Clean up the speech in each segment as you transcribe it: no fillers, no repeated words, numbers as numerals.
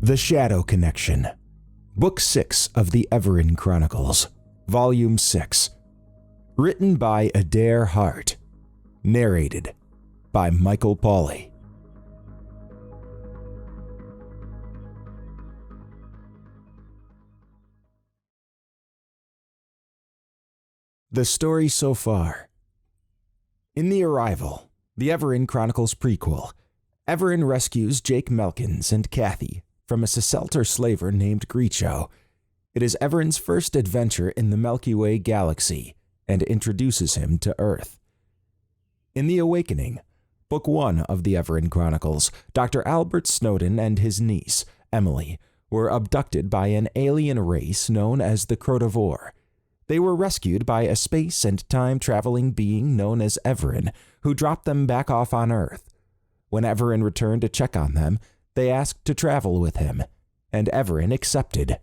The Shadow Connection, Book 6 of the Evaran Chronicles, Volume 6. Written by Adair Hart. Narrated by Michael Pauly. The story so far. In The Arrival, the Evaran Chronicles prequel, Evaran rescues Jake Melkins and Kathy from a Sesselter slaver named Gricho. It is Evaran's first adventure in the Milky Way galaxy and introduces him to Earth. In The Awakening, Book 1 of the Evaran Chronicles, Dr. Albert Snowden and his niece, Emily, were abducted by an alien race known as the Crotovore. They were rescued by a space and time-traveling being known as Evaran, who dropped them back off on Earth. When Evaran returned to check on them, they asked to travel with him, and Evaran accepted.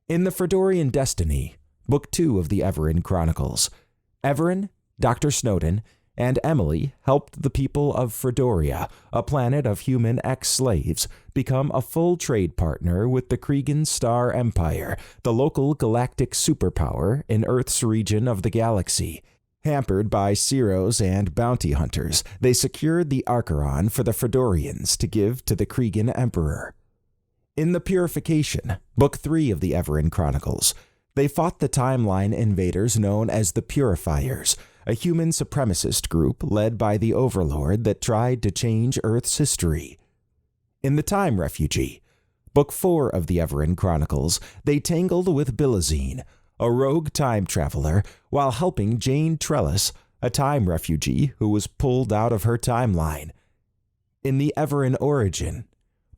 In The Fredorian Destiny, Book 2 of the Evaran Chronicles, Evaran, Dr. Snowden, and Emily helped the people of Fredoria, a planet of human ex-slaves, become a full trade partner with the Kregan Star Empire, the local galactic superpower in Earth's region of the galaxy. Hampered by Ceros and bounty hunters, they secured the Archeron for the Fredorians to give to the Kregan Emperor. In The Purification, Book 3 of the Evaran Chronicles, they fought the timeline invaders known as the Purifiers, a human supremacist group led by the Overlord that tried to change Earth's history. In The Time Refugee, Book 4 of the Evaran Chronicles, they tangled with Bilazine, a rogue time traveler, while helping Jane Trellis, a time refugee who was pulled out of her timeline. In The Evaran Origin,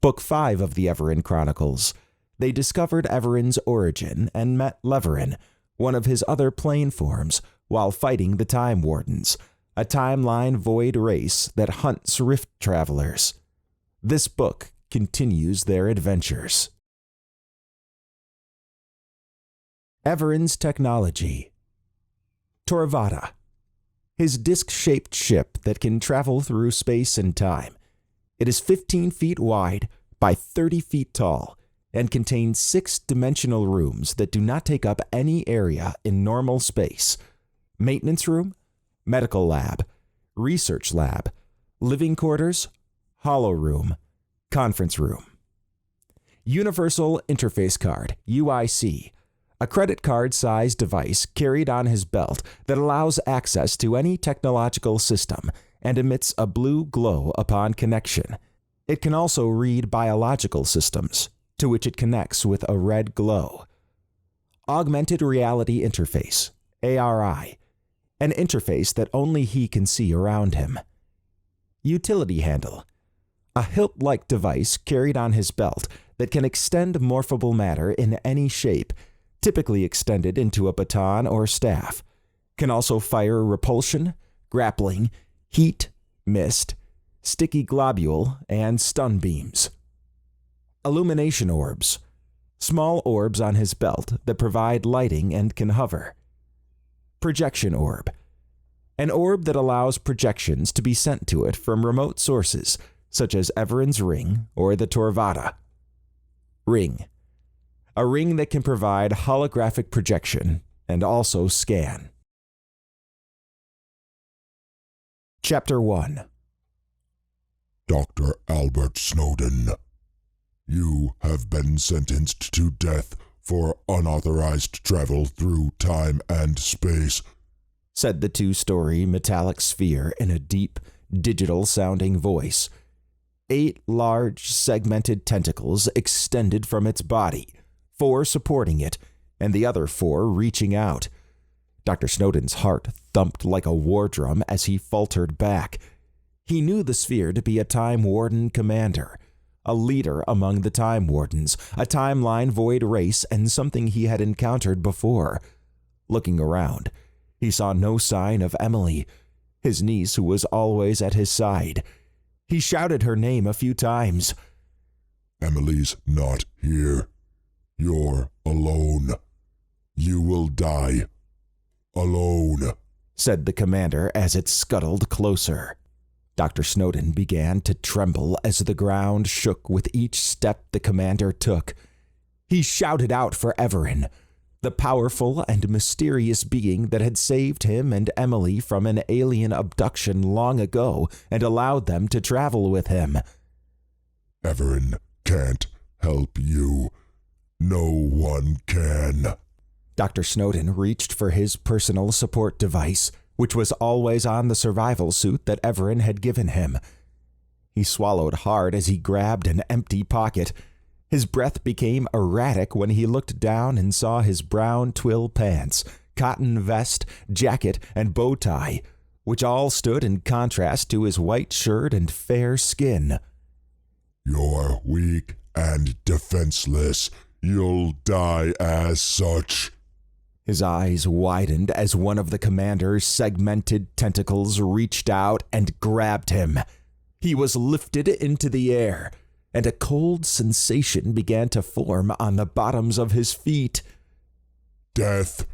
Book 5 of the Evaran Chronicles, they discovered Evaran's origin and met Leverin, one of his other plane forms, while fighting the Time Wardens, a timeline void race that hunts rift travelers. This book continues their adventures. Evaran's technology. Torvatta, his disc-shaped ship that can travel through space and time. It is 15 feet wide by 30 feet tall and contains 6-dimensional rooms that do not take up any area in normal space. Maintenance room, medical lab, research lab, living quarters, hollow room, conference room. Universal Interface Card, UIC, a credit card-sized device carried on his belt that allows access to any technological system and emits a blue glow upon connection. It can also read biological systems, to which it connects with a red glow. Augmented Reality Interface, ARI, an interface that only he can see around him. Utility Handle, a hilt-like device carried on his belt that can extend morphable matter in any shape, typically extended into a baton or staff. Can also fire repulsion, grappling, heat, mist, sticky globule, and stun beams. Illumination Orbs, small orbs on his belt that provide lighting and can hover. Projection Orb, an orb that allows projections to be sent to it from remote sources, such as Evaran's ring or the Torvatta. Ring, a ring that can provide holographic projection and also scan. Chapter 1. Dr. Albert Snowden, you have been sentenced to death for unauthorized travel through time and space, said the 2-story metallic sphere in a deep, digital-sounding voice. 8 large, segmented tentacles extended from its body, 4 supporting it, and the other 4 reaching out. Dr. Snowden's heart thumped like a war drum as he faltered back. He knew the sphere to be a Time Warden commander, a leader among the Time Wardens, a timeline void race, and something he had encountered before. Looking around, he saw no sign of Emily, his niece who was always at his side. He shouted her name a few times. Emily's not here. You're alone. You will die. Alone, said the commander as it scuttled closer. Dr. Snowden began to tremble as the ground shook with each step the commander took. He shouted out for Evaran, the powerful and mysterious being that had saved him and Emily from an alien abduction long ago and allowed them to travel with him. Evaran can't help you. No one can. Dr. Snowden reached for his personal support device, which was always on the survival suit that Evaran had given him. He swallowed hard as he grabbed an empty pocket. His breath became erratic when he looked down and saw his brown twill pants, cotton vest, jacket, and bow tie, which all stood in contrast to his white shirt and fair skin. You're weak and defenseless. You'll die as such. His eyes widened as one of the commander's segmented tentacles reached out and grabbed him. He was lifted into the air, and a cold sensation began to form on the bottoms of his feet. Death.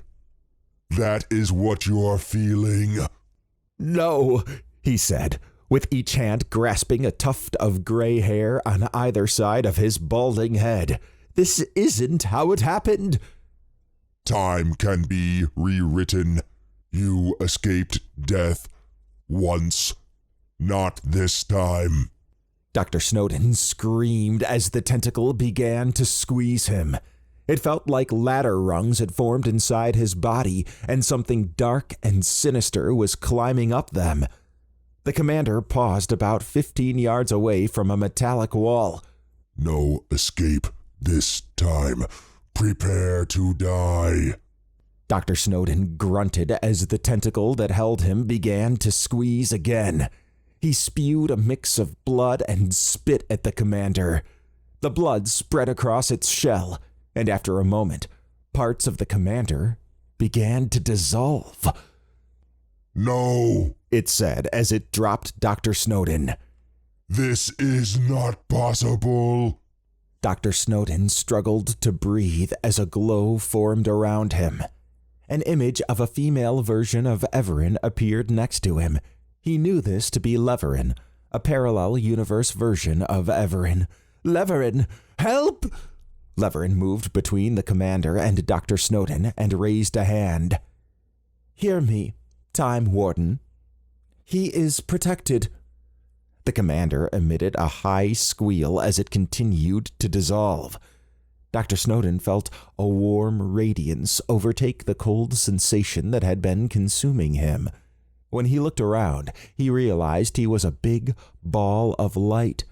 That is what you're feeling. No, he said, with each hand grasping a tuft of gray hair on either side of his balding head. This isn't how it happened. Time can be rewritten. You escaped death once. Not this time. Dr. Snowden screamed as the tentacle began to squeeze him. It felt like ladder rungs had formed inside his body, and something dark and sinister was climbing up them. The commander paused about 15 yards away from a metallic wall. No escape this time. Prepare to die. Dr. Snowden grunted as the tentacle that held him began to squeeze again. He spewed a mix of blood and spit at the commander. The blood spread across its shell, and after a moment, parts of the commander began to dissolve. No, it said as it dropped Dr. Snowden. This is not possible. Dr. Snowden struggled to breathe as a glow formed around him. An image of a female version of Evaran appeared next to him. He knew this to be Leveran, a parallel universe version of Evaran. Leveran, help! Leveran moved between the commander and Dr. Snowden and raised a hand. Hear me, Time Warden. He is protected. The commander emitted a high squeal as it continued to dissolve. Dr. Snowden felt a warm radiance overtake the cold sensation that had been consuming him. When he looked around, he realized he was a big ball of light,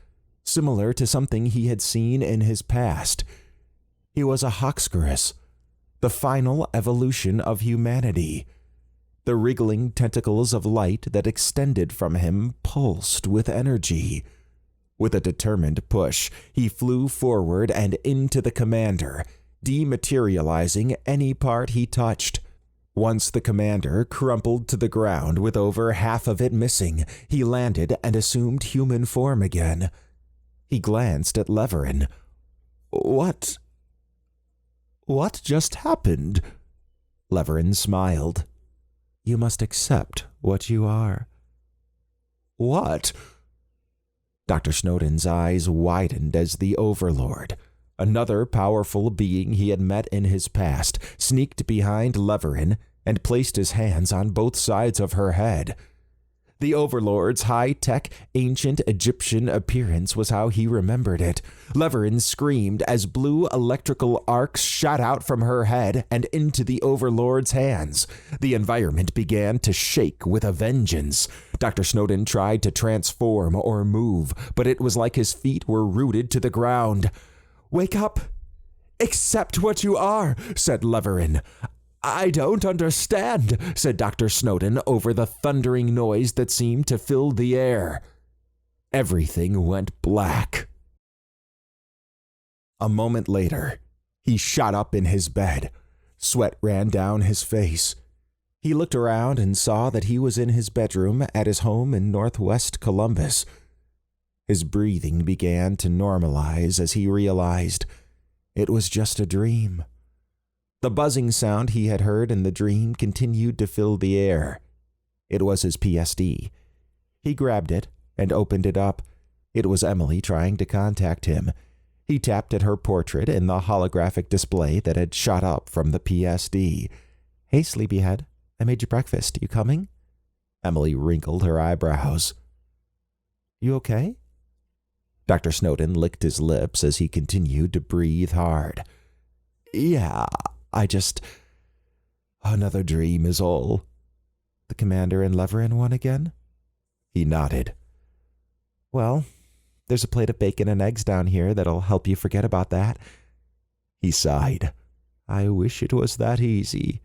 similar to something he had seen in his past. He was a Hoxorus, the final evolution of humanity. The wriggling tentacles of light that extended from him pulsed with energy. With a determined push, he flew forward and into the commander, dematerializing any part he touched. Once the commander crumpled to the ground with over half of it missing, he landed and assumed human form again. He glanced at Leveran. What just happened? Leveran smiled. You must accept what you are. What? Dr. Snowden's eyes widened as the Overlord, another powerful being he had met in his past, sneaked behind Leveran and placed his hands on both sides of her head. The Overlord's high-tech, ancient Egyptian appearance was how he remembered it. Leveran screamed as blue electrical arcs shot out from her head and into the Overlord's hands. The environment began to shake with a vengeance. Dr. Snowden tried to transform or move, but it was like his feet were rooted to the ground. Wake up! Accept what you are, said Leveran. I don't understand, said Dr. Snowden over the thundering noise that seemed to fill the air. Everything went black. A moment later, he shot up in his bed. Sweat ran down his face. He looked around and saw that he was in his bedroom at his home in northwest Columbus. His breathing began to normalize as he realized it was just a dream. The buzzing sound he had heard in the dream continued to fill the air. It was his PSD. He grabbed it and opened it up. It was Emily trying to contact him. He tapped at her portrait in the holographic display that had shot up from the PSD. "Hey, sleepyhead, I made you breakfast. You coming?" Emily wrinkled her eyebrows. "You okay?" Dr. Snowden licked his lips as he continued to breathe hard. "Yeah, I just... Another dream is all." "The commander and Evaran one again?" He nodded. "Well, there's a plate of bacon and eggs down here that'll help you forget about that." He sighed. "I wish it was that easy."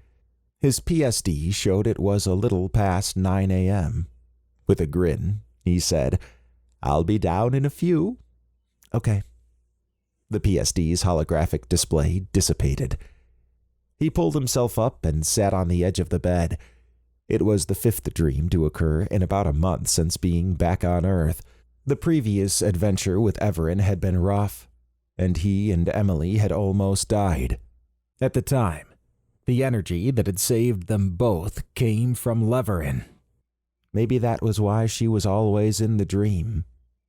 His PSD showed it was a little past 9 a.m. With a grin, he said, "I'll be down in a few." "Okay." The PSD's holographic display dissipated. He pulled himself up and sat on the edge of the bed. It was the fifth dream to occur in about a month since being back on Earth. The previous adventure with Evaran had been rough, and he and Emily had almost died. At the time, the energy that had saved them both came from Evaran. Maybe that was why she was always in the dream.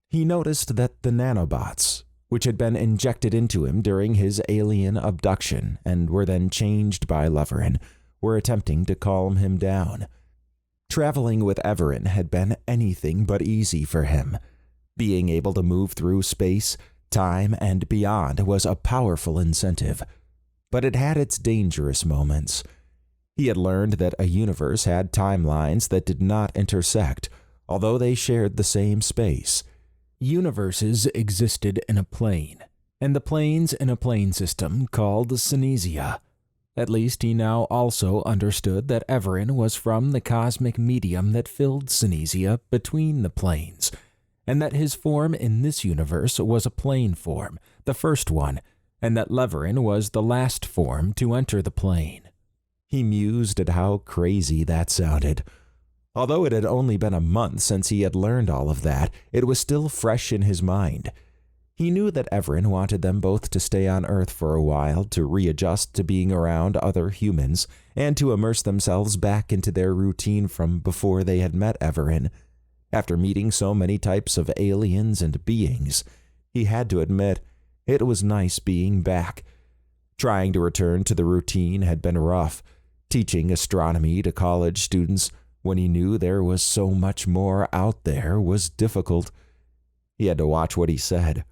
He noticed that the nanobots, which had been injected into him during his alien abduction and were then changed by Evaran, were attempting to calm him down. Traveling with Evaran had been anything but easy for him. Being able to move through space, time, and beyond was a powerful incentive, but it had its dangerous moments. He had learned that a universe had timelines that did not intersect, although they shared the same space. Universes existed in a plane, and the planes in a plane system called Synesia. At least he now also understood that Evaran was from the cosmic medium that filled Synesia between the planes, and that his form in this universe was a plane form, the first one, and that Evaran was the last form to enter the plane. He mused at how crazy that sounded. Although it had only been a month since he had learned all of that, it was still fresh in his mind. He knew that Evaran wanted them both to stay on Earth for a while to readjust to being around other humans and to immerse themselves back into their routine from before they had met Evaran. After meeting so many types of aliens and beings, he had to admit it was nice being back. Trying to return to the routine had been rough. Teaching astronomy to college students when he knew there was so much more out there was difficult. He had to watch what he said.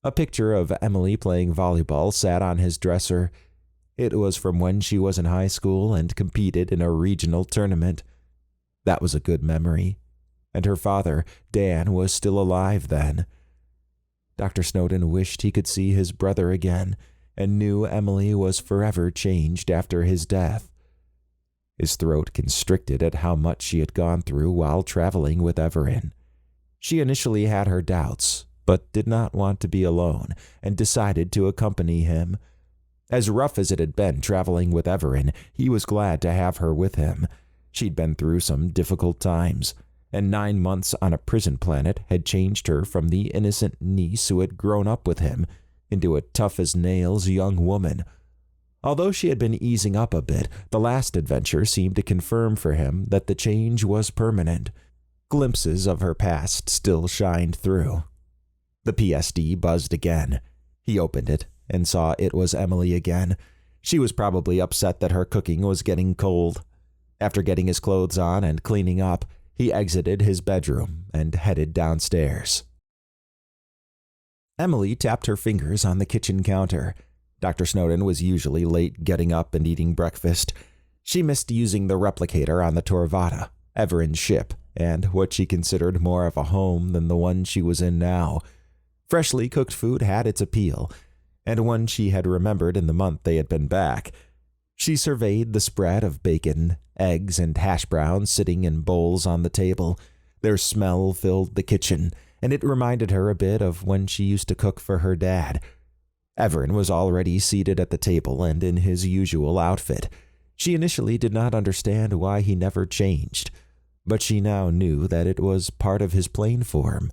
A picture of Emily playing volleyball sat on his dresser. It was from when she was in high school and competed in a regional tournament. That was a good memory. And her father, Dan, was still alive then. Dr. Snowden wished he could see his brother again, and knew Emily was forever changed after his death. His throat constricted at how much she had gone through while traveling with Evaran. She initially had her doubts, but did not want to be alone, and decided to accompany him. As rough as it had been traveling with Evaran, he was glad to have her with him. She'd been through some difficult times, and 9 months on a prison planet had changed her from the innocent niece who had grown up with him into a tough-as-nails young woman. Although she had been easing up a bit, the last adventure seemed to confirm for him that the change was permanent. Glimpses of her past still shined through. The PSD buzzed again. He opened it and saw it was Emily again. She was probably upset that her cooking was getting cold. After getting his clothes on and cleaning up, he exited his bedroom and headed downstairs. Emily tapped her fingers on the kitchen counter. Dr. Snowden was usually late getting up and eating breakfast. She missed using the replicator on the Torvatta, Evaran's ship, and what she considered more of a home than the one she was in now. Freshly cooked food had its appeal, and one she had remembered in the month they had been back. She surveyed the spread of bacon, eggs, and hash browns sitting in bowls on the table. Their smell filled the kitchen, and it reminded her a bit of when she used to cook for her dad. Evaran was already seated at the table and in his usual outfit. She initially did not understand why he never changed, but she now knew that it was part of his plane form.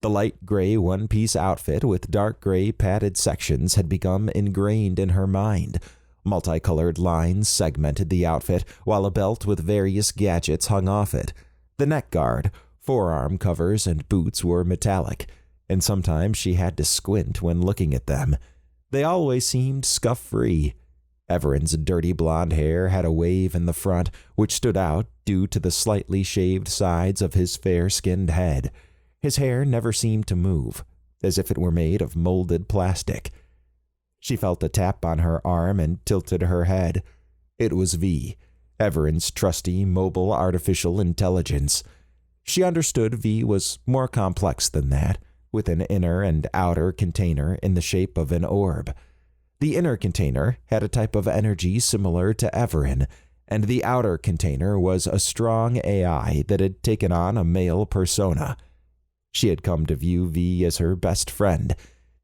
The light gray one-piece outfit with dark gray padded sections had become ingrained in her mind. Multicolored lines segmented the outfit, while a belt with various gadgets hung off it. The neck guard, Forearm covers and boots were metallic, and sometimes she had to squint when looking at them. They always seemed scuff-free. Evaran's dirty blonde hair had a wave in the front, which stood out due to the slightly shaved sides of his fair-skinned head. His hair never seemed to move, as if it were made of molded plastic. She felt a tap on her arm and tilted her head. It was V, Evaran's trusty, mobile artificial intelligence. She understood V was more complex than that, with an inner and outer container in the shape of an orb. The inner container had a type of energy similar to Evaran, and the outer container was a strong AI that had taken on a male persona. She had come to view V as her best friend,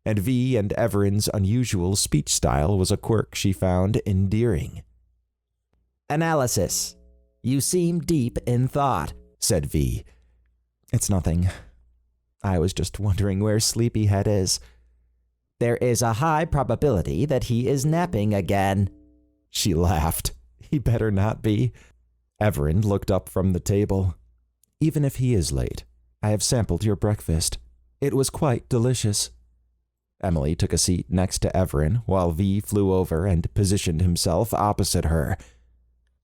and V and Evaran's unusual speech style was a quirk she found endearing. Analysis. You seem deep in thought, said V. It's nothing. I was just wondering where Sleepyhead is. There is a high probability that he is napping again. She laughed. He better not be. Evaran looked up from the table. Even if he is late, I have sampled your breakfast. It was quite delicious. Emily took a seat next to Evaran while V flew over and positioned himself opposite her.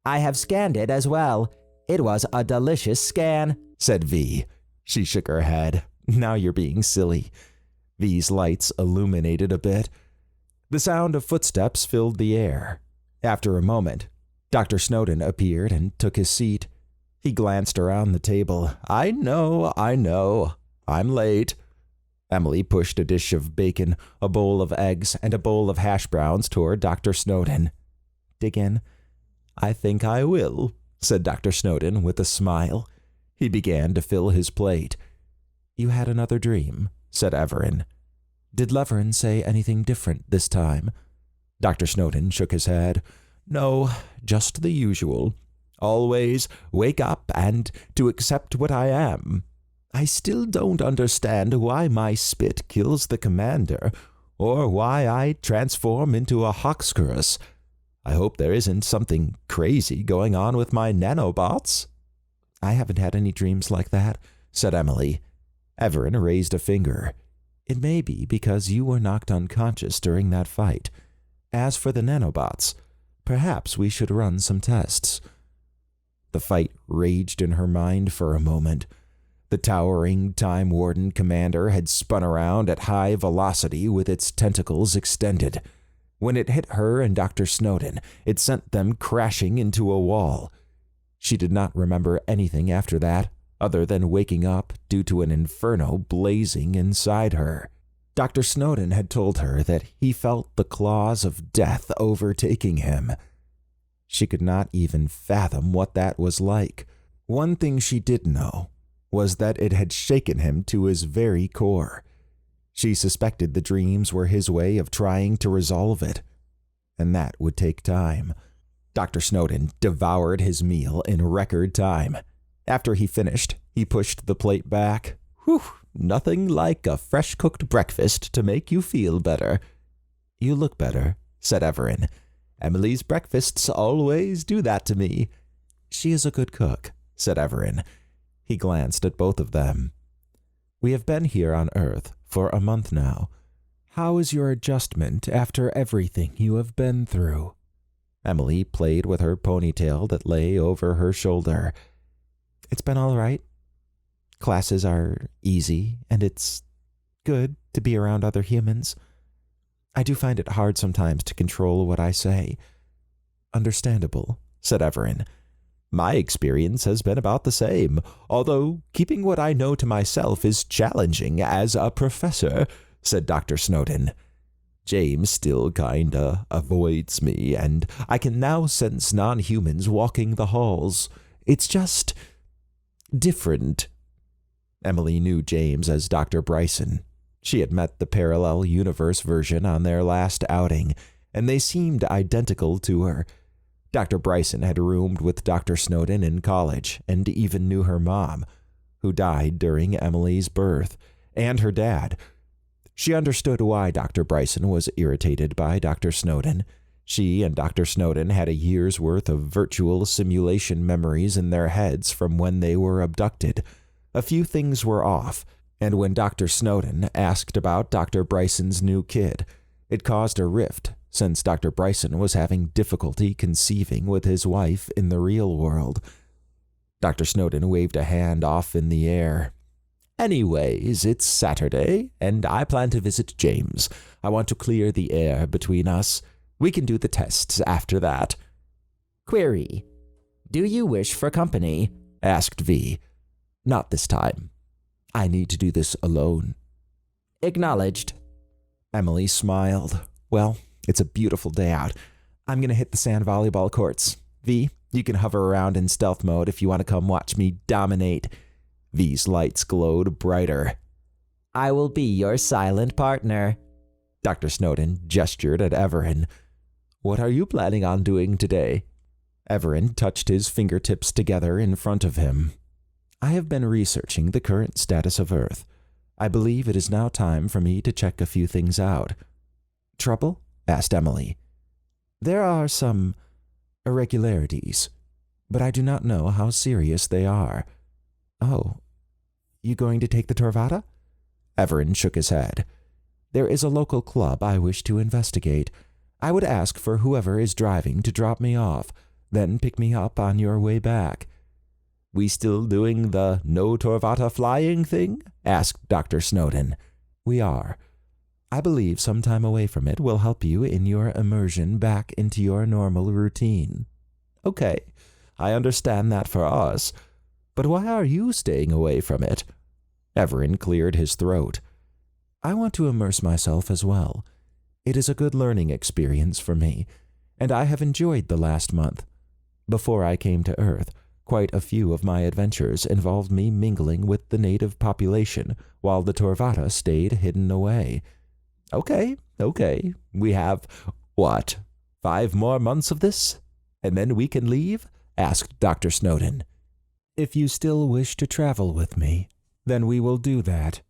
I have scanned it as well. It was a delicious scan, said V. She shook her head. Now you're being silly. V's lights illuminated a bit. The sound of footsteps filled the air. After a moment, Dr. Snowden appeared and took his seat. He glanced around the table. I know. I'm late. Emily pushed a dish of bacon, a bowl of eggs, and a bowl of hash browns toward Dr. Snowden. Dig in. I think I will, said Dr. Snowden with a smile. He began to fill his plate. You had another dream, said Evaran. Did Leverin say anything different this time? Dr. Snowden shook his head. No, just the usual. Always wake up and to accept what I am. I still don't understand why my spit kills the commander, or why I transform into a Hoxcurus. I hope there isn't something crazy going on with my nanobots. I haven't had any dreams like that, said Emily. Evaran raised a finger. It may be because you were knocked unconscious during that fight. As for the nanobots, perhaps we should run some tests. The fight raged in her mind for a moment. The towering Time Warden commander had spun around at high velocity with its tentacles extended. When it hit her and Dr. Snowden, it sent them crashing into a wall. She did not remember anything after that, other than waking up due to an inferno blazing inside her. Dr. Snowden had told her that he felt the claws of death overtaking him. She could not even fathom what that was like. One thing she did know was that it had shaken him to his very core. She suspected the dreams were his way of trying to resolve it, and that would take time. Dr. Snowden devoured his meal in record time. After he finished, he pushed the plate back. Whew, nothing like a fresh-cooked breakfast to make you feel better. You look better, said Evaran. Emily's breakfasts always do that to me. She is a good cook, said Evaran. He glanced at both of them. We have been here on Earth for a month now. How is your adjustment after everything you have been through? Emily played with her ponytail that lay over her shoulder. It's been all right. Classes are easy, and it's good to be around other humans. I do find it hard sometimes to control what I say. Understandable, said Evaran. My experience has been about the same, although keeping what I know to myself is challenging as a professor, said Dr. Snowden. James still kinda avoids me, and I can now sense non-humans walking the halls. It's just different. Emily knew James as Dr. Bryson. She had met the parallel universe version on their last outing, and they seemed identical to her. Dr. Bryson had roomed with Dr. Snowden in college and even knew her mom, who died during Emily's birth, and her dad. She understood why Dr. Bryson was irritated by Dr. Snowden. She and Dr. Snowden had a year's worth of virtual simulation memories in their heads from when they were abducted. A few things were off, and when Dr. Snowden asked about Dr. Bryson's new kid, it caused a rift since Dr. Bryson was having difficulty conceiving with his wife in the real world. Dr. Snowden waved a hand off in the air. Anyways, it's Saturday, and I plan to visit James. I want to clear the air between us. We can do the tests after that. Query. Do you wish for company? Asked V. Not this time. I need to do this alone. Acknowledged. Emily smiled. Well, it's a beautiful day out. I'm going to hit the sand volleyball courts. V, you can hover around in stealth mode if you want to come watch me dominate. V's lights glowed brighter. I will be your silent partner. Dr. Snowden gestured at Evaran. What are you planning on doing today? Evaran touched his fingertips together in front of him. I have been researching the current status of Earth. I believe it is now time for me to check a few things out. Trouble? Asked Emily. There are some irregularities, but I do not know how serious they are. Oh, you going to take the Torvatta? Evaran shook his head. There is a local club I wish to investigate. I would ask for whoever is driving to drop me off, then pick me up on your way back. We still doing the no Torvatta flying thing? Asked Dr. Snowden. We are. I believe some time away from it will help you in your immersion back into your normal routine. Okay, I understand that for us. But why are you staying away from it? Evaran cleared his throat. I want to immerse myself as well. It is a good learning experience for me, and I have enjoyed the last month. Before I came to Earth, quite a few of my adventures involved me mingling with the native population while the Torvatta stayed hidden away. Okay. We have, 5 more months of this? And then we can leave? Asked Dr. Snowden. If you still wish to travel with me, then we will do that.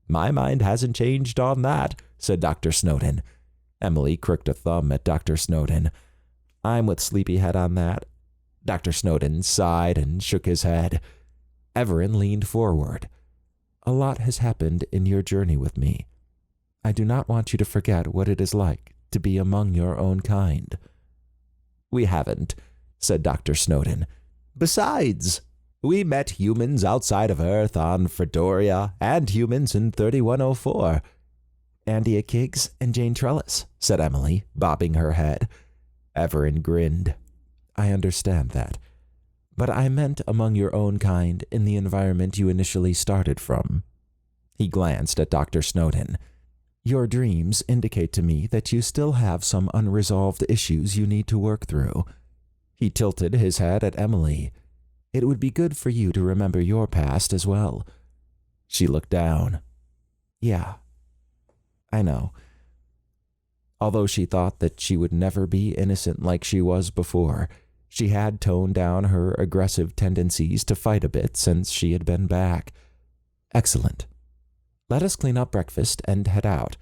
My mind hasn't changed on that, said Dr. Snowden. Emily crooked a thumb at Dr. Snowden. I'm with Sleepyhead on that. Dr. Snowden sighed and shook his head. Evaran leaned forward. A lot has happened in your journey with me. I do not want you to forget what it is like to be among your own kind. We haven't, said Dr. Snowden. Besides, we met humans outside of Earth on Fredoria and humans in 3104. Andia Kiggs and Jane Trellis, said Emily, bobbing her head. Evaran grinned. I understand that. But I meant among your own kind in the environment you initially started from. He glanced at Dr. Snowden. Your dreams indicate to me that you still have some unresolved issues you need to work through. He tilted his head at Emily. It would be good for you to remember your past as well. She looked down. Yeah, I know. Although she thought that she would never be innocent like she was before, she had toned down her aggressive tendencies to fight a bit since she had been back. Excellent. Let us clean up breakfast and head out.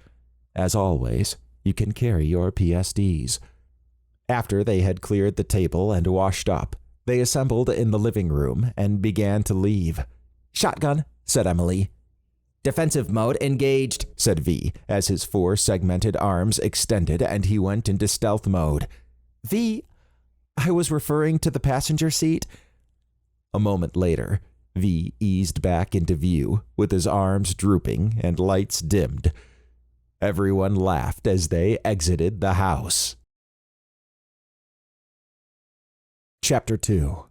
As always, you can carry your PSDs. After they had cleared the table and washed up, they assembled in the living room and began to leave. Shotgun, said Emily. Defensive mode engaged, said V, as his 4 segmented arms extended and he went into stealth mode. V, I was referring to the passenger seat. A moment later, V eased back into view, with his arms drooping and lights dimmed. Everyone laughed as they exited the house. Chapter 2.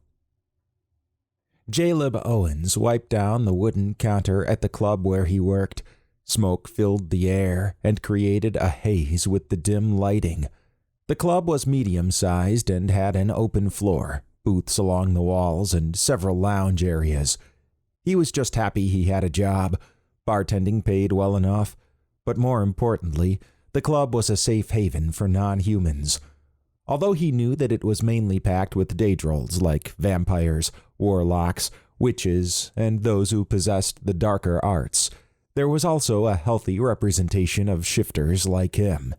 Jaleb Owens wiped down the wooden counter at the club where he worked. Smoke filled the air and created a haze with the dim lighting. The club was medium-sized and had an open floor, booths along the walls, and several lounge areas. He was just happy he had a job. Bartending paid well enough, but more importantly, the club was a safe haven for non-humans. Although he knew that it was mainly packed with daedrals like vampires, warlocks, witches, and those who possessed the darker arts, there was also a healthy representation of shifters like him.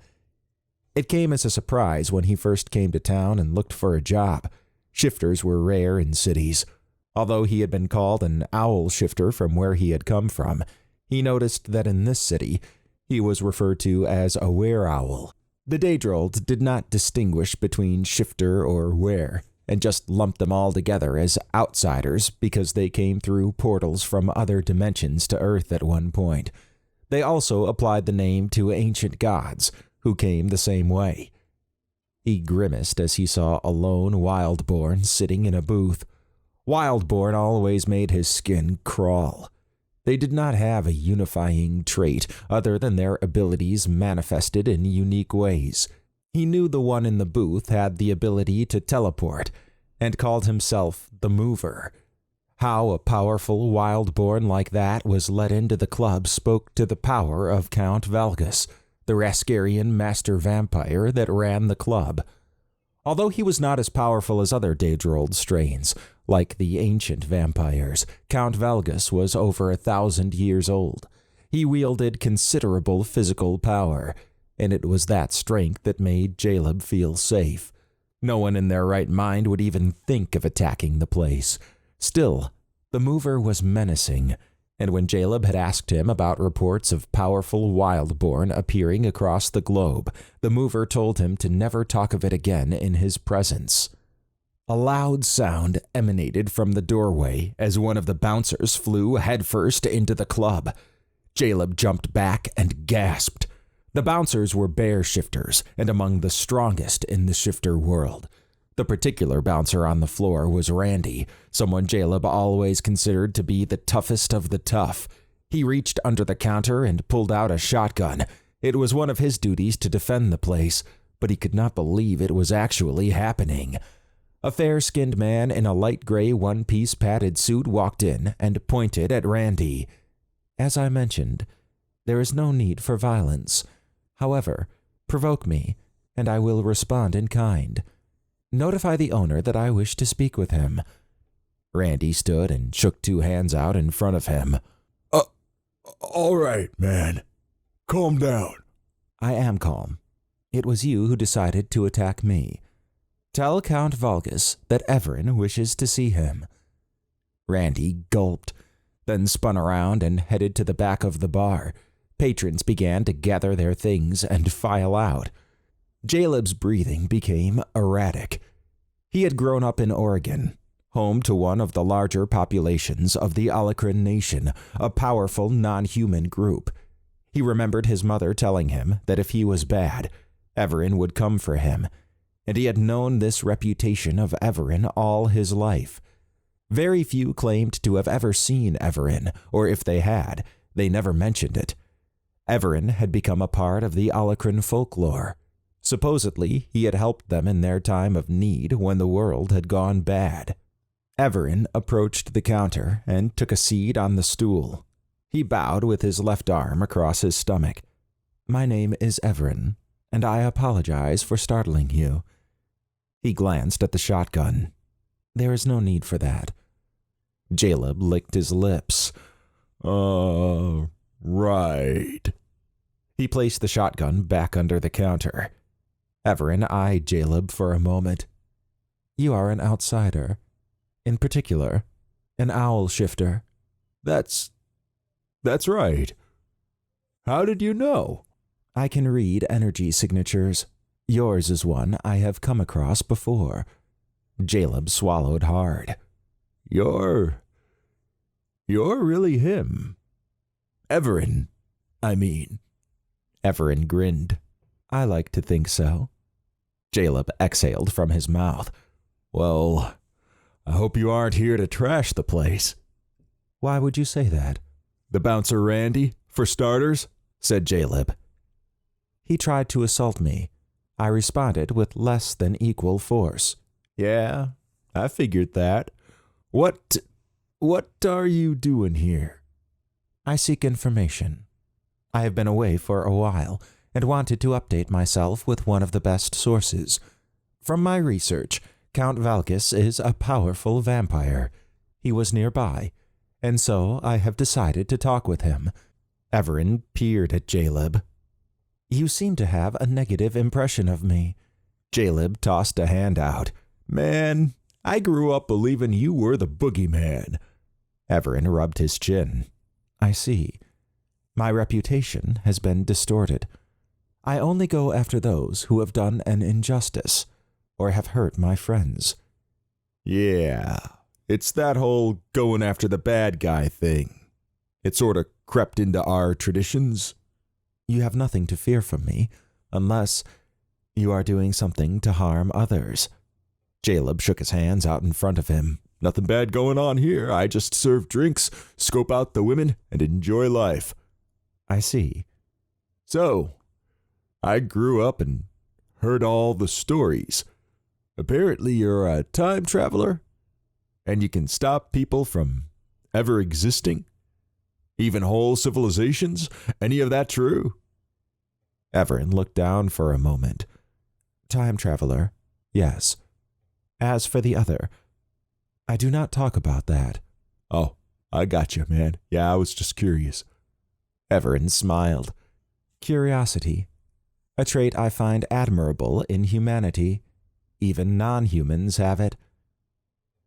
It came as a surprise when he first came to town and looked for a job. Shifters were rare in cities. Although he had been called an owl shifter from where he had come from, he noticed that in this city, he was referred to as a were-owl. The Daedrald did not distinguish between shifter or were, and just lumped them all together as outsiders because they came through portals from other dimensions to Earth at one point. They also applied the name to ancient gods, who came the same way. He grimaced as he saw a lone Wildborn sitting in a booth. Wildborn always made his skin crawl. They did not have a unifying trait other than their abilities manifested in unique ways. He knew the one in the booth had the ability to teleport and called himself the Mover. How a powerful Wildborn like that was let into the club spoke to the power of Count Valgus, the Raskarian master vampire that ran the club. Although he was not as powerful as other Daedrald strains, like the ancient vampires, Count Valgus was over 1,000 years old. He wielded considerable physical power, and it was that strength that made Jaleb feel safe. No one in their right mind would even think of attacking the place. Still, the Mover was menacing, and when Jaleb had asked him about reports of powerful Wildborn appearing across the globe, the Mover told him to never talk of it again in his presence. A loud sound emanated from the doorway as one of the bouncers flew headfirst into the club. Jaleb jumped back and gasped. The bouncers were bear shifters and among the strongest in the shifter world. The particular bouncer on the floor was Randy, someone Jaleb always considered to be the toughest of the tough. He reached under the counter and pulled out a shotgun. It was one of his duties to defend the place, but he could not believe it was actually happening. A fair-skinned man in a light gray one-piece padded suit walked in and pointed at Randy. As I mentioned, there is no need for violence. However, provoke me, and I will respond in kind. Notify the owner that I wish to speak with him. Randy stood and shook two hands out in front of him. All right, man. Calm down. I am calm. It was you who decided to attack me. Tell Count Valgus that Evaran wishes to see him. Randy gulped, then spun around and headed to the back of the bar. Patrons began to gather their things and file out. Jaleb's breathing became erratic. He had grown up in Oregon, home to one of the larger populations of the Alacran Nation, a powerful non-human group. He remembered his mother telling him that if he was bad, Evaran would come for him, and he had known this reputation of Evaran all his life. Very few claimed to have ever seen Evaran, or if they had, they never mentioned it. Evaran had become a part of the Alacran folklore. Supposedly, he had helped them in their time of need when the world had gone bad. Evaran approached the counter and took a seat on the stool. He bowed with his left arm across his stomach. My name is Evaran, and I apologize for startling you. He glanced at the shotgun. There is no need for that. Jaleb licked his lips. Right. He placed the shotgun back under the counter. Evaran eyed Jaleb for a moment. You are an outsider. In particular, an owl shifter. That's right. How did you know? I can read energy signatures. Yours is one I have come across before. Jaleb swallowed hard. You're really him. Evaran, I mean. Evaran grinned. I like to think so. Jaleb exhaled from his mouth. Well, I hope you aren't here to trash the place. Why would you say that? The bouncer Randy, for starters, said Jaleb. He tried to assault me. I responded with less than equal force. Yeah, I figured that. What are you doing here? I seek information. I have been away for a while and wanted to update myself with one of the best sources. From my research, Count Valgus is a powerful vampire. He was nearby, and so I have decided to talk with him. Evaran peered at Jaleb. You seem to have a negative impression of me. Jaleb tossed a hand out. Man, I grew up believing you were the boogeyman. Evaran rubbed his chin. I see. My reputation has been distorted. I only go after those who have done an injustice or have hurt my friends. Yeah, it's that whole going after the bad guy thing. It sort of crept into our traditions. You have nothing to fear from me, unless you are doing something to harm others. Caleb shook his hands out in front of him. Nothing bad going on here. I just serve drinks, scope out the women, and enjoy life. I see. So, I grew up and heard all the stories. Apparently you're a time traveler, and you can stop people from ever existing? Even whole civilizations? Any of that true? Evaran looked down for a moment. Time traveler, yes. As for the other, I do not talk about that. Oh, I got you, man. Yeah, I was just curious. Evaran smiled. Curiosity, a trait I find admirable in humanity. Even non-humans have it.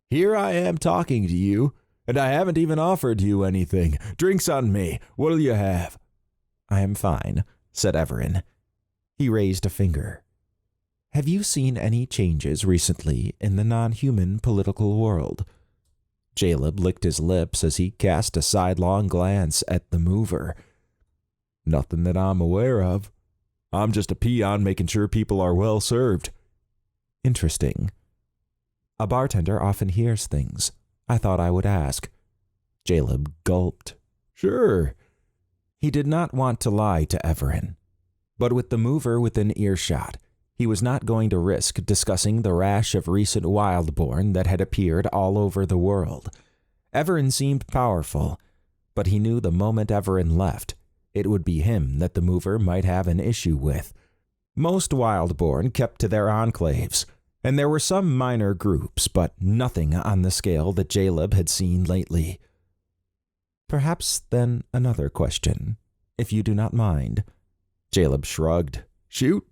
Here I am talking to you, and I haven't even offered you anything. Drinks on me. What'll you have? I am fine, said Evaran. He raised a finger. Have you seen any changes recently in the non-human political world? Caleb licked his lips as he cast a sidelong glance at the mover. Nothing that I'm aware of. I'm just a peon making sure people are well served. Interesting. A bartender often hears things. I thought I would ask. Caleb gulped. Sure. He did not want to lie to Evaran, but with the mover within earshot, he was not going to risk discussing the rash of recent wildborn that had appeared all over the world. Evaran seemed powerful, but he knew the moment Evaran left, it would be him that the mover might have an issue with. Most wildborn kept to their enclaves, and there were some minor groups, but nothing on the scale that Caleb had seen lately. Perhaps then another question, if you do not mind. Caleb shrugged. Shoot.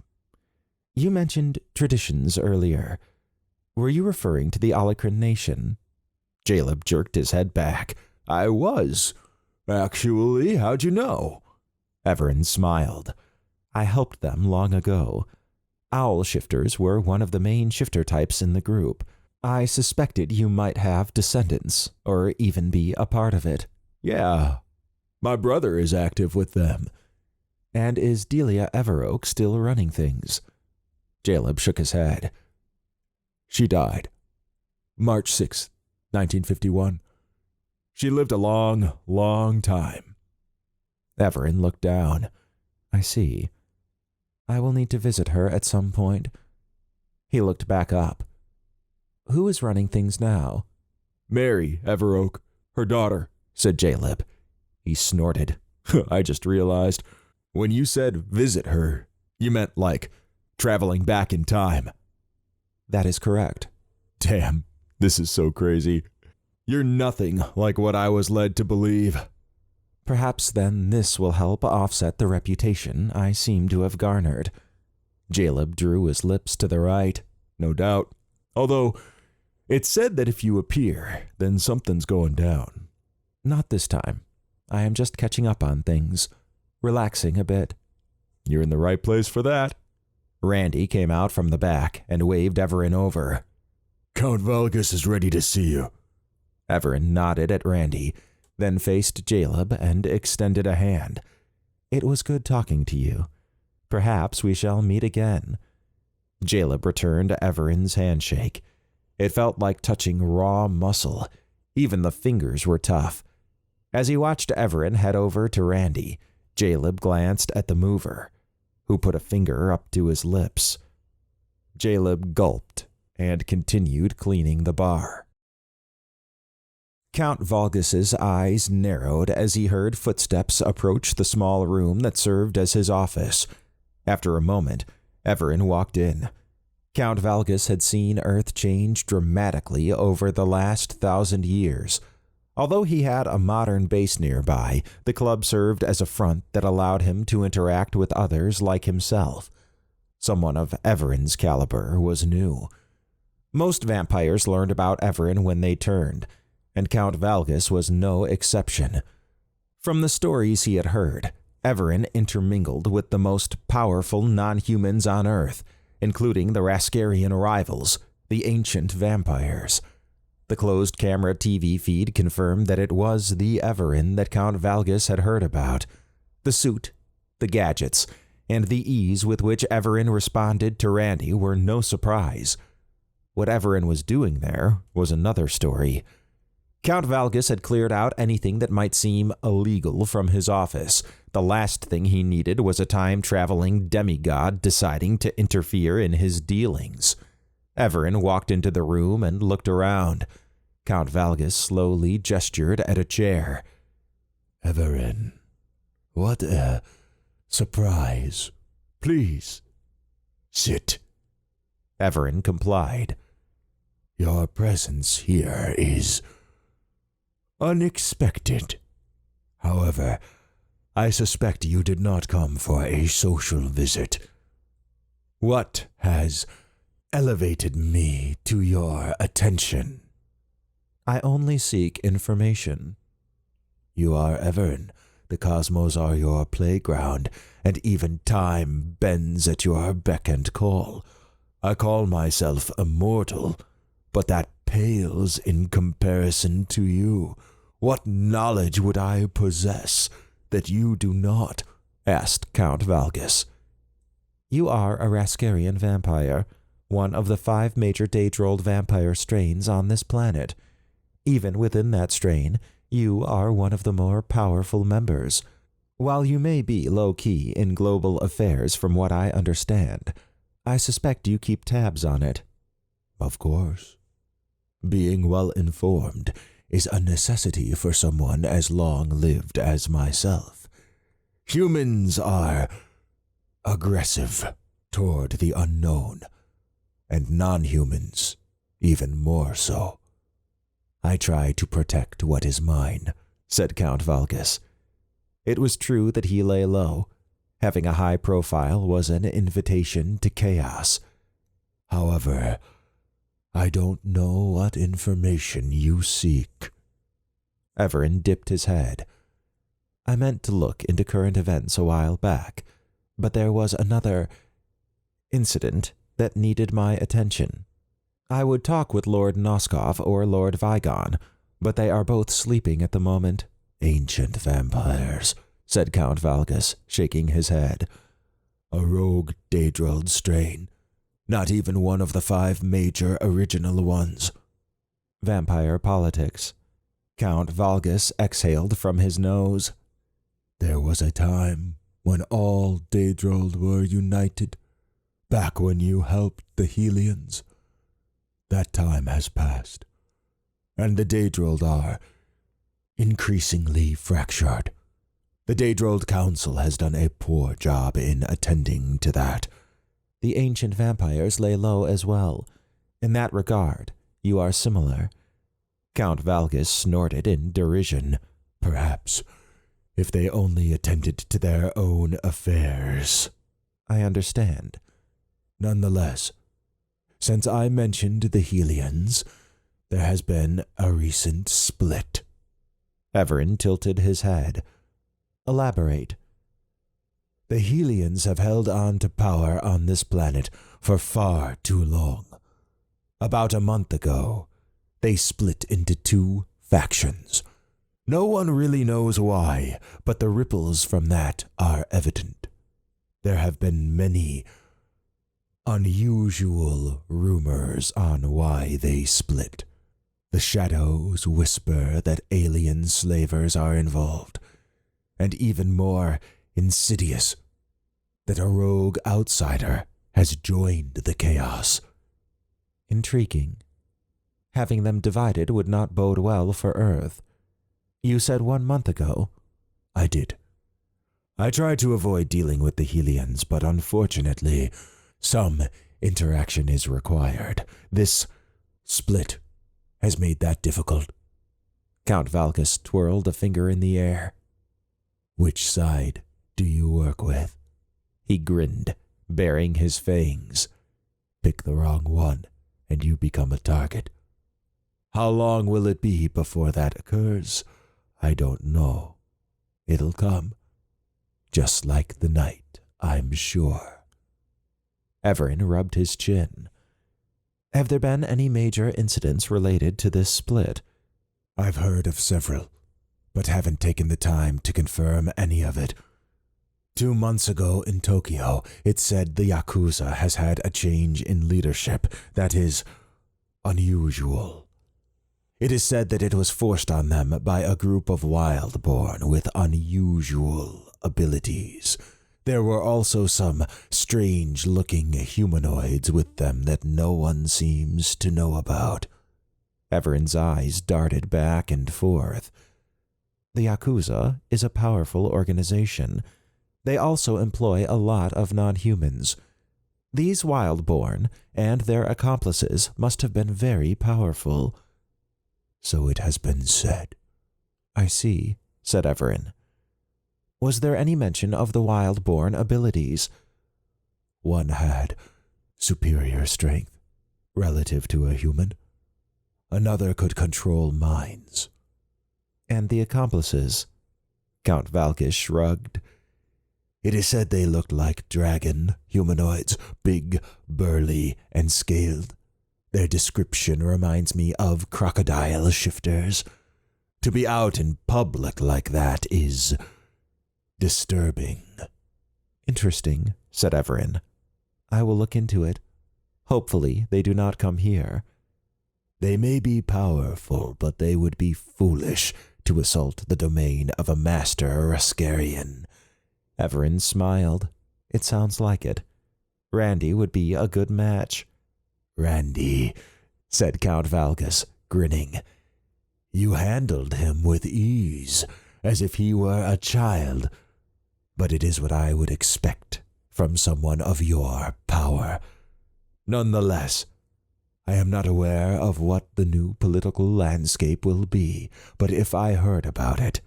You mentioned traditions earlier. Were you referring to the Alecran nation? Caleb jerked his head back. I was. Actually, how'd you know? Evaran smiled. I helped them long ago. Owl shifters were one of the main shifter types in the group. I suspected you might have descendants, or even be a part of it. Yeah, my brother is active with them. And is Delia Everoak still running things? Caleb shook his head. She died. March 6th, 1951. She lived a long, long time. Evaran looked down. I see. I will need to visit her at some point. He looked back up. Who is running things now? Mary Everoak, her daughter, said Caleb. He snorted. I just realized, when you said visit her, you meant like traveling back in time. That is correct. Damn, this is so crazy. You're nothing like what I was led to believe. Perhaps then this will help offset the reputation I seem to have garnered. Caleb drew his lips to the right. No doubt. Although, it's said that if you appear, then something's going down. Not this time. I am just catching up on things. Relaxing a bit. You're in the right place for that. Randy came out from the back and waved Evaran over. Count Valgus is ready to see you. Evaran nodded at Randy, then faced Caleb and extended a hand. It was good talking to you. Perhaps we shall meet again. Caleb returned Evaran's handshake. It felt like touching raw muscle. Even the fingers were tough. As he watched Evaran head over to Randy, Caleb glanced at the mover, who put a finger up to his lips. Caleb gulped and continued cleaning the bar. Count Valgus's eyes narrowed as he heard footsteps approach the small room that served as his office. After a moment, Evaran walked in. Count Valgus had seen Earth change dramatically over the last 1,000 years. Although he had a modern base nearby, the club served as a front that allowed him to interact with others like himself. Someone of Evaran's caliber was new. Most vampires learned about Evaran when they turned, and Count Valgus was no exception. From the stories he had heard, Evaran intermingled with the most powerful non-humans on Earth, including the Raskarian rivals, the ancient vampires. The closed-camera TV feed confirmed that it was the Evaran that Count Valgus had heard about. The suit, the gadgets, and the ease with which Evaran responded to Randy were no surprise. What Evaran was doing there was another story. Count Valgus had cleared out anything that might seem illegal from his office. The last thing he needed was a time-traveling demigod deciding to interfere in his dealings. Evaran walked into the room and looked around. Count Valgus slowly gestured at a chair. Evaran, what a surprise. Please, sit. Evaran complied. Your presence here is unexpected. However, I suspect you did not come for a social visit. What has elevated me to your attention? I only seek information. You are Evaran. The cosmos are your playground, and even time bends at your beck and call. I call myself immortal, but that pales in comparison to you. What knowledge would I possess that you do not? Asked Count Valgus. You are a Raskarian vampire, one of the 5 major Daedrold vampire strains on this planet. Even within that strain, you are one of the more powerful members. While you may be low-key in global affairs from what I understand, I suspect you keep tabs on it. Of course. Being well-informed is a necessity for someone as long-lived as myself. Humans are aggressive toward the unknown, and non-humans even more so. I try to protect what is mine, said Count Valgus. It was true that he lay low. Having a high profile was an invitation to chaos. However, I don't know what information you seek. Evaran dipped his head. I meant to look into current events a while back, but there was another incident that needed my attention. I would talk with Lord Noskov or Lord Vigon, but they are both sleeping at the moment. Ancient vampires, said Count Valgus, shaking his head. A rogue Daedrold strain. Not even one of the 5 major original ones. Vampire politics. Count Valgus exhaled from his nose. There was a time when all Daedrold were united, back when you helped the Helians. That time has passed, and the Daedrold are increasingly fractured. The Daedrold Council has done a poor job in attending to that. The ancient vampires lay low as well. In that regard, you are similar. Count Valgus snorted in derision. Perhaps, if they only attended to their own affairs. I understand. Nonetheless, since I mentioned the Helians, there has been a recent split. Evaran tilted his head. Elaborate. The Helians have held on to power on this planet for far too long. About a month ago, they split into 2 factions. No one really knows why, but the ripples from that are evident. There have been many unusual rumors on why they split. The shadows whisper that alien slavers are involved, and even more insidious, that a rogue outsider has joined the chaos. Intriguing. Having them divided would not bode well for Earth. You said 1 month ago. I did. I tried to avoid dealing with the Helians, but unfortunately, some interaction is required. This split has made that difficult. Count Valgus twirled a finger in the air. Which side do you work with? He grinned, baring his fangs. Pick the wrong one, and you become a target. How long will it be before that occurs? I don't know. It'll come. Just like the night, I'm sure. Evaran rubbed his chin. Have there been any major incidents related to this split? I've heard of several, but haven't taken the time to confirm any of it. 2 months ago in Tokyo, it said the Yakuza has had a change in leadership that is unusual. It is said that it was forced on them by a group of Wildborn with unusual abilities. There were also some strange-looking humanoids with them that no one seems to know about. Evaran's eyes darted back and forth. The Yakuza is a powerful organization. They also employ a lot of non-humans. These Wildborn and their accomplices must have been very powerful. So it has been said. I see, said Evaran. Was there any mention of the Wildborn abilities? One had superior strength relative to a human. Another could control minds. And the accomplices? Count Valkis shrugged. It is said they looked like dragon humanoids, big, burly, and scaled. Their description reminds me of crocodile shifters. To be out in public like that is disturbing. Interesting, said Evaran. I will look into it. Hopefully they do not come here. They may be powerful, but they would be foolish to assault the domain of a master Raskarian. Evaran smiled. It sounds like it. Randy would be a good match. Randy, said Count Valkis, grinning. You handled him with ease, as if he were a child. But it is what I would expect from someone of your power. Nonetheless, I am not aware of what the new political landscape will be, but if I heard about it,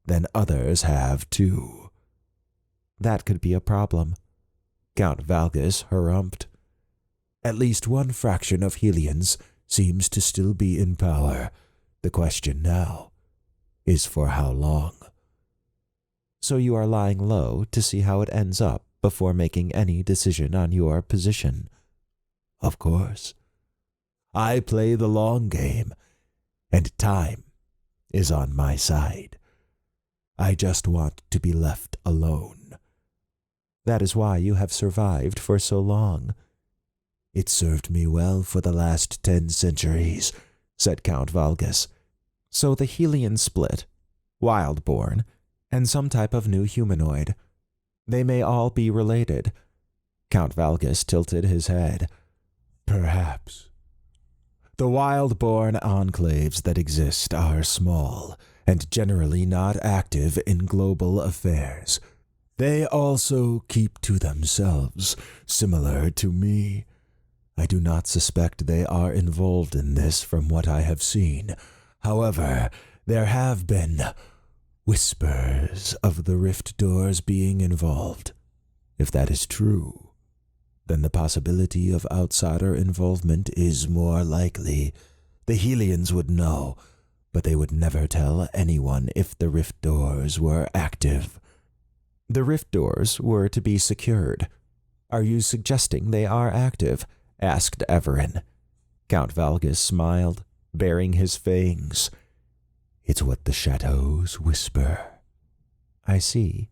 then others have too. That could be a problem. Count Valkis harumphed. At least one fraction of Helians seems to still be in power. The question now is for how long? So you are lying low to see how it ends up before making any decision on your position? Of course. I play the long game, and time is on my side. I just want to be left alone. That is why you have survived for so long. It served me well for the last 10 centuries, said Count Valkis. So the Helian split, Wildborn, and some type of new humanoid. They may all be related. Count Valkis tilted his head. Perhaps. The Wildborn enclaves that exist are small and generally not active in global affairs. They also keep to themselves, similar to me. I do not suspect they are involved in this from what I have seen. However, there have been whispers of the rift doors being involved. If that is true, then the possibility of outsider involvement is more likely. The Helians would know, but they would never tell anyone if the rift doors were active. The rift doors were to be secured. Are you suggesting they are active? Asked Evaran. Count Valkis smiled, baring his fangs. It's what the shadows whisper. I see.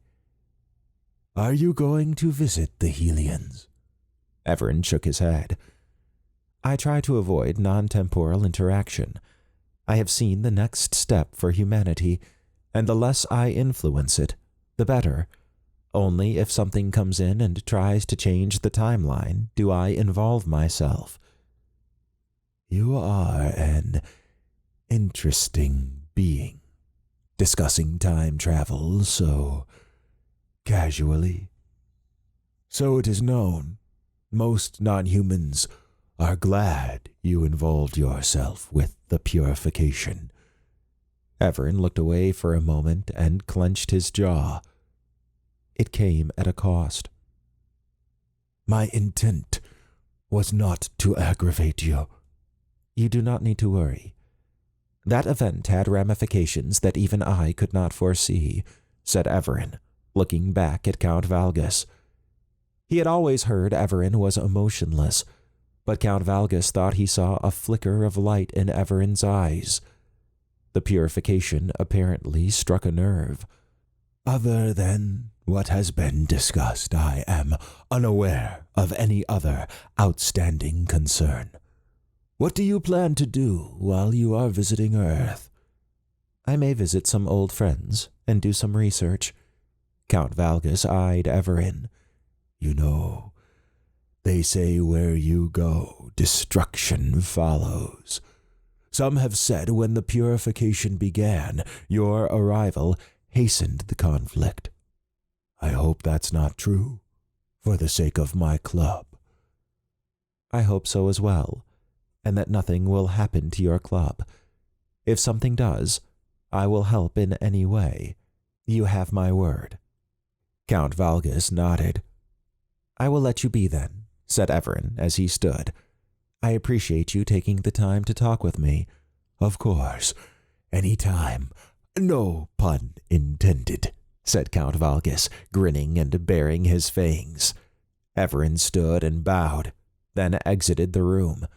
Are you going to visit the Helians? Evaran shook his head. I try to avoid non-temporal interaction. I have seen the next step for humanity, and the less I influence it, the better. Only if something comes in and tries to change the timeline do I involve myself. You are an interesting being, discussing time travel so casually. So it is known. Most non-humans are glad you involved yourself with the purification. Evaran looked away for a moment and clenched his jaw. It came at a cost. My intent was not to aggravate you, You do not need to worry. That event had ramifications that even I could not foresee, said Evaran, looking back at Count Valgus. He had always heard Evaran was emotionless, but Count Valgus thought he saw a flicker of light in Evaran's eyes. The purification apparently struck a nerve. Other than what has been discussed, I am unaware of any other outstanding concern. What do you plan to do while you are visiting Earth? I may visit some old friends and do some research. Count Valgus eyed Evaran. You know, they say where you go, destruction follows. Some have said when the purification began, your arrival hastened the conflict. I hope that's not true, for the sake of my club. I hope so as well, and that nothing will happen to your club. If something does, I will help in any way. You have my word. Count Valgus nodded. I will let you be then, said Evaran as he stood. I appreciate you taking the time to talk with me. Of course, any time. No pun intended, said Count Valgus, grinning and baring his fangs. Evaran stood and bowed, then exited the room.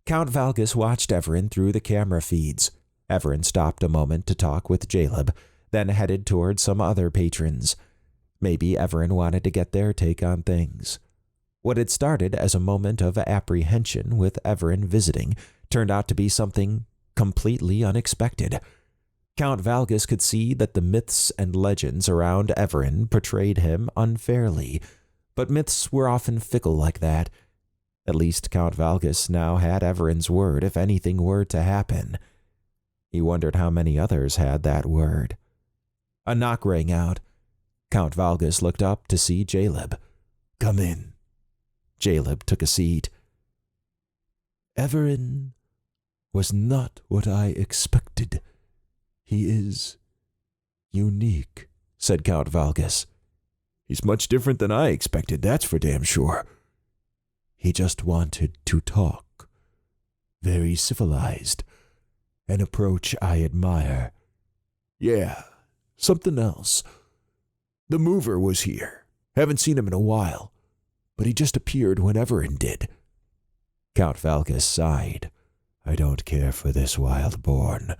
Count Valgus watched Evaran through the camera feeds. Evaran stopped a moment to talk with Jaleb, then headed toward some other patrons. Maybe Evaran wanted to get their take on things. What had started as a moment of apprehension with Evaran visiting turned out to be something completely unexpected. Count Valgus could see that the myths and legends around Evaran portrayed him unfairly, but myths were often fickle like that. At least Count Valgus now had Evaran's word if anything were to happen. He wondered how many others had that word. A knock rang out. Count Valgus looked up to see Jaleb. Come in. Jaleb took a seat. Evaran was not what I expected. He is unique, said Count Valgus. He's much different than I expected, that's for damn sure. He just wanted to talk. Very civilized. An approach I admire. Yeah, something else. The mover was here. Haven't seen him in a while, but he just appeared when Evaran did. Count Valgus sighed. I don't care for this wild-born.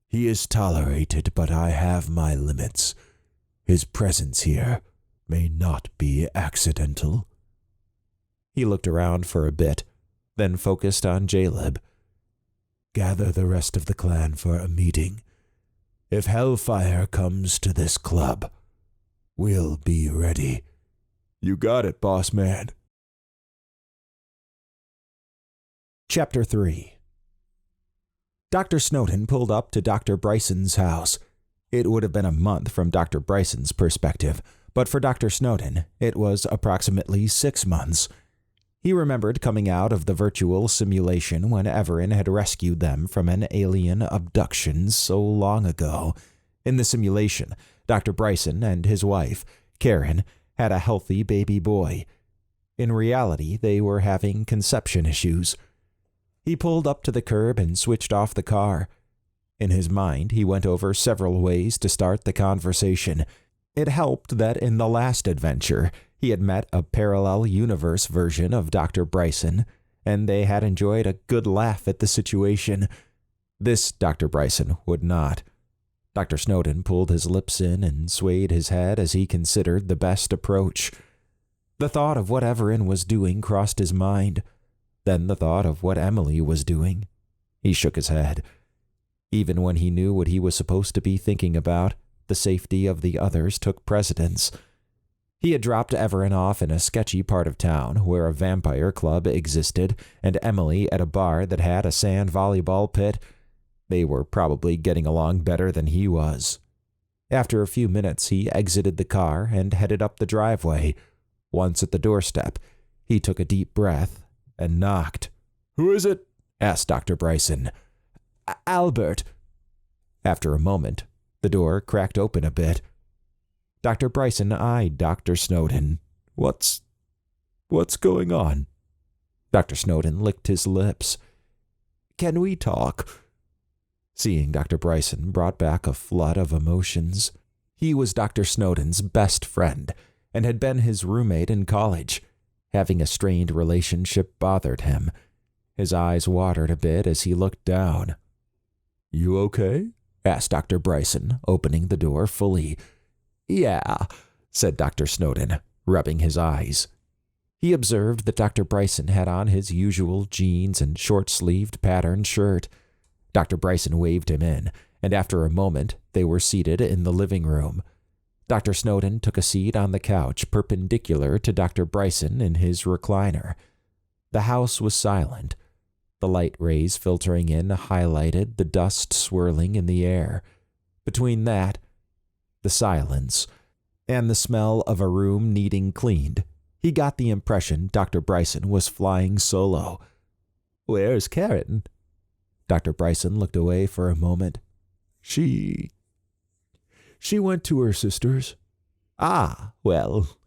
He is tolerated, but I have my limits. His presence here may not be accidental. He looked around for a bit, then focused on Jaleb. Gather the rest of the clan for a meeting. If hellfire comes to this club, we'll be ready. You got it, boss man. Chapter 3. Dr. Snowden pulled up to Dr. Bryson's house. It would have been a month from Dr. Bryson's perspective, but for Dr. Snowden, it was approximately 6 months. He remembered coming out of the virtual simulation when Evaran had rescued them from an alien abduction so long ago. In the simulation, Dr. Bryson and his wife, Karen, had a healthy baby boy. In reality, they were having conception issues. He pulled up to the curb and switched off the car. In his mind, he went over several ways to start the conversation. It helped that in the last adventure, he had met a parallel universe version of Dr. Bryson, and they had enjoyed a good laugh at the situation. This Dr. Bryson would not. Dr. Snowden pulled his lips in and swayed his head as he considered the best approach. The thought of what Evaran was doing crossed his mind. Then the thought of what Emily was doing. He shook his head. Even when he knew what he was supposed to be thinking about, the safety of the others took precedence. He had dropped Evaran off in a sketchy part of town where a vampire club existed, and Emily at a bar that had a sand volleyball pit. They were probably getting along better than he was. After a few minutes, he exited the car and headed up the driveway. Once at the doorstep, he took a deep breath and knocked. "Who is it?" asked Dr. Bryson. "Albert." After a moment, the door cracked open a bit. Dr. Bryson eyed Dr. Snowden. What's going on?" Dr. Snowden licked his lips. Can we talk?" Seeing Dr. Bryson brought back a flood of emotions. He was Dr. Snowden's best friend and had been his roommate in college. Having a strained relationship bothered him. His eyes watered a bit as he looked down. "You okay?" asked Dr. Bryson, opening the door fully. "Yeah," said Dr. Snowden, rubbing his eyes. He observed that Dr. Bryson had on his usual jeans and short-sleeved patterned shirt. Dr. Bryson waved him in, and after a moment, they were seated in the living room. Dr. Snowden took a seat on the couch perpendicular to Dr. Bryson in his recliner. The house was silent. The light rays filtering in highlighted the dust swirling in the air. Between that, the silence, and the smell of a room needing cleaned, he got the impression Dr. Bryson was flying solo. "Where's Karen?" Dr. Bryson looked away for a moment. She went to her sister's." "Ah, well,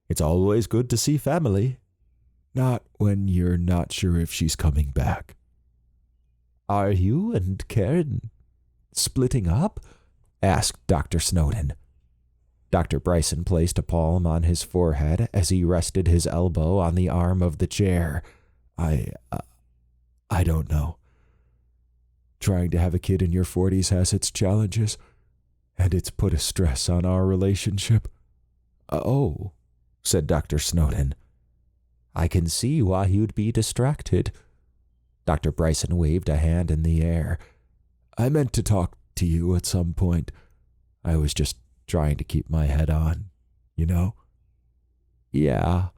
it's always good to see family." "Not when you're not sure if she's coming back." "Are you and Karen splitting up?" asked Dr. Snowden. Dr. Bryson placed a palm on his forehead as he rested his elbow on the arm of the chair. I don't know. Trying to have a kid in your 40s has its challenges, and it's put a stress on our relationship." "Oh," said Dr. Snowden. "I can see why you'd be distracted." Dr. Bryson waved a hand in the air. "I meant to talk to you at some point. I was just trying to keep my head on, you know?" "Yeah."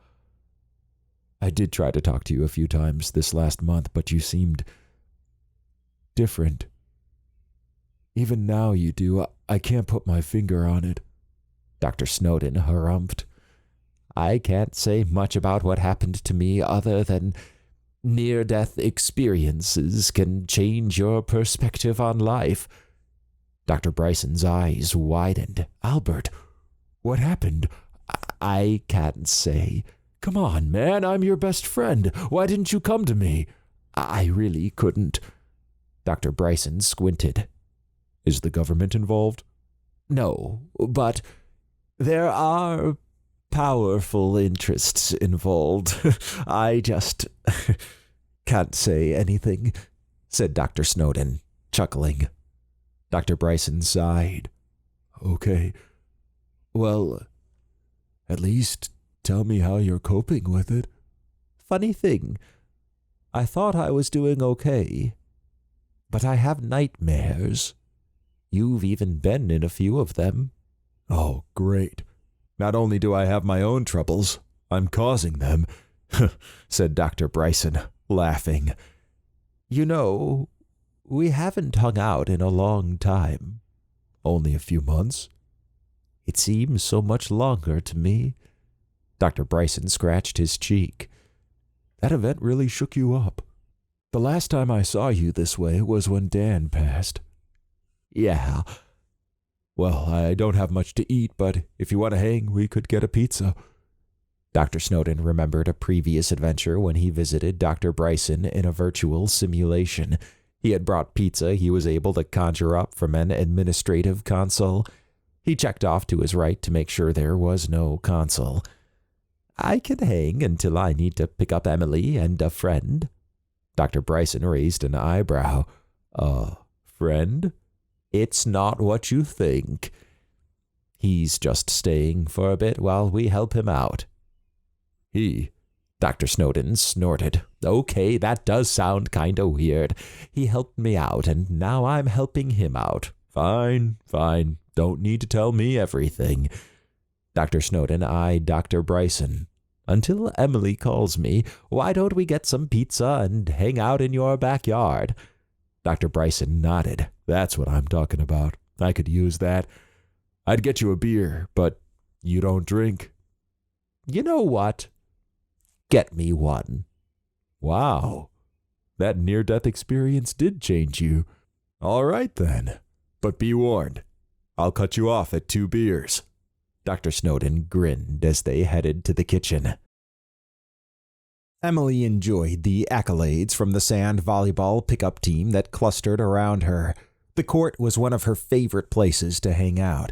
"I did try to talk to you a few times this last month, but you seemed different. Even now you do. I can't put my finger on it." Dr. Snowden harumphed. "I can't say much about what happened to me other than near-death experiences can change your perspective on life." Dr. Bryson's eyes widened. "Albert, what happened?" I can't say." "Come on, man, I'm your best friend. Why didn't you come to me?" "I really couldn't." Dr. Bryson squinted. "Is the government involved?" "No, but there are powerful interests involved. I just can't say anything," said Dr. Snowden, chuckling. Dr. Bryson sighed. "Okay. Well, at least tell me how you're coping with it." "Funny thing, I thought I was doing okay, but I have nightmares. You've even been in a few of them." "Oh, great. Not only do I have my own troubles, I'm causing them," said Dr. Bryson, laughing. "You know, we haven't hung out in a long time." "Only a few months?" "It seems so much longer to me." Dr. Bryson scratched his cheek. "That event really shook you up. The last time I saw you this way was when Dan passed." "Yeah." "Well, I don't have much to eat, but if you want to hang, we could get a pizza." Dr. Snowden remembered a previous adventure when he visited Dr. Bryson in a virtual simulation. He had brought pizza he was able to conjure up from an administrative console. He checked off to his right to make sure there was no console. "I can hang until I need to pick up Emily and a friend." Dr. Bryson raised an eyebrow. "A friend?" "It's not what you think. He's just staying for a bit while we help him out." "He?" Dr. Snowden snorted. "Okay, that does sound kinda weird. He helped me out, and now I'm helping him out." Fine. Don't need to tell me everything." Dr. Snowden eyed Dr. Bryson. "Until Emily calls me, why don't we get some pizza and hang out in your backyard?" Dr. Bryson nodded. "That's what I'm talking about. I could use that. I'd get you a beer, but you don't drink." "You know what? Get me one." "Wow. That near-death experience did change you. All right, then. But be warned. I'll cut you off at 2 beers. Dr. Snowden grinned as they headed to the kitchen. Emily enjoyed the accolades from the sand volleyball pickup team that clustered around her. The court was one of her favorite places to hang out.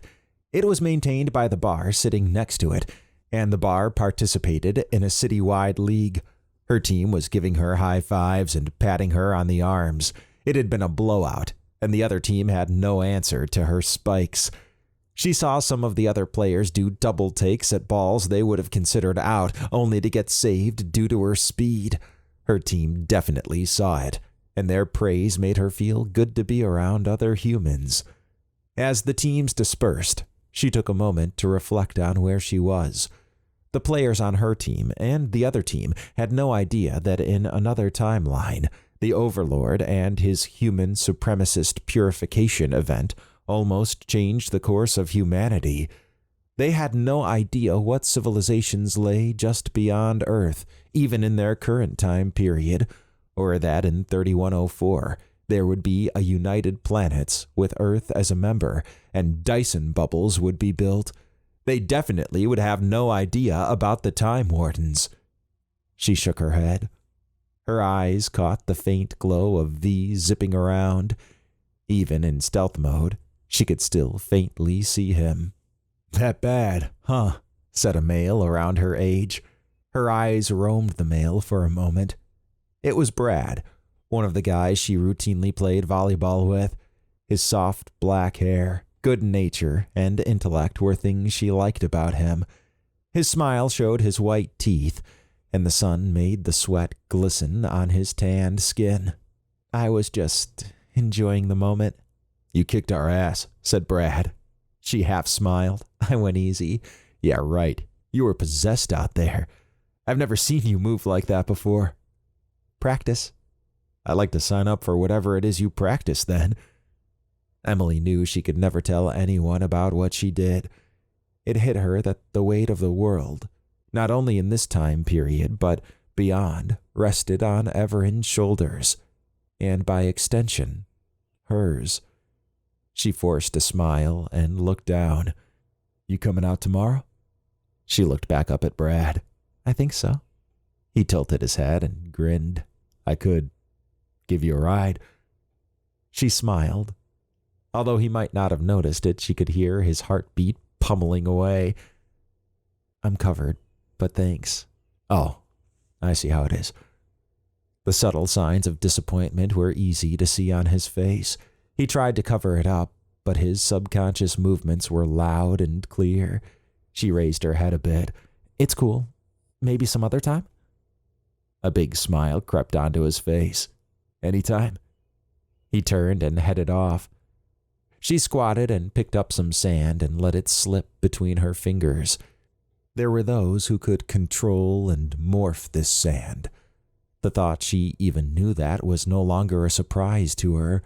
It was maintained by the bar sitting next to it, and the bar participated in a citywide league. Her team was giving her high fives and patting her on the arms. It had been a blowout, and the other team had no answer to her spikes. She saw some of the other players do double takes at balls they would have considered out, only to get saved due to her speed. Her team definitely saw it, and their praise made her feel good to be around other humans. As the teams dispersed, she took a moment to reflect on where she was. The players on her team and the other team had no idea that in another timeline, the Overlord and his human supremacist purification event almost changed the course of humanity. They had no idea what civilizations lay just beyond Earth, even in their current time period, or that in 3104 there would be a United Planets with Earth as a member, and Dyson bubbles would be built. They definitely would have no idea about the Time Wardens. She shook her head. Her eyes caught the faint glow of V zipping around. Even in stealth mode, she could still faintly see him. "That bad, huh?" said a male around her age. Her eyes roamed the male for a moment. It was Brad, one of the guys she routinely played volleyball with. His soft black hair, good nature, and intellect were things she liked about him. His smile showed his white teeth, and the sun made the sweat glisten on his tanned skin. I was just enjoying the moment. "You kicked our ass," said Brad. She half smiled. I went easy. "Yeah, right. You were possessed out there. I've never seen you move like that before." "Practice." "I'd like to sign up for whatever it is you practice then." Emily knew she could never tell anyone about what she did. It hit her that the weight of the world, not only in this time period, but beyond, rested on Evaran's shoulders, and by extension, hers. She forced a smile and looked down. "You coming out tomorrow?" She looked back up at Brad. "I think so." He tilted his head and grinned. "I could give you a ride." She smiled. Although he might not have noticed it, she could hear his heartbeat pummeling away. "I'm covered, but thanks." "Oh, I see how it is." The subtle signs of disappointment were easy to see on his face. He tried to cover it up, but his subconscious movements were loud and clear. She raised her head a bit. "It's cool. Maybe some other time?" A big smile crept onto his face. "Anytime." He turned and headed off. She squatted and picked up some sand and let it slip between her fingers. There were those who could control and morph this sand. The thought she even knew that was no longer a surprise to her.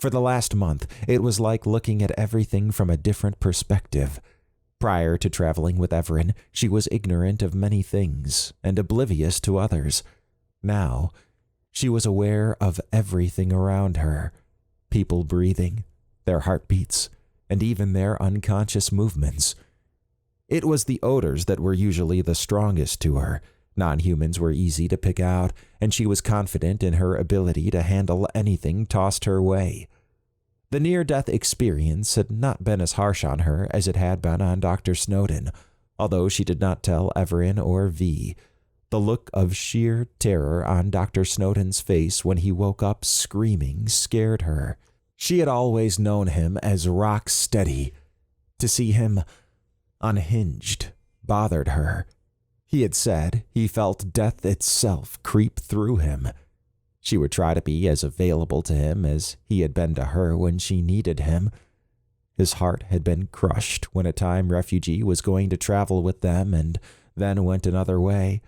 For the last month, it was like looking at everything from a different perspective. Prior to traveling with Evaran, she was ignorant of many things and oblivious to others. Now, she was aware of everything around her. People breathing, their heartbeats, and even their unconscious movements. It was the odors that were usually the strongest to her. Non-humans were easy to pick out, and she was confident in her ability to handle anything tossed her way. The near-death experience had not been as harsh on her as it had been on Dr. Snowden, although she did not tell Evaran or V. The look of sheer terror on Dr. Snowden's face when he woke up screaming scared her. She had always known him as rock steady. To see him unhinged bothered her. He had said he felt death itself creep through him. She would try to be as available to him as he had been to her when she needed him. His heart had been crushed when a time refugee was going to travel with them and then went another way,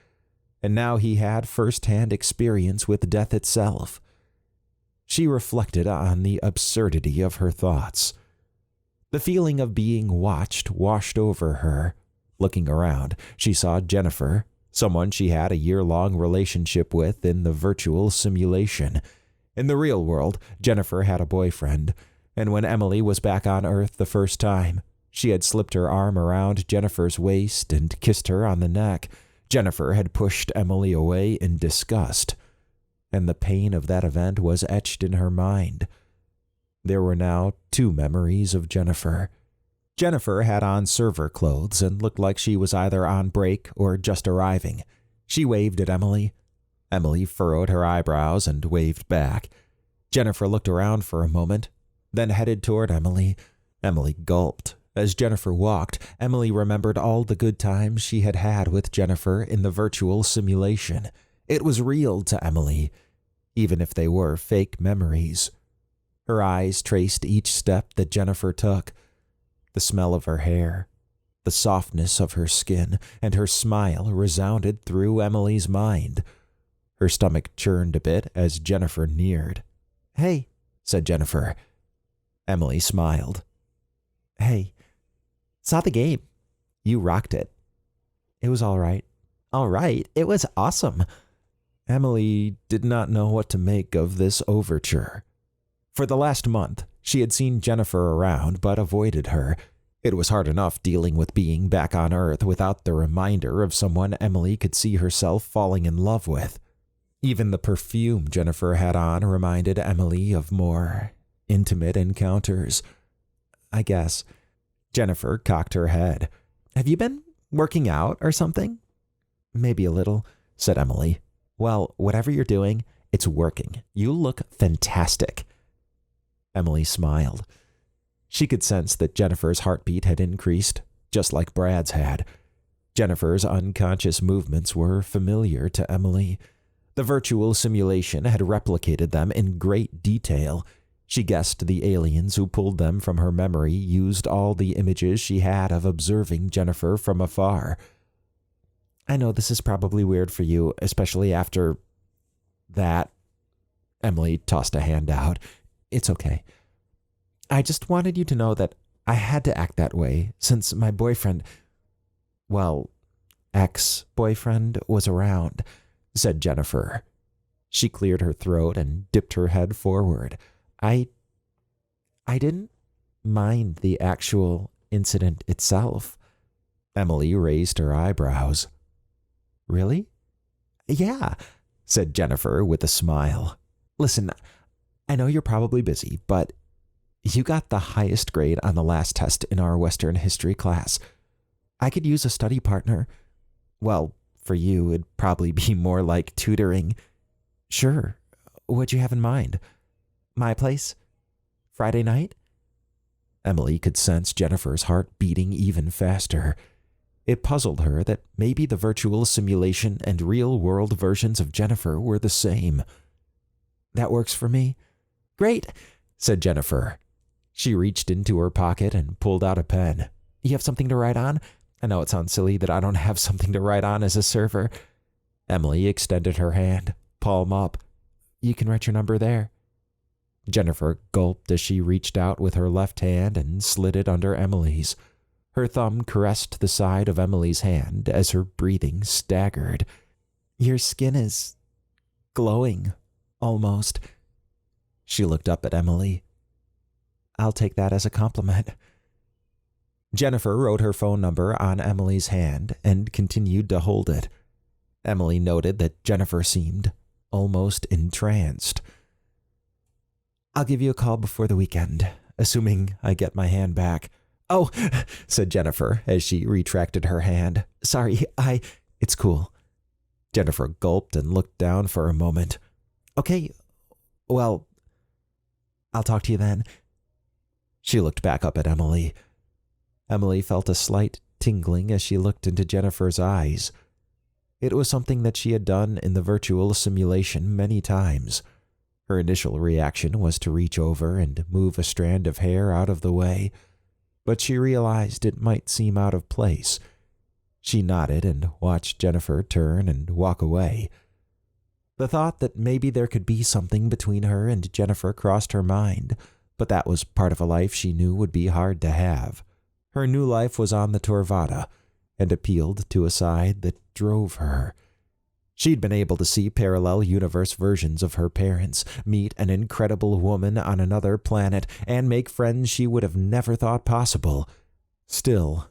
and now he had first-hand experience with death itself. She reflected on the absurdity of her thoughts. The feeling of being watched washed over her. Looking around, she saw Jennifer, someone she had a year-long relationship with in the virtual simulation. In the real world, Jennifer had a boyfriend, and when Emily was back on Earth the first time, she had slipped her arm around Jennifer's waist and kissed her on the neck. Jennifer had pushed Emily away in disgust, and the pain of that event was etched in her mind. There were now 2 memories of Jennifer. Jennifer had on server clothes and looked like she was either on break or just arriving. She waved at Emily. Emily furrowed her eyebrows and waved back. Jennifer looked around for a moment, then headed toward Emily. Emily gulped. As Jennifer walked, Emily remembered all the good times she had had with Jennifer in the virtual simulation. It was real to Emily, even if they were fake memories. Her eyes traced each step that Jennifer took. The smell of her hair, the softness of her skin, and her smile resounded through Emily's mind. Her stomach churned a bit as Jennifer neared. "Hey," said Jennifer. Emily smiled. "Hey, saw the game. You rocked it." "It was all right." "All right? It was awesome." Emily did not know what to make of this overture. For the last month, she had seen Jennifer around but avoided her. It was hard enough dealing with being back on Earth without the reminder of someone Emily could see herself falling in love with. Even the perfume Jennifer had on reminded Emily of more intimate encounters. "I guess." Jennifer cocked her head. "Have you been working out or something?" "Maybe a little," said Emily. "Well, whatever you're doing, it's working. You look fantastic." Emily smiled. She could sense that Jennifer's heartbeat had increased, just like Brad's had. Jennifer's unconscious movements were familiar to Emily. The virtual simulation had replicated them in great detail. She guessed the aliens who pulled them from her memory used all the images she had of observing Jennifer from afar. "I know this is probably weird for you, especially after that." Emily tossed a hand out. "It's okay. I just wanted you to know that I had to act that way since my boyfriend, well, ex-boyfriend was around," said Jennifer. She cleared her throat and dipped her head forward. I didn't mind the actual incident itself." Emily raised her eyebrows. "Really?" "Yeah," said Jennifer with a smile. "Listen, I know you're probably busy, but you got the highest grade on the last test in our Western history class. I could use a study partner. Well, for you, it'd probably be more like tutoring." "Sure. What'd you have in mind? My place? Friday night?" Emily could sense Jennifer's heart beating even faster. It puzzled her that maybe the virtual simulation and real-world versions of Jennifer were the same. "That works for me." "Great," said Jennifer. She reached into her pocket and pulled out a pen. "You have something to write on? I know it sounds silly that I don't have something to write on as a server." Emily extended her hand, palm up. "You can write your number there." Jennifer gulped as she reached out with her left hand and slid it under Emily's. Her thumb caressed the side of Emily's hand as her breathing staggered. "Your skin is glowing, almost." She looked up at Emily. "I'll take that as a compliment." Jennifer wrote her phone number on Emily's hand and continued to hold it. Emily noted that Jennifer seemed almost entranced. "I'll give you a call before the weekend, assuming I get my hand back." "Oh," said Jennifer as she retracted her hand. "Sorry, It's cool." Jennifer gulped and looked down for a moment. "Okay, well, I'll talk to you then." She looked back up at Emily. Emily felt a slight tingling as she looked into Jennifer's eyes. It was something that she had done in the virtual simulation many times. Her initial reaction was to reach over and move a strand of hair out of the way, but she realized it might seem out of place. She nodded and watched Jennifer turn and walk away. The thought that maybe there could be something between her and Jennifer crossed her mind, but that was part of a life she knew would be hard to have. Her new life was on the Torvatta and appealed to a side that drove her. She'd been able to see parallel universe versions of her parents, meet an incredible woman on another planet, and make friends she would have never thought possible. Still,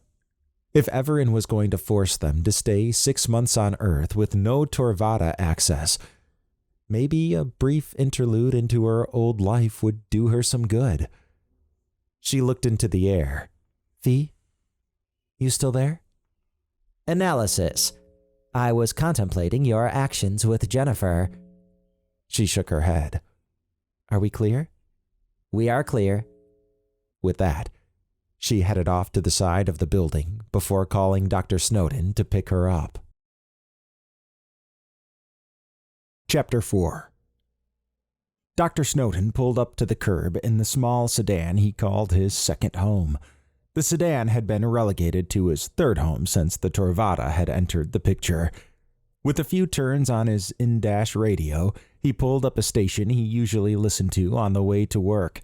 If Evaran was going to force them to stay 6 months on Earth with no Torvatta access, maybe a brief interlude into her old life would do her some good. She looked into the air. "Fee, you still there?" Analysis. I was contemplating your actions with Jennifer. She shook her head. "Are we clear?" We are clear. With that, she headed off to the side of the building before calling Dr. Snowden to pick her up. Chapter 4. Dr. Snowden pulled up to the curb in the small sedan he called his second home. The sedan had been relegated to his third home since the Torvatta had entered the picture. With a few turns on his in-dash radio, he pulled up a station he usually listened to on the way to work.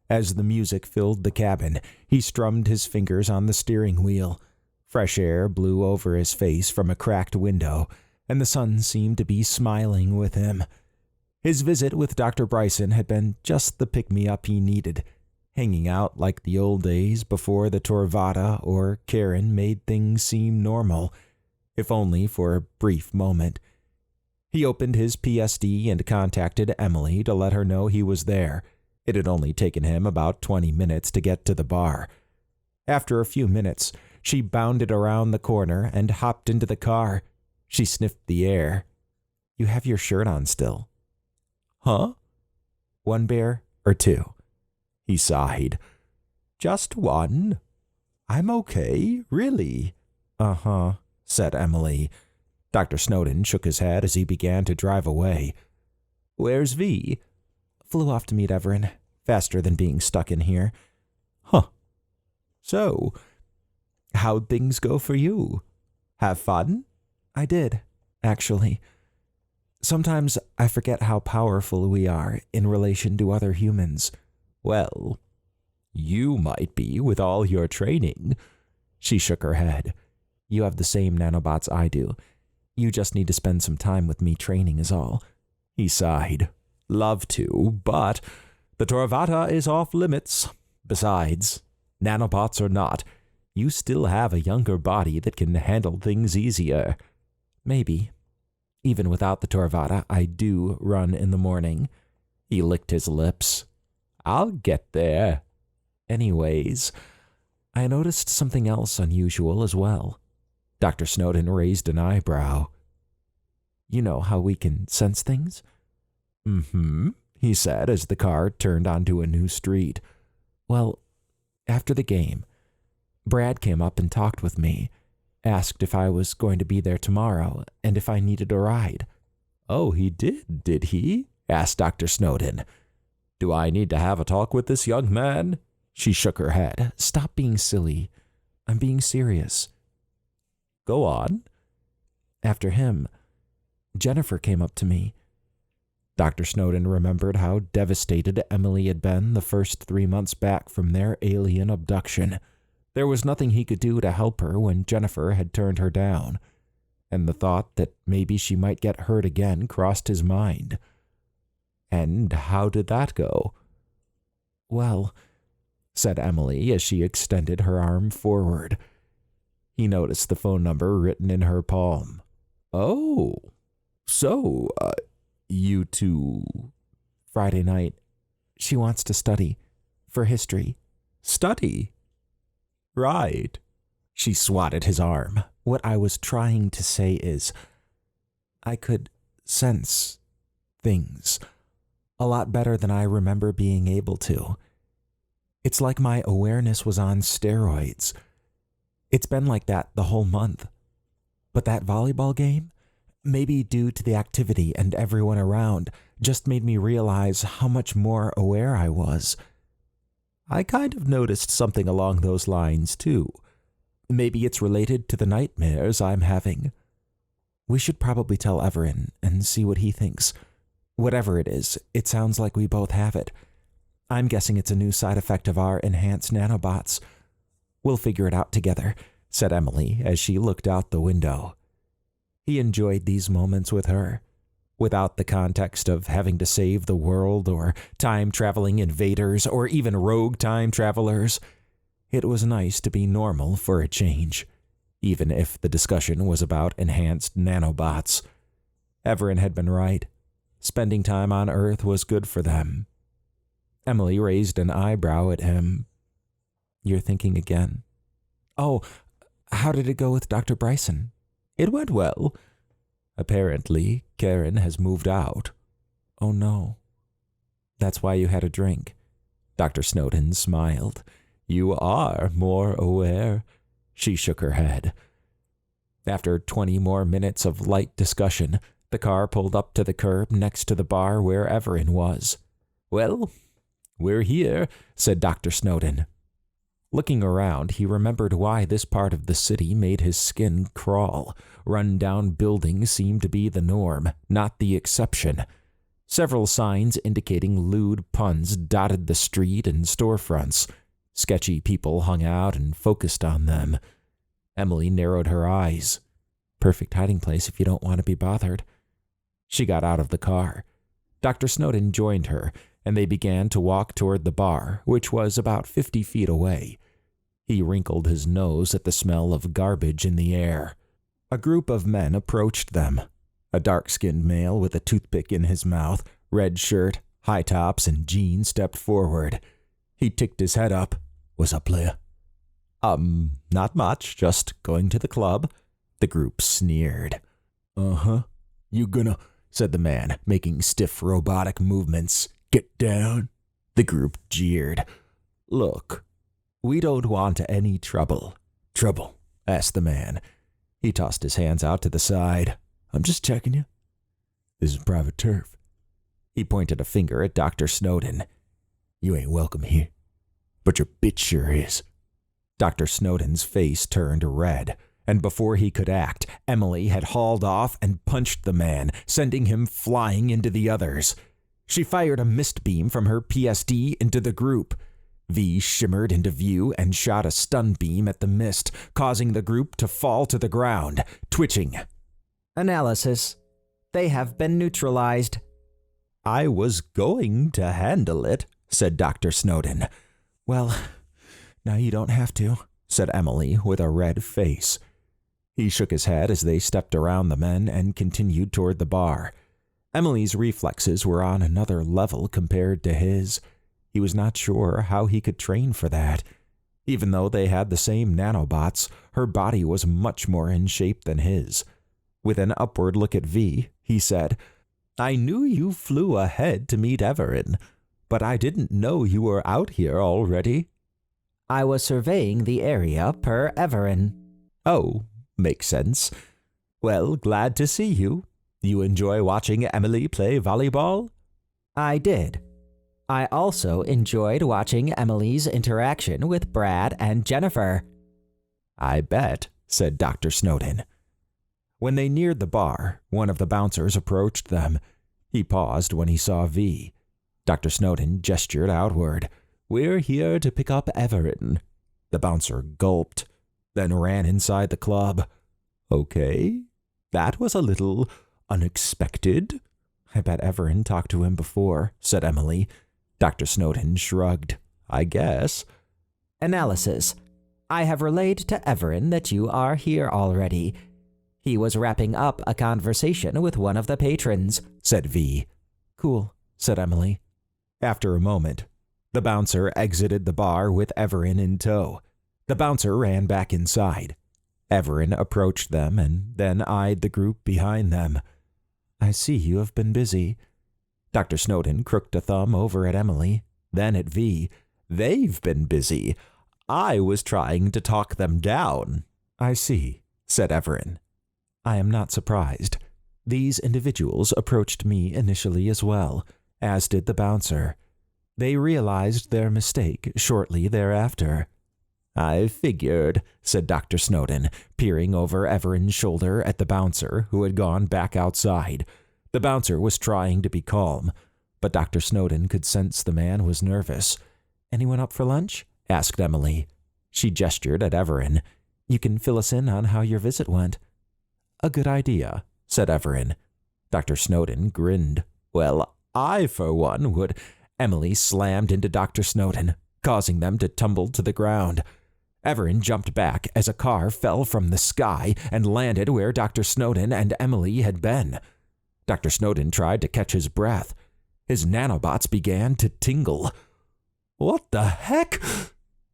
As the music filled the cabin, he strummed his fingers on the steering wheel. Fresh air blew over his face from a cracked window, and the sun seemed to be smiling with him. His visit with Dr. Bryson had been just the pick-me-up he needed, hanging out like the old days before the Torvatta or Karen made things seem normal, if only for a brief moment. He opened his PSD and contacted Emily to let her know he was there. It had only taken him about 20 minutes to get to the bar. After a few minutes, she bounded around the corner and hopped into the car. She sniffed the air. "You have your shirt on still." "Huh? 1 beer or 2? He sighed. "Just 1. I'm okay, really." "Uh-huh," said Emily. Dr. Snowden shook his head as he began to drive away. "Where's V?" "Flew off to meet Evaran. Faster than being stuck in here." "Huh. So, how'd things go for you? Have fun?" "I did, actually. Sometimes I forget how powerful we are in relation to other humans." "Well, you might be with all your training." She shook her head. "You have the same nanobots I do. You just need to spend some time with me training is all." He sighed. "Love to, but the Torvatta is off limits. Besides, nanobots or not, you still have a younger body that can handle things easier." "Maybe. Even without the Torvatta, I do run in the morning." He licked his lips. "I'll get there. Anyways, I noticed something else unusual as well." Dr. Snowden raised an eyebrow. "You know how we can sense things?" "Mm-hmm," he said as the car turned onto a new street. "Well, after the game, Brad came up and talked with me, asked if I was going to be there tomorrow and if I needed a ride." "Oh, he did he?" asked Dr. Snowden. "Do I need to have a talk with this young man?" She shook her head. "Stop being silly. I'm being serious." "Go on." "After him, Jennifer came up to me." Dr. Snowden remembered how devastated Emily had been the first 3 months back from their alien abduction. There was nothing he could do to help her when Jennifer had turned her down, and the thought that maybe she might get hurt again crossed his mind. "And how did that go?" "Well," said Emily as she extended her arm forward. He noticed the phone number written in her palm. "Oh, so, you two..." "Friday night. She wants to study. For history." "Study? Right." She swatted his arm. "What I was trying to say is, I could sense things a lot better than I remember being able to. It's like my awareness was on steroids. It's been like that the whole month. But that volleyball game, maybe due to the activity and everyone around, just made me realize how much more aware I was. I kind of noticed something along those lines, too. Maybe it's related to the nightmares I'm having. We should probably tell Evaran and see what he thinks. Whatever it is, it sounds like we both have it. I'm guessing it's a new side effect of our enhanced nanobots. We'll figure it out together," said Emily as she looked out the window. He enjoyed these moments with her, without the context of having to save the world or time-traveling invaders or even rogue time travelers. It was nice to be normal for a change. even if the discussion was about enhanced nanobots. Evaran had been right. Spending time on Earth was good for them. Emily raised an eyebrow at him. You're thinking again. Oh, how did it go with Dr. Bryson? It went well. Apparently, Karen has moved out. Oh no. That's why you had a drink. Dr. Snowden smiled. You are more aware. She shook her head. After 20 more minutes of light discussion, the car pulled up to the curb next to the bar where Evaran was. Well, we're here, said Dr. Snowden. Looking around, he remembered why this part of the city made his skin crawl. Run-down buildings seemed to be the norm, not the exception. Several signs indicating lewd puns dotted the street and storefronts. Sketchy people hung out and focused on them. Emily narrowed her eyes. Perfect hiding place if you don't want to be bothered. She got out of the car. Dr. Snowden joined her, and they began to walk toward the bar, which was about 50 feet away. He wrinkled his nose at the smell of garbage in the air. A group of men approached them. A dark-skinned male with a toothpick in his mouth, red shirt, high tops, and jeans stepped forward. He ticked his head up. What's up, player? Not much, just going to the club. The group sneered. Uh-huh. You gonna, said the man, making stiff robotic movements. Get down. The group jeered. Look, we don't want any trouble. Trouble? Asked the man. He tossed his hands out to the side. I'm just checking you. This is private turf. He pointed a finger at Dr. Snowden. You ain't welcome here, but your bitch sure is. Dr. Snowden's face turned red, and before he could act, Emily had hauled off and punched the man, sending him flying into the others. She fired a mist beam from her PSD into the group. V shimmered into view and shot a stun beam at the mist, causing the group to fall to the ground, twitching. Analysis. They have been neutralized. I was going to handle it, said Dr. Snowden. Well, now you don't have to, said Emily with a red face. He shook his head as they stepped around the men and continued toward the bar. Emily's reflexes were on another level compared to his. He was not sure how he could train for that. Even though they had the same nanobots, her body was much more in shape than his. With an upward look at V, he said, I knew you flew ahead to meet Evaran, but I didn't know you were out here already. I was surveying the area per Evaran. Oh, makes sense. Well, glad to see you. You enjoy watching Emily play volleyball? I did. I also enjoyed watching Emily's interaction with Brad and Jennifer. I bet, said Dr. Snowden. When they neared the bar, one of the bouncers approached them. He paused when he saw V. Dr. Snowden gestured outward. We're here to pick up Evaran. The bouncer gulped, then ran inside the club. Okay, that was a little unexpected. I bet Evaran talked to him before, said Emily. Dr. Snowden shrugged. I guess. Analysis. I have relayed to Evaran that you are here already. He was wrapping up a conversation with one of the patrons, said V. Cool, said Emily. After a moment, the bouncer exited the bar with Evaran in tow. The bouncer ran back inside. Evaran approached them and then eyed the group behind them. I see you have been busy. Dr. Snowden crooked a thumb over at Emily, then at V. They've been busy. I was trying to talk them down. I see, said Evaran. I am not surprised. These individuals approached me initially as well, as did the bouncer. They realized their mistake shortly thereafter. I figured, said Dr. Snowden, peering over Evaran's shoulder at the bouncer who had gone back outside. The bouncer was trying to be calm, but Dr. Snowden could sense the man was nervous. Anyone up for lunch? Asked Emily. She gestured at Evaran. You can fill us in on how your visit went. A good idea, said Evaran. Dr. Snowden grinned. Well, I, for one, would. Emily slammed into Dr. Snowden, causing them to tumble to the ground. Evaran jumped back as a car fell from the sky and landed where Dr. Snowden and Emily had been. Dr. Snowden tried to catch his breath. His nanobots began to tingle. What the heck?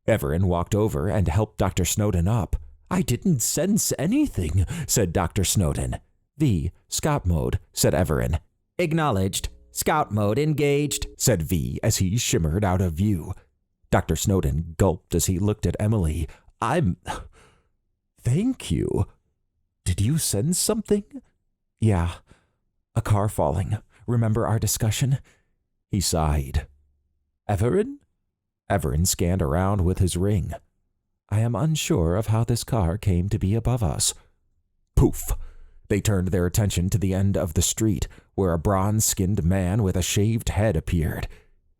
Evaran walked over and helped Dr. Snowden up. I didn't sense anything, said Dr. Snowden. V, scout mode, said Evaran. Acknowledged. Scout mode engaged, said V as he shimmered out of view. Dr. Snowden gulped as he looked at Emily. Thank you. Did you sense something? Yeah, a car falling. Remember our discussion? He sighed. Evaran? Evaran scanned around with his ring. I am unsure of how this car came to be above us. Poof! They turned their attention to the end of the street, where a bronze-skinned man with a shaved head appeared.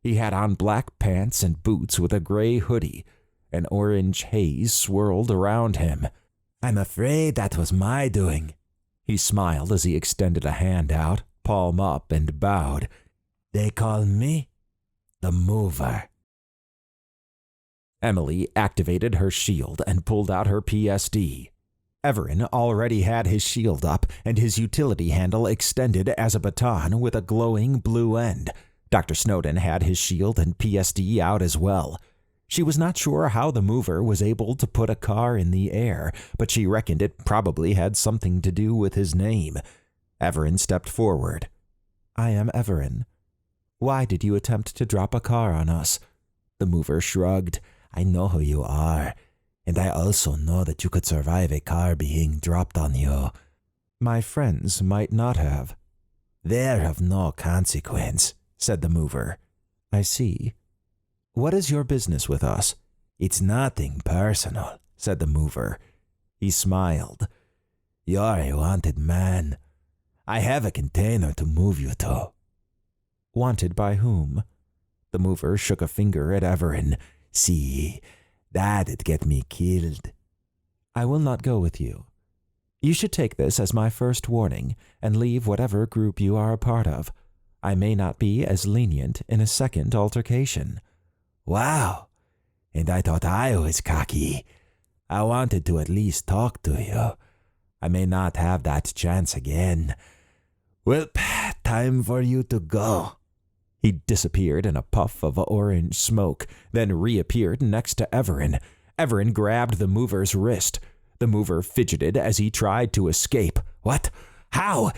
He had on black pants and boots with a gray hoodie. An orange haze swirled around him. I'm afraid that was my doing. He smiled as he extended a hand out, palm up, and bowed. They call me the Mover. Emily activated her shield and pulled out her PSD. Evaran already had his shield up and his utility handle extended as a baton with a glowing blue end. Dr. Snowden had his shield and PSD out as well. She was not sure how the Mover was able to put a car in the air, but she reckoned it probably had something to do with his name. Evaran stepped forward. I am Evaran. Why did you attempt to drop a car on us? The Mover shrugged. I know who you are, and I also know that you could survive a car being dropped on you. My friends might not have. They're of no consequence, said the Mover. I see. What is your business with us? It's nothing personal, said the Mover. He smiled. You're a wanted man. I have a container to move you to. Wanted by whom? The Mover shook a finger at Evaran. See, that'd get me killed. I will not go with you. You should take this as my first warning and leave whatever group you are a part of. I may not be as lenient in a second altercation. Wow, and I thought I was cocky. I wanted to at least talk to you. I may not have that chance again. Well, time for you to go. He disappeared in a puff of orange smoke, then reappeared next to Evaran. Evaran grabbed the Mover's wrist. The Mover fidgeted as he tried to escape. What? How?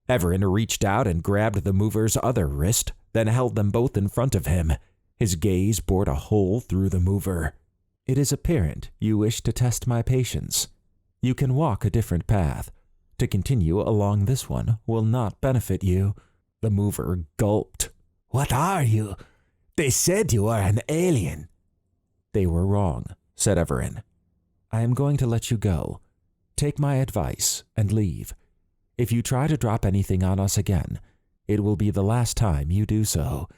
Evaran reached out and grabbed the Mover's other wrist, then held them both in front of him. His gaze bored a hole through the Mover. It is apparent you wish to test my patience. You can walk a different path. To continue along this one will not benefit you. The Mover gulped. What are you? They said you are an alien. They were wrong, said Evaran. I am going to let you go. Take my advice and leave. If you try to drop anything on us again, it will be the last time you do so.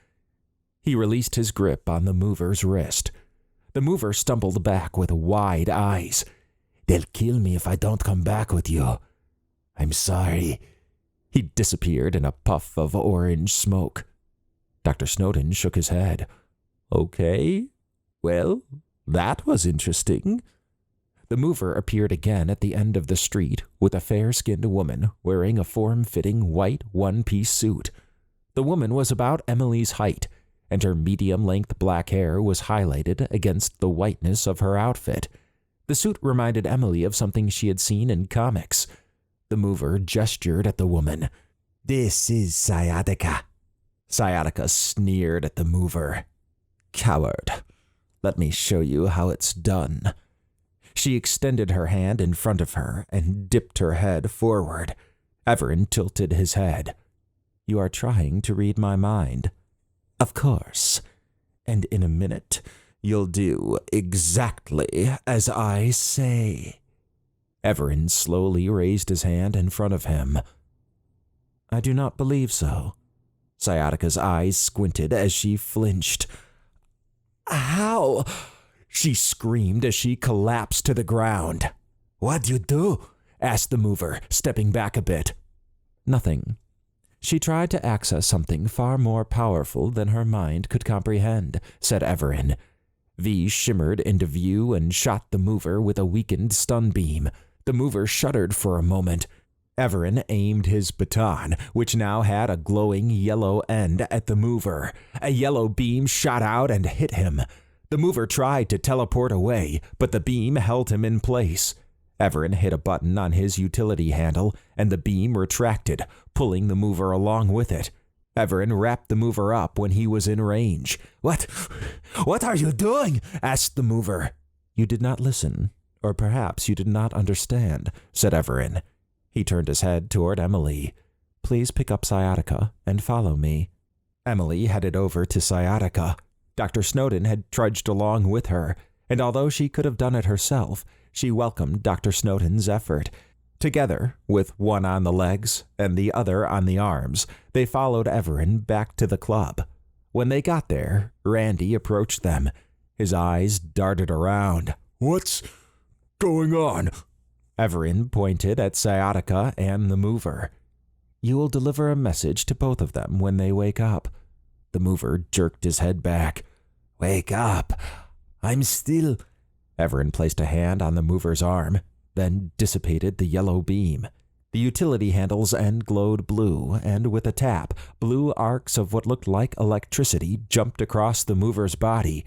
He released his grip on the Mover's wrist. The Mover stumbled back with wide eyes. They'll kill me if I don't come back with you. I'm sorry. He disappeared in a puff of orange smoke. Dr. Snowden shook his head. Okay, well, that was interesting. The Mover appeared again at the end of the street with a fair-skinned woman wearing a form-fitting white one-piece suit. The woman was about Emily's height, and her medium-length black hair was highlighted against the whiteness of her outfit. The suit reminded Emily of something she had seen in comics. The Mover gestured at the woman. This is Sciatica. Sciatica sneered at the Mover. Coward. Let me show you how it's done. She extended her hand in front of her and dipped her head forward. Evaran tilted his head. You are trying to read my mind. Of course. And in a minute, you'll do exactly as I say. Evaran slowly raised his hand in front of him. I do not believe so. Sciatica's eyes squinted as she flinched. How? She screamed as she collapsed to the ground. What'd you do? Asked the Mover, stepping back a bit. Nothing. She tried to access something far more powerful than her mind could comprehend, said Evaran. V shimmered into view and shot the mover with a weakened stun beam. The mover shuddered for a moment. Evaran aimed his baton, which now had a glowing yellow end, at the mover. A yellow beam shot out and hit him. The mover tried to teleport away, but the beam held him in place. Evaran hit a button on his utility handle, and the beam retracted, pulling the mover along with it. Evaran wrapped the mover up when he was in range. What are you doing?" asked the mover. "You did not listen, or perhaps you did not understand," said Evaran. He turned his head toward Emily. "Please pick up Sciatica and follow me." Emily headed over to Sciatica. Dr. Snowden had trudged along with her, and although she could have done it herself, she welcomed Dr. Snowden's effort. Together, with one on the legs and the other on the arms, they followed Evaran back to the club. When they got there, Randy approached them. His eyes darted around. "What's going on?" Evaran pointed at Sciatica and the mover. "You will deliver a message to both of them when they wake up." The mover jerked his head back. "Wake up! I'm still—" Evaran placed a hand on the mover's arm, then dissipated the yellow beam. The utility handle's end glowed blue, and with a tap, blue arcs of what looked like electricity jumped across the mover's body.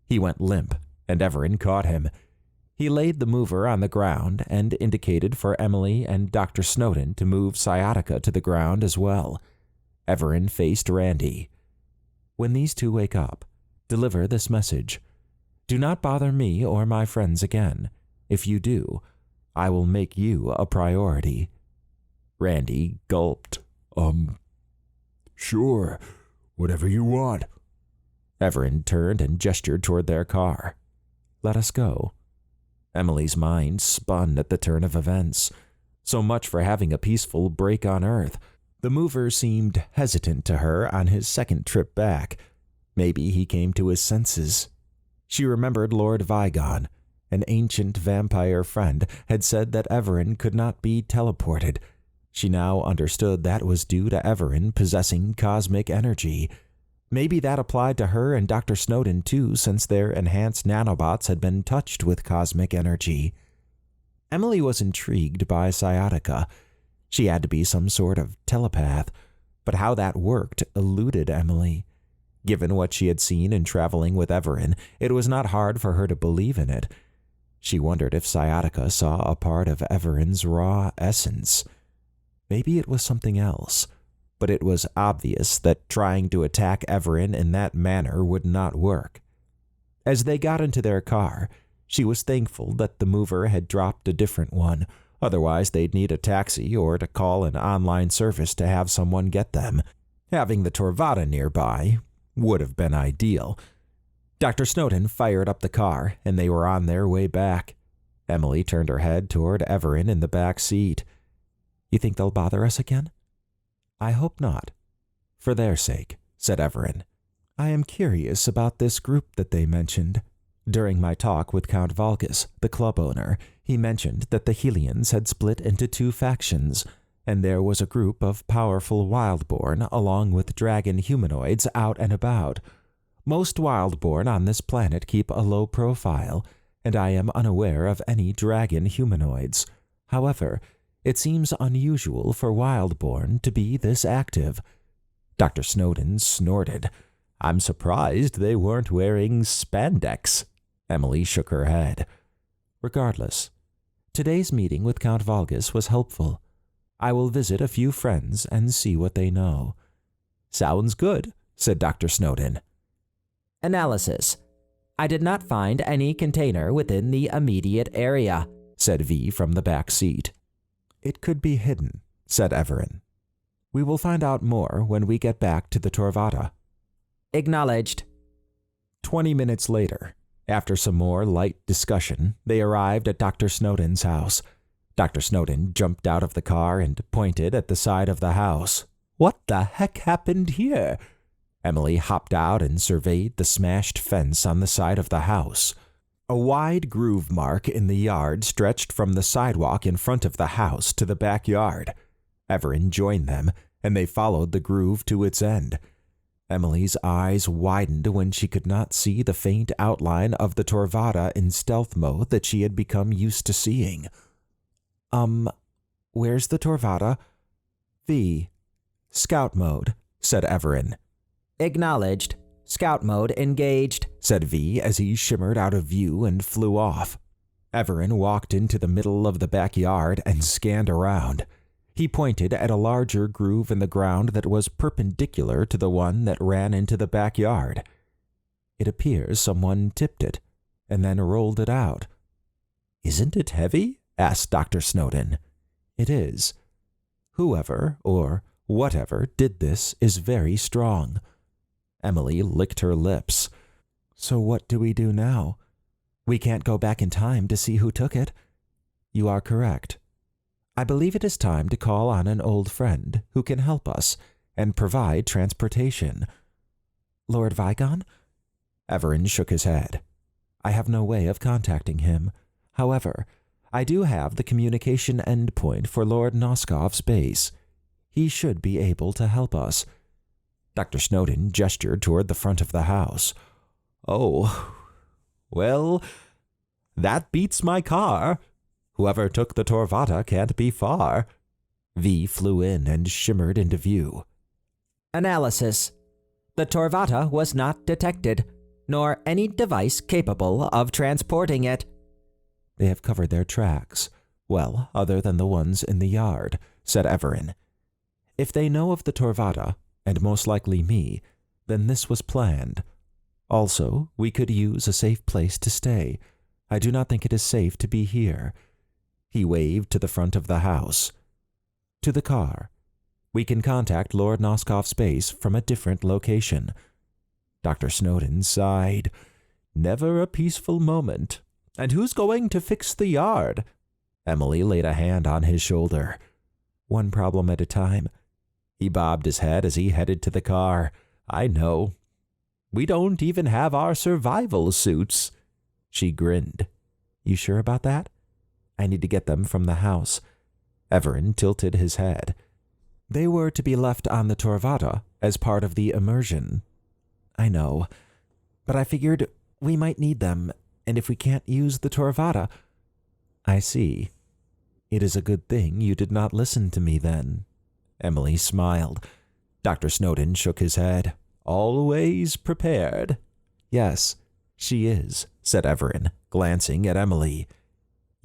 He went limp, and Evaran caught him. He laid the mover on the ground and indicated for Emily and Dr. Snowden to move Sciatica to the ground as well. Evaran faced Randy. "When these two wake up, deliver this message. Do not bother me or my friends again. If you do, I will make you a priority." Randy gulped. Sure, whatever you want." Evaran turned and gestured toward their car. "Let us go." Emily's mind spun at the turn of events. So much for having a peaceful break on Earth. The mover seemed hesitant to her on his second trip back. Maybe he came to his senses. She remembered Lord Vigon. An ancient vampire friend had said that Evaran could not be teleported. She now understood that was due to Evaran possessing cosmic energy. Maybe that applied to her and Dr. Snowden too, since their enhanced nanobots had been touched with cosmic energy. Emily was intrigued by Sciatica. She had to be some sort of telepath, but how that worked eluded Emily. Given what she had seen in traveling with Evaran, it was not hard for her to believe in it. She wondered if Sciatica saw a part of Evaran's raw essence. Maybe it was something else, but it was obvious that trying to attack Evaran in that manner would not work. As they got into their car, she was thankful that the mover had dropped a different one. Otherwise, they'd need a taxi or to call an online service to have someone get them. Having the Torvatta nearby would have been ideal. Dr. Snowden fired up the car, and they were on their way back. Emily turned her head toward Evaran in the back seat. "You think they'll bother us again?" "I hope not. For their sake," said Evaran. "I am curious about this group that they mentioned. During my talk with Count Valgus, the club owner, he mentioned that the Helians had split into two factions, and there was a group of powerful Wildborn along with dragon humanoids out and about. Most Wildborn on this planet keep a low profile, and I am unaware of any dragon humanoids. However, it seems unusual for Wildborn to be this active." Dr. Snowden snorted. "I'm surprised they weren't wearing spandex." Emily shook her head. "Regardless, today's meeting with Count Valgus was helpful. I will visit a few friends and see what they know." "Sounds good," said Dr. Snowden. Analysis. I did not find any container within the immediate area, said V from the back seat. "It could be hidden," said Evaran. "We will find out more when we get back to the Torvatta." Acknowledged. 20 minutes later, after some more light discussion, they arrived at Dr. Snowden's house. Dr. Snowden jumped out of the car and pointed at the side of the house. "What the heck happened here?" Emily hopped out and surveyed the smashed fence on the side of the house. A wide groove mark in the yard stretched from the sidewalk in front of the house to the backyard. Evaran joined them, and they followed the groove to its end. Emily's eyes widened when she could not see the faint outline of the Torvatta in stealth mode that she had become used to seeing. Where's the Torvatta? V. Scout mode, said Evaran. Acknowledged. Scout mode engaged, said V as he shimmered out of view and flew off. Evaran walked into the middle of the backyard and scanned around. He pointed at a larger groove in the ground that was perpendicular to the one that ran into the backyard. It appears someone tipped it and then rolled it out. Isn't it heavy? Asked Dr. Snowden. It is. Whoever or whatever did this is very strong. Emily licked her lips. So what do we do now? We can't go back in time to see who took it. You are correct. I believe it is time to call on an old friend who can help us and provide transportation. Lord Vigon? Evaran shook his head. I have no way of contacting him. However, I do have the communication endpoint for Lord Noskov's base. He should be able to help us. Dr. Snowden gestured toward the front of the house. Oh, well, that beats my car. Whoever took the Torvatta can't be far. V flew in and shimmered into view. Analysis. The Torvatta was not detected, nor any device capable of transporting it. They have covered their tracks, well, other than the ones in the yard, said Evaran. If they know of the Torvatta, and most likely me, then this was planned. Also, we could use a safe place to stay. I do not think it is safe to be here. He waved to the front of the house. To the car. We can contact Lord Noskov's base from a different location. Dr. Snowden sighed. Never a peaceful moment. And who's going to fix the yard? Emily laid a hand on his shoulder. One problem at a time. He bobbed his head as he headed to the car. I know. We don't even have our survival suits. She grinned. You sure about that? I need to get them from the house. Evaran tilted his head. They were to be left on the Torvatta as part of the immersion. I know, but I figured we might need them, and if we can't use the Torvatta... I see. It is a good thing you did not listen to me then. Emily smiled. Dr. Snowden shook his head. Always prepared. Yes, she is, said Evaran, glancing at Emily.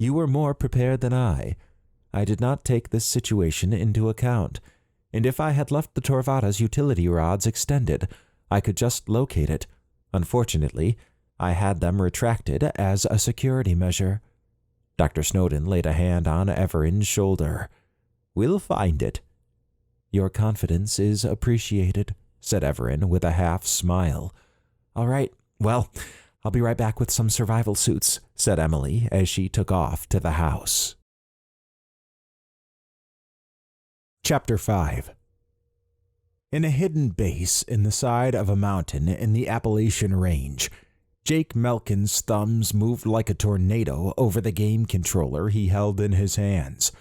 You were more prepared than I. I did not take this situation into account, and if I had left the Torvatta's utility rods extended, I could just locate it. Unfortunately, I had them retracted as a security measure. Dr. Snowden laid a hand on Evaran's shoulder. We'll find it. Your confidence is appreciated, said Evaran with a half smile. All right, well, I'll be right back with some survival suits, said Emily as she took off to the house. Chapter 5. In a hidden base in the side of a mountain in the Appalachian Range, Jake Melkin's thumbs moved like a tornado over the game controller he held in his hands.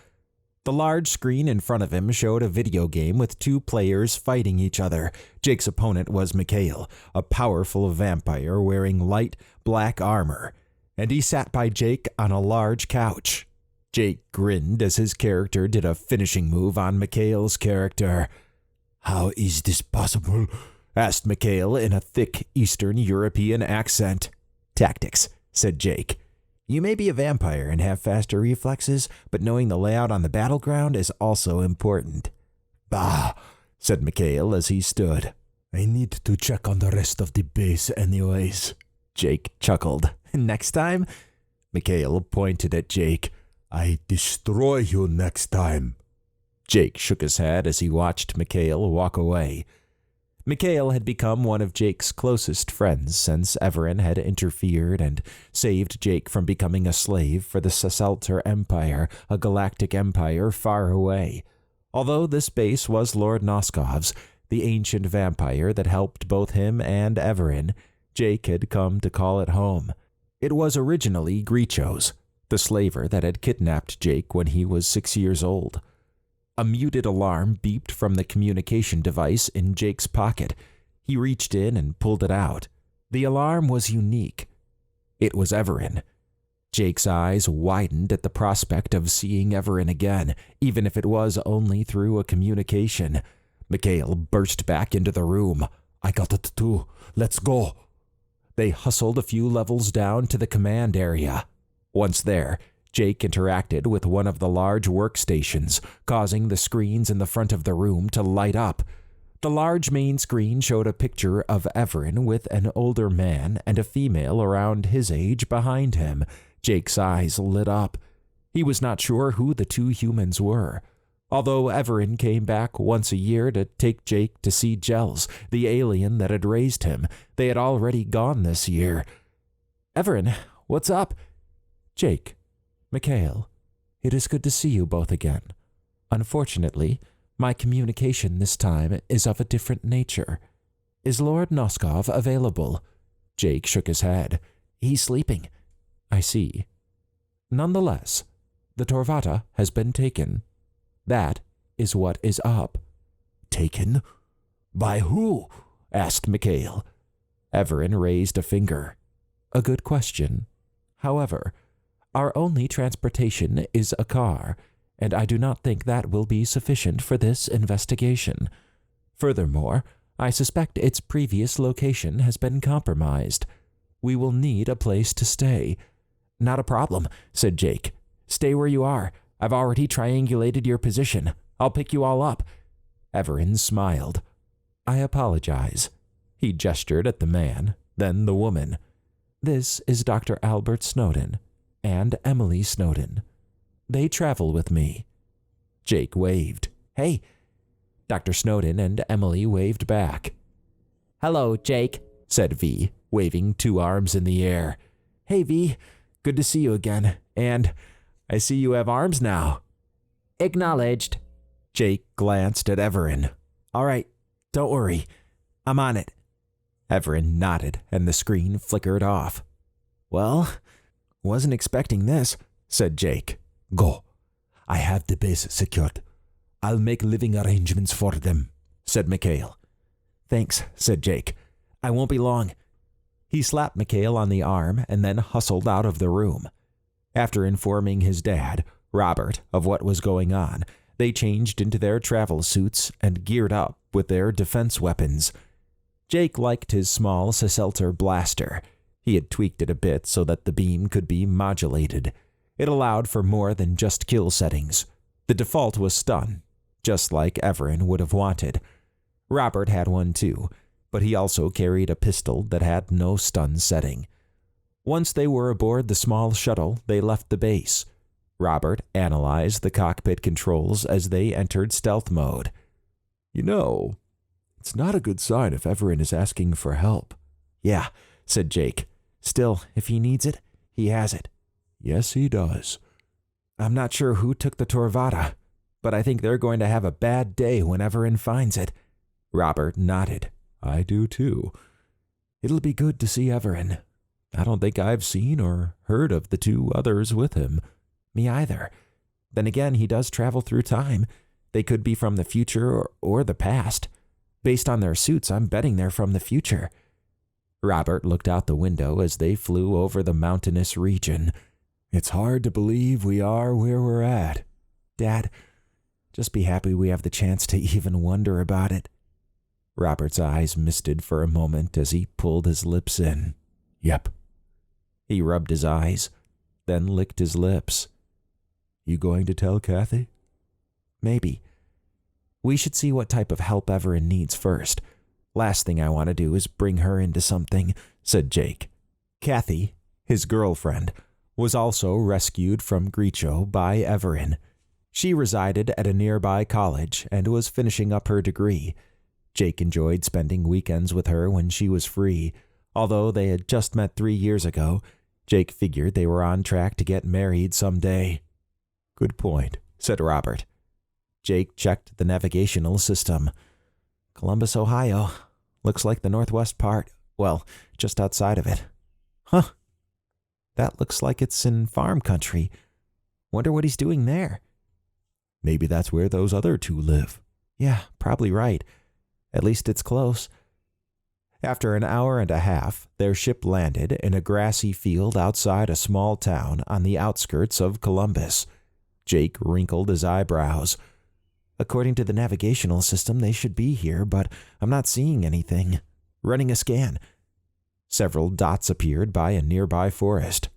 The large screen in front of him showed a video game with two players fighting each other. Jake's opponent was Mikhail, a powerful vampire wearing light black armor, and he sat by Jake on a large couch. Jake grinned as his character did a finishing move on Mikhail's character. How is this possible? Asked Mikhail in a thick Eastern European accent. Tactics, said Jake. You may be a vampire and have faster reflexes, but knowing the layout on the battleground is also important. Bah, said Mikhail as he stood. I need to check on the rest of the base anyways. Jake chuckled. Next time? Mikhail pointed at Jake. I destroy you next time. Jake shook his head as he watched Mikhail walk away. Mikhail had become one of Jake's closest friends since Evaran had interfered and saved Jake from becoming a slave for the Sasselter Empire, a galactic empire far away. Although this base was Lord Noskov's, the ancient vampire that helped both him and Evaran, Jake had come to call it home. It was originally Gricho's, the slaver that had kidnapped Jake when he was 6 years old. A muted alarm beeped from the communication device in Jake's pocket. He reached in and pulled it out. The alarm was unique. It was Evaran. Jake's eyes widened at the prospect of seeing Evaran again, even if it was only through a communication. Mikhail burst back into the room. "I got it too. Let's go." They hustled a few levels down to the command area. Once there, Jake interacted with one of the large workstations, causing the screens in the front of the room to light up. The large main screen showed a picture of Evaran with an older man and a female around his age behind him. Jake's eyes lit up. He was not sure who the two humans were. Although Evaran came back once a year to take Jake to see Gels, the alien that had raised him, they had already gone this year. "Evaran, what's up?" "Jake, Mikhail, it is good to see you both again. Unfortunately, my communication this time is of a different nature. Is Lord Noskov available?" Jake shook his head. "He's sleeping." "I see. Nonetheless, the Torvatta has been taken. That is what is up." "Taken? By who?" asked Mikhail. Evaran raised a finger. "A good question. However, our only transportation is a car, and I do not think that will be sufficient for this investigation. Furthermore, I suspect its previous location has been compromised. We will need a place to stay." "Not a problem," said Jake. "Stay where you are. I've already triangulated your position. I'll pick you all up." Evaran smiled. "I apologize." He gestured at the man, then the woman. "This is Dr. Albert Snowden and Emily Snowden. They travel with me." Jake waved. "Hey." Dr. Snowden and Emily waved back. "Hello, Jake," said V, waving two arms in the air. "Hey, V. Good to see you again. And I see you have arms now." "Acknowledged." Jake glanced at Evaran. "All right, don't worry. I'm on it." Evaran nodded, and the screen flickered off. "Well, wasn't expecting this," said Jake. "Go. I have the base secured. I'll make living arrangements for them," said Mikhail. "Thanks," said Jake. "I won't be long." He slapped Mikhail on the arm and then hustled out of the room. After informing his dad, Robert, of what was going on, they changed into their travel suits and geared up with their defense weapons. Jake liked his small Sesselter blaster. He had tweaked it a bit so that the beam could be modulated. It allowed for more than just kill settings. The default was stun, just like Evaran would have wanted. Robert had one too, but he also carried a pistol that had no stun setting. Once they were aboard the small shuttle, they left the base. Robert analyzed the cockpit controls as they entered stealth mode. "You know, it's not a good sign if Evaran is asking for help." "Yeah," said Jake. "Still, if he needs it, he has it." "Yes, he does." "I'm not sure who took the Torvatta, but I think they're going to have a bad day when Evaran finds it." Robert nodded. "I do too. It'll be good to see Evaran. I don't think I've seen or heard of the two others with him." "Me either. Then again, he does travel through time. They could be from the future or the past. Based on their suits, I'm betting they're from the future." Robert looked out the window as they flew over the mountainous region. "It's hard to believe we are where we're at." "Dad, just be happy we have the chance to even wonder about it." Robert's eyes misted for a moment as he pulled his lips in. "Yep." He rubbed his eyes, then licked his lips. "You going to tell Kathy?" "Maybe. We should see what type of help Evaran needs first. Last thing I want to do is bring her into something," said Jake. Kathy, his girlfriend, was also rescued from Gricho by Evaran. She resided at a nearby college and was finishing up her degree. Jake enjoyed spending weekends with her when she was free. Although they had just met 3 years ago, Jake figured they were on track to get married someday. "Good point," said Robert. Jake checked the navigational system. "Columbus, Ohio. Looks like the northwest part. Well, just outside of it." "Huh. That looks like it's in farm country. Wonder what he's doing there." "Maybe that's where those other two live." "Yeah, probably right. At least it's close." After an hour and a half, their ship landed in a grassy field outside a small town on the outskirts of Columbus. Jake wrinkled his eyebrows. According to the navigational system, they should be here, but I'm not seeing anything. Running a scan. Several dots appeared by a nearby forest.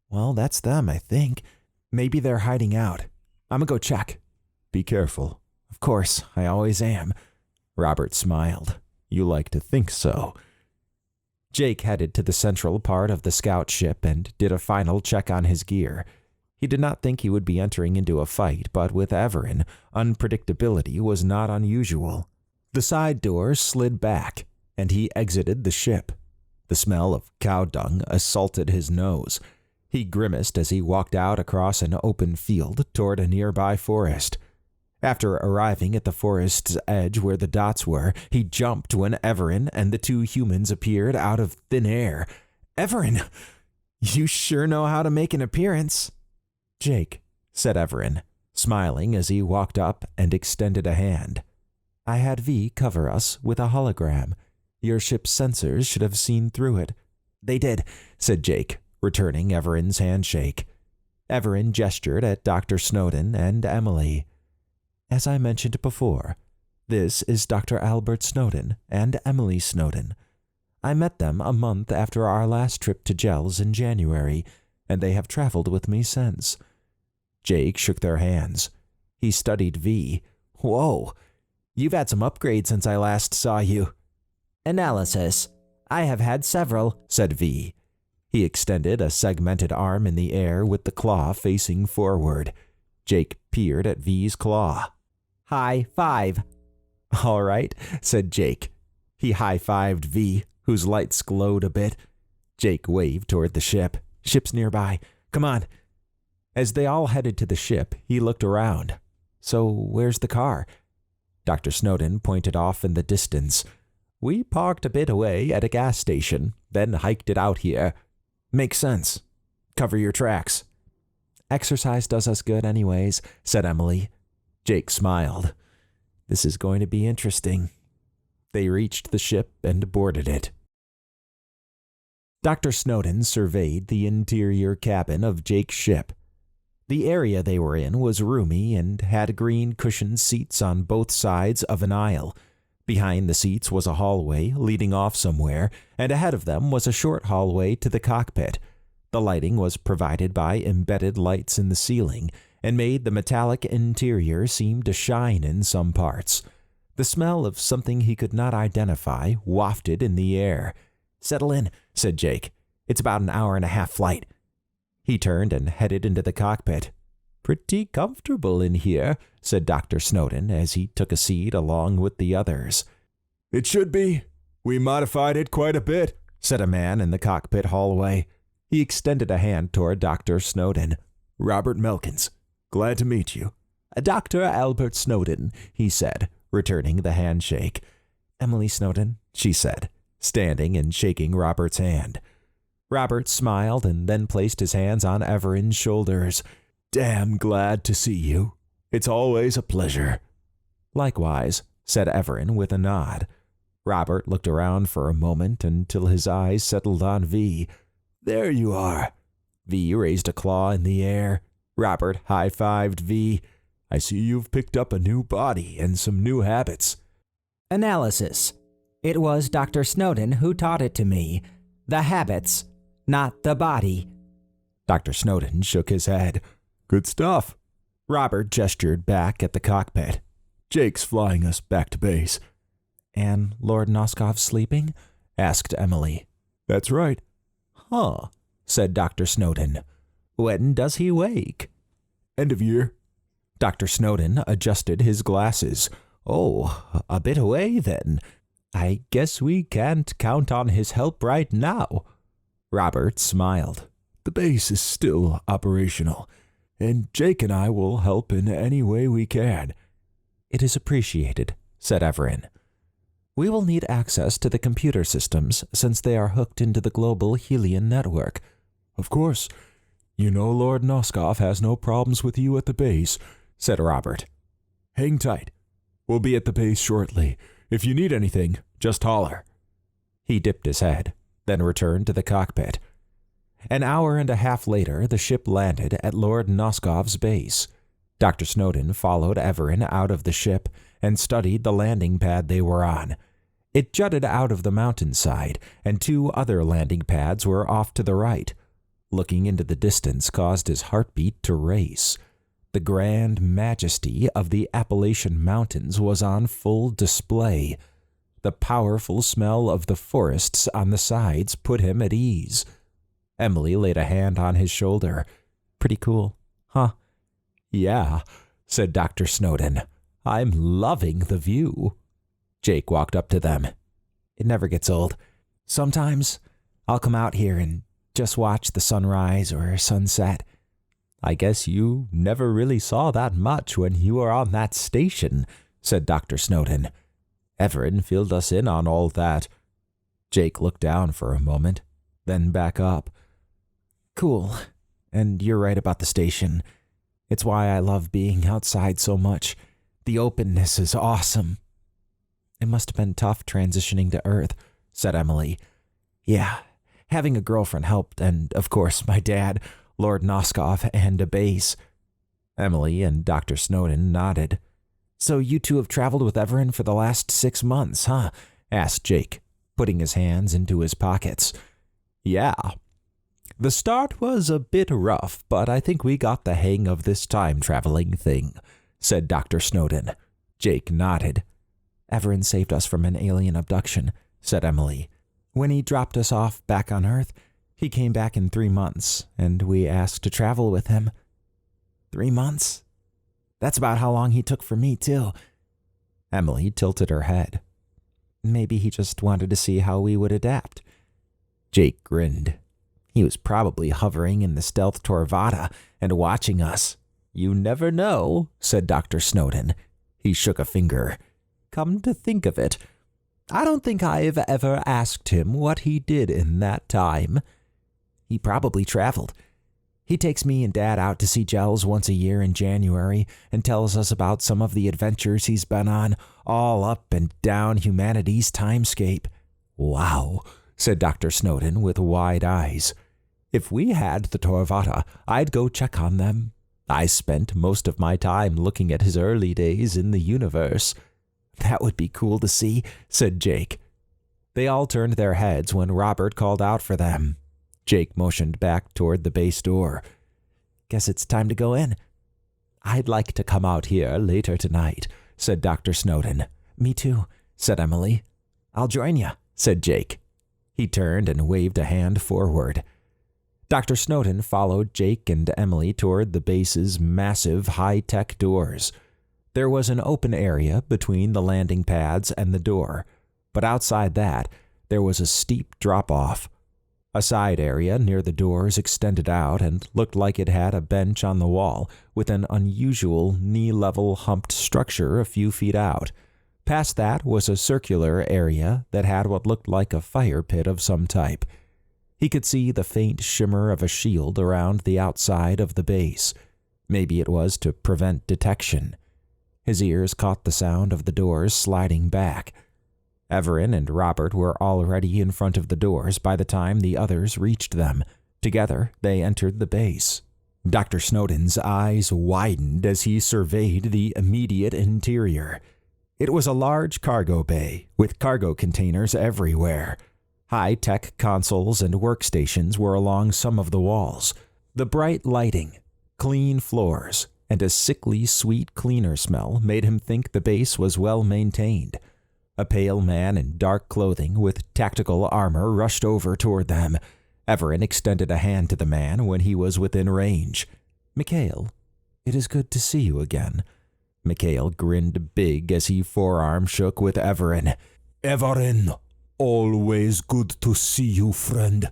Well, that's them, I think. Maybe they're hiding out. I'm gonna go check. Be careful. Of course, I always am. Robert smiled. You like to think so. Jake headed to the central part of the scout ship and did a final check on his gear. He did not think he would be entering into a fight, but with Evaran, unpredictability was not unusual. The side doors slid back, and he exited the ship. The smell of cow dung assaulted his nose. He grimaced as he walked out across an open field toward a nearby forest. After arriving at the forest's edge where the dots were, he jumped when Evaran and the two humans appeared out of thin air. Evaran, you sure know how to make an appearance. Jake, said Evaran, smiling as he walked up and extended a hand. I had V cover us with a hologram. Your ship's sensors should have seen through it. They did, said Jake, returning Evaran's handshake. Evaran gestured at Dr. Snowden and Emily. As I mentioned before, this is Dr. Albert Snowden and Emily Snowden. I met them a month after our last trip to Gels in January, and they have traveled with me since. Jake shook their hands. He studied V. Whoa, you've had some upgrades since I last saw you. Analysis. I have had several, said V. He extended a segmented arm in the air with the claw facing forward. Jake peered at V's claw. High five. All right, said Jake. He high-fived V, whose lights glowed a bit. Jake waved toward the ship. Ship's nearby. Come on. As they all headed to the ship, he looked around. So where's the car? Dr. Snowden pointed off in the distance. We parked a bit away at a gas station, then hiked it out here. Makes sense. Cover your tracks. Exercise does us good anyways, said Emily. Jake smiled. This is going to be interesting. They reached the ship and boarded it. Dr. Snowden surveyed the interior cabin of Jake's ship. The area they were in was roomy and had green cushioned seats on both sides of an aisle. Behind the seats was a hallway leading off somewhere, and ahead of them was a short hallway to the cockpit. The lighting was provided by embedded lights in the ceiling and made the metallic interior seem to shine in some parts. The smell of something he could not identify wafted in the air. Settle in, said Jake. It's about an hour-and-a-half flight. He turned and headed into the cockpit. Pretty comfortable in here, said Dr. Snowden as he took a seat along with the others. It should be. We modified it quite a bit, said a man in the cockpit hallway. He extended a hand toward Dr. Snowden. Robert Melkins. Glad to meet you. Dr. Albert Snowden, he said, returning the handshake. Emily Snowden, she said, standing and shaking Robert's hand. Robert smiled and then placed his hands on Evaran's shoulders. Damn glad to see you. It's always a pleasure. Likewise, said Evaran with a nod. Robert looked around for a moment until his eyes settled on V. There you are. V raised a claw in the air. Robert high-fived V. I see you've picked up a new body and some new habits. Analysis. It was Dr. Snowden who taught it to me. The habits, not the body. Dr. Snowden shook his head. Good stuff. Robert gestured back at the cockpit. Jake's flying us back to base. And Lord Noskov sleeping? Asked Emily. That's right. Huh, said Dr. Snowden. When does he wake? End of year. Dr. Snowden adjusted his glasses. Oh, a bit away then. I guess we can't count on his help right now. Robert smiled. The base is still operational, and Jake and I will help in any way we can. It is appreciated, said Evaran. We will need access to the computer systems since they are hooked into the global Helian network. Of course. You know Lord Noskov has no problems with you at the base, said Robert. Hang tight. We'll be at the base shortly. If you need anything, just holler. He dipped his head, then returned to the cockpit. An hour and a half later, the ship landed at Lord Noskov's base. Dr. Snowden followed Evaran out of the ship and studied the landing pad they were on. It jutted out of the mountainside, and 2 other landing pads were off to the right. Looking into the distance caused his heartbeat to race. The grand majesty of the Appalachian Mountains was on full display. The powerful smell of the forests on the sides put him at ease. Emily laid a hand on his shoulder. Pretty cool, huh? Yeah, said Dr. Snowden. I'm loving the view. Jake walked up to them. It never gets old. Sometimes I'll come out here and just watch the sunrise or sunset. I guess you never really saw that much when you were on that station, said Dr. Snowden. Evaran filled us in on all that. Jake looked down for a moment, then back up. Cool. And you're right about the station. It's why I love being outside so much. The openness is awesome. It must have been tough transitioning to Earth, said Emily. Yeah, having a girlfriend helped, and of course my dad, Lord Noskov, and a base. Emily and Dr. Snowden nodded. So you 2 have traveled with Evaran for the last 6 months, huh? Asked Jake, putting his hands into his pockets. Yeah. The start was a bit rough, but I think we got the hang of this time-traveling thing, said Dr. Snowden. Jake nodded. Evaran saved us from an alien abduction, said Emily. When he dropped us off back on Earth, he came back in 3 months, and we asked to travel with him. 3 months? That's about how long he took for me, too. Emily tilted her head. Maybe he just wanted to see how we would adapt. Jake grinned. He was probably hovering in the stealth Torvatta and watching us. You never know, said Dr. Snowden. He shook a finger. Come to think of it, I don't think I've ever asked him what he did in that time. He probably traveled. He takes me and Dad out to see Gels once a year in January and tells us about some of the adventures he's been on, all up and down humanity's timescape. Wow, said Dr. Snowden with wide eyes. If we had the Torvatta, I'd go check on them. I spent most of my time looking at his early days in the universe. That would be cool to see, said Jake. They all turned their heads when Robert called out for them. Jake motioned back toward the base door. Guess it's time to go in. I'd like to come out here later tonight, said Dr. Snowden. Me too, said Emily. I'll join you, said Jake. He turned and waved a hand forward. Dr. Snowden followed Jake and Emily toward the base's massive high-tech doors. There was an open area between the landing pads and the door, but outside that, there was a steep drop-off. A side area near the doors extended out and looked like it had a bench on the wall with an unusual knee-level humped structure a few feet out. Past that was a circular area that had what looked like a fire pit of some type. He could see the faint shimmer of a shield around the outside of the base. Maybe it was to prevent detection. His ears caught the sound of the doors sliding back. Evaran and Robert were already in front of the doors by the time the others reached them. Together, they entered the base. Dr. Snowden's eyes widened as he surveyed the immediate interior. It was a large cargo bay with cargo containers everywhere. High-tech consoles and workstations were along some of the walls. The bright lighting, clean floors, and a sickly sweet cleaner smell made him think the base was well maintained. A pale man in dark clothing with tactical armor rushed over toward them. Evaran extended a hand to the man when he was within range. Mikhail, it is good to see you again. Mikhail grinned big as he forearm shook with Evaran. Evaran, always good to see you, friend.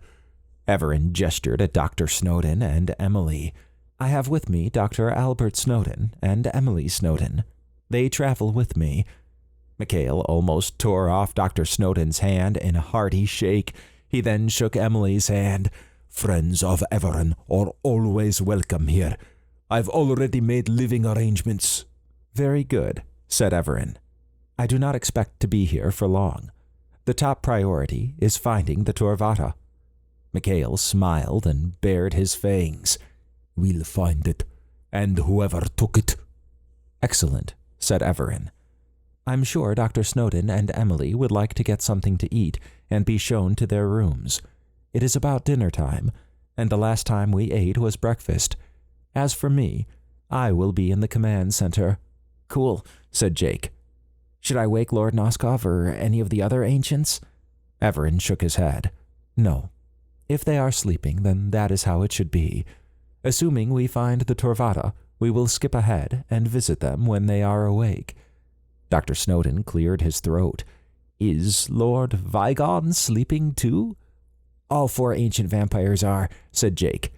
Evaran gestured at Dr. Snowden and Emily. I have with me Dr. Albert Snowden and Emily Snowden. They travel with me. Mikhail almost tore off Dr. Snowden's hand in a hearty shake. He then shook Emily's hand. Friends of Evaran are always welcome here. I've already made living arrangements. Very good, said Evaran. I do not expect to be here for long. The top priority is finding the Torvatta. Mikhail smiled and bared his fangs. We'll find it, and whoever took it. Excellent, said Evaran. I'm sure Dr. Snowden and Emily would like to get something to eat and be shown to their rooms. It is about dinner time, and the last time we ate was breakfast. As for me, I will be in the command center. Cool, said Jake. Should I wake Lord Noskov or any of the other ancients? Evaran shook his head. No. If they are sleeping, then that is how it should be. Assuming we find the Torvatta, we will skip ahead and visit them when they are awake. Dr. Snowden cleared his throat. Is Lord Vigon sleeping too? All 4 ancient vampires are, said Jake.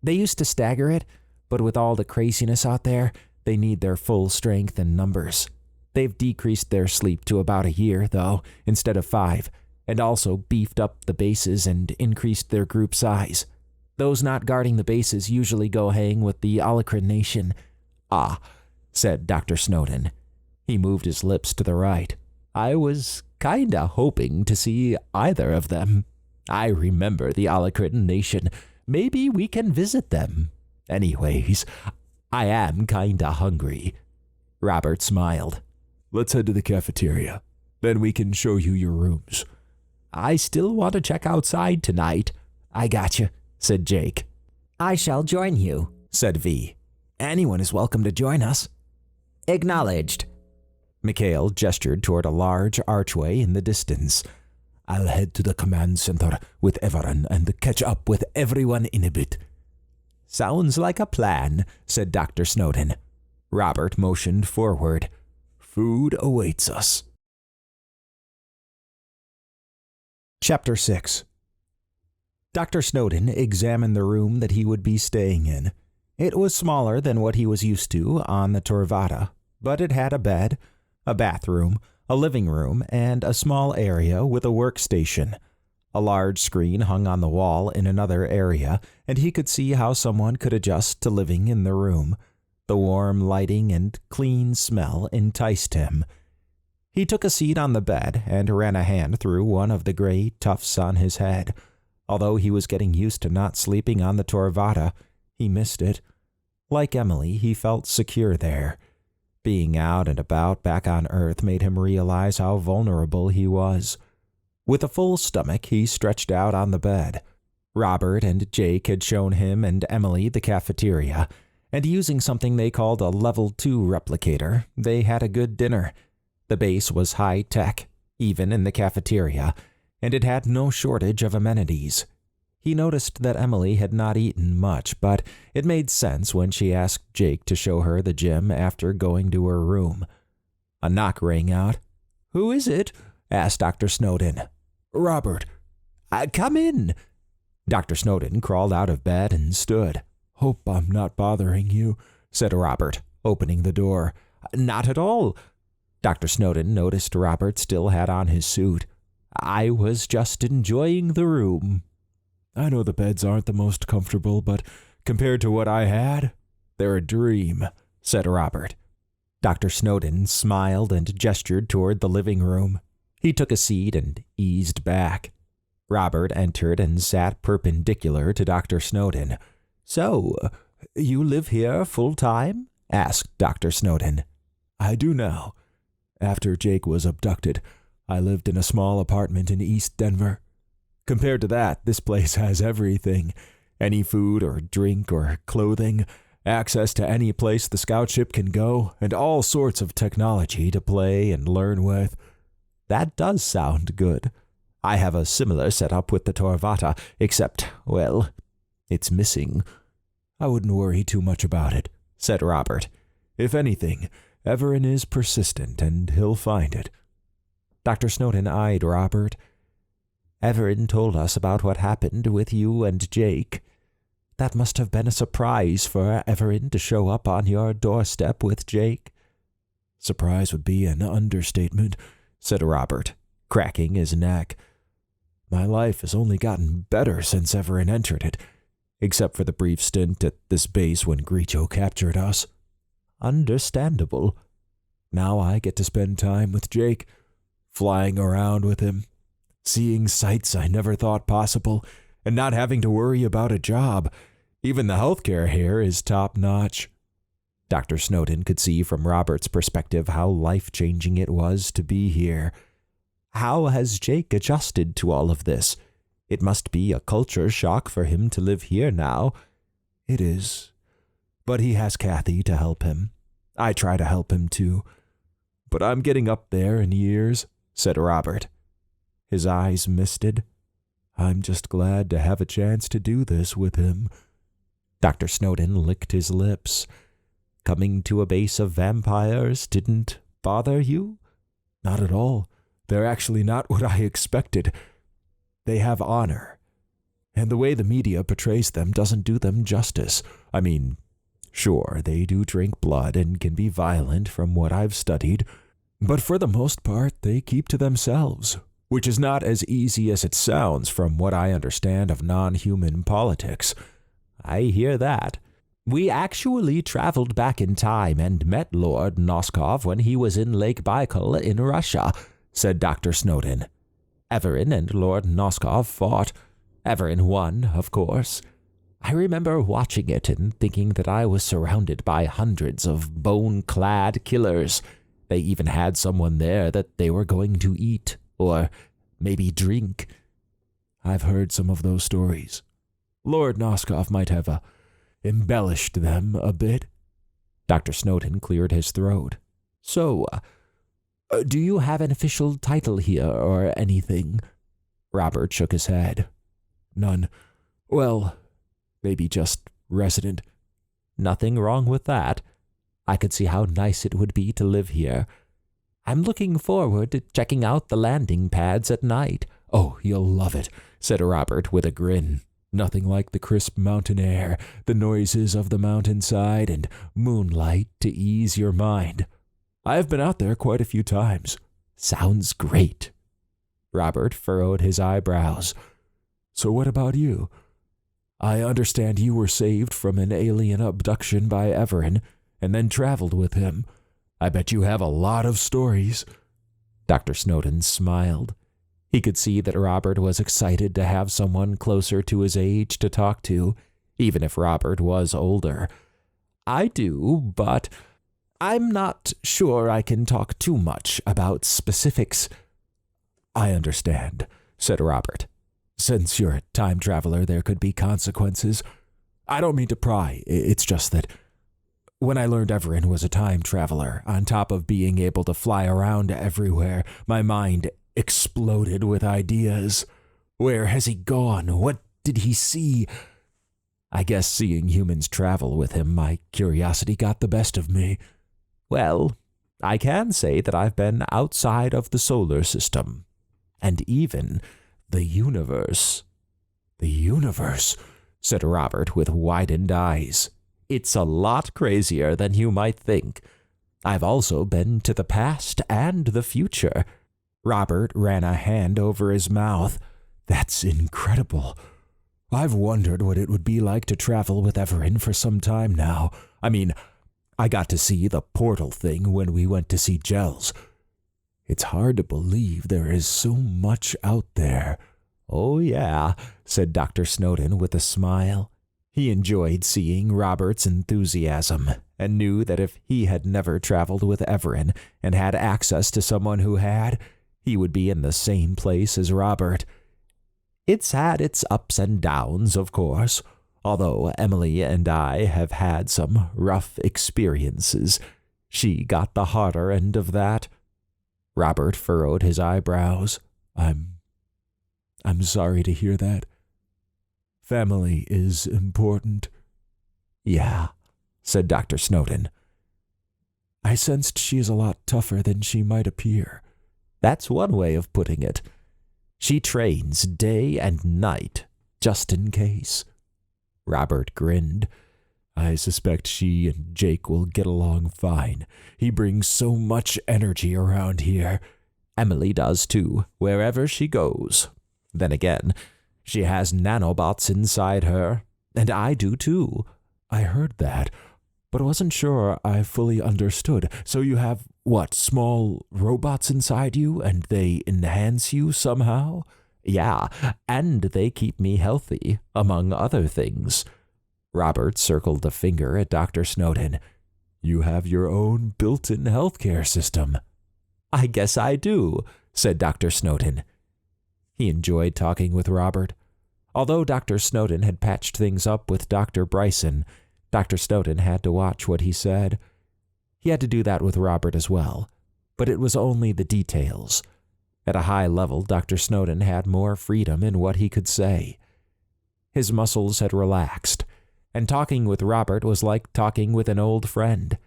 They used to stagger it, but with all the craziness out there, they need their full strength and numbers. They've decreased their sleep to about a year, though, instead of 5, and also beefed up the bases and increased their group size. Those not guarding the bases usually go hang with the Alacrin Nation. Ah, said Dr. Snowden. He moved his lips to the right. I was kinda hoping to see either of them. I remember the Alacrin Nation. Maybe we can visit them. Anyways, I am kinda hungry. Robert smiled. Let's head to the cafeteria. Then we can show you your rooms. I still want to check outside tonight. I gotcha, said Jake. I shall join you, said V. Anyone is welcome to join us. Acknowledged. Mikhail gestured toward a large archway in the distance. I'll head to the command center with Evaran and catch up with everyone in a bit. Sounds like a plan, said Dr. Snowden. Robert motioned forward. Food awaits us. Chapter 6. Dr. Snowden examined the room that he would be staying in. It was smaller than what he was used to on the Torvatta, but it had a bed, a bathroom, a living room, and a small area with a workstation. A large screen hung on the wall in another area, and he could see how someone could adjust to living in the room. The warm lighting and clean smell enticed him. He took a seat on the bed and ran a hand through one of the gray tufts on his head. Although he was getting used to not sleeping on the Torvatta, he missed it. Like Emily, he felt secure there. Being out and about back on Earth made him realize how vulnerable he was. With a full stomach, he stretched out on the bed. Robert and Jake had shown him and Emily the cafeteria, and using something they called a Level 2 replicator, they had a good dinner. The base was high-tech, even in the cafeteria, and it had no shortage of amenities. He noticed that Emily had not eaten much, but it made sense when she asked Jake to show her the gym after going to her room. A knock rang out. "Who is it?" asked Dr. Snowden. "Robert." Come in." Dr. Snowden crawled out of bed and stood. "Hope I'm not bothering you," said Robert, opening the door. "Not at all." Dr. Snowden noticed Robert still had on his suit. "I was just enjoying the room." "I know the beds aren't the most comfortable, but compared to what I had, they're a dream," said Robert. Dr. Snowden smiled and gestured toward the living room. He took a seat and eased back. Robert entered and sat perpendicular to Dr. Snowden. "So, you live here full-time?" asked Dr. Snowden. "I do now. After Jake was abducted, I lived in a small apartment in East Denver. Compared to that, this place has everything. Any food or drink or clothing, access to any place the scout ship can go, and all sorts of technology to play and learn with." "That does sound good. I have a similar setup with the Torvatta, except, well, it's missing." "I wouldn't worry too much about it," said Robert. "If anything, Evaran is persistent, and he'll find it." Dr. Snowden eyed Robert. "Evaran told us about what happened with you and Jake. That must have been a surprise for Evaran to show up on your doorstep with Jake." "Surprise would be an understatement," said Robert, cracking his neck. "My life has only gotten better since Evaran entered it, except for the brief stint at this base when Gricho captured us." "Understandable." "Now I get to spend time with Jake, flying around with him, Seeing sights I never thought possible, and not having to worry about a job. Even the healthcare here is top-notch. Dr. Snowden could see from Robert's perspective how life-changing it was to be here. How has Jake adjusted to all of this? It must be a culture shock for him to live here now. It is. But he has Kathy to help him. I try to help him too. But I'm getting up there in years, said Robert. His eyes misted. I'm just glad to have a chance to do this with him. Dr. Snowden licked his lips. Coming to a base of vampires didn't bother you? Not at all. They're actually not what I expected. They have honor. And the way the media portrays them doesn't do them justice. I mean, sure, they do drink blood and can be violent from what I've studied, but for the most part, they keep to themselves, which is not as easy as it sounds from what I understand of non-human politics. I hear that. We actually traveled back in time and met Lord Noskov when he was in Lake Baikal in Russia, said Dr. Snowden. Evaran and Lord Noskov fought. Evaran won, of course. I remember watching it and thinking that I was surrounded by hundreds of bone-clad killers. They even had someone there that they were going to eat, or maybe drink. I've heard some of those stories. Lord Noskov might have embellished them a bit. Dr. Snowden cleared his throat. So, do you have an official title here or anything? Robert shook his head. None. Well, maybe just resident. Nothing wrong with that. I could see how nice it would be to live here. I'm looking forward to checking out the landing pads at night. Oh, you'll love it, said Robert with a grin. Nothing like the crisp mountain air, the noises of the mountainside, and moonlight to ease your mind. I've been out there quite a few times. Sounds great. Robert furrowed his eyebrows. So what about you? I understand you were saved from an alien abduction by Evaran, and then traveled with him. I bet you have a lot of stories. Dr. Snowden smiled. He could see that Robert was excited to have someone closer to his age to talk to, even if Robert was older. I do, but I'm not sure I can talk too much about specifics. I understand, said Robert. Since you're a time traveler, there could be consequences. I don't mean to pry. It's just that when I learned Evaran was a time traveler, on top of being able to fly around everywhere, my mind exploded with ideas. Where has he gone? What did he see? I guess seeing humans travel with him, my curiosity got the best of me. Well, I can say that I've been outside of the solar system, and even the universe. The universe, said Robert with widened eyes. It's a lot crazier than you might think. I've also been to the past and the future. Robert ran a hand over his mouth. That's incredible. I've wondered what it would be like to travel with Evaran for some time now. I mean, I got to see the portal thing when we went to see Gels. It's hard to believe there is so much out there. Oh, yeah, said Dr. Snowden with a smile. He enjoyed seeing Robert's enthusiasm and knew that if he had never traveled with Evaran and had access to someone who had, he would be in the same place as Robert. It's had its ups and downs, of course, although Emily and I have had some rough experiences. She got the harder end of that. Robert furrowed his eyebrows. I'm sorry to hear that. Family is important. Yeah, said Dr. Snowden. I sensed she is a lot tougher than she might appear. That's one way of putting it. She trains day and night, just in case. Robert grinned. I suspect she and Jake will get along fine. He brings so much energy around here. Emily does too, wherever she goes. Then again, she has nanobots inside her, and I do too. I heard that. but wasn't sure I fully understood. So you have, what, small robots inside you, and they enhance you somehow? Yeah, and they keep me healthy, among other things. Robert circled a finger at Dr. Snowden. You have your own built-in healthcare system. I guess I do, said Dr. Snowden. He enjoyed talking with Robert. Although Dr. Snowden had patched things up with Dr. Bryson, Dr. Snowden had to watch what he said. He had to do that with Robert as well, but it was only the details. At a high level, Dr. Snowden had more freedom in what he could say. His muscles had relaxed, and talking with Robert was like talking with an old friend.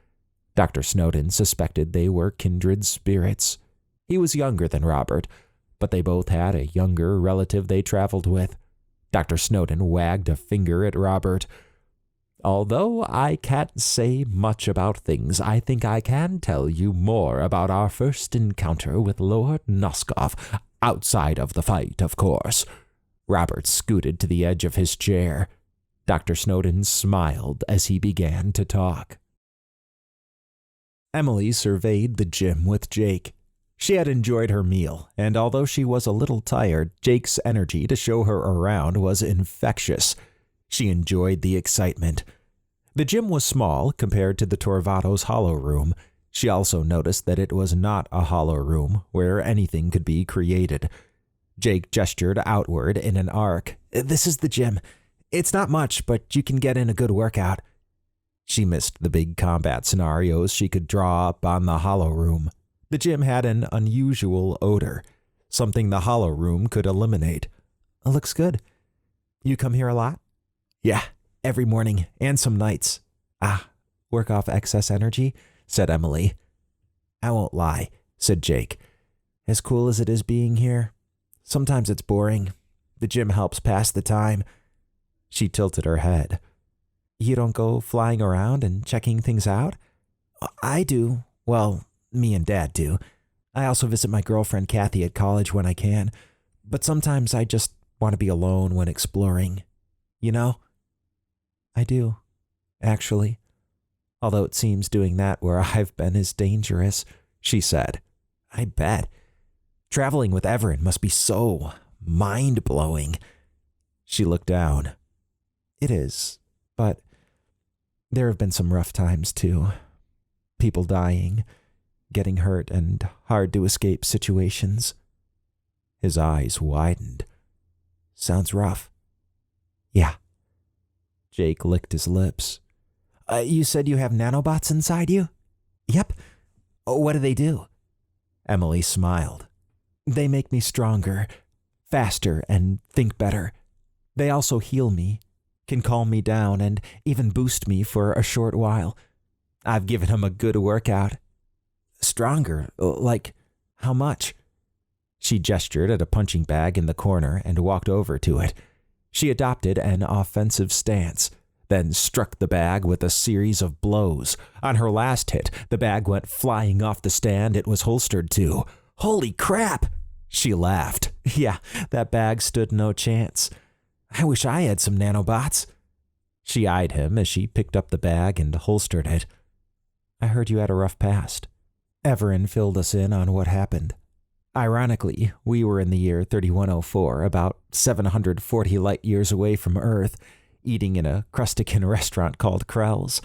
Dr. Snowden suspected they were kindred spirits. He was younger than Robert, but they both had a younger relative they traveled with. Dr. Snowden wagged a finger at Robert. Although I can't say much about things, I think I can tell you more about our first encounter with Lord Noskov, outside of the fight, of course. Robert scooted to the edge of his chair. Dr. Snowden smiled as he began to talk. Emily surveyed the gym with Jake. She had enjoyed her meal, and although she was a little tired, Jake's energy to show her around was infectious. She enjoyed the excitement. The gym was small compared to the Torvatta's hollow room. She also noticed that it was not a hollow room where anything could be created. Jake gestured outward in an arc. "This is the gym. It's not much, but you can get in a good workout." She missed the big combat scenarios she could draw up on the hollow room. The gym had an unusual odor, something the hollow room could eliminate. "Looks good. You come here a lot?" "Yeah, every morning and some nights." Work off excess energy?" said Emily. "I won't lie," said Jake. "As cool as it is being here, sometimes it's boring. The gym helps pass the time." She tilted her head. "You don't go flying around and checking things out?" "I do. Well, me and Dad do. I also visit my girlfriend Kathy at college when I can. But sometimes I just want to be alone when exploring. You know?" "I do, actually. Although it seems doing that where I've been is dangerous," she said. "I bet. Traveling with Evaran must be so mind-blowing." She looked down. "It is, but there have been some rough times too. People dying, getting hurt, and hard-to-escape situations." His eyes widened. "Sounds rough." "Yeah." Jake licked his lips. You said you have nanobots inside you?" "Yep." "What do they do?" Emily smiled. "They make me stronger, faster, and think better. They also heal me, can calm me down, and even boost me for a short while. I've given them a good workout." "Stronger? Like, how much?" She gestured at a punching bag in the corner and walked over to it. She adopted an offensive stance, then struck the bag with a series of blows. On her last hit, the bag went flying off the stand it was holstered to. "Holy crap!" She laughed. "Yeah, that bag stood no chance. I wish I had some nanobots." She eyed him as she picked up the bag and holstered it. "I heard you had a rough past." Evaran filled us in on what happened. Ironically, we were in the year 3104, about 740 light years away from Earth, eating in a crustacean restaurant called Krell's.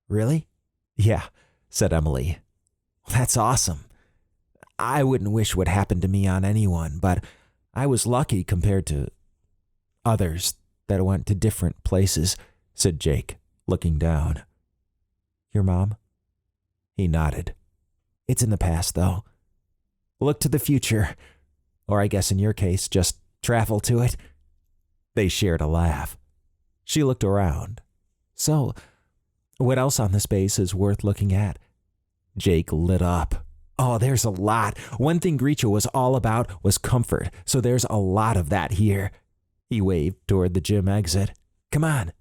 "Really?" "Yeah," said Emily. "That's awesome. I wouldn't wish what happened to me on anyone, but I was lucky compared to others that went to different places," said Jake, looking down. "Your mom?" He nodded. "It's in the past, though. Look to the future. Or I guess in your case, just travel to it." They shared a laugh. She looked around. "So, what else on this base is worth looking at?" Jake lit up. "Oh, there's a lot. One thing Grisha was all about was comfort, so there's a lot of that here." He waved toward the gym exit. "Come on."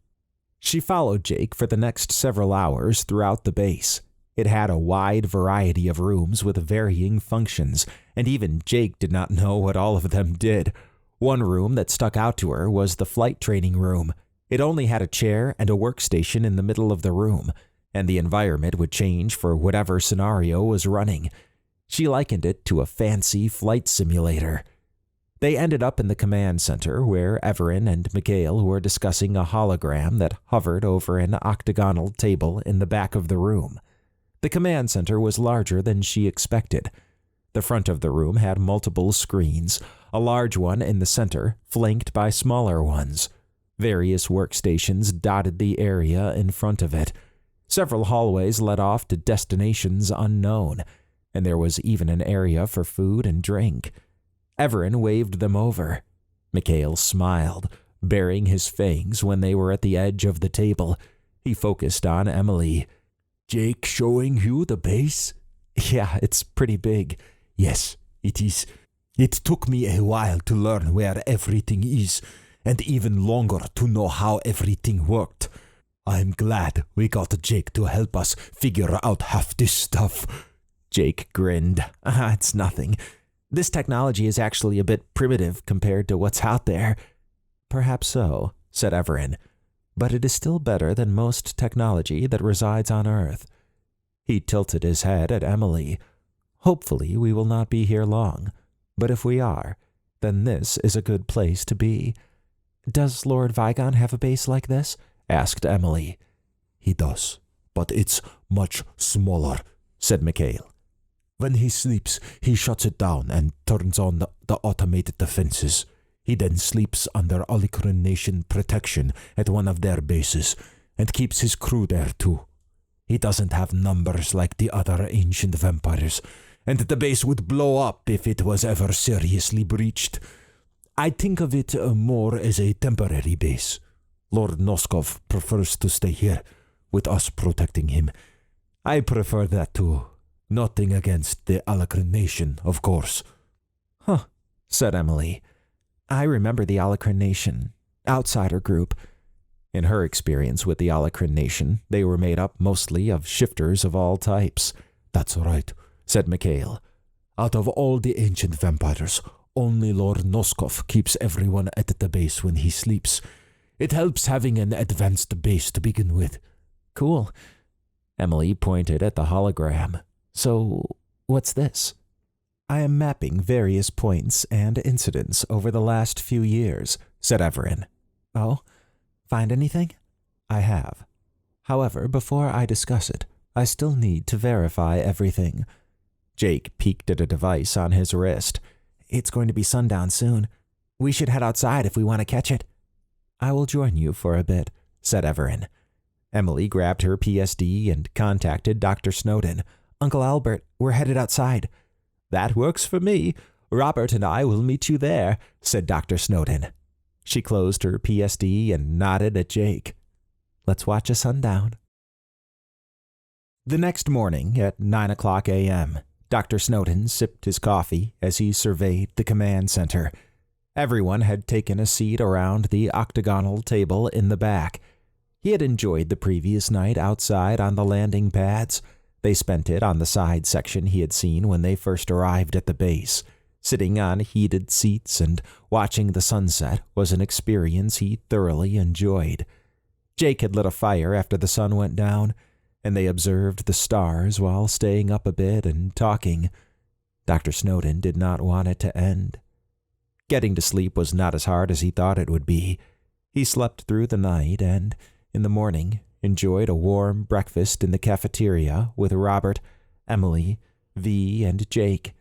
She followed Jake for the next several hours throughout the base. It had a wide variety of rooms with varying functions, and even Jake did not know what all of them did. One room that stuck out to her was the flight training room. It only had a chair and a workstation in the middle of the room. and the environment would change for whatever scenario was running. She likened it to a fancy flight simulator. They ended up in the command center where Evaran and Mikhail were discussing a hologram that hovered over an octagonal table in the back of the room. The command center was larger than she expected. The front of the room had multiple screens, a large one in the center, flanked by smaller ones. Various workstations dotted the area in front of it. Several hallways led off to destinations unknown, and there was even an area for food and drink. Evaran waved them over. Mikhail smiled, baring his fangs when they were at the edge of the table. He focused on Emily. Jake showing you the base? Yeah, it's pretty big. Yes, it is. It took me a while to learn where everything is, and even longer to know how everything worked. I'm glad we got Jake to help us figure out half this stuff. Jake grinned. It's nothing. This technology is actually a bit primitive compared to what's out there. Perhaps so, said Evaran, but it is still better than most technology that resides on Earth. He tilted his head at Emily. Hopefully we will not be here long, but if we are, then this is a good place to be. Does Lord Vigon have a base like this? Asked Emily. He does, but it's much smaller, said Mikhail. When he sleeps, he shuts it down and turns on the automated defenses. He then sleeps under Alikran Nation protection at one of their bases and keeps his crew there too. He doesn't have numbers like the other ancient vampires, and the base would blow up if it was ever seriously breached. I think of it more as a temporary base. Lord Noskov prefers to stay here, with us protecting him. I prefer that too. Nothing against the Alikran Nation, of course. Huh, said Emily. I remember the Alikran Nation, outsider group. In her experience with the Alikran Nation, they were made up mostly of shifters of all types. That's right, said Mikhail. Out of all the ancient vampires, only Lord Noskov keeps everyone at the base when he sleeps. It helps having an advanced base to begin with. Cool. Emily pointed at the hologram. So, what's this? I am mapping various points and incidents over the last few years, said Evaran. Oh? Find anything? I have. However, before I discuss it, I still need to verify everything. Jake peeked at a device on his wrist. It's going to be sundown soon. We should head outside if we want to catch it. I will join you for a bit, said Evaran. Emily grabbed her PSD and contacted Dr. Snowden. Uncle Albert, we're headed outside. That works for me. Robert and I will meet you there, said Dr. Snowden. She closed her PSD and nodded at Jake. Let's watch a sundown. The next morning at 9:00 a.m., Dr. Snowden sipped his coffee as he surveyed the command center. Everyone had taken a seat around the octagonal table in the back. He had enjoyed the previous night outside on the landing pads. They spent it on the side section he had seen when they first arrived at the base. Sitting on heated seats and watching the sunset was an experience he thoroughly enjoyed. Jake had lit a fire after the sun went down, and they observed the stars while staying up a bit and talking. Dr. Snowden did not want it to end. Getting to sleep was not as hard as he thought it would be. He slept through the night and, in the morning, enjoyed a warm breakfast in the cafeteria with Robert, Emily, V, and Jake.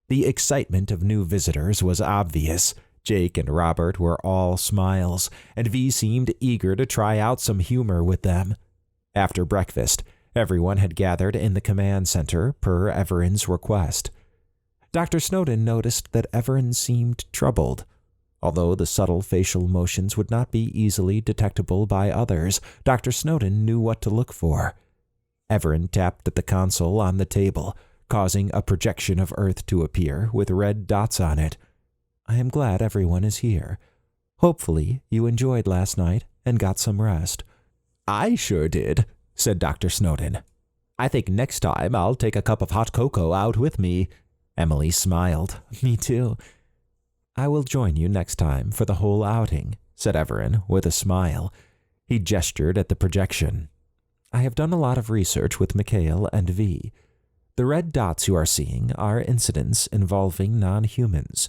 The excitement of new visitors was obvious. Jake and Robert were all smiles, and V seemed eager to try out some humor with them. After breakfast, everyone had gathered in the command center per Evaran's request. Dr. Snowden noticed that Evaran seemed troubled. Although the subtle facial motions would not be easily detectable by others, Dr. Snowden knew what to look for. Evaran tapped at the console on the table, causing a projection of Earth to appear with red dots on it. I am glad everyone is here. Hopefully you enjoyed last night and got some rest. I sure did, said Dr. Snowden. I think next time I'll take a cup of hot cocoa out with me. Emily smiled. Me too. I will join you next time for the whole outing, said Evaran with a smile. He gestured at the projection. I have done a lot of research with Mikhail and V. The red dots you are seeing are incidents involving non-humans.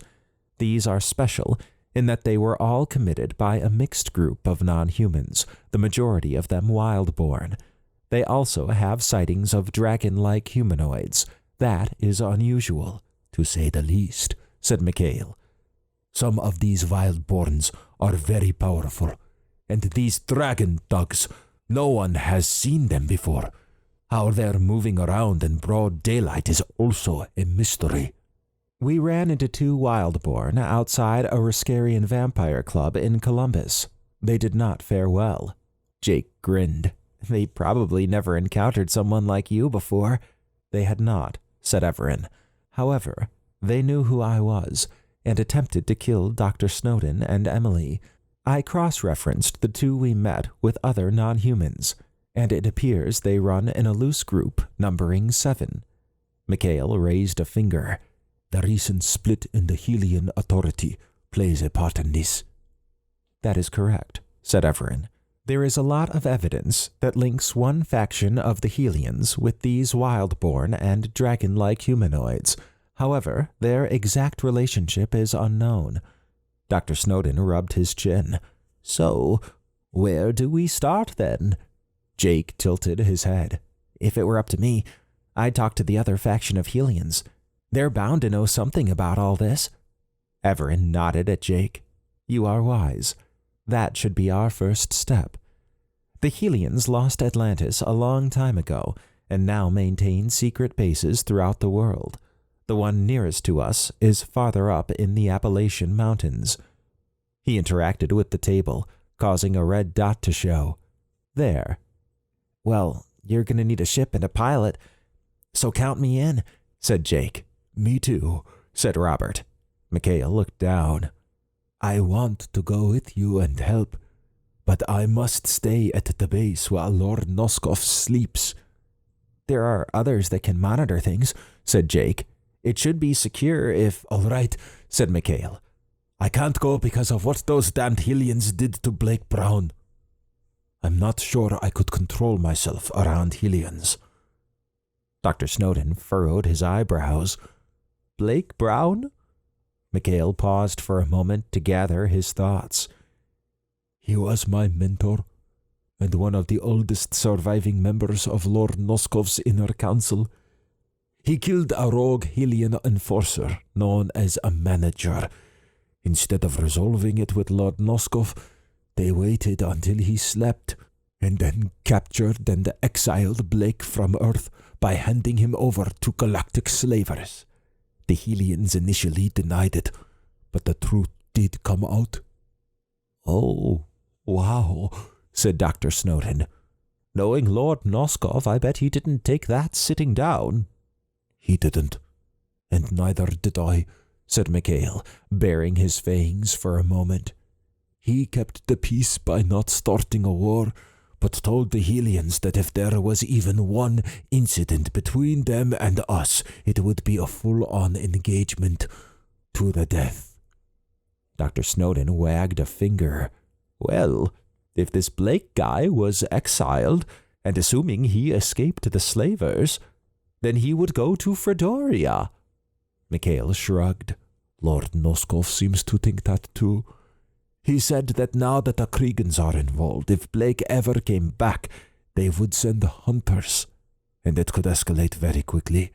These are special in that they were all committed by a mixed group of non-humans, the majority of them wild-born. They also have sightings of dragon-like humanoids. That is unusual, to say the least, said Mikhail. Some of these wild-borns are very powerful, and these dragon thugs, no one has seen them before. How they're moving around in broad daylight is also a mystery. We ran into 2 wildborn outside a Riskarian vampire club in Columbus. They did not fare well. Jake grinned. They probably never encountered someone like you before. They had not, said Evaran. However, they knew who I was and attempted to kill Dr. Snowden and Emily. I cross-referenced the 2 we met with other non-humans, and it appears they run in a loose group numbering 7. Mikhail raised a finger. The recent split in the Helian authority plays a part in this. That is correct, said Evaran. There is a lot of evidence that links one faction of the Helians with these wild-born and dragon-like humanoids. However, their exact relationship is unknown. Dr. Snowden rubbed his chin. So, where do we start then? Jake tilted his head. If it were up to me, I'd talk to the other faction of Helians. They're bound to know something about all this. Evaran nodded at Jake. You are wise. That should be our first step. The Helians lost Atlantis a long time ago and now maintain secret bases throughout the world. The one nearest to us is farther up in the Appalachian Mountains. He interacted with the table, causing a red dot to show. There. Well, you're going to need a ship and a pilot, so count me in, said Jake. Me too, said Robert. Mikhail looked down. I want to go with you and help, but I must stay at the base while Lord Noskov sleeps. There are others that can monitor things, said Jake. It should be secure if... All right, said Mikhail. I can't go because of what those damned Helians did to Blake Brown. I'm not sure I could control myself around Helians. Dr. Snowden furrowed his eyebrows. Blake Brown? Mikhail paused for a moment to gather his thoughts. He was my mentor, and one of the oldest surviving members of Lord Noskov's inner council. He killed a rogue Helian enforcer known as a manager. Instead of resolving it with Lord Noskov, they waited until he slept, and then captured and exiled Blake from Earth by handing him over to galactic slavers. The Helians initially denied it, but the truth did come out. Oh, wow, said Dr. Snowden. Knowing Lord Noskov, I bet he didn't take that sitting down. He didn't, and neither did I, said Mikhail, baring his fangs for a moment. He kept the peace by not starting a war, but told the Helians that if there was even one incident between them and us, it would be a full-on engagement to the death. Dr. Snowden wagged a finger. Well, if this Blake guy was exiled, and assuming he escaped the slavers, then he would go to Fredoria. Mikhail shrugged. Lord Noskov seems to think that too. He said that now that the Kriegans are involved, if Blake ever came back, they would send hunters, and it could escalate very quickly.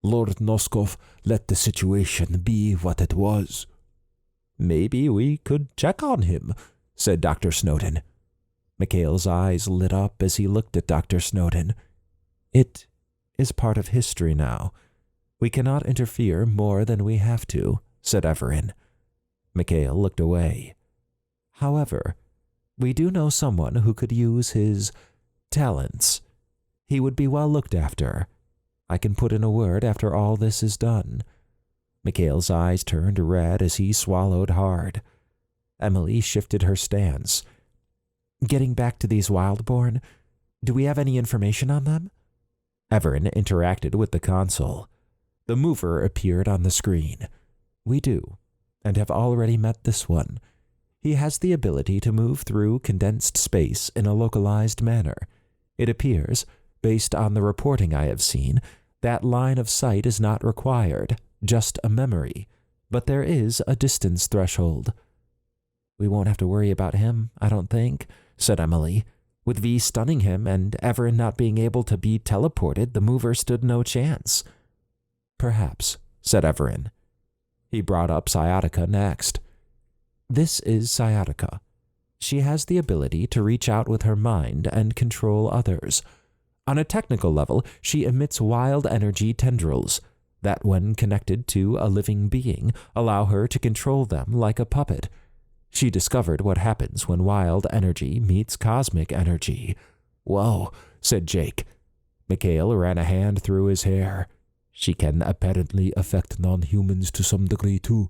Lord Noskov let the situation be what it was. Maybe we could check on him, said Dr. Snowden. Mikhail's eyes lit up as he looked at Dr. Snowden. It is part of history now. We cannot interfere more than we have to, said Evaran. Mikhail looked away. However, we do know someone who could use his talents. He would be well looked after. I can put in a word after all this is done. Mikhail's eyes turned red as he swallowed hard. Emily shifted her stance. Getting back to these wildborn, do we have any information on them? Evaran interacted with the console. The mover appeared on the screen. We do, and have already met this one. He has the ability to move through condensed space in a localized manner. It appears, based on the reporting I have seen, that line of sight is not required, just a memory, but there is a distance threshold. We won't have to worry about him, I don't think, said Emily. With V stunning him and Evaran not being able to be teleported, the mover stood no chance. Perhaps, said Evaran. He brought up Sciatica next. This is Sciatica. She has the ability to reach out with her mind and control others. On a technical level, she emits wild energy tendrils that, when connected to a living being, allow her to control them like a puppet. She discovered what happens when wild energy meets cosmic energy. Whoa, said Jake. Mikhail ran a hand through his hair. She can apparently affect non-humans to some degree too.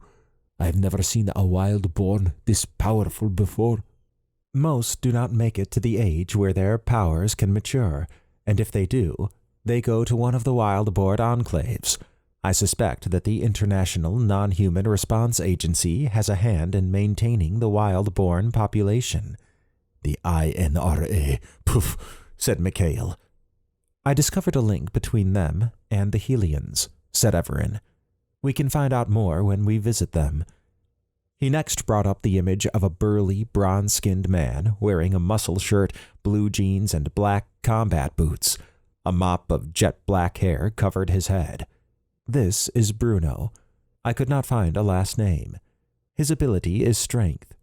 I've never seen a wild-born this powerful before. Most do not make it to the age where their powers can mature, and if they do, they go to one of the wild-born enclaves. I suspect that the International Non-Human Response Agency has a hand in maintaining the wild-born population. The INRA, poof, said Mikhail. I discovered a link between them and the Helians, said Evaran. We can find out more when we visit them. He next brought up the image of a burly, bronze-skinned man wearing a muscle shirt, blue jeans, and black combat boots. A mop of jet-black hair covered his head. This is Bruno. I could not find a last name. His ability is strength.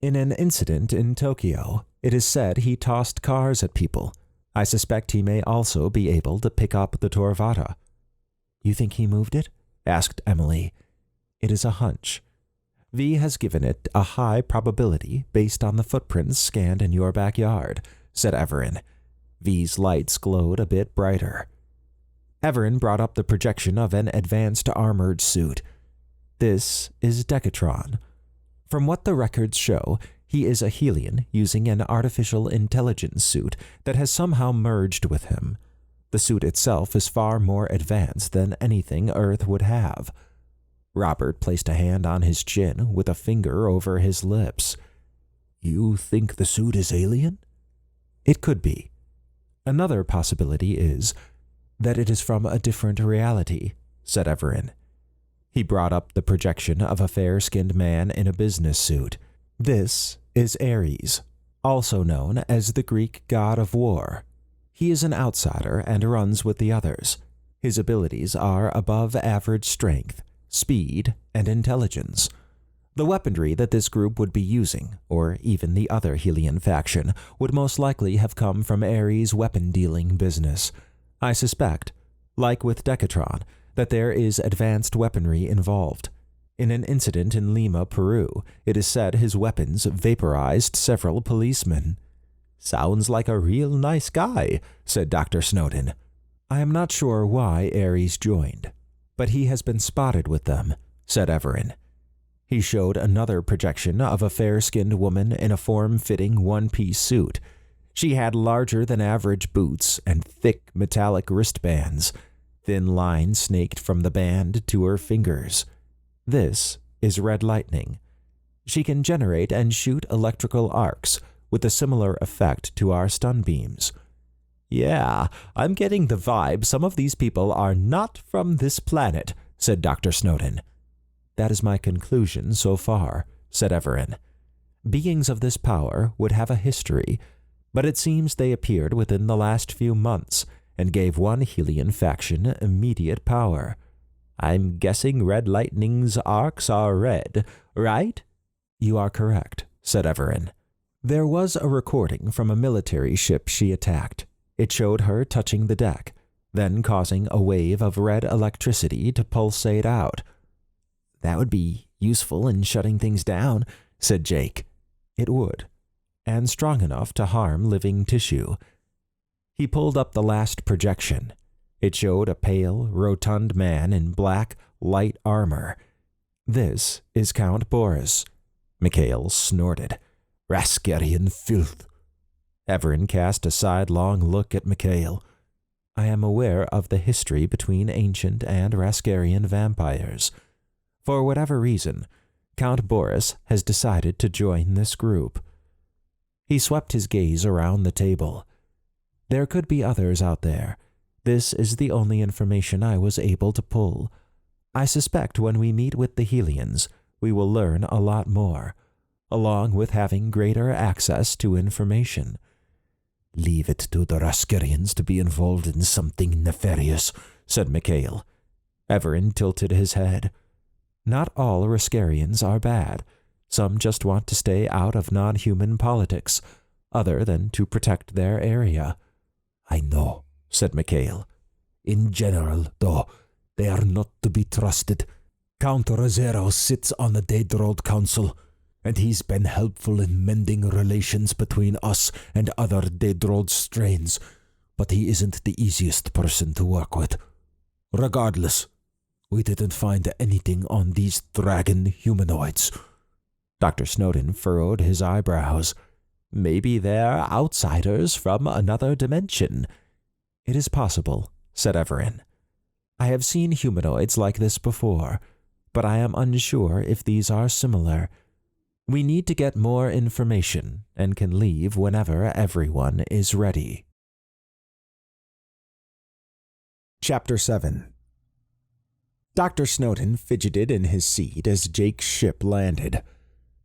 In an incident in Tokyo, it is said he tossed cars at people. I suspect he may also be able to pick up the Torvatta. You think he moved it? Asked Emily. It is a hunch. V has given it a high probability based on the footprints scanned in your backyard, said Evaran. V's lights glowed a bit brighter. Evaran brought up the projection of an advanced armored suit. This is Decatron. From what the records show, he is a Helian using an artificial intelligence suit that has somehow merged with him. The suit itself is far more advanced than anything Earth would have. Robert placed a hand on his chin with a finger over his lips. You think the suit is alien? It could be. Another possibility is that it is from a different reality, said Evaran. He brought up the projection of a fair-skinned man in a business suit. This is Ares, also known as the Greek god of war. He is an outsider and runs with the others. His abilities are above average strength, speed, and intelligence. The weaponry that this group would be using, or even the other Helian faction, would most likely have come from Ares' weapon-dealing business. I suspect, like with Decatron, that there is advanced weaponry involved. In an incident in Lima, Peru, it is said his weapons vaporized several policemen. Sounds like a real nice guy, said Dr. Snowden. I am not sure why Ares joined, but he has been spotted with them, said Evaran. He showed another projection of a fair-skinned woman in a form-fitting one-piece suit. She had larger-than-average boots and thick metallic wristbands. Thin lines snaked from the band to her fingers. This is Red Lightning. She can generate and shoot electrical arcs with a similar effect to our stun beams. Yeah, I'm getting the vibe some of these people are not from this planet, said Dr. Snowden. That is my conclusion so far, said Evaran. Beings of this power would have a history, but it seems they appeared within the last few months and gave one Helian faction immediate power. I'm guessing Red Lightning's arcs are red, right? You are correct, said Evaran. There was a recording from a military ship she attacked. It showed her touching the deck, then causing a wave of red electricity to pulsate out. That would be useful in shutting things down, said Jake. It would, and strong enough to harm living tissue. He pulled up the last projection. It showed a pale, rotund man in black, light armor. This is Count Boris. Mikhail snorted. Raskarian filth. Evaran cast a sidelong look at Mikhail. I am aware of the history between ancient and Raskarian vampires. For whatever reason, Count Boris has decided to join this group. He swept his gaze around the table. There could be others out there. This is the only information I was able to pull. I suspect when we meet with the Helians, we will learn a lot more, along with having greater access to information. Leave it to the Raskarians to be involved in something nefarious, said Mikhail. Evaran tilted his head. Not all Raskarians are bad. Some just want to stay out of non-human politics, other than to protect their area. I know, said Mikhail. In general, though, they are not to be trusted. Count Rosero sits on the Daedrold Council, and he's been helpful in mending relations between us and other Daedrold strains, but he isn't the easiest person to work with. Regardless, we didn't find anything on these dragon humanoids. Dr. Snowden furrowed his eyebrows. Maybe they're outsiders from another dimension. It is possible, said Evaran. I have seen humanoids like this before, but I am unsure if these are similar. We need to get more information and can leave whenever everyone is ready. Chapter 7. Dr. Snowden fidgeted in his seat as Jake's ship landed.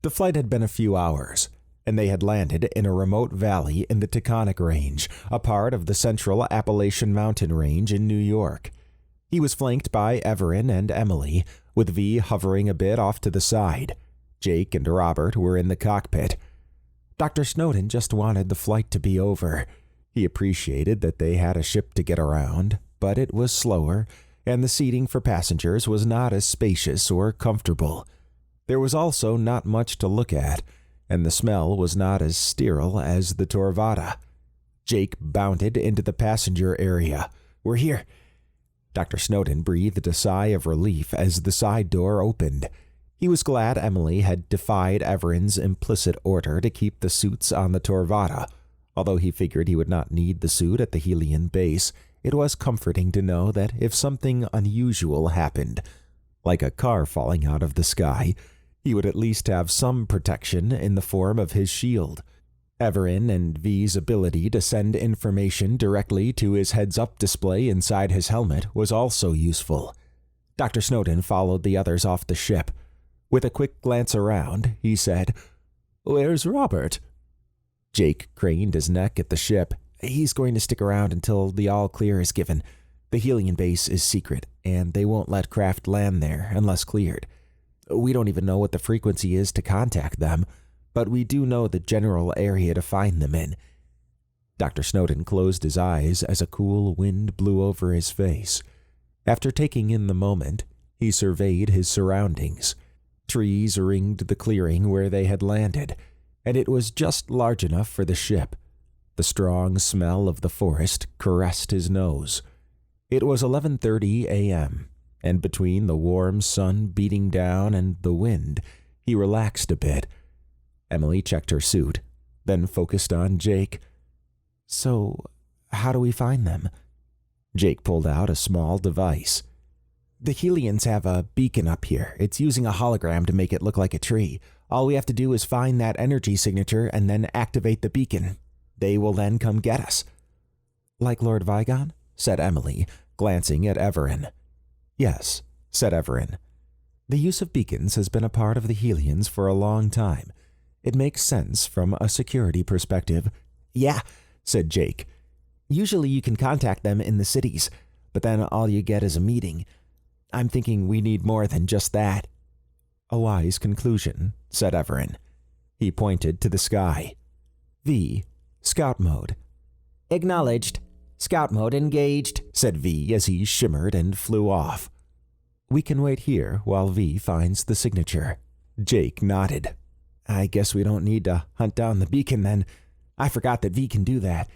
The flight had been a few hours, and they had landed in a remote valley in the Taconic Range, a part of the central Appalachian Mountain Range in New York. He was flanked by Evaran and Emily, with V hovering a bit off to the side. Jake and Robert were in the cockpit. Dr. Snowden just wanted the flight to be over. He appreciated that they had a ship to get around, but it was slower, and the seating for passengers was not as spacious or comfortable. There was also not much to look at, and the smell was not as sterile as the Torvatta. Jake bounded into the passenger area. "We're here." Dr. Snowden breathed a sigh of relief as the side door opened. He was glad Emily had defied Evaran's implicit order to keep the suits on the Torvatta. Although he figured he would not need the suit at the Helian base, it was comforting to know that if something unusual happened, like a car falling out of the sky, he would at least have some protection in the form of his shield. Evaran and V's ability to send information directly to his heads-up display inside his helmet was also useful. Dr. Snowden followed the others off the ship. With a quick glance around, he said, "Where's Robert?" Jake craned his neck at the ship. "He's going to stick around until the all-clear is given. The Helian base is secret, and they won't let craft land there unless cleared. We don't even know what the frequency is to contact them, but we do know the general area to find them in." Dr. Snowden closed his eyes as a cool wind blew over his face. After taking in the moment, he surveyed his surroundings. Trees ringed the clearing where they had landed, and it was just large enough for the ship. The strong smell of the forest caressed his nose. It was 11:30 a.m., and between the warm sun beating down and the wind, he relaxed a bit. Emily checked her suit, then focused on Jake. "So, how do we find them?" Jake pulled out a small device. "The Helians have a beacon up here. It's using a hologram to make it look like a tree. All we have to do is find that energy signature and then activate the beacon. They will then come get us." "Like Lord Vigon?" said Emily, glancing at Evaran. "Yes," said Evaran. "The use of beacons has been a part of the Helians for a long time. It makes sense from a security perspective." "Yeah," said Jake. "Usually you can contact them in the cities, but then all you get is a meeting. I'm thinking we need more than just that." "A wise conclusion," said Evaran. He pointed to the sky. "V, scout mode." "Acknowledged. Scout mode engaged," said V as he shimmered and flew off. "We can wait here while V finds the signature." Jake nodded. "I guess we don't need to hunt down the beacon then. I forgot that V can do that."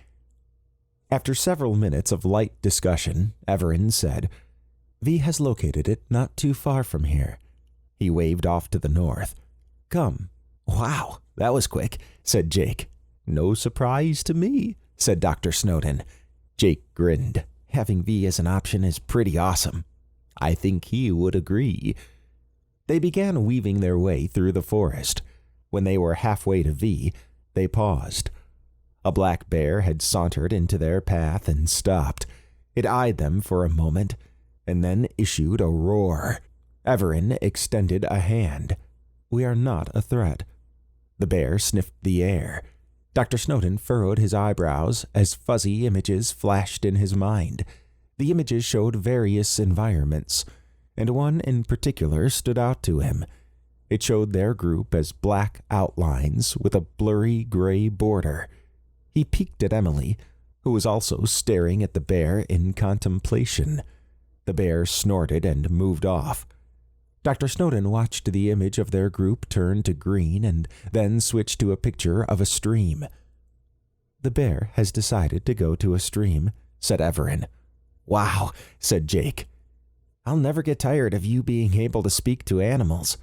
After several minutes of light discussion, Evaran said, "V has located it not too far from here." He waved off to the north. "Come." "Wow, that was quick," said Jake. "No surprise to me," said Dr. Snowden. Jake grinned. "Having V as an option is pretty awesome." I think he would agree. They began weaving their way through the forest. When they were halfway to V, they paused. A black bear had sauntered into their path and stopped. It eyed them for a moment, and then issued a roar. Evaran extended a hand. "We are not a threat." The bear sniffed the air. Dr. Snowden furrowed his eyebrows as fuzzy images flashed in his mind. The images showed various environments, and one in particular stood out to him. It showed their group as black outlines with a blurry gray border. He peeked at Emily, who was also staring at the bear in contemplation. The bear snorted and moved off. Dr. Snowden watched the image of their group turn to green and then switch to a picture of a stream. "The bear has decided to go to a stream," said Evaran. "Wow," said Jake. "I'll never get tired of you being able to speak to animals."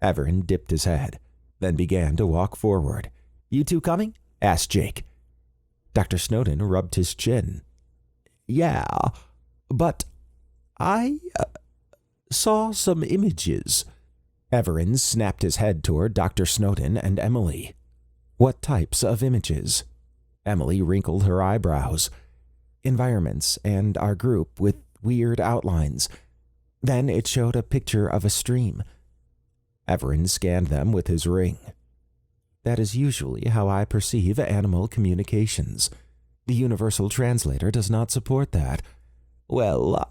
Evaran dipped his head, then began to walk forward. "You two coming?" asked Jake. Dr. Snowden rubbed his chin. "Yeah, but I saw some images." Evaran snapped his head toward Dr. Snowden and Emily. "What types of images?" Emily wrinkled her eyebrows. "Environments and our group with weird outlines. Then it showed a picture of a stream." Evaran scanned them with his ring. "That is usually how I perceive animal communications. The universal translator does not support that." "Well,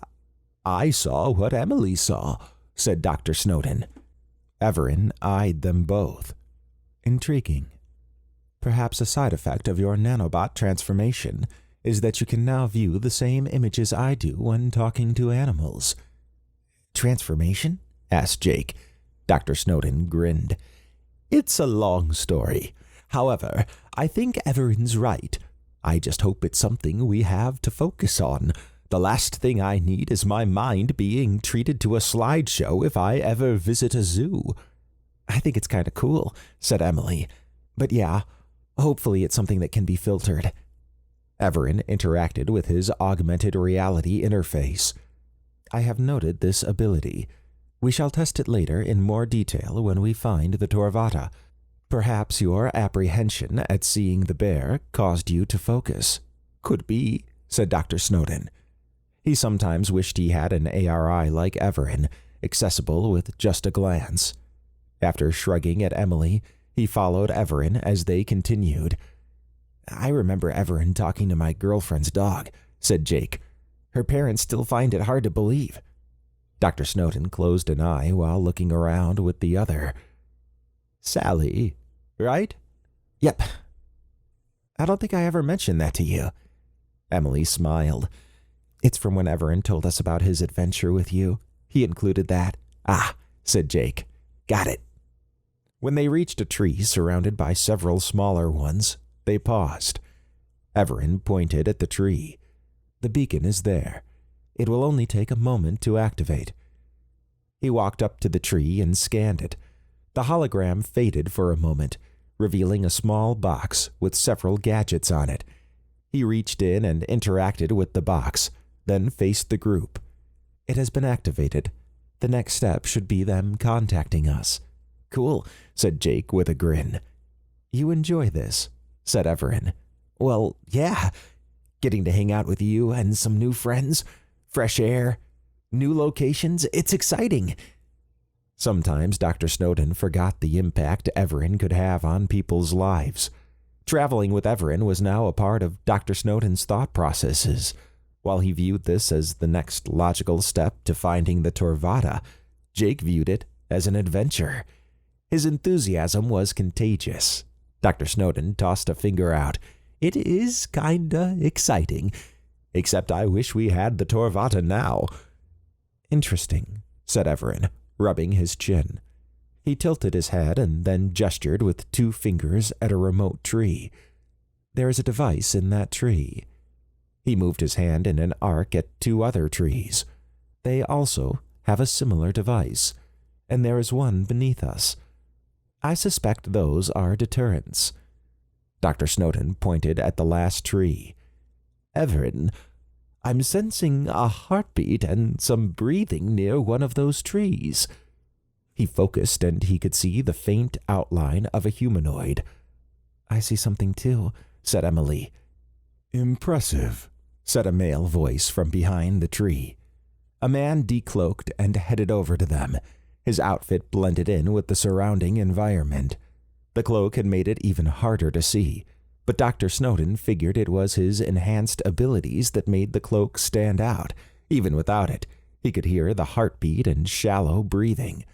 I saw what Emily saw," said Dr. Snowden. Evaran eyed them both. "Intriguing. Perhaps a side effect of your nanobot transformation is that you can now view the same images I do when talking to animals." "Transformation?" asked Jake. Dr. Snowden grinned. "It's a long story. However, I think Evaran's right. I just hope it's something we have to focus on. The last thing I need is my mind being treated to a slideshow if I ever visit a zoo." "I think it's kind of cool," said Emily. "But yeah, hopefully it's something that can be filtered." Evaran interacted with his augmented reality interface. "I have noted this ability. We shall test it later in more detail when we find the Torvatta. Perhaps your apprehension at seeing the bear caused you to focus." "Could be," said Dr. Snowden. He sometimes wished he had an ARI like Evaran, accessible with just a glance. After shrugging at Emily, he followed Evaran as they continued. "I remember Evaran talking to my girlfriend's dog," said Jake. "Her parents still find it hard to believe." Dr. Snowden closed an eye while looking around with the other. "Sally, right?" "Yep." "I don't think I ever mentioned that to you." Emily smiled. "It's from when Evaran told us about his adventure with you. He included that." "Ah," said Jake. "Got it." When they reached a tree surrounded by several smaller ones, they paused. Evaran pointed at the tree. "The beacon is there. It will only take a moment to activate." He walked up to the tree and scanned it. The hologram faded for a moment, revealing a small box with several gadgets on it. He reached in and interacted with the box, then faced the group. "It has been activated. The next step should be them contacting us." "Cool," said Jake with a grin. "You enjoy this?" said Evaran. "Well, yeah. Getting to hang out with you and some new friends, fresh air, new locations, it's exciting." Sometimes Dr. Snowden forgot the impact Evaran could have on people's lives. Traveling with Evaran was now a part of Dr. Snowden's thought processes. While he viewed this as the next logical step to finding the Torvatta, Jake viewed it as an adventure. His enthusiasm was contagious. Dr. Snowden tossed a finger out. "It is kinda exciting. Except I wish we had the Torvatta now." "Interesting," said Evaran, rubbing his chin. He tilted his head and then gestured with 2 fingers at a remote tree. "There is a device in that tree." He moved his hand in an arc at 2 other trees. "They also have a similar device, and there is one beneath us. I suspect those are deterrents." Dr. Snowden pointed at the last tree. "Evaran, I'm sensing a heartbeat and some breathing near one of those trees." He focused and he could see the faint outline of a humanoid. "I see something too," said Emily. Impressive, said a male voice from behind the tree. A man decloaked and headed over to them. His outfit blended in with the surrounding environment. The cloak had made it even harder to see, but Dr. Snowden figured it was his enhanced abilities that made the cloak stand out. Even without it, he could hear the heartbeat and shallow breathing.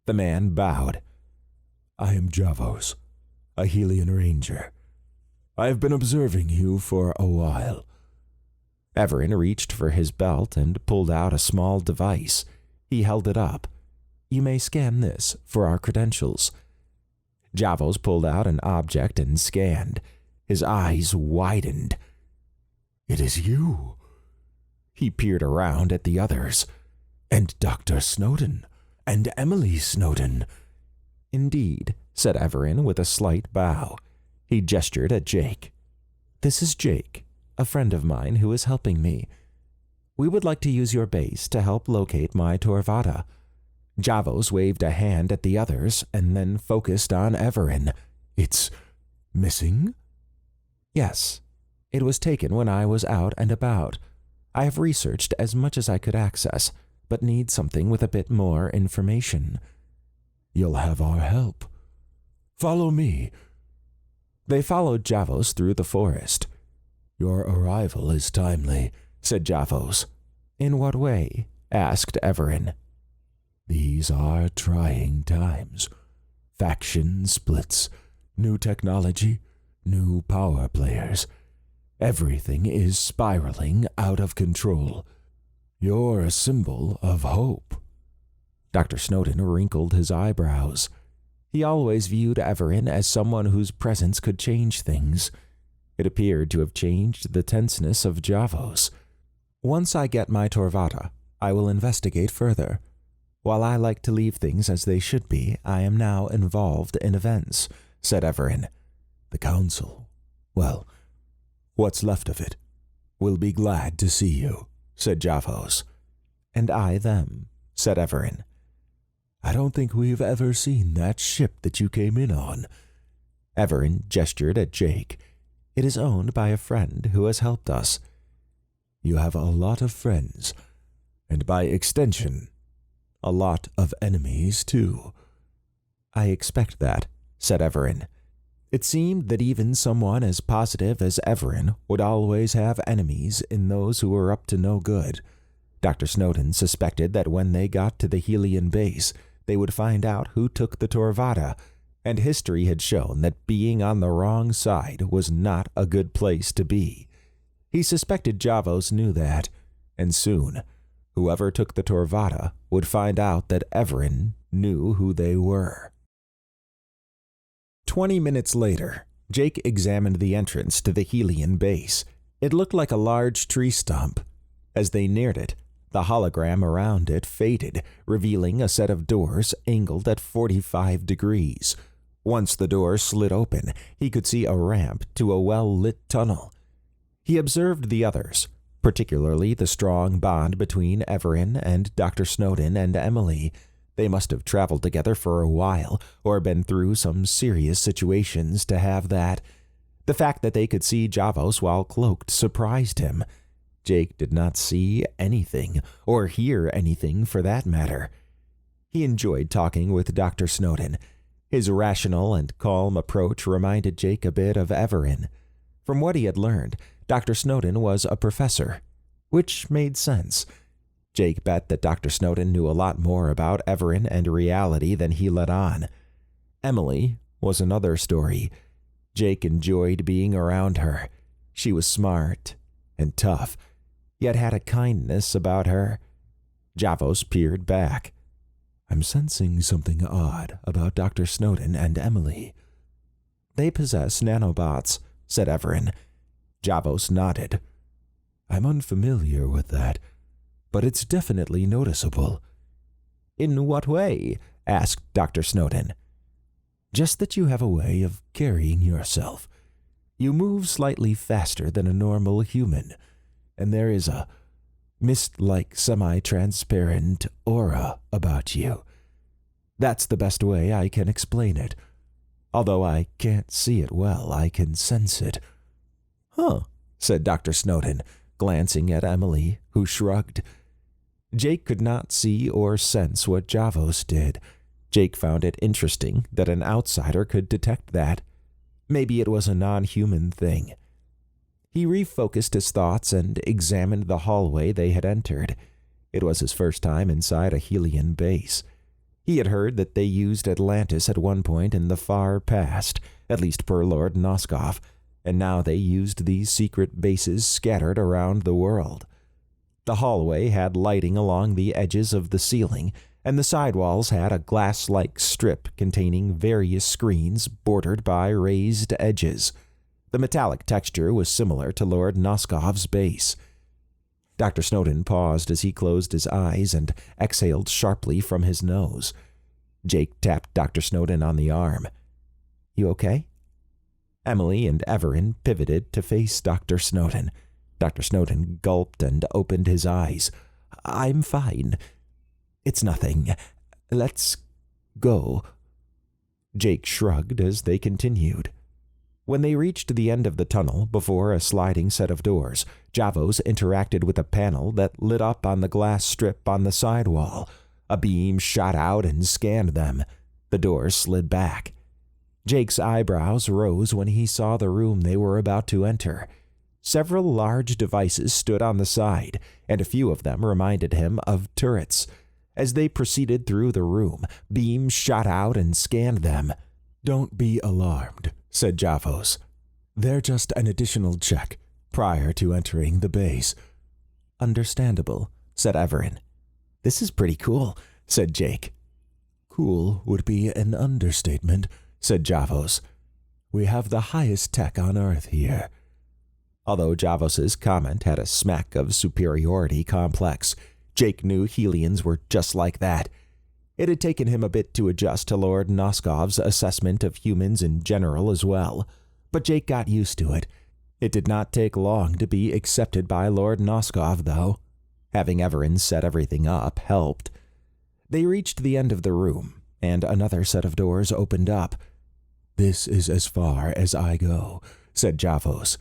The man bowed. I am Javos, a Helian ranger. I have been observing you for a while. Evaran reached for his belt and pulled out a small device. He held it up. You may scan this for our credentials. Javos pulled out an object and scanned. His eyes widened. It is you. He peered around at the others. And Dr. Snowden. And Emily Snowden. Indeed, said Evaran with a slight bow. He gestured at Jake. This is Jake, a friend of mine who is helping me. We would like to use your base to help locate my Torvatta. Javos waved a hand at the others and then focused on Evaran. It's missing? Yes. It was taken when I was out and about. I have researched as much as I could access, but need something with a bit more information. You'll have our help. Follow me. They followed Javos through the forest. Your arrival is timely, said Javos. In what way? Asked Evaran. These are trying times. Faction splits, new technology, new power players. Everything is spiraling out of control. You're a symbol of hope. Dr. Snowden wrinkled his eyebrows. He always viewed Evaran as someone whose presence could change things. It appeared to have changed the tenseness of Javos. Once I get my Torvatta, I will investigate further. While I like to leave things as they should be, I am now involved in events, said Evaran. The Council, well, what's left of it, will be glad to see you, said Javos. And I them, said Evaran. I don't think we've ever seen that ship that you came in on. Evaran gestured at Jake. It is owned by a friend who has helped us. You have a lot of friends, and by extension, a lot of enemies, too. I expect that, said Evaran. It seemed that even someone as positive as Evaran would always have enemies in those who were up to no good. Dr. Snowden suspected that when they got to the Helian base, they would find out who took the Torvatta, and history had shown that being on the wrong side was not a good place to be. He suspected Javos knew that, and soon, whoever took the Torvatta would find out that Evaran knew who they were. 20 minutes later, Jake examined the entrance to the Helian base. It looked like a large tree stump. As they neared it, the hologram around it faded, revealing a set of doors angled at 45 degrees. Once the door slid open, he could see a ramp to a well-lit tunnel. He observed the others, particularly the strong bond between Evaran and Dr. Snowden and Emily. They must have traveled together for a while or been through some serious situations to have that. The fact that they could see Javos while cloaked surprised him. Jake did not see anything, or hear anything for that matter. He enjoyed talking with Dr. Snowden. His rational and calm approach reminded Jake a bit of Evaran. From what he had learned, Dr. Snowden was a professor, which made sense. Jake bet that Dr. Snowden knew a lot more about Evaran and reality than he let on. Emily was another story. Jake enjoyed being around her. She was smart and tough, yet had a kindness about her. Javos peered back. I'm sensing something odd about Dr. Snowden and Emily. They possess nanobots, said Evaran. Javos nodded. I'm unfamiliar with that, but it's definitely noticeable. In what way? Asked Dr. Snowden. Just that you have a way of carrying yourself. You move slightly faster than a normal human, and there is a mist-like semi-transparent aura about you. That's the best way I can explain it. Although I can't see it well, I can sense it. Huh, said Dr. Snowden, glancing at Emily, who shrugged. Jake could not see or sense what Javos did. Jake found it interesting that an outsider could detect that. Maybe it was a non-human thing. He refocused his thoughts and examined the hallway they had entered. It was his first time inside a Helian base. He had heard that they used Atlantis at one point in the far past, at least per Lord Noskov, and now they used these secret bases scattered around the world. The hallway had lighting along the edges of the ceiling, and the sidewalls had a glass-like strip containing various screens bordered by raised edges. The metallic texture was similar to Lord Noskov's base. Dr. Snowden paused as he closed his eyes and exhaled sharply from his nose. Jake tapped Dr. Snowden on the arm. "You okay?" Emily and Evaran pivoted to face Dr. Snowden. Dr. Snowden gulped and opened his eyes. "I'm fine. It's nothing. Let's go." Jake shrugged as they continued. When they reached the end of the tunnel, before a sliding set of doors, Javos interacted with a panel that lit up on the glass strip on the sidewall. A beam shot out and scanned them. The doors slid back. Jake's eyebrows rose when he saw the room they were about to enter. Several large devices stood on the side, and a few of them reminded him of turrets. As they proceeded through the room, beams shot out and scanned them. "Don't be alarmed," said Javos. "They're just an additional check prior to entering the base." "Understandable," said Evaran. "This is pretty cool," said Jake. "Cool would be an understatement," said Javos. "We have the highest tech on Earth here." Although Javos's comment had a smack of superiority complex, Jake knew Helians were just like that. It had taken him a bit to adjust to Lord Noskov's assessment of humans in general as well, but Jake got used to it. It did not take long to be accepted by Lord Noskov, though. Having Evaran set everything up helped. They reached the end of the room, and another set of doors opened up. "This is as far as I go," said Javos.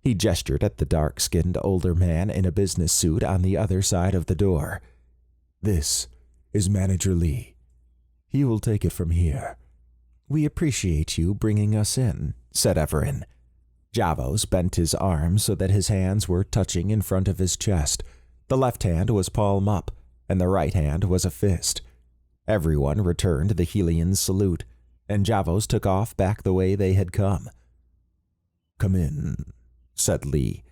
He gestured at the dark-skinned older man in a business suit on the other side of the door. "This is Manager Lee. He will take it from here." "We appreciate you bringing us in," said Evaran. Javos bent his arm so that his hands were touching in front of his chest. The left hand was palm up, and the right hand was a fist. Everyone returned the Helian salute, and Javos took off back the way they had come. "Come in," said Lee.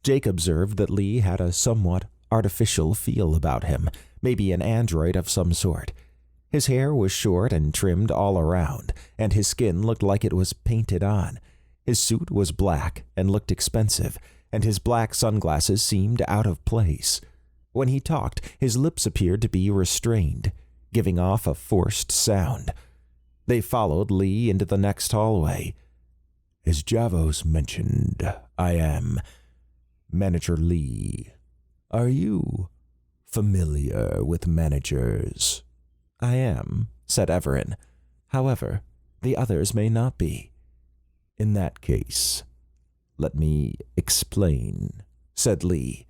Jake observed that Lee had a somewhat artificial feel about him, maybe an android of some sort. His hair was short and trimmed all around, and his skin looked like it was painted on. His suit was black and looked expensive, and his black sunglasses seemed out of place. When he talked, his lips appeared to be restrained, giving off a forced sound. They followed Lee into the next hallway. "As Javos mentioned, I am Manager Lee. Are you familiar with managers?" "I am," said Evaran. "However, the others may not be." "In that case, let me explain," said Lee.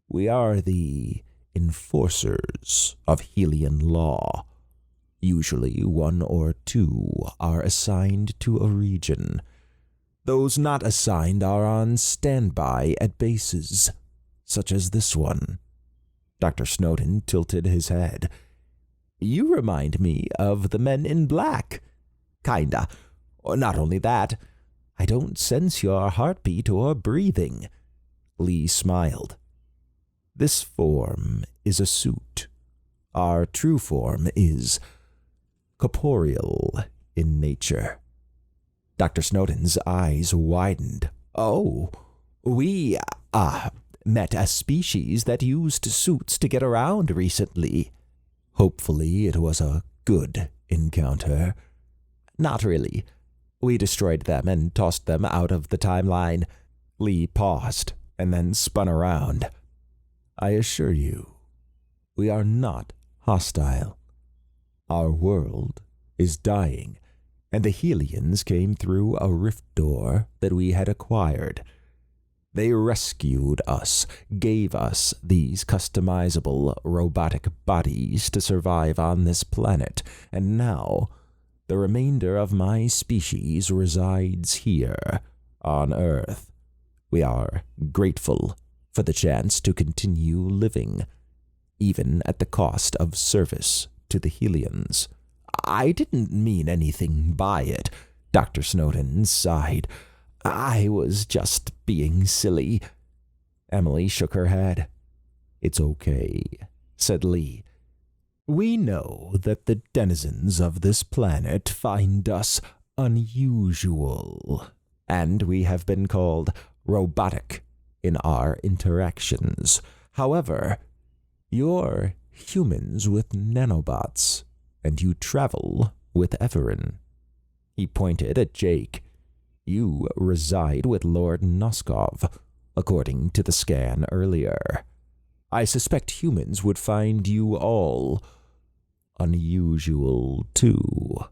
"We are the enforcers of Helian law. Usually 1 or 2 are assigned to a region. Those not assigned are on standby at bases, such as this one." Dr. Snowden tilted his head. "You remind me of the men in black. Kinda. Not only that, I don't sense your heartbeat or breathing." Lee smiled. "This form is a suit. Our true form is corporeal in nature." Dr. Snowden's eyes widened. "Oh, we, met a species that used suits to get around recently." "Hopefully it was a good encounter." "Not really. We destroyed them and tossed them out of the timeline." Lee paused and then spun around. "I assure you, we are not hostile. Our world is dying, and the Helians came through a rift door that we had acquired. They rescued us, gave us these customizable robotic bodies to survive on this planet, and now the remainder of my species resides here on Earth. We are grateful for the chance to continue living, even at the cost of service to the Helians. I didn't mean anything by it, Dr. Snowden sighed. I was just being silly. Emily shook her head. It's okay, said Lee. We know that the denizens of this planet find us unusual, and we have been called robotic in our interactions. However, you're humans with nanobots, and you travel with Evaran. He pointed at Jake. You reside with Lord Noskov, according to the scan earlier. I suspect humans would find you all unusual, too.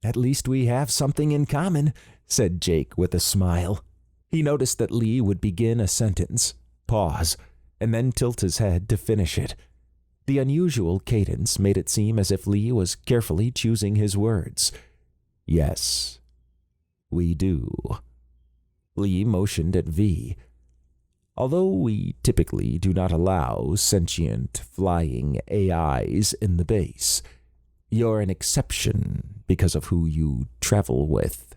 At least we have something in common, said Jake with a smile. He noticed that Lee would begin a sentence, pause, and then tilt his head to finish it. The unusual cadence made it seem as if Lee was carefully choosing his words. Yes, we do. Lee motioned at V. Although we typically do not allow sentient flying AIs in the base, you're an exception because of who you travel with.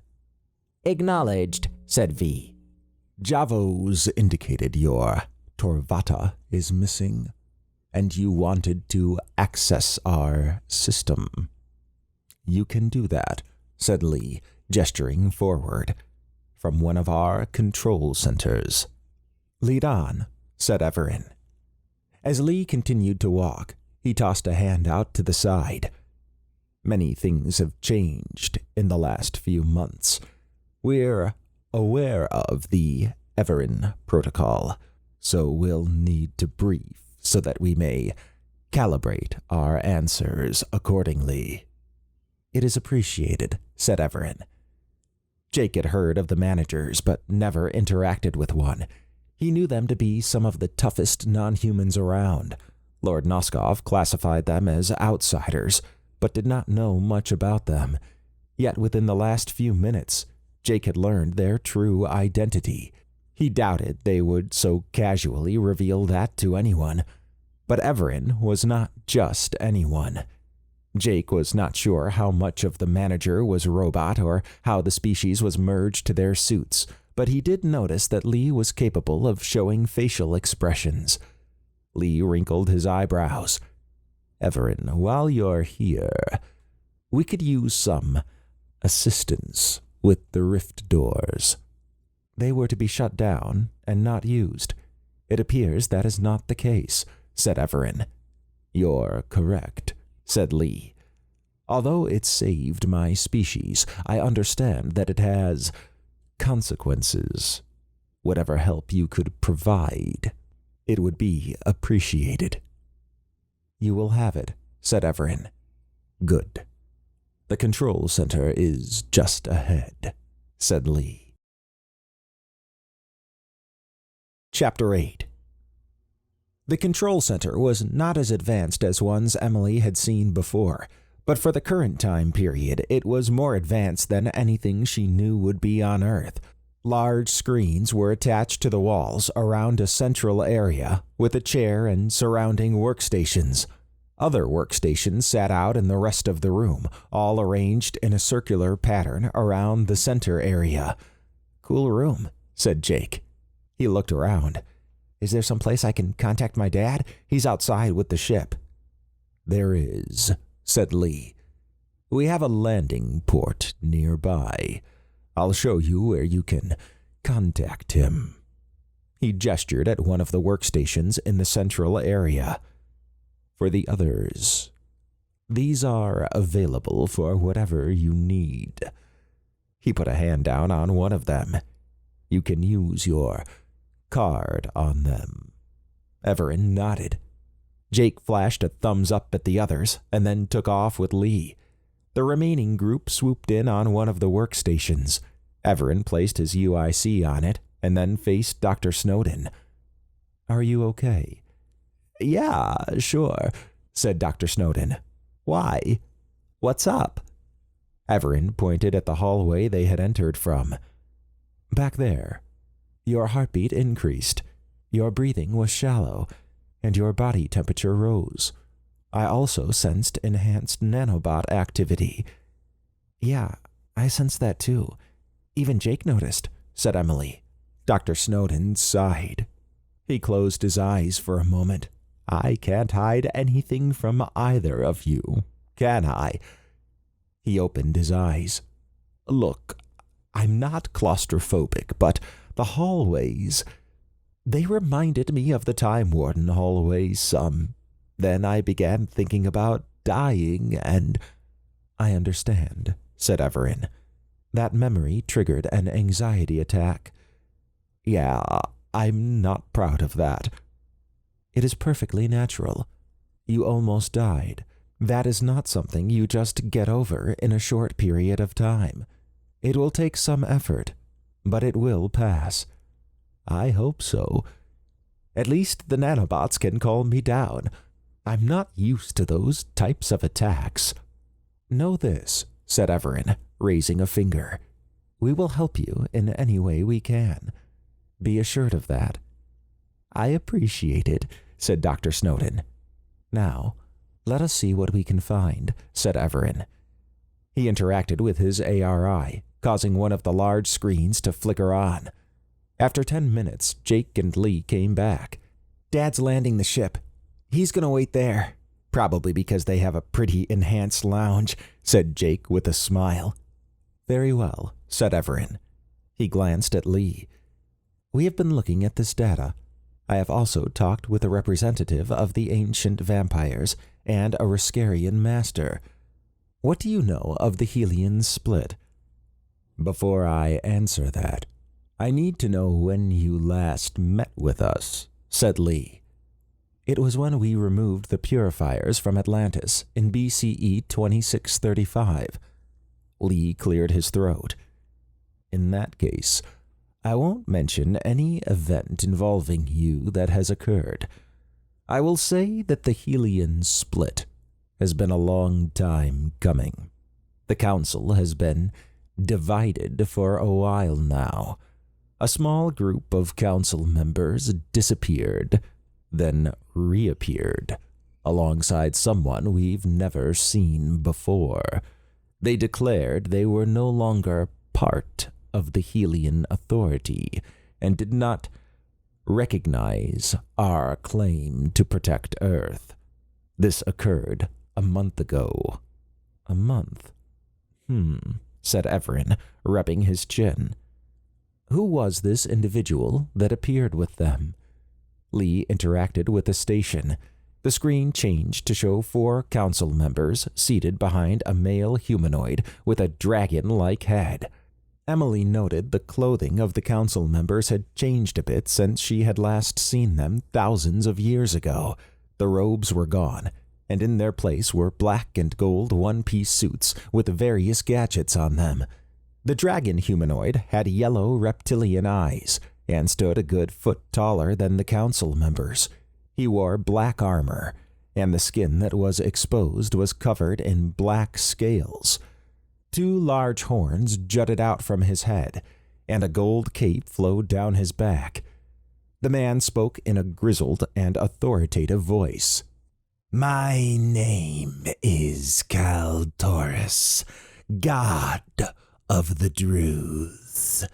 Acknowledged, said V. Javos indicated your Torvatta is missing, and you wanted to access our system. You can do that, said Lee, gesturing forward, from one of our control centers. Lead on, said Evaran. As Lee continued to walk, he tossed a hand out to the side. Many things have changed in the last few months. We're aware of the Evaran protocol, so we'll need to brief so that we may calibrate our answers accordingly. It is appreciated, said Evaran. Jake had heard of the managers, but never interacted with one. He knew them to be some of the toughest non-humans around. Lord Noskov classified them as outsiders, but did not know much about them. Yet within the last few minutes, Jake had learned their true identity. He doubted they would so casually reveal that to anyone. But Evaran was not just anyone. Jake was not sure how much of the manager was robot or how the species was merged to their suits, but he did notice that Lee was capable of showing facial expressions. Lee wrinkled his eyebrows. Evaran, while you're here, we could use some assistance with the rift doors. They were to be shut down and not used. It appears that is not the case, said Evaran. You're correct, said Lee. Although it saved my species, I understand that it has consequences. Whatever help you could provide, it would be appreciated. You will have it, said Evaran. Good. The control center is just ahead, said Lee. Chapter 8. The control center was not as advanced as ones Emily had seen before, but for the current time period, it was more advanced than anything she knew would be on Earth. Large screens were attached to the walls around a central area, with a chair and surrounding workstations. Other workstations sat out in the rest of the room, all arranged in a circular pattern around the center area. Cool room, said Jake. He looked around. Is there some place I can contact my dad? He's outside with the ship. There is, said Lee. We have a landing port nearby. I'll show you where you can contact him. He gestured at one of the workstations in the central area. For the others, these are available for whatever you need. He put a hand down on one of them. You can use your card on them. Evaran nodded. Jake flashed a thumbs up at the others and then took off with Lee. The remaining group swooped in on one of the workstations. Evaran placed his UIC on it and then faced Dr. Snowden. "Are you okay?" "Yeah, sure," said Dr. Snowden. "Why? What's up?" Evaran pointed at the hallway they had entered from. "Back there. Your heartbeat increased. Your breathing was shallow, and your body temperature rose. I also sensed enhanced nanobot activity." "Yeah, I sensed that too. Even Jake noticed," said Emily. Dr. Snowden sighed. He closed his eyes for a moment. "I can't hide anything from either of you, can I?" He opened his eyes. "Look, I'm not claustrophobic, but the hallways, they reminded me of the Time Warden hallways some. Then I began thinking about dying and—" "I understand," said Evaran. "That memory triggered an anxiety attack." "Yeah, I'm not proud of that." "It is perfectly natural. You almost died. That is not something you just get over in a short period of time. It will take some effort, but it will pass." "I hope so. At least the nanobots can calm me down. I'm not used to those types of attacks." "Know this," said Evaran, raising a finger. "We will help you in any way we can. Be assured of that." "I appreciate it," said Dr. Snowden. "Now, let us see what we can find," said Evaran. He interacted with his ARI, causing one of the large screens to flicker on. After 10 minutes, Jake and Lee came back. "Dad's landing the ship. He's going to wait there. Probably because they have a pretty enhanced lounge," said Jake with a smile. "Very well," said Evaran. He glanced at Lee. "We have been looking at this data. I have also talked with a representative of the ancient vampires and a Riskarian master. What do you know of the Helian split?" "Before I answer that, I need to know when you last met with us," said Lee. "It was when we removed the purifiers from Atlantis in BCE 2635. Lee cleared his throat. "In that case, I won't mention any event involving you that has occurred. I will say that the Helian split has been a long time coming. The Council has been divided for a while now. A small group of Council members disappeared, then reappeared, alongside someone we've never seen before. They declared they were no longer part of the Helian Authority and did not recognize our claim to protect Earth. This occurred a month ago." "A month? Said Evaran, rubbing his chin. "Who was this individual that appeared with them?" Lee interacted with the station. The screen changed to show 4 council members seated behind a male humanoid with a dragon-like head. Emily noted the clothing of the council members had changed a bit since she had last seen them thousands of years ago. The robes were gone, and in their place were black and gold one-piece suits with various gadgets on them. The dragon humanoid had yellow reptilian eyes and stood a good foot taller than the council members. He wore black armor, and the skin that was exposed was covered in black scales. 2 large horns jutted out from his head, and a gold cape flowed down his back. The man spoke in a grizzled and authoritative voice. "My name is Kaltorus, God of the Druids.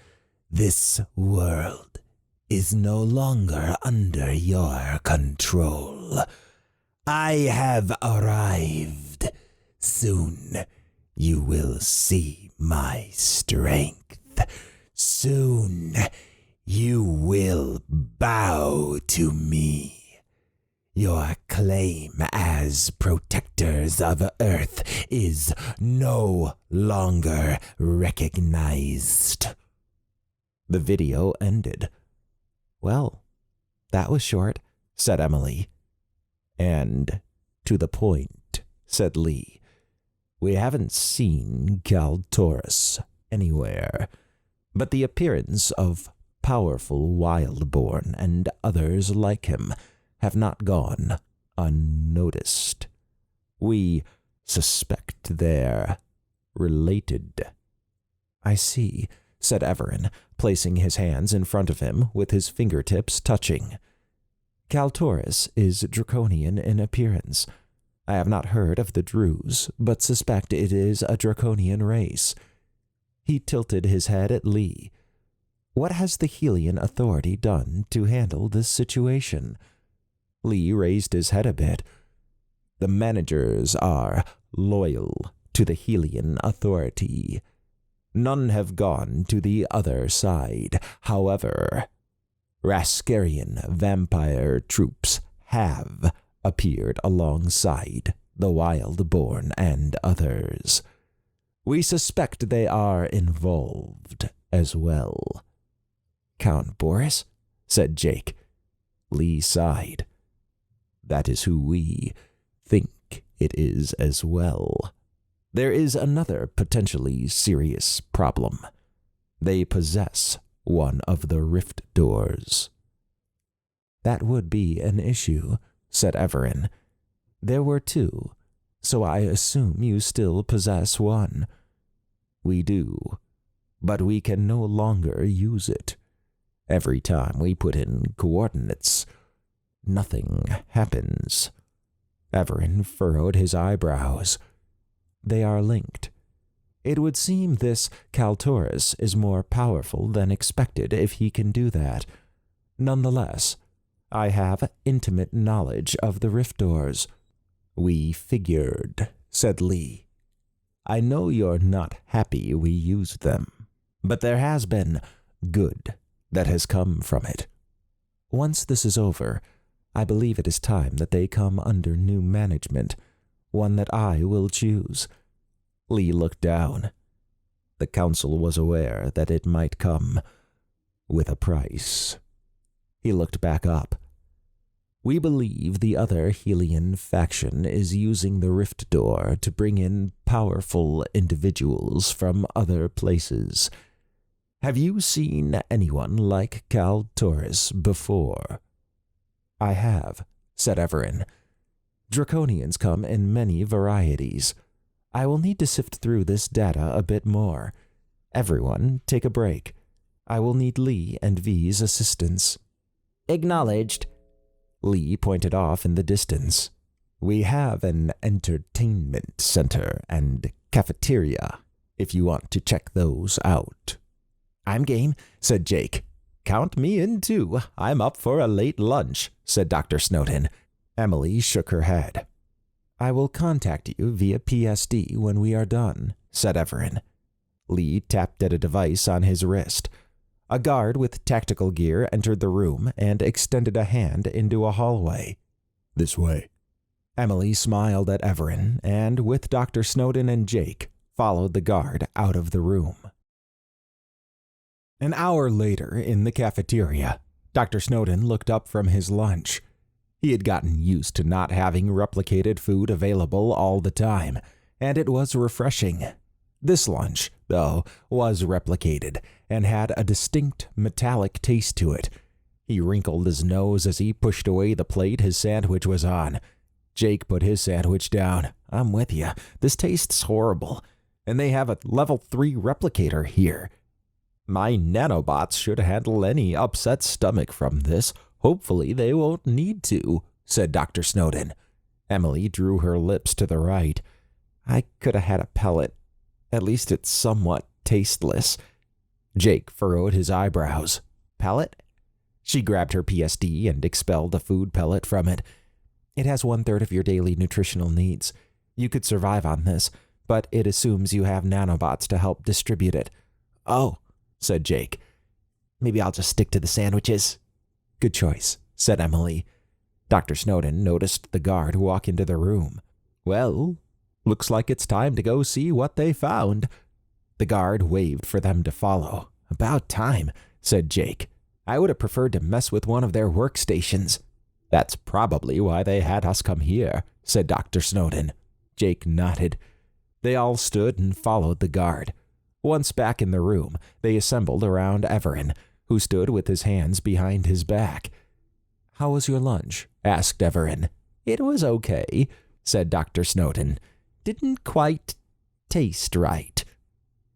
This world is no longer under your control. I have arrived. Soon you will see my strength. Soon you will bow to me. Your claim as protectors of Earth is no longer recognized." The video ended. "Well, that was short," said Emily. "And to the point," said Lee. We haven't seen Kaltoris anywhere, but the appearance of powerful Wildborn and others like him have not gone unnoticed. We suspect they're related." "I see," said Evaran, placing his hands in front of him with his fingertips touching. "Kaltoris is draconian in appearance. I have not heard of the Druze, but suspect it is a draconian race." He tilted his head at Lee. "What has the Helian authority done to handle this situation?" Lee raised his head a bit. "The managers are loyal to the Helian authority. None have gone to the other side. However, Raskarian vampire troops have appeared alongside the Wildborn and others. We suspect they are involved as well." "Count Boris?" said Jake. Lee sighed. "That is who we think it is as well. There is another potentially serious problem. They possess one of the rift doors." "That would be an issue," said Evaran. "There were two, so I assume you still possess one." "We do, but we can no longer use it. Every time we put in coordinates, nothing happens." Evaran furrowed his eyebrows. "They are linked. It would seem this Kaltoris is more powerful than expected if he can do that. Nonetheless, I have intimate knowledge of the rift doors." "We figured," said Lee. "I know you're not happy we used them, but there has been good that has come from it. Once this is over, I believe it is time that they come under new management, one that I will choose." Lee looked down. The council was aware that it might come with a price. He looked back up. "We believe the other Helian faction is using the rift door to bring in powerful individuals from other places. Have you seen anyone like Kaltoris before?" "I have," said Evaran. "Draconians come in many varieties. I will need to sift through this data a bit more. Everyone, take a break. I will need Lee and V's assistance." Acknowledged. Lee pointed off in the distance. "We have an entertainment center and cafeteria, if you want to check those out." "I'm game," said Jake. "Count me in too. I'm up for a late lunch," said Dr. Snowden. Emily shook her head. "I will contact you via PSD when we are done," said Evaran. Lee tapped at a device on his wrist. A guard with tactical gear entered the room and extended a hand into a hallway. "This way." Emily smiled at Evaran and, with Dr. Snowden and Jake, followed the guard out of the room. An hour later, in the cafeteria, Dr. Snowden looked up from his lunch. He had gotten used to not having replicated food available all the time, and it was refreshing. This lunch, though, was replicated and had a distinct metallic taste to it. He wrinkled his nose as he pushed away the plate his sandwich was on. Jake put his sandwich down. "I'm with you. This tastes horrible. And they have a level 3 replicator here. My nanobots should handle any upset stomach from this. Hopefully they won't need to," said Dr. Snowden. Emily drew her lips to the right. "I could have had a pellet. At least it's somewhat tasteless." Jake furrowed his eyebrows. "Pellet?" She grabbed her PSD and expelled a food pellet from it. "It has 1/3 of your daily nutritional needs. You could survive on this, but it assumes you have nanobots to help distribute it." "Oh," said Jake. "Maybe I'll just stick to the sandwiches." "Good choice," said Emily. Dr. Snowden noticed the guard walk into the room. "Well, looks like it's time to go see what they found." The guard waved for them to follow. "About time," said Jake. "I would have preferred to mess with one of their workstations." "That's probably why they had us come here," said Dr. Snowden. Jake nodded. They all stood and followed the guard. Once back in the room, they assembled around Evaran, who stood with his hands behind his back. "How was your lunch?" asked Evaran. "It was okay," said Dr. Snowden. "Didn't quite taste right."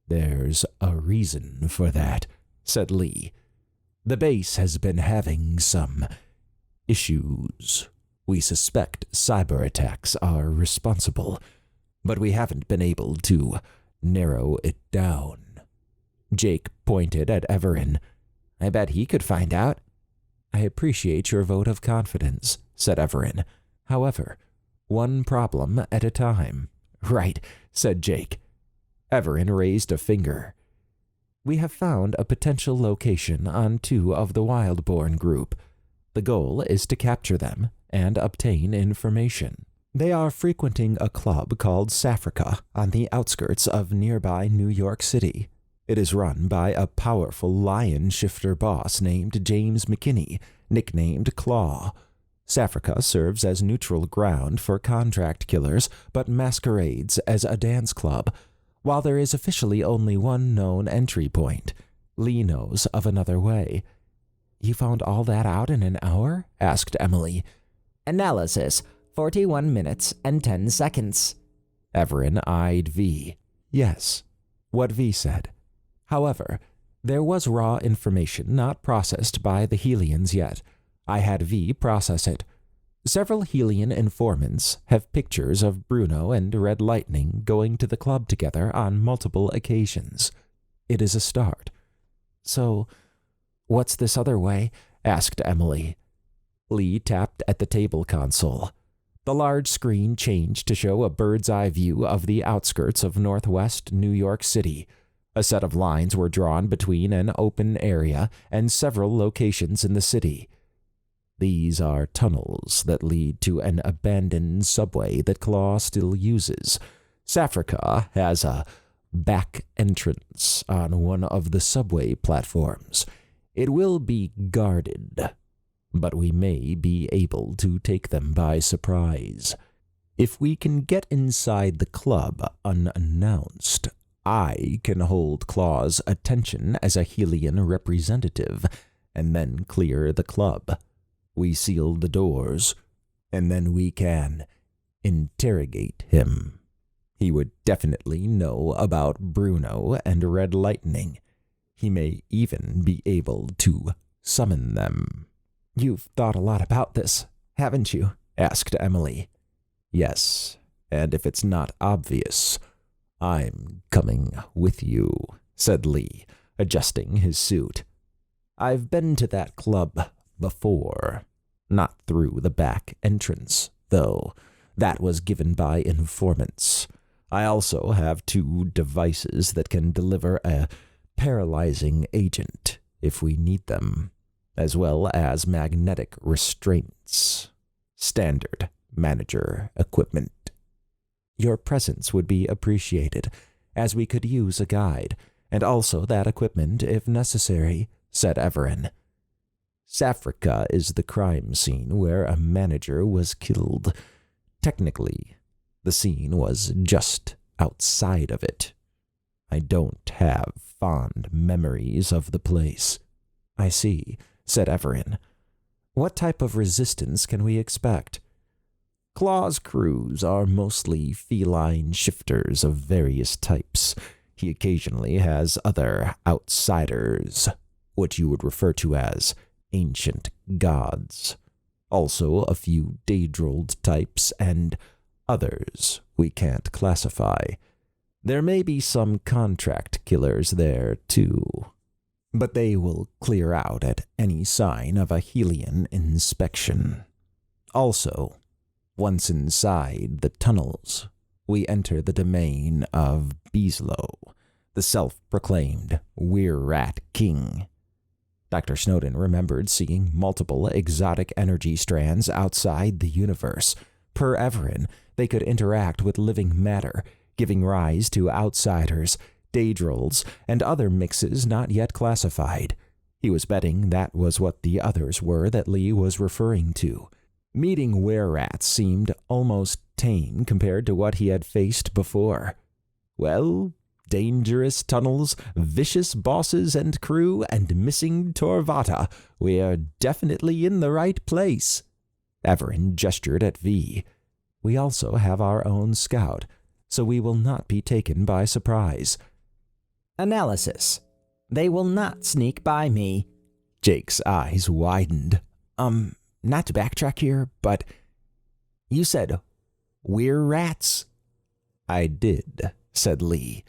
"There's a reason for that," said Lee. "The base has been having some issues. We suspect cyber attacks are responsible, but we haven't been able to narrow it down." Jake pointed at Evaran. "I bet he could find out." "I appreciate your vote of confidence," said Evaran. "However, one problem at a time." "Right," said Jake. Evaran raised a finger. "We have found a potential location on 2 of the Wildborn group. The goal is to capture them and obtain information. They are frequenting a club called Saffrica on the outskirts of nearby New York City. It is run by a powerful lion shifter boss named James McKinney, nicknamed Claw. Saffrica serves as neutral ground for contract killers, but masquerades as a dance club. While there is officially only one known entry point, Lee knows of another way. "You found all that out in an hour?" asked Emily. Analysis, 41 minutes and 10 seconds. Evaran eyed V. Yes, what V said. However, there was raw information not processed by the Helians yet. I had V process it. Several Helian informants have pictures of Bruno and Red Lightning going to the club together on multiple occasions. It is a start. "So, what's this other way?" asked Emily. Lee tapped at the table console. The large screen changed to show a bird's-eye view of the outskirts of northwest New York City. A set of lines were drawn between an open area and several locations in the city. These are tunnels that lead to an abandoned subway that Claw still uses. Saffrica has a back entrance on one of the subway platforms. It will be guarded, but we may be able to take them by surprise. If we can get inside the club unannounced, I can hold Claw's attention as a Helian representative, and then clear the club. We seal the doors, and then we can interrogate him. He would definitely know about Bruno and Red Lightning. He may even be able to summon them." "You've thought a lot about this, haven't you?" asked Emily. "Yes, and if it's not obvious, I'm coming with you," said Lee, adjusting his suit. "I've been to that club before. Not through the back entrance, though. That was given by informants. I also have 2 devices that can deliver a paralyzing agent if we need them, as well as magnetic restraints. Standard manager equipment." "Your presence would be appreciated, as we could use a guide, and also that equipment if necessary," said Evaran. "Saffrica is the crime scene where a manager was killed. Technically, the scene was just outside of it. I don't have fond memories of the place." "I see," said Evaran. "What type of resistance can we expect?" "Claw's crews are mostly feline shifters of various types. He occasionally has other outsiders, what you would refer to as ancient gods. Also a few Daedrald types and others we can't classify. There may be some contract killers there, too, but they will clear out at any sign of a Helian inspection. Also, once inside the tunnels, we enter the domain of Beeslow, the self-proclaimed Weir-Rat King." Dr. Snowden remembered seeing multiple exotic energy strands outside the universe. Per Evaran, they could interact with living matter, giving rise to outsiders, Daedrals, and other mixes not yet classified. He was betting that was what the others were that Lee was referring to. Meeting were-rats seemed almost tame compared to what he had faced before. Well, dangerous tunnels, vicious bosses and crew, and missing Torvatta. We're definitely in the right place. Evaran gestured at V. We also have our own scout, so we will not be taken by surprise. Analysis. They will not sneak by me. Jake's eyes widened. Not to backtrack here, but you said we're rats? I did, said Lee.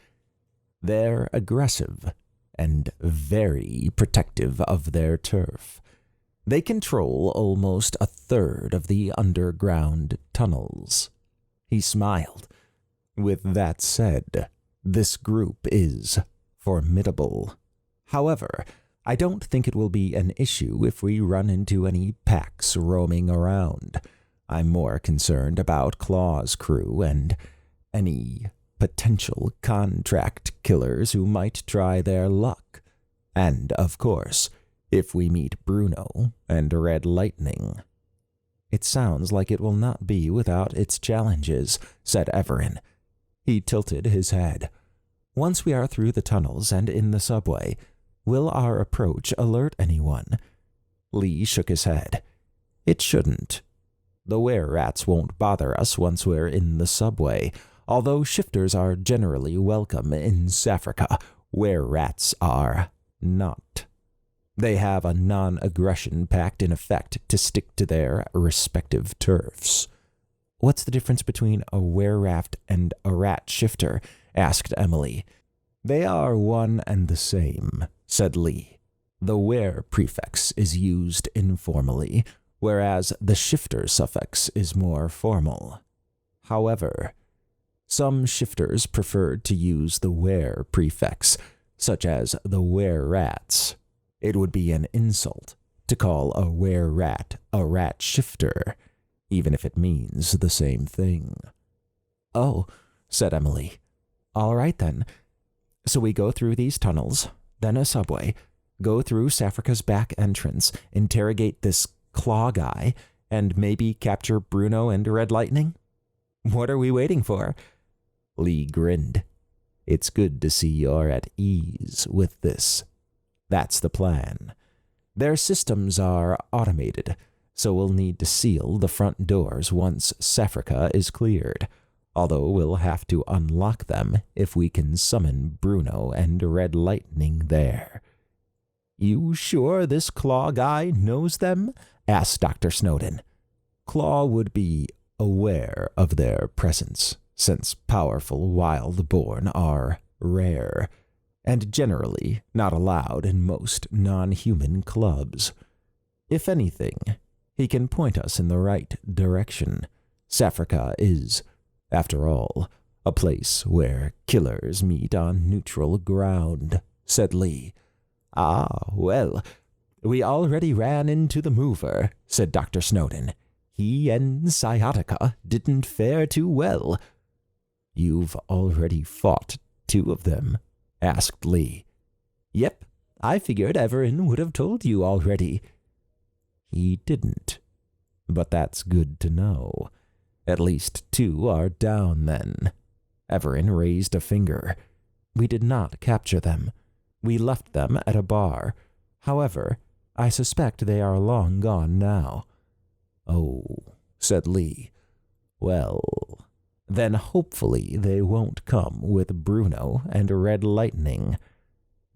They're aggressive and very protective of their turf. They control almost a third of the underground tunnels. He smiled. With that said, this group is formidable. However, I don't think it will be an issue if we run into any packs roaming around. I'm more concerned about Claw's crew and any potential contract killers who might try their luck. And, of course, if we meet Bruno and Red Lightning. It sounds like it will not be without its challenges, said Evaran. He tilted his head. Once we are through the tunnels and in the subway, will our approach alert anyone? Lee shook his head. It shouldn't. The were-rats won't bother us once we're in the subway, although shifters are generally welcome in Saffrika, were-rats are not. They have a non-aggression pact in effect to stick to their respective turfs. What's the difference between a were-rat and a rat shifter? Asked Emily. They are one and the same, said Lee. The were prefix is used informally, whereas the shifter suffix is more formal. However, some shifters preferred to use the were prefix, such as the were-rats. It would be an insult to call a were-rat a rat shifter, even if it means the same thing. Oh, said Emily. All right then. So we go through these tunnels, then a subway, go through Saffrika's back entrance, interrogate this Claw guy, and maybe capture Bruno and Red Lightning? What are we waiting for? Lee grinned. It's good to see you're at ease with this. That's the plan. Their systems are automated, so we'll need to seal the front doors once Saffrika is cleared, although we'll have to unlock them if we can summon Bruno and Red Lightning there. You sure this Claw guy knows them? Asked Dr. Snowden. Claw would be aware of their presence, since powerful wild-born are rare, and generally not allowed in most non-human clubs. If anything, he can point us in the right direction. Saffrika is, after all, a place where killers meet on neutral ground, said Lee. Ah, well, we already ran into the mover, said Dr. Snowden. He and Sciatica didn't fare too well. You've already fought two of them, asked Lee. Yep, I figured Evaran would have told you already. He didn't, but that's good to know. At least two are down then. Evaran raised a finger. We did not capture them. We left them at a bar. However, I suspect they are long gone now. Oh, said Lee. Well, then hopefully they won't come with Bruno and Red Lightning.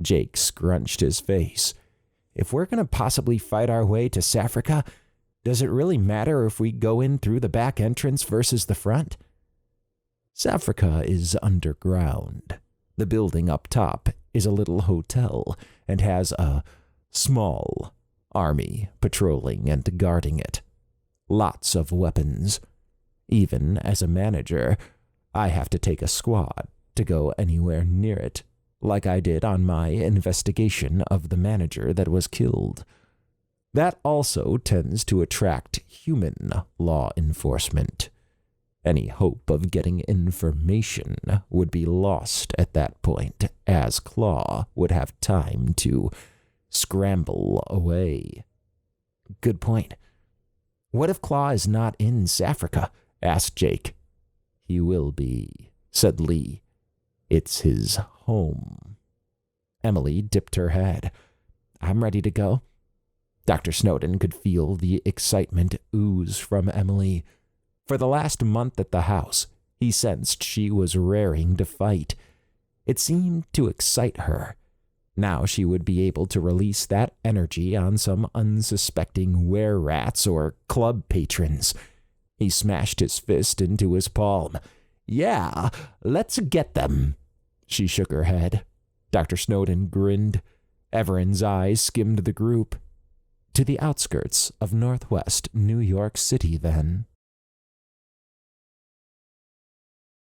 Jake scrunched his face. If we're going to possibly fight our way to Saffrika, does it really matter if we go in through the back entrance versus the front? Saffrika is underground. The building up top is a little hotel and has a small army patrolling and guarding it. Lots of weapons. Even as a manager, I have to take a squad to go anywhere near it, like I did on my investigation of the manager that was killed. That also tends to attract human law enforcement. Any hope of getting information would be lost at that point, as Claw would have time to scramble away. Good point. What if Claw is not in Saffrika? Asked Jake. He will be, said Lee. It's his home. Emily dipped her head. I'm ready to go. Dr. Snowden could feel the excitement ooze from Emily. For the last month at the house, he sensed she was raring to fight. It seemed to excite her. Now she would be able to release that energy on some unsuspecting were-rats or club patrons. He smashed his fist into his palm. Yeah, let's get them. She shook her head. Dr. Snowden grinned. Evaran's eyes skimmed the group. To the outskirts of northwest New York City, then.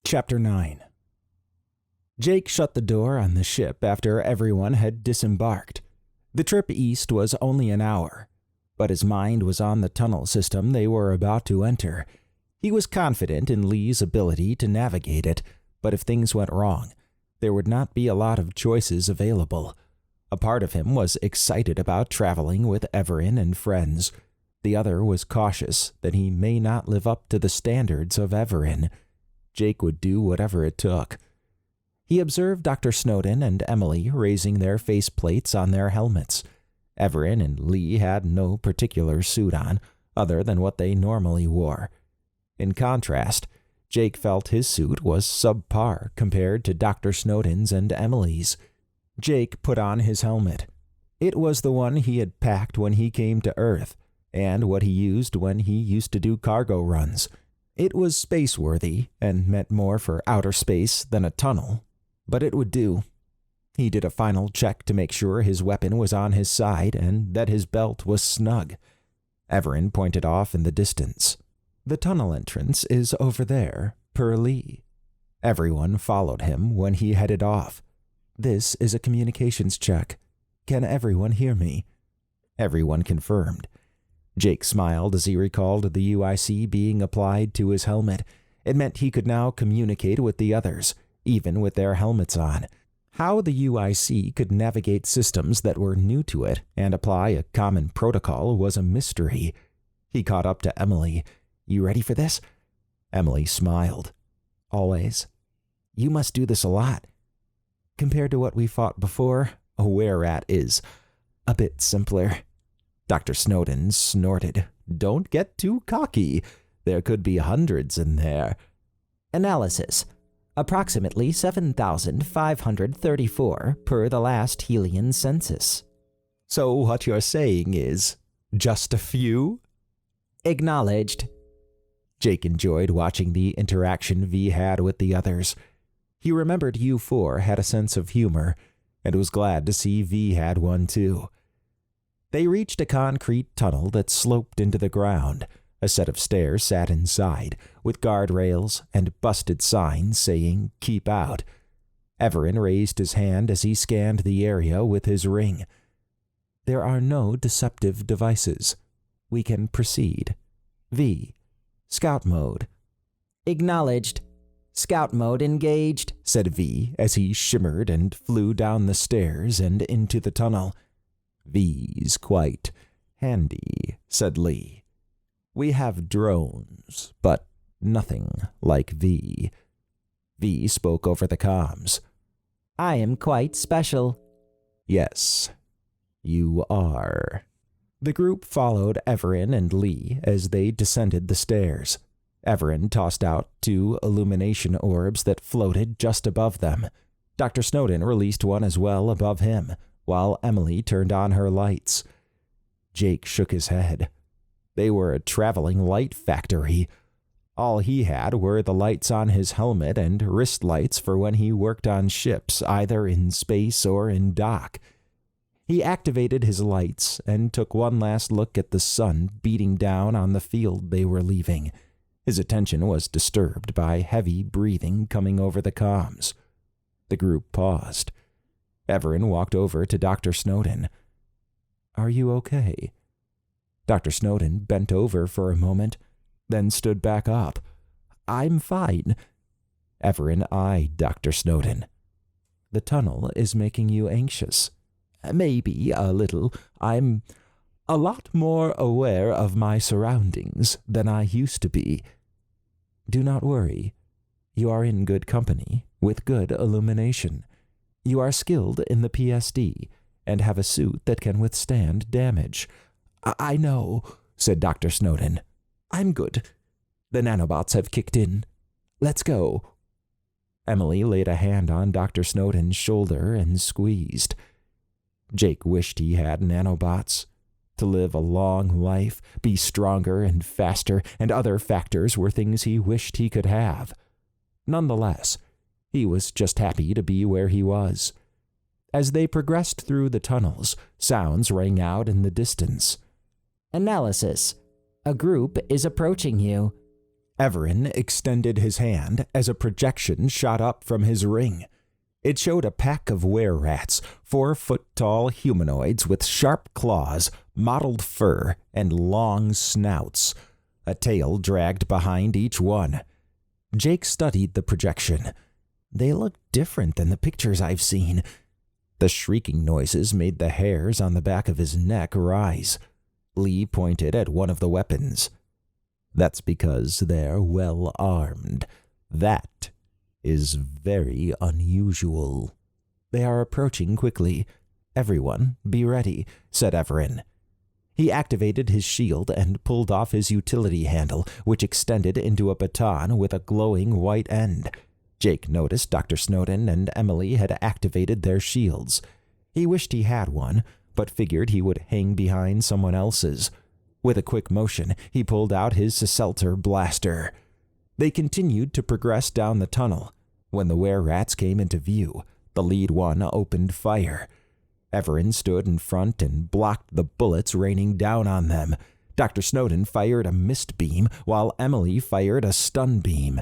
Chapter 9. Jake shut the door on the ship after everyone had disembarked. The trip east was only an hour, but his mind was on the tunnel system they were about to enter. He was confident in Lee's ability to navigate it, but if things went wrong, there would not be a lot of choices available. A part of him was excited about traveling with Evaran and friends. The other was cautious that he may not live up to the standards of Evaran. Jake would do whatever it took. He observed Dr. Snowden and Emily raising their faceplates on their helmets. Evaran and Lee had no particular suit on, other than what they normally wore. In contrast, Jake felt his suit was subpar compared to Dr. Snowden's and Emily's. Jake put on his helmet. It was the one he had packed when he came to Earth, and what he used when he used to do cargo runs. It was space-worthy and meant more for outer space than a tunnel, but it would do. He did a final check to make sure his weapon was on his side and that his belt was snug. Evaran pointed off in the distance. The tunnel entrance is over there, per Lee. Everyone followed him when he headed off. This is a communications check. Can everyone hear me? Everyone confirmed. Jake smiled as he recalled the UIC being applied to his helmet. It meant he could now communicate with the others, even with their helmets on. How the UIC could navigate systems that were new to it and apply a common protocol was a mystery. He caught up to Emily. You ready for this? Emily smiled. Always. You must do this a lot. Compared to what we fought before, a were-rat is a bit simpler. Dr. Snowden snorted. Don't get too cocky. There could be hundreds in there. Analysis. Approximately 7,534 per the last Helian census. So what you're saying is, just a few? Acknowledged. Jake enjoyed watching the interaction V had with the others. He remembered U4 had a sense of humor, and was glad to see V had one too. They reached a concrete tunnel that sloped into the ground. A set of stairs sat inside, with guardrails and busted signs saying, Keep out. Evaran raised his hand as he scanned the area with his ring. There are no deceptive devices. We can proceed. V. Scout mode. Acknowledged. Scout mode engaged, said V as he shimmered and flew down the stairs and into the tunnel. V's quite handy, said Lee. We have drones, but nothing like V. V spoke over the comms. I am quite special. Yes, you are. The group followed Evaran and Lee as they descended the stairs. Evaran tossed out 2 illumination orbs that floated just above them. Dr. Snowden released one as well above him, while Emily turned on her lights. Jake shook his head. They were a traveling light factory. All he had were the lights on his helmet and wrist lights for when he worked on ships, either in space or in dock. He activated his lights and took one last look at the sun beating down on the field they were leaving. His attention was disturbed by heavy breathing coming over the comms. The group paused. Evaran walked over to Dr. Snowden. Are you okay? Dr. Snowden bent over for a moment, then stood back up. I'm fine. Evaran eyed Dr. Snowden. The tunnel is making you anxious. Maybe a little. I'm a lot more aware of my surroundings than I used to be. Do not worry. You are in good company, with good illumination. You are skilled in the PSD, and have a suit that can withstand damage. I know, said Dr. Snowden. I'm good. The nanobots have kicked in. Let's go. Emily laid a hand on Dr. Snowden's shoulder and squeezed. Jake wished he had nanobots. To live a long life, be stronger and faster, and other factors were things he wished he could have. Nonetheless, he was just happy to be where he was. As they progressed through the tunnels, sounds rang out in the distance. Analysis. A group is approaching you. Evaran extended his hand as a projection shot up from his ring. It showed a pack of were-rats, 4-foot-tall humanoids with sharp claws, mottled fur, and long snouts. A tail dragged behind each one. Jake studied the projection. They looked different than the pictures I've seen. The shrieking noises made the hairs on the back of his neck rise. Lee pointed at one of the weapons. That's because they're well armed. That is very unusual. They are approaching quickly. Everyone, be ready, said Evaran. He activated his shield and pulled off his utility handle, which extended into a baton with a glowing white end. Jake noticed Dr. Snowden and Emily had activated their shields. He wished he had one, but figured he would hang behind someone else's. With a quick motion, he pulled out his Sesselter blaster. They continued to progress down the tunnel. When the were-rats came into view, the lead one opened fire. Evaran stood in front and blocked the bullets raining down on them. Dr. Snowden fired a mist beam, while Emily fired a stun beam.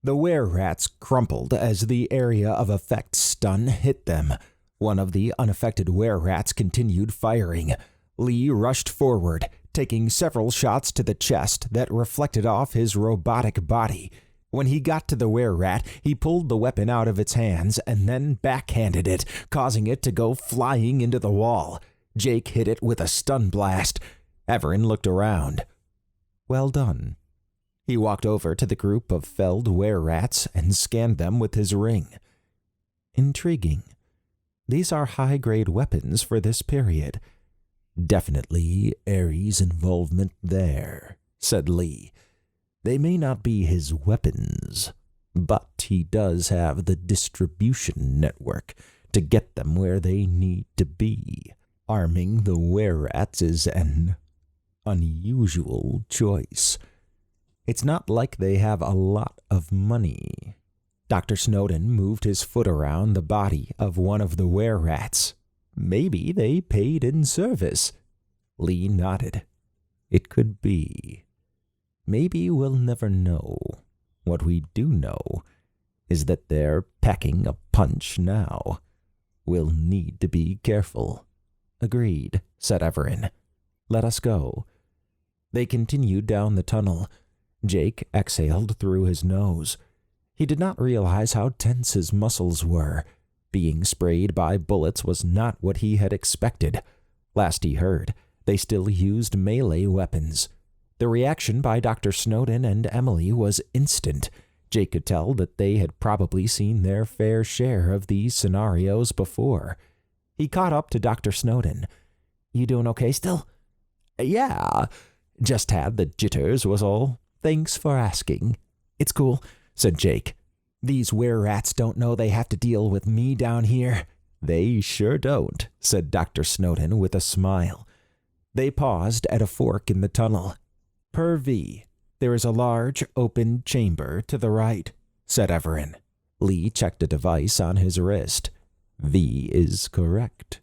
The were-rats crumpled as the area of effect stun hit them. One of the unaffected were-rats continued firing. Lee rushed forward, taking several shots to the chest that reflected off his robotic body. When he got to the were-rat, he pulled the weapon out of its hands and then backhanded it, causing it to go flying into the wall. Jake hit it with a stun blast. Evaran looked around. Well done. He walked over to the group of felled were-rats and scanned them with his ring. Intriguing. These are high-grade weapons for this period. Definitely Ares' involvement there, said Lee. They may not be his weapons, but he does have the distribution network to get them where they need to be. Arming the were-rats is an unusual choice. It's not like they have a lot of money. Dr. Snowden moved his foot around the body of one of the were-rats. Maybe they paid in service. Lee nodded. It could be. Maybe we'll never know. What we do know is that they're packing a punch now. We'll need to be careful. Agreed, said Evaran. Let us go. They continued down the tunnel. Jake exhaled through his nose. He did not realize how tense his muscles were. Being sprayed by bullets was not what he had expected. Last he heard, they still used melee weapons. The reaction by Dr. Snowden and Emily was instant. Jake could tell that they had probably seen their fair share of these scenarios before. He caught up to Dr. Snowden. You doing okay still? Yeah, just had the jitters was all. Thanks for asking. It's cool, said Jake. These were-rats don't know they have to deal with me down here. They sure don't, said Dr. Snowden with a smile. They paused at a fork in the tunnel. Per V, there is a large open chamber to the right, said Evaran. Lee checked a device on his wrist. V is correct.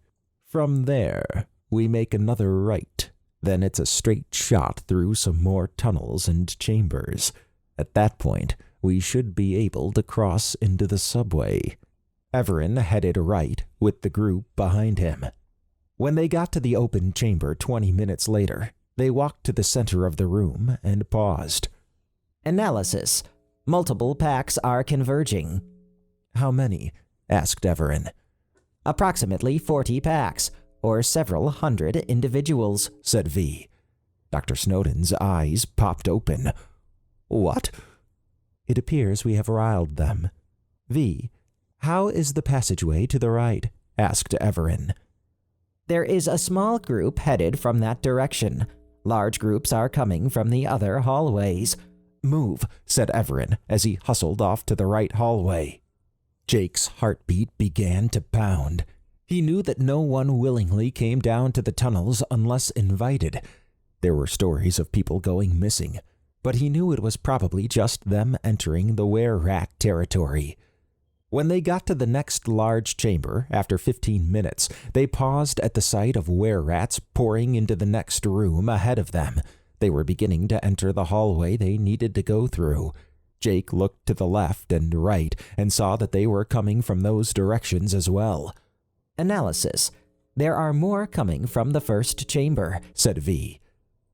From there, we make another right. Then it's a straight shot through some more tunnels and chambers. At that point, we should be able to cross into the subway. Evaran headed right with the group behind him. When they got to the open chamber 20 minutes later, they walked to the center of the room and paused. Analysis. Multiple packs are converging. How many? Asked Evaran. Approximately 40 packs, or several hundred individuals, said V. Dr. Snowden's eyes popped open. What? It appears we have riled them. V, how is the passageway to the right? Asked Evaran. There is a small group headed from that direction. Large groups are coming from the other hallways. Move, said Evaran as he hustled off to the right hallway. Jake's heartbeat began to pound. He knew that no one willingly came down to the tunnels unless invited. There were stories of people going missing, but he knew it was probably just them entering the were-rat territory. When they got to the next large chamber, after 15 minutes, they paused at the sight of were-rats pouring into the next room ahead of them. They were beginning to enter the hallway they needed to go through. Jake looked to the left and right and saw that they were coming from those directions as well. Analysis. There are more coming from the first chamber, said V.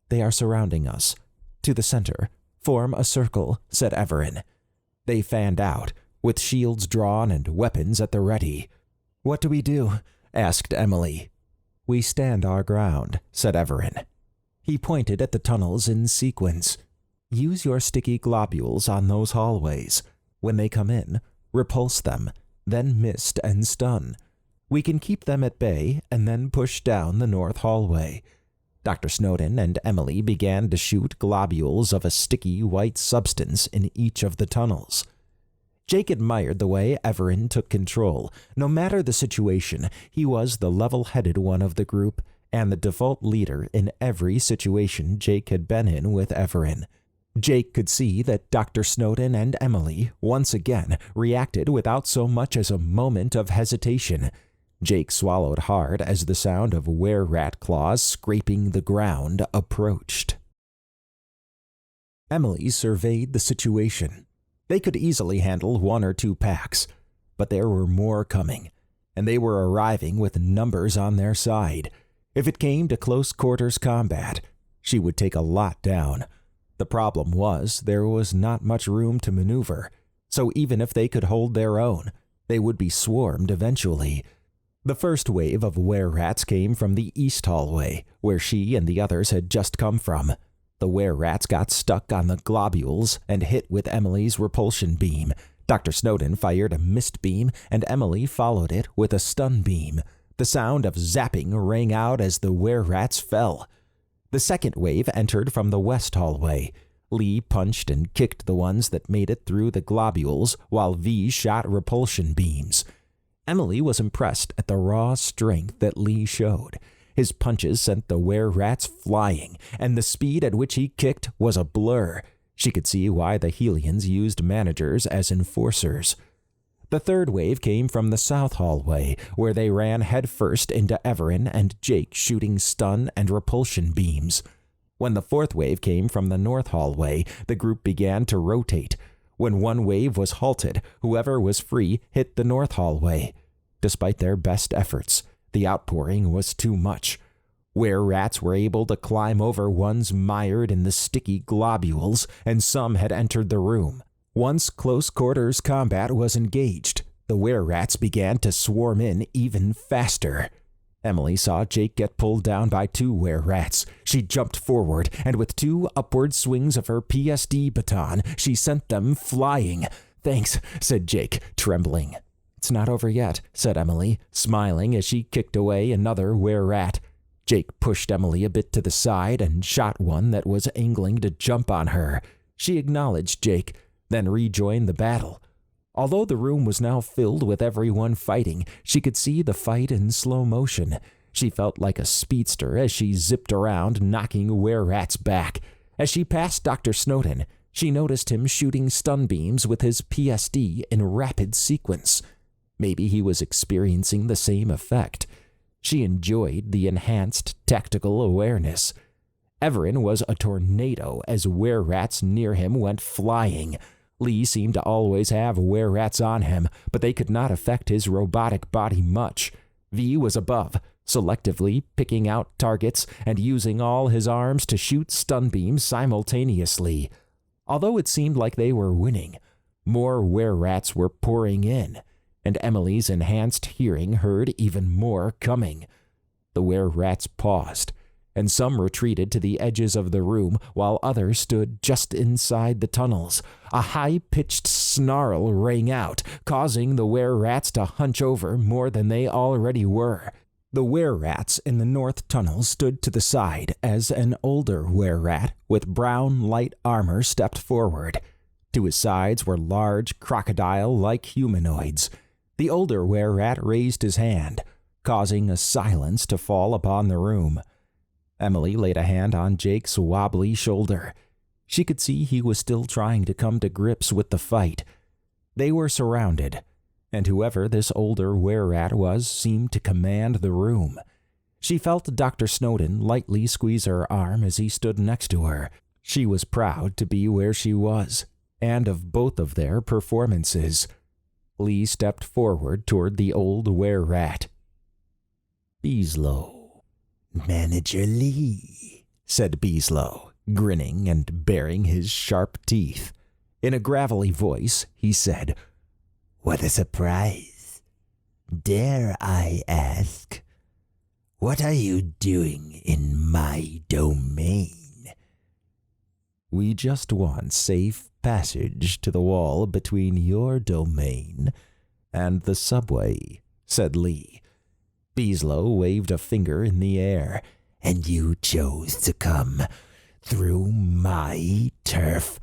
They are surrounding us. To the center. Form a circle, said Evaran. They fanned out, with shields drawn and weapons at the ready. What do we do? Asked Emily. We stand our ground, said Evaran. He pointed at the tunnels in sequence. Use your sticky globules on those hallways. When they come in, repulse them, then mist and stun. We can keep them at bay and then push down the north hallway. Dr. Snowden and Emily began to shoot globules of a sticky white substance in each of the tunnels. Jake admired the way Evaran took control. No matter the situation, he was the level-headed one of the group and the default leader in every situation Jake had been in with Evaran. Jake could see that Dr. Snowden and Emily, once again, reacted without so much as a moment of hesitation. Jake swallowed hard as the sound of were-rat claws scraping the ground approached. Emily surveyed the situation. They could easily handle 1 or 2 packs, but there were more coming, and they were arriving with numbers on their side. If it came to close quarters combat, she would take a lot down. The problem was there was not much room to maneuver, so even if they could hold their own, they would be swarmed eventually. The first wave of were-rats came from the east hallway, where she and the others had just come from. The were-rats got stuck on the globules and hit with Emily's repulsion beam. Dr. Snowden fired a mist beam, and Emily followed it with a stun beam. The sound of zapping rang out as the were-rats fell. The second wave entered from the west hallway. Lee punched and kicked the ones that made it through the globules, while V shot repulsion beams. Emily was impressed at the raw strength that Lee showed. His punches sent the were-rats flying, and the speed at which he kicked was a blur. She could see why the Helians used managers as enforcers. The third wave came from the south hallway, where they ran headfirst into Evaran and Jake shooting stun and repulsion beams. When the fourth wave came from the north hallway, the group began to rotate. When one wave was halted, whoever was free hit the north hallway. Despite their best efforts, the outpouring was too much. Were-rats were able to climb over ones mired in the sticky globules, and some had entered the room. Once close quarters combat was engaged, the were-rats began to swarm in even faster. Emily saw Jake get pulled down by 2 were-rats. She jumped forward, and with 2 upward swings of her PSD baton, she sent them flying. "Thanks," said Jake, trembling. "It's not over yet," said Emily, smiling as she kicked away another were-rat. Jake pushed Emily a bit to the side and shot one that was angling to jump on her. She acknowledged Jake, then rejoined the battle. Although the room was now filled with everyone fighting, she could see the fight in slow motion. She felt like a speedster as she zipped around, knocking were-rats back. As she passed Dr. Snowden, she noticed him shooting stun beams with his PSD in rapid sequence. Maybe he was experiencing the same effect. She enjoyed the enhanced tactical awareness. Evaran was a tornado as were-rats near him went flying. Lee seemed to always have were-rats on him, but they could not affect his robotic body much. V was above, selectively picking out targets and using all his arms to shoot stun beams simultaneously. Although it seemed like they were winning, more were-rats were pouring in, and Emily's enhanced hearing heard even more coming. The were-rats paused, and some retreated to the edges of the room while others stood just inside the tunnels. A high-pitched snarl rang out, causing the were-rats to hunch over more than they already were. The were-rats in the north tunnel stood to the side as an older were-rat with brown light armor stepped forward. To his sides were large crocodile-like humanoids. The older were-rat raised his hand, causing a silence to fall upon the room. Emily laid a hand on Jake's wobbly shoulder. She could see he was still trying to come to grips with the fight. They were surrounded, and whoever this older were-rat was seemed to command the room. She felt Dr. Snowden lightly squeeze her arm as he stood next to her. She was proud to be where she was, and of both of their performances. Lee stepped forward toward the old were-rat. "Beeslow, Manager Lee," said Beeslow, grinning and baring his sharp teeth. In a gravelly voice, he said, "What a surprise. Dare I ask, what are you doing in my domain?" "We just want safe passage to the wall between your domain and the subway," said Lee. Beeslow waved a finger in the air. "And you chose to come through my turf?"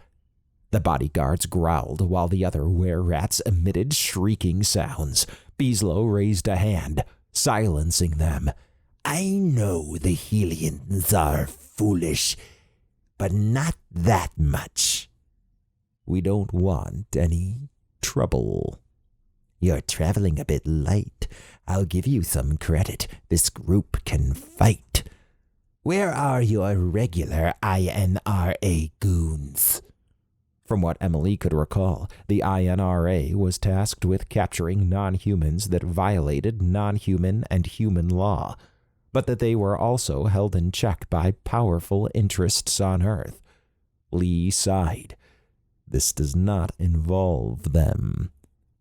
The bodyguards growled while the other were-rats emitted shrieking sounds. Beeslow raised a hand, silencing them. "I know the Helians are foolish, but not that much. We don't want any trouble." "You're traveling a bit light. I'll give you some credit. This group can fight. Where are your regular INRA goons?" From what Emily could recall, the INRA was tasked with capturing non-humans that violated non-human and human law, but that they were also held in check by powerful interests on Earth. Lee sighed. "This does not involve them.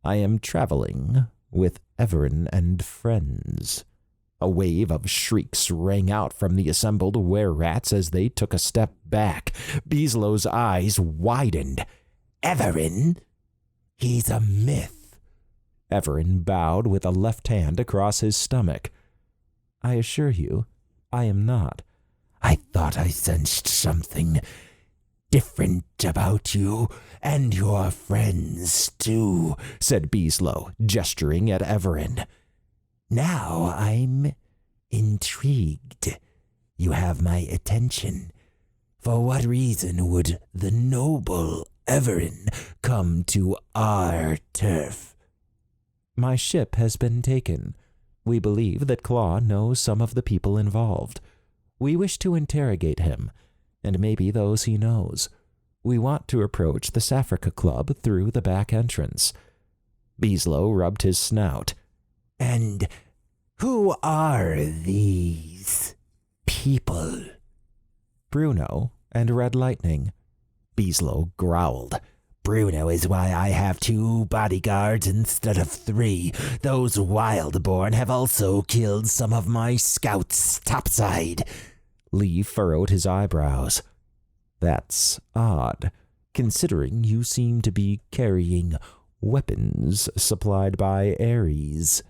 I am traveling with Evaran and friends." A wave of shrieks rang out from the assembled were-rats as they took a step back. Beeslow's eyes widened. "Evaran? He's a myth." Evaran bowed with a left hand across his stomach. "I assure you, I am not." "I thought I sensed something different about you, and your friends, too," said Beeslow, gesturing at Evaran. "Now I'm intrigued. You have my attention. For what reason would the noble Evaran come to our turf?" "My ship has been taken. We believe that Claw knows some of the people involved. We wish to interrogate him, and maybe those he knows. We want to approach the Saffrica Club through the back entrance." Beeslow rubbed his snout. "And who are these people?" "Bruno and Red Lightning." Beeslow growled. "Bruno is why I have 2 bodyguards instead of 3. Those Wildborn have also killed some of my scouts topside." Lee furrowed his eyebrows. "That's odd, considering you seem to be carrying weapons supplied by Ares."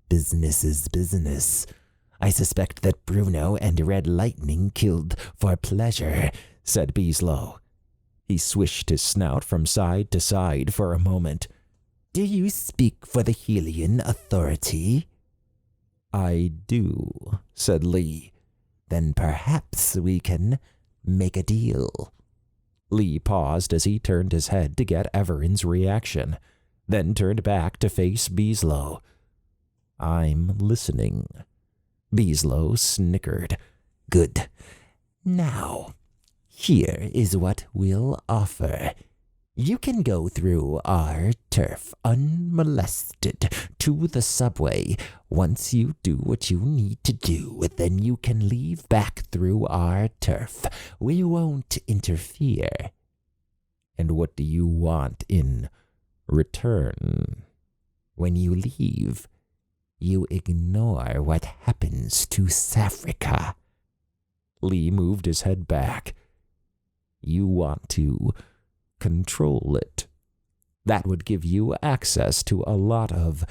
"Business is business. I suspect that Bruno and Red Lightning killed for pleasure," said Beeslow. He swished his snout from side to side for a moment. "Do you speak for the Helian Authority?" "I do," said Lee. "Then perhaps we can make a deal." Lee paused as he turned his head to get Evaran's reaction, then turned back to face Beeslow. "I'm listening." Beeslow snickered. "Good. Now, here is what we'll offer. You can go through our turf unmolested to the subway. Once you do what you need to do, then you can leave back through our turf. We won't interfere." "And what do you want in return?" "When you leave, you ignore what happens to Saffrica." Lee moved his head back. You want to control it. That would give you access to a lot of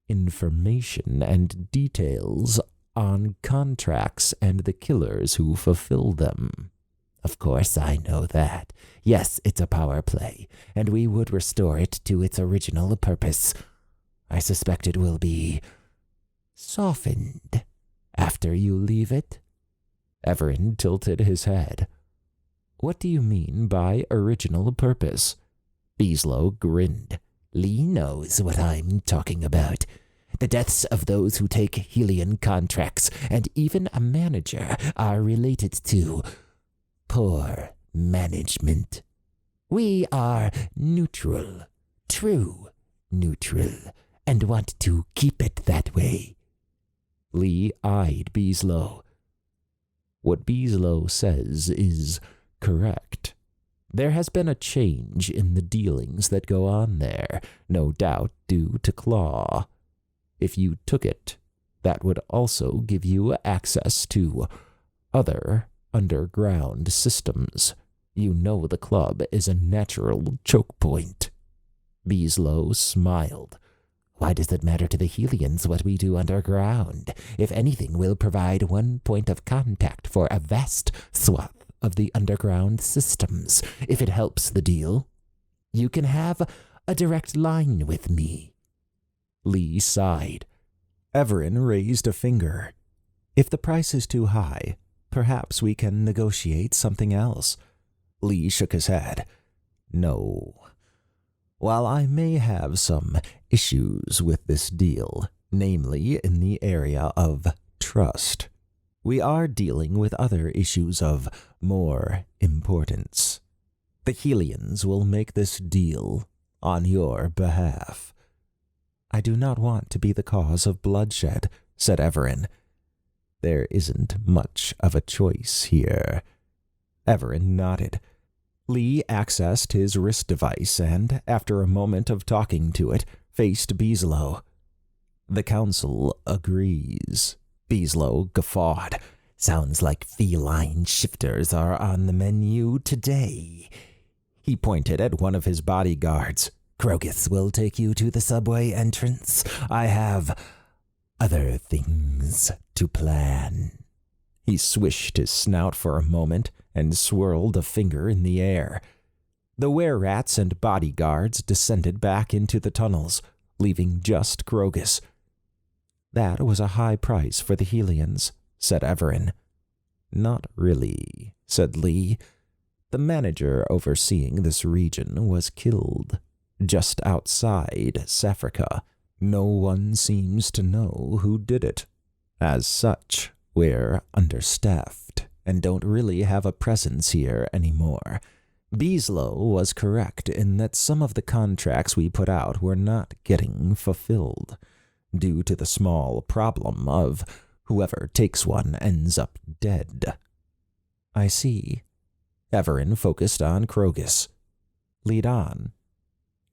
information and details on contracts and the killers who fulfill them. Of course I know that. Yes, it's a power play, and we would restore it to its original purpose. I suspect it will be softened after you leave it. Evaran tilted his head. What do you mean by original purpose? Beeslow grinned. Lee knows what I'm talking about. The deaths of those who take Helian contracts and even a manager are related to poor management. We are neutral, true neutral, and want to keep it that way. Lee eyed Beeslow. What Beeslow says is correct. There has been a change in the dealings that go on there, no doubt due to Claw. If you took it, that would also give you access to other underground systems. You know the club is a natural choke point. Beeslow smiled. Why does it matter to the Helians what we do underground? If anything, we'll provide one point of contact for a vast swath of the underground systems. If it helps the deal, you can have a direct line with me. Lee sighed. Evaran raised a finger. If the price is too high, perhaps we can negotiate something else. Lee shook his head. No. While I may have some issues with this deal, namely in the area of trust, we are dealing with other issues of more importance. The Helians will make this deal on your behalf. I do not want to be the cause of bloodshed, said Evaran. There isn't much of a choice here. Evaran nodded. Lee accessed his wrist device and, after a moment of talking to it, faced Beeslow. The council agrees. Beeslow guffawed. Sounds like feline shifters are on the menu today. He pointed at one of his bodyguards. Krogus will take you to the subway entrance. I have other things to plan. He swished his snout for a moment and swirled a finger in the air. The were-rats and bodyguards descended back into the tunnels, leaving just Krogus. That was a high price for the Helians, said Evaran. Not really, said Lee. The manager overseeing this region was killed just outside Saffrica. No one seems to know who did it. As such, we're understaffed and don't really have a presence here anymore. Beeslow was correct in that some of the contracts we put out were not getting fulfilled, due to the small problem of whoever takes one ends up dead. I see. Evaran focused on Krogus. Lead on.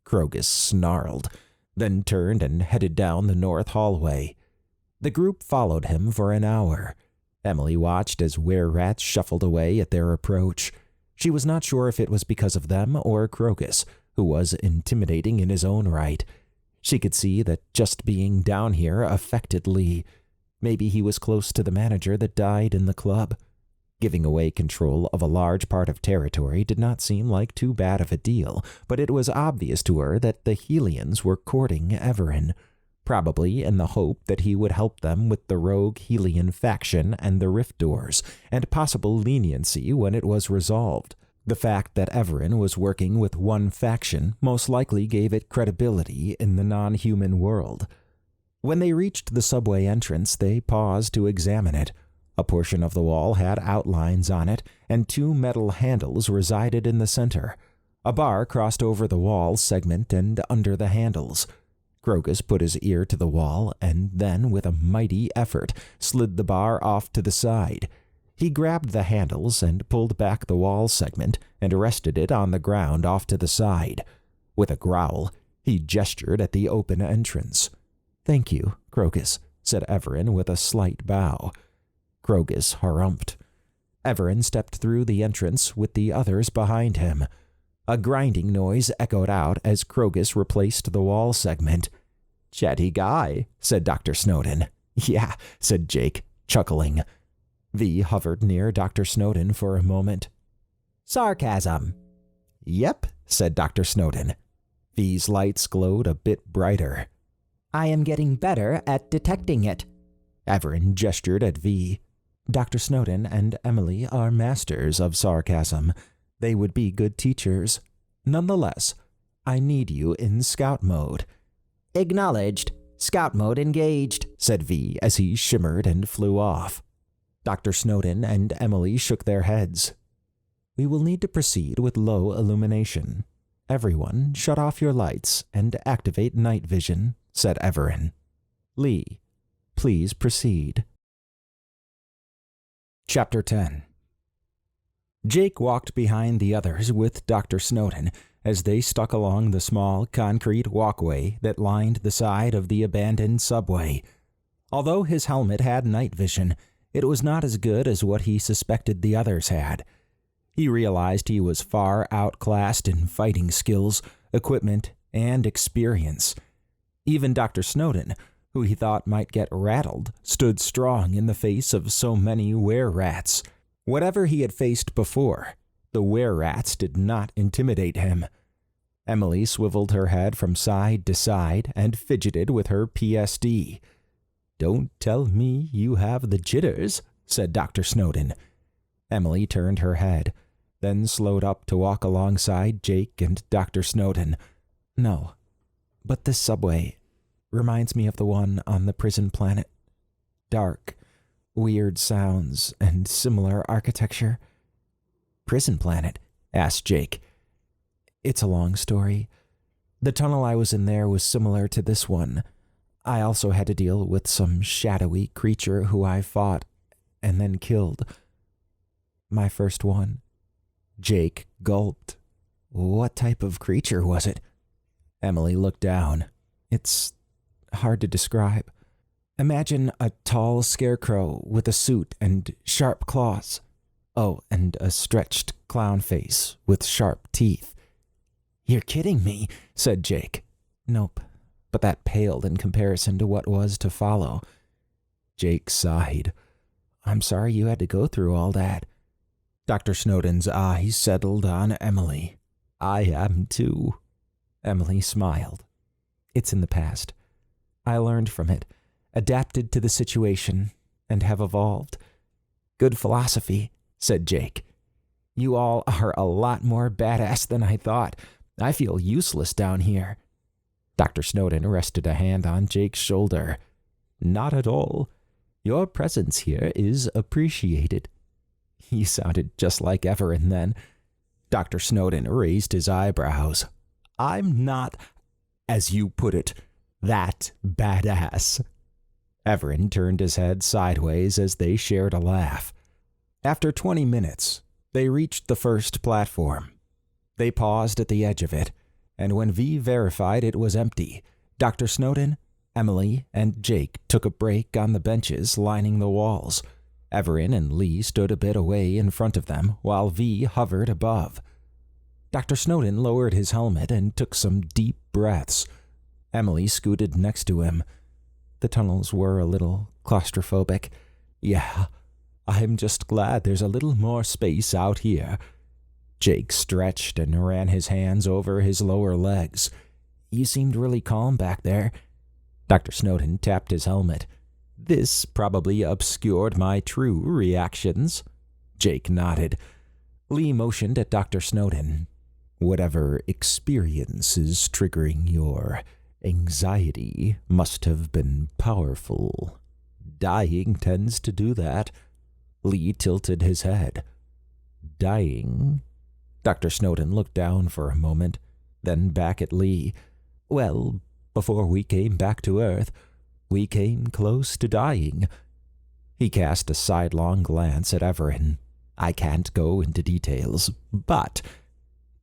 Krogus snarled, then turned and headed down the north hallway. The group followed him for an hour. Emily watched as were-rats shuffled away at their approach. She was not sure if it was because of them or Krogus, who was intimidating in his own right. She could see that just being down here affected Lee. Maybe he was close to the manager that died in the club. Giving away control of a large part of territory did not seem like too bad of a deal, but it was obvious to her that the Helians were courting Evaran, probably in the hope that he would help them with the rogue Helian faction and the rift doors, and possible leniency when it was resolved. The fact that Evaran was working with one faction most likely gave it credibility in the non-human world. When they reached the subway entrance, they paused to examine it. A portion of the wall had outlines on it, and two metal handles resided in the center. A bar crossed over the wall segment and under the handles. Krogus put his ear to the wall and then, with a mighty effort, slid the bar off to the side. He grabbed the handles and pulled back the wall segment and rested it on the ground off to the side. With a growl, he gestured at the open entrance. Thank you, Krogus, said Evaran with a slight bow. Krogus harumphed. Evaran stepped through the entrance with the others behind him. A grinding noise echoed out as Krogus replaced the wall segment. "Chatty guy," said Dr. Snowden. "Yeah," said Jake, chuckling. V hovered near Dr. Snowden for a moment. "Sarcasm." "Yep," said Dr. Snowden. V's lights glowed a bit brighter. "I am getting better at detecting it." Evaran gestured at V. "Dr. Snowden and Emily are masters of sarcasm. They would be good teachers. Nonetheless, I need you in scout mode." "Acknowledged. Scout mode engaged," said V as he shimmered and flew off. Dr. Snowden and Emily shook their heads. "We will need to proceed with low illumination. Everyone, shut off your lights and activate night vision," said Evaran. "Lee, please proceed." Chapter 10. Jake walked behind the others with Dr. Snowden as they stuck along the small concrete walkway that lined the side of the abandoned subway. Although his helmet had night vision, it was not as good as what he suspected the others had. He realized he was far outclassed in fighting skills, equipment, and experience. Even Dr. Snowden, who he thought might get rattled, stood strong in the face of so many were-rats. Whatever he had faced before, the were-rats did not intimidate him. Emily swiveled her head from side to side and fidgeted with her PSD. "Don't tell me you have the jitters," said Dr. Snowden. Emily turned her head, then slowed up to walk alongside Jake and Dr. Snowden. "No, but this subway reminds me of the one on the prison planet. Dark, weird sounds, and similar architecture." "Prison planet?" asked Jake. "It's a long story. The tunnel I was in there was similar to this one. I also had to deal with some shadowy creature who I fought and then killed. My first one." Jake gulped. "What type of creature was it?" Emily looked down. "It's hard to describe. Imagine a tall scarecrow with a suit and sharp claws. Oh, and a stretched clown face with sharp teeth." "You're kidding me," said Jake. "Nope, but that paled in comparison to what was to follow." Jake sighed. "I'm sorry you had to go through all that." Dr. Snowden's eyes settled on Emily. "I am too." Emily smiled. "It's in the past. I learned from it, adapted to the situation, and have evolved." "Good philosophy," said Jake. "You all are a lot more badass than I thought. I feel useless down here." Dr. Snowden rested a hand on Jake's shoulder. "Not at all. Your presence here is appreciated." "You sounded just like Evaran then." Dr. Snowden raised his eyebrows. "I'm not, as you put it, that badass." Evaran turned his head sideways as they shared a laugh. After 20 minutes, they reached the first platform. They paused at the edge of it, and when V verified it was empty, Dr. Snowden, Emily, and Jake took a break on the benches lining the walls. Evaran and Lee stood a bit away in front of them, while V hovered above. Dr. Snowden lowered his helmet and took some deep breaths. Emily scooted next to him. The tunnels were a little claustrophobic. "Yeah, I'm just glad there's a little more space out here." Jake stretched and ran his hands over his lower legs. "You seemed really calm back there." Dr. Snowden tapped his helmet. "This probably obscured my true reactions." Jake nodded. Lee motioned at Dr. Snowden. "Whatever experience is triggering your anxiety must have been powerful. Dying tends to do that." Lee tilted his head. "Dying?" Dr. Snowden looked down for a moment, then back at Lee. "Well, before we came back to Earth, we came close to dying." He cast a sidelong glance at Evaran. "I can't go into details, but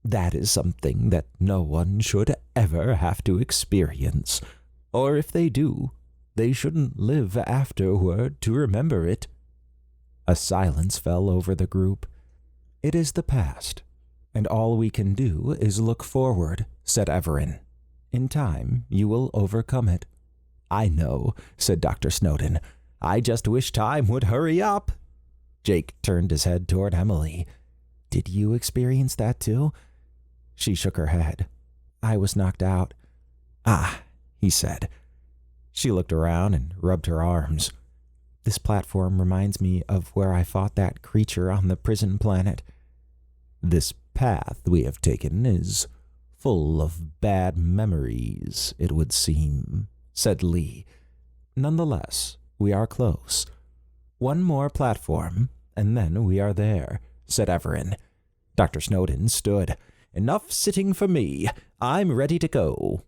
that is something that no one should ever have to experience. Or if they do, they shouldn't live afterward to remember it." A silence fell over the group. It is the past, and all we can do is look forward, said Evaran. In time, you will overcome it. I know, said Dr. Snowden. I just wish time would hurry up. Jake turned his head toward Emily. Did you experience that too? She shook her head. I was knocked out. Ah, he said. She looked around and rubbed her arms. This platform reminds me of where I fought that creature on the prison planet. This path we have taken is full of bad memories, it would seem, said Lee. Nonetheless, we are close. One more platform, and then we are there, said Evaran. Dr. Snowden stood. Enough sitting for me. I'm ready to go.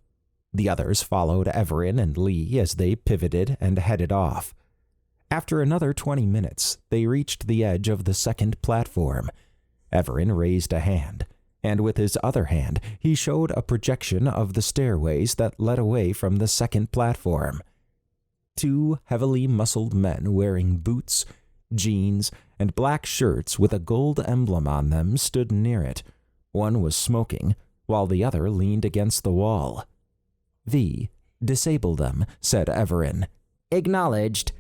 The others followed Evaran and Lee as they pivoted and headed off. After another 20 minutes, they reached the edge of the second platform. Evaran raised a hand, and with his other hand, he showed a projection of the stairways that led away from the second platform. Two heavily muscled men wearing boots, jeans, and black shirts with a gold emblem on them stood near it. One was smoking, while the other leaned against the wall. V, disable them, said Evaran. Acknowledged.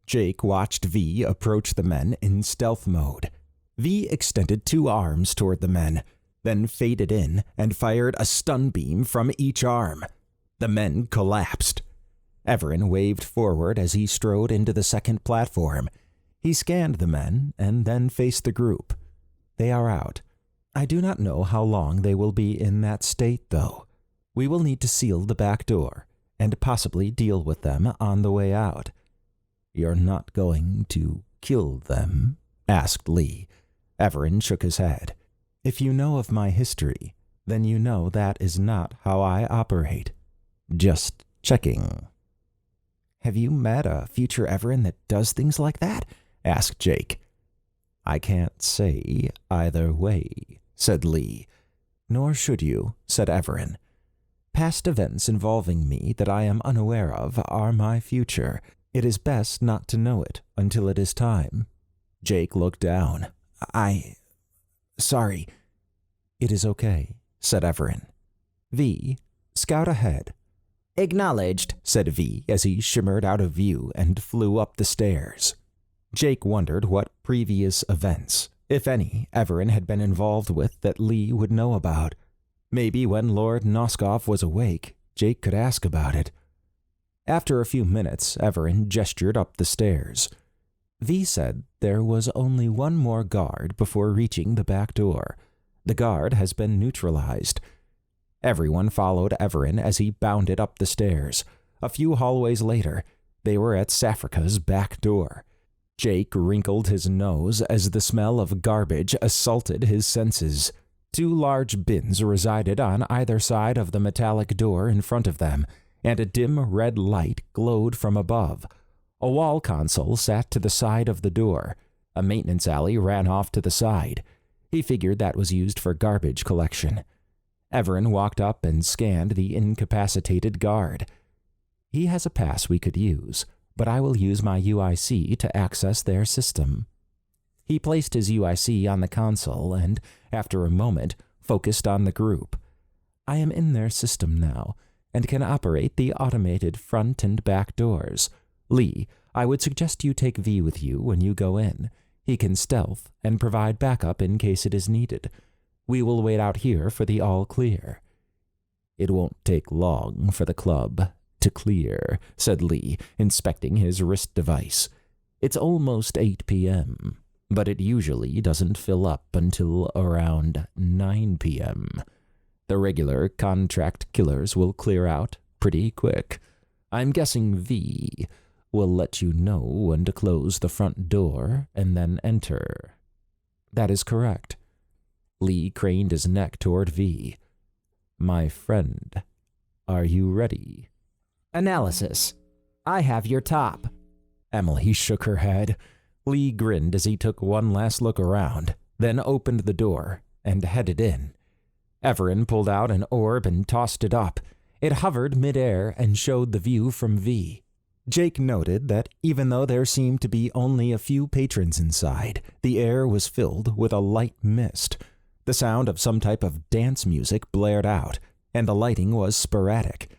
Jake watched V approach the men in stealth mode. V extended 2 arms toward the men, then faded in and fired a stun beam from each arm. The men collapsed. Evaran waved forward as he strode into the second platform. He scanned the men and then faced the group. They are out. I do not know how long they will be in that state, though. We will need to seal the back door and possibly deal with them on the way out. You're not going to kill them? Asked Lee. Evaran shook his head. If you know of my history, then you know that is not how I operate. Just checking. Have you met a future Evaran that does things like that? Asked Jake. I can't say either way, said Lee. Nor should you, said Evaran. Past events involving me that I am unaware of are my future. It is best not to know it until it is time. Jake looked down. Sorry. It is okay, said Evaran. V, scout ahead. Acknowledged, said V as he shimmered out of view and flew up the stairs. Jake wondered what previous events, if any, Evaran had been involved with that Lee would know about. Maybe when Lord Noskov was awake, Jake could ask about it. After a few minutes, Evaran gestured up the stairs. V said there was only one more guard before reaching the back door. The guard has been neutralized. Everyone followed Evaran as he bounded up the stairs. A few hallways later, they were at Saphrica's back door. Jake wrinkled his nose as the smell of garbage assaulted his senses. 2 large bins resided on either side of the metallic door in front of them, and a dim red light glowed from above. A wall console sat to the side of the door. A maintenance alley ran off to the side. He figured that was used for garbage collection. Evaran walked up and scanned the incapacitated guard. He has a pass we could use, but I will use my UIC to access their system. He placed his UIC on the console and, after a moment, focused on the group. I am in their system now, and can operate the automated front and back doors. Lee, I would suggest you take V with you when you go in. He can stealth and provide backup in case it is needed. We will wait out here for the all clear. It won't take long for the club to clear, said Lee, inspecting his wrist device. It's almost 8 p.m., but it usually doesn't fill up until around 9 p.m. The regular contract killers will clear out pretty quick. I'm guessing V will let you know when to close the front door and then enter. That is correct. Lee craned his neck toward V. My friend, are you ready? Analysis. I have your top. Emily shook her head. Lee grinned as he took one last look around, then opened the door and headed in. Evaran pulled out an orb and tossed it up. It hovered midair and showed the view from V. Jake noted that even though there seemed to be only a few patrons inside, the air was filled with a light mist. The sound of some type of dance music blared out, and the lighting was sporadic.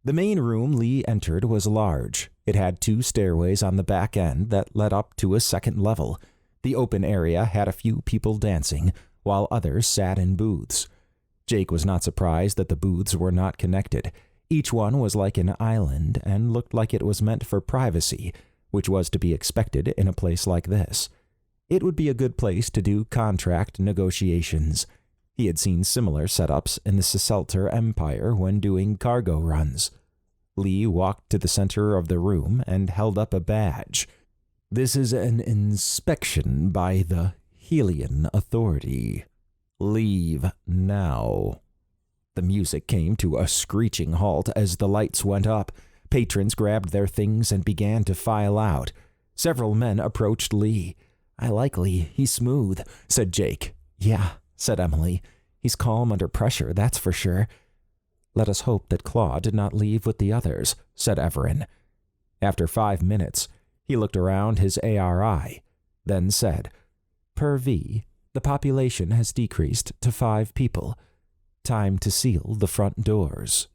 The main room Lee entered was large. It had 2 stairways on the back end that led up to a second level. The open area had a few people dancing, while others sat in booths. Jake was not surprised that the booths were not connected. Each one was like an island and looked like it was meant for privacy, which was to be expected in a place like this. It would be a good place to do contract negotiations. He had seen similar setups in the Ciselter Empire when doing cargo runs. Lee walked to the center of the room and held up a badge. "This is an inspection by the Helian Authority. Leave now." The music came to a screeching halt as the lights went up. Patrons grabbed their things and began to file out. Several men approached Lee. "I like Lee. He's smooth," said Jake. "Yeah," said Emily. "He's calm under pressure, that's for sure." "Let us hope that Claw did not leave with the others," said Evaran. After 5 minutes, he looked around his ARI, then said, "Per V, the population has decreased to 5 people. Time to seal the front doors."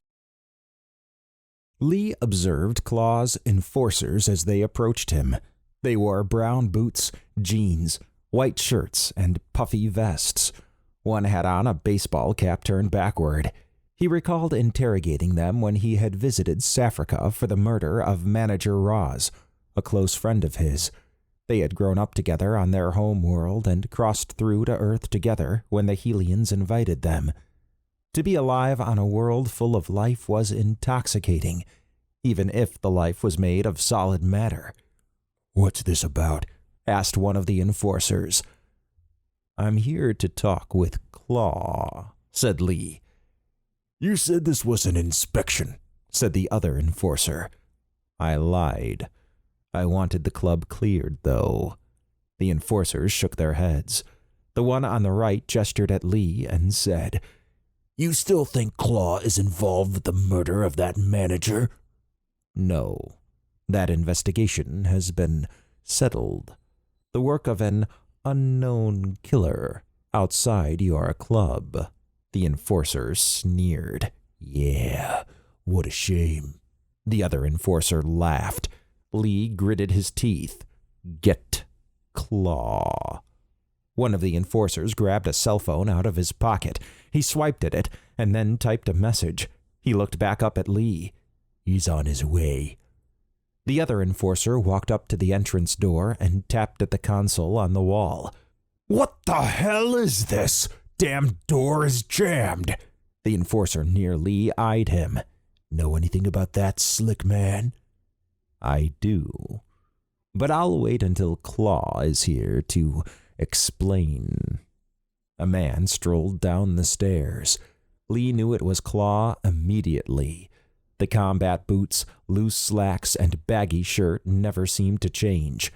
Lee observed Claw's enforcers as they approached him. They wore brown boots, jeans, white shirts, and puffy vests. One had on a baseball cap turned backward. He recalled interrogating them when he had visited Saffrica for the murder of Manager Roz, a close friend of his. They had grown up together on their home world and crossed through to Earth together when the Helians invited them. To be alive on a world full of life was intoxicating, even if the life was made of solid matter. "What's this about?" asked one of the enforcers. "I'm here to talk with Claw," said Lee. "You said this was an inspection," said the other enforcer. "I lied. I wanted the club cleared, though." The enforcers shook their heads. The one on the right gestured at Lee and said, "You still think Claw is involved with the murder of that manager?" "No. That investigation has been settled. The work of an unknown killer outside your club." The enforcer sneered. "Yeah, what a shame." The other enforcer laughed. Lee gritted his teeth. "Get Claw." One of the enforcers grabbed a cell phone out of his pocket. He swiped at it and then typed a message. He looked back up at Lee. "He's on his way." The other enforcer walked up to the entrance door and tapped at the console on the wall. "What the hell is this? Damn door is jammed." The enforcer near Lee eyed him. "Know anything about that, slick man?" "I do. But I'll wait until Claw is here to explain." A man strolled down the stairs. Lee knew it was Claw immediately. The combat boots, loose slacks, and baggy shirt never seemed to change.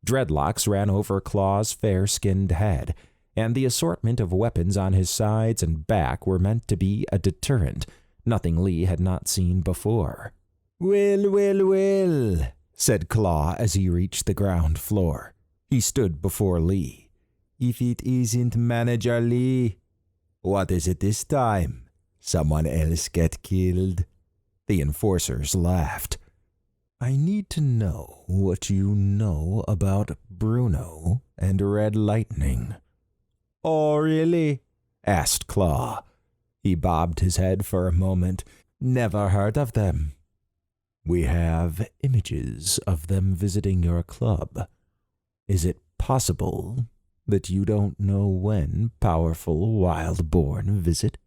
Dreadlocks ran over Claw's fair-skinned head, and the assortment of weapons on his sides and back were meant to be a deterrent, nothing Lee had not seen before. Well, said Claw as he reached the ground floor. He stood before Lee. "If it isn't Manager Lee, what is it this time? Someone else get killed?" The enforcers laughed. "I need to know what you know about Bruno and Red Lightning." "Oh, really?" asked Claw. He bobbed his head for a moment. "Never heard of them." "We have images of them visiting your club. Is it possible that you don't know when powerful Wildborn visit?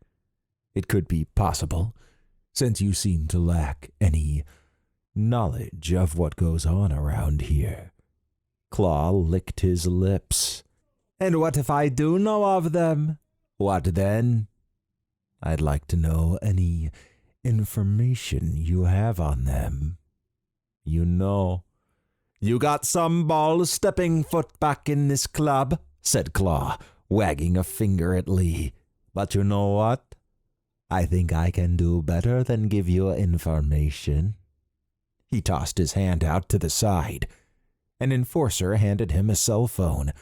It could be possible, since you seem to lack any knowledge of what goes on around here." Claw licked his lips. "And what if I do know of them? What then?" "I'd like to know any information you have on them. You know, you got some balls stepping foot back in this club," said Claw, wagging a finger at Lee. "But you know what? I think I can do better than give you information." He tossed his hand out to the side. An enforcer handed him a cell phone.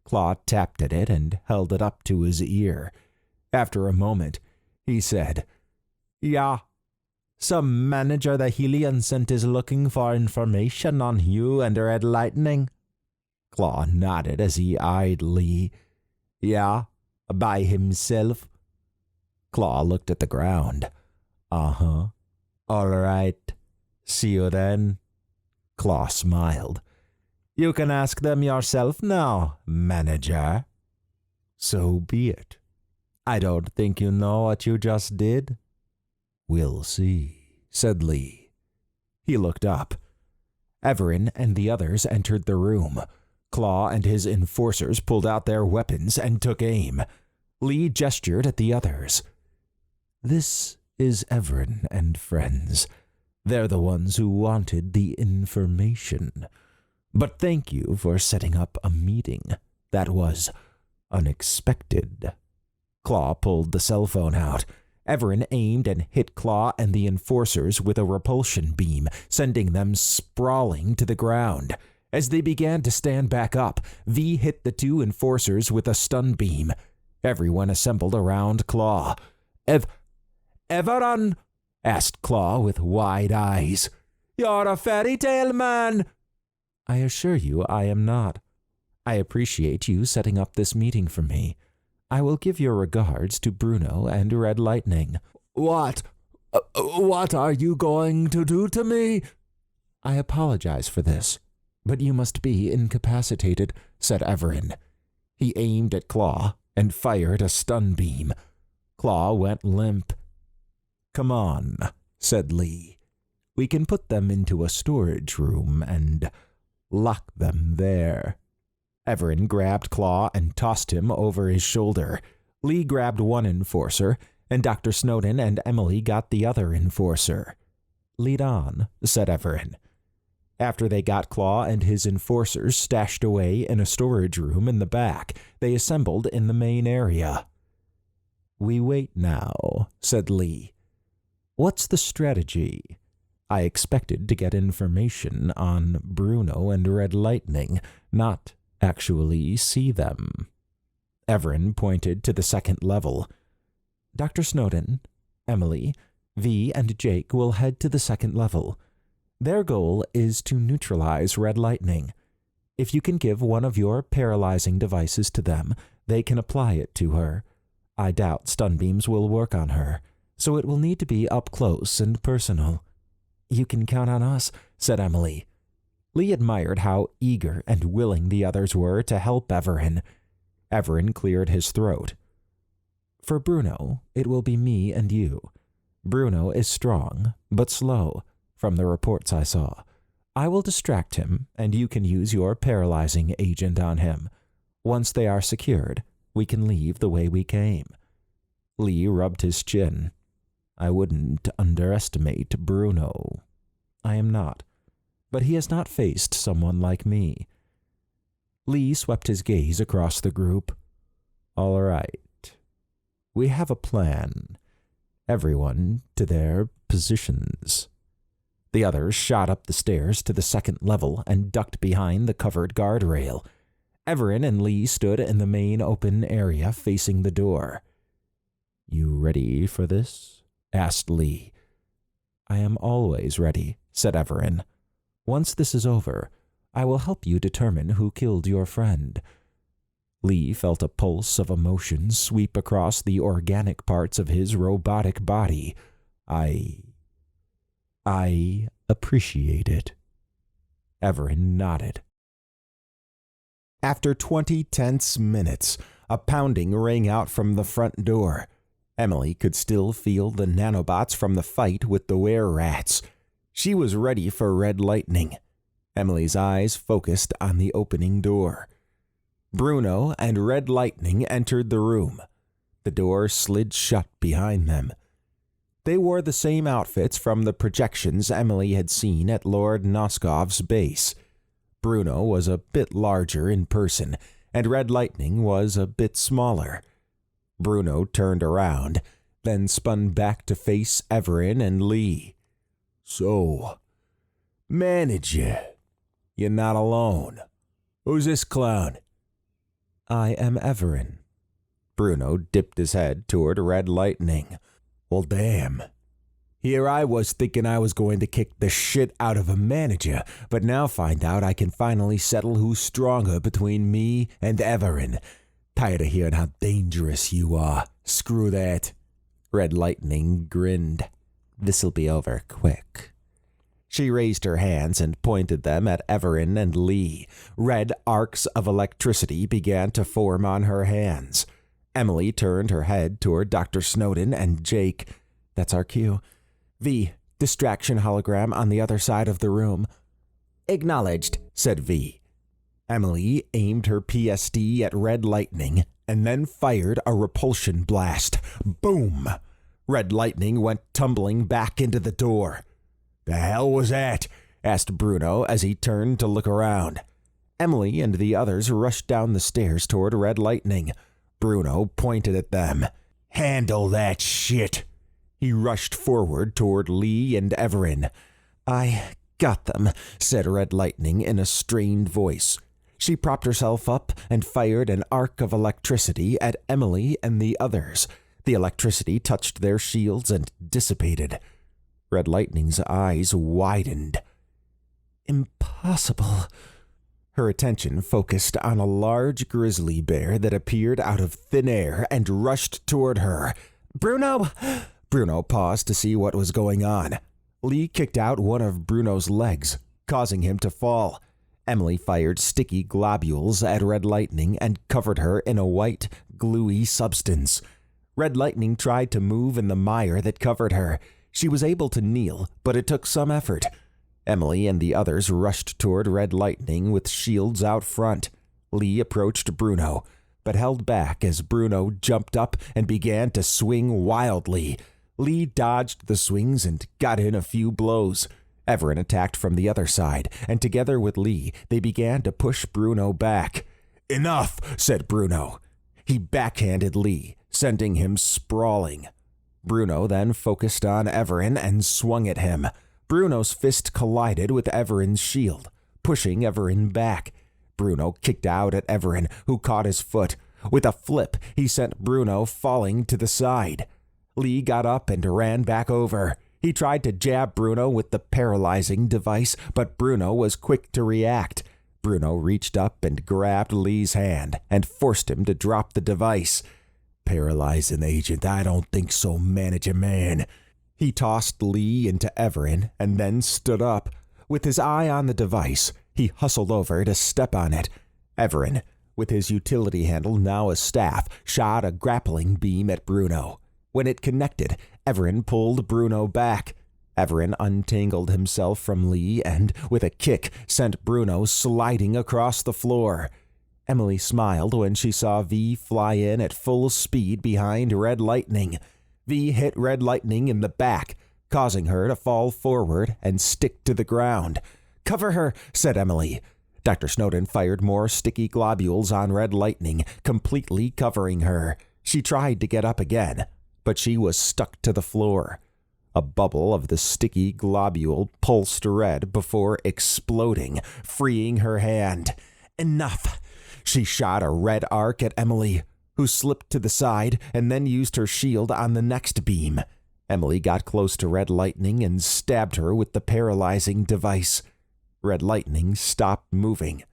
Claw tapped at it and held it up to his ear. After a moment, he said, "Yeah, some manager the Helians sent is looking for information on you and Red Lightning." Claw nodded as he eyed Lee. "Yeah, by himself." Claw looked at the ground. "Uh-huh. All right. See you then." Claw smiled. "You can ask them yourself now, manager." "So be it. I don't think you know what you just did." "We'll see," said Lee. He looked up. Evaran and the others entered the room. Claw and his enforcers pulled out their weapons and took aim. Lee gestured at the others. "This is Evaran and friends. They're the ones who wanted the information. But thank you for setting up a meeting. That was unexpected." Claw pulled the cell phone out. Evaran aimed and hit Claw and the enforcers with a repulsion beam, sending them sprawling to the ground. As they began to stand back up, V hit the two enforcers with a stun beam. Everyone assembled around Claw. Evaran?" asked Claw with wide eyes. "You're a fairy tale man." "I assure you I am not. I appreciate you setting up this meeting for me. I will give your regards to Bruno and Red Lightning." What are you going to do to me?" "I apologize for this, but you must be incapacitated," said Evaran. He aimed at Claw and fired a stun beam. Claw went limp. "Come on," said Lee. "We can put them into a storage room and lock them there." Evaran grabbed Claw and tossed him over his shoulder. Lee grabbed one enforcer, and Dr. Snowden and Emily got the other enforcer. "Lead on," said Evaran. After they got Claw and his enforcers stashed away in a storage room in the back, they assembled in the main area. "We wait now," said Lee. "What's the strategy? I expected to get information on Bruno and Red Lightning, not actually see them." Evaran pointed to the second level. "Dr. Snowden, Emily, V, and Jake will head to the second level. Their goal is to neutralize Red Lightning. If you can give one of your paralyzing devices to them, they can apply it to her. I doubt stun beams will work on her, so it will need to be up close and personal." "You can count on us," said Emily. Lee admired how eager and willing the others were to help Evaran. Evaran cleared his throat. "For Bruno, it will be me and you. Bruno is strong, but slow, from the reports I saw. I will distract him, and you can use your paralyzing agent on him. Once they are secured, we can leave the way we came." Lee rubbed his chin. "I wouldn't underestimate Bruno." "I am not. But he has not faced someone like me." Lee swept his gaze across the group. "All right. We have a plan. Everyone to their positions." The others shot up the stairs to the second level and ducked behind the covered guardrail. Evaran and Lee stood in the main open area facing the door. "You ready for this?" asked Lee. "I am always ready," said Evaran. "Once this is over, I will help you determine who killed your friend." Lee felt a pulse of emotion sweep across the organic parts of his robotic body. I appreciate it." Evaran nodded. After 20 tense minutes, a pounding rang out from the front door. Emily could still feel the nanobots from the fight with the were-rats. She was ready for Red Lightning. Emily's eyes focused on the opening door. Bruno and Red Lightning entered the room. The door slid shut behind them. They wore the same outfits from the projections Emily had seen at Lord Noskov's base. Bruno was a bit larger in person, and Red Lightning was a bit smaller. Bruno turned around, then spun back to face Evaran and Lee. "So, Manager, you're not alone. Who's this clown? I am Evaran. Bruno dipped his head toward Red Lightning. Well, damn. Here I was thinking I was going to kick the shit out of a manager, but now find out I can finally settle who's stronger between me and Evaran. Tired of hearing how dangerous you are. Screw that. Red Lightning grinned. This'll be over quick. She raised her hands and pointed them at Evaran and Lee. Red arcs of electricity began to form on her hands. Emily turned her head toward Dr. Snowden and Jake. That's our cue. V, distraction hologram on the other side of the room. Acknowledged, said V. Emily aimed her PSD at Red Lightning and then fired a repulsion blast. Boom! Red Lightning went tumbling back into the door. The hell was that? Asked Bruno as he turned to look around. Emily and the others rushed down the stairs toward Red Lightning. Bruno pointed at them. Handle that shit. He rushed forward toward Lee and Evaran. I got them, said Red Lightning in a strained voice. She propped herself up and fired an arc of electricity at Emily and the others. The electricity touched their shields and dissipated. Red Lightning's eyes widened. Impossible. Her attention focused on a large grizzly bear that appeared out of thin air and rushed toward her. Bruno! Bruno paused to see what was going on. Lee kicked out one of Bruno's legs, causing him to fall. Emily fired sticky globules at Red Lightning and covered her in a white, gluey substance. Red Lightning tried to move in the mire that covered her. She was able to kneel, but it took some effort. Emily and the others rushed toward Red Lightning with shields out front. Lee approached Bruno, but held back as Bruno jumped up and began to swing wildly. Lee dodged the swings and got in a few blows. Evaran attacked from the other side, and together with Lee, they began to push Bruno back. Enough, said Bruno. He backhanded Lee, sending him sprawling. Bruno then focused on Evaran and swung at him. Bruno's fist collided with Evaran's shield, pushing Evaran back. Bruno kicked out at Evaran, who caught his foot. With a flip, he sent Bruno falling to the side. Lee got up and ran back over. He tried to jab Bruno with the paralyzing device, but Bruno was quick to react. Bruno reached up and grabbed Lee's hand and forced him to drop the device. Paralyzing agent, I don't think so, manager man. He tossed Lee into Evaran and then stood up. With his eye on the device, he hustled over to step on it. Evaran, with his utility handle now a staff, shot a grappling beam at Bruno. When it connected, Evaran pulled Bruno back. Evaran untangled himself from Lee and, with a kick, sent Bruno sliding across the floor. Emily smiled when she saw V fly in at full speed behind Red Lightning. V hit Red Lightning in the back, causing her to fall forward and stick to the ground. Cover her, said Emily. Dr. Snowden fired more sticky globules on Red Lightning, completely covering her. She tried to get up again, but she was stuck to the floor. A bubble of the sticky globule pulsed red before exploding, freeing her hand. Enough! She shot a red arc at Emily, who slipped to the side and then used her shield on the next beam. Emily got close to Red Lightning and stabbed her with the paralyzing device. Red Lightning stopped moving.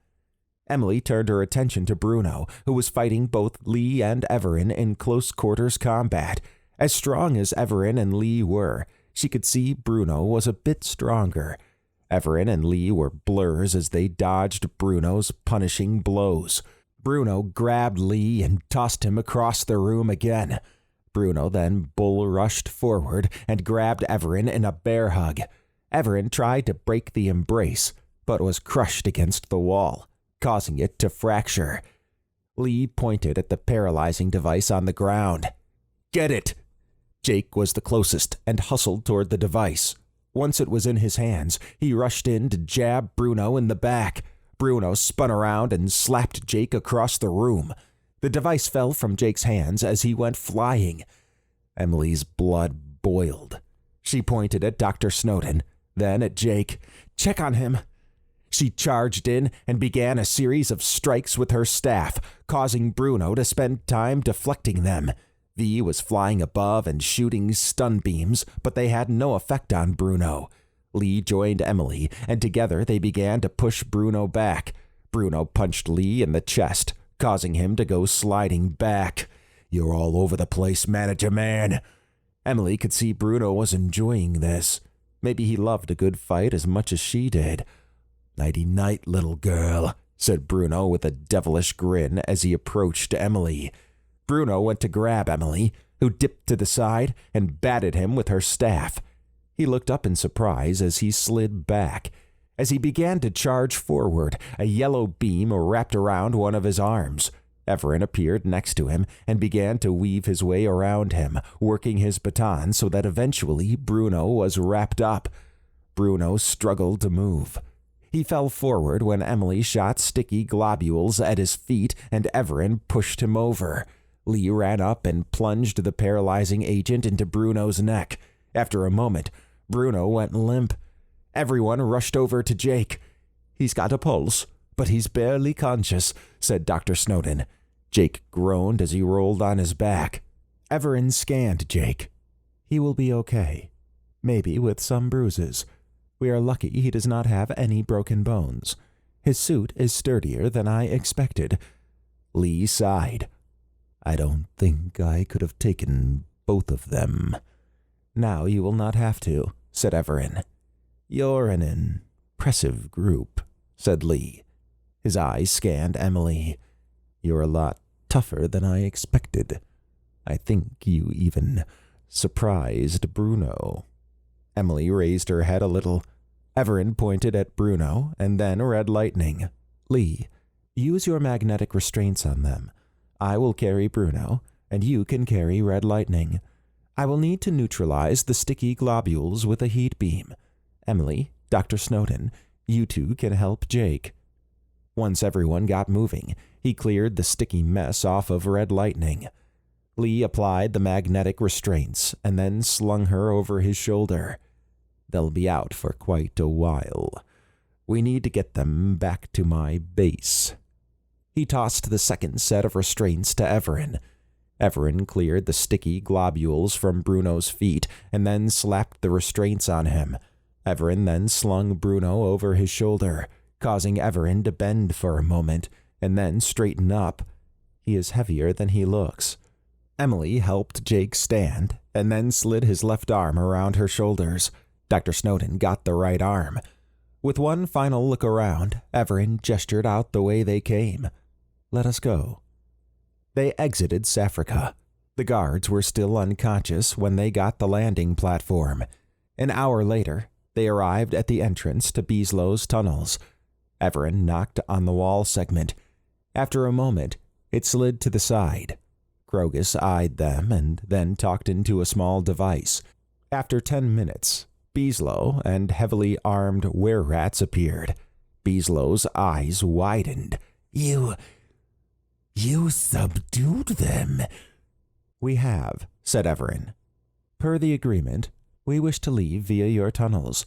Emily turned her attention to Bruno, who was fighting both Lee and Evaran in close quarters combat. As strong as Evaran and Lee were, she could see Bruno was a bit stronger. Evaran and Lee were blurs as they dodged Bruno's punishing blows. Bruno grabbed Lee and tossed him across the room again. Bruno then bull-rushed forward and grabbed Evaran in a bear hug. Evaran tried to break the embrace, but was crushed against the wall, causing it to fracture. Lee pointed at the paralyzing device on the ground. Get it! Jake was the closest and hustled toward the device. Once it was in his hands, he rushed in to jab Bruno in the back. Bruno spun around and slapped Jake across the room. The device fell from Jake's hands as he went flying. Emily's blood boiled. She pointed at Dr. Snowden, then at Jake. check on him." She charged in and began a series of strikes with her staff, causing Bruno to spend time deflecting them. V was flying above and shooting stun beams, but they had no effect on Bruno. Lee joined Emily, and together they began to push Bruno back. Bruno punched Lee in the chest, causing him to go sliding back. "You're all over the place, manager man." Emily could see Bruno was enjoying this. Maybe he loved a good fight as much as she did. "Nighty-night, little girl," said Bruno with a devilish grin as he approached Emily. Bruno went to grab Emily, who dipped to the side and batted him with her staff. He looked up in surprise as he slid back. As he began to charge forward, a yellow beam wrapped around one of his arms. Evaran appeared next to him and began to weave his way around him, working his baton so that eventually Bruno was wrapped up. Bruno struggled to move. He fell forward when Emily shot sticky globules at his feet and Evaran pushed him over. Lee ran up and plunged the paralyzing agent into Bruno's neck. After a moment, Bruno went limp. Everyone rushed over to Jake. "He's got a pulse, but he's barely conscious," said Dr. Snowden. Jake groaned as he rolled on his back. Evaran scanned Jake. "He will be okay, maybe with some bruises. We are lucky he does not have any broken bones. His suit is sturdier than I expected." Lee sighed. "I don't think I could have taken both of them." "Now you will not have to," said Evaran. "You're an impressive group," said Lee. His eyes scanned Emily. "You're a lot tougher than I expected. I think you even surprised Bruno." Emily raised her head a little. Evaran pointed at Bruno and then Red Lightning. "Lee, use your magnetic restraints on them. I will carry Bruno, and you can carry Red Lightning. I will need to neutralize the sticky globules with a heat beam. Emily, Dr. Snowden, you two can help Jake." Once everyone got moving, he cleared the sticky mess off of Red Lightning. Lee applied the magnetic restraints and then slung her over his shoulder. "They'll be out for quite a while. We need to get them back to my base." He tossed the second set of restraints to Evaran. Evaran cleared the sticky globules from Bruno's feet and then slapped the restraints on him. Evaran then slung Bruno over his shoulder, causing Evaran to bend for a moment and then straighten up. He is heavier than he looks. Emily helped Jake stand and then slid his left arm around her shoulders. Dr. Snowden got the right arm. With one final look around, Evaran gestured out the way they came. "Let us go." They exited Saffrica. The guards were still unconscious when they got the landing platform. An hour later, they arrived at the entrance to Beaslow's tunnels. Evaran knocked on the wall segment. After a moment, it slid to the side. Krogus eyed them and then talked into a small device. After 10 minutes, Beaslow and heavily armed were-rats appeared. Beaslow's eyes widened. You subdued them." "We have," said Evaran. "Per the agreement, we wish to leave via your tunnels.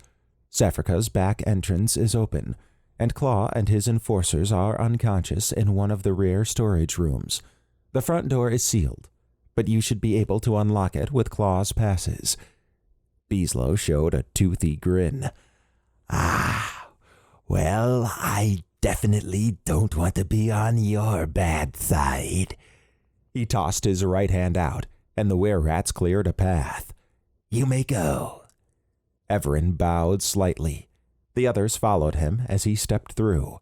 Saffrica's back entrance is open, and Claw and his enforcers are unconscious in one of the rear storage rooms. The front door is sealed, but you should be able to unlock it with Claw's passes." Beaslow showed a toothy grin. Well, I definitely don't want to be on your bad side." He tossed his right hand out, and the were-rats cleared a path. "You may go." Evaran bowed slightly. The others followed him as he stepped through.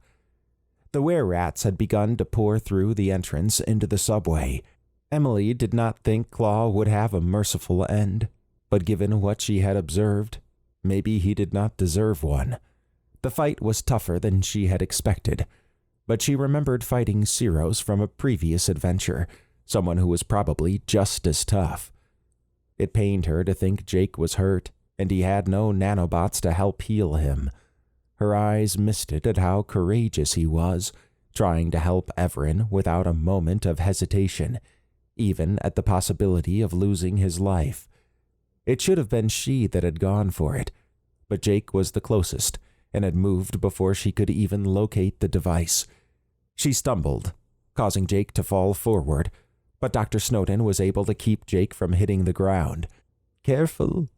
The were-rats had begun to pour through the entrance into the subway. Emily did not think Claw would have a merciful end, but given what she had observed, maybe he did not deserve one. The fight was tougher than she had expected, but she remembered fighting Ceros from a previous adventure, someone who was probably just as tough. It pained her to think Jake was hurt, and he had no nanobots to help heal him. Her eyes misted at how courageous he was, trying to help Evaran without a moment of hesitation, even at the possibility of losing his life. It should have been she that had gone for it, but Jake was the closest, and had moved before she could even locate the device. She stumbled, causing Jake to fall forward, but Dr. Snowden was able to keep Jake from hitting the ground. "Careful.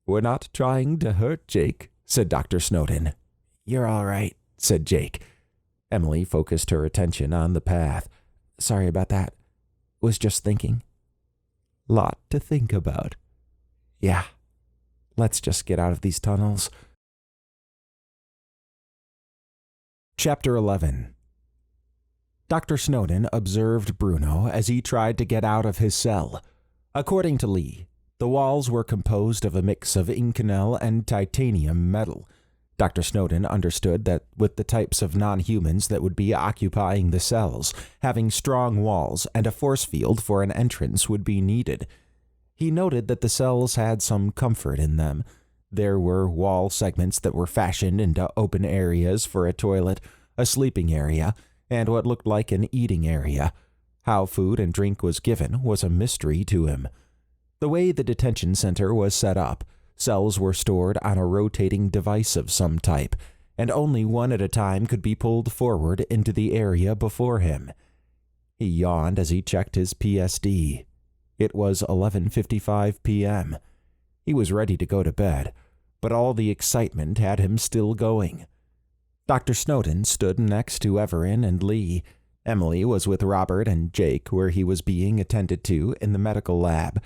We're not trying to hurt Jake," said Dr. Snowden. "You're all right," said Jake. Emily focused her attention on the path. "Sorry about that. Was just thinking." "Lot to think about." "Yeah. Let's just get out of these tunnels." Chapter 11. Dr. Snowden observed Bruno as he tried to get out of his cell. According to Lee, the walls were composed of a mix of Inconel and titanium metal. Dr. Snowden understood that with the types of non-humans that would be occupying the cells, having strong walls and a force field for an entrance would be needed. He noted that the cells had some comfort in them. There were wall segments that were fashioned into open areas for a toilet, a sleeping area, and what looked like an eating area. How food and drink was given was a mystery to him. The way the detention center was set up, cells were stored on a rotating device of some type, and only one at a time could be pulled forward into the area before him. He yawned as he checked his PSD. It was 11:55 p.m. He was ready to go to bed, but all the excitement had him still going. Dr. Snowden stood next to Evaran and Lee. Emily was with Robert and Jake, where he was being attended to in the medical lab.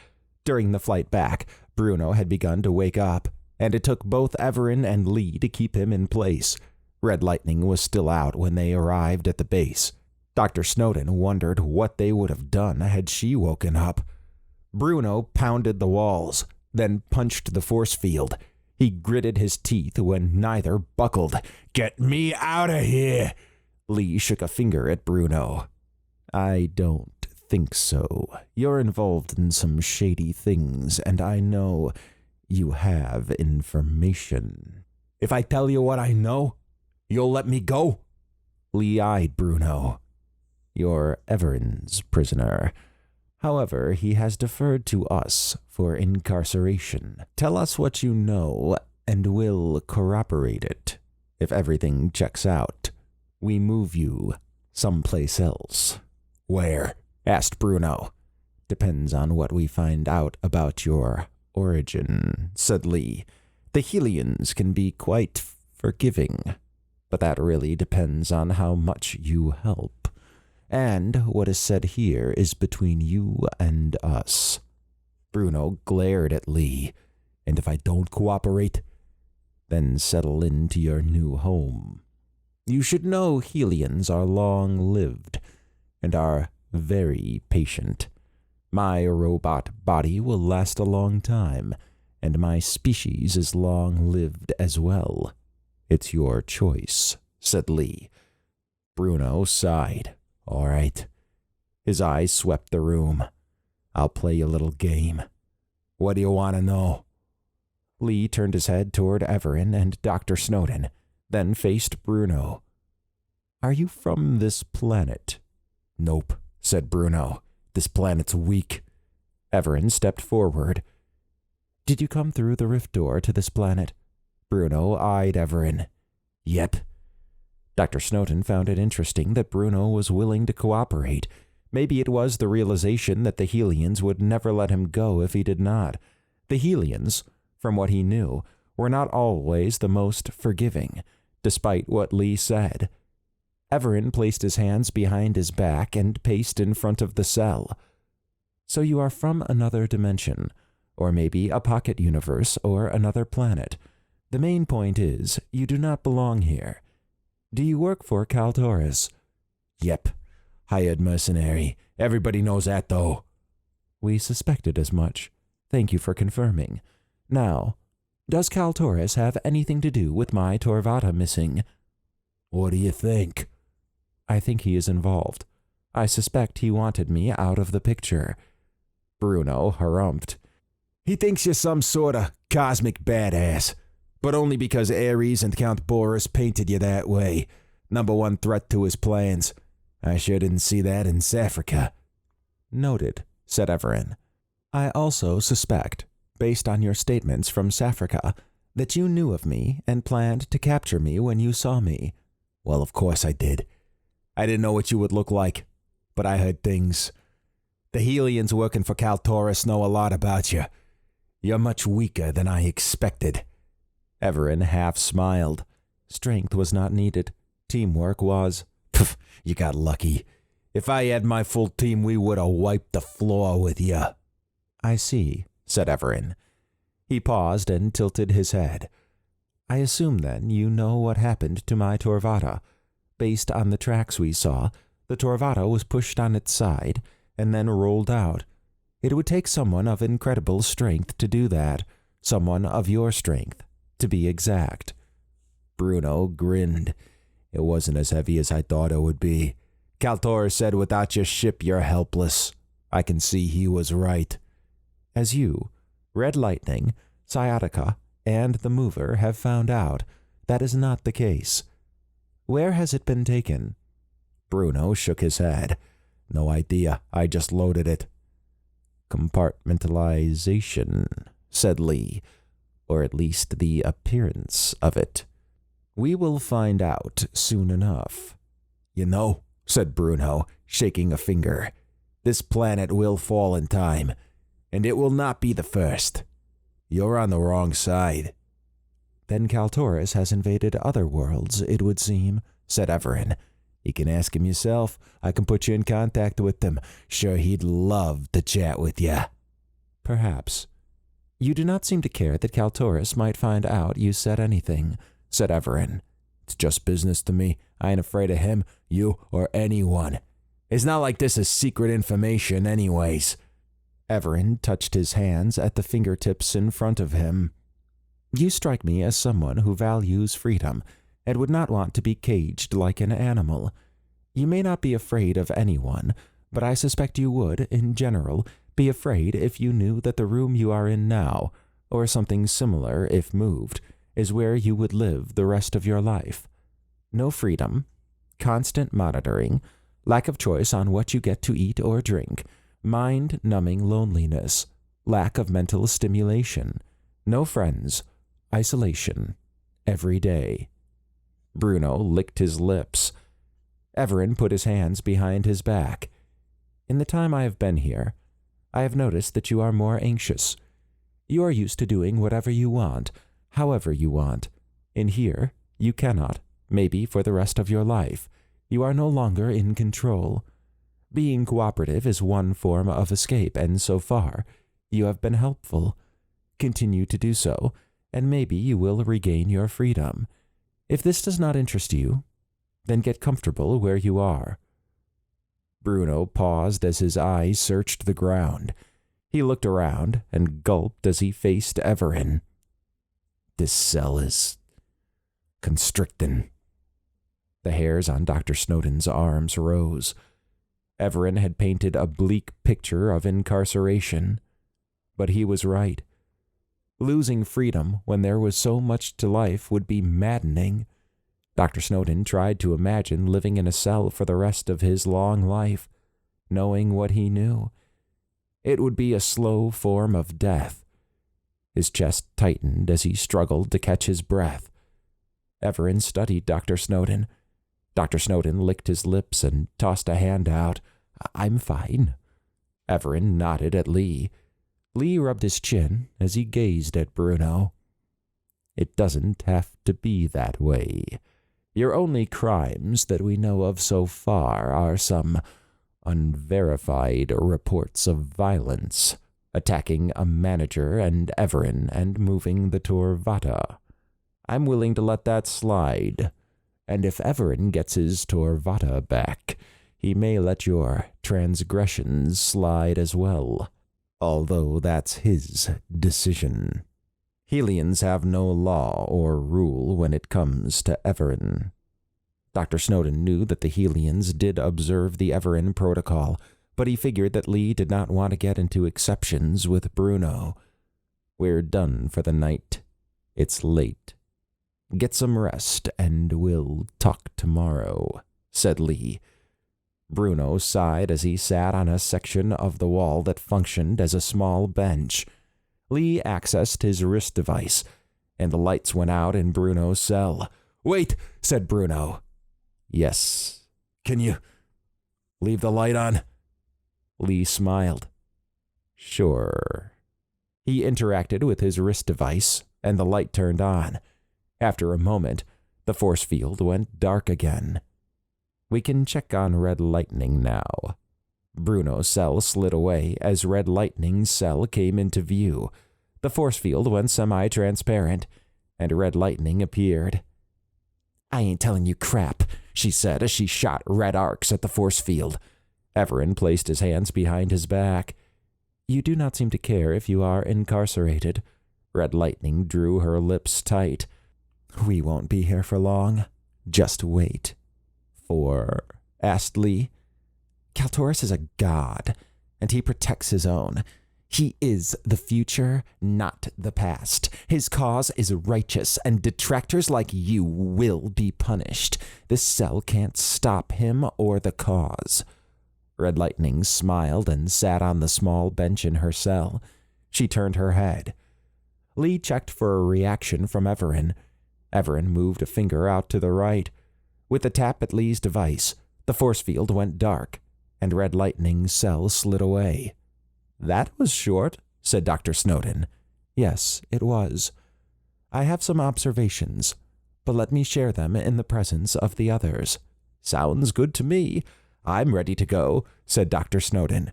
During the flight back, Bruno had begun to wake up, and it took both Evaran and Lee to keep him in place. Red Lightning was still out when they arrived at the base. Dr. Snowden wondered what they would have done had she woken up. Bruno pounded the walls, then punched the force field. He gritted his teeth when neither buckled. "Get me out of here!" Lee shook a finger at Bruno. "I don't think so. You're involved in some shady things, and I know you have information." "If I tell you what I know, you'll let me go?" Lee eyed Bruno. "You're Evaran's prisoner. However, he has deferred to us for incarceration. Tell us what you know, and we'll corroborate it. If everything checks out, we move you someplace else." "Where?" asked Bruno. "Depends on what we find out about your origin," said Lee. "The Helians can be quite forgiving, but that really depends on how much you help. And what is said here is between you and us." Bruno glared at Lee. "And if I don't cooperate, then settle into your new home. You should know Helians are long-lived and are very patient. My robot body will last a long time, and my species is long-lived as well. It's your choice," said Lee. Bruno sighed. "All right." His eyes swept the room. "I'll play a little game. What do you want to know?" Lee turned his head toward Evaran and Dr. Snowden, then faced Bruno. "Are you from this planet?" "Nope," said Bruno. "This planet's weak." Evaran stepped forward. "Did you come through the rift door to this planet?" Bruno eyed Evaran. "Yep." Dr. Snowden found it interesting that Bruno was willing to cooperate. Maybe it was the realization that the Helians would never let him go if he did not. The Helians, from what he knew, were not always the most forgiving, despite what Lee said. Evaran placed his hands behind his back and paced in front of the cell. "So you are from another dimension, or maybe a pocket universe or another planet. The main point is, you do not belong here. Do you work for Kaltoris?" "Yep. Hired mercenary. Everybody knows that, though." "We suspected as much. Thank you for confirming. Now, does Kaltoris have anything to do with my Torvatta missing?" "What do you think?" "I think he is involved. I suspect he wanted me out of the picture." Bruno harumphed. "He thinks you're some sort of cosmic badass, but only because Ares and Count Boris painted you that way. #1 threat to his plans. I sure didn't see that in Saffrica." "Noted," said Evaran. "I also suspect, based on your statements from Saffrica, that you knew of me and planned to capture me when you saw me. Well, of course I did. I didn't know what you would look like, but I heard things. The Helians working for Kaltoris know a lot about you. You're much weaker than I expected. Evaran half smiled. Strength was not needed. Teamwork was. Pff, you got lucky. If I had my full team, we would have wiped the floor with you. I see, said Evaran. He paused and tilted his head. I assume, then, you know what happened to my Torvatta. Based on the tracks we saw, the Torvatta was pushed on its side and then rolled out. It would take someone of incredible strength to do that. Someone of your strength, to be exact. Bruno grinned. It wasn't as heavy as I thought it would be. Kaltor said without your ship you're helpless. I can see he was right. As you, Red Lightning, Sciatica, and the Mover have found out, that is not the case. Where has it been taken? Bruno shook his head. No idea. I just loaded it. Compartmentalization, said Lee, or at least the appearance of it. We will find out soon enough. You know, said Bruno, shaking a finger, this planet will fall in time, and it will not be the first. You're on the wrong side. Then Kaltoris has invaded other worlds, it would seem, said Evaran. You can ask him yourself. I can put you in contact with him. Sure, he'd love to chat with you. Perhaps. You do not seem to care that Kaltoris might find out you said anything, said Evaran. It's just business to me. I ain't afraid of him, you, or anyone. It's not like this is secret information anyways. Evaran touched his hands at the fingertips in front of him. You strike me as someone who values freedom and would not want to be caged like an animal. You may not be afraid of anyone, but I suspect you would, in general, be afraid if you knew that the room you are in now, or something similar if moved, is where you would live the rest of your life. No freedom, constant monitoring, lack of choice on what you get to eat or drink, mind-numbing loneliness, lack of mental stimulation, no friends, isolation, every day. Bruno licked his lips. Evaran put his hands behind his back. In the time I have been here, I have noticed that you are more anxious. You are used to doing whatever you want, however you want. In here, you cannot, maybe for the rest of your life. You are no longer in control. Being cooperative is one form of escape, and so far, you have been helpful. Continue to do so, and maybe you will regain your freedom. If this does not interest you, then get comfortable where you are. Bruno paused as his eyes searched the ground. He looked around and gulped as he faced Evaran. This cell is constricting. The hairs on Dr. Snowden's arms rose. Evaran had painted a bleak picture of incarceration, but he was right. Losing freedom when there was so much to life would be maddening. Dr. Snowden tried to imagine living in a cell for the rest of his long life, knowing what he knew. It would be a slow form of death. His chest tightened as he struggled to catch his breath. Evaran studied Dr. Snowden. Dr. Snowden licked his lips and tossed a hand out. I'm fine. Evaran nodded at Lee. Lee rubbed his chin as he gazed at Bruno. It doesn't have to be that way. Your only crimes that we know of so far are some unverified reports of violence, attacking a manager and Evaran and moving the Torvatta. I'm willing to let that slide, and if Evaran gets his Torvatta back, he may let your transgressions slide as well, although that's his decision. Helians have no law or rule when it comes to Evaran. Dr. Snowden knew that the Helians did observe the Evaran protocol, but he figured that Lee did not want to get into exceptions with Bruno. We're done for the night. It's late. Get some rest, and we'll talk tomorrow, said Lee. Bruno sighed as he sat on a section of the wall that functioned as a small bench. Lee accessed his wrist device and the lights went out in Bruno's cell. "Wait," said Bruno. "Yes." "Can you leave the light on?" Lee smiled. "Sure." He interacted with his wrist device, and the light turned on. After a moment, the force field went dark again. "We can check on Red Lightning now." Bruno's cell slid away as Red Lightning's cell came into view. The force field went semi-transparent, and Red Lightning appeared. "I ain't telling you crap," she said as she shot red arcs at the force field. Evaran placed his hands behind his back. "You do not seem to care if you are incarcerated." Red Lightning drew her lips tight. "We won't be here for long. Just wait." "For?" asked Lee. "Kaltoris is a god, and he protects his own. He is the future, not the past. His cause is righteous, and detractors like you will be punished. This cell can't stop him or the cause." Red Lightning smiled and sat on the small bench in her cell. She turned her head. Lee checked for a reaction from Evaran. Evaran moved a finger out to the right. With a tap at Lee's device, the force field went dark, and Red Lightning's cell slid away. "That was short," said Dr. Snowden. "Yes, it was. I have some observations, but let me share them in the presence of the others." "Sounds good to me. I'm ready to go," said Dr. Snowden.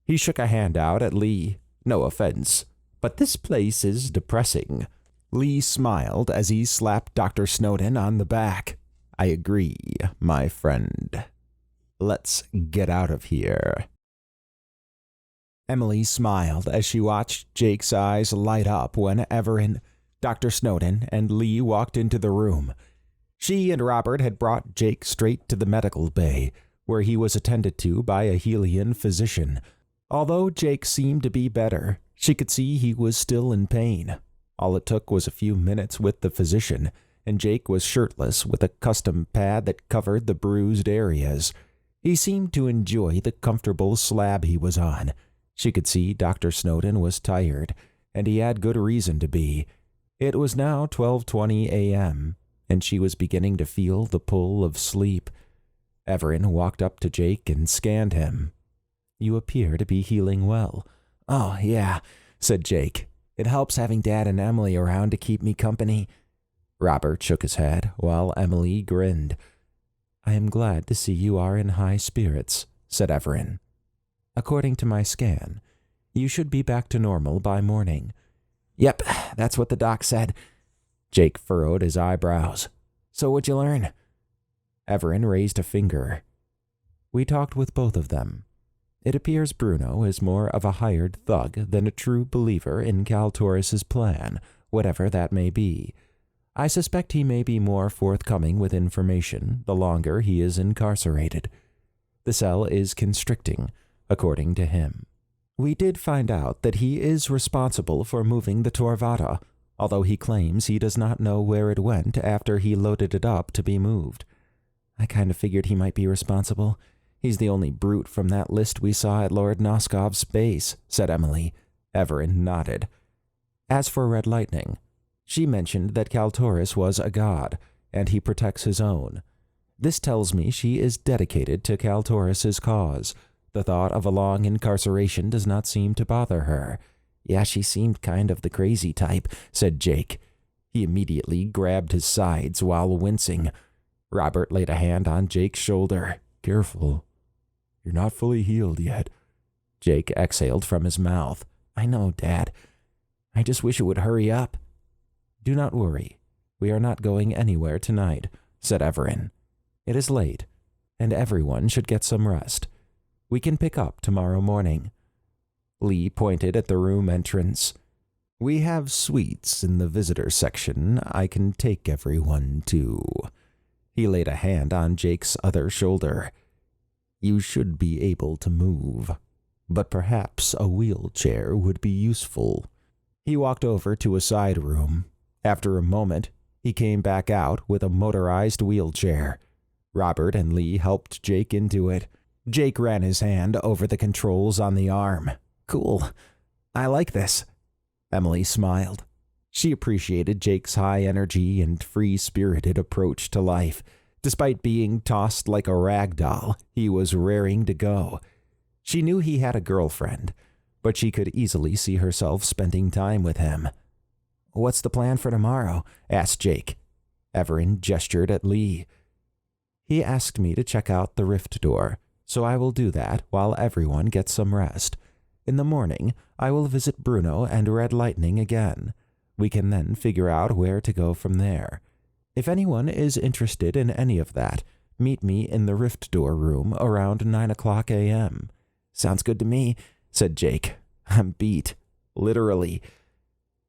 He shook a hand out at Lee. "No offense, but this place is depressing." Lee smiled as he slapped Dr. Snowden on the back. "I agree, my friend. Let's get out of here." Emily smiled as she watched Jake's eyes light up when Evaran, Dr. Snowden, and Lee walked into the room. She and Robert had brought Jake straight to the medical bay, where he was attended to by a Helian physician. Although Jake seemed to be better, she could see he was still in pain. All it took was a few minutes with the physician, and Jake was shirtless with a custom pad that covered the bruised areas. He seemed to enjoy the comfortable slab he was on. She could see Dr. Snowden was tired, and he had good reason to be. It was now 12:20 a.m., and she was beginning to feel the pull of sleep. Evaran walked up to Jake and scanned him. "You appear to be healing well." "Oh, yeah," said Jake. "It helps having Dad and Emily around to keep me company." Robert shook his head, while Emily grinned. "I am glad to see you are in high spirits," said Evaran. "According to my scan, you should be back to normal by morning." "Yep, that's what the doc said." Jake furrowed his eyebrows. "So what'd you learn?" Evaran raised a finger. "We talked with both of them. It appears Bruno is more of a hired thug than a true believer in Kaltoris's plan, whatever that may be. I suspect he may be more forthcoming with information the longer he is incarcerated. The cell is constricting, according to him. We did find out that he is responsible for moving the Torvatta, although he claims he does not know where it went after he loaded it up to be moved. I kind of figured he might be responsible. He's the only brute from that list we saw at Lord Noskov's base," said Emily. Evaran nodded. "As for Red Lightning, she mentioned that Kaltoris was a god, and he protects his own. This tells me she is dedicated to Kaltoris's cause. The thought of a long incarceration does not seem to bother her." "Yeah, she seemed kind of the crazy type," said Jake. He immediately grabbed his sides while wincing. Robert laid a hand on Jake's shoulder. "Careful. You're not fully healed yet." Jake exhaled from his mouth. "I know, Dad. I just wish it would hurry up." "Do not worry. We are not going anywhere tonight," said Evaran. "It is late, and everyone should get some rest. We can pick up tomorrow morning." Lee pointed at the room entrance. "We have suites in the visitor section I can take everyone to." He laid a hand on Jake's other shoulder. "You should be able to move, but perhaps a wheelchair would be useful." He walked over to a side room. After a moment, he came back out with a motorized wheelchair. Robert and Lee helped Jake into it. Jake ran his hand over the controls on the arm. "Cool. I like this." Emily smiled. She appreciated Jake's high energy and free-spirited approach to life. Despite being tossed like a rag doll, he was raring to go. She knew he had a girlfriend, but she could easily see herself spending time with him. "What's the plan for tomorrow?" asked Jake. Evaran gestured at Lee. "He asked me to check out the rift door, so I will do that while everyone gets some rest. In the morning, I will visit Bruno and Red Lightning again. We can then figure out where to go from there. If anyone is interested in any of that, meet me in the rift door room around 9 a.m. "Sounds good to me," said Jake. "I'm beat. Literally."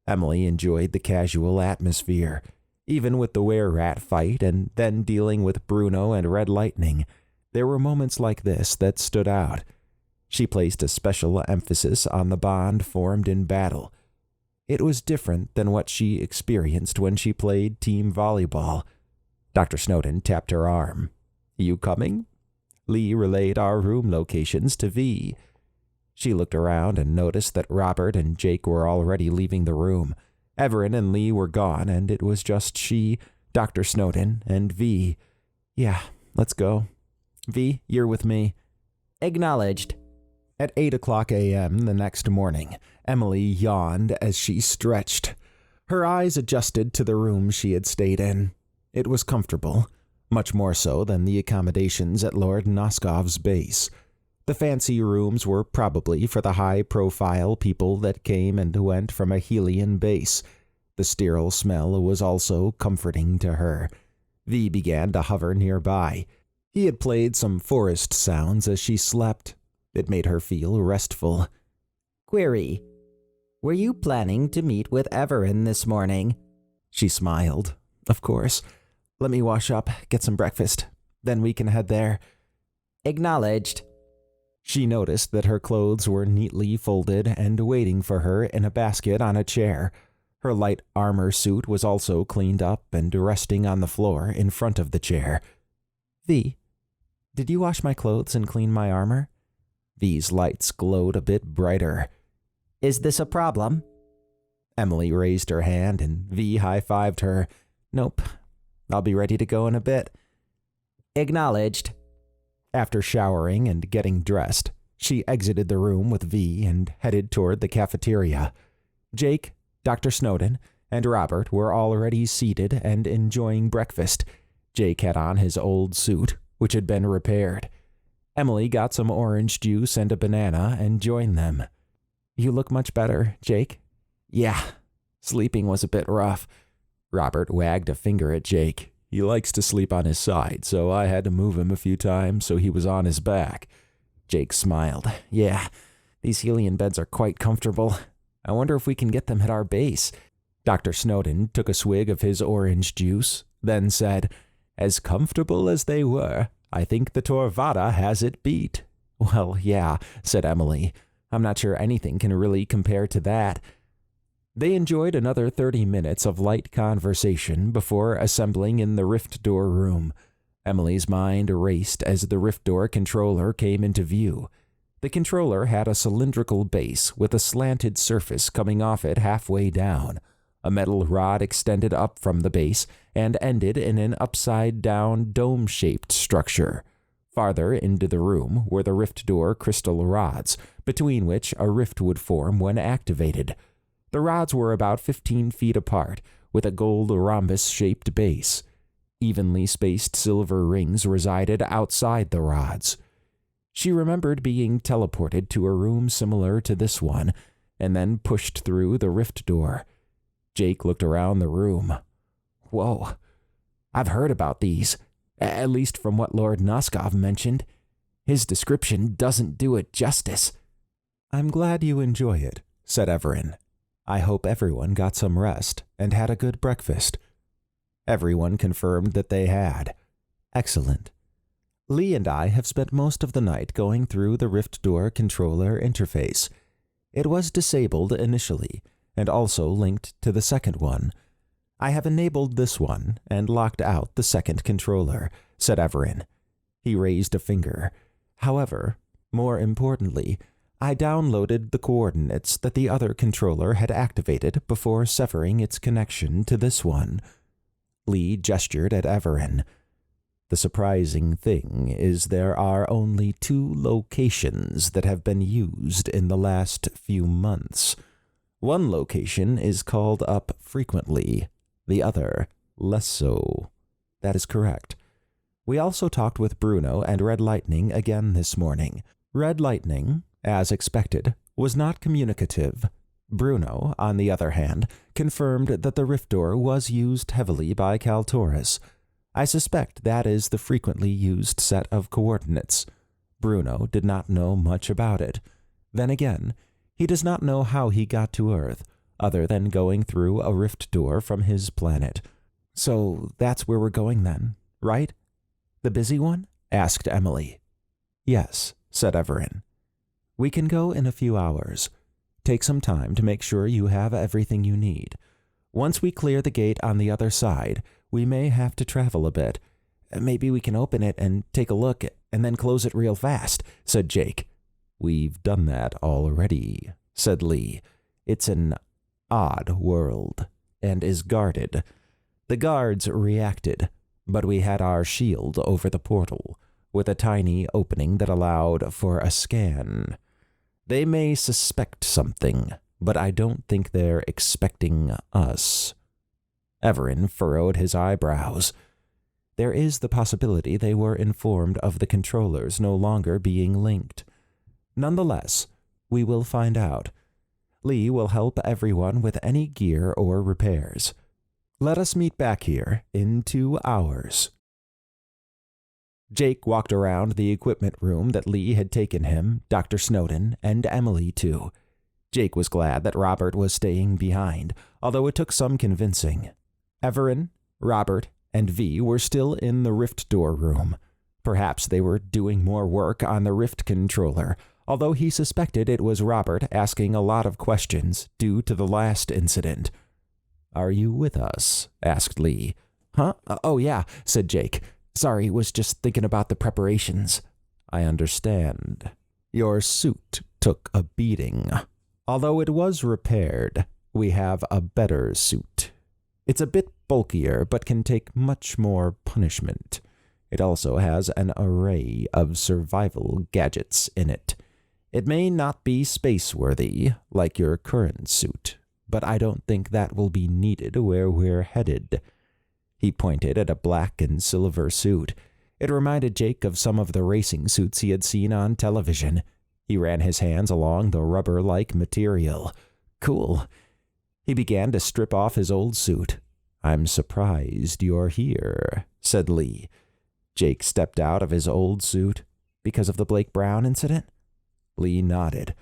Emily enjoyed the casual atmosphere. Even with the were-rat fight and then dealing with Bruno and Red Lightning, there were moments like this that stood out. She placed a special emphasis on the bond formed in battle. It was different than what she experienced when she played team volleyball. Dr. Snowden tapped her arm. "You coming?" Lee relayed our room locations to V. She looked around and noticed that Robert and Jake were already leaving the room. Evaran and Lee were gone, and it was just she, Dr. Snowden, and V. "Yeah, let's go. V, you're with me." "Acknowledged." At 8 a.m. the next morning, Emily yawned as she stretched. Her eyes adjusted to the room she had stayed in. It was comfortable, much more so than the accommodations at Lord Noskov's base. The fancy rooms were probably for the high-profile people that came and went from a Helian base. The sterile smell was also comforting to her. V began to hover nearby. He had played some forest sounds as she slept. It made her feel restful. "Query. Were you planning to meet with Evaran this morning?" She smiled. "Of course. Let me wash up, get some breakfast. Then we can head there." "Acknowledged." She noticed that her clothes were neatly folded and waiting for her in a basket on a chair. Her light armor suit was also cleaned up and resting on the floor in front of the chair. "V, did you wash my clothes and clean my armor?" V's lights glowed a bit brighter. "Is this a problem?" Emily raised her hand and V high-fived her. "Nope. I'll be ready to go in a bit." "Acknowledged." After showering and getting dressed, she exited the room with V and headed toward the cafeteria. Jake, Dr. Snowden, and Robert were already seated and enjoying breakfast. Jake had on his old suit, which had been repaired. Emily got some orange juice and a banana and joined them. "You look much better, Jake." "Yeah, sleeping was a bit rough." Robert wagged a finger at Jake. "He likes to sleep on his side, so I had to move him a few times so he was on his back." Jake smiled. "Yeah, these Helian beds are quite comfortable. I wonder if we can get them at our base." Dr. Snowden took a swig of his orange juice, then said, "As comfortable as they were, I think the Torvatta has it beat." "Well, yeah," said Emily. "I'm not sure anything can really compare to that." They enjoyed another 30 minutes of light conversation before assembling in the rift door room. Emily's mind raced as the rift door controller came into view. The controller had a cylindrical base with a slanted surface coming off it halfway down. A metal rod extended up from the base and ended in an upside-down dome-shaped structure. Farther into the room were the rift door crystal rods, between which a rift would form when activated. The rods were about 15 feet apart, with a gold rhombus-shaped base. Evenly spaced silver rings resided outside the rods. She remembered being teleported to a room similar to this one, and then pushed through the rift door. Jake looked around the room. "Whoa, I've heard about these, at least from what Lord Noskov mentioned. His description doesn't do it justice." "I'm glad you enjoy it," said Evaran. "I hope everyone got some rest and had a good breakfast." Everyone confirmed that they had. "Excellent. Lee and I have spent most of the night going through the rift door controller interface. It was disabled initially, and also linked to the second one. I have enabled this one and locked out the second controller," said Evaran. He raised a finger. "However, more importantly, I downloaded the coordinates that the other controller had activated before severing its connection to this one. Lee gestured at Evaran. The surprising thing is there are only 2 locations that have been used in the last few months. One location is called up frequently, the other less so. That is correct. We also talked with Bruno and Red Lightning again this morning. Red Lightning, as expected, was not communicative. Bruno, on the other hand, confirmed that the rift door was used heavily by Kaltoris. I suspect that is the frequently used set of coordinates. Bruno did not know much about it. Then again, he does not know how he got to Earth, other than going through a rift door from his planet. So that's where we're going then, right? The busy one? Asked Emily. Yes, said Evaran. We can go in a few hours. Take some time to make sure you have everything you need. Once we clear the gate on the other side, we may have to travel a bit. Maybe we can open it and take a look and then close it real fast, said Jake. We've done that already, said Lee. It's an odd world and is guarded. The guards reacted, but we had our shield over the portal, with a tiny opening that allowed for a scan. They may suspect something, but I don't think they're expecting us. Evaran furrowed his eyebrows. There is the possibility they were informed of the controllers no longer being linked. Nonetheless, we will find out. Lee will help everyone with any gear or repairs. Let us meet back here in 2 hours. Jake walked around the equipment room that Lee had taken him, Dr. Snowden, and Emily to. Jake was glad that Robert was staying behind, although it took some convincing. Evaran, Robert, and V were still in the rift door room. Perhaps they were doing more work on the rift controller, although he suspected it was Robert asking a lot of questions due to the last incident. Are you with us? Asked Lee. Huh? Oh yeah, said Jake. Sorry, was just thinking about the preparations. I understand. Your suit took a beating. Although it was repaired, we have a better suit. It's a bit bulkier, but can take much more punishment. It also has an array of survival gadgets in it. It may not be space-worthy, like your current suit, but I don't think that will be needed where we're headed. He pointed at a black and silver suit. It reminded Jake of some of the racing suits he had seen on television. He ran his hands along the rubber-like material. Cool. He began to strip off his old suit. I'm surprised you're here, said Lee. Jake stepped out of his old suit. Because of the Blake Brown incident? Lee nodded.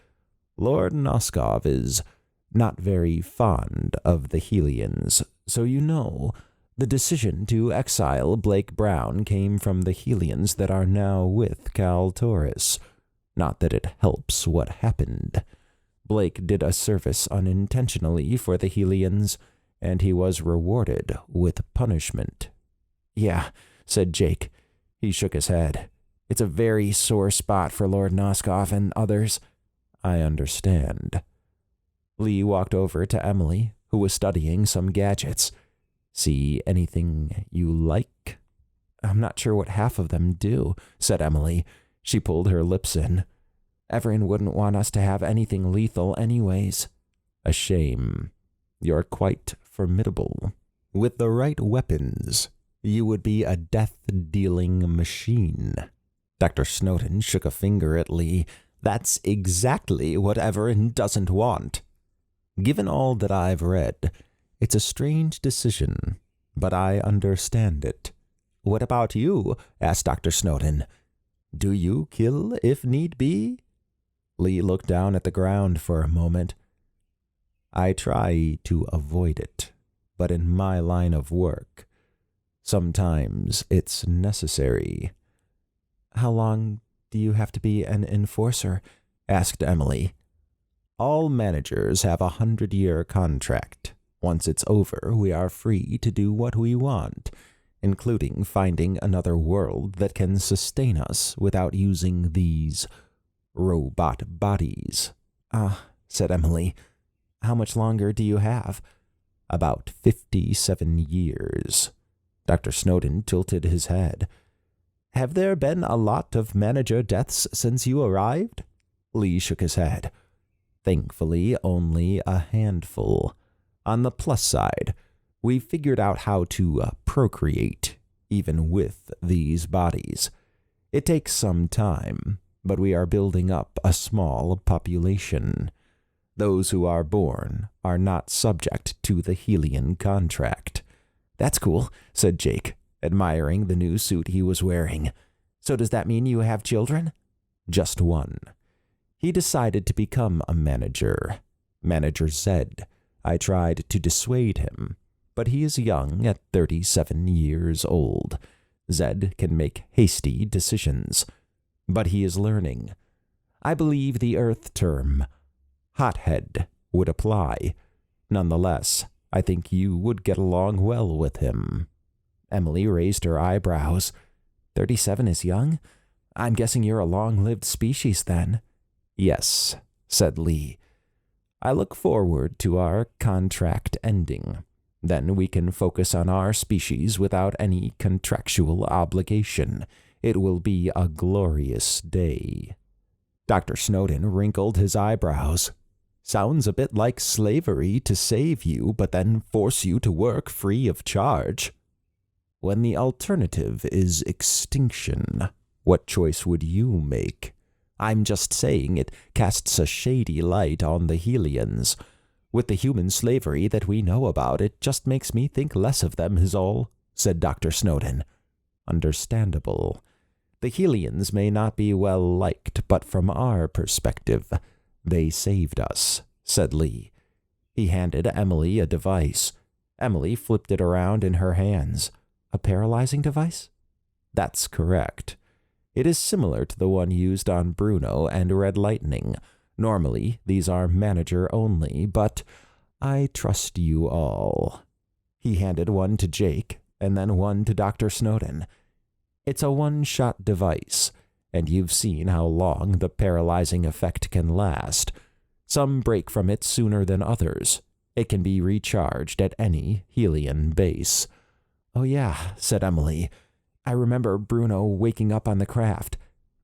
Lord Noskov is not very fond of the Helians, so you know, the decision to exile Blake Brown came from the Helians that are now with Kaltoris. Not that it helps what happened. Blake did a service unintentionally for the Helians, and he was rewarded with punishment. Yeah, said Jake. He shook his head. It's a very sore spot for Lord Noskov and others. I understand. Lee walked over to Emily, who was studying some gadgets. See anything you like? I'm not sure what half of them do, said Emily. She pulled her lips in. Evaran wouldn't want us to have anything lethal anyways. A shame. You're quite formidable. With the right weapons, you would be a death-dealing machine. Dr. Snowden shook a finger at Lee. That's exactly what Evaran doesn't want. Given all that I've read, it's a strange decision, but I understand it. What about you? Asked Dr. Snowden. Do you kill if need be? Lee looked down at the ground for a moment. I try to avoid it, but in my line of work, sometimes it's necessary. How long do you have to be an enforcer? Asked Emily. All managers have a 100-year contract. Once it's over, we are free to do what we want, including finding another world that can sustain us without using these robot bodies. Ah, said Emily. How much longer do you have? About 57 years. Dr. Snowden tilted his head. Have there been a lot of manager deaths since you arrived? Lee shook his head. Thankfully, only a handful. On the plus side, we've figured out how to procreate, even with these bodies. It takes some time, but we are building up a small population. Those who are born are not subject to the Helian contract. That's cool, said Jake, admiring the new suit he was wearing. So does that mean you have children? Just one. He decided to become a manager. Manager Zed. I tried to dissuade him, but he is young at 37 years old. Zed can make hasty decisions, but he is learning. I believe the Earth term, hothead, would apply. Nonetheless, I think you would get along well with him. Emily raised her eyebrows. 37 is young? I'm guessing you're a long-lived species then. Yes, said Lee. I look forward to our contract ending. Then we can focus on our species without any contractual obligation. It will be a glorious day. Dr. Snowden wrinkled his eyebrows. Sounds a bit like slavery to save you, but then force you to work free of charge. When the alternative is extinction, what choice would you make? I'm just saying it casts a shady light on the Helians. With the human slavery that we know about, it just makes me think less of them is all, said Dr. Snowden. Understandable. The Helians may not be well liked, but from our perspective, they saved us, said Lee. He handed Emily a device. Emily flipped it around in her hands. A paralyzing device? That's correct. It is similar to the one used on Bruno and Red Lightning. Normally, these are manager only, but I trust you all. He handed one to Jake, and then one to Dr. Snowden. It's a one-shot device, and you've seen how long the paralyzing effect can last. Some break from it sooner than others. It can be recharged at any Helian base. Oh yeah, said Emily. I remember Bruno waking up on the craft.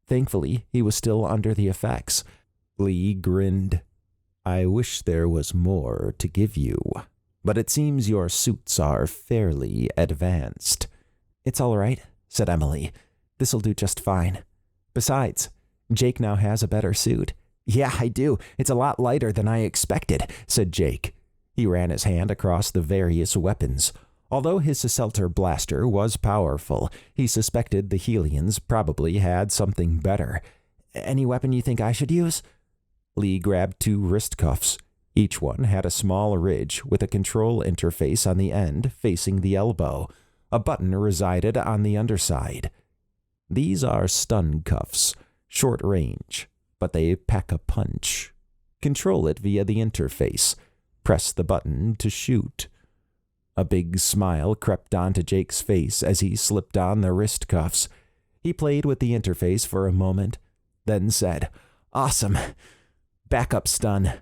Thankfully, he was still under the effects. Lee grinned. I wish there was more to give you, but it seems your suits are fairly advanced. It's all right, said Emily. This'll do just fine. Besides, Jake now has a better suit. Yeah, I do. It's a lot lighter than I expected, said Jake. He ran his hand across the various weapons. Although his Scelter blaster was powerful, he suspected the Helians probably had something better. Any weapon you think I should use? Lee grabbed 2 wrist cuffs. Each one had a small ridge with a control interface on the end facing the elbow. A button resided on the underside. These are stun cuffs, short range, but they pack a punch. Control it via the interface. Press the button to shoot. A big smile crept onto Jake's face as he slipped on the wrist cuffs. He played with the interface for a moment, then said, Awesome. Backup stun.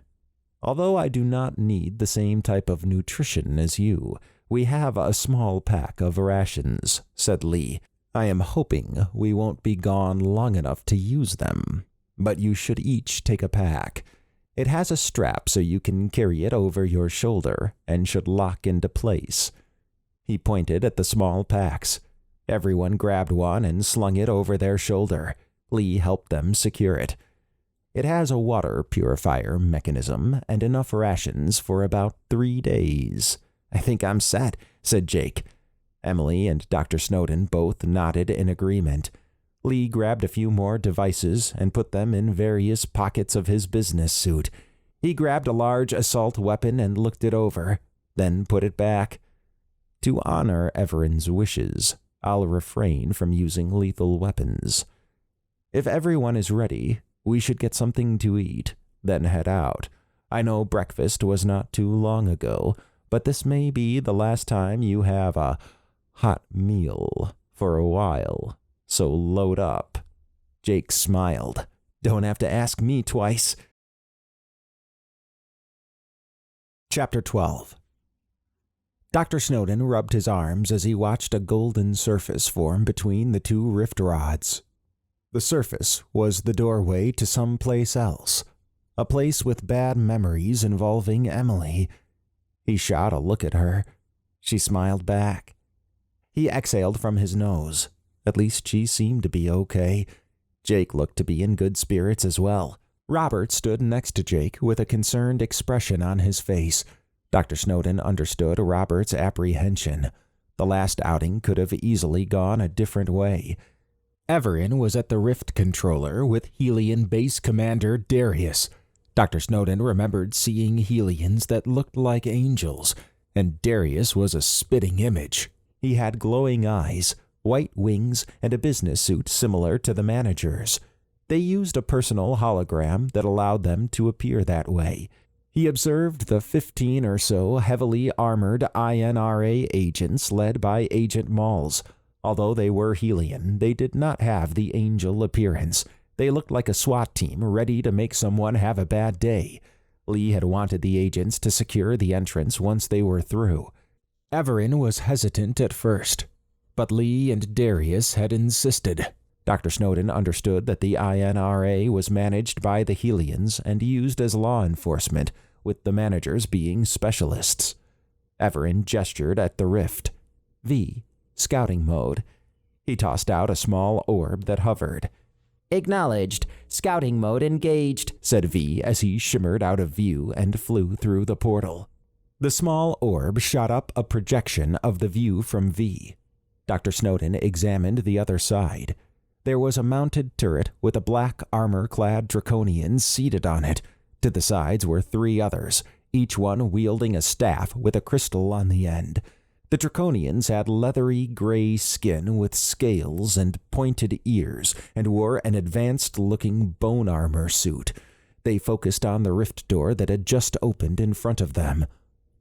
Although I do not need the same type of nutrition as you, we have a small pack of rations, said Lee. I am hoping we won't be gone long enough to use them, but you should each take a pack. It has a strap so you can carry it over your shoulder and should lock into place. He pointed at the small packs. Everyone grabbed one and slung it over their shoulder. Lee helped them secure it. It has a water purifier mechanism and enough rations for about 3 days. I think I'm set, said Jake. Emily and Dr. Snowden both nodded in agreement. Lee grabbed a few more devices and put them in various pockets of his business suit. He grabbed a large assault weapon and looked it over, then put it back. To honor Evaran's wishes, I'll refrain from using lethal weapons. If everyone is ready, we should get something to eat, then head out. I know breakfast was not too long ago, but this may be the last time you have a hot meal for a while. So load up. Jake smiled. Don't have to ask me twice. Chapter 12. Dr. Snowden rubbed his arms as he watched a golden surface form between the two rift rods. The surface was the doorway to some place else, a place with bad memories involving Emily. He shot a look at her. She smiled back. He exhaled from his nose. At least she seemed to be okay. Jake looked to be in good spirits as well. Robert stood next to Jake with a concerned expression on his face. Dr. Snowden understood Robert's apprehension. The last outing could have easily gone a different way. Evaran was at the rift controller with Helian base commander Darius. Dr. Snowden remembered seeing Helians that looked like angels, and Darius was a spitting image. He had glowing eyes, white wings, and a business suit similar to the manager's. They used a personal hologram that allowed them to appear that way. He observed the 15 or so heavily armored INRA agents led by Agent Malls. Although they were Helian, they did not have the angel appearance. They looked like a SWAT team ready to make someone have a bad day. Lee had wanted the agents to secure the entrance once they were through. Evaran was hesitant at first, but Lee and Darius had insisted. Dr. Snowden understood that the INRA was managed by the Helians and used as law enforcement, with the managers being specialists. Evaran gestured at the rift. V, scouting mode. He tossed out a small orb that hovered. Acknowledged. Scouting mode engaged, said V as he shimmered out of view and flew through the portal. The small orb shot up a projection of the view from V. Dr. Snowden examined the other side. There was a mounted turret with a black armor-clad draconian seated on it. To the sides were 3 others, each one wielding a staff with a crystal on the end. The draconians had leathery gray skin with scales and pointed ears and wore an advanced-looking bone armor suit. They focused on the rift door that had just opened in front of them.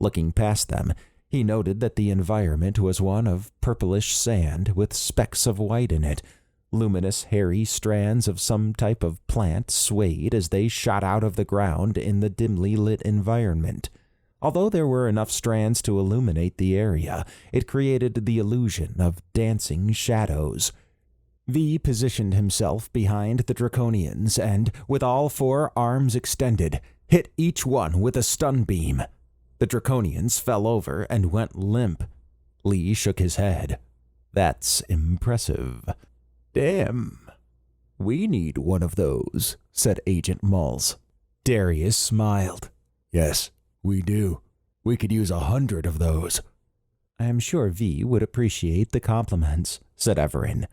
Looking past them, he noted that the environment was one of purplish sand with specks of white in it. Luminous, hairy strands of some type of plant swayed as they shot out of the ground in the dimly lit environment. Although there were enough strands to illuminate the area, it created the illusion of dancing shadows. V positioned himself behind the draconians and, with all 4 arms extended, hit each one with a stun beam. The draconians fell over and went limp. Lee shook his head. That's impressive. Damn. We need one of those, said Agent Malls. Darius smiled. Yes, we do. We could use 100 of those. I am sure V would appreciate the compliments, said Evaran.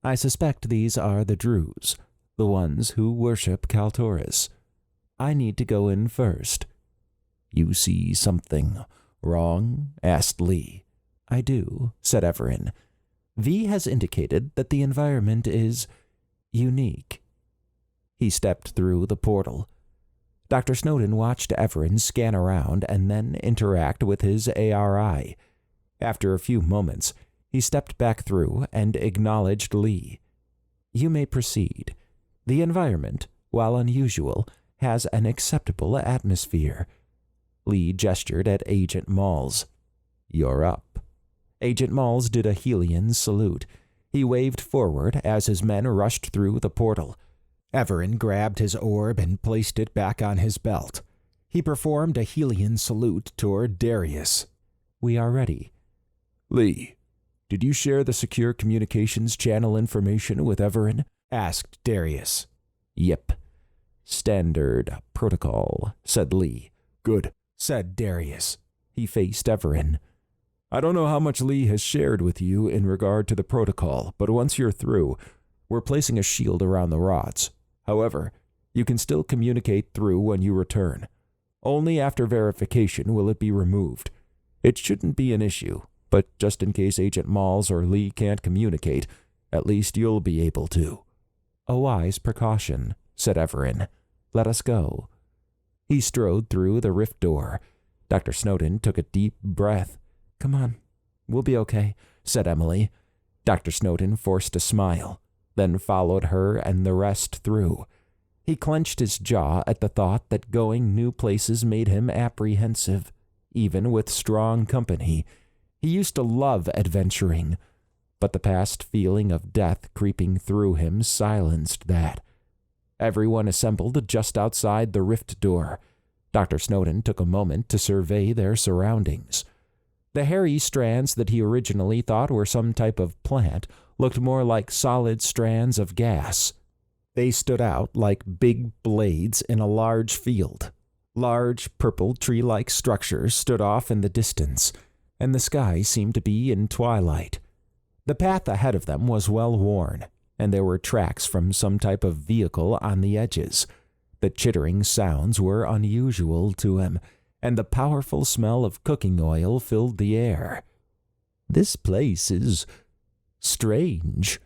I suspect these are the Druze, the ones who worship Kaltoris. I need to go in first. You see something wrong? Asked Lee. I do, said Evaran. V has indicated that the environment is unique. He stepped through the portal. Dr. Snowden watched Evaran scan around and then interact with his ARI. After a few moments, he stepped back through and acknowledged Lee. You may proceed. The environment, while unusual, has an acceptable atmosphere. Lee gestured at Agent Malls. You're up. Agent Malls did a Helian salute. He waved forward as his men rushed through the portal. Evaran grabbed his orb and placed it back on his belt. He performed a Helian salute toward Darius. We are ready. Lee, did you share the secure communications channel information with Evaran? Asked Darius. Yep. Standard protocol, said Lee. Good, said Darius. He faced Evaran. I don't know how much Lee has shared with you in regard to the protocol, but once you're through, we're placing a shield around the rods. However, you can still communicate through when you return. Only after verification will it be removed. It shouldn't be an issue, but just in case Agent Malls or Lee can't communicate, at least you'll be able to. A wise precaution, said Evaran. Let us go. He strode through the rift door. Dr. Snowden took a deep breath. Come on, we'll be okay, said Emily. Dr. Snowden forced a smile, then followed her and the rest through. He clenched his jaw at the thought that going new places made him apprehensive, even with strong company. He used to love adventuring, but the past feeling of death creeping through him silenced that. Everyone assembled just outside the rift door. Dr. Snowden took a moment to survey their surroundings. The hairy strands that he originally thought were some type of plant looked more like solid strands of gas. They stood out like big blades in a large field. Large, purple, tree-like structures stood off in the distance, and the sky seemed to be in twilight. The path ahead of them was well worn, and there were tracks from some type of vehicle on the edges. The chittering sounds were unusual to him, and the powerful smell of cooking oil filled the air. This place is strange.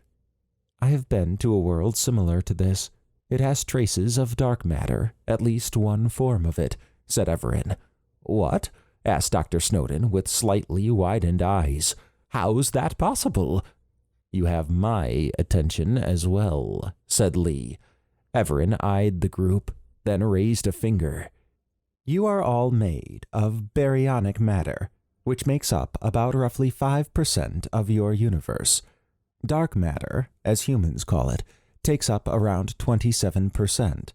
I have been to a world similar to this. It has traces of dark matter, at least one form of it, said Evaran. What? Asked Dr. Snowden with slightly widened eyes. How's that possible? You have my attention as well, said Lee. Evaran eyed the group, then raised a finger. You are all made of baryonic matter, which makes up about roughly 5% of your universe. Dark matter, as humans call it, takes up around 27%,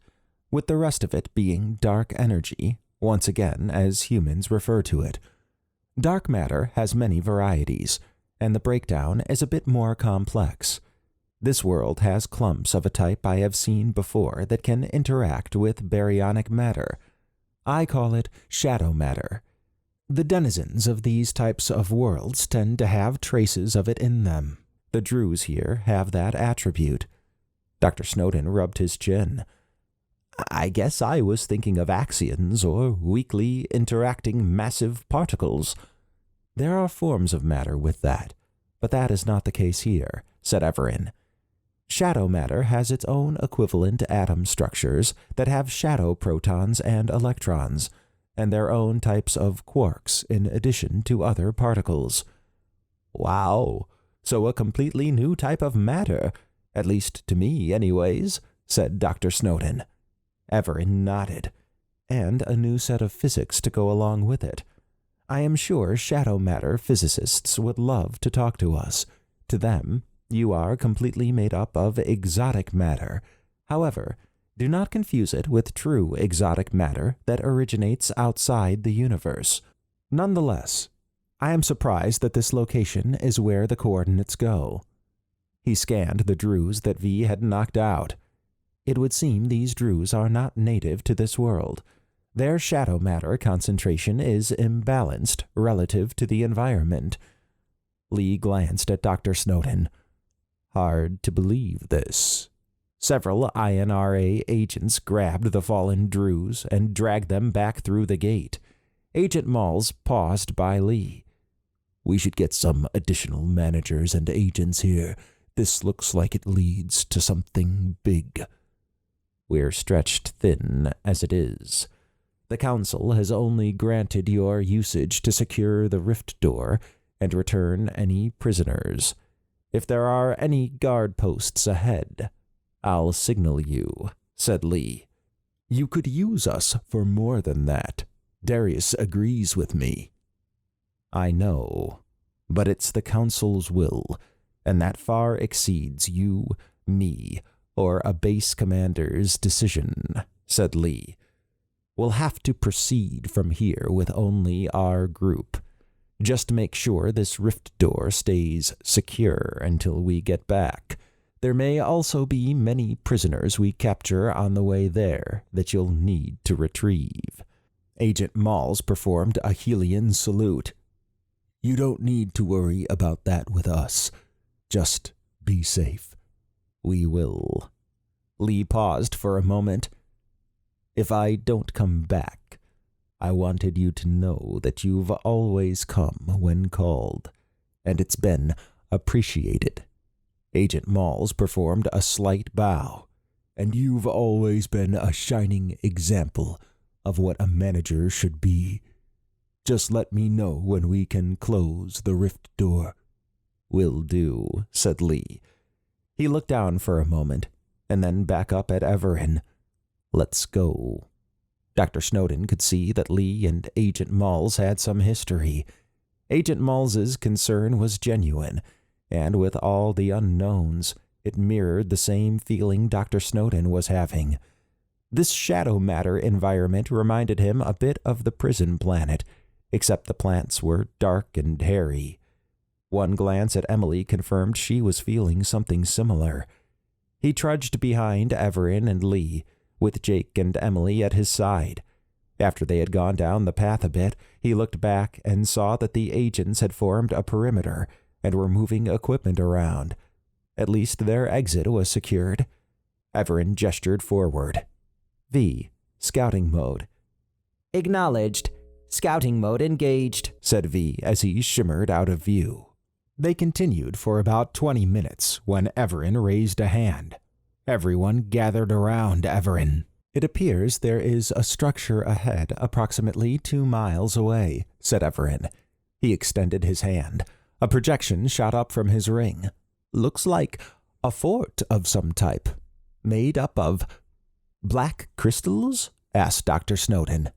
with the rest of it being dark energy, once again as humans refer to it. Dark matter has many varieties, and the breakdown is a bit more complex. This world has clumps of a type I have seen before that can interact with baryonic matter. I call it shadow matter. The denizens of these types of worlds tend to have traces of it in them. The Druze here have that attribute. Dr. Snowden rubbed his chin. I guess I was thinking of axions or weakly interacting massive particles. There are forms of matter with that, but that is not the case here, said Evaran. Shadow matter has its own equivalent atom structures that have shadow protons and electrons, and their own types of quarks in addition to other particles. Wow, so a completely new type of matter, at least to me anyways, said Dr. Snowden. Evaran nodded, and a new set of physics to go along with it. I am sure shadow matter physicists would love to talk to us. To them, you are completely made up of exotic matter. However, do not confuse it with true exotic matter that originates outside the universe. Nonetheless, I am surprised that this location is where the coordinates go. He scanned the Druze that V had knocked out. It would seem these Druze are not native to this world. Their shadow matter concentration is imbalanced relative to the environment. Lee glanced at Dr. Snowden. Hard to believe this. Several INRA agents grabbed the fallen Druze and dragged them back through the gate. Agent Malls paused by Lee. We should get some additional managers and agents here. This looks like it leads to something big. We're stretched thin as it is. The Council has only granted your usage to secure the rift door and return any prisoners. If there are any guard posts ahead, I'll signal you, said Lee. You could use us for more than that. Darius agrees with me. I know, but it's the Council's will, and that far exceeds you, me, or a base commander's decision, said Lee. We'll have to proceed from here with only our group. Just make sure this rift door stays secure until we get back. There may also be many prisoners we capture on the way there that you'll need to retrieve. Agent Malls performed a Helian salute. You don't need to worry about that with us. Just be safe. We will. Lee paused for a moment. If I don't come back, I wanted you to know that you've always come when called, and it's been appreciated. Agent Malls performed a slight bow. And you've always been a shining example of what a manager should be. Just let me know when we can close the rift door. Will do, said Lee. He looked down for a moment, and then back up at Evaran. Let's go. Dr. Snowden could see that Lee and Agent Malls had some history. Agent Malls's concern was genuine, and with all the unknowns, it mirrored the same feeling Dr. Snowden was having. This shadow matter environment reminded him a bit of the prison planet, except the plants were dark and hairy. One glance at Emily confirmed she was feeling something similar. He trudged behind Evaran and Lee, with Jake and Emily at his side. After they had gone down the path a bit, he looked back and saw that the agents had formed a perimeter and were moving equipment around. At least their exit was secured. Evaran gestured forward. V. Scouting mode. Acknowledged. Scouting mode engaged, said V as he shimmered out of view. They continued for about 20 minutes when Evaran raised a hand. Everyone gathered around Evaran. It appears there is a structure ahead approximately 2 miles away, said Evaran. He extended his hand. A projection shot up from his ring. Looks like a fort of some type. Made up of black crystals? Asked Dr. Snowden.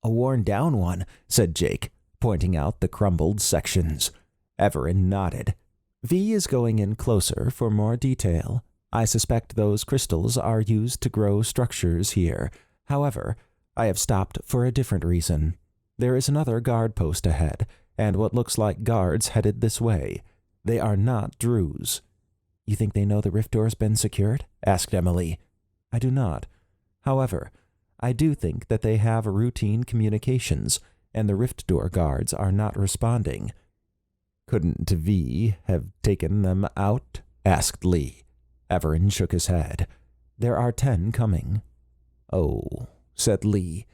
A worn-down one, said Jake, pointing out the crumbled sections. Evaran nodded. V is going in closer for more detail. I suspect those crystals are used to grow structures here. However, I have stopped for a different reason. There is another guard post ahead, and what looks like guards headed this way. They are not Druze. You think they know the rift door's been secured? Asked Emily. I do not. However, I do think that they have routine communications, and the rift door guards are not responding. Couldn't V have taken them out? Asked Lee. Evaran shook his head. There are 10 coming. Oh, said Lee.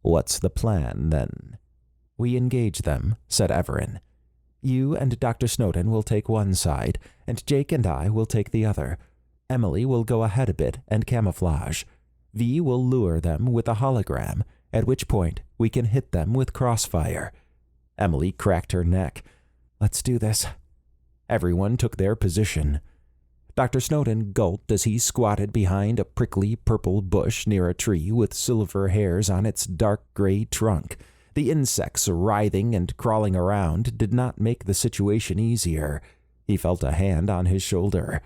What's the plan, then? We engage them, said Evaran. You and Dr. Snowden will take one side, and Jake and I will take the other. Emily will go ahead a bit and camouflage. V will lure them with a hologram, at which point we can hit them with crossfire. Emily cracked her neck. Let's do this. Everyone took their position. Dr. Snowden gulped as he squatted behind a prickly purple bush near a tree with silver hairs on its dark gray trunk. The insects writhing and crawling around did not make the situation easier. He felt a hand on his shoulder.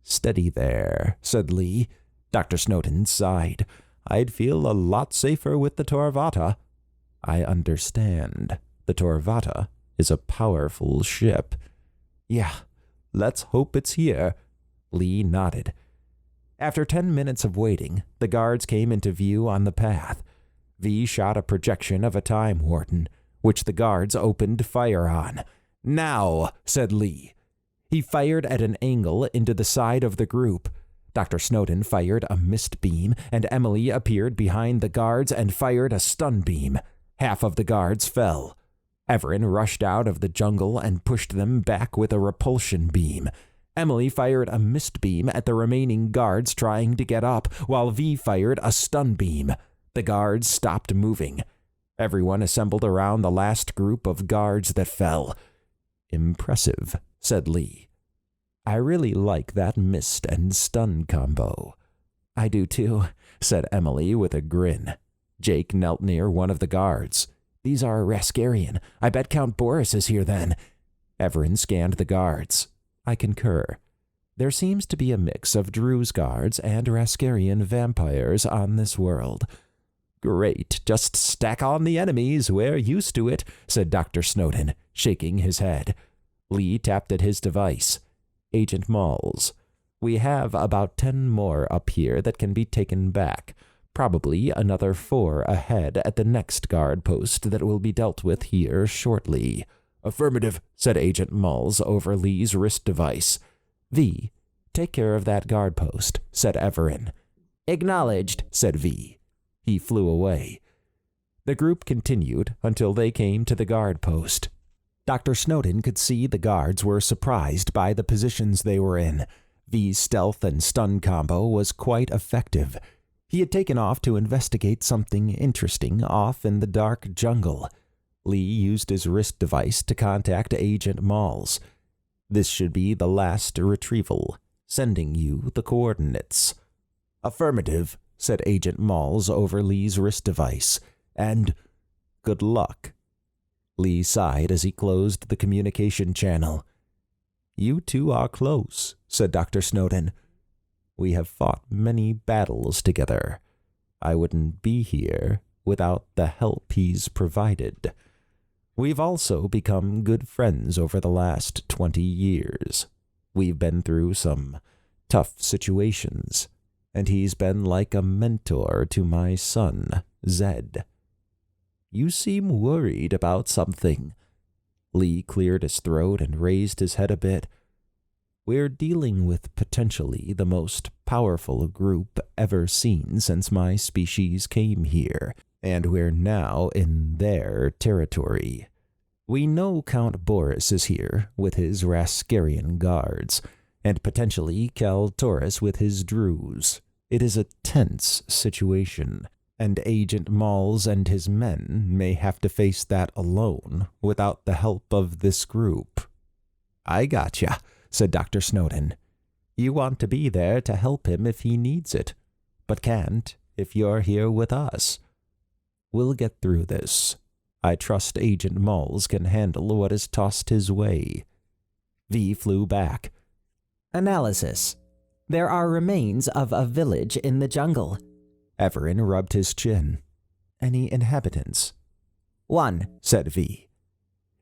Steady there, said Lee. Dr. Snowden sighed. I'd feel a lot safer with the Torvatta. I understand. The Torvatta is a powerful ship. Yeah, let's hope it's here. Lee nodded. After 10 minutes of waiting, the guards came into view on the path. V shot a projection of a time warden, which the guards opened fire on. Now, said Lee. He fired at an angle into the side of the group. Dr. Snowden fired a mist beam, and Emily appeared behind the guards and fired a stun beam. Half of the guards fell. Evaran rushed out of the jungle and pushed them back with a repulsion beam. Emily fired a mist beam at the remaining guards trying to get up, while V fired a stun beam. The guards stopped moving. Everyone assembled around the last group of guards that fell. Impressive, said Lee. I really like that mist and stun combo. I do too, said Emily with a grin. Jake knelt near one of the guards. These are Raskarian. I bet Count Boris is here then. Evaran scanned the guards. I concur. There seems to be a mix of Druze guards and Raskarian vampires on this world. Great, just stack on the enemies, we're used to it, said Dr. Snowden, shaking his head. Lee tapped at his device. Agent Malls. We have about 10 more up here that can be taken back. Probably another 4 ahead at the next guard post that will be dealt with here shortly. Affirmative, said Agent Malls over Lee's wrist device. V, take care of that guard post, said Evaran. Acknowledged, said V. He flew away. The group continued until they came to the guard post. Dr. Snowden could see the guards were surprised by the positions they were in. V's stealth and stun combo was quite effective. He had taken off to investigate something interesting off in the dark jungle. Lee used his wrist device to contact Agent Malls. This should be the last retrieval, sending you the coordinates. Affirmative, said Agent Malls over Lee's wrist device, and good luck. Lee sighed as he closed the communication channel. You two are close, said Dr. Snowden. We have fought many battles together. I wouldn't be here without the help he's provided. We've also become good friends over the last 20 years. We've been through some tough situations, and he's been like a mentor to my son, Zed. You seem worried about something. Lee cleared his throat and raised his head a bit. We're dealing with potentially the most powerful group ever seen since my species came here, and we're now in their territory. We know Count Boris is here with his Raskarian guards, and potentially Cal Taurus with his Druze. It is a tense situation, and Agent Malls and his men may have to face that alone without the help of this group. I gotcha, said Dr. Snowden. You want to be there to help him if he needs it, but can't if you're here with us. We'll get through this. I trust Agent Malls can handle what is tossed his way. V flew back. Analysis. There are remains of a village in the jungle. Evaran rubbed his chin. Any inhabitants? 1, said V.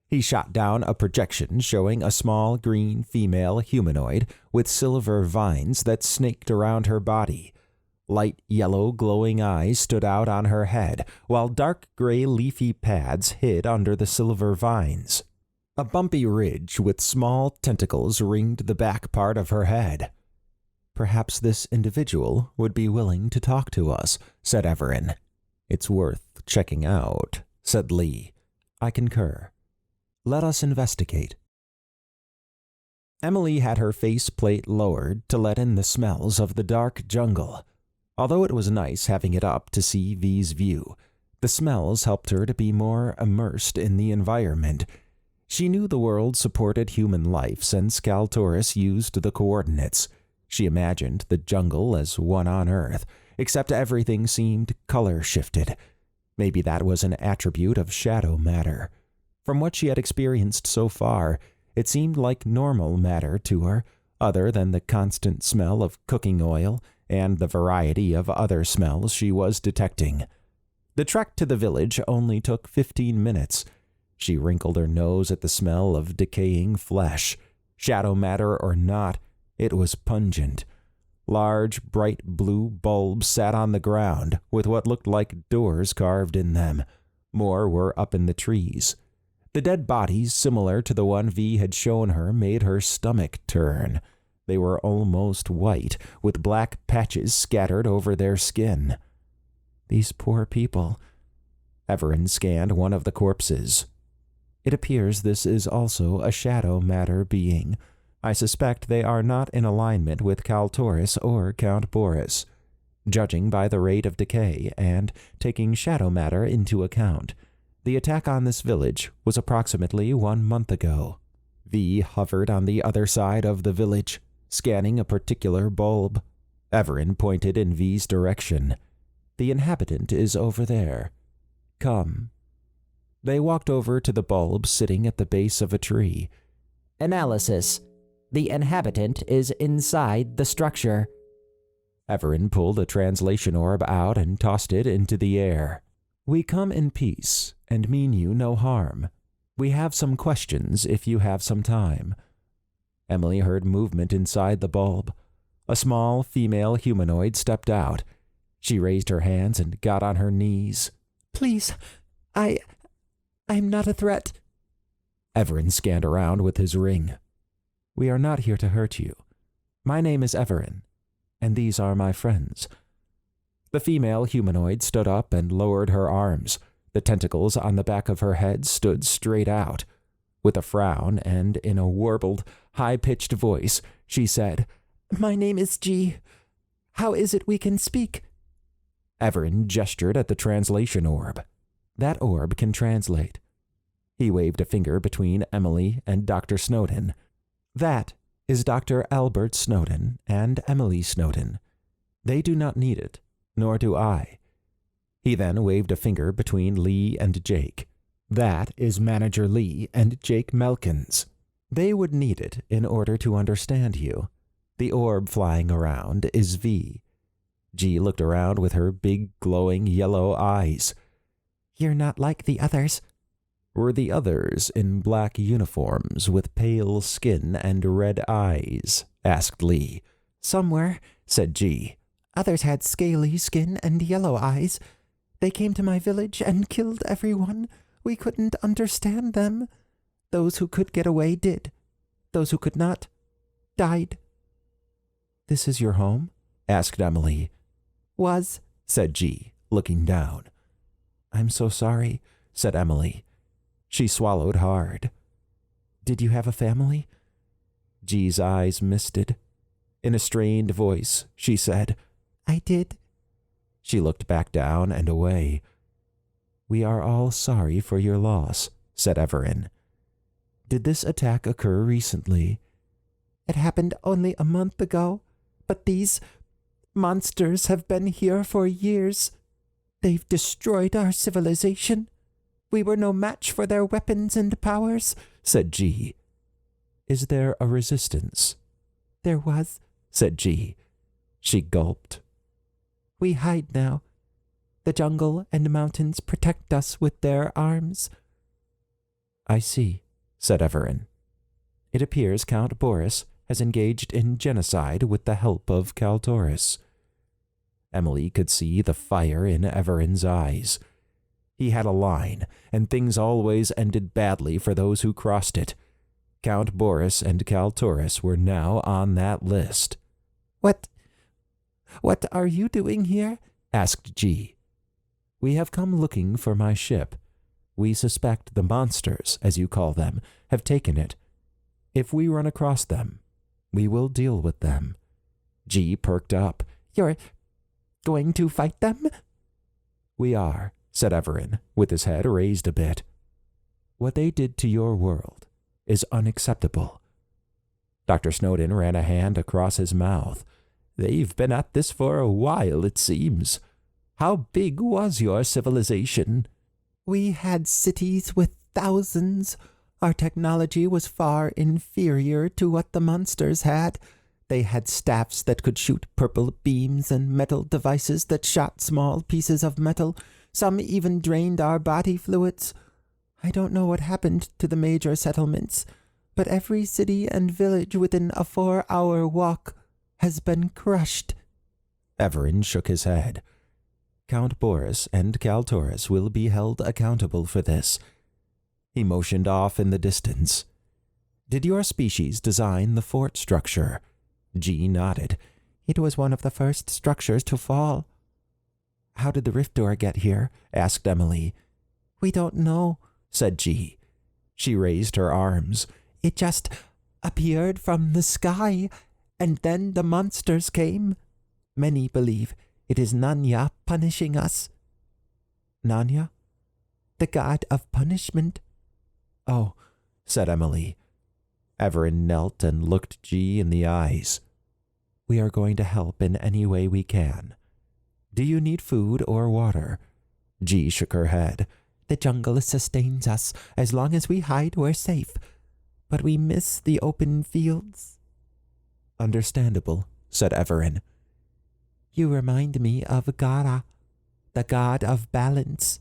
He shot down a projection showing a small green female humanoid with silver vines that snaked around her body. Light yellow glowing eyes stood out on her head, while dark gray leafy pads hid under the silver vines. A bumpy ridge with small tentacles ringed the back part of her head. Perhaps this individual would be willing to talk to us, said Evaran. It's worth checking out, said Lee. I concur. Let us investigate. Emily had her faceplate lowered to let in the smells of the dark jungle. Although it was nice having it up to see V's view, the smells helped her to be more immersed in the environment. She knew the world supported human life since Cal Taurus used the coordinates. She imagined the jungle as one on Earth, except everything seemed color-shifted. Maybe that was an attribute of shadow matter. From what she had experienced so far, it seemed like normal matter to her, other than the constant smell of cooking oil and the variety of other smells she was detecting. The trek to the village only took 15 minutes. She wrinkled her nose at the smell of decaying flesh. Shadow matter or not, it was pungent. Large, bright blue bulbs sat on the ground, with what looked like doors carved in them. More were up in the trees. The dead bodies, similar to the one V had shown her, made her stomach turn. They were almost white, with black patches scattered over their skin. These poor people. Evaran scanned one of the corpses. It appears this is also a shadow matter being. I suspect they are not in alignment with Cal Taurus or Count Boris. Judging by the rate of decay and taking shadow matter into account, the attack on this village was approximately 1 month ago. V hovered on the other side of the village, scanning a particular bulb. Evaran pointed in V's direction. The inhabitant is over there. Come. They walked over to the bulb sitting at the base of a tree. Analysis. The inhabitant is inside the structure. Evaran pulled a translation orb out and tossed it into the air. We come in peace and mean you no harm. We have some questions if you have some time. Emily heard movement inside the bulb. A small female humanoid stepped out. She raised her hands and got on her knees. Please, I'm not a threat. Evaran scanned around with his ring. We are not here to hurt you. My name is Evaran, and these are my friends. The female humanoid stood up and lowered her arms. The tentacles on the back of her head stood straight out. With a frown and in a warbled, high-pitched voice, she said, My name is G. How is it we can speak? Evaran gestured at the translation orb. That orb can translate. He waved a finger between Emily and Dr. Snowden. That is Dr. Albert Snowden and Emily Snowden. They do not need it, Nor do I. He then waved a finger between Lee and Jake. That is Manager Lee and Jake Melkins. They would need it in order to understand you. The orb flying around is V. G looked around with her big glowing yellow eyes. You're not like the others. Were the others in black uniforms with pale skin and red eyes? Asked Lee. Some were, said G. Others had scaly skin and yellow eyes. They came to my village and killed everyone. We couldn't understand them. Those who could get away did. Those who could not died. This is your home? Asked Emily. Was, said G, looking down. I'm so sorry, said Emily. She swallowed hard. Did you have a family? G's eyes misted. In a strained voice, she said, I did. She looked back down and away. We are all sorry for your loss, said Evaran. Did this attack occur recently? It happened only a month ago, but these monsters have been here for years. They've destroyed our civilization. We were no match for their weapons and powers, said G. Is there a resistance? There was, said G. She gulped. We hide now. The jungle and mountains protect us with their arms. I see, said Evaran. It appears Count Boris has engaged in genocide with the help of Kaltoris. Emily could see the fire in Evaran's eyes. He had a line, and things always ended badly for those who crossed it. Count Boris and Kaltoris were now on that list. What are you doing here? Asked G. We have come looking for my ship. We suspect the monsters, as you call them, have taken it. If we run across them, we will deal with them. G perked up. You're going to fight them? We are, said Evaran, with his head raised a bit. What they did to your world is unacceptable. Dr. Snowden ran a hand across his mouth. They've been at this for a while, it seems. How big was your civilization? We had cities with thousands. Our technology was far inferior to what the monsters had. They had staffs that could shoot purple beams and metal devices that shot small pieces of metal. Some even drained our body fluids. I don't know what happened to the major settlements, but every city and village within a 4-hour walk has been crushed. Evaran shook his head. Count Boris and Kaltoris will be held accountable for this. He motioned off in the distance. Did your species design the fort structure? G nodded. It was one of the first structures to fall. How did the rift door get here? Asked Emily. We don't know, said G. She raised her arms. It just appeared from the sky, and then the monsters came. Many believe it is Nanya punishing us. Nanya? The god of punishment. Oh, said Emily. Evaran knelt and looked G in the eyes. We are going to help in any way we can. Do you need food or water? G shook her head. The jungle sustains us. As long as we hide, we're safe. But we miss the open fields. Understandable, said Evaran. You remind me of Gara, the god of balance.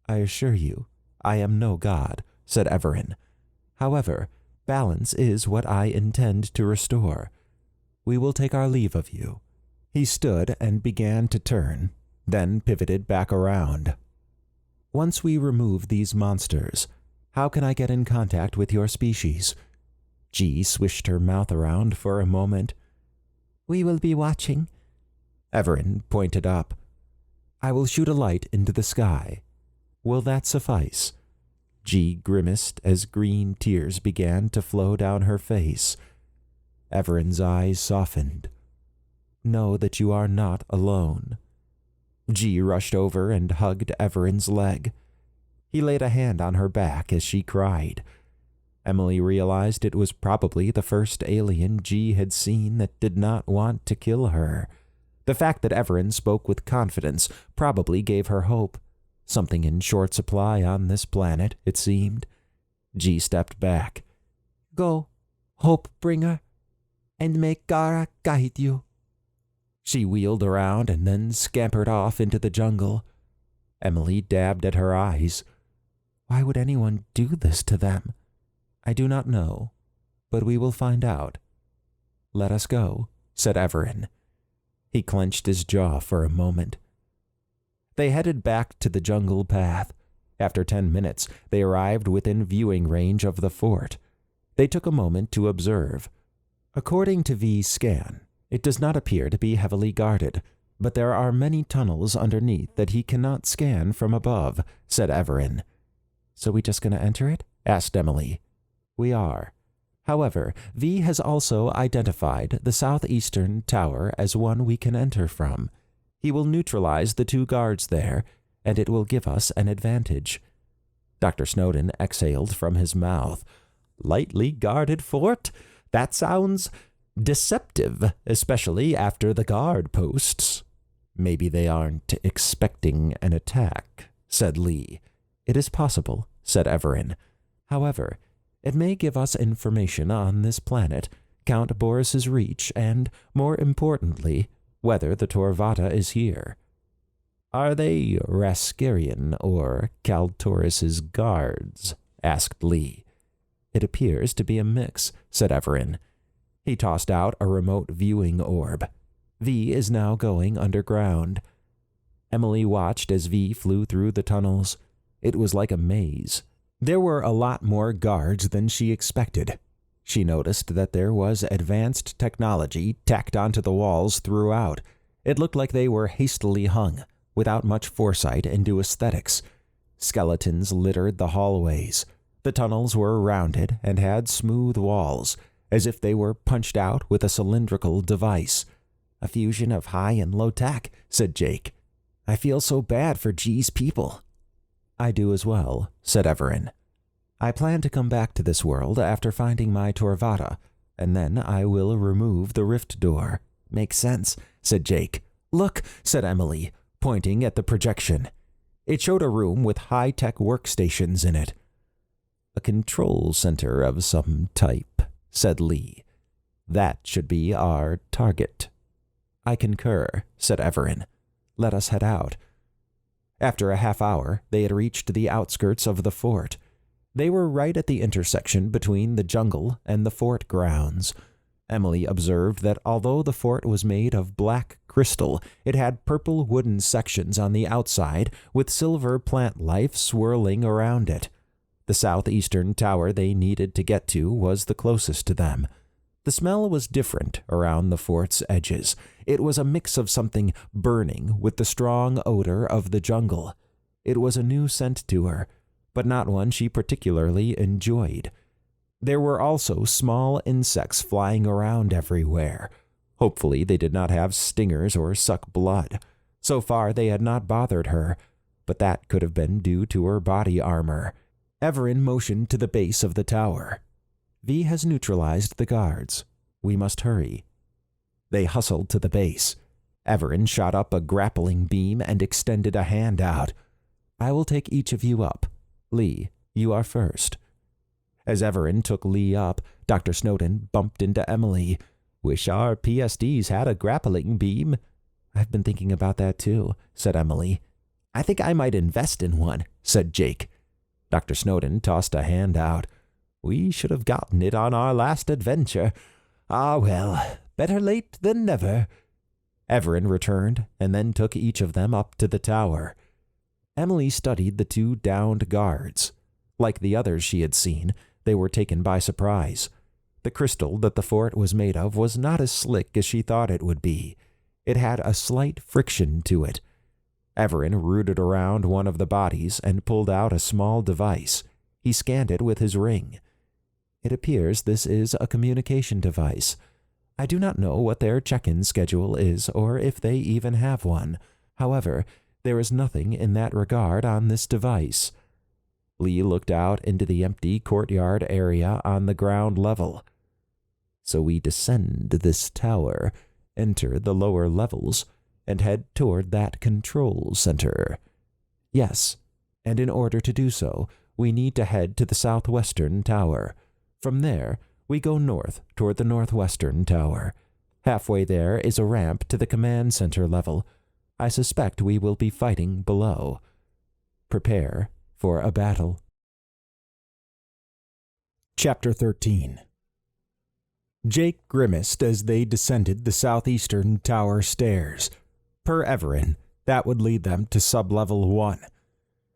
I assure you, I am no god, said Evaran. However, balance is what I intend to restore. We will take our leave of you. He stood and began to turn, then pivoted back around. Once we remove these monsters, how can I get in contact with your species? G swished her mouth around for a moment. We will be watching. Evaran pointed up. I will shoot a light into the sky. Will that suffice? G grimaced as green tears began to flow down her face. Evaran's eyes softened. Know that you are not alone. G rushed over and hugged Evaran's leg. He laid a hand on her back as she cried. Emily realized it was probably the first alien G had seen that did not want to kill her. The fact that Evaran spoke with confidence probably gave her hope. Something in short supply on this planet, it seemed. G stepped back. Go, hope bringer, and may Gara guide you. She wheeled around and then scampered off into the jungle. Emily dabbed at her eyes. Why would anyone do this to them? I do not know, but we will find out. Let us go, said Evaran. He clenched his jaw for a moment. They headed back to the jungle path. After 10 minutes, they arrived within viewing range of the fort. They took a moment to observe. According to V's scan, it does not appear to be heavily guarded, but there are many tunnels underneath that he cannot scan from above, said Evaran. So we just gonna enter it? Asked Emily. We are. However, V has also identified the southeastern tower as one we can enter from. He will neutralize the 2 guards there, and it will give us an advantage. Dr. Snowden exhaled from his mouth. Lightly guarded fort? That sounds deceptive, especially after the guard posts. Maybe they aren't expecting an attack, said Lee. It is possible, said Evaran. However, it may give us information on this planet, Count Boris's reach, and, more importantly, whether the Torvatta is here. Are they Raskarian or Kaltoris's guards? Asked Lee. It appears to be a mix, said Evaran. He tossed out a remote viewing orb. V is now going underground. Emily watched as V flew through the tunnels. It was like a maze. There were a lot more guards than she expected. She noticed that there was advanced technology tacked onto the walls throughout. It looked like they were hastily hung, without much foresight into aesthetics. Skeletons littered the hallways. The tunnels were rounded and had smooth walls, as if they were punched out with a cylindrical device. A fusion of high and low tech, said Jake. I feel so bad for G's people. I do as well, said Evaran. I plan to come back to this world after finding my Torvatta, and then I will remove the rift door. Makes sense, said Jake. Look, said Emily, pointing at the projection. It showed a room with high-tech workstations in it. A control center of some type, said Lee. That should be our target. I concur, said Evaran. Let us head out. After a half hour, they had reached the outskirts of the fort. They were right at the intersection between the jungle and the fort grounds. Emily observed that although the fort was made of black crystal, it had purple wooden sections on the outside with silver plant life swirling around it. The southeastern tower they needed to get to was the closest to them. The smell was different around the fort's edges. It was a mix of something burning with the strong odor of the jungle. It was a new scent to her, but not one she particularly enjoyed. There were also small insects flying around everywhere. Hopefully they did not have stingers or suck blood. So far they had not bothered her, but that could have been due to her body armor. Evaran motioned to the base of the tower. V has neutralized the guards. We must hurry. They hustled to the base. Evaran shot up a grappling beam and extended a hand out. I will take each of you up. Lee, you are first. As Evaran took Lee up, Dr. Snowden bumped into Emily. Wish our PSDs had a grappling beam. I've been thinking about that too, said Emily. I think I might invest in one, said Jake. Dr. Snowden tossed a hand out. We should have gotten it on our last adventure. Ah, well, better late than never. Evaran returned and then took each of them up to the tower. Emily studied the 2 downed guards. Like the others she had seen, they were taken by surprise. The crystal that the fort was made of was not as slick as she thought it would be. It had a slight friction to it. Evaran rooted around one of the bodies and pulled out a small device. He scanned it with his ring. It appears this is a communication device. I do not know what their check-in schedule is or if they even have one. However, there is nothing in that regard on this device. Lee looked out into the empty courtyard area on the ground level. So we descend this tower, enter the lower levels, and head toward that control center. Yes, and in order to do so, we need to head to the southwestern tower. From there, we go north toward the northwestern tower. Halfway there is a ramp to the command center level. I suspect we will be fighting below. Prepare for a battle. Chapter 13. Jake grimaced as they descended the southeastern tower stairs. Per Evaran, that would lead them to sublevel 1.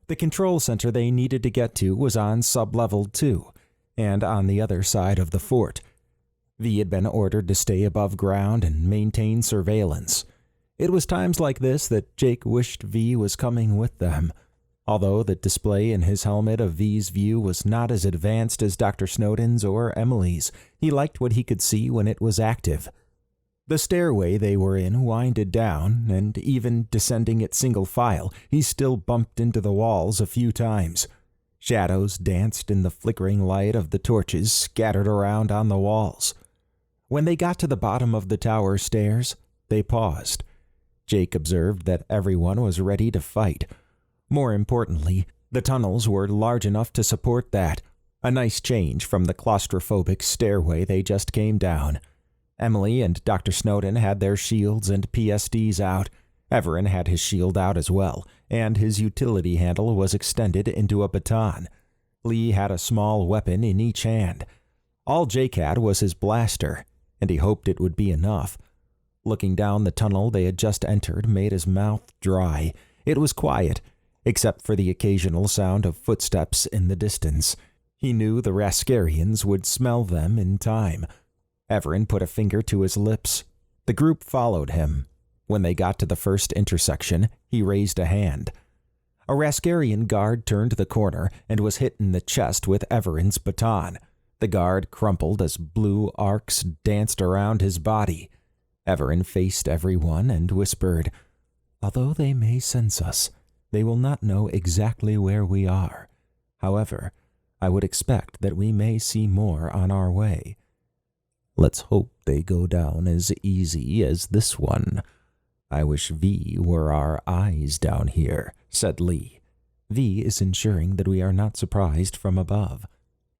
The control center they needed to get to was on sublevel 2, and on the other side of the fort. V had been ordered to stay above ground and maintain surveillance. It was times like this that Jake wished V was coming with them. Although the display in his helmet of V's view was not as advanced as Dr. Snowden's or Emily's, he liked what he could see when it was active. The stairway they were in winded down, and even descending at single file, he still bumped into the walls a few times. Shadows danced in the flickering light of the torches scattered around on the walls. When they got to the bottom of the tower stairs, they paused. Jake observed that everyone was ready to fight. More importantly, the tunnels were large enough to support that, a nice change from the claustrophobic stairway they just came down. Emily and Dr. Snowden had their shields and PSDs out. Evaran had his shield out as well, and his utility handle was extended into a baton. Lee had a small weapon in each hand. All Jake had was his blaster, and he hoped it would be enough. Looking down the tunnel they had just entered made his mouth dry. It was quiet, except for the occasional sound of footsteps in the distance. He knew the Raskarians would smell them in time. Evaran put a finger to his lips. The group followed him. When they got to the first intersection, he raised a hand. A Raskarian guard turned the corner and was hit in the chest with Evaran's baton. The guard crumpled as blue arcs danced around his body. Evaran faced everyone and whispered, "Although they may sense us, they will not know exactly where we are. However, I would expect that we may see more on our way. Let's hope they go down as easy as this one. I wish V were our eyes down here," said Lee. "V is ensuring that we are not surprised from above.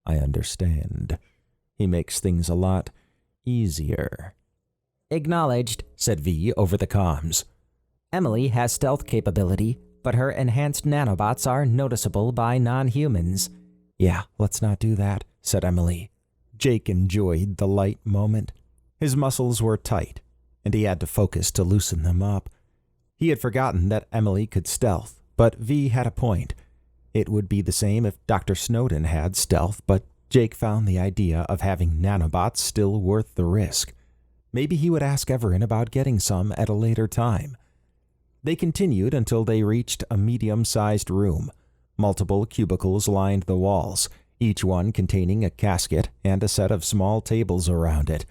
I understand. He makes things a lot easier." Acknowledged, said V over the comms. Emily has stealth capability, but her enhanced nanobots are noticeable by non-humans. "Yeah, let's not do that," said Emily. Jake enjoyed the light moment. His muscles were tight, and he had to focus to loosen them up. He had forgotten that Emily could stealth, but V had a point. It would be the same if Dr. Snowden had stealth, but Jake found the idea of having nanobots still worth the risk. Maybe he would ask Evaran about getting some at a later time. They continued until they reached a medium-sized room. Multiple cubicles lined the walls, each one containing a casket and a set of small tables around it.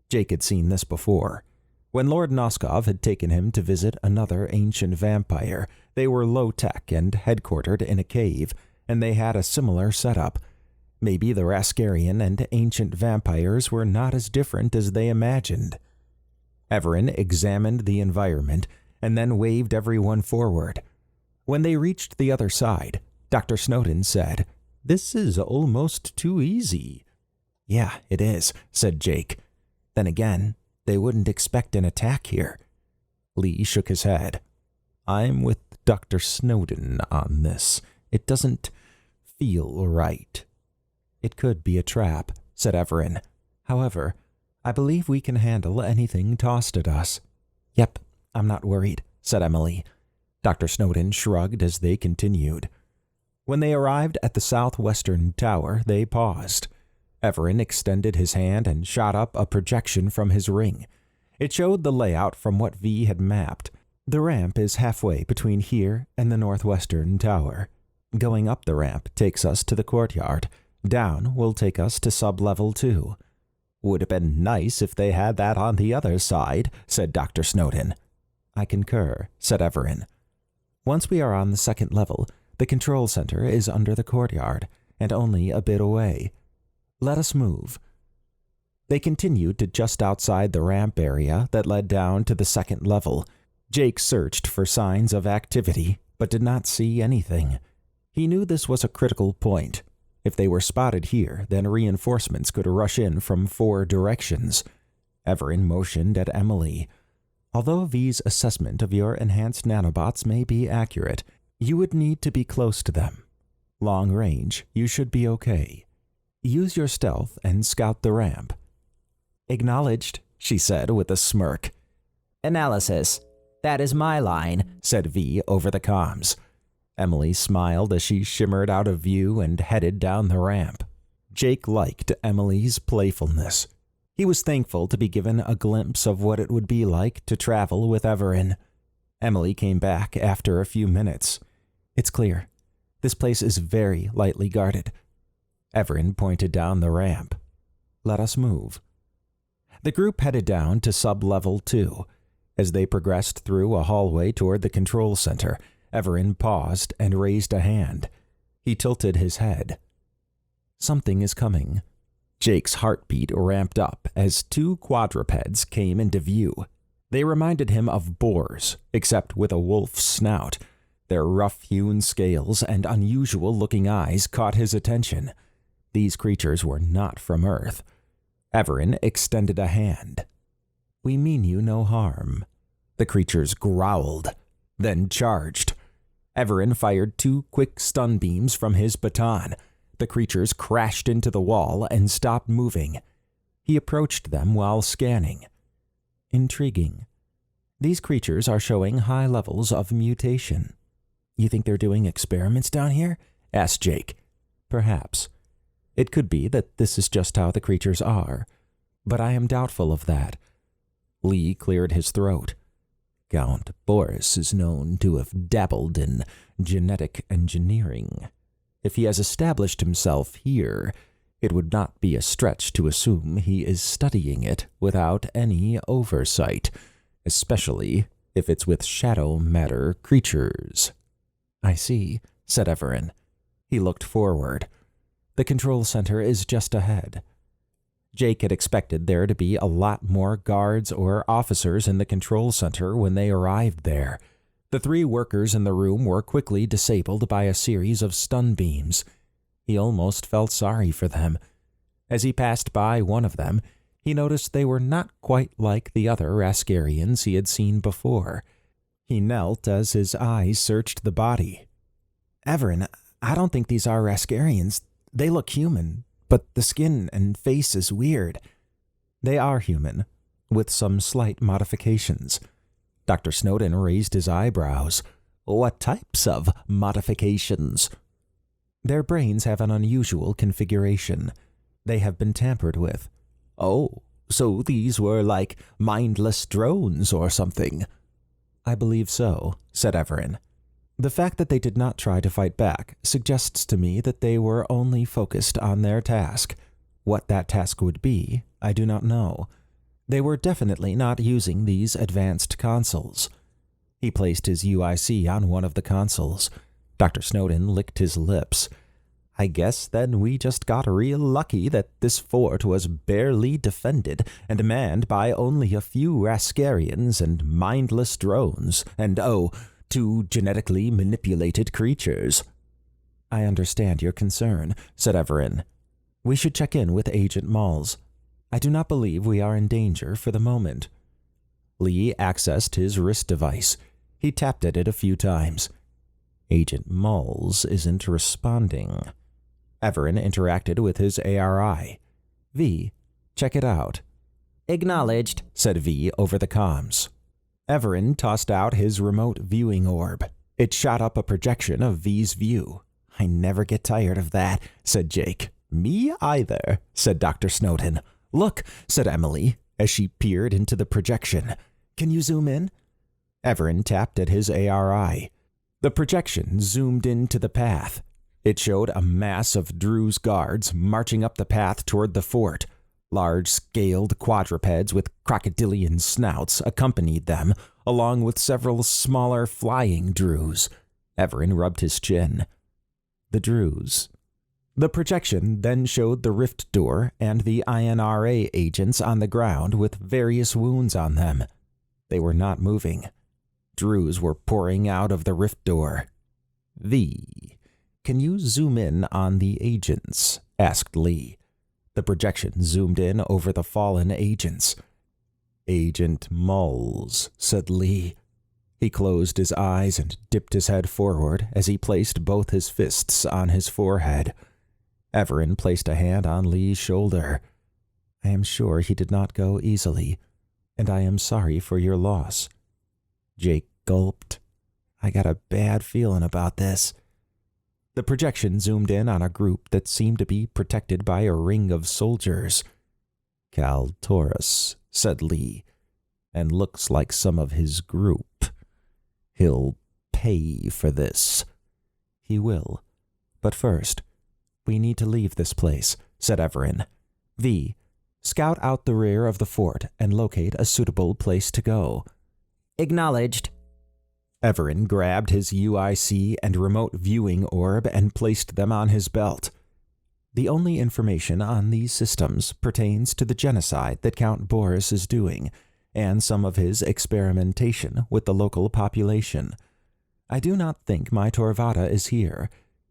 Jake had seen this before. When Lord Noskov had taken him to visit another ancient vampire, they were low-tech and headquartered in a cave, and they had a similar setup. Maybe the Raskarian and ancient vampires were not as different as they imagined. Evaran examined the environment and then waved everyone forward. When they reached the other side, Dr. Snowden said, "This is almost too easy." "Yeah, it is," said Jake. "Then again, they wouldn't expect an attack here." Lee shook his head. "I'm with Dr. Snowden on this. It doesn't feel right." "It could be a trap," said Evaran. "However, I believe we can handle anything tossed at us." "Yep, I'm not worried," said Emily. Dr. Snowden shrugged as they continued. When they arrived at the southwestern tower, they paused. Evaran extended his hand and shot up a projection from his ring. It showed the layout from what V had mapped. "The ramp is halfway between here and the northwestern tower. Going up the ramp takes us to the courtyard. Down will take us to sub-level 2. "Would have been nice if they had that on the other side," said Dr. Snowden. "I concur," said Evaran. "Once we are on the second level, the control center is under the courtyard, and only a bit away. Let us move." They continued to just outside the ramp area that led down to the second level. Jake searched for signs of activity, but did not see anything. He knew this was a critical point. If they were spotted here, then reinforcements could rush in from 4 directions. Evaran motioned at Emily. Although V's assessment of your enhanced nanobots may be accurate, you would need to be close to them. Long range, you should be okay. Use your stealth and scout the ramp. Acknowledged, she said with a smirk. Analysis. That is my line, said V over the comms. Emily smiled as she shimmered out of view and headed down the ramp. Jake liked Emily's playfulness. He was thankful to be given a glimpse of what it would be like to travel with Evaran. Emily came back after a few minutes. It's clear. This place is very lightly guarded. Evaran pointed down the ramp. Let us move. The group headed down to sub-level 2. As they progressed through a hallway toward the control center, Evaran paused and raised a hand. He tilted his head. Something is coming. Jake's heartbeat ramped up as 2 quadrupeds came into view. They reminded him of boars, except with a wolf's snout. Their rough-hewn scales and unusual-looking eyes caught his attention. These creatures were not from Earth. Evaran extended a hand. We mean you no harm. The creatures growled, then charged. Evaran fired 2 quick stun beams from his baton. The creatures crashed into the wall and stopped moving. He approached them while scanning. Intriguing. These creatures are showing high levels of mutation. You think they're doing experiments down here? Asked Jake. Perhaps. It could be that this is just how the creatures are, but I am doubtful of that. Lee cleared his throat. Count Boris is known to have dabbled in genetic engineering. If he has established himself here, it would not be a stretch to assume he is studying it without any oversight, especially if it's with shadow matter creatures. I see, said Evaran. He looked forward. The control center is just ahead. Jake had expected there to be a lot more guards or officers in the control center when they arrived there. The 3 workers in the room were quickly disabled by a series of stun beams. He almost felt sorry for them. As he passed by one of them, he noticed they were not quite like the other Raskarians he had seen before. He knelt as his eyes searched the body. Evaran, I don't think these are Raskarians. They look human, but the skin and face is weird. They are human, with some slight modifications. Dr. Snowden raised his eyebrows. What types of modifications? Their brains have an unusual configuration. They have been tampered with. Oh, so these were like mindless drones or something? I believe so, said Evaran. The fact that they did not try to fight back suggests to me that they were only focused on their task. What that task would be, I do not know. They were definitely not using these advanced consoles. He placed his UIC on one of the consoles. Dr. Snowden licked his lips. I guess then we just got real lucky that this fort was barely defended and manned by only a few Raskarians and mindless drones and, 2 genetically manipulated creatures. I understand your concern, said Evaran. We should check in with Agent Malls. I do not believe we are in danger for the moment. Lee accessed his wrist device. He tapped at it a few times. Agent Malls isn't responding. Evaran interacted with his ARI. V, check it out. Acknowledged, said V over the comms. Evaran tossed out his remote viewing orb. It shot up a projection of V's view. I never get tired of that, said Jake. Me either, said Dr. Snowden. Look, said Emily, as she peered into the projection. Can you zoom in? Evaran tapped at his ARI. The projection zoomed into the path. It showed a mass of Drew's guards marching up the path toward the fort. Large-scaled quadrupeds with crocodilian snouts accompanied them, along with several smaller flying Drews. Evaran rubbed his chin. The Drews. The projection then showed the rift door and the INRA agents on the ground with various wounds on them. They were not moving. Drews were pouring out of the rift door. Can you zoom in on the agents? Asked Lee. The projection zoomed in over the fallen agents. Agent Mulls, said Lee. He closed his eyes and dipped his head forward as he placed both his fists on his forehead. Evaran placed a hand on Lee's shoulder. I am sure he did not go easily, and I am sorry for your loss. Jake gulped. I got a bad feeling about this. The projection zoomed in on a group that seemed to be protected by a ring of soldiers. Kaltorus, said Lee, and looks like some of his group. He'll pay for this. He will. But first, we need to leave this place, said Evaran. Scout out the rear of the fort and locate a suitable place to go. Acknowledged. Evaran grabbed his UIC and remote viewing orb and placed them on his belt. The only information on these systems pertains to the genocide that Count Boris is doing, and some of his experimentation with the local population. I do not think my Torvatta is here.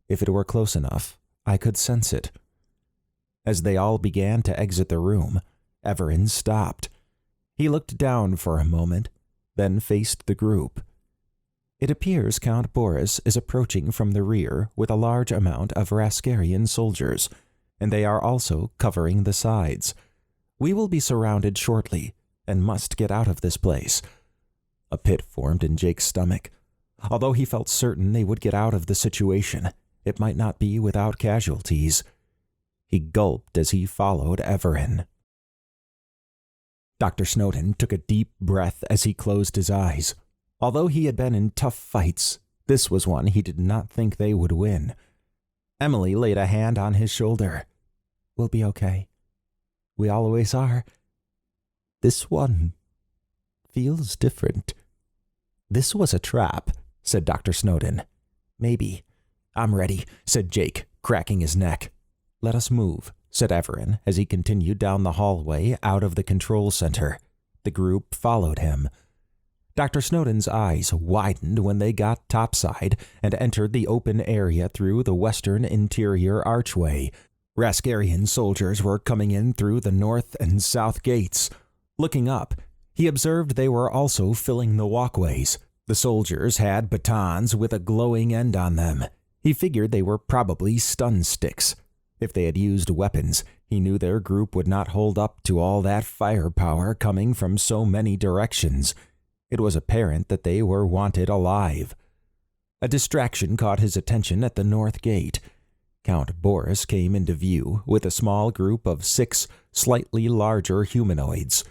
If it were close enough, I could sense it. As they all began to exit the room, Evaran stopped. He looked down for a moment, then faced the group. It appears Count Boris is approaching from the rear with a large amount of Raskarian soldiers, and they are also covering the sides. We will be surrounded shortly, and must get out of this place. A pit formed in Jake's stomach. Although he felt certain they would get out of the situation, it might not be without casualties. He gulped as he followed Evaran. Dr. Snowden took a deep breath as he closed his eyes. Although he had been in tough fights, this was one he did not think they would win. Emily laid a hand on his shoulder. We'll be okay. We always are. This one feels different. This was a trap, said Dr. Snowden. Maybe. I'm ready, said Jake, cracking his neck. Let us move, said Evaran as he continued down the hallway out of the control center. The group followed him. Dr. Snowden's eyes widened when they got topside and entered the open area through the western interior archway. Raskarian soldiers were coming in through the north and south gates. Looking up, he observed they were also filling the walkways. The soldiers had batons with a glowing end on them. He figured they were probably stun sticks. If they had used weapons, he knew their group would not hold up to all that firepower coming from so many directions. It was apparent that they were wanted alive. A distraction caught his attention at the north gate. Count Boris came into view with a small group of 6 slightly larger humanoids.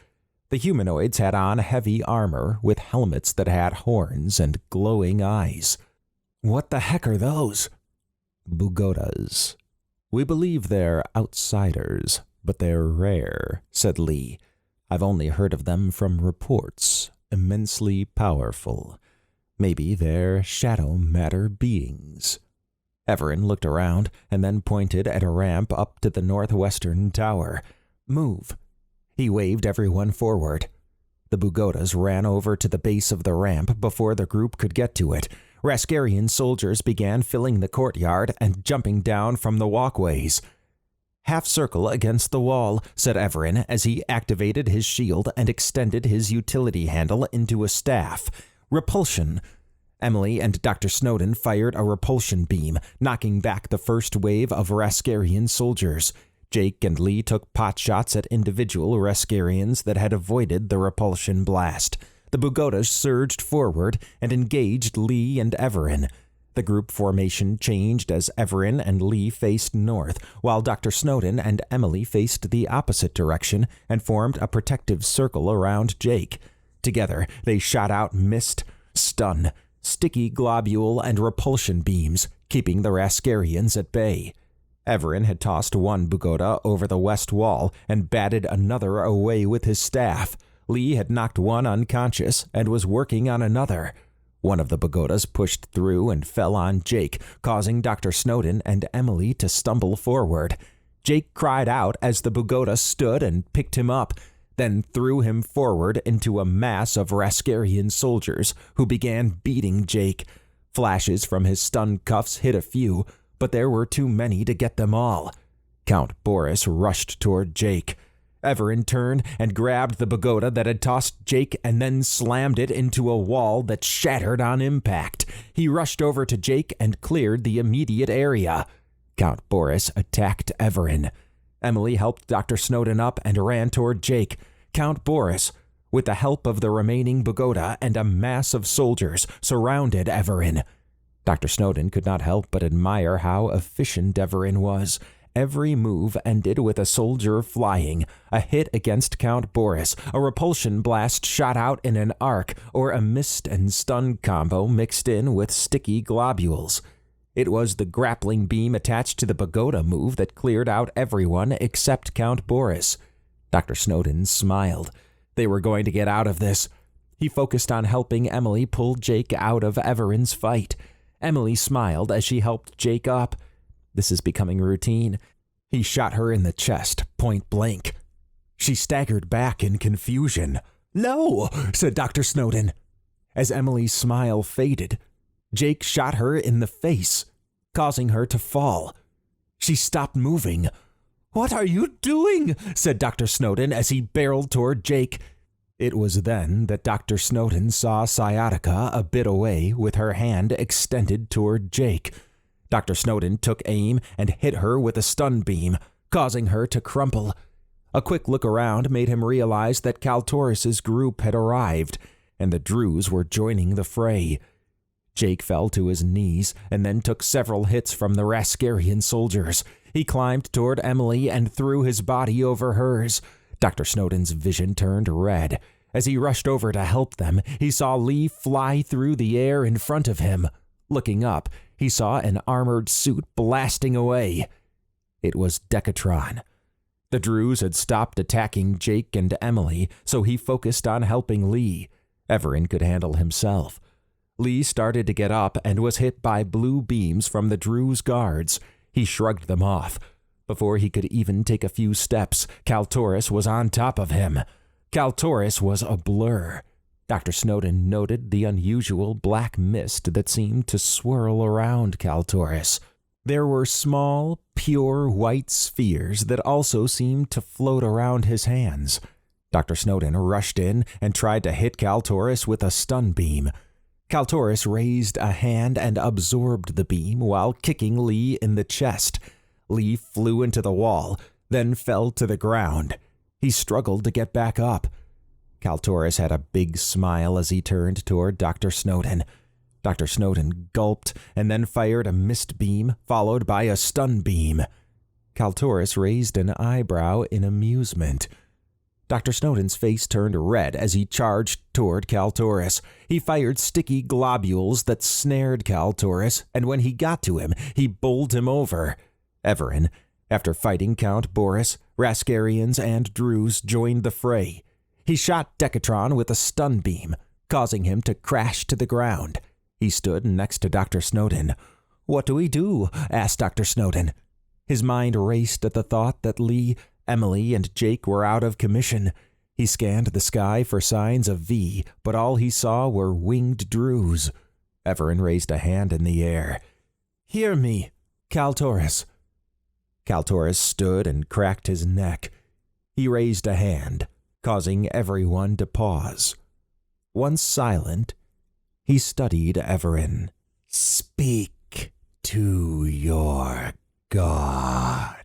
The humanoids had on heavy armor with helmets that had horns and glowing eyes. What the heck are those? Bugotas. We believe they're outsiders, but they're rare, said Lee. I've only heard of them from reports. Immensely powerful. Maybe they're shadow matter beings. Evaran looked around and then pointed at a ramp up to the northwestern tower. Move. He waved everyone forward. The Bugotas ran over to the base of the ramp before the group could get to it. Raskarian soldiers began filling the courtyard and jumping down from the walkways. Half circle against the wall, said Evaran as he activated his shield and extended his utility handle into a staff. Repulsion. Emily and Dr. Snowden fired a repulsion beam, knocking back the first wave of Raskarian soldiers. Jake and Lee took pot shots at individual Raskarians that had avoided the repulsion blast. The Bugotas surged forward and engaged Lee and Evaran. The group formation changed as Evaran and Lee faced north, while Dr. Snowden and Emily faced the opposite direction and formed a protective circle around Jake. Together, they shot out mist, stun, sticky globule, and repulsion beams, keeping the Raskarians at bay. Evaran had tossed one Bugota over the west wall and batted another away with his staff. Lee had knocked one unconscious and was working on another. One of the pagodas pushed through and fell on Jake, causing Dr. Snowden and Emily to stumble forward. Jake cried out as the pagoda stood and picked him up, then threw him forward into a mass of Raskarian soldiers who began beating Jake. Flashes from his stun cuffs hit a few, but there were too many to get them all. Count Boris rushed toward Jake. Evaran turned and grabbed the pagoda that had tossed Jake and then slammed it into a wall that shattered on impact. He rushed over to Jake and cleared the immediate area. Count Boris attacked Evaran. Emily helped Dr. Snowden up and ran toward Jake. Count Boris, with the help of the remaining pagoda and a mass of soldiers, surrounded Evaran. Dr. Snowden could not help but admire how efficient Evaran was. Every move ended with a soldier flying, a hit against Count Boris, a repulsion blast shot out in an arc, or a mist and stun combo mixed in with sticky globules. It was the grappling beam attached to the pagoda move that cleared out everyone except Count Boris. Dr. Snowden smiled. They were going to get out of this. He focused on helping Emily pull Jake out of Evaran's fight. Emily smiled as she helped Jake up. This is becoming routine. He shot her in the chest, point blank. She staggered back in confusion. "No," said Dr. Snowden. As Emily's smile faded, Jake shot her in the face, causing her to fall. She stopped moving. "What are you doing?" said Dr. Snowden as he barreled toward Jake. It was then that Dr. Snowden saw Sciatica a bit away with her hand extended toward Jake. Dr. Snowden took aim and hit her with a stun beam, causing her to crumple. A quick look around made him realize that Kaltoris's group had arrived, and the Druze were joining the fray. Jake fell to his knees and then took several hits from the Raskarian soldiers. He climbed toward Emily and threw his body over hers. Dr. Snowden's vision turned red. As he rushed over to help them, he saw Lee fly through the air in front of him. Looking up, he saw an armored suit blasting away. It was Decatron. The Druze had stopped attacking Jake and Emily, so he focused on helping Lee. Evaran could handle himself. Lee started to get up and was hit by blue beams from the Druze guards. He shrugged them off. Before he could even take a few steps, Kaltoris was on top of him. Kaltoris was a blur. Dr. Snowden noted the unusual black mist that seemed to swirl around Kaltoris. There were small, pure white spheres that also seemed to float around his hands. Dr. Snowden rushed in and tried to hit Kaltoris with a stun beam. Kaltoris raised a hand and absorbed the beam while kicking Lee in the chest. Lee flew into the wall, then fell to the ground. He struggled to get back up. Kaltoris had a big smile as he turned toward Dr. Snowden. Dr. Snowden gulped and then fired a mist beam, followed by a stun beam. Kaltoris raised an eyebrow in amusement. Dr. Snowden's face turned red as he charged toward Kaltoris. He fired sticky globules that snared Kaltoris, and when he got to him, he bowled him over. Evaran, after fighting Count Boris, Raskarians, and Druze, joined the fray. He shot Decatron with a stun beam, causing him to crash to the ground. He stood next to Dr. Snowden. "What do we do?" asked Dr. Snowden. His mind raced at the thought that Lee, Emily, and Jake were out of commission. He scanned the sky for signs of V, but all he saw were winged Druze. Evaran raised a hand in the air. "Hear me, Kaltoris." Kaltoris stood and cracked his neck. He raised a hand, causing everyone to pause. Once silent, he studied Evaran. "Speak to your god."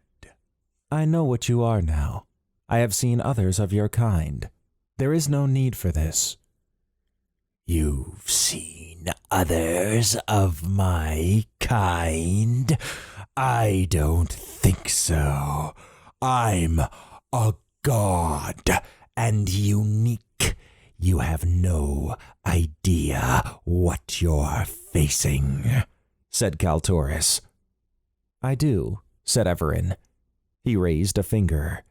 "I know what you are now. I have seen others of your kind. There is no need for this." "You've seen others of my kind? I don't think so. I'm a god and unique. You have no idea what you're facing," said Kaltoris. "I do," said Evaran. He raised a finger.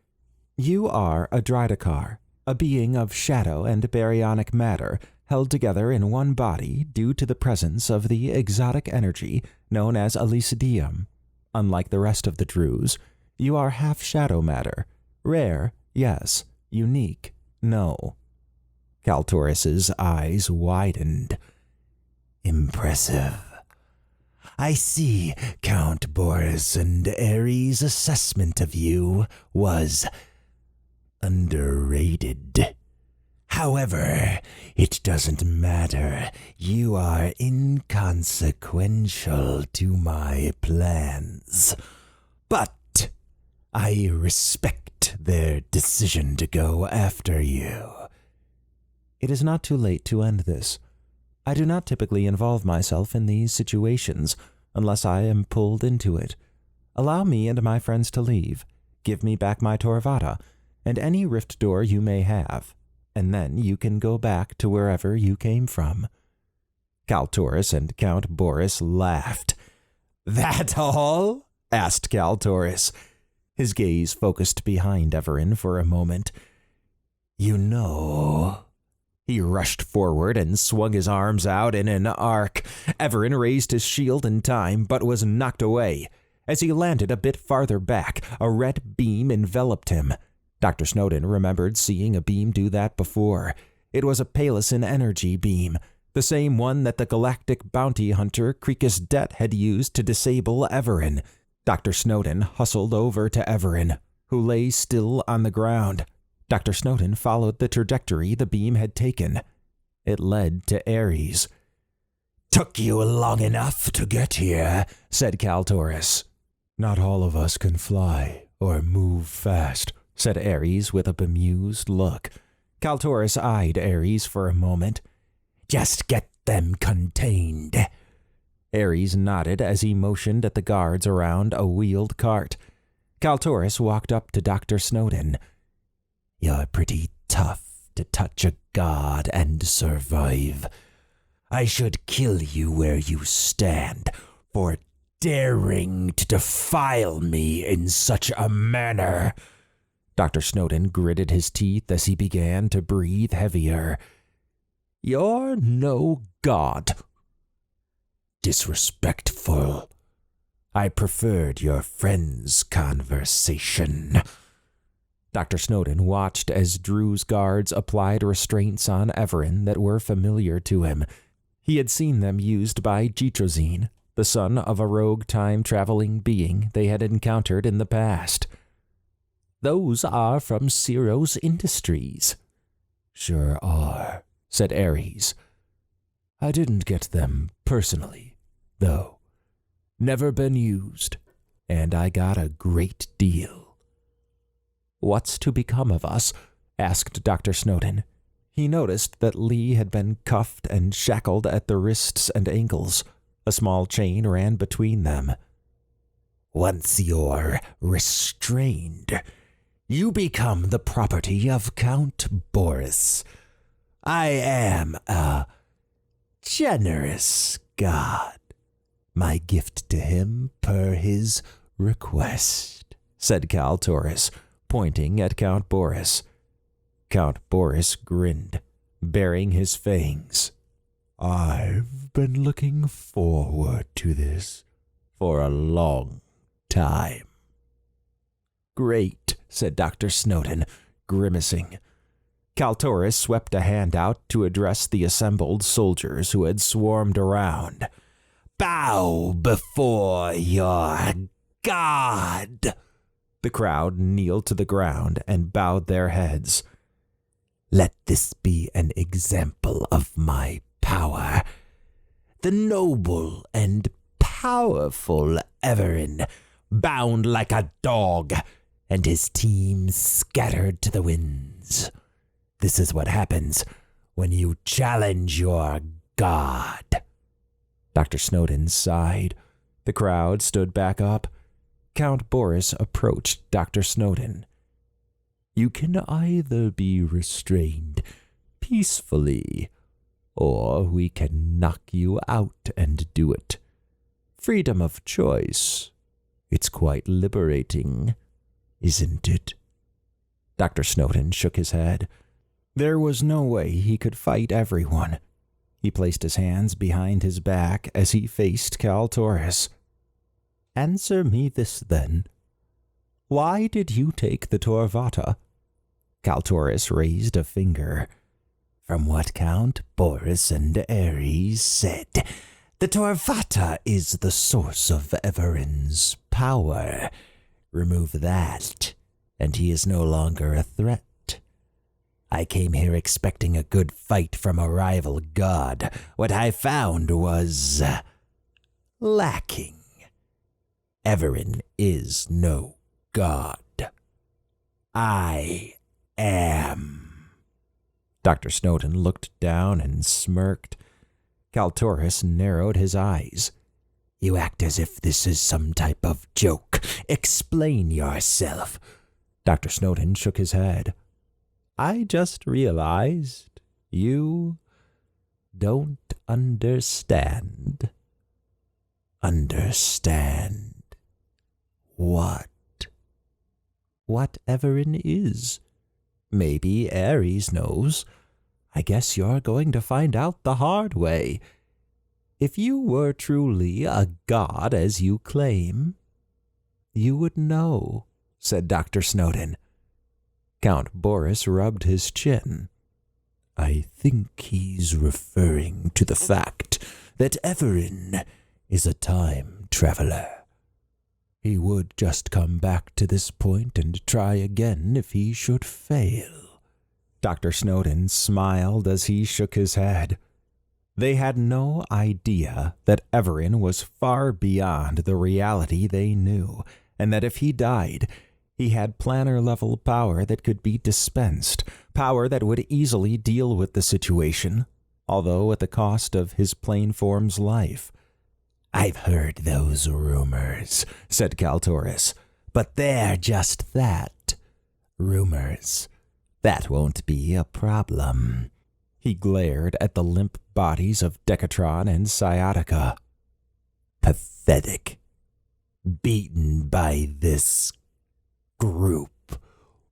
"You are a Dridakar, a being of shadow and baryonic matter, held together in one body due to the presence of the exotic energy known as Elysidium. Unlike the rest of the Druze, you are half shadow matter. Rare, yes. Unique, no. Kaltoris's eyes widened. Impressive. I see Count Boris and Ares' assessment of you was underrated. However, it doesn't matter. You are inconsequential to my plans. But I respect their decision to go after you. It is not too late to end this. I do not typically involve myself in these situations unless I am pulled into it. Allow me and my friends to leave. Give me back my Torvatta and any rift door you may have, and then you can go back to wherever you came from." Kaltoris and Count Boris laughed. "That all?" asked Kaltoris. His gaze focused behind Evaran for a moment. "You know..." He rushed forward and swung his arms out in an arc. Evaran raised his shield in time, but was knocked away. As he landed a bit farther back, a red beam enveloped him. Dr. Snowden remembered seeing a beam do that before. It was a Palacean energy beam, the same one that the galactic bounty hunter Kriekus Det had used to disable Evaran. Dr. Snowden hustled over to Evaran, who lay still on the ground. Dr. Snowden followed the trajectory the beam had taken. It led to Ares. "Took you long enough to get here," said Kaltoris. "Not all of us can fly or move fast," said Ares with a bemused look. Kaltoris eyed Ares for a moment. "Just get them contained." Ares nodded as he motioned at the guards around a wheeled cart. Kaltoris walked up to Dr. Snowden. "You're pretty tough to touch a god and survive. I should kill you where you stand for daring to defile me in such a manner." Dr. Snowden gritted his teeth as he began to breathe heavier. "You're no god." "Disrespectful. I preferred your friend's conversation." Dr. Snowden watched as Drew's guards applied restraints on Evaran that were familiar to him. He had seen them used by Jitrozine, the son of a rogue time-traveling being they had encountered in the past. "Those are from Ciro's Industries." "Sure are," said Ares. "I didn't get them personally, though. Never been used, and I got a great deal." "What's to become of us?" asked Dr. Snowden. He noticed that Lee had been cuffed and shackled at the wrists and ankles. A small chain ran between them. "Once you're restrained, you become the property of Count Boris. I am a generous god. My gift to him per his request," said Kaltoris, pointing at Count Boris. Count Boris grinned, baring his fangs. "I've been looking forward to this for a long time." "Great," said Dr. Snowden, grimacing. Kaltoris swept a hand out to address the assembled soldiers who had swarmed around. "Bow before your god." The crowd kneeled to the ground and bowed their heads. "Let this be an example of my power. The noble and powerful Evaran, bound like a dog, and his team scattered to the winds. This is what happens when you challenge your god." Dr. Snowden sighed. The crowd stood back up. Count Boris approached Dr. Snowden. "You can either be restrained peacefully, or we can knock you out and do it. Freedom of choice. It's quite liberating, isn't it?" Dr. Snowden shook his head. There was no way he could fight everyone. He placed his hands behind his back as he faced Kaltoris. "Answer me this, then. Why did you take the Torvatta?" Kaltoris raised a finger. "From what Count Boris and Ares said, the Torvatta is the source of Evaran's power. Remove that, and he is no longer a threat. I came here expecting a good fight from a rival god. What I found was lacking. Evaran is no god. I am." Dr. Snowden looked down and smirked. Kaltoris narrowed his eyes. "You act as if this is some type of joke. Explain yourself." Dr. Snowden shook his head. "I just realized you don't understand." "Understand what?" "What Evaran is. Maybe Ares knows. I guess you're going to find out the hard way. If you were truly a god as you claim, you would know," said Dr. Snowden. Count Boris rubbed his chin. "I think he's referring to the fact that Evaran is a time traveler. He would just come back to this point and try again if he should fail." Dr. Snowden smiled as he shook his head. They had no idea that Evaran was far beyond the reality they knew, and that if he died, he had planner-level power that could be dispensed, power that would easily deal with the situation, although at the cost of his plane form's life. "I've heard those rumors," said Kaltoris, "but they're just that. Rumors. That won't be a problem." He glared at the limp bodies of Decatron and Sciatica. "Pathetic. Beaten by this group.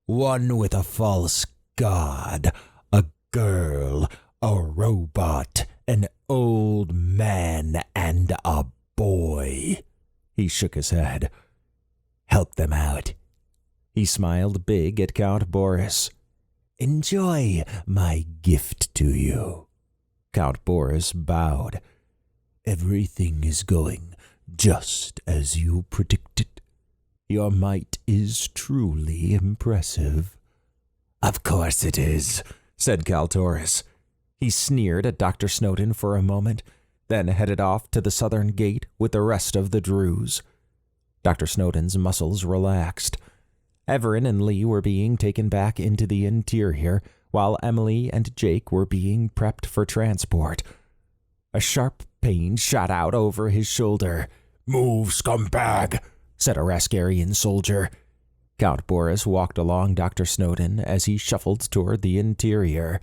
One with a false god, a girl, a robot, an old man, and a boy." He shook his head. "Help them out." He smiled big at Count Boris. "Enjoy my gift to you." Count Boris bowed. "Everything is going just as you predicted. Your might is truly impressive." "Of course it is," said Kaltoris. He sneered at Dr. Snowden for a moment, then headed off to the southern gate with the rest of the Druze. Dr. Snowden's muscles relaxed. Evaran and Lee were being taken back into the interior, while Emily and Jake were being prepped for transport. A sharp pain shot out over his shoulder. "Move, scumbag," said a Raskarian soldier. Count Boris walked along Dr. Snowden as he shuffled toward the interior.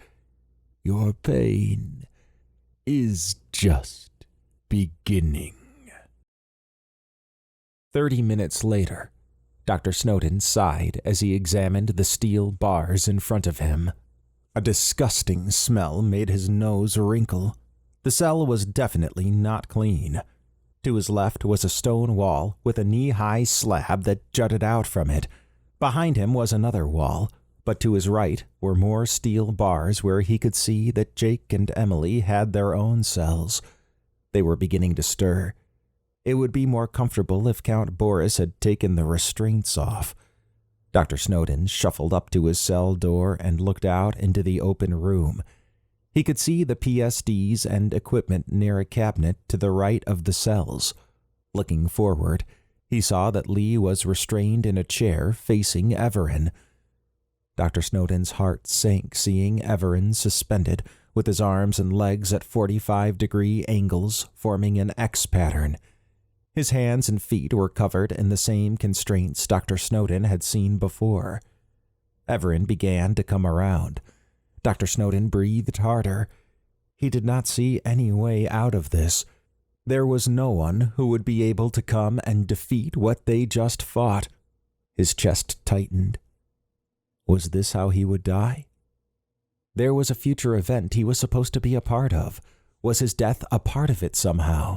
"Your pain is just beginning." 30 minutes later, Dr. Snowden sighed as he examined the steel bars in front of him. A disgusting smell made his nose wrinkle. The cell was definitely not clean. To his left was a stone wall with a knee-high slab that jutted out from it. Behind him was another wall, but to his right were more steel bars where he could see that Jake and Emily had their own cells. They were beginning to stir. It would be more comfortable if Count Boris had taken the restraints off. Dr. Snowden shuffled up to his cell door and looked out into the open room. He could see the PSDs and equipment near a cabinet to the right of the cells. Looking forward, he saw that Lee was restrained in a chair facing Evaran. Dr. Snowden's heart sank seeing Evaran suspended, with his arms and legs at 45-degree angles, forming an X pattern. His hands and feet were covered in the same constraints Dr. Snowden had seen before. Evaran began to come around. Dr. Snowden breathed harder. He did not see any way out of this. There was no one who would be able to come and defeat what they just fought. His chest tightened. Was this how he would die? There was a future event he was supposed to be a part of. Was his death a part of it somehow?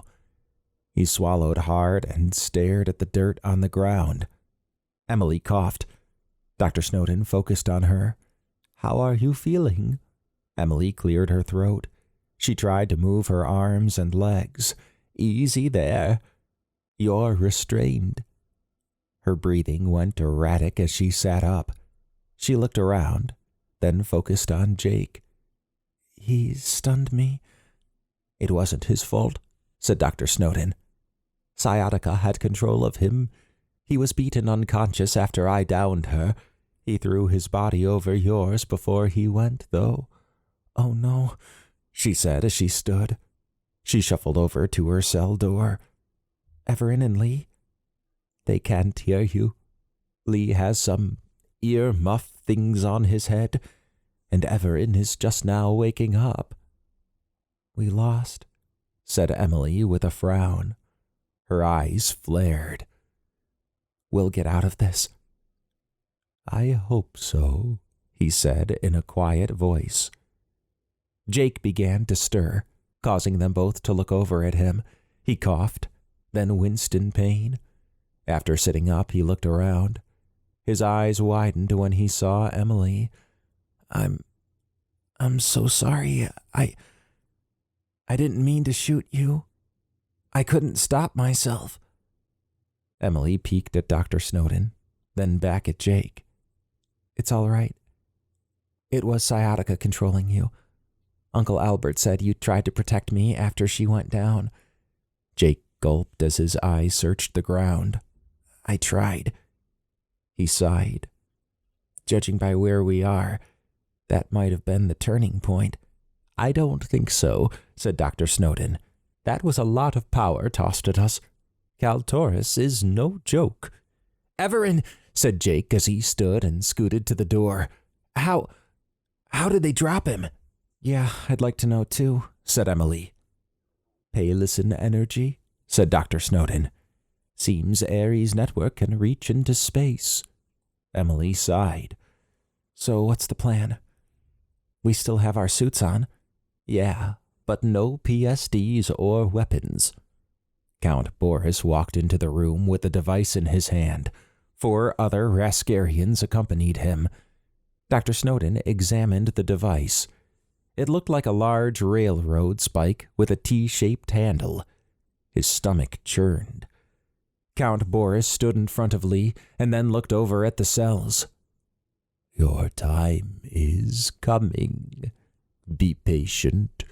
He swallowed hard and stared at the dirt on the ground. Emily coughed. Dr. Snowden focused on her. "How are you feeling?" Emily cleared her throat. She tried to move her arms and legs. "Easy there. You're restrained." Her breathing went erratic as she sat up. She looked around, then focused on Jake. "He stunned me." "It wasn't his fault," said Dr. Snowden. "Sciatica had control of him. He was beaten unconscious after I downed her. He threw his body over yours before he went, though." "Oh, no," she said as she stood. She shuffled over to her cell door. "Evaran and Lee?" "They can't hear you. Lee has some ear muff things on his head, and Evaran is just now waking up." "We lost," said Emily with a frown. Her eyes flared. "We'll get out of this." "I hope so," he said in a quiet voice. Jake began to stir, causing them both to look over at him. He coughed, then winced in pain. After sitting up, he looked around. His eyes widened when he saw Emily. I'm so sorry. I didn't mean to shoot you. I couldn't stop myself." Emily peeked at Dr. Snowden, then back at Jake. "It's all right. It was sciatica controlling you. Uncle Albert said you tried to protect me after she went down." Jake gulped as his eyes searched the ground. "I tried." He sighed. "Judging by where we are, that might have been the turning point." "I don't think so," said Dr. Snowden. "That was a lot of power tossed at us. Kaltoris is no joke." "Evaran," said Jake as he stood and scooted to the door. How did they drop him?" "Yeah, I'd like to know too," said Emily. "Palison energy," said Dr. Snowden. "Seems Ares' network can reach into space." Emily sighed. "So what's the plan?" "We still have our suits on." "Yeah, but no PSDs or weapons." Count Boris walked into the room with the device in his hand. 4 other Raskarians accompanied him. Dr. Snowden examined the device. It looked like a large railroad spike with a T-shaped handle. His stomach churned. Count Boris stood in front of Lee and then looked over at the cells. "Your time is coming. Be patient.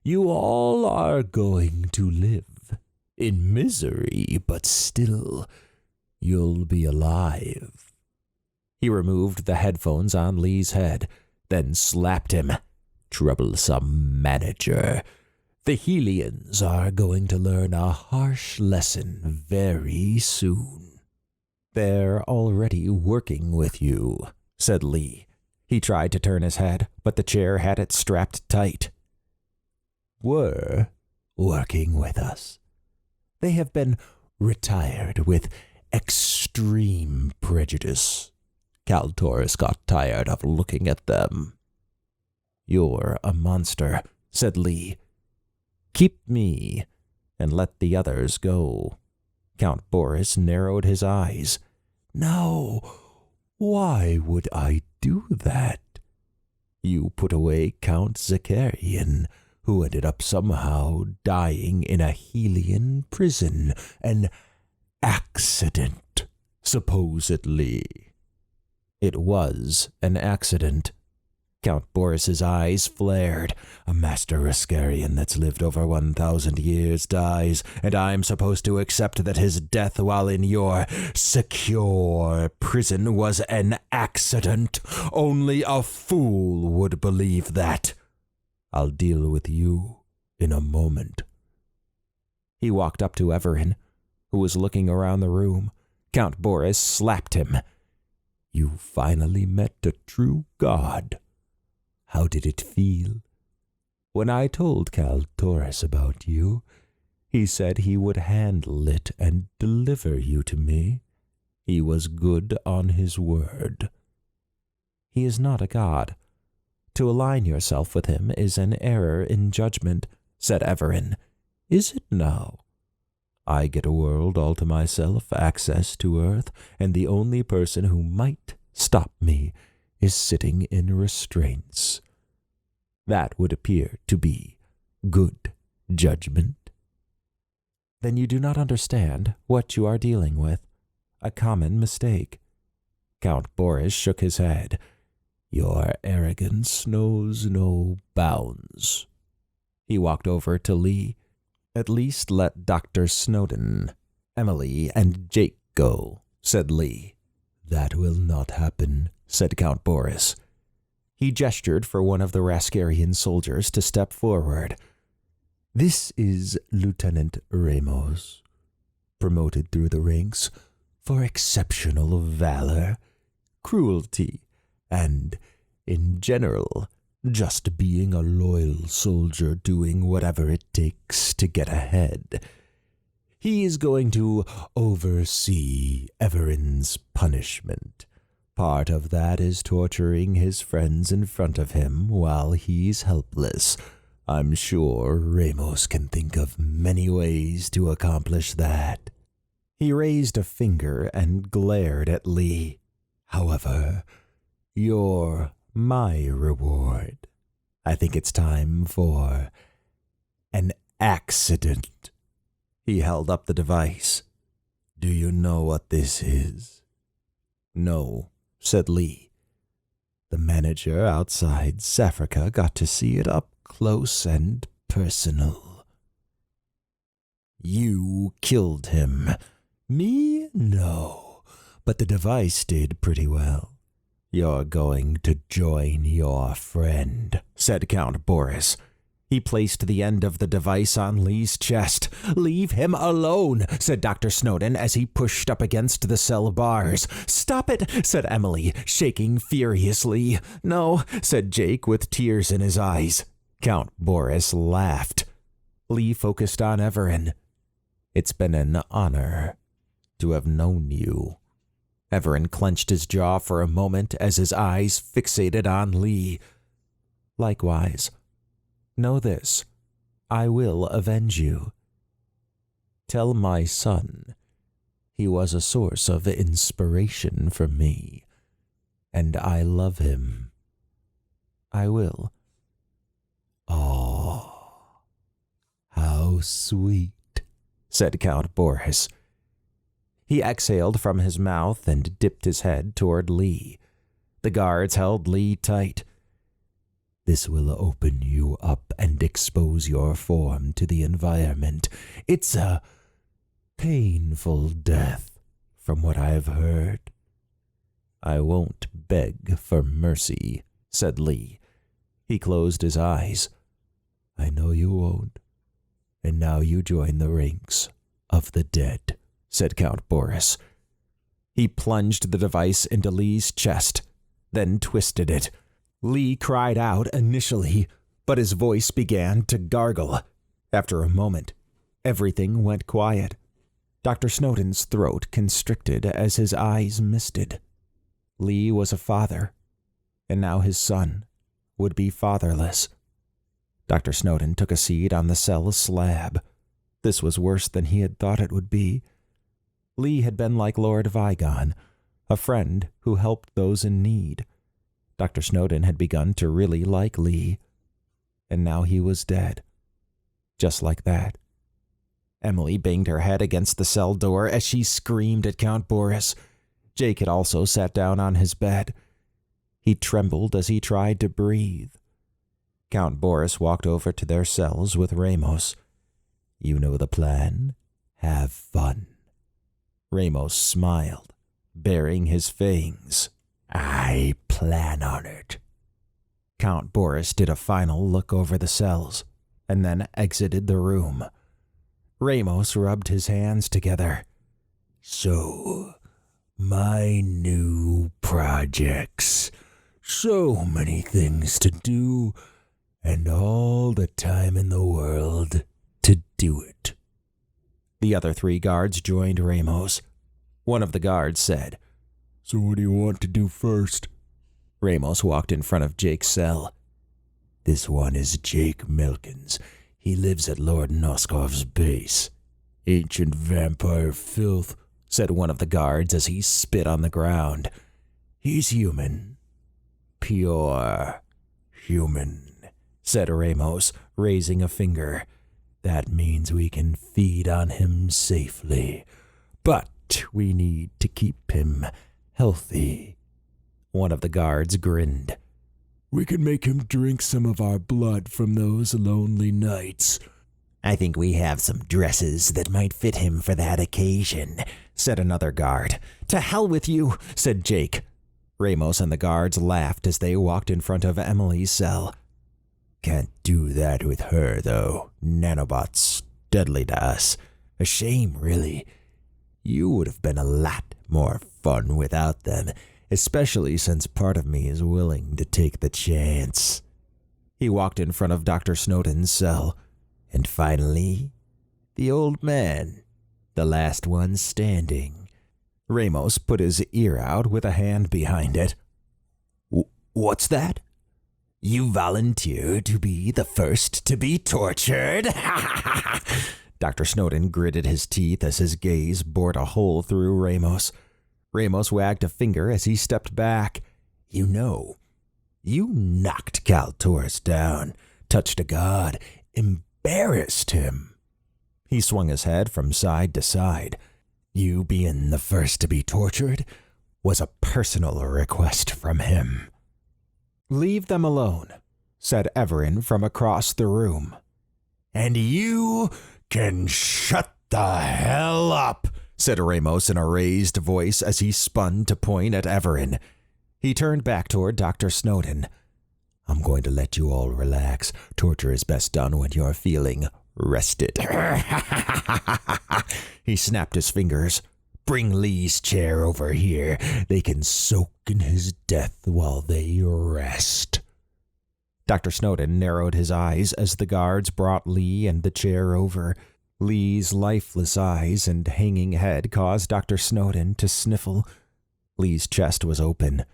You all are going to live. In misery, but still, you'll be alive." He removed the headphones on Lee's head, then slapped him. "Troublesome manager. The Helians are going to learn a harsh lesson very soon." "They're already working with you," said Lee. He tried to turn his head, but the chair had it strapped tight. "Were working with us. They have been retired with extreme prejudice. Kaltoris got tired of looking at them." "You're a monster," said Lee. "Keep me, and let the others go." Count Boris narrowed his eyes. "No, why would I do that? You put away Count Zakarian, who ended up somehow dying in a Helian prison. An accident, supposedly." "It was an accident." Count Boris's eyes flared. "A master Raskarian that's lived over 1,000 years dies, and I'm supposed to accept that his death while in your secure prison was an accident? Only a fool would believe that. I'll deal with you in a moment." He walked up to Evaran, who was looking around the room. Count Boris slapped him. "You finally met a true god. How did it feel? When I told Kaltoris about you, he said he would handle it and deliver you to me. He was good on his word." "He is not a god." To align yourself with him is an error in judgment, said Evaran. Is it now? I get a world all to myself, access to Earth, and the only person who might stop me is sitting in restraints. That would appear to be good judgment. Then you do not understand what you are dealing with. A common mistake. Count Boris shook his head. Your arrogance knows no bounds. He walked over to Lee. At least let Dr. Snowden, Emily, and Jake go, said Lee. That will not happen, said Count Boris. He gestured for one of the Raskarian soldiers to step forward. This is Lieutenant Ramos, promoted through the ranks for exceptional valor, cruelty, and, in general, just being a loyal soldier doing whatever it takes to get ahead. He is going to oversee Evaran's punishment. Part of that is torturing his friends in front of him while he's helpless. I'm sure Ramos can think of many ways to accomplish that. He raised a finger and glared at Lee. However, you're my reward. I think it's time for an accident. He held up the device. Do you know what this is? No, said Lee. The manager outside Saffrica got to see it up close and personal. You killed him. Me? No. But the device did pretty well. You're going to join your friend, said Count Boris. He placed the end of the device on Lee's chest. Leave him alone, said Dr. Snowden as he pushed up against the cell bars. Stop it, said Emily, shaking furiously. No, said Jake with tears in his eyes. Count Boris laughed. Lee focused on Evaran. It's been an honor to have known you. Evaran clenched his jaw for a moment as his eyes fixated on Lee. Likewise, know this, I will avenge you. Tell my son he was a source of inspiration for me, and I love him. I will. Oh, how sweet, said Count Boris. He exhaled from his mouth and dipped his head toward Lee. The guards held Lee tight. This will open you up and expose your form to the environment. It's a painful death, from what I've heard. I won't beg for mercy, said Lee. He closed his eyes. I know you won't. And now you join the ranks of the dead, said Count Boris. He plunged the device into Lee's chest, then twisted it. Lee cried out initially, but his voice began to gargle. After a moment, everything went quiet. Dr. Snowden's throat constricted as his eyes misted. Lee was a father, and now his son would be fatherless. Dr. Snowden took a seat on the cell slab. This was worse than he had thought it would be. Lee had been like Lord Vigon, a friend who helped those in need. Dr. Snowden had begun to really like Lee, and now he was dead. Just like that. Emily banged her head against the cell door as she screamed at Count Boris. Jake had also sat down on his bed. He trembled as he tried to breathe. Count Boris walked over to their cells with Ramos. You know the plan. Have fun. Ramos smiled, baring his fangs. I plan on it. Count Boris did a final look over the cells, and then exited the room. Ramos rubbed his hands together. So, my new projects. So many things to do, and all the time in the world to do it. The other 3 guards joined Ramos. One of the guards said, So what do you want to do first? Ramos walked in front of Jake's cell. This one is Jake Melkins. He lives at Lord Noskov's base. Ancient vampire filth, said one of the guards as he spit on the ground. He's human. Pure human, said Ramos, raising a finger. That means we can feed on him safely. But we need to keep him healthy. One of the guards grinned. We can make him drink some of our blood from those lonely nights. I think we have some dresses that might fit him for that occasion, said another guard. To hell with you, said Jake. Ramos and the guards laughed as they walked in front of Emily's cell. Can't do that with her, though. Nanobots, deadly to us. A shame, really. You would have been a lot more fun without them, especially since part of me is willing to take the chance. He walked in front of Dr. Snowden's cell. And finally, the old man, the last one standing. Ramos put his ear out with a hand behind it. What's that? You volunteer to be the first to be tortured? Dr. Snowden gritted his teeth as his gaze bored a hole through Ramos. Ramos wagged a finger as he stepped back. You know, you knocked Kaltoris down, touched a god, embarrassed him. He swung his head from side to side. You being the first to be tortured was a personal request from him. Leave them alone, said Evaran from across the room. And you can shut the hell up, said Ramos in a raised voice as he spun to point at Evaran. He turned back toward Dr. Snowden. I'm going to let you all relax. Torture is best done when you're feeling rested. He snapped his fingers. Bring Lee's chair over here. They can soak in his death while they rest. Dr. Snowden narrowed his eyes as the guards brought Lee and the chair over. Lee's lifeless eyes and hanging head caused Dr. Snowden to sniffle. Lee's chest was open,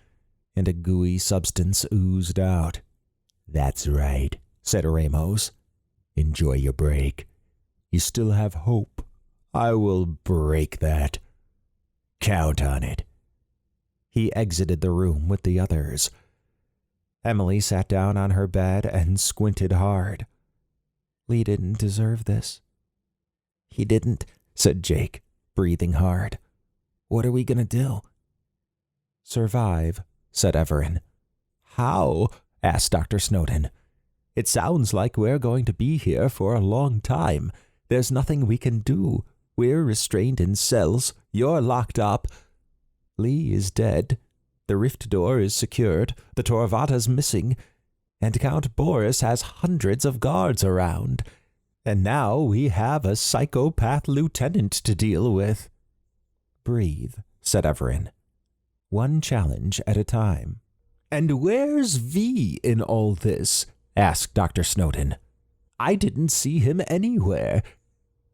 and a gooey substance oozed out. That's right, said Ramos. Enjoy your break. You still have hope. I will break that. Count on it. He exited the room with the others. Emily sat down on her bed and squinted hard. Lee didn't deserve this. He didn't, said Jake, breathing hard. What are we going to do? Survive, said Evaran. How? Asked Dr. Snowden. It sounds like we're going to be here for a long time. There's nothing we can do. We're restrained in cells. You're locked up. Lee is dead. The rift door is secured. The Torvatta's missing. And Count Boris has hundreds of guards around. And now we have a psychopath lieutenant to deal with. Breathe, said Evaran. One challenge at a time. And where's V in all this? Asked Dr. Snowden. I didn't see him anywhere.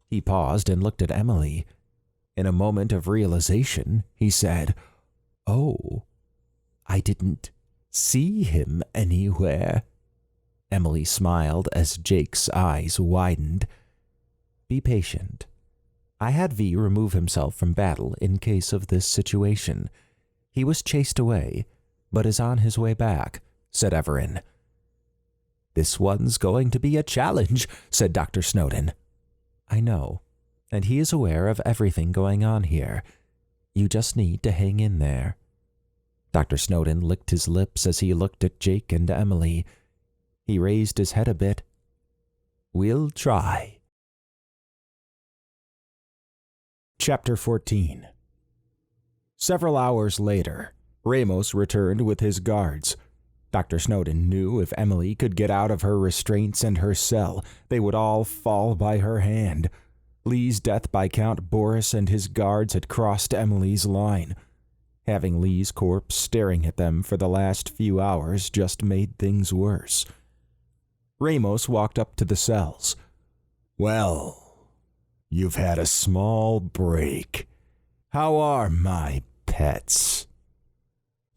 He paused and looked at Emily. In a moment of realization, he said, Oh, I didn't see him anywhere. Emily smiled as Jake's eyes widened. Be patient. I had V remove himself from battle in case of this situation. He was chased away, but is on his way back, said Evaran. This one's going to be a challenge, said Dr. Snowden. I know, and he is aware of everything going on here. You just need to hang in there. Dr. Snowden licked his lips as he looked at Jake and Emily. He raised his head a bit. We'll try. Chapter 14. Several hours later, Ramos returned with his guards. Dr. Snowden knew if Emily could get out of her restraints and her cell, they would all fall by her hand. Lee's death by Count Boris and his guards had crossed Emily's line. Having Lee's corpse staring at them for the last few hours just made things worse. Ramos walked up to the cells. Well, you've had a small break. How are my pets?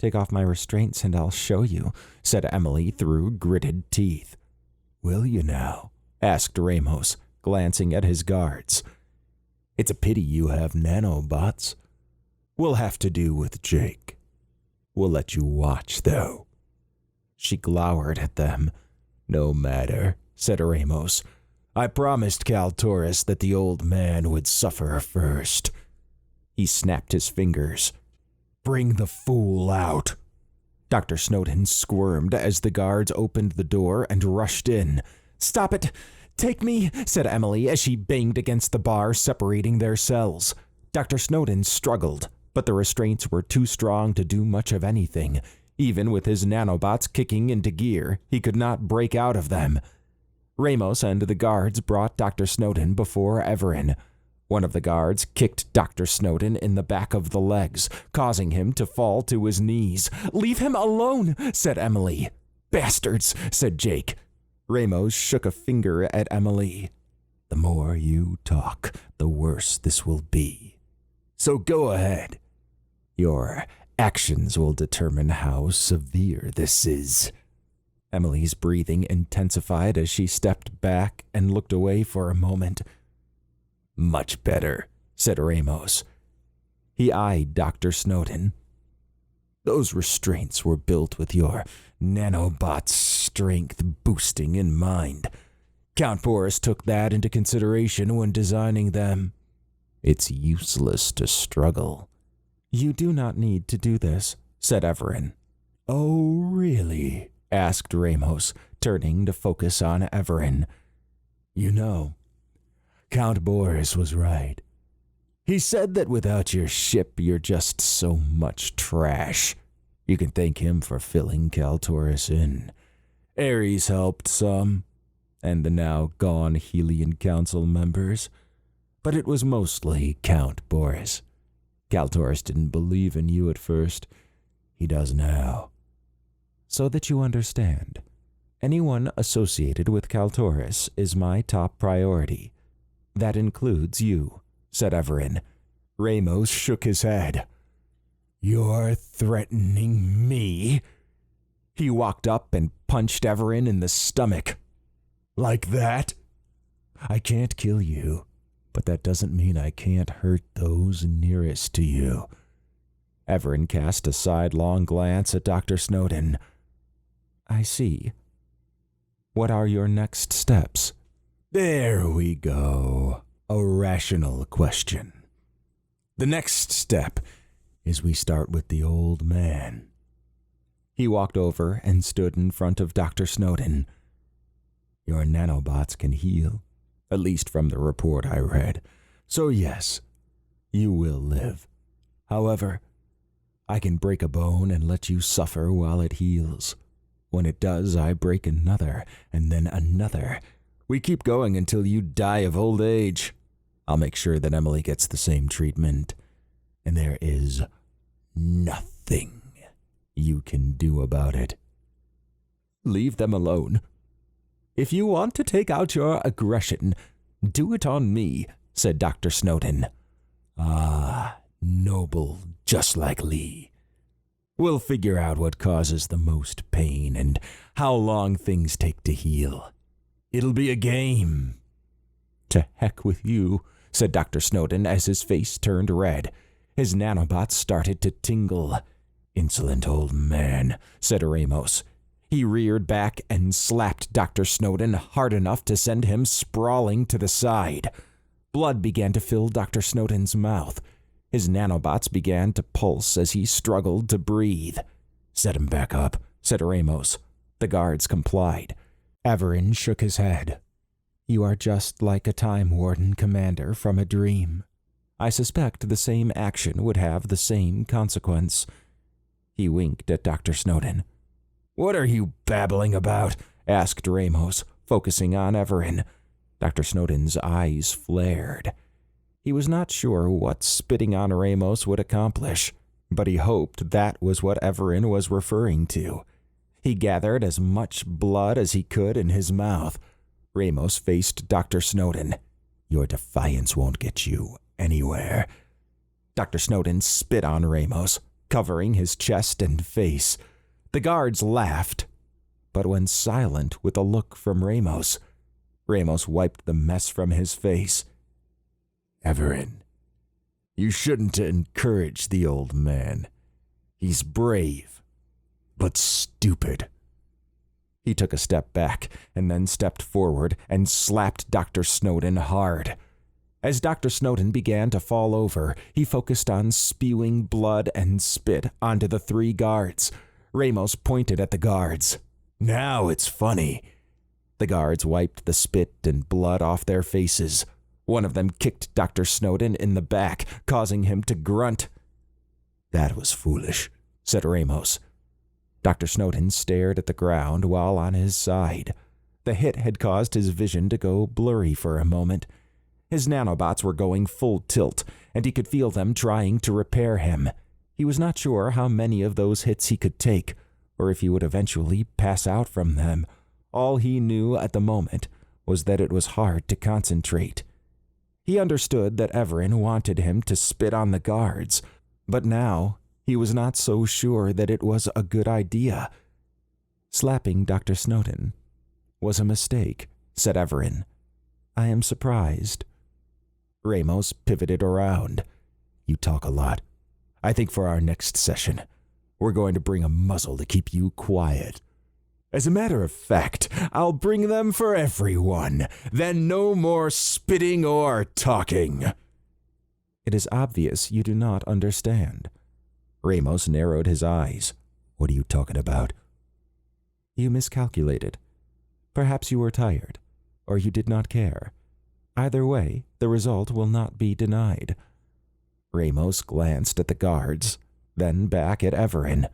Take off my restraints and I'll show you, said Emily through gritted teeth. Will you now? Asked Ramos, glancing at his guards. It's a pity you have nanobots. We'll have to do with Jake. We'll let you watch, though. She glowered at them. No matter, said Ramos. I promised Kaltoris that the old man would suffer first. He snapped his fingers. Bring the fool out. Dr. Snowden squirmed as the guards opened the door and rushed in. Stop it! Take me, said Emily as she banged against the bar separating their cells. Dr. Snowden struggled, but the restraints were too strong to do much of anything. Even with his nanobots kicking into gear, he could not break out of them. Ramos and the guards brought Dr. Snowden before Evaran. One of the guards kicked Dr. Snowden in the back of the legs, causing him to fall to his knees. Leave him alone, said Emily. Bastards, said Jake. Ramos shook a finger at Emily. The more you talk, the worse this will be. So go ahead. Your actions will determine how severe this is. Emily's breathing intensified as she stepped back and looked away for a moment. Much better, said Ramos. He eyed Dr. Snowden. Those restraints were built with your nanobot's strength boosting in mind. Count Boris took that into consideration when designing them. It's useless to struggle. You do not need to do this, said Evaran. Oh, really? Asked Ramos, turning to focus on Evaran. You know, Count Boris was right. He said that without your ship, you're just so much trash. You can thank him for filling Kaltoris in. Ares helped some, and the now gone Helian Council members, but it was mostly Count Boris. Kaltoris didn't believe in you at first. He does now. So that you understand, anyone associated with Kaltoris is my top priority. That includes you, said Evaran. Ramos shook his head. You're threatening me? He walked up and punched Evaran in the stomach. Like that? I can't kill you, but that doesn't mean I can't hurt those nearest to you. Evaran cast a sidelong glance at Dr. Snowden. I see. What are your next steps? There we go. A rational question. The next step is we start with the old man. He walked over and stood in front of Dr. Snowden. Your nanobots can heal, at least from the report I read. So yes, you will live. However, I can break a bone and let you suffer while it heals. When it does, I break another, and then another. We keep going until you die of old age. I'll make sure that Emily gets the same treatment. And there is nothing you can do about it. Leave them alone. If you want to take out your aggression, do it on me, said Dr. Snowden. Ah, noble, just like Lee. We'll figure out what causes the most pain and how long things take to heal. It'll be a game. To heck with you, said Dr. Snowden as his face turned red. His nanobots started to tingle. Insolent old man, said Ramos. He reared back and slapped Dr. Snowden hard enough to send him sprawling to the side. Blood began to fill Dr. Snowden's mouth. His nanobots began to pulse as he struggled to breathe. Set him back up, said Ramos. The guards complied. Evaran shook his head. You are just like a Time Warden commander from a dream. I suspect the same action would have the same consequence. He winked at Dr. Snowden. What are you babbling about? Asked Ramos, focusing on Evaran. Dr. Snowden's eyes flared. He was not sure what spitting on Ramos would accomplish, but he hoped that was what Evaran was referring to. He gathered as much blood as he could in his mouth. Ramos faced Dr. Snowden. Your defiance won't get you anywhere. Dr. Snowden spit on Ramos. covering his chest and face. The guards laughed, but went silent with a look from Ramos. Ramos wiped the mess from his face. Evaran, you shouldn't encourage the old man. He's brave, but stupid. He took a step back and then stepped forward and slapped Dr. Snowden hard. As Dr. Snowden began to fall over, he focused on spewing blood and spit onto the 3 guards. Ramos pointed at the guards. Now it's funny. The guards wiped the spit and blood off their faces. One of them kicked Dr. Snowden in the back, causing him to grunt. That was foolish, said Ramos. Dr. Snowden stared at the ground while on his side. The hit had caused his vision to go blurry for a moment. His nanobots were going full tilt, and he could feel them trying to repair him. He was not sure how many of those hits he could take, or if he would eventually pass out from them. All he knew at the moment was that it was hard to concentrate. He understood that Evaran wanted him to spit on the guards, but now he was not so sure that it was a good idea. Slapping Dr. Snowden was a mistake, said Evaran. I am surprised. Ramos pivoted around. You talk a lot. I think for our next session, we're going to bring a muzzle to keep you quiet. As a matter of fact, I'll bring them for everyone. Then no more spitting or talking. It is obvious you do not understand. Ramos narrowed his eyes. What are you talking about? You miscalculated. Perhaps you were tired, or you did not care. Either way, the result will not be denied. Ramos glanced at the guards, then back at Evaran.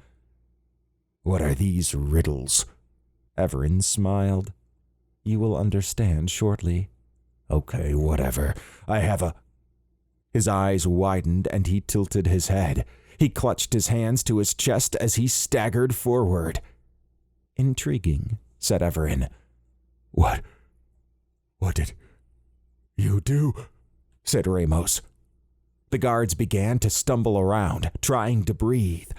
What are these riddles? Evaran smiled. You will understand shortly. Okay, whatever. I have a... His eyes widened and he tilted his head. He clutched his hands to his chest as he staggered forward. Intriguing, said Evaran. What did you do? Said Ramos. The guards began to stumble around, trying to breathe.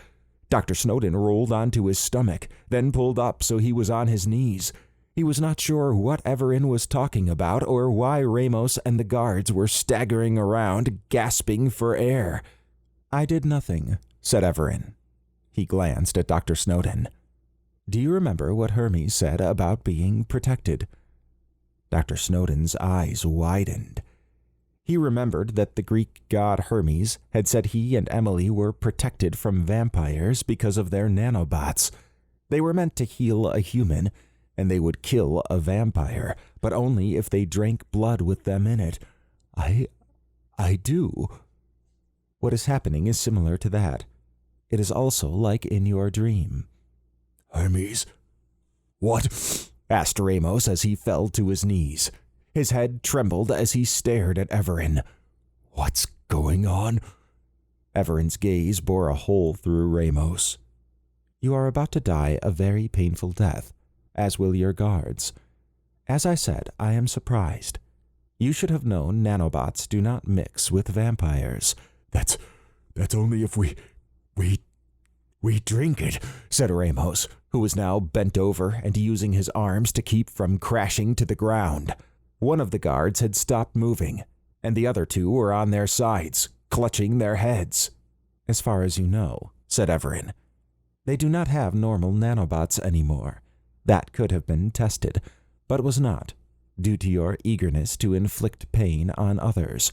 Dr. Snowden rolled onto his stomach, then pulled up so he was on his knees. He was not sure what Evaran was talking about or why Ramos and the guards were staggering around, gasping for air. I did nothing, said Evaran. He glanced at Dr. Snowden. Do you remember what Hermes said about being protected? Dr. Snowden's eyes widened. He remembered that the Greek god Hermes had said he and Emily were protected from vampires because of their nanobots. They were meant to heal a human, and they would kill a vampire, but only if they drank blood with them in it. I do. What is happening is similar to that. It is also like in your dream. Hermes? What? Asked Ramos as he fell to his knees. His head trembled as he stared at Evaran. What's going on? Evaran's gaze bore a hole through Ramos. You are about to die a very painful death, as will your guards. As I said, I am surprised. You should have known nanobots do not mix with vampires. That's only if we drink it, said Ramos, who was now bent over and using his arms to keep from crashing to the ground. One of the guards had stopped moving, and the other 2 were on their sides, clutching their heads. As far as you know, said Evaran. They do not have normal nanobots anymore. That could have been tested, but was not, due to your eagerness to inflict pain on others.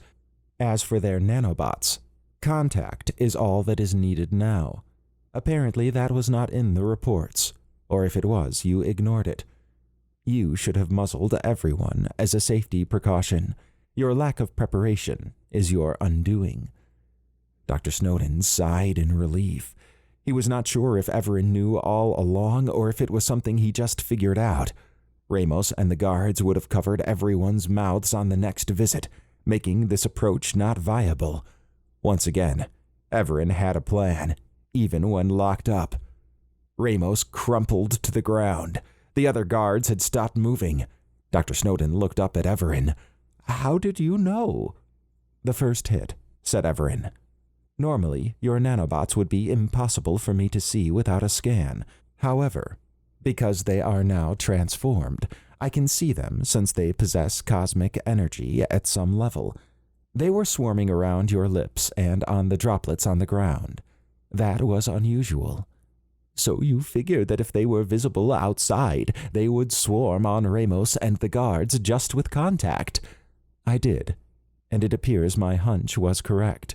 As for their nanobots, contact is all that is needed now. Apparently that was not in the reports, or if it was, you ignored it. You should have muzzled everyone as a safety precaution. Your lack of preparation is your undoing. Dr. Snowden sighed in relief. He was not sure if Evaran knew all along or if it was something he just figured out. Ramos and the guards would have covered everyone's mouths on the next visit, making this approach not viable. Once again, Evaran had a plan, even when locked up. Ramos crumpled to the ground. The other guards had stopped moving. Dr. Snowden looked up at Evaran. How did you know? The first hit, said Evaran. Normally, your nanobots would be impossible for me to see without a scan. However, because they are now transformed, I can see them since they possess cosmic energy at some level. They were swarming around your lips and on the droplets on the ground. That was unusual. So you figured that if they were visible outside, they would swarm on Ramos and the guards just with contact. I did, and it appears my hunch was correct.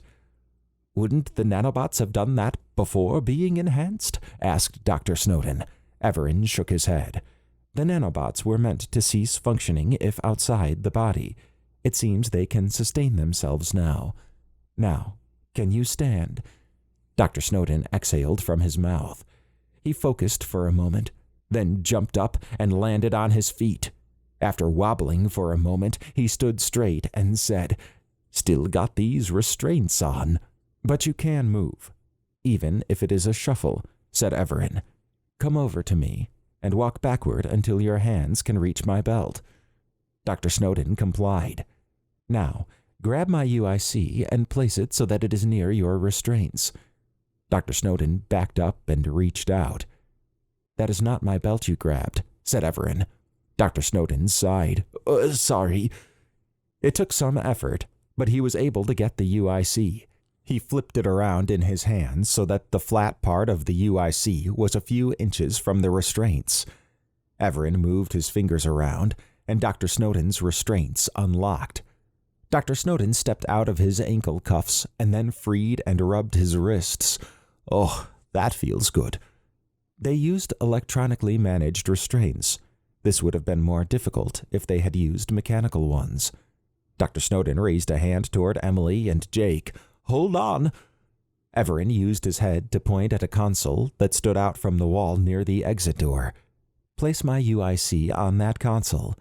Wouldn't the nanobots have done that before being enhanced? Asked Dr. Snowden. Evaran shook his head. The nanobots were meant to cease functioning if outside the body. It seems they can sustain themselves now. Now, can you stand? Dr. Snowden exhaled from his mouth. He focused for a moment, then jumped up and landed on his feet. After wobbling for a moment, he stood straight and said, "Still got these restraints on. But you can move, even if it is a shuffle," said Evaran. "Come over to me and walk backward until your hands can reach my belt." Dr. Snowden complied. "Now, grab my UIC and place it so that it is near your restraints." Dr. Snowden backed up and reached out. "That is not my belt you grabbed," said Evaran. Dr. Snowden sighed. Sorry." It took some effort, but he was able to get the UIC. He flipped it around in his hands so that the flat part of the UIC was a few inches from the restraints. Evaran moved his fingers around, and Dr. Snowden's restraints unlocked. Dr. Snowden stepped out of his ankle cuffs and then freed and rubbed his wrists. "Oh, that feels good." They used electronically managed restraints. This would have been more difficult if they had used mechanical ones. Dr. Snowden raised a hand toward Emily and Jake. "Hold on." Evaran used his head to point at a console that stood out from the wall near the exit door. "Place my UIC on that console."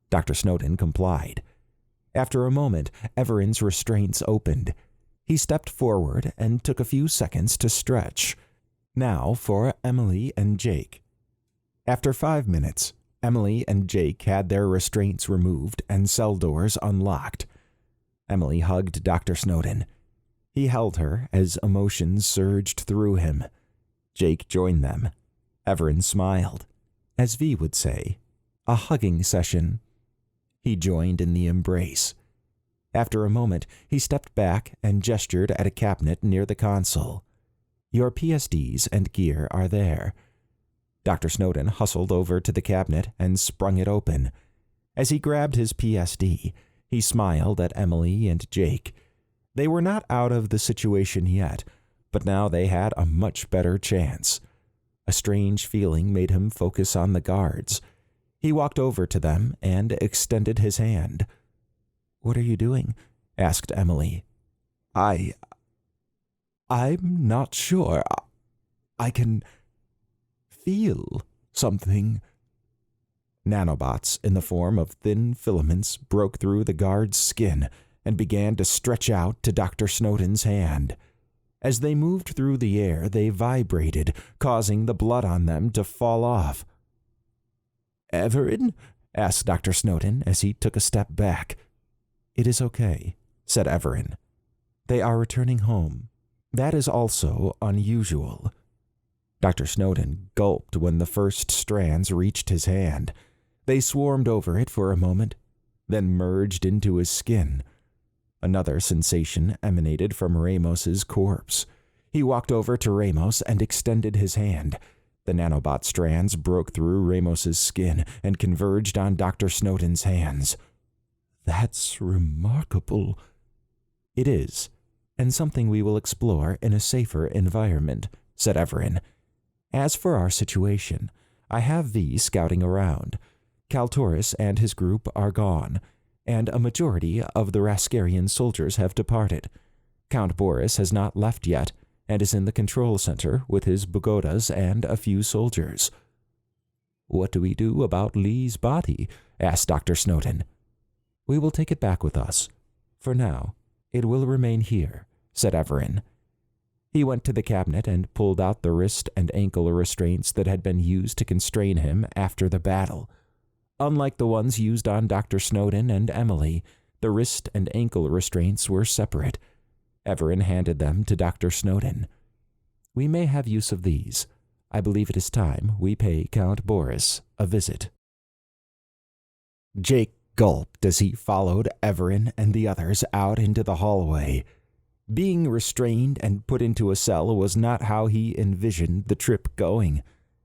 Dr. Snowden complied. After a moment, Evaran's restraints opened. He stepped forward and took a few seconds to stretch. Now for Emily and Jake. After 5 minutes, Emily and Jake had their restraints removed and cell doors unlocked. Emily hugged Dr. Snowden. He held her as emotions surged through him. Jake joined them. Evaran smiled. As V would say, a hugging session. He joined in the embrace. After a moment, he stepped back and gestured at a cabinet near the console. "Your PSDs and gear are there." Dr. Snowden hustled over to the cabinet and sprung it open. As he grabbed his PSD, he smiled at Emily and Jake. They were not out of the situation yet, but now they had a much better chance. A strange feeling made him focus on the guards. He walked over to them and extended his hand. "What are you doing?" asked Emily. I'm not sure. I can feel something." Nanobots in the form of thin filaments broke through the guard's skin and began to stretch out to Dr. Snowden's hand. As they moved through the air, they vibrated, causing the blood on them to fall off. "Evaran?" asked Dr. Snowden as he took a step back. "It is okay," said Evaran. "They are returning home. That is also unusual." Dr. Snowden gulped when the first strands reached his hand. They swarmed over it for a moment, then merged into his skin. Another sensation emanated from Ramos's corpse. He walked over to Ramos and extended his hand. The nanobot strands broke through Ramos's skin and converged on Dr. Snowden's hands. "That's remarkable." "It is, and something we will explore in a safer environment," said Evaran. "As for our situation, I have V scouting around. Kaltoris and his group are gone, and a majority of the Raskarian soldiers have departed. Count Boris has not left yet, and is in the control center with his Bugodas and a few soldiers." "What do we do about Lee's body?" asked Dr. Snowden. "We will take it back with us. For now, it will remain here," said Evaran. He went to the cabinet and pulled out the wrist and ankle restraints that had been used to constrain him after the battle. Unlike the ones used on Dr. Snowden and Emily, the wrist and ankle restraints were separate. Evaran handed them to Dr. Snowden. "We may have use of these. I believe it is time we pay Count Boris a visit." Jake gulped as he followed Evaran and the others out into the hallway. Being restrained and put into a cell was not how he envisioned the trip going.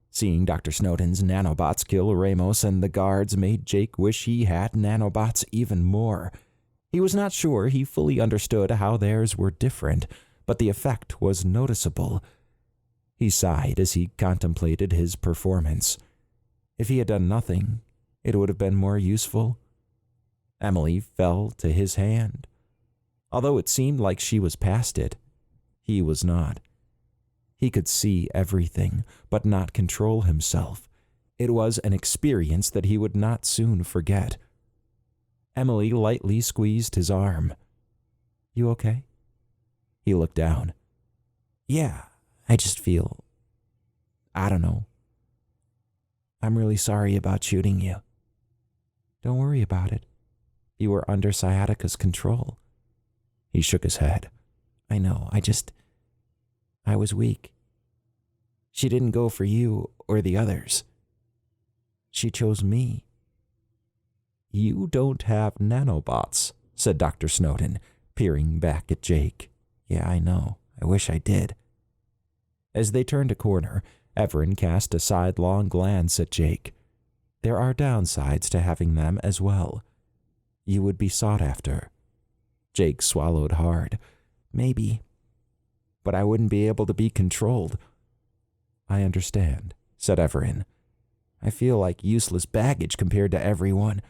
Seeing Dr. Snowden's nanobots kill Ramos and the guards made Jake wish he had nanobots even more. He was not sure he fully understood how theirs were different, but the effect was noticeable. He sighed as he contemplated his performance. If he had done nothing, it would have been more useful. Emily fell to his hand. Although it seemed like she was past it, he was not. He could see everything, but not control himself. It was an experience that he would not soon forget. Emily lightly squeezed his arm. "You okay?" He looked down. "Yeah, I just feel... I don't know. I'm really sorry about shooting you." "Don't worry about it. You were under Sciatica's control." He shook his head. "I know, I was weak. She didn't go for you or the others. She chose me." "You don't have nanobots," said Dr. Snowden, peering back at Jake. "Yeah, I know. I wish I did." As they turned a corner, Evaran cast a sidelong glance at Jake. "There are downsides to having them as well. You would be sought after." Jake swallowed hard. "Maybe. But I wouldn't be able to be controlled." "I understand," said Evaran. "I feel like useless baggage compared to everyone."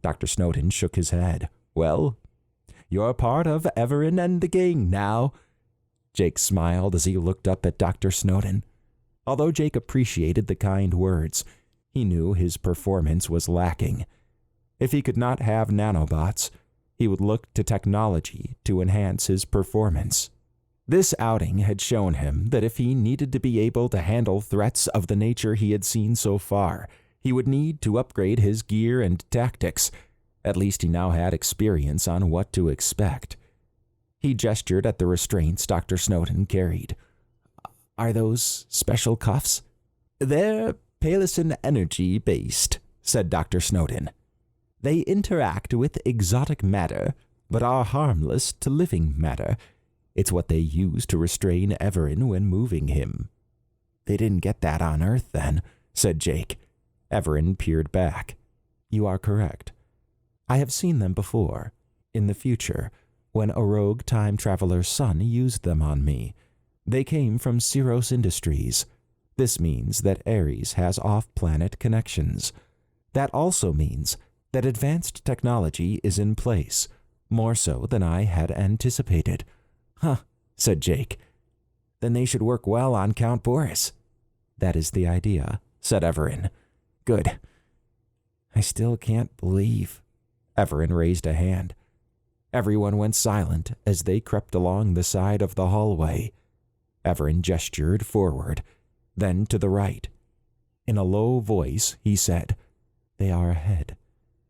Dr. Snowden shook his head. "Well, you're part of Evaran and the gang now." Jake smiled as he looked up at Dr. Snowden. Although Jake appreciated the kind words, he knew his performance was lacking. If he could not have nanobots, he would look to technology to enhance his performance. This outing had shown him that if he needed to be able to handle threats of the nature he had seen so far, he would need to upgrade his gear and tactics. At least he now had experience on what to expect. He gestured at the restraints Dr. Snowden carried. "Are those special cuffs?" "They're Palison energy-based," said Dr. Snowden. "They interact with exotic matter, but are harmless to living matter. It's what they use to restrain Evaran when moving him." "They didn't get that on Earth, then," said Jake. Evaran peered back. "You are correct. I have seen them before, in the future, when a rogue time traveler's son used them on me. They came from Ceros Industries. This means that Ares has off-planet connections. That also means that advanced technology is in place, more so than I had anticipated." "Huh," said Jake. "Then they should work well on Count Boris." "That is the idea," said Evaran. "Good. I still can't believe..." Evaran raised a hand. Everyone went silent as they crept along the side of the hallway. Evaran gestured forward, then to the right. In a low voice, he said, "They are ahead.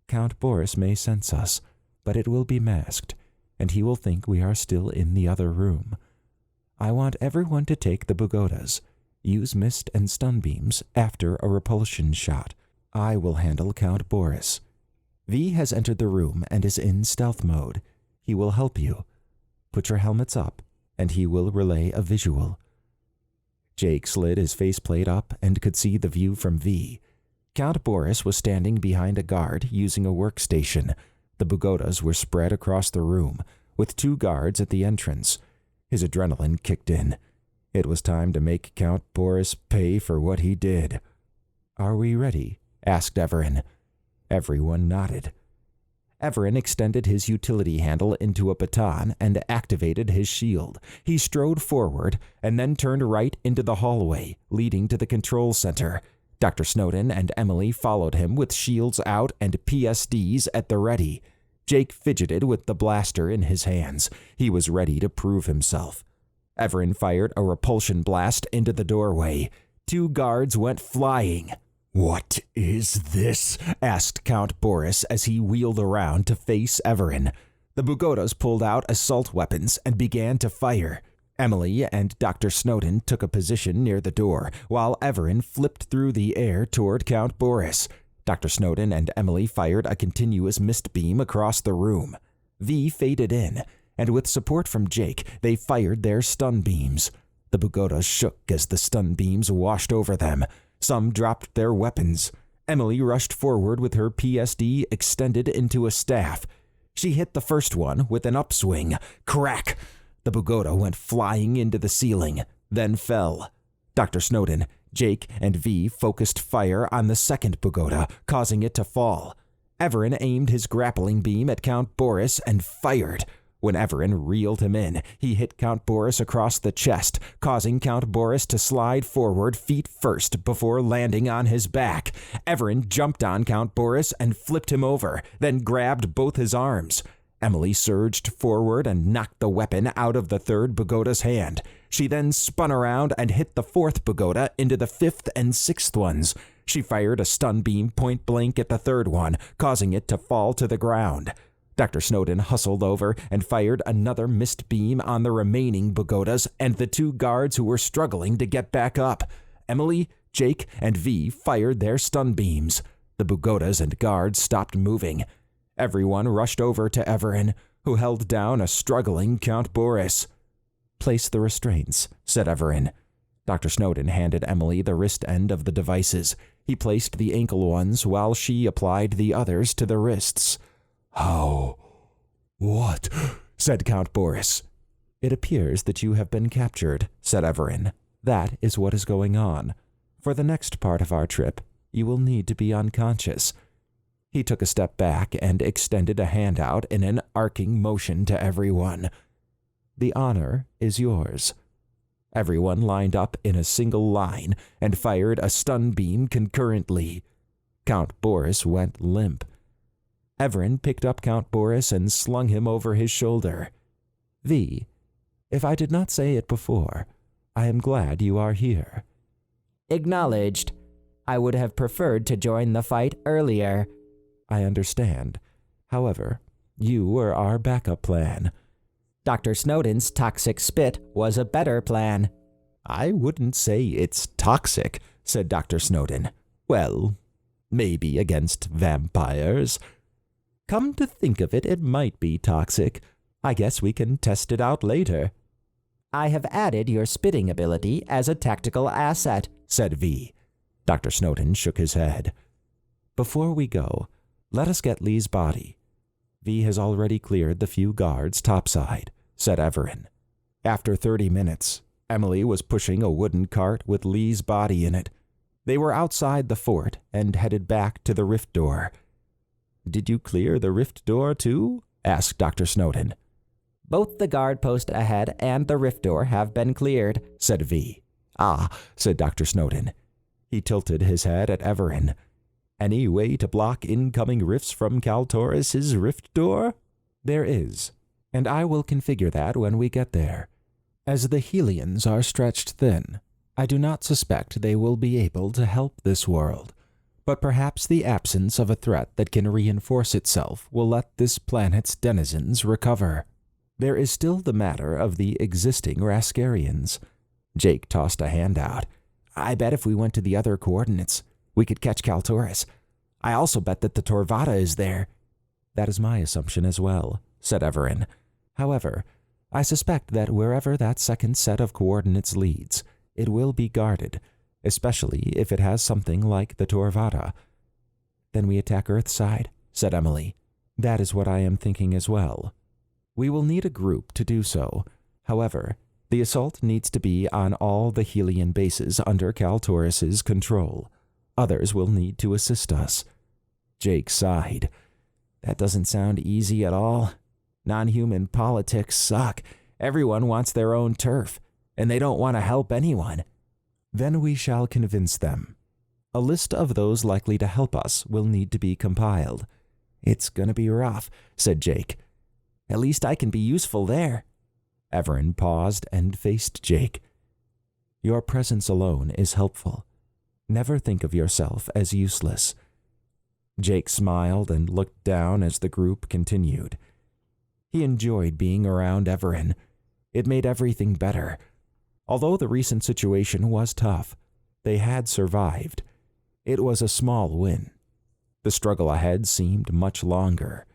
Count Boris may sense us, but it will be masked, and he will think we are still in the other room. I want everyone to take the pagodas. Use mist and stun beams after a repulsion shot. I will handle Count Boris. V has entered the room and is in stealth mode. He will help you. Put your helmets up, and he will relay a visual." Jake slid his faceplate up and could see the view from V. Count Boris was standing behind a guard using a workstation. The pagodas were spread across the room, with 2 guards at the entrance. His adrenaline kicked in. It was time to make Count Boris pay for what he did. "Are we ready?" asked Evaran. Everyone nodded. Evaran extended his utility handle into a baton and activated his shield. He strode forward and then turned right into the hallway, leading to the control center. Dr. Snowden and Emily followed him with shields out and PSDs at the ready. Jake fidgeted with the blaster in his hands. He was ready to prove himself. Evaran fired a repulsion blast into the doorway. 2 guards went flying. "What is this?" asked Count Boris as he wheeled around to face Evaran. The Bugotas pulled out assault weapons and began to fire. Emily and Dr. Snowden took a position near the door, while Evaran flipped through the air toward Count Boris. Dr. Snowden and Emily fired a continuous mist beam across the room. V faded in, and with support from Jake, they fired their stun beams. The Bugotas shook as the stun beams washed over them. Some dropped their weapons. Emily rushed forward with her PSD extended into a staff. She hit the first one with an upswing. Crack! The Bugota went flying into the ceiling, then fell. Dr. Snowden, Jake, and V focused fire on the second Bugota, causing it to fall. Evaran aimed his grappling beam at Count Boris and fired. When Evaran reeled him in, he hit Count Boris across the chest, causing Count Boris to slide forward feet first before landing on his back. Evaran jumped on Count Boris and flipped him over, then grabbed both his arms. Emily surged forward and knocked the weapon out of the third Bugota's hand. She then spun around and hit the fourth Bugota into the fifth and sixth ones. She fired a stun beam point blank at the third one, causing it to fall to the ground. Dr. Snowden hustled over and fired another mist beam on the remaining Bugotas and the two guards who were struggling to get back up. Emily, Jake, and V fired their stun beams. The Bugotas and guards stopped moving. Everyone rushed over to Evaran, who held down a struggling Count Boris. "Place the restraints," said Evaran. Dr. Snowden handed Emily the wrist end of the devices. He placed the ankle ones while she applied the others to the wrists. "How? What?" said Count Boris. "It appears that you have been captured," said Evaran. "That is what is going on. For the next part of our trip, you will need to be unconscious." He took a step back and extended a hand out in an arcing motion to everyone. "The honor is yours." Everyone lined up in a single line and fired a stun beam concurrently. Count Boris went limp. Evaran picked up Count Boris and slung him over his shoulder. "V, if I did not say it before, I am glad you are here." Acknowledged. I would have preferred to join the fight earlier. "I understand. However, you were our backup plan." Dr. Snowden's toxic spit was a better plan. "I wouldn't say it's toxic," said Dr. Snowden. "Well, maybe against vampires. Come to think of it, it might be toxic. I guess we can test it out later." I have added your spitting ability as a tactical asset, said V. Dr. Snowden shook his head. "Before we go, let us get Lee's body. V has already cleared the few guards topside," said Evaran. After 30 minutes, Emily was pushing a wooden cart with Lee's body in it. They were outside the fort and headed back to the rift door. "Did you clear the rift door too?" asked Dr. Snowden. Both the guard post ahead and the rift door have been cleared, said V. "Ah," said Dr. Snowden. He tilted his head at Evaran. "Any way to block incoming rifts from Kaltoris's rift door?" "There is, and I will configure that when we get there. As the Helians are stretched thin, I do not suspect they will be able to help this world, but perhaps the absence of a threat that can reinforce itself will let this planet's denizens recover. There is still the matter of the existing Raskarians." Jake tossed a hand out. "I bet if we went to the other coordinates, we could catch Kaltoris. I also bet that the Torvatta is there." "That is my assumption as well," said Evaran. "However, I suspect that wherever that second set of coordinates leads, it will be guarded, especially if it has something like the Torvatta." "Then we attack Earthside," said Emily. "That is what I am thinking as well. We will need a group to do so. However, the assault needs to be on all the Helian bases under Kaltoris's control. Others will need to assist us." Jake sighed. "That doesn't sound easy at all. Non-human politics suck. Everyone wants their own turf, and they don't want to help anyone." "Then we shall convince them. A list of those likely to help us will need to be compiled." "It's going to be rough," said Jake. "At least I can be useful there." Evaran paused and faced Jake. "Your presence alone is helpful. Never think of yourself as useless." Jake smiled and looked down as the group continued. He enjoyed being around Evaran. It made everything better. Although the recent situation was tough, they had survived. It was a small win. The struggle ahead seemed much longer.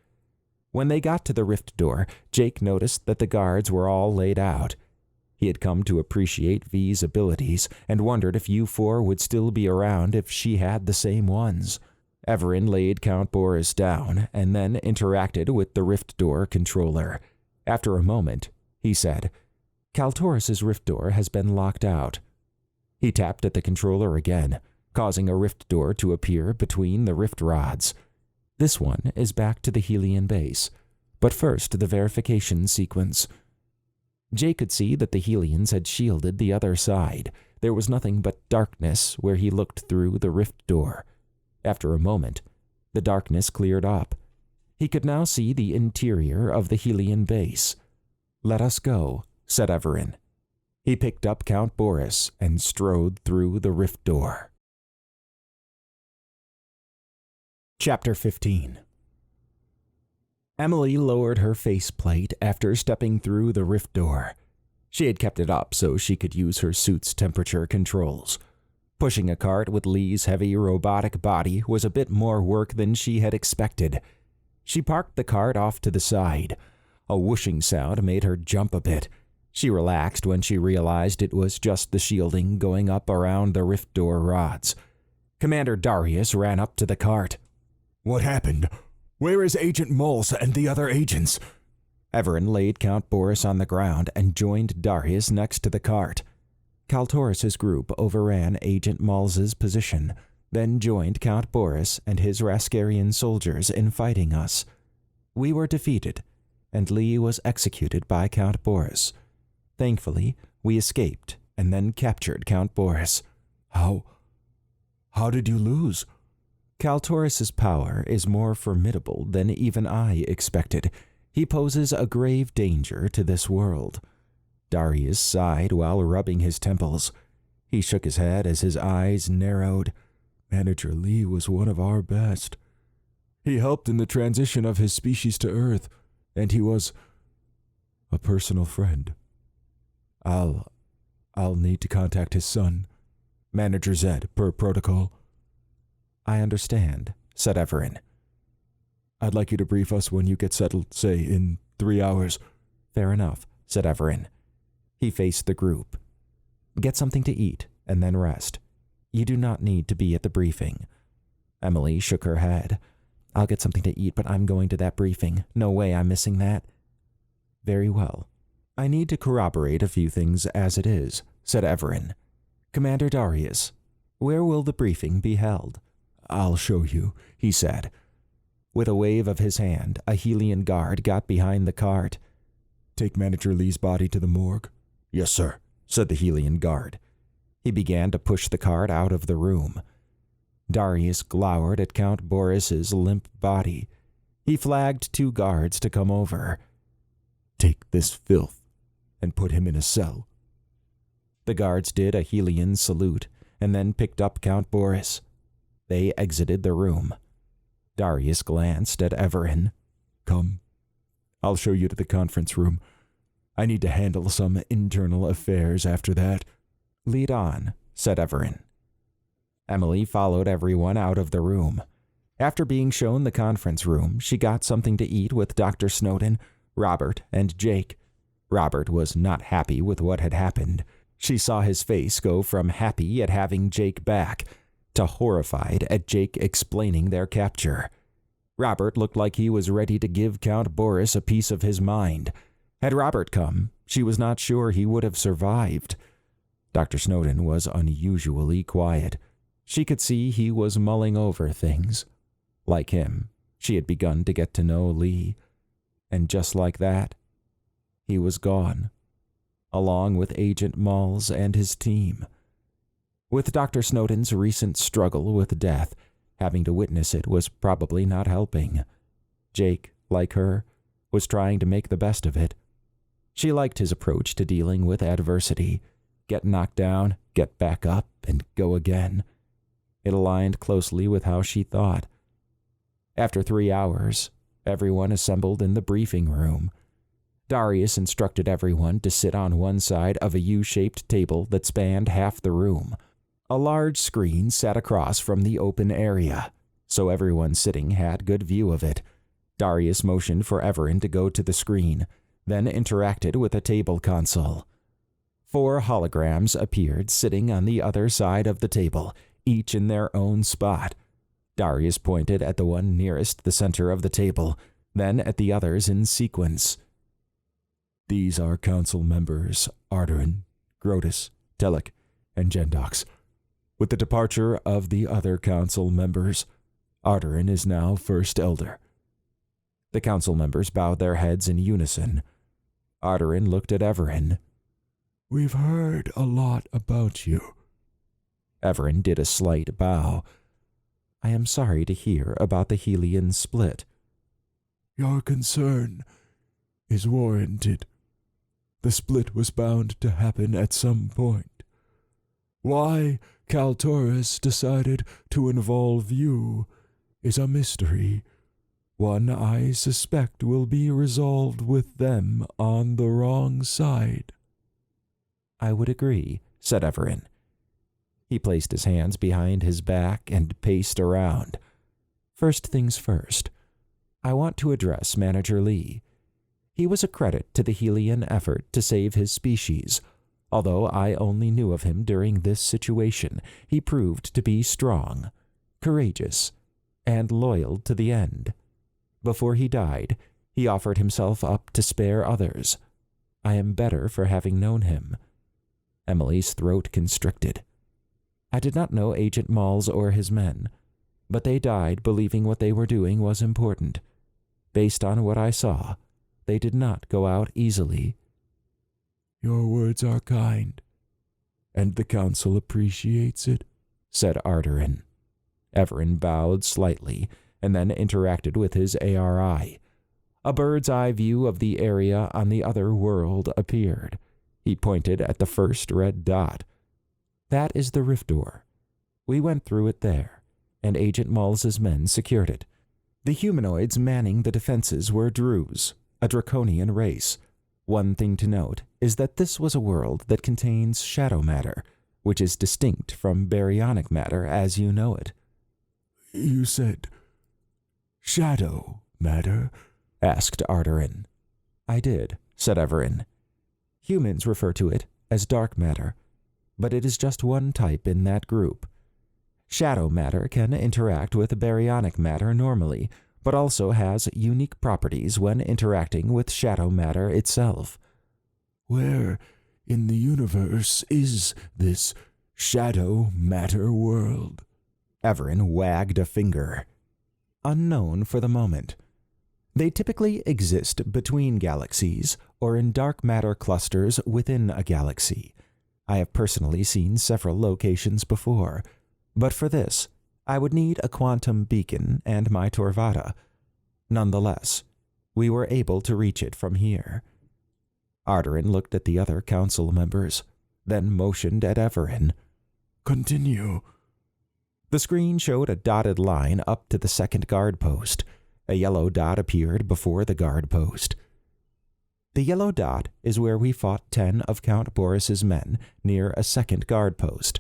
When they got to the rift door, Jake noticed that the guards were all laid out. He had come to appreciate V's abilities and wondered if U4 would still be around if she had the same ones. Evaran laid Count Boris down and then interacted with the rift door controller. After a moment, he said, "Kaltoris's rift door has been locked out." He tapped at the controller again, causing a rift door to appear between the rift rods. "This one is back to the Helian base, but first the verification sequence." Jake could see that the Helians had shielded the other side. There was nothing but darkness where he looked through the rift door. After a moment, the darkness cleared up. He could now see the interior of the Helian base. "Let us go," said Evaran. He picked up Count Boris and strode through the rift door. Chapter 15. Emily lowered her faceplate after stepping through the rift door. She had kept it up so she could use her suit's temperature controls. Pushing a cart with Lee's heavy robotic body was a bit more work than she had expected. She parked the cart off to the side. A whooshing sound made her jump a bit. She relaxed when she realized it was just the shielding going up around the rift door rods. Commander Darius ran up to the cart. "What happened? Where is Agent Moles and the other agents?" Evaran laid Count Boris on the ground and joined Darius next to the cart. Kaltoris's group overran Agent Moles's position, then joined Count Boris and his Raskarian soldiers in fighting us. We were defeated, and Lee was executed by Count Boris. Thankfully, we escaped and then captured Count Boris. How did you lose?" Kaltoris's power is more formidable than even I expected. He poses a grave danger to this world. Darius sighed while rubbing his temples. He shook his head as his eyes narrowed. "Manager Lee was one of our best. He helped in the transition of his species to Earth, and he was a personal friend. I'll need to contact his son, Manager Zed, per protocol." "I understand," said Evaran. "I'd like you to brief us when you get settled, say, in 3 hours. "Fair enough," said Evaran. He faced the group. "Get something to eat, and then rest. You do not need to be at the briefing." Emily shook her head. "I'll get something to eat, but I'm going to that briefing. No way I'm missing that." "Very well. I need to corroborate a few things as it is," said Evaran. "Commander Darius, where will the briefing be held?" "I'll show you," he said. With a wave of his hand, a Helian guard got behind the cart. "Take Manager Lee's body to the morgue." "Yes, sir," said the Helian guard. He began to push the cart out of the room. Darius glowered at Count Boris's limp body. He flagged 2 guards to come over. "Take this filth and put him in a cell." The guards did a Helian salute and then picked up Count Boris. They exited the room. Darius glanced at Evaran. "Come. I'll show you to the conference room. I need to handle some internal affairs after that." "Lead on," said Evaran. Emily followed everyone out of the room. After being shown the conference room, she got something to eat with Dr. Snowden, Robert, and Jake. Robert was not happy with what had happened. She saw his face go from happy at having Jake back to horrified at Jake explaining their capture. Robert looked like he was ready to give Count Boris a piece of his mind. Had Robert come, she was not sure he would have survived. Dr. Snowden was unusually quiet. She could see he was mulling over things. Like him, she had begun to get to know Lee. And just like that, he was gone, along with Agent Moles and his team. With Dr. Snowden's recent struggle with death, having to witness it was probably not helping. Jake, like her, was trying to make the best of it. She liked his approach to dealing with adversity. Get knocked down, get back up, and go again. It aligned closely with how she thought. After 3 hours, everyone assembled in the briefing room. Darius instructed everyone to sit on one side of a U-shaped table that spanned half the room. A large screen sat across from the open area, so everyone sitting had good view of it. Darius motioned for Evaran to go to the screen, then interacted with a table console. 4 holograms appeared sitting on the other side of the table, each in their own spot. Darius pointed at the one nearest the center of the table, then at the others in sequence. These are council members Ardarin, Grotus, Telek, and Gendox. With the departure of the other council members, Ardarin is now First Elder. The council members bowed their heads in unison. Ardarin looked at Evaran. We've heard a lot about you. Evaran did a slight bow. I am sorry to hear about the Helian split. Your concern is warranted. The split was bound to happen at some point. Why Kaltoris decided to involve you is a mystery, one I suspect will be resolved with them on the wrong side. I would agree, said Evaran. He placed his hands behind his back and paced around. First things first, I want to address Manager Lee. He was a credit to the Helian effort to save his species. Although I only knew of him during this situation, he proved to be strong, courageous, and loyal to the end. Before he died, he offered himself up to spare others. I am better for having known him. Emily's throat constricted. I did not know Agent Malls or his men, but they died believing what they were doing was important. Based on what I saw, they did not go out easily. Your words are kind, and the council appreciates it, said Ardarin. Evaran bowed slightly and then interacted with his ARI. A bird's eye view of the area on the other world appeared. He pointed at the first red dot. That is the rift door. We went through it there, and Agent Mulls's men secured it. The humanoids manning the defenses were Druze, a draconian race. One thing to note is that this was a world that contains shadow matter, which is distinct from baryonic matter as you know it. You said shadow matter? Asked Ardarin. I did, said Evaran. Humans refer to it as dark matter, but it is just one type in that group. Shadow matter can interact with baryonic matter normally, but also has unique properties when interacting with shadow matter itself. Where in the universe is this shadow matter world? Evaran wagged a finger. Unknown for the moment. They typically exist between galaxies or in dark matter clusters within a galaxy. I have personally seen several locations before, but for this, I would need a quantum beacon and my Torvatta. Nonetheless, we were able to reach it from here. Ardarin looked at the other council members, then motioned at Evaran. Continue. The screen showed a dotted line up to the second guard post. A yellow dot appeared before the guard post. The yellow dot is where we fought 10 of Count Boris's men near a second guard post.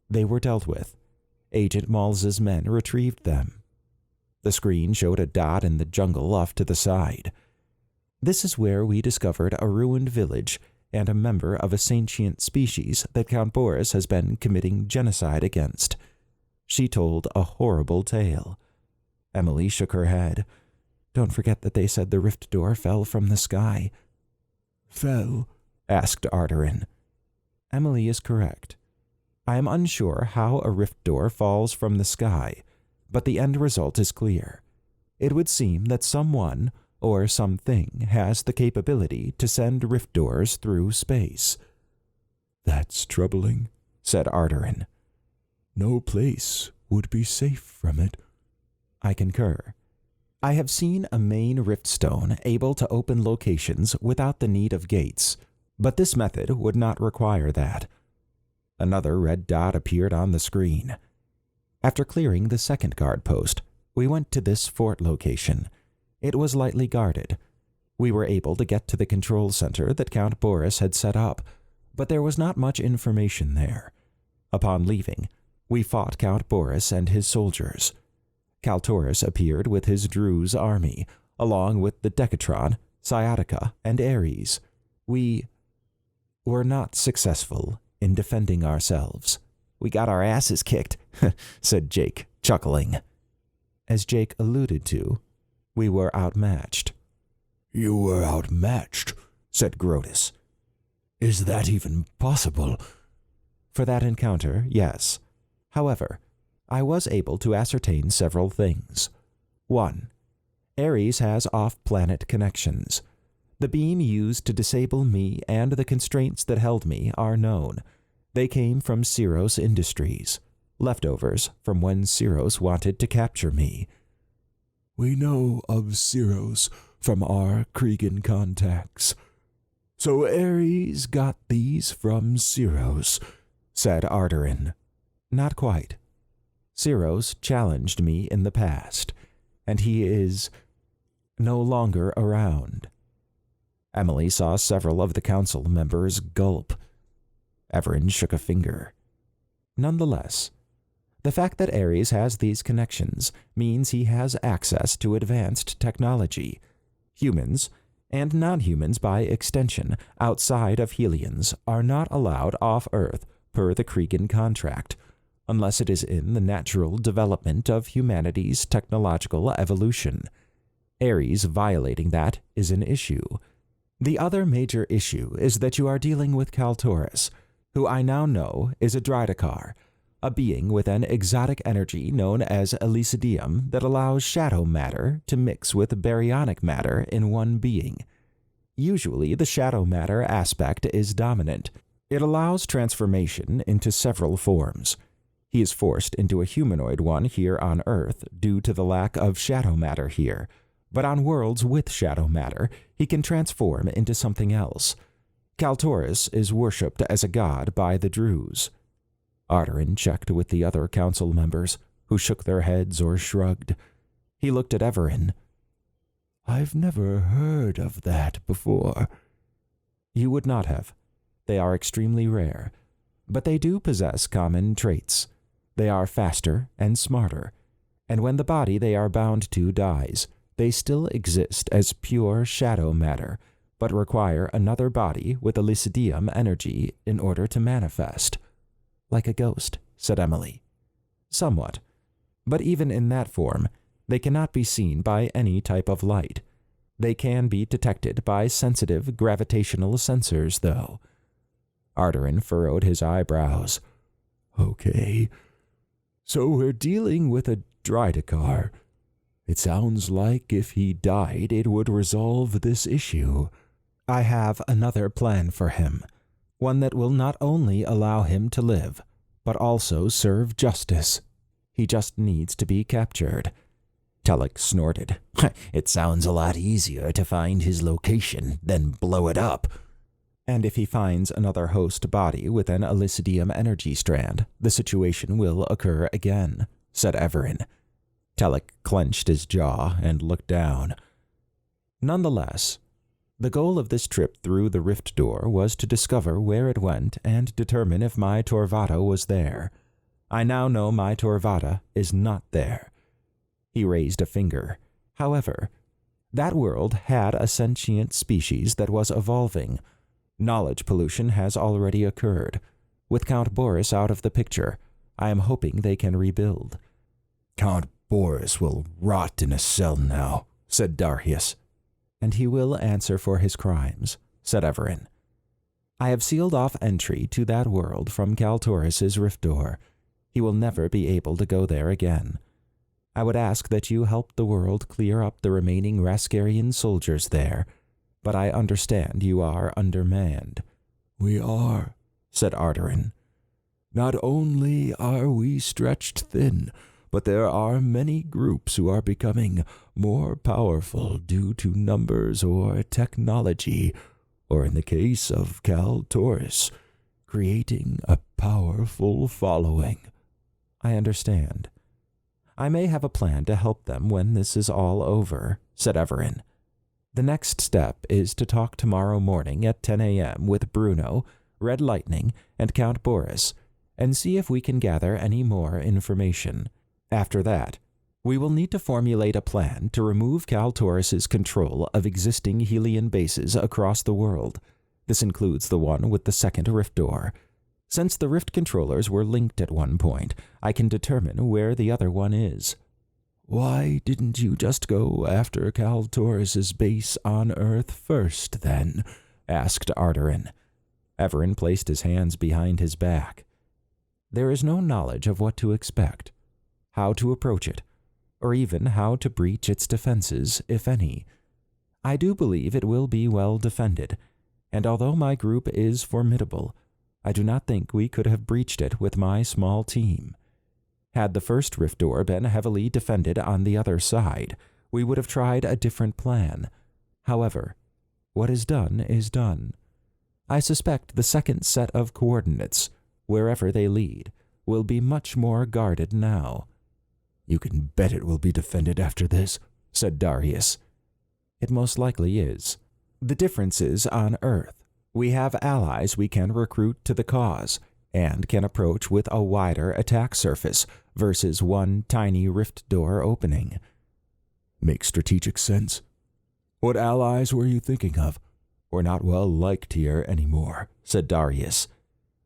They were dealt with. Agent Mulls's men retrieved them. The screen showed a dot in the jungle off to the side. This is where we discovered a ruined village and a member of a sentient species that Count Boris has been committing genocide against. She told a horrible tale. Emily shook her head. Don't forget that they said the rift door fell from the sky. Fell? Asked Ardarin. Emily is correct. I am unsure how a rift door falls from the sky, but the end result is clear. It would seem that someone or something has the capability to send rift doors through space. That's troubling, said Ardarin. No place would be safe from it. I concur. I have seen a main rift stone able to open locations without the need of gates, but this method would not require that. Another red dot appeared on the screen. After clearing the second guard post, we went to this fort location. It was lightly guarded. We were able to get to the control center that Count Boris had set up, but there was not much information there. Upon leaving, we fought Count Boris and his soldiers. Kaltoris appeared with his Druze army, along with the Decatron, Sciatica, and Ares. We were not successful in defending ourselves. We got our asses kicked, said Jake, chuckling. As Jake alluded to, we were outmatched. You were outmatched, said Grotus. Is that even possible? For that encounter, yes. However, I was able to ascertain several things. 1. Ares has off-planet connections. The beam used to disable me and the constraints that held me are known. They came from Ceros Industries, leftovers from when Ceros wanted to capture me. We know of Ceros from our Kregan contacts. So Ares got these from Ceros, said Arterin. Not quite. Ceros challenged me in the past, and he is no longer around. Emily saw several of the council members gulp. Evaran shook a finger. Nonetheless, the fact that Ares has these connections means he has access to advanced technology. Humans, and non-humans by extension, outside of Helians, are not allowed off-Earth per the Kregan contract, unless it is in the natural development of humanity's technological evolution. Ares violating that is an issue. The other major issue is that you are dealing with Kaltoris, who I now know is a Drydacar, a being with an exotic energy known as Elysidium that allows shadow matter to mix with baryonic matter in one being. Usually, the shadow matter aspect is dominant. It allows transformation into several forms. He is forced into a humanoid one here on Earth due to the lack of shadow matter here, but on worlds with shadow matter, he can transform into something else. Kaltoris is worshipped as a god by the Druze. Arterin checked with the other council members, who shook their heads or shrugged. He looked at Evaran. I've never heard of that before. You would not have. They are extremely rare, but they do possess common traits. They are faster and smarter, and when the body they are bound to dies, they still exist as pure shadow matter, but require another body with Elysidium energy in order to manifest. Like a ghost, said Emily. Somewhat. But even in that form, they cannot be seen by any type of light. They can be detected by sensitive gravitational sensors, though. Arterin furrowed his eyebrows. Okay. So we're dealing with a Drydacar. It sounds like if he died, it would resolve this issue. I have another plan for him. One that will not only allow him to live, but also serve justice. He just needs to be captured. Telek snorted. It sounds a lot easier to find his location than blow it up. And if he finds another host body with an Elysidium energy strand, the situation will occur again, said Evaran. Telek clenched his jaw and looked down. Nonetheless, the goal of this trip through the rift door was to discover where it went and determine if my Torvatta was there. I now know my Torvatta is not there. He raised a finger. However, that world had a sentient species that was evolving. Knowledge pollution has already occurred. With Count Boris out of the picture, I am hoping they can rebuild. Count Boris will rot in a cell now, said Darius. And he will answer for his crimes, said Evaran. I have sealed off entry to that world from Kaltoris' rift door. He will never be able to go there again. I would ask that you help the world clear up the remaining Raskarian soldiers there, but I understand you are undermanned. We are, said Arterin. Not only are we stretched thin, but there are many groups who are becoming more powerful due to numbers or technology, or in the case of Kaltoris, creating a powerful following. I understand. I may have a plan to help them when this is all over, said Evaran. The next step is to talk tomorrow morning at 10 a.m. with Bruno, Red Lightning, and Count Boris, and see if we can gather any more information. After that, we will need to formulate a plan to remove Kaltoris's control of existing Helian bases across the world. This includes the one with the second rift door. Since the rift controllers were linked at one point, I can determine where the other one is. Why didn't you just go after Kaltoris's base on Earth first, then? Asked Arterin. Evaran placed his hands behind his back. There is no knowledge of what to expect, how to approach it, or even how to breach its defenses, if any. I do believe it will be well defended, and although my group is formidable, I do not think we could have breached it with my small team. Had the first rift door been heavily defended on the other side, we would have tried a different plan. However, what is done is done. I suspect the second set of coordinates, wherever they lead, will be much more guarded now. You can bet it will be defended after this, said Darius. It most likely is. The difference is on Earth, we have allies we can recruit to the cause, and can approach with a wider attack surface versus one tiny rift door opening. Makes strategic sense. What allies were you thinking of? We're not well liked here anymore, said Darius.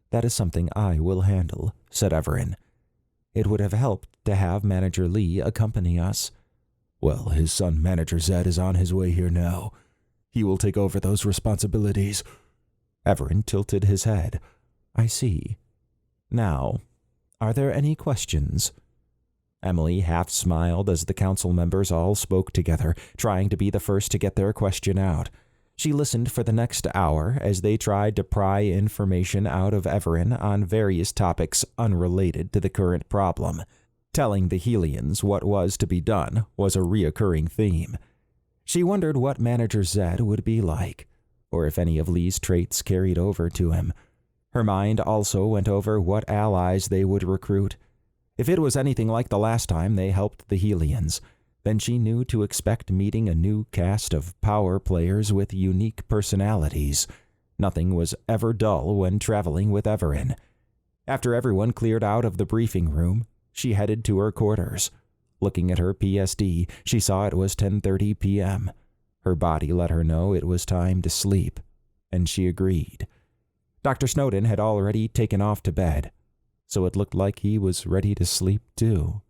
That is something I will handle, said Evaran. It would have helped to have Manager Lee accompany us. Well, his son Manager Zed is on his way here now. He will take over those responsibilities. Evaran tilted his head. I see. Now, are there any questions? Emily half smiled as the council members all spoke together, trying to be the first to get their question out. She listened for the next hour as they tried to pry information out of Evaran on various topics unrelated to the current problem. Telling the Helians what was to be done was a reoccurring theme. She wondered what Manager Zed would be like, or if any of Lee's traits carried over to him. Her mind also went over what allies they would recruit. If it was anything like the last time they helped the Helians, then she knew to expect meeting a new cast of power players with unique personalities. Nothing was ever dull when traveling with Evaran. After everyone cleared out of the briefing room, she headed to her quarters. Looking at her PSD, she saw it was 10:30 p.m. Her body let her know it was time to sleep, and she agreed. Dr. Snowden had already taken off to bed, so it looked like he was ready to sleep too.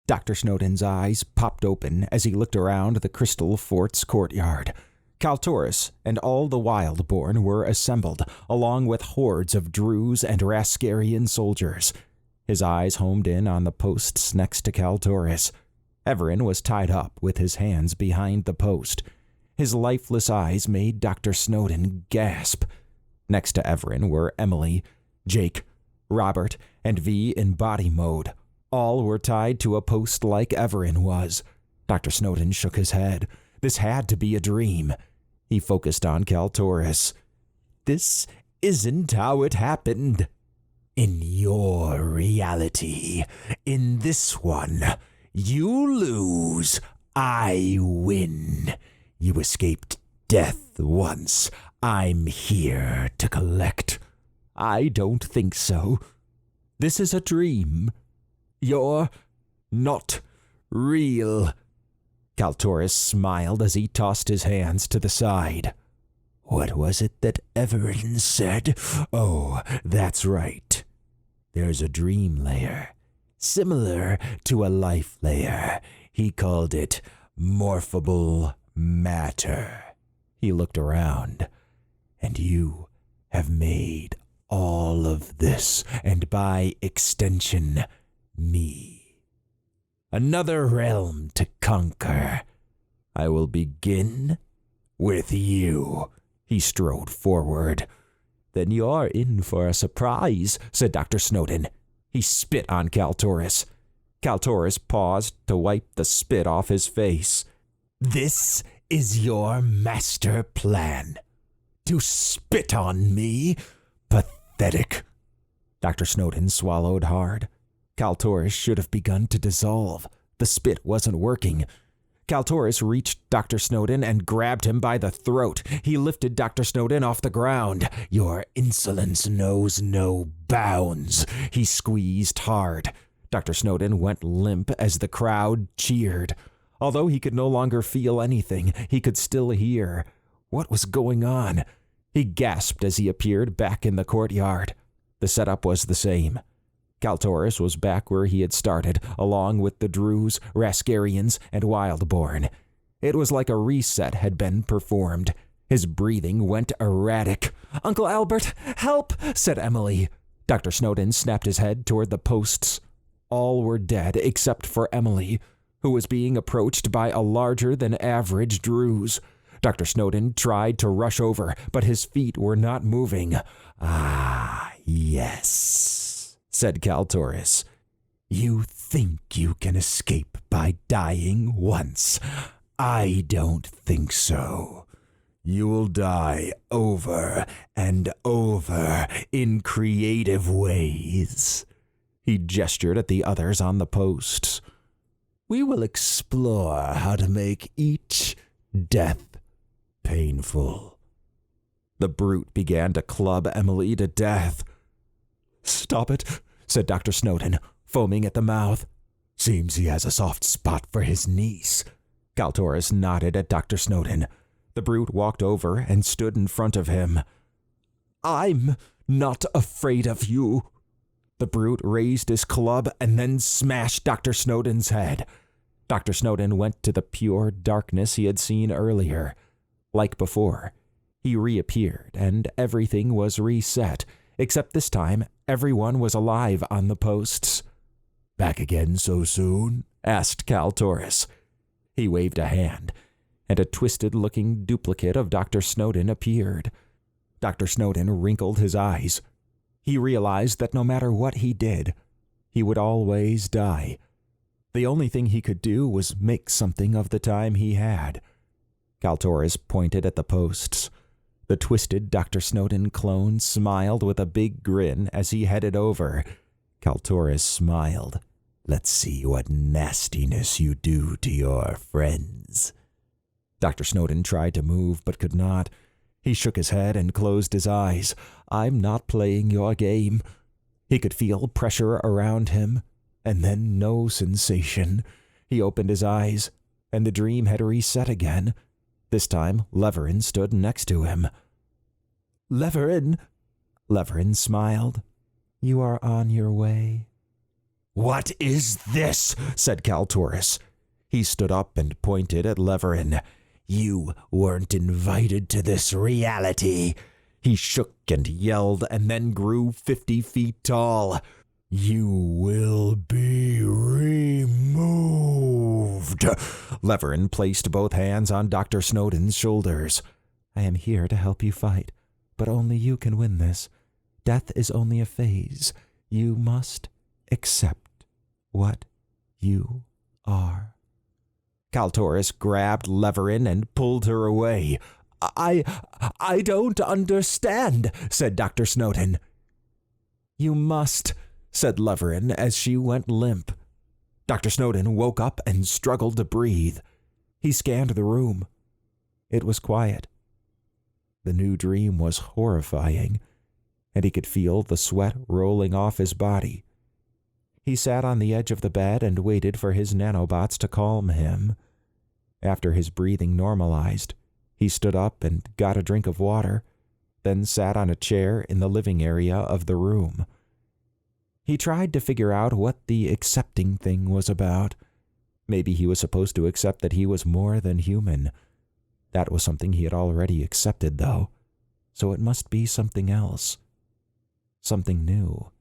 Dr. Snowden's eyes popped open as he looked around the Crystal Fort's courtyard. Kaltoris and all the Wildborn were assembled, along with hordes of Druze and Raskarian soldiers. His eyes homed in on the posts next to Kaltoris. Evaran was tied up with his hands behind the post. His lifeless eyes made Dr. Snowden gasp. Next to Evaran were Emily, Jake, Robert, and V in body mode. All were tied to a post like Evaran was. Dr. Snowden shook his head. This had to be a dream. He focused on Kaltoris. This isn't how it happened. In your reality, in this one, you lose, I win. You escaped death once. I'm here to collect. I don't think so. This is a dream. You're not real. Kaltoris smiled as he tossed his hands to the side. What was it that Evaran said? Oh, that's right. There's a dream layer, similar to a life layer. He called it morphable matter. He looked around. And you have made all of this, and by extension, me. Another realm to conquer. I will begin with you. He strode forward. Then you're in for a surprise, said Dr. Snowden. He spit on Kaltoris. Kaltoris paused to wipe the spit off his face. This is your master plan. To spit on me? Pathetic. Dr. Snowden swallowed hard. Kaltoris should have begun to dissolve. The spit wasn't working. Kaltoris reached Dr. Snowden and grabbed him by the throat. He lifted Dr. Snowden off the ground. Your insolence knows no bounds. He squeezed hard. Dr. Snowden went limp as the crowd cheered. Although he could no longer feel anything, he could still hear. What was going on? He gasped as he appeared back in the courtyard. The setup was the same. Kaltoris was back where he had started, along with the Druze, Raskarians, and Wildborn. It was like a reset had been performed. His breathing went erratic. "Uncle Albert, help!" said Emily. Dr. Snowden snapped his head toward the posts. All were dead except for Emily, who was being approached by a larger-than-average Druze. Dr. Snowden tried to rush over, but his feet were not moving. "Ah, yes," said Kaltoris. "You think you can escape by dying once. I don't think so. You will die over and over in creative ways." He gestured at the others on the posts. "We will explore how to make each death painful." The brute began to club Emily to death. "Stop it," said Dr. Snowden, foaming at the mouth. "Seems he has a soft spot for his niece." Kaltoris nodded at Dr. Snowden. The brute walked over and stood in front of him. "I'm not afraid of you." The brute raised his club and then smashed Dr. Snowden's head. Dr. Snowden went to the pure darkness he had seen earlier. Like before, he reappeared and everything was reset, except this time everyone was alive on the posts. "Back again so soon?" asked Kaltoris. He waved a hand, and a twisted-looking duplicate of Dr. Snowden appeared. Dr. Snowden wrinkled his eyes. He realized that no matter what he did, he would always die. The only thing he could do was make something of the time he had. Kaltoris pointed at the posts. The twisted Dr. Snowden clone smiled with a big grin as he headed over. Kaltoris smiled. "Let's see what nastiness you do to your friends." Dr. Snowden tried to move but could not. He shook his head and closed his eyes. "I'm not playing your game." He could feel pressure around him, and then no sensation. He opened his eyes, and the dream had reset again. This time, Evaran stood next to him. "Evaran," Evaran smiled. "You are on your way." "What is this?" said Kaltoris. He stood up and pointed at Evaran. "You weren't invited to this reality." He shook and yelled and then grew 50 feet tall. "You will be removed." Evaran placed both hands on Dr. Snowden's shoulders. "I am here to help you fight, but only you can win this. Death is only a phase. You must accept what you are." Kaltoris grabbed Evaran and pulled her away. I don't understand," said Dr. Snowden. "You must," said Evaran as she went limp. Dr. Snowden woke up and struggled to breathe. He scanned the room. It was quiet. The new dream was horrifying, and he could feel the sweat rolling off his body. He sat on the edge of the bed and waited for his nanobots to calm him. After his breathing normalized, he stood up and got a drink of water, then sat on a chair in the living area of the room. He tried to figure out what the accepting thing was about. Maybe he was supposed to accept that he was more than human. That was something he had already accepted, though, so it must be something else. Something new.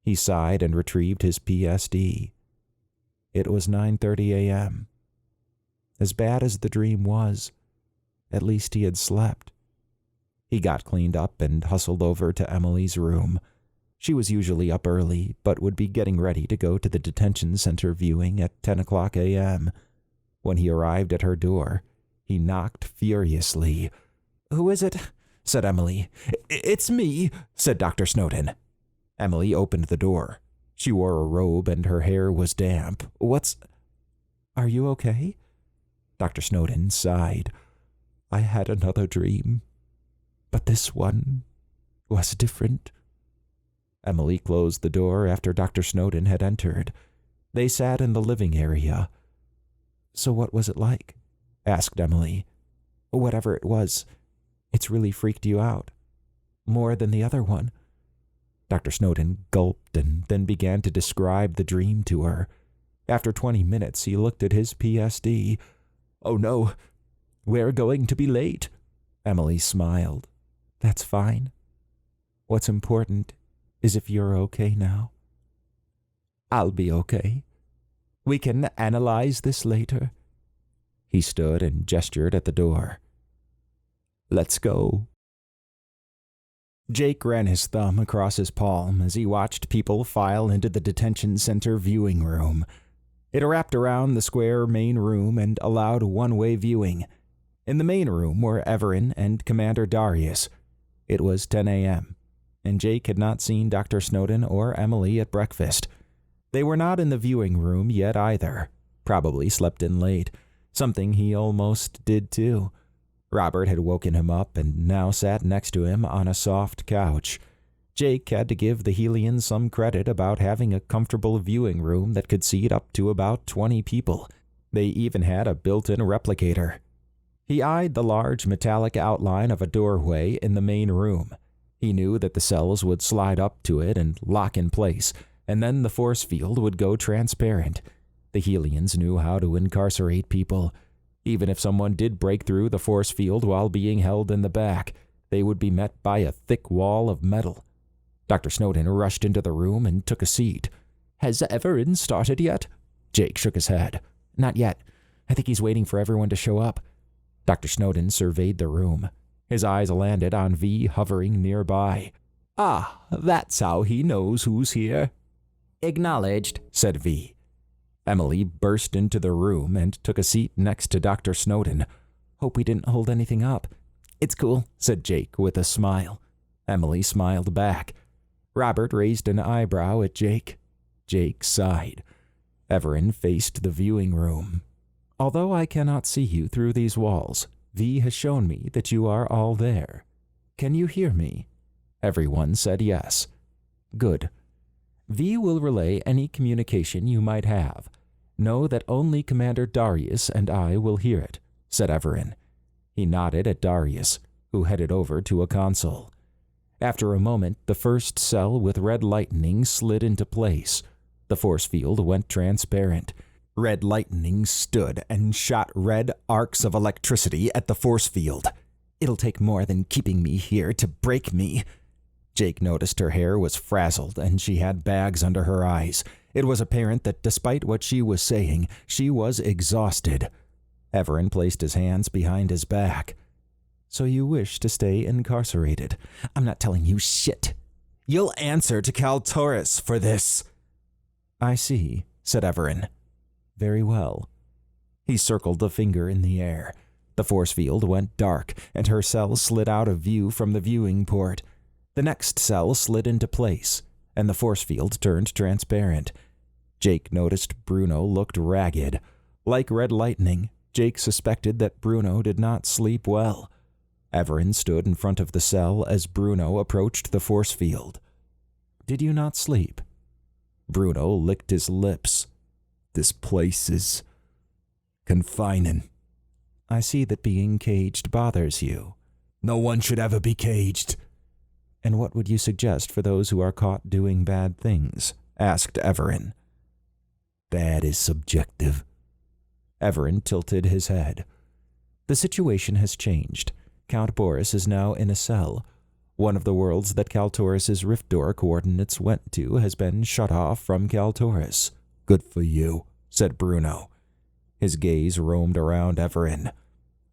He sighed and retrieved his PSD. It was 9:30 a.m. As bad as the dream was, at least he had slept. He got cleaned up and hustled over to Emily's room. She was usually up early, but would be getting ready to go to the detention center viewing at 10 o'clock a.m. When he arrived at her door, he knocked furiously. "Who is it?" said Emily. "It's me," said Dr. Snowden. Emily opened the door. She wore a robe and her hair was damp. Are you okay?" Dr. Snowden sighed. I had another dream, but this one was different. Emily closed the door after Dr. Snowden had entered. They sat in the living area. So what was it like? Asked Emily. Whatever it was, it's really freaked you out. More than the other one. Dr. Snowden gulped and then began to describe the dream to her. After 20 minutes, he looked at his PSD. Oh no, we're going to be late. Emily smiled. That's fine. What's important is if you're okay now. I'll be okay. We can analyze this later. He stood and gestured at the door. Let's go. Jake ran his thumb across his palm as he watched people file into the detention center viewing room. It wrapped around the square main room and allowed one-way viewing. In the main room were Evaran and Commander Darius. It was 10 a.m., and Jake had not seen Dr. Snowden or Emily at breakfast. They were not in the viewing room yet either. Probably slept in late, something he almost did too. Robert had woken him up and now sat next to him on a soft couch. Jake had to give the Helians some credit about having a comfortable viewing room that could seat up to about 20 people. They even had a built-in replicator. He eyed the large metallic outline of a doorway in the main room. He knew that the cells would slide up to it and lock in place, and then the force field would go transparent. The Helians knew how to incarcerate people. Even if someone did break through the force field while being held in the back, they would be met by a thick wall of metal. Dr. Snowden rushed into the room and took a seat. Has Evaran started yet? Jake shook his head. Not yet. I think he's waiting for everyone to show up. Dr. Snowden surveyed the room. His eyes landed on V hovering nearby. Ah, that's how he knows who's here. Acknowledged, said V. Emily burst into the room and took a seat next to Dr. Snowden. Hope we didn't hold anything up. It's cool, said Jake with a smile. Emily smiled back. Robert raised an eyebrow at Jake. Jake sighed. Evaran faced the viewing room. Although I cannot see you through these walls, V has shown me that you are all there. Can you hear me? Everyone said yes. Good. V will relay any communication you might have. Know that only Commander Darius and I will hear it, said Evaran. He nodded at Darius, who headed over to a console. After a moment, the first cell with red lightning slid into place. The force field went transparent. Red lightning stood and shot red arcs of electricity at the force field. It'll take more than keeping me here to break me. Jake noticed her hair was frazzled and she had bags under her eyes. It was apparent that despite what she was saying, she was exhausted. Evaran placed his hands behind his back. So you wish to stay incarcerated? I'm not telling you shit. You'll answer to Kaltoris for this. I see, said Evaran. Very well. He circled a finger in the air. The force field went dark, and her cell slid out of view from the viewing port. The next cell slid into place, and the force field turned transparent. Jake noticed Bruno looked ragged. Like red lightning, Jake suspected that Bruno did not sleep well. Evaran stood in front of the cell as Bruno approached the force field. Did you not sleep? Bruno licked his lips. This place is confining. I see that being caged bothers you. No one should ever be caged. And what would you suggest for those who are caught doing bad things? Asked Evaran. Bad is subjective. Evaran tilted his head. The situation has changed. Count Boris is now in a cell. One of the worlds that Kaltoris' rift door coordinates went to has been shut off from Kaltoris. Good for you, said Bruno. His gaze roamed around Evaran.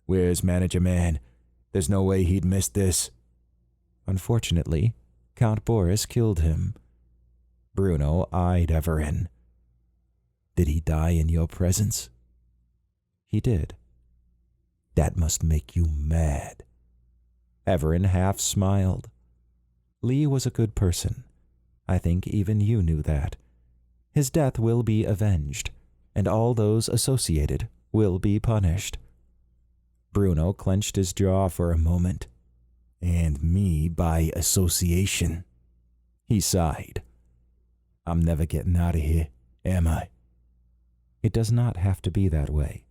Where's Manager Man? There's no way he'd miss this. Unfortunately, Count Boris killed him. Bruno eyed Evaran. Did he die in your presence? He did. That must make you mad. Evaran half smiled. Lee was a good person. I think even you knew that. His death will be avenged, and all those associated will be punished. Bruno clenched his jaw for a moment. And me by association. He sighed. I'm never getting out of here, am I? It does not have to be that way.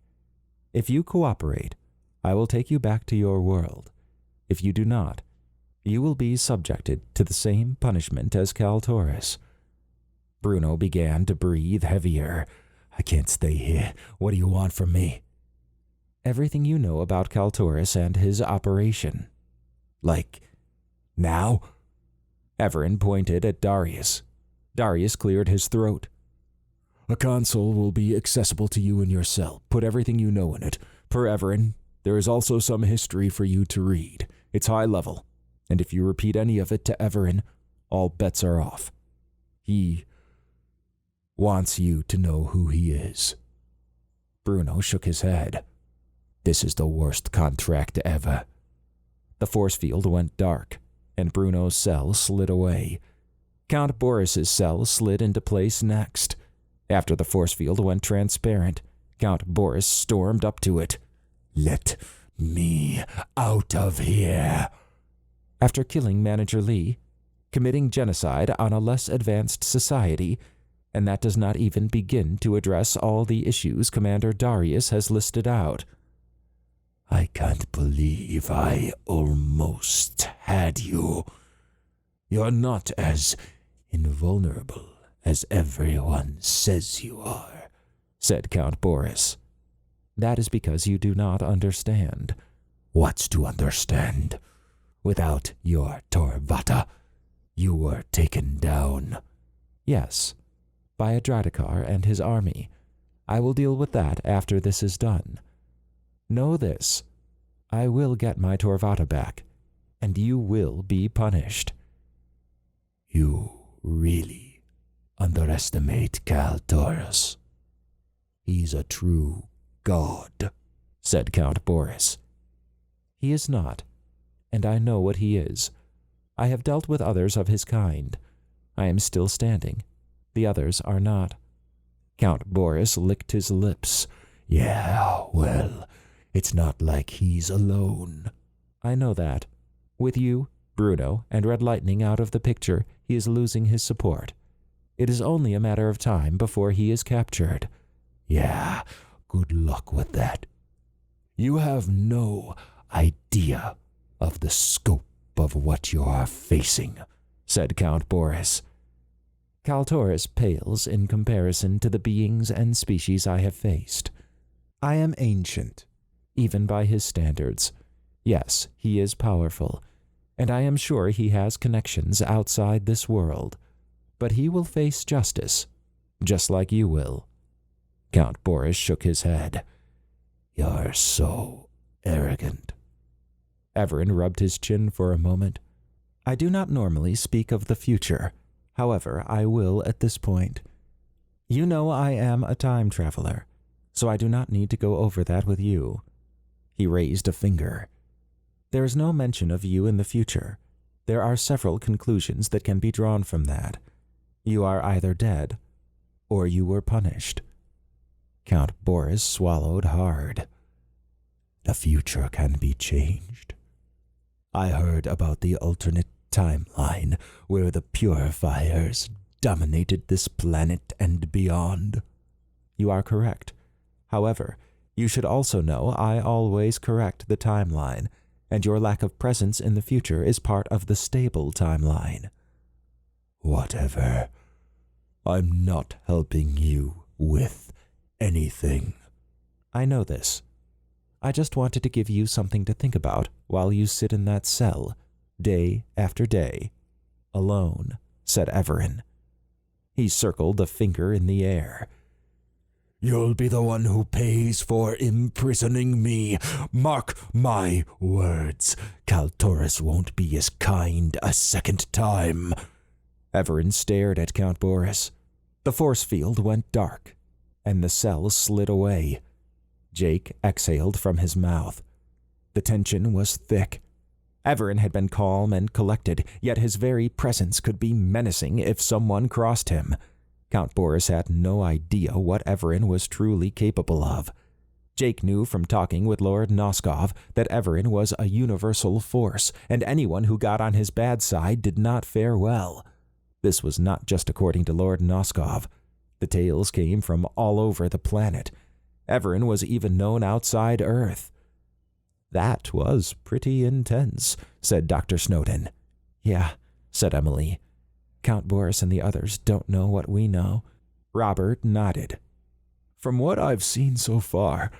If you cooperate, I will take you back to your world. If you do not, you will be subjected to the same punishment as Kaltoris. Bruno began to breathe heavier. I can't stay here. What do you want from me? Everything you know about Kaltoris and his operation. Like, now? Evaran pointed at Darius. Darius cleared his throat. A console will be accessible to you in your cell. Put everything you know in it. Per Evaran, there is also some history for you to read. It's high level, and if you repeat any of it to Evaran, all bets are off. He wants you to know who he is. Bruno shook his head. This is the worst contract ever. The force field went dark, and Bruno's cell slid away. Count Boris's cell slid into place next. After the force field went transparent, Count Boris stormed up to it. Let me out of here. After killing Manager Lee, committing genocide on a less advanced society, and that does not even begin to address all the issues Commander Darius has listed out. I can't believe I almost had you. You're not as invulnerable as everyone says you are, said Count Boris. That is because you do not understand. What's to understand? Without your Torvatta, you were taken down. Yes, by a Dradikar and his army. I will deal with that after this is done. Know this, I will get my Torvatta back, and you will be punished. You really underestimate Kaltoris. He's a true god, said Count Boris. He is not, and I know what he is. I have dealt with others of his kind. I am still standing. The others are not. Count Boris licked his lips. Yeah, well, it's not like he's alone. I know that. With you, Bruno, and Red Lightning out of the picture, he is losing his support. It is only a matter of time before he is captured. Yeah, good luck with that. You have no idea of the scope of what you are facing, said Count Boris. Kaltoris pales in comparison to the beings and species I have faced. I am ancient, even by his standards. Yes, he is powerful, and I am sure he has connections outside this world. But he will face justice, just like you will. Count Boris shook his head. You're so arrogant. Evaran rubbed his chin for a moment. I do not normally speak of the future. However, I will at this point. You know I am a time traveler, so I do not need to go over that with you. He raised a finger. There is no mention of you in the future. There are several conclusions that can be drawn from that. You are either dead, or you were punished. Count Boris swallowed hard. The future can be changed. I heard about the alternate timeline where the purifiers dominated this planet and beyond. You are correct. However, you should also know I always correct the timeline, and your lack of presence in the future is part of the stable timeline. Whatever. I'm not helping you with anything. I know this. I just wanted to give you something to think about while you sit in that cell, day after day, alone, said Evaran. He circled a finger in the air. You'll be the one who pays for imprisoning me. Mark my words. Kaltoris won't be as kind a second time. Evaran stared at Count Boris. The force field went dark, and the cell slid away. Jake exhaled from his mouth. The tension was thick. Evaran had been calm and collected, yet his very presence could be menacing if someone crossed him. Count Boris had no idea what Evaran was truly capable of. Jake knew from talking with Lord Noskov that Evaran was a universal force, and anyone who got on his bad side did not fare well. This was not just according to Lord Noskov. The tales came from all over the planet. Evaran was even known outside Earth. That was pretty intense, said Dr. Snowden. Yeah, said Emily. Count Boris and the others don't know what we know. Robert nodded. From what I've seen so far,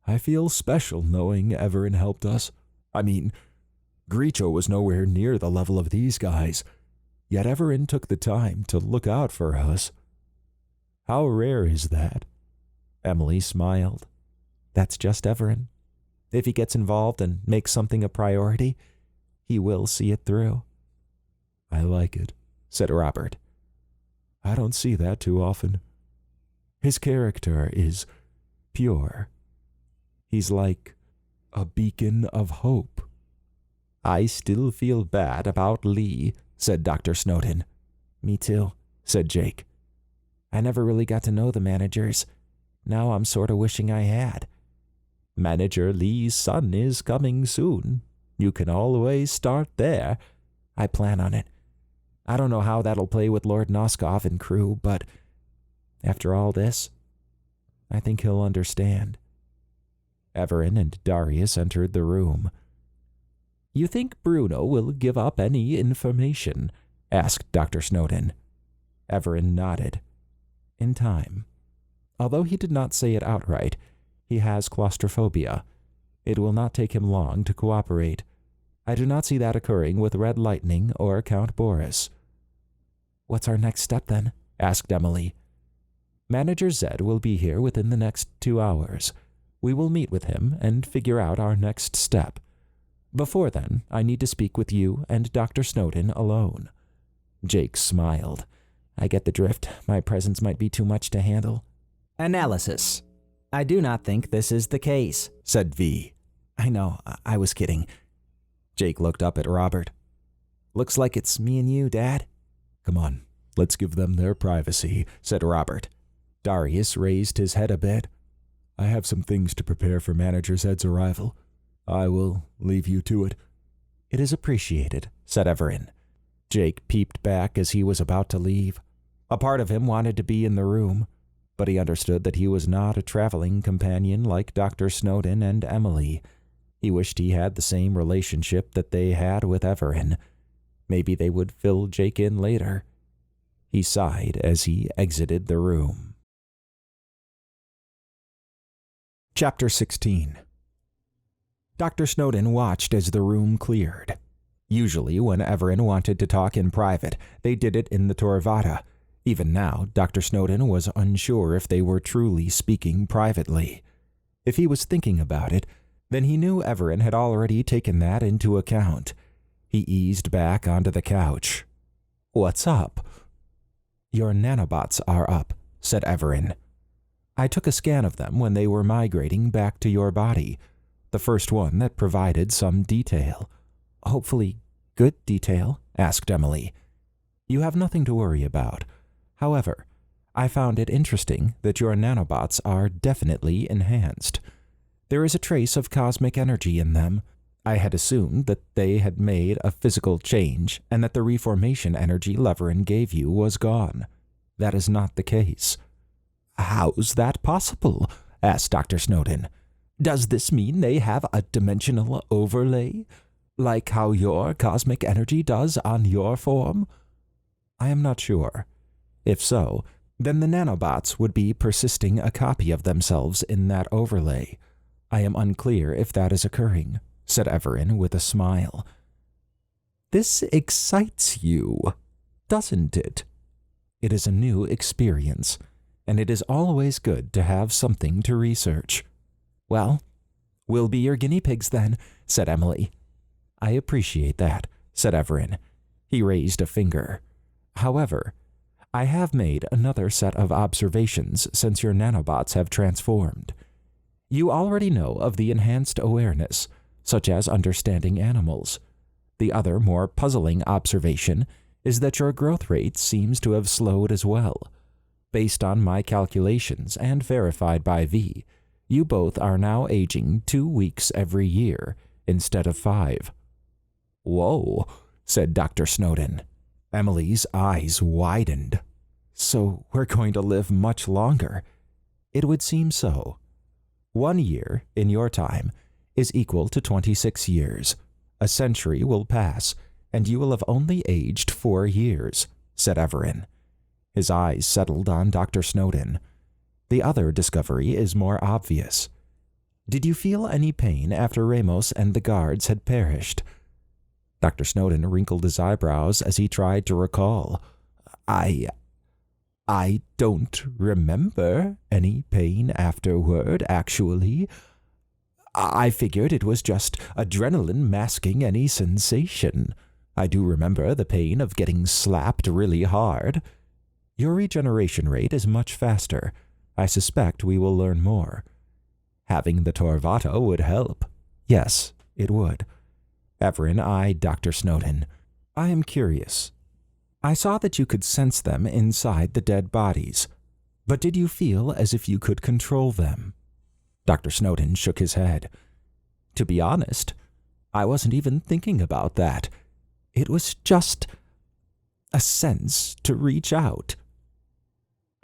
I feel special knowing Evaran helped us. I mean, Gricho was nowhere near the level of these guys, yet Evaran took the time to look out for us. How rare is that? Emily smiled. That's just Evaran. If he gets involved and makes something a priority, he will see it through. I like it, said Robert. I don't see that too often. His character is pure. He's like a beacon of hope. I still feel bad about Lee, said Dr. Snowden. Me too, said Jake. I never really got to know the managers. Now I'm sort of wishing I had. Manager Lee's son is coming soon. You can always start there. I plan on it. I don't know how that'll play with Lord Noskov and crew, but after all this, I think he'll understand. Evaran and Darius entered the room. You think Bruno will give up any information? Asked Dr. Snowden. Evaran nodded. In time. Although he did not say it outright, he has claustrophobia. It will not take him long to cooperate. I do not see that occurring with Red Lightning or Count Boris. What's our next step then? Asked Emily. Manager Zed will be here within the next 2 hours. We will meet with him and figure out our next step. Before then, I need to speak with you and Dr. Snowden alone. Jake smiled. I get the drift. My presence might be too much to handle. Analysis. I do not think this is the case, said V. I know, I was kidding. Jake looked up at Robert. Looks like it's me and you, Dad. Come on, let's give them their privacy, said Robert. Darius raised his head a bit. I have some things to prepare for Manager Zed's arrival. I will leave you to it. It is appreciated, said Evaran. Jake peeped back as he was about to leave. A part of him wanted to be in the room, but he understood that he was not a traveling companion like Dr. Snowden and Emily. He wished he had the same relationship that they had with Evaran. Maybe they would fill Jake in later. He sighed as he exited the room. Chapter 16. Dr. Snowden watched as the room cleared. Usually, when Evaran wanted to talk in private, they did it in the Torvatta. Even now, Dr. Snowden was unsure if they were truly speaking privately. If he was thinking about it, then he knew Evaran had already taken that into account. He eased back onto the couch. What's up? Your nanobots are up, said Evaran. I took a scan of them when they were migrating back to your body. The first one that provided some detail. Hopefully good detail, asked Emily. You have nothing to worry about. However, I found it interesting that your nanobots are definitely enhanced. There is a trace of cosmic energy in them. I had assumed that they had made a physical change and that the reformation energy Evaran gave you was gone. That is not the case. How's that possible? Asked Dr. Snowden. Does this mean they have a dimensional overlay? Like how your cosmic energy does on your form? I am not sure. If so, then the nanobots would be persisting a copy of themselves in that overlay. I am unclear if that is occurring, said Evaran with a smile. This excites you, doesn't it? It is a new experience, and it is always good to have something to research. Well, we'll be your guinea pigs then, said Emily. I appreciate that, said Evaran. He raised a finger. However, I have made another set of observations since your nanobots have transformed. You already know of the enhanced awareness, such as understanding animals. The other, more puzzling observation is that your growth rate seems to have slowed as well. Based on my calculations and verified by V, You both are now aging 2 weeks every year instead of 5. Whoa, said Dr. Snowden. Emily's eyes widened. So we're going to live much longer. It would seem so. 1 year, in your time, is equal to 26 years. A century will pass, and you will have only aged 4 years, said Evaran. His eyes settled on Dr. Snowden. The other discovery is more obvious. Did you feel any pain after Ramos and the guards had perished? Dr. Snowden wrinkled his eyebrows as he tried to recall. I don't remember any pain afterward, actually. I figured it was just adrenaline masking any sensation. I do remember the pain of getting slapped really hard. Your regeneration rate is much faster. I suspect we will learn more. Having the Torvatta would help. Yes, it would. Evaran eyed Dr. Snowden. I am curious. I saw that you could sense them inside the dead bodies, but did you feel as if you could control them? Dr. Snowden shook his head. To be honest, I wasn't even thinking about that. It was just a sense to reach out.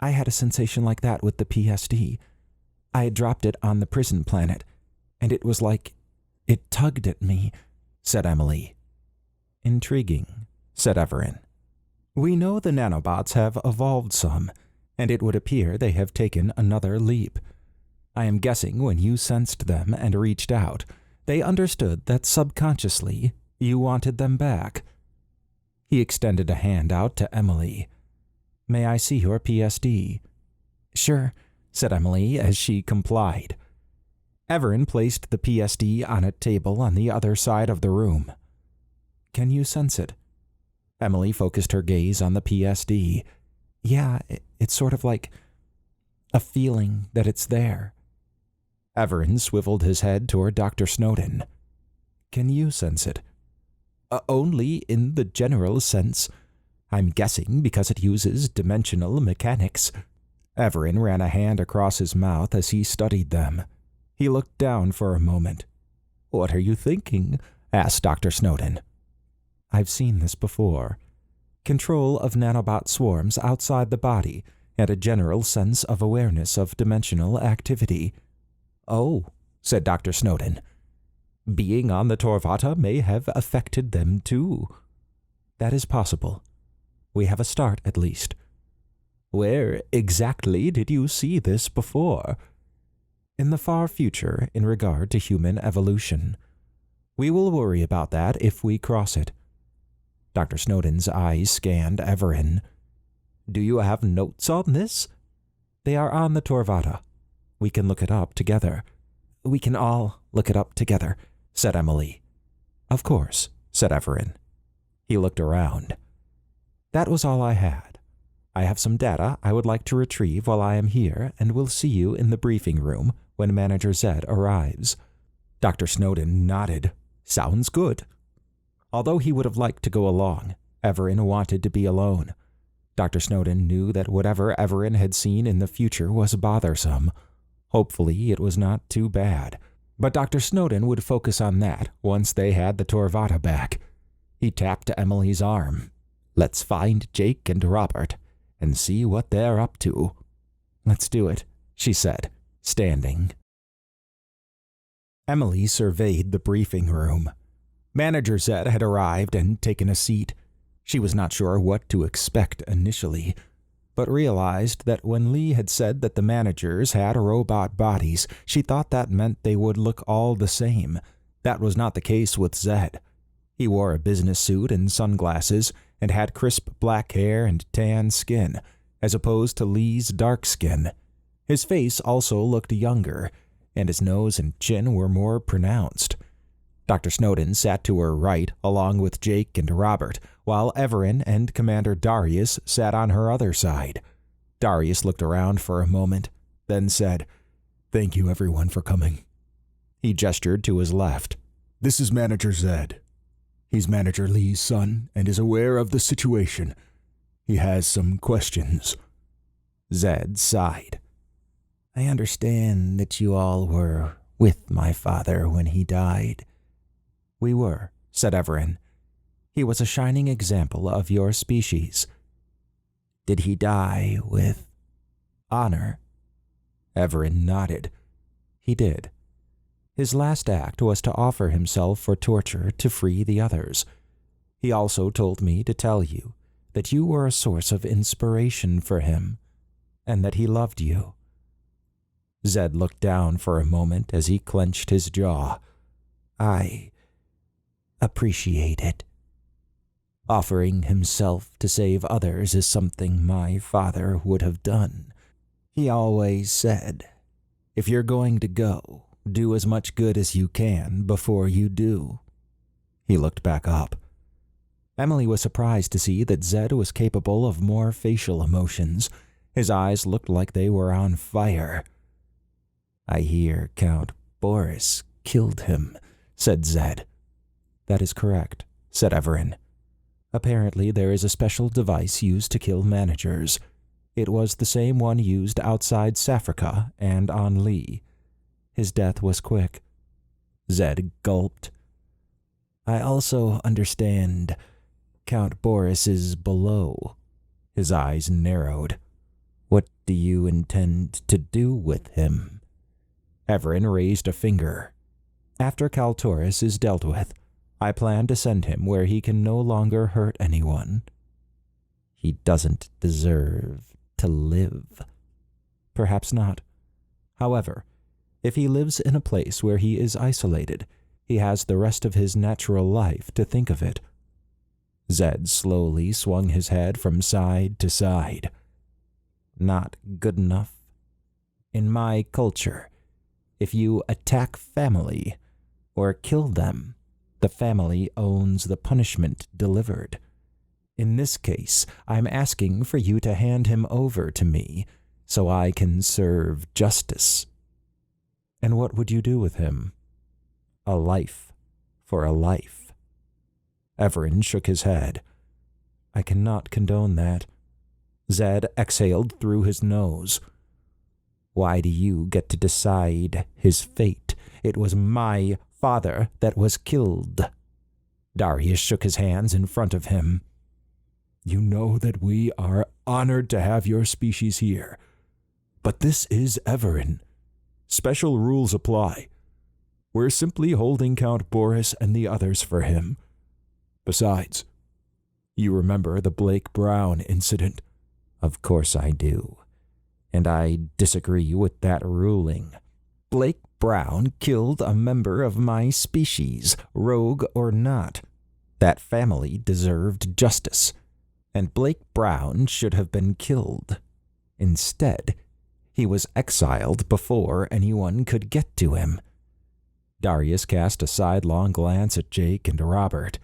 I had a sensation like that with the PSD. I had dropped it on the prison planet, and it was like it tugged at me, said Emily. Intriguing, said Evaran. We know the nanobots have evolved some, and it would appear they have taken another leap. I am guessing when you sensed them and reached out, they understood that subconsciously you wanted them back. He extended a hand out to Emily. May I see your PSD? Sure, said Emily as she complied. Evaran placed the PSD on a table on the other side of the room. Can you sense it? Emily focused her gaze on the PSD. Yeah, it's sort of like a feeling that it's there. Evaran swiveled his head toward Dr. Snowden. Can you sense it? Only in the general sense. I'm guessing because it uses dimensional mechanics. Evaran ran a hand across his mouth as he studied them. He looked down for a moment. What are you thinking? Asked Dr. Snowden. I've seen this before. Control of nanobot swarms outside the body and a general sense of awareness of dimensional activity. Oh, said Dr. Snowden. Being on the Torvatta may have affected them too. That is possible. We have a start, at least. Where exactly did you see this before? In the far future in regard to human evolution. We will worry about that if we cross it. Dr. Snowden's eyes scanned Evaran. Do you have notes on this? They are on the Torvatta. We can look it up together. We can all look it up together, said Emily. Of course, said Evaran. He looked around. That was all I had. I have some data I would like to retrieve while I am here, and will see you in the briefing room when Manager Zed arrives. Dr. Snowden nodded. Sounds good. Although he would have liked to go along, Evaran wanted to be alone. Dr. Snowden knew that whatever Evaran had seen in the future was bothersome. Hopefully it was not too bad. But Dr. Snowden would focus on that once they had the Torvatta back. He tapped Emily's arm. Let's find Jake and Robert and see what they're up to. Let's do it, she said, standing. Emily surveyed the briefing room. Manager Zed had arrived and taken a seat. She was not sure what to expect initially, but realized that when Lee had said that the managers had robot bodies, she thought that meant they would look all the same. That was not the case with Zed. He wore a business suit and sunglasses and had crisp black hair and tan skin, as opposed to Lee's dark skin. His face also looked younger, and his nose and chin were more pronounced. Dr. Snowden sat to her right along with Jake and Robert, while Evaran and Commander Darius sat on her other side. Darius looked around for a moment, then said, "Thank you everyone for coming." He gestured to his left. "This is Manager Zed. He's Manager Lee's son and is aware of the situation. He has some questions." Zed sighed. I understand that you all were with my father when he died. We were, said Evaran. He was a shining example of your species. Did he die with honor? Evaran nodded. He did. His last act was to offer himself for torture to free the others. He also told me to tell you that you were a source of inspiration for him, and that he loved you. Zed looked down for a moment as he clenched his jaw. I appreciate it. Offering himself to save others is something my father would have done. He always said, if you're going to go, do as much good as you can before you do. He looked back up. Emily was surprised to see that Zed was capable of more facial emotions. His eyes looked like they were on fire. I hear Count Boris killed him, said Zed. That is correct, said Evaran. Apparently there is a special device used to kill managers. It was the same one used outside Saffrica and on Lee. His death was quick. Zed gulped. I also understand Count Boris is below. His eyes narrowed. What do you intend to do with him? Evaran raised a finger. After Kaltoris is dealt with, I plan to send him where he can no longer hurt anyone. He doesn't deserve to live. Perhaps not. However, if he lives in a place where he is isolated, he has the rest of his natural life to think of it. Zed slowly swung his head from side to side. Not good enough. In my culture, if you attack family or kill them, the family owns the punishment delivered. In this case, I'm asking for you to hand him over to me so I can serve justice. And what would you do with him? A life for a life. Evaran shook his head. I cannot condone that. Zed exhaled through his nose. Why do you get to decide his fate? It was my father that was killed. Darius shook his hands in front of him. You know that we are honored to have your species here. But this is Evaran. Special rules apply. We're simply holding Count Boris and the others for him. Besides, you remember the Blake Brown incident? Of course I do. And I disagree with that ruling. Blake Brown killed a member of my species, rogue or not. That family deserved justice, and Blake Brown should have been killed. Instead, he was exiled before anyone could get to him. Darius cast a sidelong glance at Jake and Robert.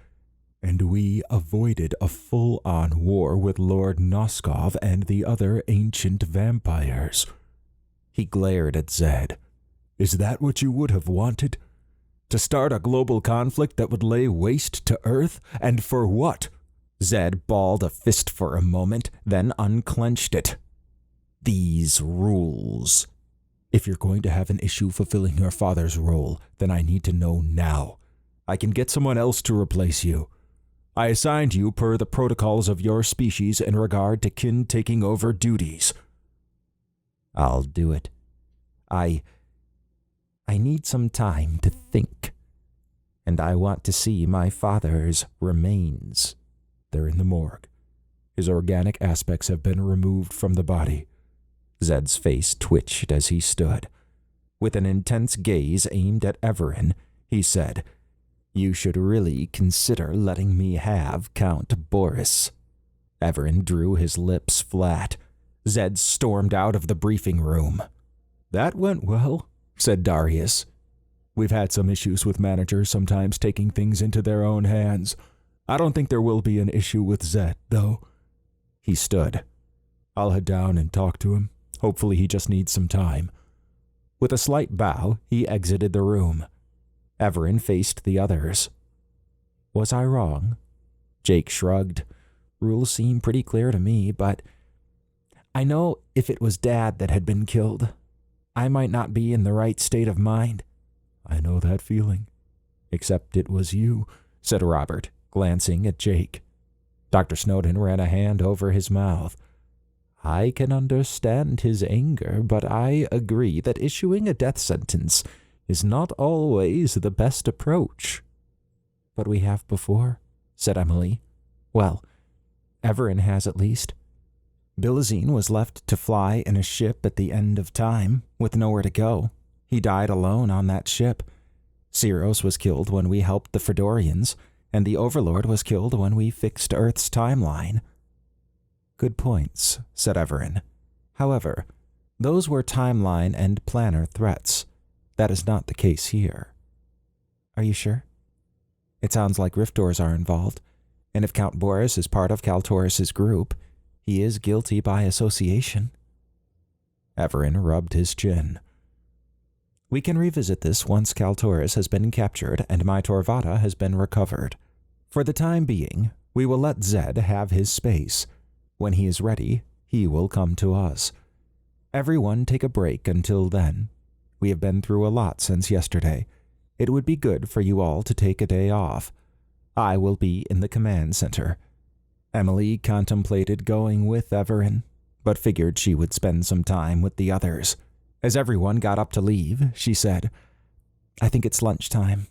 And we avoided a full-on war with Lord Noskov and the other ancient vampires. He glared at Zed. Is that what you would have wanted? To start a global conflict that would lay waste to Earth? And for what? Zed balled a fist for a moment, then unclenched it. These rules. If you're going to have an issue fulfilling your father's role, then I need to know now. I can get someone else to replace you. I assigned you per the protocols of your species in regard to kin taking over duties. I'll do it. I need some time to think. And I want to see my father's remains. They're in the morgue. His organic aspects have been removed from the body. Zed's face twitched as he stood. With an intense gaze aimed at Evaran, he said, You should really consider letting me have Count Boris. Evaran drew his lips flat. Zed stormed out of the briefing room. That went well, said Darius. We've had some issues with managers sometimes taking things into their own hands. I don't think there will be an issue with Zed, though. He stood. I'll head down and talk to him. Hopefully he just needs some time. With a slight bow, he exited the room. Evaran faced the others. Was I wrong? Jake shrugged. Rules seem pretty clear to me, but I know if it was Dad that had been killed, I might not be in the right state of mind." "I know that feeling. Except it was you," said Robert, glancing at Jake. Dr. Snowden ran a hand over his mouth. "I can understand his anger, but I agree that issuing a death sentence is not always the best approach." "But we have before," said Emily. "Well, Evaran has at least." Bilazine was left to fly in a ship at the end of time, with nowhere to go. He died alone on that ship. Ceros was killed when we helped the Fedorians, and the Overlord was killed when we fixed Earth's timeline. "Good points," said Evaran. "However, those were timeline and planner threats. That is not the case here." "Are you sure? It sounds like Riftors are involved, and if Count Boris is part of Kaltoris' group, he is guilty by association." Evaran rubbed his chin. "We can revisit this once Kaltoris has been captured and my Torvatta has been recovered. For the time being, we will let Zed have his space. When he is ready, he will come to us. Everyone take a break until then. We have been through a lot since yesterday. It would be good for you all to take a day off. I will be in the command center." Emily contemplated going with Evaran, but figured she would spend some time with the others. As everyone got up to leave, she said, "I think it's lunchtime."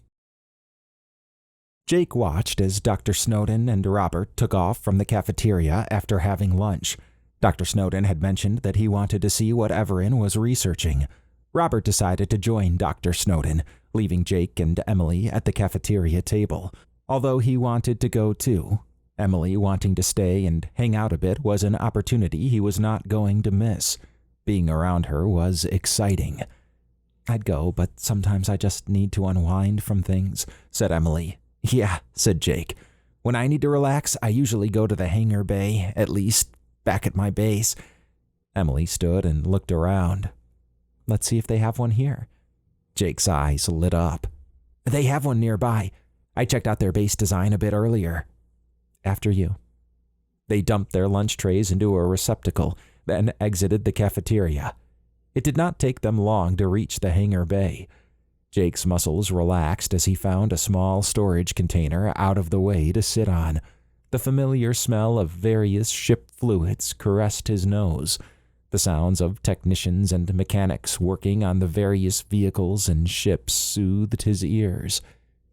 Jake watched as Dr. Snowden and Robert took off from the cafeteria after having lunch. Dr. Snowden had mentioned that he wanted to see what Evaran was researching. Robert decided to join Dr. Snowden, leaving Jake and Emily at the cafeteria table. Although he wanted to go too, Emily wanting to stay and hang out a bit was an opportunity he was not going to miss. Being around her was exciting. "I'd go, but sometimes I just need to unwind from things," said Emily. "Yeah," said Jake. "When I need to relax, I usually go to the hangar bay, at least back at my base." Emily stood and looked around. "Let's see if they have one here." Jake's eyes lit up. "They have one nearby. I checked out their base design a bit earlier." "After you." They dumped their lunch trays into a receptacle, then exited the cafeteria. It did not take them long to reach the hangar bay. Jake's muscles relaxed as he found a small storage container out of the way to sit on. The familiar smell of various ship fluids caressed his nose. The sounds of technicians and mechanics working on the various vehicles and ships soothed his ears.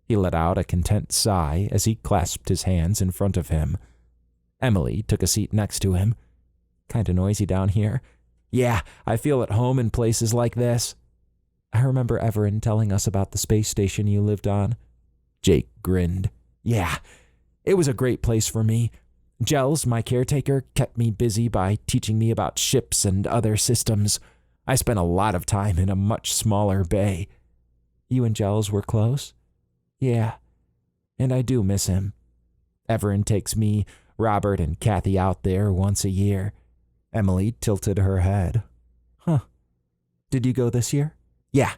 He let out a content sigh as he clasped his hands in front of him. Emily took a seat next to him. "Kinda noisy down here." "Yeah, I feel at home in places like this." "I remember Evaran telling us about the space station you lived on." Jake grinned. "Yeah, it was a great place for me. Gels, my caretaker, kept me busy by teaching me about ships and other systems. I spent a lot of time in a much smaller bay." "You and Gels were close?" "Yeah, and I do miss him. Evaran takes me, Robert, and Kathy out there once a year." Emily tilted her head. "Huh. Did you go this year?" "Yeah,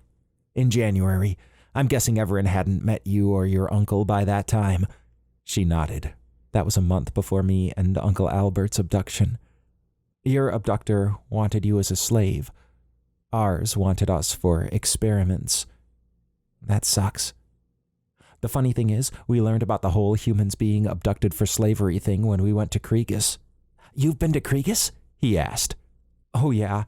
in January. I'm guessing Evaran hadn't met you or your uncle by that time." She nodded. "That was a month before me and Uncle Albert's abduction. Your abductor wanted you as a slave. Ours wanted us for experiments. That sucks. The funny thing is, we learned about the whole humans being abducted for slavery thing when we went to Kriegis." "You've been to Kriegis?" he asked. "Oh yeah.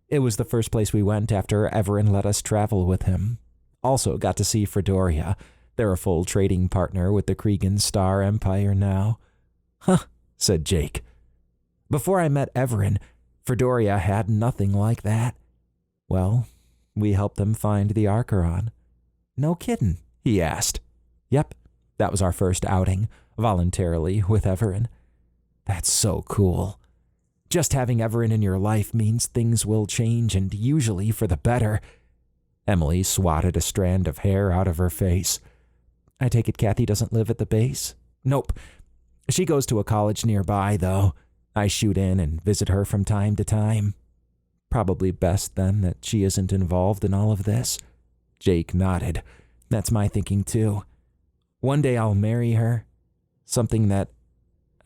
It was the first place we went after Evaran let us travel with him. Also got to see Fredoria. They're a full trading partner with the Kriegan Star Empire now." "Huh," said Jake. "Before I met Evaran, Fredoria had nothing like that." "Well, we helped them find the Archeron." "No kiddin'?" he asked. "Yep, that was our first outing, voluntarily, with Evaran." "That's so cool. Just having Evaran in your life means things will change, and usually for the better." Emily swatted a strand of hair out of her face. "I take it Kathy doesn't live at the base?" "Nope. She goes to a college nearby, though. I shoot in and visit her from time to time." "Probably best, then, that she isn't involved in all of this." Jake nodded. "That's my thinking, too. One day I'll marry her. Something that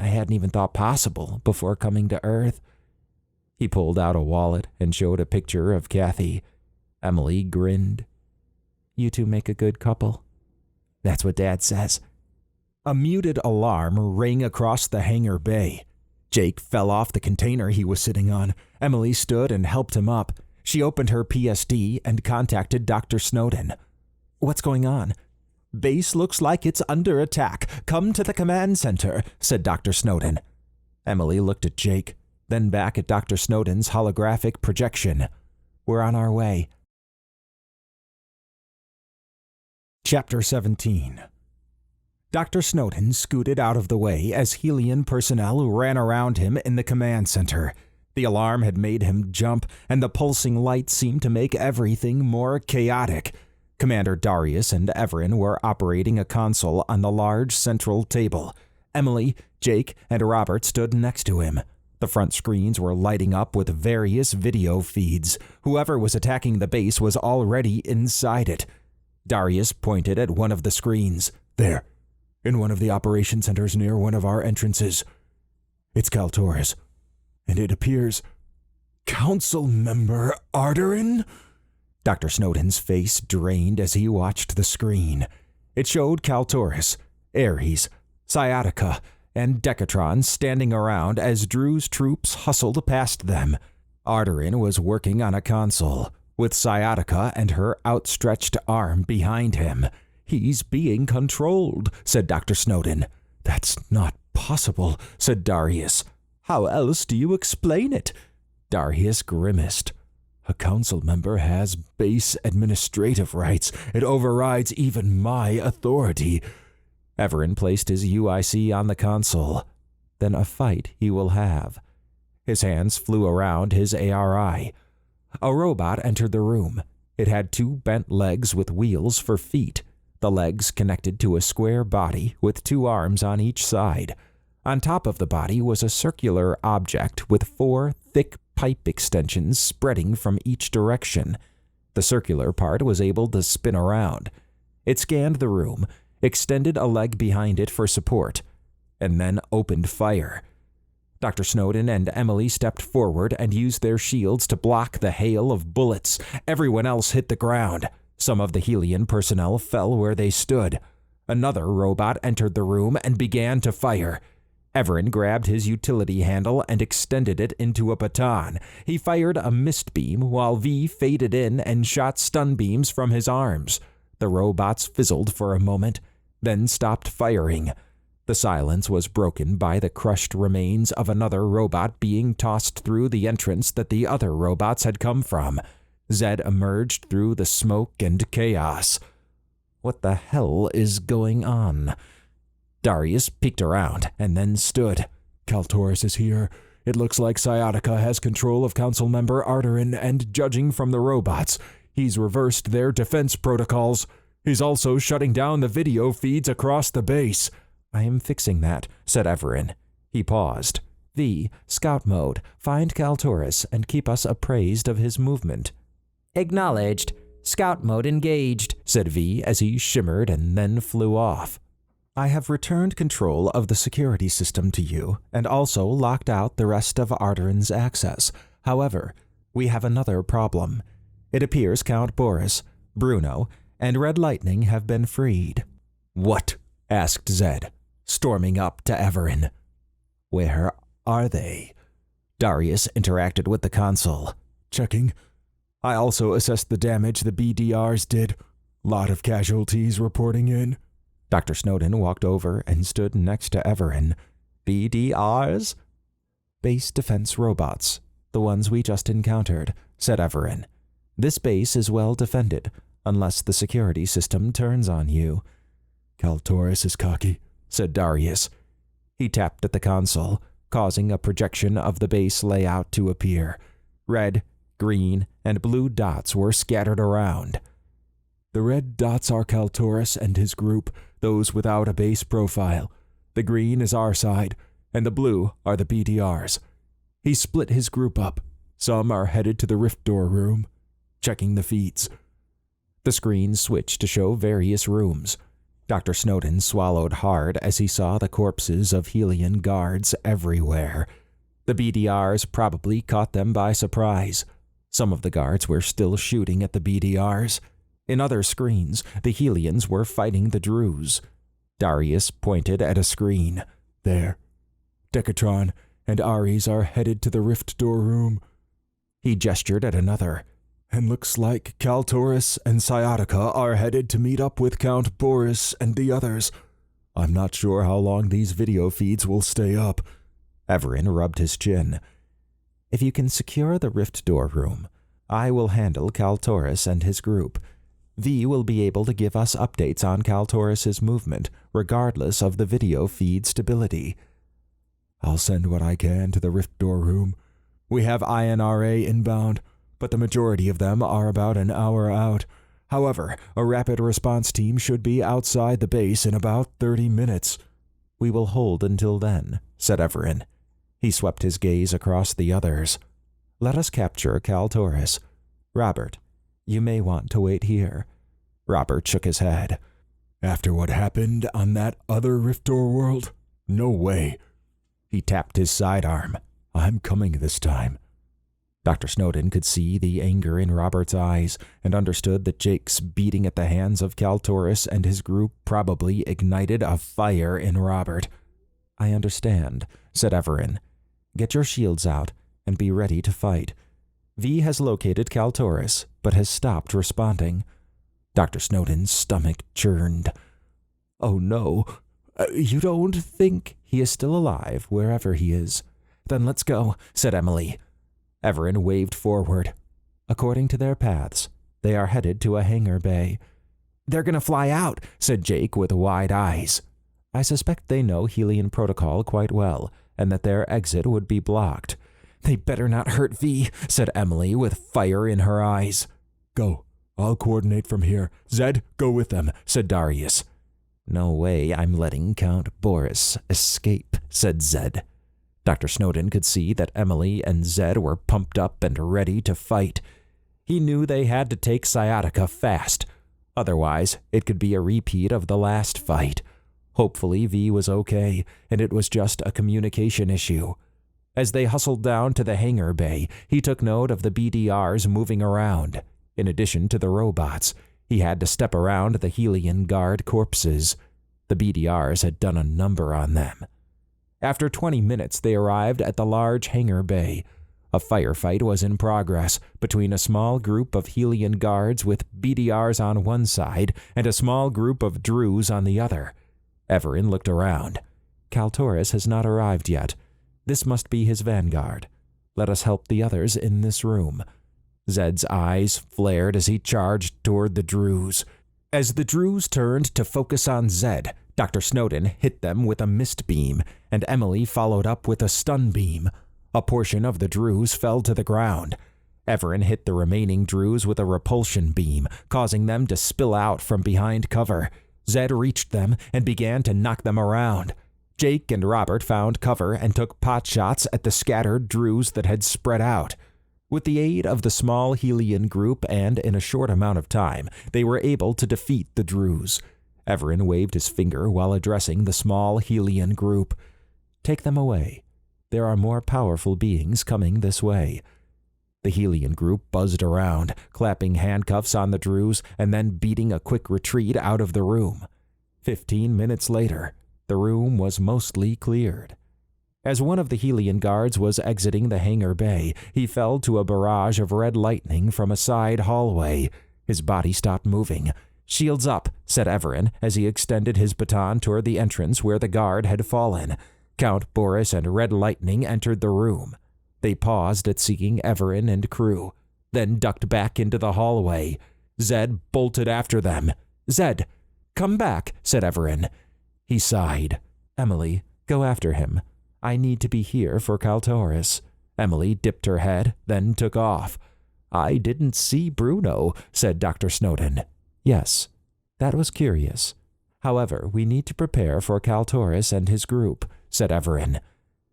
I hadn't even thought possible before coming to Earth." He pulled out a wallet and showed a picture of Kathy. Emily grinned. You two make a good couple. That's what Dad says. A muted alarm rang across the hangar bay. Jake fell off the container he was sitting on. Emily stood and helped him up. She opened her PSD and contacted Dr. Snowden. What's going on? Base looks like it's under attack. Come to the command center, said Dr. Snowden. Emily looked at Jake, then back at Dr. Snowden's holographic projection. We're on our way. Chapter 17. Dr. Snowden scooted out of the way as Helian personnel ran around him in the command center. The alarm had made him jump, and the pulsing light seemed to make everything more chaotic. Commander Darius and Evaran were operating a console on the large central table. Emily, Jake, and Robert stood next to him. The front screens were lighting up with various video feeds. Whoever was attacking the base was already inside it. Darius pointed at one of the screens. There, in one of the operation centers near one of our entrances. It's Kaltoris, and it appears Council Member Arterin? Dr. Snowden's face drained as he watched the screen. It showed Kaltoris, Ares, Sciatica, and Decatron standing around as Drew's troops hustled past them. Arterin was working on a console, with Sciatica and her outstretched arm behind him. He's being controlled, said Dr. Snowden. That's not possible, said Darius. How else do you explain it? Darius grimaced. A council member has base administrative rights. It overrides even my authority. Evaran placed his UIC on the console. Then a fight he will have. His hands flew around his ARI. A robot entered the room. It had 2 bent legs with wheels for feet. The legs connected to a square body with 2 arms on each side. On top of the body was a circular object with 4 thick pipe extensions spreading from each direction. The circular part was able to spin around. It scanned the room, extended a leg behind it for support, and then opened fire. Dr. Snowden and Emily stepped forward and used their shields to block the hail of bullets. Everyone else hit the ground. Some of the Helian personnel fell where they stood. Another robot entered the room and began to fire. Evaran grabbed his utility handle and extended it into a baton. He fired a mist beam while V faded in and shot stun beams from his arms. The robots fizzled for a moment, then stopped firing. The silence was broken by the crushed remains of another robot being tossed through the entrance that the other robots had come from. Zed emerged through the smoke and chaos. What the hell is going on? Darius peeked around and then stood. Kaltoris is here. It looks like Sciatica has control of Council Member Arterin, and judging from the robots, he's reversed their defense protocols. He's also shutting down the video feeds across the base. I am fixing that, said Evaran. He paused. V, scout mode. Find Kaltoris and keep us appraised of his movement. Acknowledged. Scout mode engaged, said V as he shimmered and then flew off. I have returned control of the security system to you and also locked out the rest of Arterin's access. However, we have another problem. It appears Count Boris, Bruno, and Red Lightning have been freed. What? Asked Zed, storming up to Evaran. Where are they? Darius interacted with the console. Checking. I also assessed the damage the BDRs did. Lot of casualties reporting in. Dr. Snowden walked over and stood next to Evaran. BDRs? Base defense robots, the ones we just encountered, said Evaran. This base is well defended, unless the security system turns on you. Kaltoris is cocky, said Darius. He tapped at the console, causing a projection of the base layout to appear. Red, green, and blue dots were scattered around. The red dots are Kaltoris and his group, those without a base profile. The green is our side, and the blue are the BDRs. He split his group up. Some are headed to the rift door room, checking the feeds. The screen switched to show various rooms. Dr. Snowden swallowed hard as he saw the corpses of Helian guards everywhere. The BDRs probably caught them by surprise. Some of the guards were still shooting at the BDRs. In other screens, the Helians were fighting the Druze. Darius pointed at a screen. There. Decatron and Ares are headed to the Rift Door room. He gestured at another. And looks like Kaltoris and Sciatica are headed to meet up with Count Boris and the others. I'm not sure how long these video feeds will stay up. Evaran rubbed his chin. If you can secure the Rift Door room, I will handle Kaltoris and his group. V will be able to give us updates on Kaltoris' movement, regardless of the video feed stability. I'll send what I can to the Rift Door room. We have INRA inbound, but the majority of them are about an hour out. However, a rapid response team should be outside the base in about 30 minutes. We will hold until then, said Evaran. He swept his gaze across the others. Let us capture Kaltoris. Robert, you may want to wait here. Robert shook his head. After what happened on that other Rift Door world? No way. He tapped his sidearm. I'm coming this time. Dr. Snowden could see the anger in Robert's eyes and understood that Jake's beating at the hands of Kaltoris and his group probably ignited a fire in Robert. I understand, said Evaran. Get your shields out and be ready to fight. V has located Kaltoris, but has stopped responding. Dr. Snowden's stomach churned. Oh no, you don't think... He is still alive, wherever he is. Then let's go, said Emily. Evaran waved forward. According to their paths, they are headed to a hangar bay. They're going to fly out, said Jake with wide eyes. I suspect they know Helian protocol quite well, and that their exit would be blocked. They better not hurt V, said Emily with fire in her eyes. Go. I'll coordinate from here. Zed, go with them, said Darius. No way I'm letting Count Boris escape, said Zed. Dr. Snowden could see that Emily and Zed were pumped up and ready to fight. He knew they had to take Sciatica fast. Otherwise, it could be a repeat of the last fight. Hopefully V was okay, and it was just a communication issue. As they hustled down to the hangar bay, he took note of the BDRs moving around. In addition to the robots, he had to step around the Helian guard corpses. The BDRs had done a number on them. After 20 minutes, they arrived at the large hangar bay. A firefight was in progress between a small group of Helian guards with BDRs on one side and a small group of Druze on the other. Evaran looked around. Kaltoris has not arrived yet. This must be his vanguard. Let us help the others in this room. Zed's eyes flared as he charged toward the Druze. As the Druze turned to focus on Zed, Dr. Snowden hit them with a mist beam, and Emily followed up with a stun beam. A portion of the Druze fell to the ground. Evaran hit the remaining Druze with a repulsion beam, causing them to spill out from behind cover. Zed reached them and began to knock them around. Jake and Robert found cover and took pot shots at the scattered Druze that had spread out. With the aid of the small Helian group and in a short amount of time, they were able to defeat the Druze. Evaran waved his finger while addressing the small Helian group. Take them away. There are more powerful beings coming this way. The Helian group buzzed around, clapping handcuffs on the Druze and then beating a quick retreat out of the room. 15 minutes later, the room was mostly cleared. As one of the Helian guards was exiting the hangar bay, he fell to a barrage of red lightning from a side hallway. His body stopped moving. Shields up, said Evaran as he extended his baton toward the entrance where the guard had fallen. Count Boris and Red Lightning entered the room. They paused at seeing Evaran and crew, then ducked back into the hallway. Zed bolted after them. Zed, come back, said Evaran. He sighed. Emily, go after him. I need to be here for Kaltoris. Emily dipped her head, then took off. I didn't see Bruno, said Dr. Snowden. Yes, that was curious. However, we need to prepare for Kaltoris and his group, said Evaran.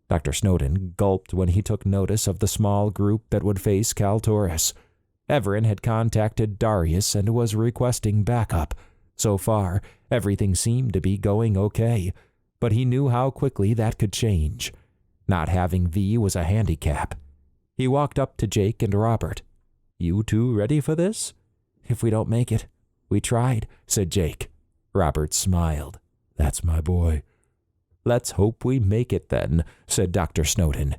Dr. Snowden gulped when he took notice of the small group that would face Kaltoris. Evaran had contacted Darius and was requesting backup. So far, everything seemed to be going okay, but he knew how quickly that could change. Not having V was a handicap. He walked up to Jake and Robert. You two ready for this? If we don't make it, we tried, said Jake. Robert smiled. That's my boy. Let's hope we make it then, said Dr. Snowden.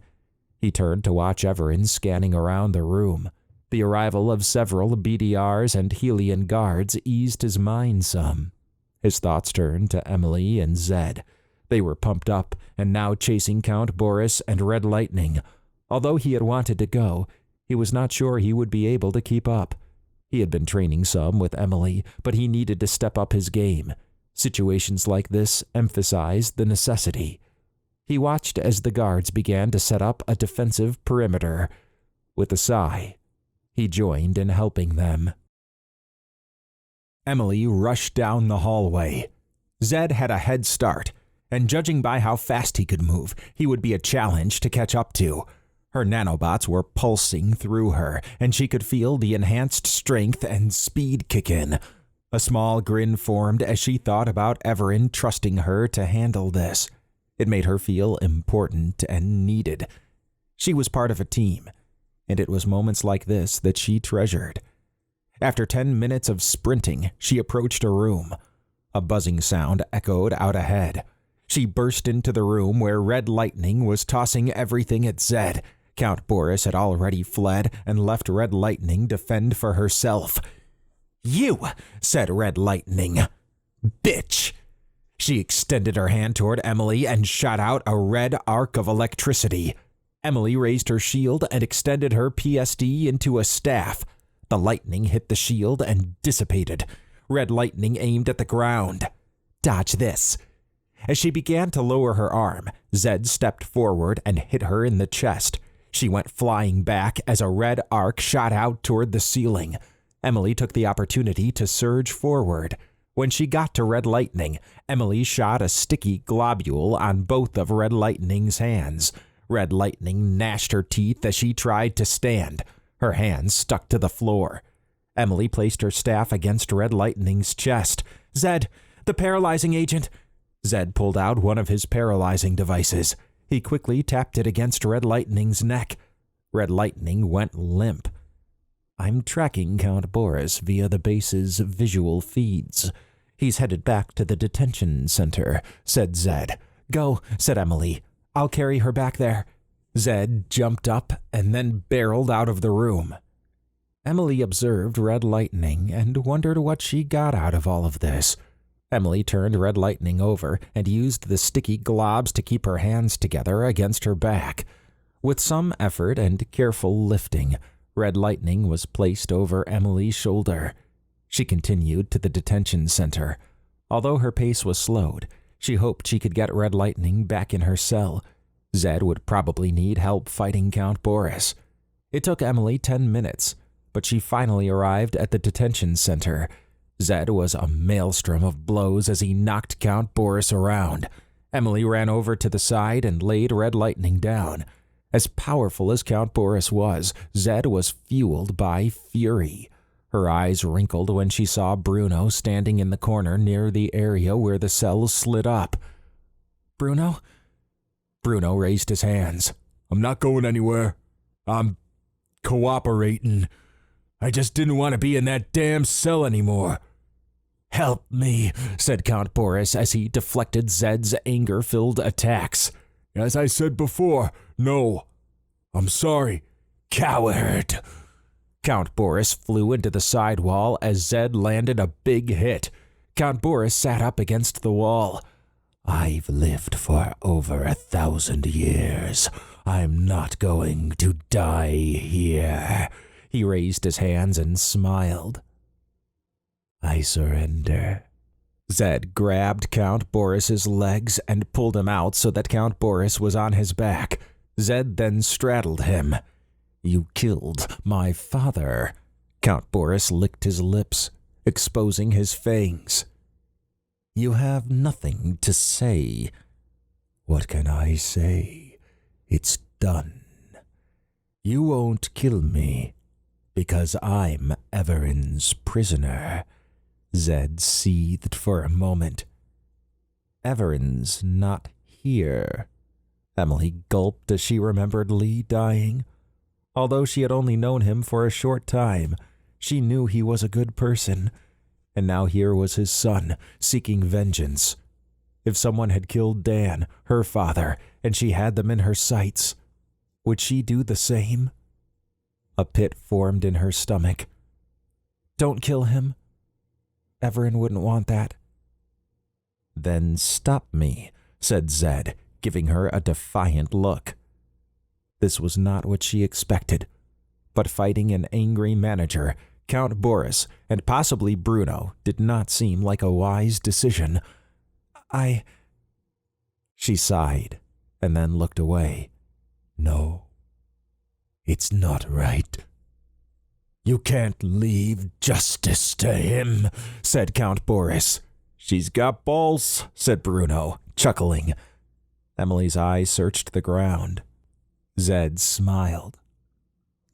He turned to watch Evaran scanning around the room. The arrival of several BDRs and Helian guards eased his mind some. His thoughts turned to Emily and Zed. They were pumped up and now chasing Count Boris and Red Lightning. Although he had wanted to go, he was not sure he would be able to keep up. He had been training some with Emily, but he needed to step up his game. Situations like this emphasized the necessity. He watched as the guards began to set up a defensive perimeter. With a sigh, he joined in helping them. Emily rushed down the hallway. Zed had a head start, and judging by how fast he could move, he would be a challenge to catch up to. Her nanobots were pulsing through her, and she could feel the enhanced strength and speed kick in. A small grin formed as she thought about Evaran trusting her to handle this. It made her feel important and needed. She was part of a team, and it was moments like this that she treasured. After 10 minutes of sprinting, she approached a room. A buzzing sound echoed out ahead. She burst into the room where Red Lightning was tossing everything at Zed. Count Boris had already fled and left Red Lightning to fend for herself. "You," said Red Lightning. "Bitch." She extended her hand toward Emily and shot out a red arc of electricity. Emily raised her shield and extended her PSD into a staff. The lightning hit the shield and dissipated. Red Lightning aimed at the ground. "Dodge this." As she began to lower her arm, Zed stepped forward and hit her in the chest. She went flying back as a red arc shot out toward the ceiling. Emily took the opportunity to surge forward. When she got to Red Lightning, Emily shot a sticky globule on both of Red Lightning's hands. Red Lightning gnashed her teeth as she tried to stand. Her hands stuck to the floor. Emily placed her staff against Red Lightning's chest. "Zed, the paralyzing agent." Zed pulled out one of his paralyzing devices. He quickly tapped it against Red Lightning's neck. Red Lightning went limp. "I'm tracking Count Boris via the base's visual feeds. He's headed back to the detention center," said Zed. "Go," said Emily. "I'll carry her back there." Zed jumped up and then barreled out of the room. Emily observed Red Lightning and wondered what she got out of all of this. Emily turned Red Lightning over and used the sticky globs to keep her hands together against her back. With some effort and careful lifting, Red Lightning was placed over Emily's shoulder. She continued to the detention center. Although her pace was slowed, she hoped she could get Red Lightning back in her cell. Zed would probably need help fighting Count Boris. It took Emily 10 minutes, but she finally arrived at the detention center. Zed was a maelstrom of blows as he knocked Count Boris around. Emily ran over to the side and laid Red Lightning down. As powerful as Count Boris was, Zed was fueled by fury. Her eyes wrinkled when she saw Bruno standing in the corner near the area where the cells slid up. "Bruno?" Bruno raised his hands. "I'm not going anywhere. I'm cooperating. I just didn't want to be in that damn cell anymore." "Help me," said Count Boris as he deflected Zed's anger-filled attacks. "As I said before, no. I'm sorry." "Coward!" Count Boris flew into the side wall as Zed landed a big hit. Count Boris sat up against the wall. "I've lived for over 1,000 years. I'm not going to die here." He raised his hands and smiled. "I surrender." Zed grabbed Count Boris's legs and pulled him out so that Count Boris was on his back. Zed then straddled him. "You killed my father." Count Boris licked his lips, exposing his fangs. "You have nothing to say." "What can I say? It's done. You won't kill me because I'm Evaran's prisoner." Zed seethed for a moment. "Evaran's not here." Emily gulped as she remembered Lee dying. Although she had only known him for a short time, she knew he was a good person, and now here was his son, seeking vengeance. If someone had killed Dan, her father, and she had them in her sights, would she do the same? A pit formed in her stomach. Don't kill him. Evaran wouldn't want that. Then stop me, said Zed, giving her a defiant look. This was not what she expected, but fighting an angry manager, Count Boris, and possibly Bruno did not seem like a wise decision. She sighed, and then looked away. No, it's not right. You can't leave justice to him, said Count Boris. She's got balls, said Bruno, chuckling. Emily's eyes searched the ground. Zed smiled.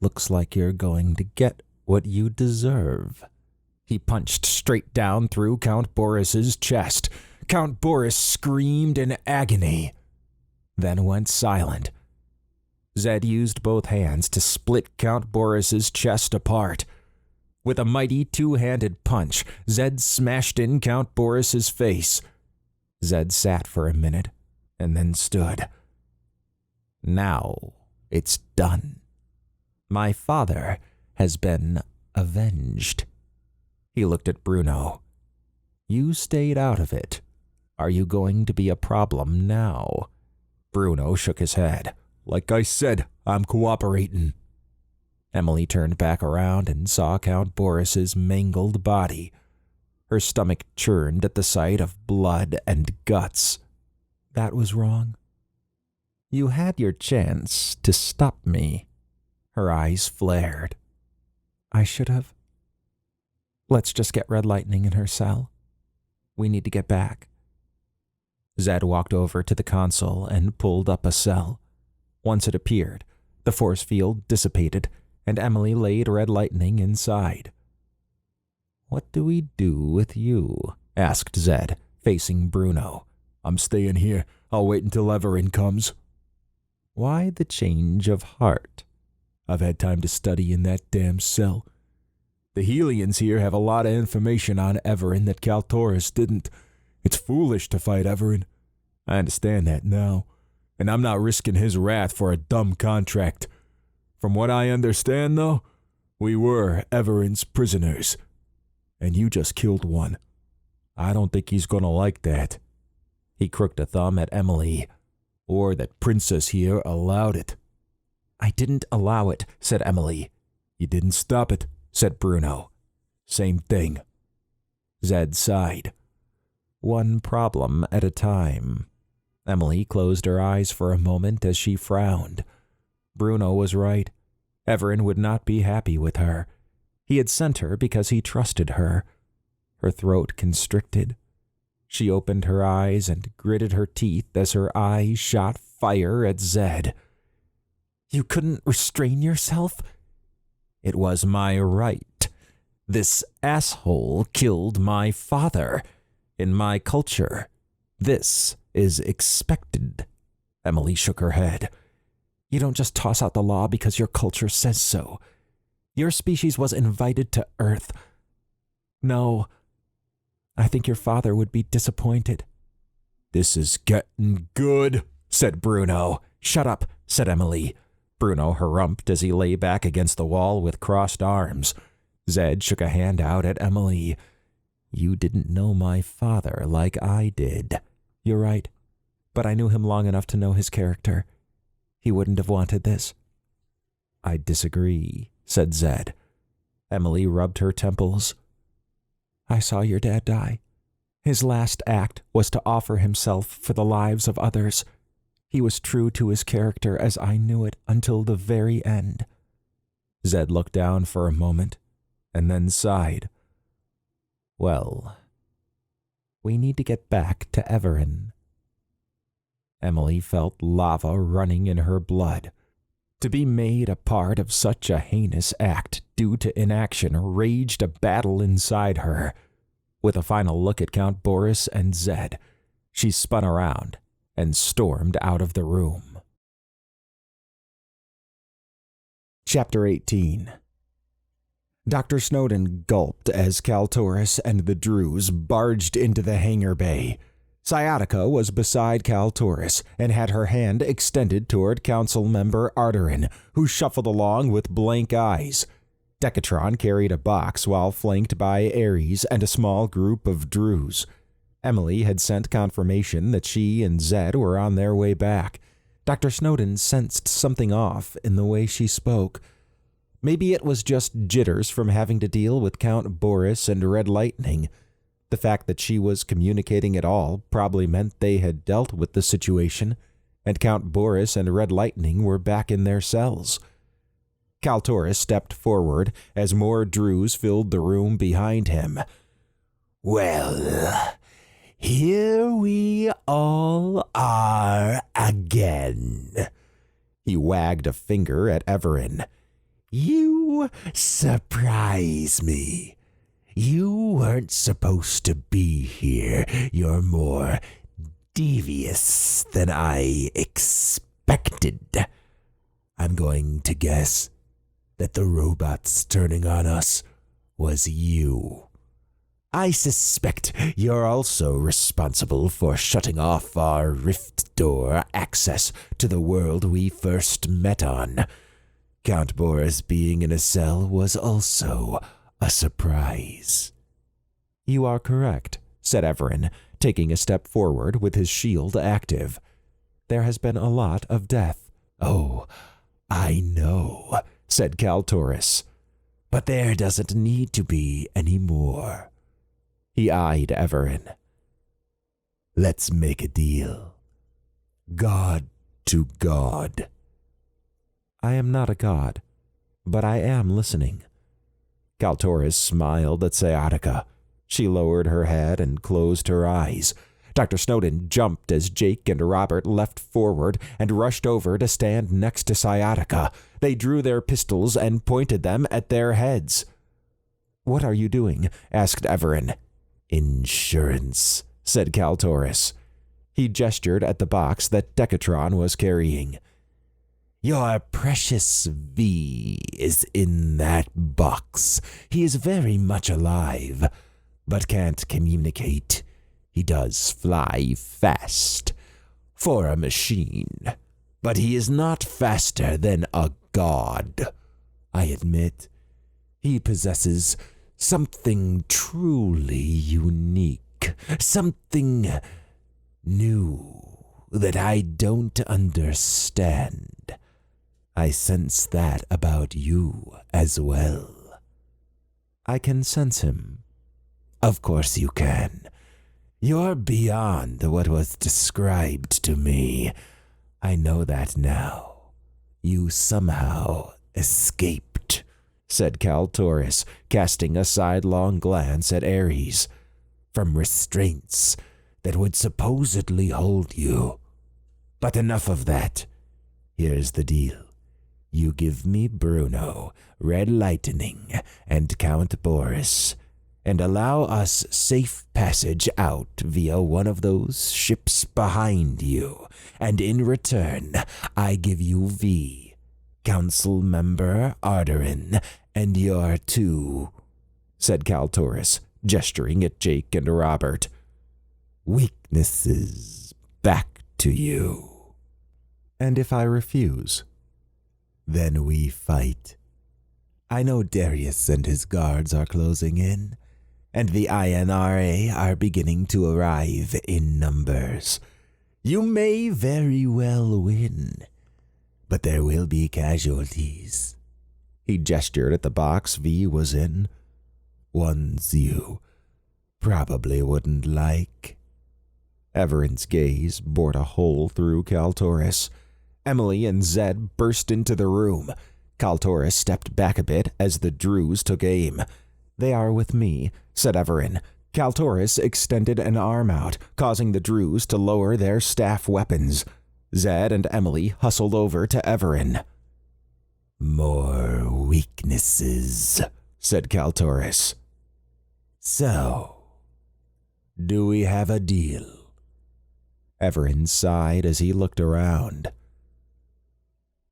Looks like you're going to get what you deserve. He punched straight down through Count Boris's chest. Count Boris screamed in agony, then went silent. Zed used both hands to split Count Boris's chest apart. With a mighty two-handed punch, Zed smashed in Count Boris's face. Zed sat for a minute and then stood. Now it's done. My father has been avenged. He looked at Bruno. You stayed out of it. Are you going to be a problem now? Bruno shook his head. Like I said, I'm cooperating. Emily turned back around and saw Count Boris's mangled body. Her stomach churned at the sight of blood and guts. That was wrong. You had your chance to stop me. Her eyes flared. I should have. Let's just get Red Lightning in her cell. We need to get back. Zed walked over to the console and pulled up a cell. Once it appeared, the force field dissipated, and Emily laid Red Lightning inside. What do we do with you? Asked Zed, facing Bruno. I'm staying here. I'll wait until Evaran comes. Why the change of heart? I've had time to study in that damn cell. The Helians here have a lot of information on Evaran that Kaltoris didn't. It's foolish to fight Evaran. I understand that now, and I'm not risking his wrath for a dumb contract. From what I understand, though, we were Evaran's prisoners, and you just killed one. I don't think he's gonna like that. He crooked a thumb at Emily, or that Princess here allowed it. I didn't allow it, said Emily. You didn't stop it, said Bruno. Same thing. Zed sighed. One problem at a time. Emily closed her eyes for a moment as she frowned. Bruno was right. Evaran would not be happy with her. He had sent her because he trusted her. Her throat constricted. She opened her eyes and gritted her teeth as her eyes shot fire at Zed. You couldn't restrain yourself? It was my right. This asshole killed my father. In my culture, this is expected. Emily shook her head. You don't just toss out the law because your culture says so. Your species was invited to Earth. No, I think your father would be disappointed. This is getting good, said Bruno. Shut up, said Emily. Bruno harumphed as he lay back against the wall with crossed arms. Zed shook a hand out at Emily. You didn't know my father like I did. You're right, but I knew him long enough to know his character. He wouldn't have wanted this. I disagree, said Zed. Emily rubbed her temples. I saw your dad die. His last act was to offer himself for the lives of others. He was true to his character as I knew it until the very end. Zed looked down for a moment and then sighed. Well, we need to get back to Evaran. Emily felt lava running in her blood. To be made a part of such a heinous act due to inaction raged a battle inside her. With a final look at Count Boris and Zed, she spun around and stormed out of the room. Chapter 18. Dr. Snowden gulped as Kaltoris and the Druze barged into the hangar bay. Sciatica was beside Kaltoris and had her hand extended toward Council Member Arterin, who shuffled along with blank eyes. Decatron carried a box while flanked by Ares and a small group of Druze. Emily had sent confirmation that she and Zed were on their way back. Dr. Snowden sensed something off in the way she spoke. Maybe it was just jitters from having to deal with Count Boris and Red Lightning. The fact that she was communicating at all probably meant they had dealt with the situation, and Count Boris and Red Lightning were back in their cells. Kaltoris stepped forward as more Druze filled the room behind him. Well, here we all are again. He wagged a finger at Evaran. You surprise me. You weren't supposed to be here. You're more devious than I expected. I'm going to guess that the robots turning on us was you. I suspect you're also responsible for shutting off our rift door access to the world we first met on. Count Boris being in a cell was also a surprise. You are correct, said Evaran, taking a step forward with his shield active. There has been a lot of death. Oh, I know, said Kaltoris. But there doesn't need to be any more. He eyed Evaran. Let's make a deal. God to God. I am not a god, but I am listening. Kaltoris smiled at Sciatica. She lowered her head and closed her eyes. Dr. Snowden jumped as Jake and Robert leapt forward and rushed over to stand next to Sciatica. They drew their pistols and pointed them at their heads. What are you doing? Asked Evaran. Insurance, said Kaltoris. He gestured at the box that Decatron was carrying. Your precious V is in that box. He is very much alive, but can't communicate. He does fly fast for a machine, but he is not faster than a god. I admit, he possesses something truly unique, something new that I don't understand. I sense that about you as well. I can sense him. Of course you can. You're beyond what was described to me. I know that now. You somehow escaped, said Kaltoris, casting a sidelong glance at Ares, from restraints that would supposedly hold you. But enough of that. Here's the deal. You give me Bruno, Red Lightning, and Count Boris, and allow us safe passage out via one of those ships behind you, and in return, I give you V, Council Member Arterin, and your two, said Kaltoris, gesturing at Jake and Robert, weaknesses back to you. And if I refuse? Then we fight. I know Darius and his guards are closing in, and the INRA are beginning to arrive in numbers. You may very well win, but there will be casualties. He gestured at the box V was in. Ones you probably wouldn't like. Evaran's gaze bored a hole through Kaltoris. Emily and Zed burst into the room. Kaltoris stepped back a bit as the Druze took aim. They are with me, said Evaran. Kaltoris extended an arm out, causing the Druze to lower their staff weapons. Zed and Emily hustled over to Evaran. More weaknesses, said Kaltoris. So, do we have a deal? Evaran sighed as he looked around.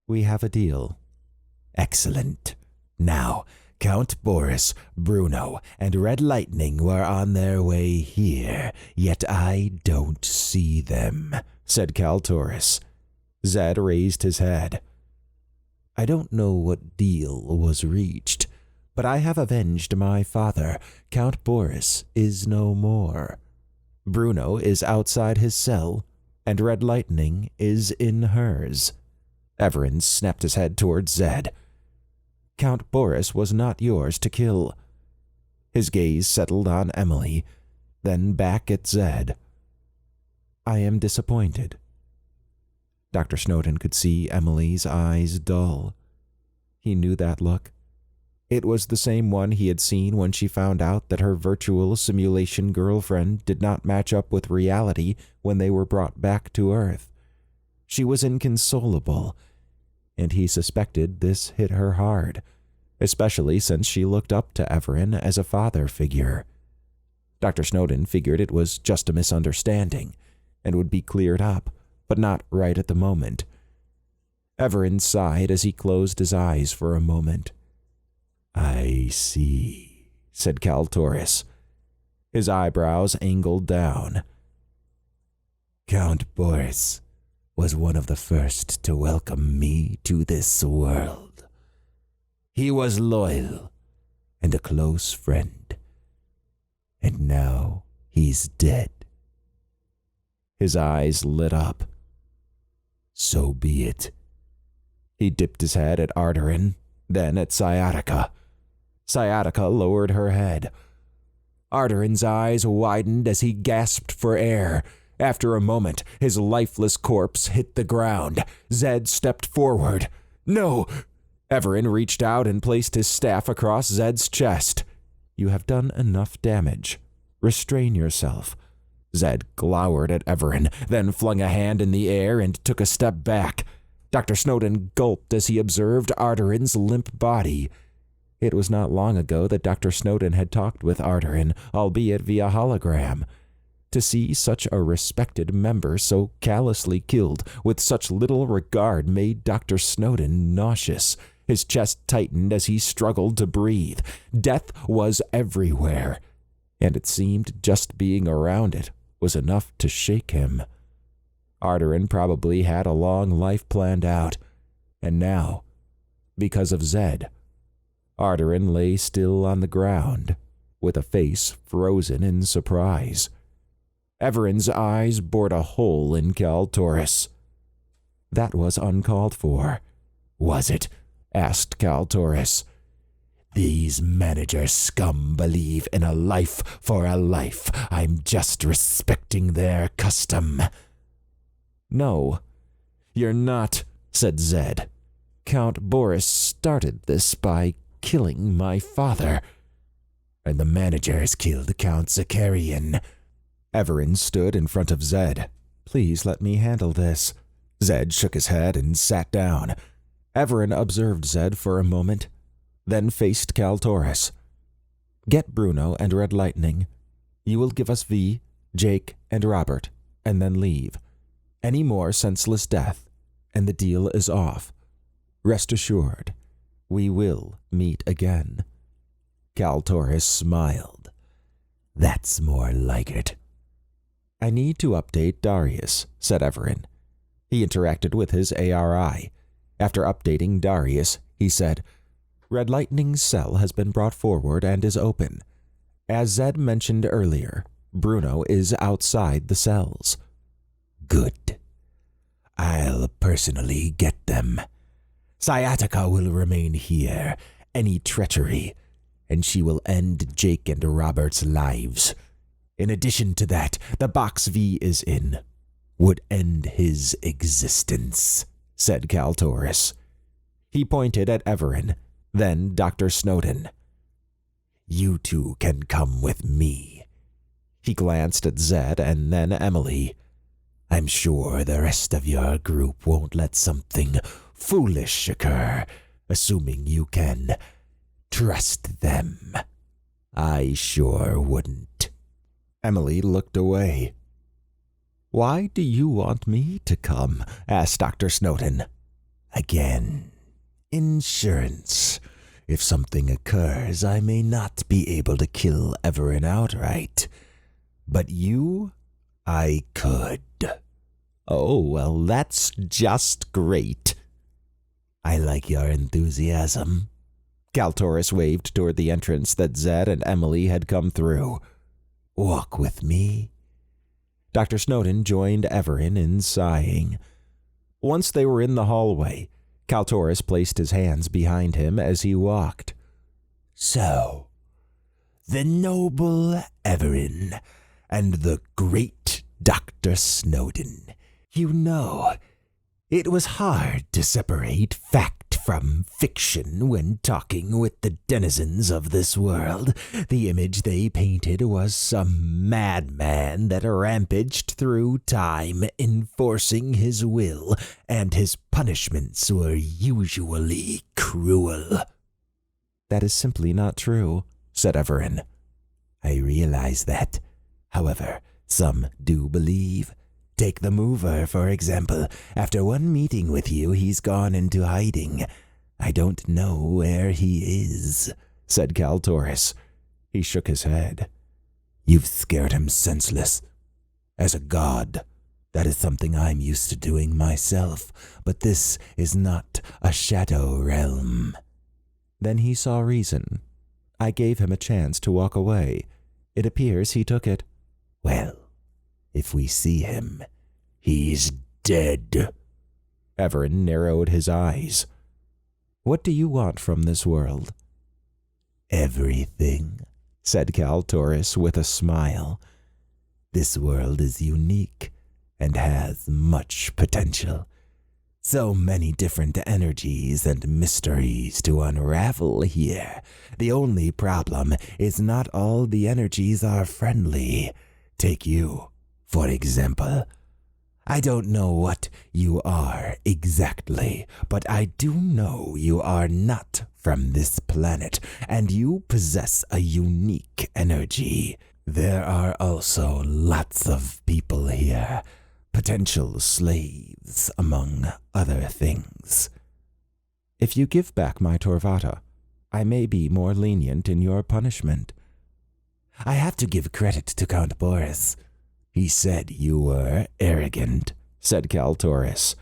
We have a deal. Excellent. Now, Count Boris, Bruno, and Red Lightning were on their way here, yet I don't see them, said Kaltoris. Zed raised his head. I don't know what deal was reached, but I have avenged my father. Count Boris is no more. Bruno is outside his cell, and Red Lightning is in hers. Evaran snapped his head towards Zed. Count Boris was not yours to kill. His gaze settled on Emily, then back at Zed. I am disappointed. Dr. Snowden could see Emily's eyes dull. He knew that look. It was the same one he had seen when she found out that her virtual simulation girlfriend did not match up with reality when they were brought back to Earth. She was inconsolable, and he suspected this hit her hard, especially since she looked up to Evaran as a father figure. Dr. Snowden figured it was just a misunderstanding and would be cleared up, but not right at the moment. Evaran sighed as he closed his eyes for a moment. I see, said Kaltoris. His eyebrows angled down. Count Boris was one of the first to welcome me to this world. He was loyal and a close friend, and now he's dead. His eyes lit up. So be it. He dipped his head at Ardarin, then at Sciatica. Sciatica lowered her head. Ardarin's eyes widened as he gasped for air. After a moment, his lifeless corpse hit the ground. Zed stepped forward. No! Evaran reached out and placed his staff across Zed's chest. You have done enough damage. Restrain yourself. Zed glowered at Evaran, then flung a hand in the air and took a step back. Dr. Snowden gulped as he observed Ardarin's limp body. It was not long ago that Dr. Snowden had talked with Ardarin, albeit via hologram. To see such a respected member so callously killed with such little regard made Dr. Snowden nauseous. His chest tightened as he struggled to breathe. Death was everywhere, and it seemed just being around it was enough to shake him. Ardarin probably had a long life planned out, and now, because of Zed, Ardarin lay still on the ground, with a face frozen in surprise. Evaran's eyes bored a hole in Kaltoris. That was uncalled for. Was it? Asked Kaltoris. These manager scum believe in a life for a life. I'm just respecting their custom. No, you're not, said Zed. Count Boris started this by killing my father. And the managers killed Count Zakarian. Evaran stood in front of Zed. Please let me handle this. Zed shook his head and sat down. Evaran observed Zed for a moment, then faced Kaltoris. Get Bruno and Red Lightning. You will give us V, Jake, and Robert, and then leave. Any more senseless death, and the deal is off. Rest assured, we will meet again. Kaltoris smiled. That's more like it. I need to update Darius, said Evaran. He interacted with his ARI. After updating Darius, he said, Red Lightning's cell has been brought forward and is open. As Zed mentioned earlier, Bruno is outside the cells. Good. I'll personally get them. Sciatica will remain here. Any treachery, and she will end Jake and Robert's lives. In addition to that, the box V is in. Would end his existence, said Kaltoris. He pointed at Evaran, then Dr. Snowden. You two can come with me. He glanced at Zed and then Emily. I'm sure the rest of your group won't let something foolish occur, assuming you can trust them. I sure wouldn't. Emily looked away. Why do you want me to come? Asked Dr. Snowden. Again, insurance. If something occurs, I may not be able to kill Evaran outright. But you, I could. Oh, well, that's just great. I like your enthusiasm. Kaltoris waved toward the entrance that Zed and Emily had come through. Walk with me. Dr. Snowden joined Evaran in sighing. Once they were in the hallway, Kaltoris placed his hands behind him as he walked. So, the noble Evaran and the great Dr. Snowden. You know, it was hard to separate fact from fiction when talking with the denizens of this world. The image they painted was some madman that rampaged through time, enforcing his will, and his punishments were usually cruel. That is simply not true, said Evaran. I realize that. However, some do believe. Take the mover, for example. After one meeting with you, he's gone into hiding. I don't know where he is, said Kaltoris. He shook his head. You've scared him senseless. As a god, that is something I'm used to doing myself, but this is not a shadow realm. Then he saw reason. I gave him a chance to walk away. It appears he took it. Well, if we see him, he's dead. Evaran narrowed his eyes. What do you want from this world? Everything, said Kaltoris with a smile. This world is unique and has much potential. So many different energies and mysteries to unravel here. The only problem is not all the energies are friendly. Take you, for example. I don't know what you are exactly, but I do know you are not from this planet, and you possess a unique energy. There are also lots of people here, potential slaves, among other things. If you give back my Torvatta, I may be more lenient in your punishment. I have to give credit to Count Boris. He said you were arrogant, said Kaltoris.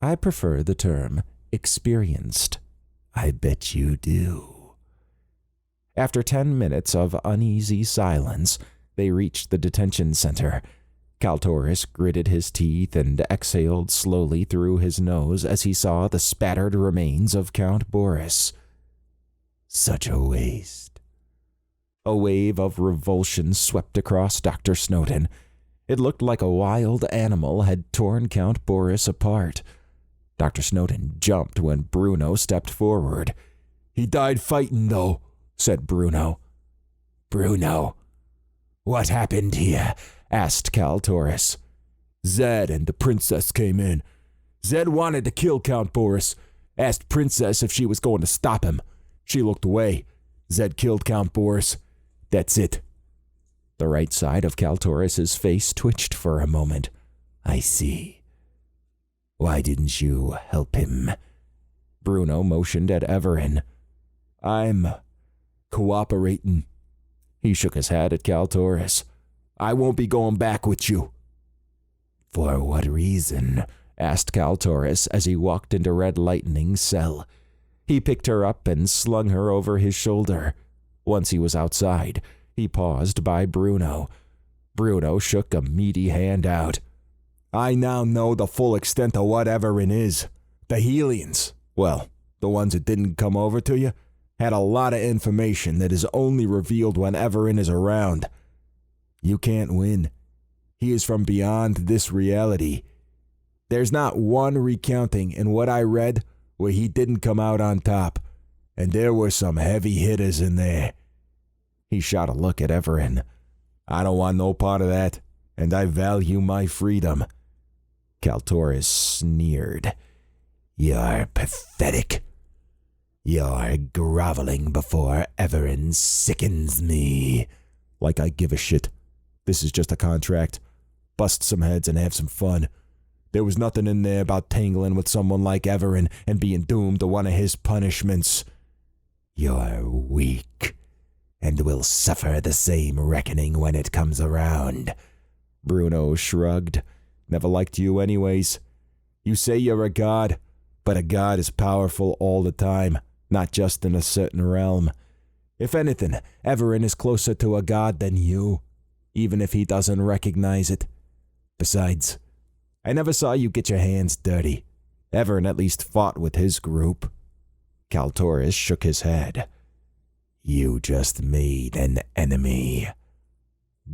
I prefer the term experienced. I bet you do. After 10 minutes of uneasy silence, they reached the detention center. Kaltoris gritted his teeth and exhaled slowly through his nose as he saw the spattered remains of Count Boris. Such a waste. A wave of revulsion swept across Dr. Snowden. It looked like a wild animal had torn Count Boris apart. Dr. Snowden jumped when Bruno stepped forward. He died fighting, though, said Bruno. Bruno, what happened here? Asked Kaltoris. Zed and the princess came in. Zed wanted to kill Count Boris. Asked Princess if she was going to stop him. She looked away. Zed killed Count Boris. That's it. The right side of Kaltoris's face twitched for a moment. I see. Why didn't you help him? Bruno motioned at Evaran. I'm cooperating. He shook his head at Kaltoris. I won't be going back with you. For what reason? Asked Kaltoris as he walked into Red Lightning's cell. He picked her up and slung her over his shoulder. Once he was outside, he paused by Bruno. Bruno shook a meaty hand out. I now know the full extent of what Evaran is. The Helians, well, the ones that didn't come over to you, had a lot of information that is only revealed when Evaran is around. You can't win. He is from beyond this reality. There's not one recounting in what I read where he didn't come out on top, and there were some heavy hitters in there. He shot a look at Evaran. I don't want no part of that, and I value my freedom. Kaltoris sneered. You're pathetic. Your groveling before Evaran sickens me. Like I give a shit. This is just a contract. Bust some heads and have some fun. There was nothing in there about tangling with someone like Evaran and being doomed to one of his punishments. You're weak, and will suffer the same reckoning when it comes around. Bruno shrugged. Never liked you anyways. You say you're a god, but a god is powerful all the time, not just in a certain realm. If anything, Evaran is closer to a god than you, even if he doesn't recognize it. Besides, I never saw you get your hands dirty. Evaran at least fought with his group. Kaltoris shook his head. You just made an enemy.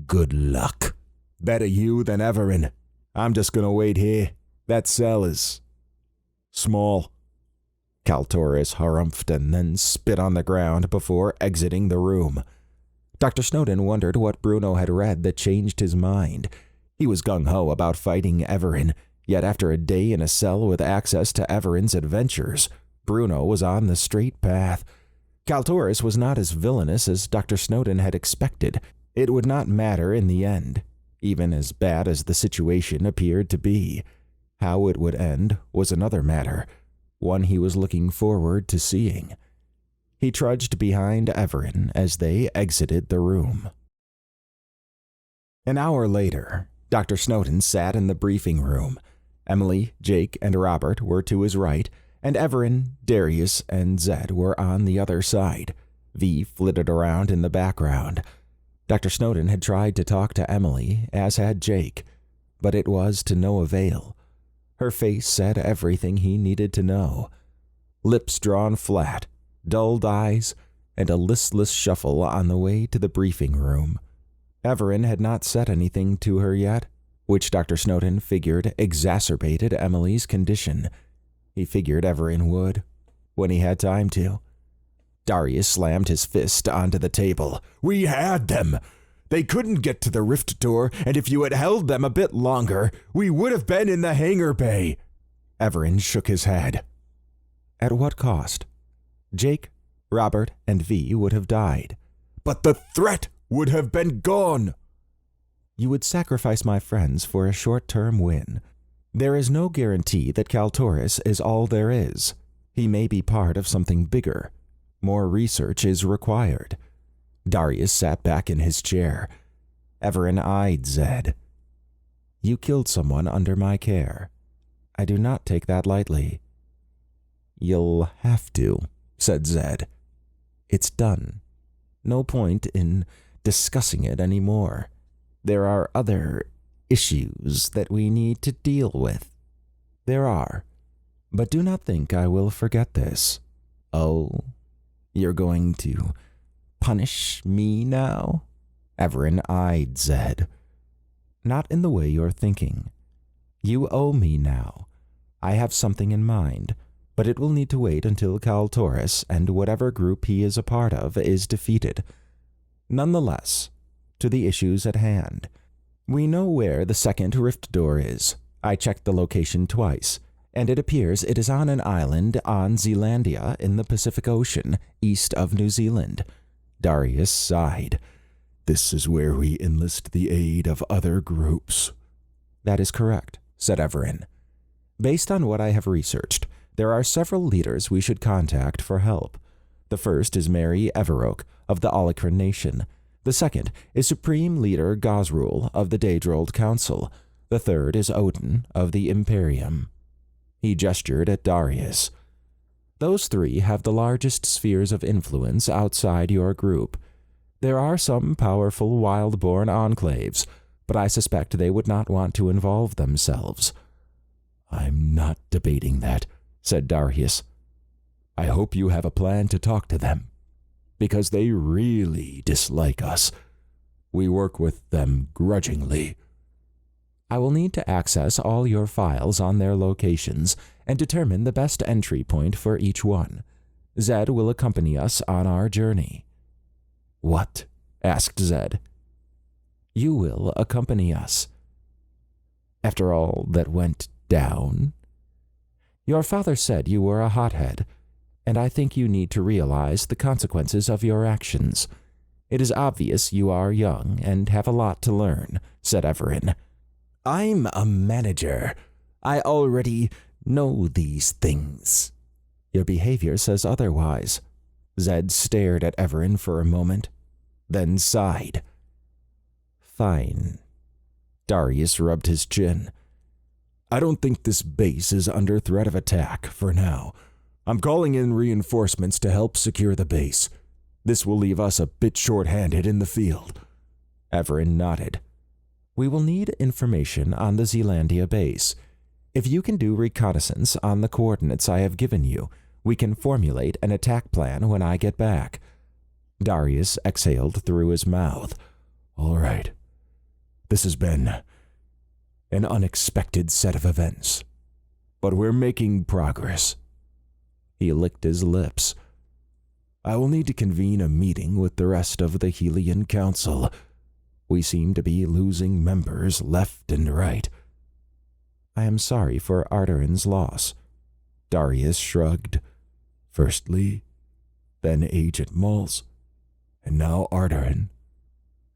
Good luck. Better you than Evaran. I'm just gonna wait here. That cell is small. Kaltoris harumphed and then spit on the ground before exiting the room. Dr. Snowden wondered what Bruno had read that changed his mind. He was gung-ho about fighting Evaran, yet after a day in a cell with access to Evaran's adventures, Bruno was on the straight path. Kaltoris was not as villainous as Dr. Snowden had expected. It would not matter in the end, even as bad as the situation appeared to be. How it would end was another matter, one he was looking forward to seeing. He trudged behind Evaran as they exited the room. An hour later, Dr. Snowden sat in the briefing room. Emily, Jake, and Robert were to his right, and Evaran, Darius, and Zed were on the other side. V flitted around in the background. Dr. Snowden had tried to talk to Emily, as had Jake, but it was to no avail. Her face said everything he needed to know. Lips drawn flat, dulled eyes, and a listless shuffle on the way to the briefing room. Evaran had not said anything to her yet, which Dr. Snowden figured exacerbated Emily's condition. He figured Evaran would, when he had time to. Darius slammed his fist onto the table. We had them! They couldn't get to the rift door, and if you had held them a bit longer, we would have been in the hangar bay. Evaran shook his head. At what cost? Jake, Robert, and V would have died. But the threat would have been gone. You would sacrifice my friends for a short-term win. There is no guarantee that Kaltoris is all there is. He may be part of something bigger. More research is required. Darius sat back in his chair. Evaran eyed Zed. You killed someone under my care. I do not take that lightly. You'll have to, said Zed. It's done. No point in discussing it anymore. There are other issues that we need to deal with. There are. But do not think I will forget this. Oh, you're going to punish me now? Evaran eyed Zed. Not in the way you're thinking. You owe me now. I have something in mind, but it will need to wait until Kaltoris and whatever group he is a part of is defeated. Nonetheless, to the issues at hand. We know where the second rift door is. I checked the location twice, and it appears it is on an island on Zealandia in the Pacific Ocean, east of New Zealand. Darius sighed. This is where we enlist the aid of other groups. That is correct, said Evaran. Based on what I have researched, there are several leaders we should contact for help. The first is Mary Everoak of the Alikran Nation. The second is Supreme Leader Gosrul of the Daedrold Council. The third is Odin of the Imperium. He gestured at Darius. Those three have the largest spheres of influence outside your group. There are some powerful wild-born enclaves, but I suspect they would not want to involve themselves. I'm not debating that, said Darius. I hope you have a plan to talk to them, because they really dislike us. We work with them grudgingly. I will need to access all your files on their locations and determine the best entry point for each one. Zed will accompany us on our journey. What? Asked Zed. You will accompany us. After all that went down? Your father said you were a hothead, and I think you need to realize the consequences of your actions. It is obvious you are young and have a lot to learn, said Evaran. I'm a manager. I already know these things. Your behavior says otherwise. Zed stared at Evaran for a moment, then sighed. Fine. Darius rubbed his chin. I don't think this base is under threat of attack for now. I'm calling in reinforcements to help secure the base. This will leave us a bit short-handed in the field. Evaran nodded. We will need information on the Zealandia base. If you can do reconnaissance on the coordinates I have given you, we can formulate an attack plan when I get back. Darius exhaled through his mouth. All right. This has been an unexpected set of events, but we're making progress. He licked his lips. I will need to convene a meeting with the rest of the Helian Council. We seem to be losing members left and right. I am sorry for Ardarin's loss. Darius shrugged. First Lee, then Agent Malls, and now Ardarin,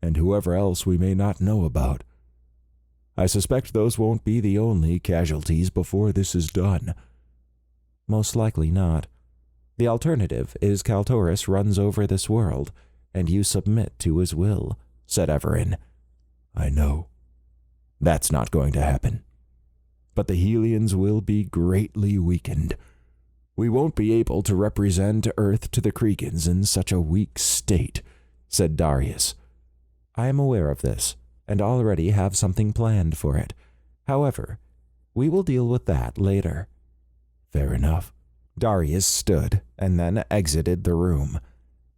and whoever else we may not know about. I suspect those won't be the only casualties before this is done. Most likely not. The alternative is Kaltoris runs over this world, and you submit to his will, said Evaran. I know. That's not going to happen. But the Helians will be greatly weakened. We won't be able to represent Earth to the Kriegans in such a weak state, said Darius. I am aware of this, and already have something planned for it. However, we will deal with that later. Fair enough. Darius stood and then exited the room.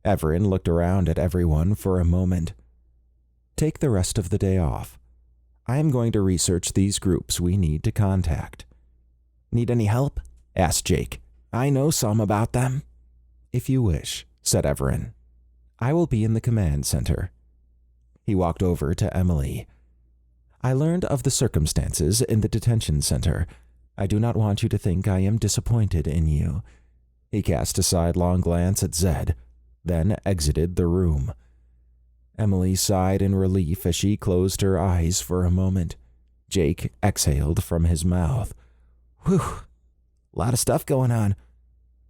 Evaran looked around at everyone for a moment. Take the rest of the day off. I am going to research these groups we need to contact. Need any help? Asked Jake. I know some about them. If you wish, said Evaran. I will be in the command center. He walked over to Emily. I learned of the circumstances in the detention center. I do not want you to think I am disappointed in you. He cast a sidelong glance at Zed, then exited the room. Emily sighed in relief as she closed her eyes for a moment. Jake exhaled from his mouth. Whew, lot of stuff going on.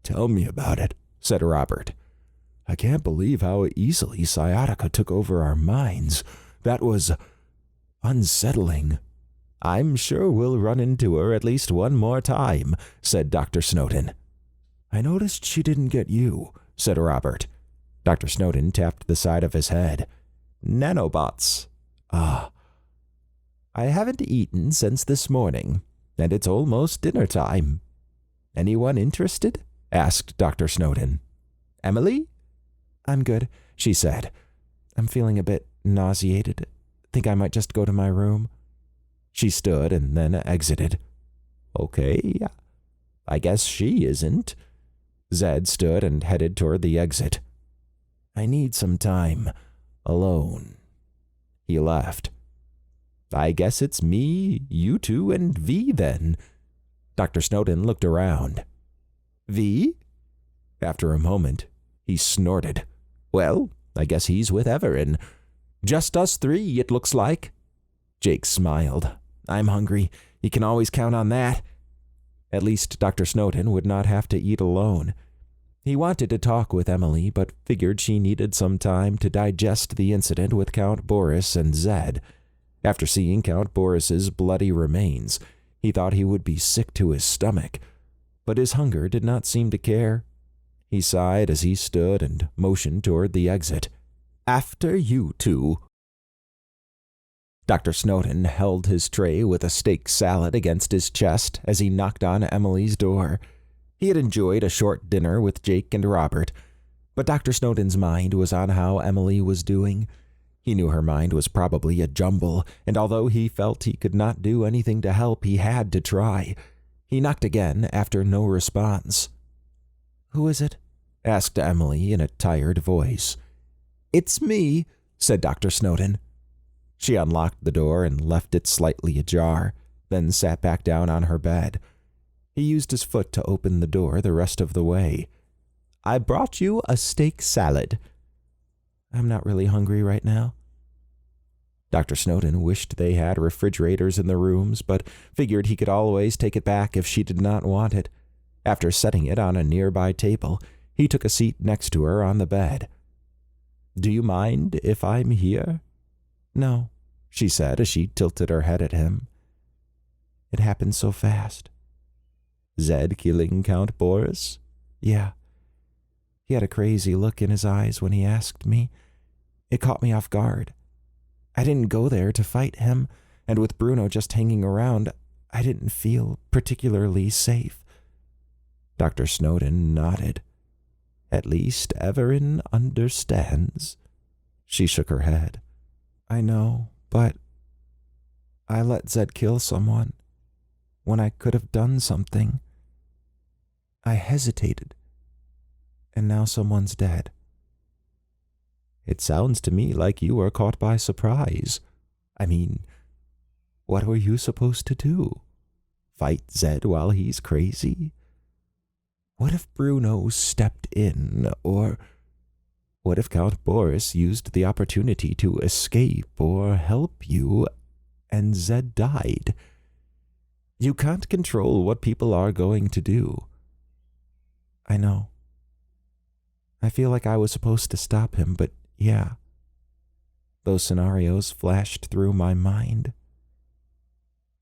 Tell me about it, said Robert. I can't believe how easily sciatica took over our minds. That was unsettling. I'm sure we'll run into her at least one more time, said Dr. Snowden. I noticed she didn't get you, said Robert. Dr. Snowden tapped the side of his head. Nanobots. Ah. I haven't eaten since this morning, and it's almost dinner time. Anyone interested? Asked Dr. Snowden. Emily? I'm good, she said. I'm feeling a bit nauseated. Think I might just go to my room. She stood and then exited. Okay, I guess she isn't. Zed stood and headed toward the exit. I need some time alone. He left. I guess it's me, you two, and V then. Dr. Snowden looked around. V? After a moment, he snorted. Well, I guess he's with Evaran. Just us three, it looks like. Jake smiled. I'm hungry. You can always count on that. At least Dr. Snowden would not have to eat alone. He wanted to talk with Emily, but figured she needed some time to digest the incident with Count Boris and Zed. After seeing Count Boris's bloody remains, he thought he would be sick to his stomach, but his hunger did not seem to care. He sighed as he stood and motioned toward the exit. After you two. Dr. Snowden held his tray with a steak salad against his chest as he knocked on Emily's door. He had enjoyed a short dinner with Jake and Robert, but Dr. Snowden's mind was on how Emily was doing. He knew her mind was probably a jumble, and although he felt he could not do anything to help, he had to try. He knocked again after no response. Who is it? Asked Emily in a tired voice. It's me, said Dr. Snowden. She unlocked the door and left it slightly ajar, then sat back down on her bed. He used his foot to open the door the rest of the way. I brought you a steak salad. I'm not really hungry right now. Dr. Snowden wished they had refrigerators in the rooms, but figured he could always take it back if she did not want it. After setting it on a nearby table, he took a seat next to her on the bed. "Do you mind if I'm here?" "No," she said as she tilted her head at him. "It happened so fast." "Zed killing Count Boris?" "Yeah." He had a crazy look in his eyes when he asked me. It caught me off guard. I didn't go there to fight him, and with Bruno just hanging around, I didn't feel particularly safe. Dr. Snowden nodded. "At least Evaran understands." She shook her head. "I know, but I let Zed kill someone when I could have done something. I hesitated, and now someone's dead." "It sounds to me like you were caught by surprise. I mean, what were you supposed to do? Fight Zed while he's crazy? What if Bruno stepped in, or what if Count Boris used the opportunity to escape or help you, and Zed died? You can't control what people are going to do." "I know. I feel like I was supposed to stop him, but yeah, those scenarios flashed through my mind."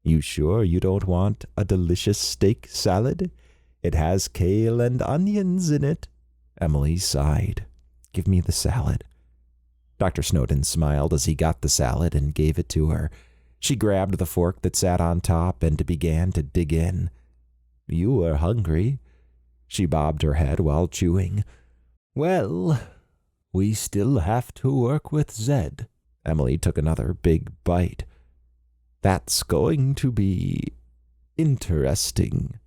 "You sure you don't want a delicious steak salad? It has kale and onions in it." Emily sighed. "Give me the salad." Dr. Snowden smiled as he got the salad and gave it to her. She grabbed the fork that sat on top and began to dig in. "You were hungry." She bobbed her head while chewing. "Well, we still have to work with Zed." Emily took another big bite. "That's going to be interesting."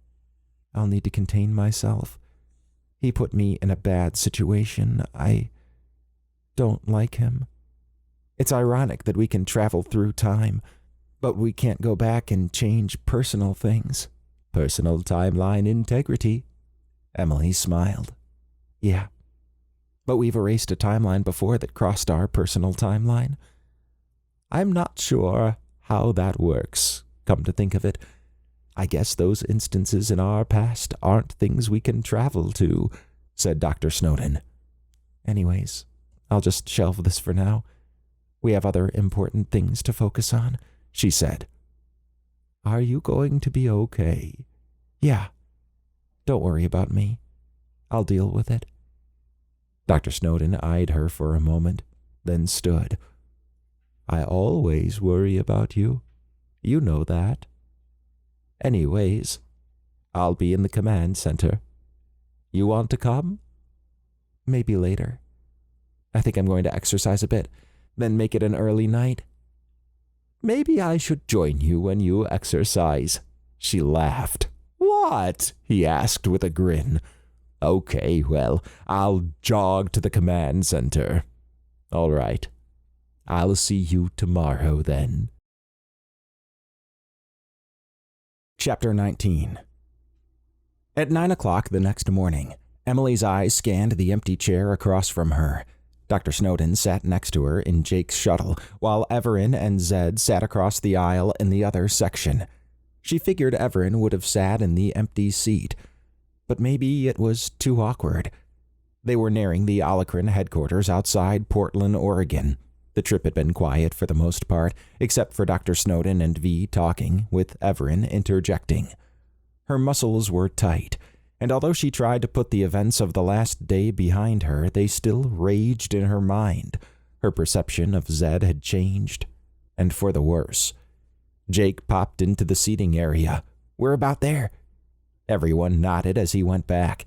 "I'll need to contain myself. He put me in a bad situation. I don't like him. It's ironic that we can travel through time, but we can't go back and change personal things." "Personal timeline integrity." Emily smiled. "Yeah. But we've erased a timeline before that crossed our personal timeline." "I'm not sure how that works, come to think of it. I guess those instances in our past aren't things we can travel to," said Dr. Snowden. "Anyways, I'll just shelve this for now. We have other important things to focus on," she said. "Are you going to be okay?" "Yeah. Don't worry about me. I'll deal with it." Dr. Snowden eyed her for a moment, then stood. "I always worry about you. You know that. Anyways, I'll be in the command center. You want to come?" "Maybe later. I think I'm going to exercise a bit, then make it an early night." "Maybe I should join you when you exercise." She laughed. "What?" he asked with a grin. "Okay, well, I'll jog to the command center." "All right. I'll see you tomorrow then." Chapter 19. At 9 o'clock the next morning, Emily's eyes scanned the empty chair across from her. Dr. Snowden sat next to her in Jake's shuttle, while Evaran and Zed sat across the aisle in the other section. She figured Evaran would have sat in the empty seat, but maybe it was too awkward. They were nearing the Holocron headquarters outside Portland, Oregon. The trip had been quiet for the most part, except for Dr. Snowden and V talking, with Evaran interjecting. Her muscles were tight, and although she tried to put the events of the last day behind her, they still raged in her mind. Her perception of Zed had changed, and for the worse. Jake popped into the seating area. "We're about there." Everyone nodded as he went back.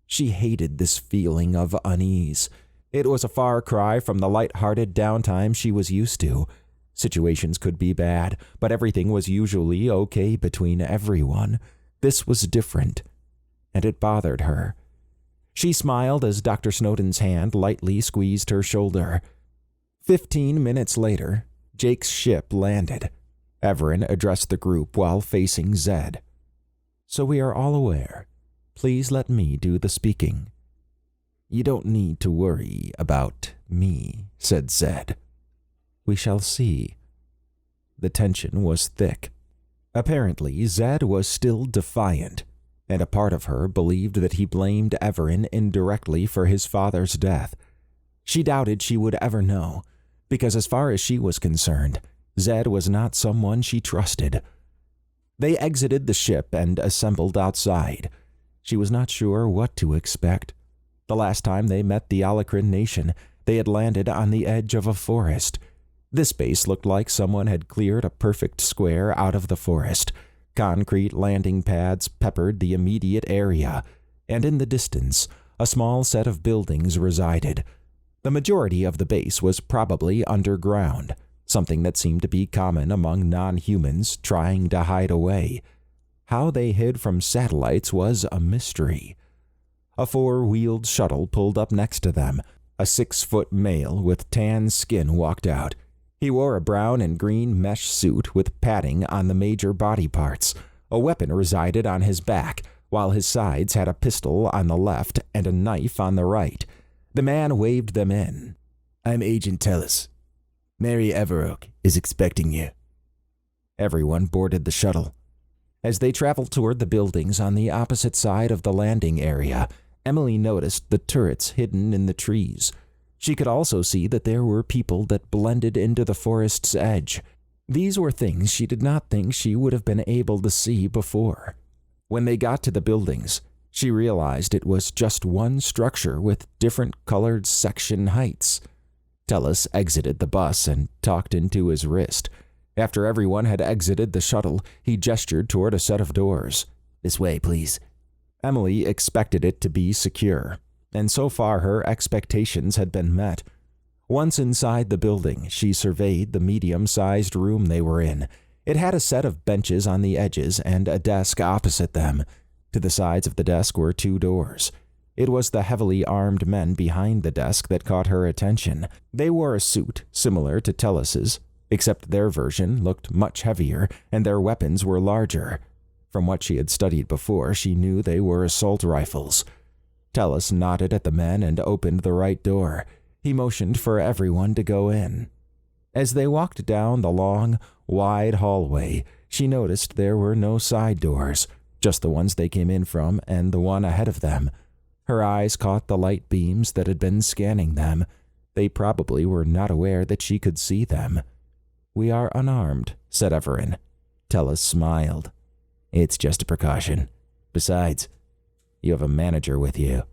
She hated this feeling of unease. It was a far cry from the light-hearted downtime she was used to. Situations could be bad, but everything was usually okay between everyone. This was different, and it bothered her. She smiled as Dr. Snowden's hand lightly squeezed her shoulder. 15 minutes later, Jake's ship landed. Evaran addressed the group while facing Zed. "So we are all aware. Please let me do the speaking." "You don't need to worry about me," said Zed. we shall see. The tension was thick. Apparently, Zed was still defiant, and a part of her believed that he blamed Evaran indirectly for his father's death. She doubted she would ever know, because as far as she was concerned, Zed was not someone she trusted. They exited the ship and assembled outside. She was not sure what to expect. The last time they met the Alacrin nation, they had landed on the edge of a forest. This base looked like someone had cleared a perfect square out of the forest. Concrete landing pads peppered the immediate area, and in the distance, a small set of buildings resided. The majority of the base was probably underground, something that seemed to be common among non-humans trying to hide away. How they hid from satellites was a mystery. A 4-wheeled shuttle pulled up next to them. A 6-foot male with tan skin walked out. He wore a brown and green mesh suit with padding on the major body parts. A weapon resided on his back, while his sides had a pistol on the left and a knife on the right. The man waved them in. "I'm Agent Tellus. Mary Everoak is expecting you." Everyone boarded the shuttle. As they traveled toward the buildings on the opposite side of the landing area, Emily noticed the turrets hidden in the trees. She could also see that there were people that blended into the forest's edge. These were things she did not think she would have been able to see before. When they got to the buildings, she realized it was just one structure with different colored section heights. Tellus exited the bus and talked into his wrist. After everyone had exited the shuttle, he gestured toward a set of doors. "This way, please." Emily expected it to be secure, and so far her expectations had been met. Once inside the building, she surveyed the medium-sized room they were in. It had a set of benches on the edges and a desk opposite them. To the sides of the desk were 2 doors. It was the heavily armed men behind the desk that caught her attention. They wore a suit similar to Tellus's, except their version looked much heavier and their weapons were larger. From what she had studied before, she knew they were assault rifles. Tellus nodded at the men and opened the right door. He motioned for everyone to go in. As they walked down the long, wide hallway, she noticed there were no side doors, just the ones they came in from and the one ahead of them. Her eyes caught the light beams that had been scanning them. They probably were not aware that she could see them. "We are unarmed," said Evaran. Tellus smiled. "It's just a precaution. Besides, you have a manager with you."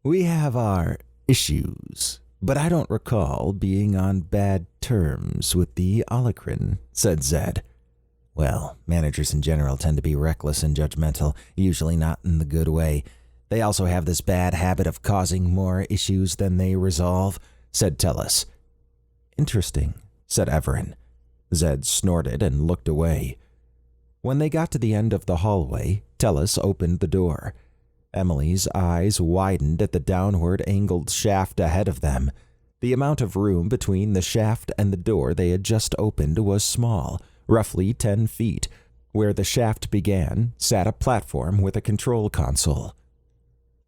"We have our issues, but I don't recall being on bad terms with the Alacrin," said Zed. "Well, managers in general tend to be reckless and judgmental, usually not in the good way. They also have this bad habit of causing more issues than they resolve," said Tellus. "Interesting," said Evaran. Zed snorted and looked away. When they got to the end of the hallway, Tellus opened the door. Emily's eyes widened at the downward angled shaft ahead of them. The amount of room between the shaft and the door they had just opened was small, roughly 10 feet. Where the shaft began sat a platform with a control console.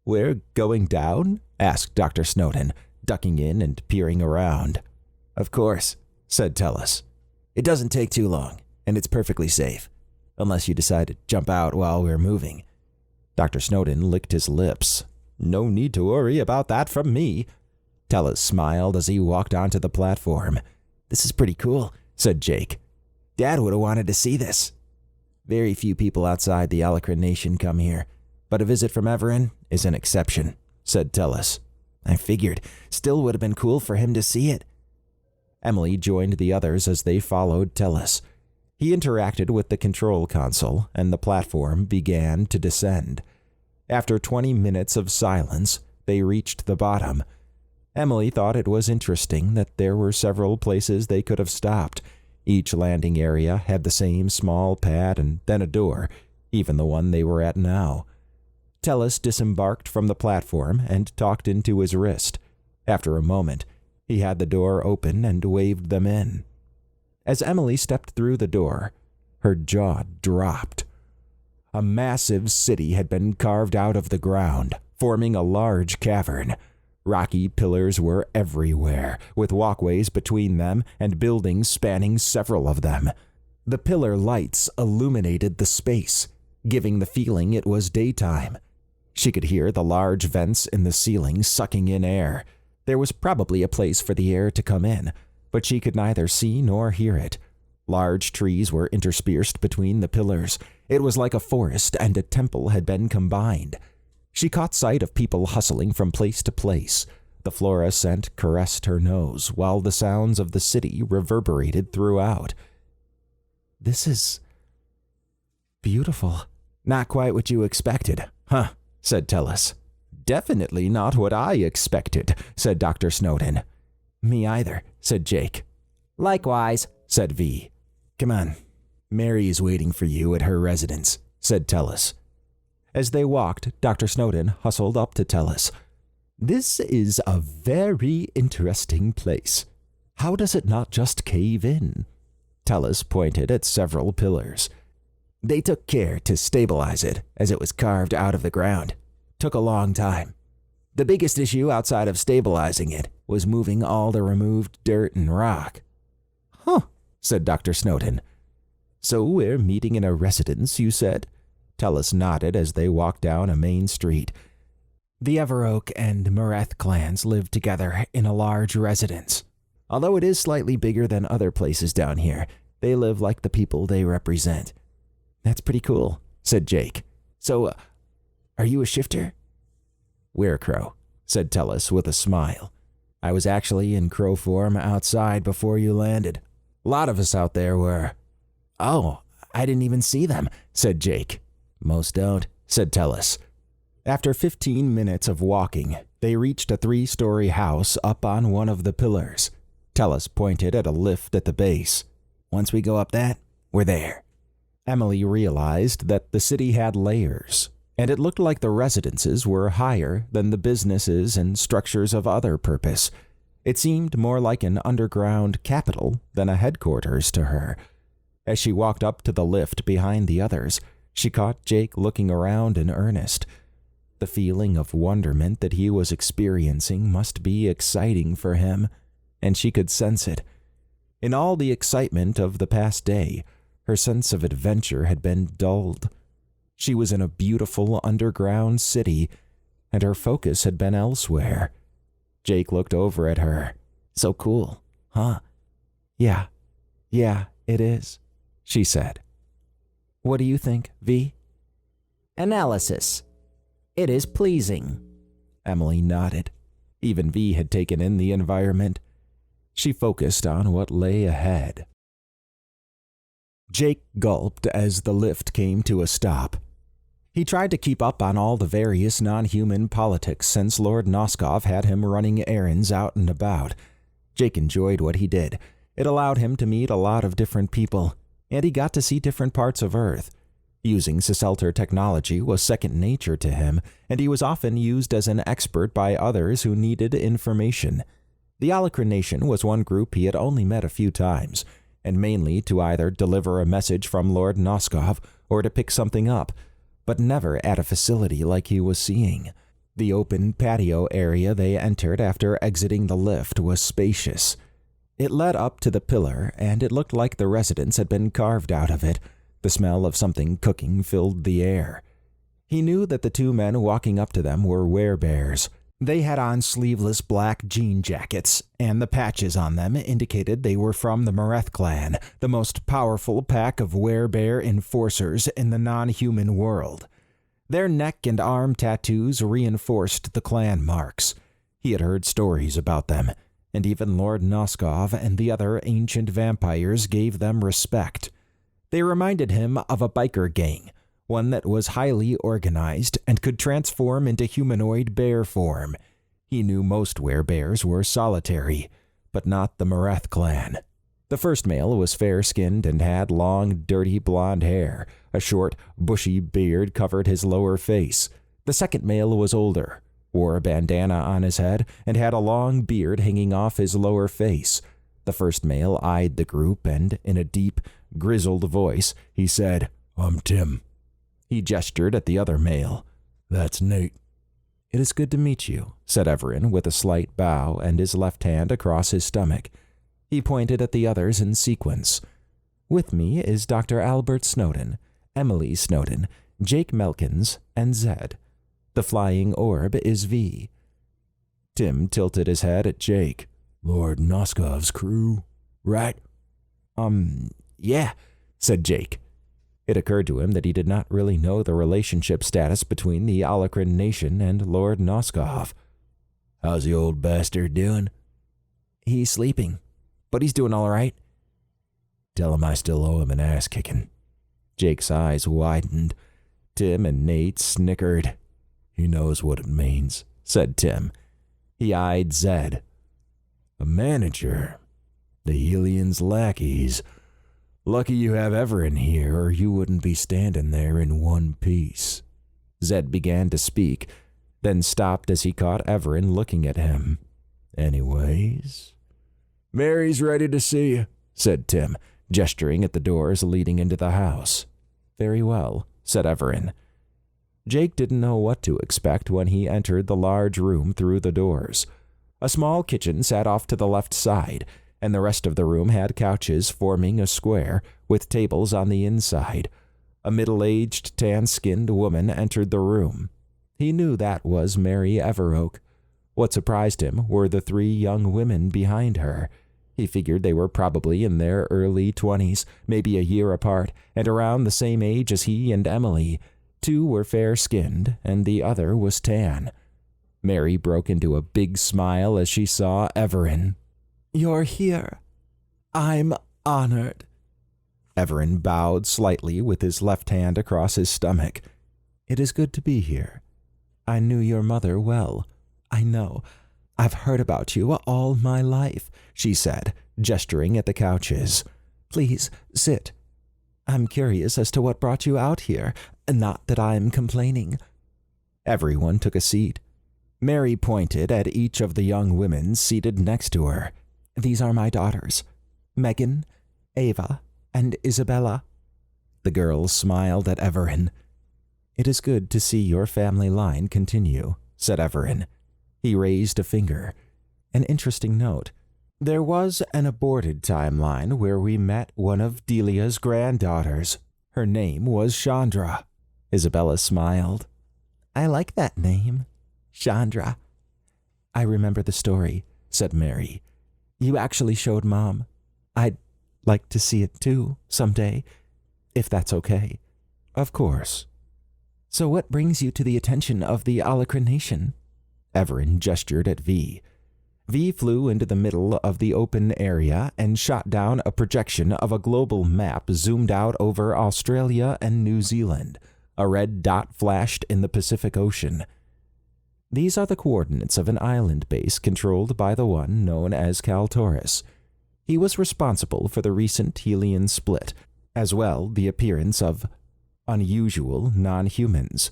"We're going down?" asked Dr. Snowden, ducking in and peering around. "Of course," said Tellus. "It doesn't take too long, and it's perfectly safe. Unless you decide to jump out while we're moving." Dr. Snowden licked his lips. "No need to worry about that from me." Tellus smiled as he walked onto the platform. "This is pretty cool," said Jake. "Dad would have wanted to see this." "Very few people outside the Alacrin nation come here, but a visit from Evaran is an exception," said Tellus. "I figured. Still would have been cool for him to see it." Emily joined the others as they followed Tellus. He interacted with the control console, and the platform began to descend. After 20 minutes of silence, they reached the bottom. Emily thought it was interesting that there were several places they could have stopped. Each landing area had the same small pad and then a door, even the one they were at now. Tellus disembarked from the platform and talked into his wrist. After a moment, he had the door open and waved them in. As Emily stepped through the door, her jaw dropped. A massive city had been carved out of the ground, forming a large cavern. Rocky pillars were everywhere, with walkways between them and buildings spanning several of them. The pillar lights illuminated the space, giving the feeling it was daytime. She could hear the large vents in the ceiling sucking in air. There was probably a place for the air to come in, but she could neither see nor hear it. Large trees were interspersed between the pillars. It was like a forest and a temple had been combined. She caught sight of people hustling from place to place. The flora scent caressed her nose, while the sounds of the city reverberated throughout. "This is beautiful." "Not quite what you expected, huh?" said Tellus. "Definitely not what I expected," said Dr. Snowden. "Me either," said Jake. Likewise, said V. "Come on. Mary is waiting for you at her residence," said Tellus. As they walked, Dr. Snowden hustled up to Tellus. "This is a very interesting place. How does it not just cave in?" Tellus pointed at several pillars. "They took care to stabilize it as it was carved out of the ground. Took a long time. The biggest issue outside of stabilizing it was moving all the removed dirt and rock." "Huh," said Dr. Snowden. "So we're meeting in a residence, you said?" Tellus nodded as they walked down a main street. The Everoak and Mareth clans lived together in a large residence. Although it is slightly bigger than other places down here, they live like the people they represent. "That's pretty cool," said Jake. "So, are you a shifter?" "We're Crow," said Tellus with a smile. "I was actually in crow form outside before you landed. A lot of us out there were." "Oh, I didn't even see them," said Jake. "Most don't," said Tellus. After 15 minutes of walking, they reached a 3-story house up on one of the pillars. Tellus pointed at a lift at the base. "Once we go up that, we're there." Emily realized that the city had layers, and it looked like the residences were higher than the businesses and structures of other purpose. It seemed more like an underground capital than a headquarters to her. As she walked up to the lift behind the others, she caught Jake looking around in earnest. The feeling of wonderment that he was experiencing must be exciting for him, and she could sense it. In all the excitement of the past day, her sense of adventure had been dulled. She was in a beautiful underground city, and her focus had been elsewhere. Jake looked over at her. "So cool, huh?" Yeah, it is," she said. "What do you think, V?" analysis. It is pleasing. Emily nodded. Even V had taken in the environment. She focused on what lay ahead. Jake gulped as the lift came to a stop. He tried to keep up on all the various non-human politics since Lord Noskov had him running errands out and about. Jake enjoyed what he did. It allowed him to meet a lot of different people, and he got to see different parts of Earth. Using Ciselter technology was second nature to him, and he was often used as an expert by others who needed information. The Alacran Nation was one group he had only met a few times, and mainly to either deliver a message from Lord Noskov or to pick something up, but never at a facility like he was seeing. The open patio area they entered after exiting the lift was spacious. It led up to the pillar, and it looked like the residence had been carved out of it. The smell of something cooking filled the air. He knew that the two men walking up to them were werebears. They had on sleeveless black jean jackets, and the patches on them indicated they were from the Mareth clan, the most powerful pack of werebear enforcers in the non-human world. Their neck and arm tattoos reinforced the clan marks. He had heard stories about them, and even Lord Noskov and the other ancient vampires gave them respect. They reminded him of a biker gang, one that was highly organized and could transform into humanoid bear form. He knew most werebears were solitary, but not the Mareth clan. The first male was fair-skinned and had long, dirty blonde hair. A short, bushy beard covered his lower face. The second male was older, wore a bandana on his head, and had a long beard hanging off his lower face. The first male eyed the group, and in a deep, grizzled voice, he said, "I'm Tim." He gestured at the other male. "That's Nate." "It is good to meet you," said Evaran with a slight bow and his left hand across his stomach. He pointed at the others in sequence. "With me is Dr. Albert Snowden, Emily Snowden, Jake Melkins, and Zed. The flying orb is V." Tim tilted his head at Jake. "Lord Noskov's crew, right?" Yeah," said Jake. It occurred to him that he did not really know the relationship status between the Alacran nation and Lord Noskov. "How's the old bastard doing?" "He's sleeping, but he's doing all right." "Tell him I still owe him an ass kicking." Jake's eyes widened. Tim and Nate snickered. "He knows what it means," said Tim. He eyed Zed. "A manager. The Helians' lackeys. Lucky you have Evaran here, or you wouldn't be standing there in one piece." Zed began to speak, then stopped as he caught Evaran looking at him. "Anyways, Mary's ready to see you," said Tim, gesturing at the doors leading into the house. "Very well," said Evaran. Jake didn't know what to expect when he entered the large room through the doors. A small kitchen sat off to the left side, and the rest of the room had couches forming a square with tables on the inside. A middle-aged, tan-skinned woman entered the room. He knew that was Mary Everoak. What surprised him were the 3 young women behind her. He figured they were probably in their early 20s, maybe a year apart, and around the same age as he and Emily. 2 were fair-skinned, and the other was tan. Mary broke into a big smile as she saw Evaran. "You're here. I'm honored." Evaran bowed slightly with his left hand across his stomach. "It is good to be here. I knew your mother well." "I know. I've heard about you all my life," she said, gesturing at the couches. "Please, sit. I'm curious as to what brought you out here. Not that I'm complaining." Everyone took a seat. Mary pointed at each of the young women seated next to her. "These are my daughters, Megan, Ava, and Isabella." The girls smiled at Evaran. "It is good to see your family line continue," said Evaran. He raised a finger. "An interesting note. There was an aborted timeline where we met one of Delia's granddaughters. Her name was Chandra." Isabella smiled. "I like that name, Chandra." "I remember the story," said Mary. "You actually showed Mom. I'd like to see it too, someday, if that's okay." "Of course." "So what brings you to the attention of the Alacran nation?" Evaran gestured at V. V flew into the middle of the open area and shot down a projection of a global map zoomed out over Australia and New Zealand. A red dot flashed in the Pacific Ocean. "These are the coordinates of an island base controlled by the one known as Kaltoris. He was responsible for the recent Helian split, as well the appearance of unusual non-humans."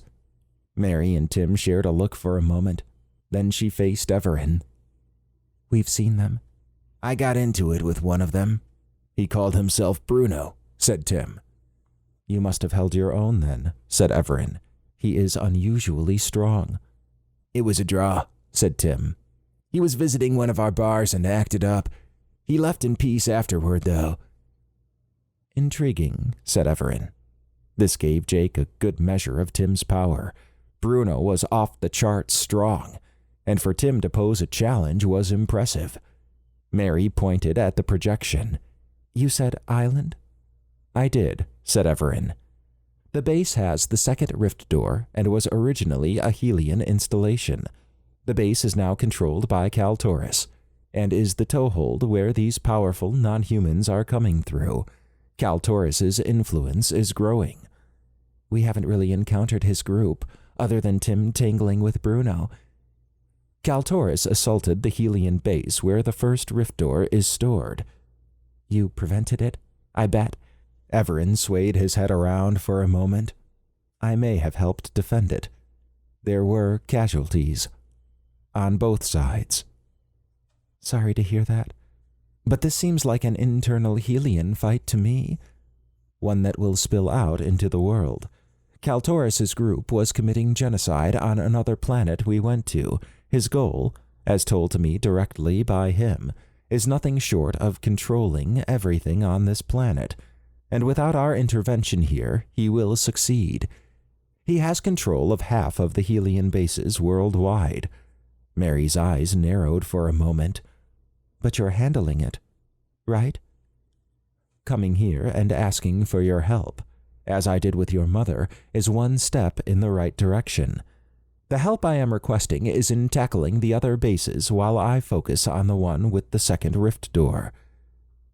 Mary and Tim shared a look for a moment. Then she faced Evaran. "We've seen them." "I got into it with one of them. He called himself Bruno," said Tim. "You must have held your own then," said Evaran. "He is unusually strong." "It was a draw," said Tim. "He was visiting one of our bars and acted up. He left in peace afterward, though." "Intriguing," said Evaran. This gave Jake a good measure of Tim's power. Bruno was off the charts strong, and for Tim to pose a challenge was impressive. Mary pointed at the projection. "You said island?" "I did," said Evaran. "The base has the second rift door and was originally a Helian installation. The base is now controlled by Kaltoris, and is the toehold where these powerful non-humans are coming through. Kaltoris's influence is growing. We haven't really encountered his group, other than Tim tangling with Bruno. Kaltoris assaulted the Helian base where the first rift door is stored." "You prevented it, I bet?" Evaran swayed his head around for a moment. "I may have helped defend it. There were casualties. On both sides." "Sorry to hear that. But this seems like an internal Helian fight to me. One that will spill out into the world. Kaltoris's group was committing genocide on another planet we went to. His goal, as told to me directly by him, is nothing short of controlling everything on this planet. And without our intervention here, he will succeed. He has control of half of the Helian bases worldwide. Mary's eyes narrowed for a moment. But you're handling it, right? Coming here and asking for your help, as I did with your mother, is one step in the right direction. The help I am requesting is in tackling the other bases while I focus on the one with the second rift door.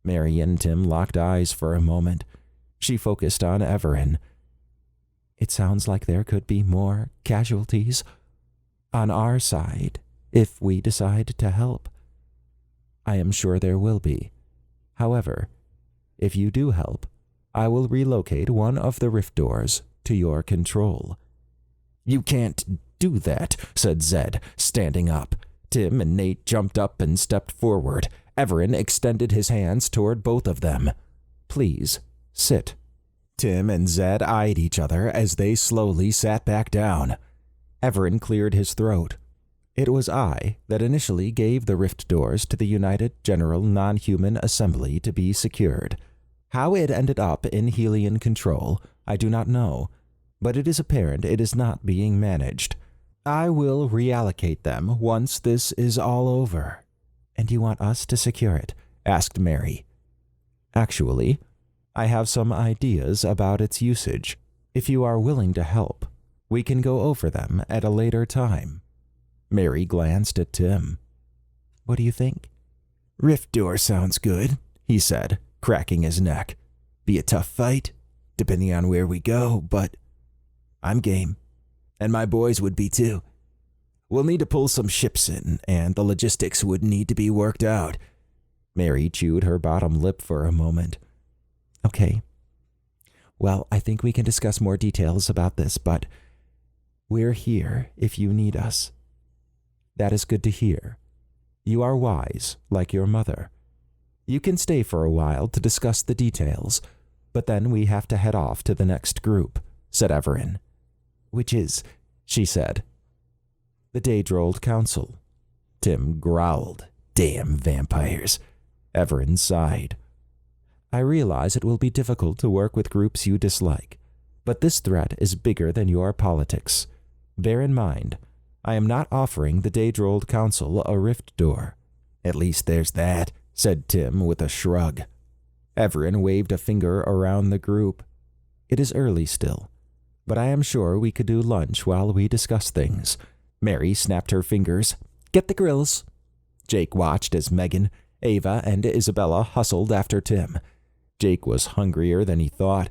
Mary and Tim locked eyes for a moment. She focused on Evaran. It sounds like there could be more casualties on our side if we decide to help. I am sure there will be. However, if you do help, I will relocate one of the rift doors to your control. You can't do that, said Zed, standing up. Tim and Nate jumped up and stepped forward. Evaran extended his hands toward both of them. Please, sit. Tim and Zed eyed each other as they slowly sat back down. Evaran cleared his throat. It was I that initially gave the rift doors to the United General Non-Human Assembly to be secured. How it ended up in Helian control, I do not know, but it is apparent it is not being managed. I will reallocate them once this is all over. And you want us to secure it? Asked Mary. Actually, I have some ideas about its usage. If you are willing to help, we can go over them at a later time. Mary glanced at Tim. What do you think? Rift door sounds good, he said, cracking his neck. Be a tough fight, depending on where we go, but I'm game. And my boys would be too. We'll need to pull some ships in, and the logistics would need to be worked out. Mary chewed her bottom lip for a moment. Okay. Well, I think we can discuss more details about this, but we're here if you need us. That is good to hear. You are wise, like your mother. You can stay for a while to discuss the details, but then we have to head off to the next group, said Evaran. Which is, she said. The Daedrold Council. Tim growled. Damn vampires. Evaran sighed. I realize it will be difficult to work with groups you dislike, but this threat is bigger than your politics. Bear in mind, I am not offering the Daedrold Council a rift door. At least there's that, said Tim with a shrug. Evaran waved a finger around the group. It is early still, but I am sure we could do lunch while we discuss things. Mary snapped her fingers. Get the grills. Jake watched as Megan, Ava, and Isabella hustled after Tim. Jake was hungrier than he thought.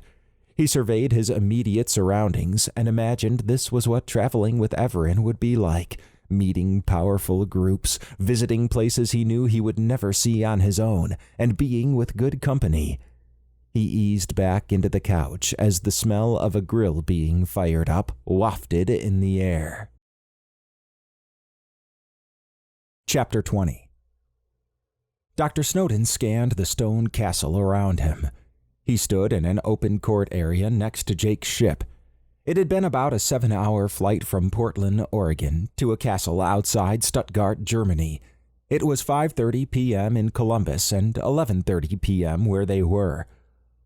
He surveyed his immediate surroundings and imagined this was what traveling with Evaran would be like, meeting powerful groups, visiting places he knew he would never see on his own, and being with good company. He eased back into the couch as the smell of a grill being fired up wafted in the air. Chapter 20. Dr. Snowden scanned the stone castle around him. He stood in an open court area next to Jake's ship. It had been about a 7-hour flight from Portland, Oregon, to a castle outside Stuttgart, Germany. It was 5:30 p.m. in Columbus and 11:30 p.m. where they were.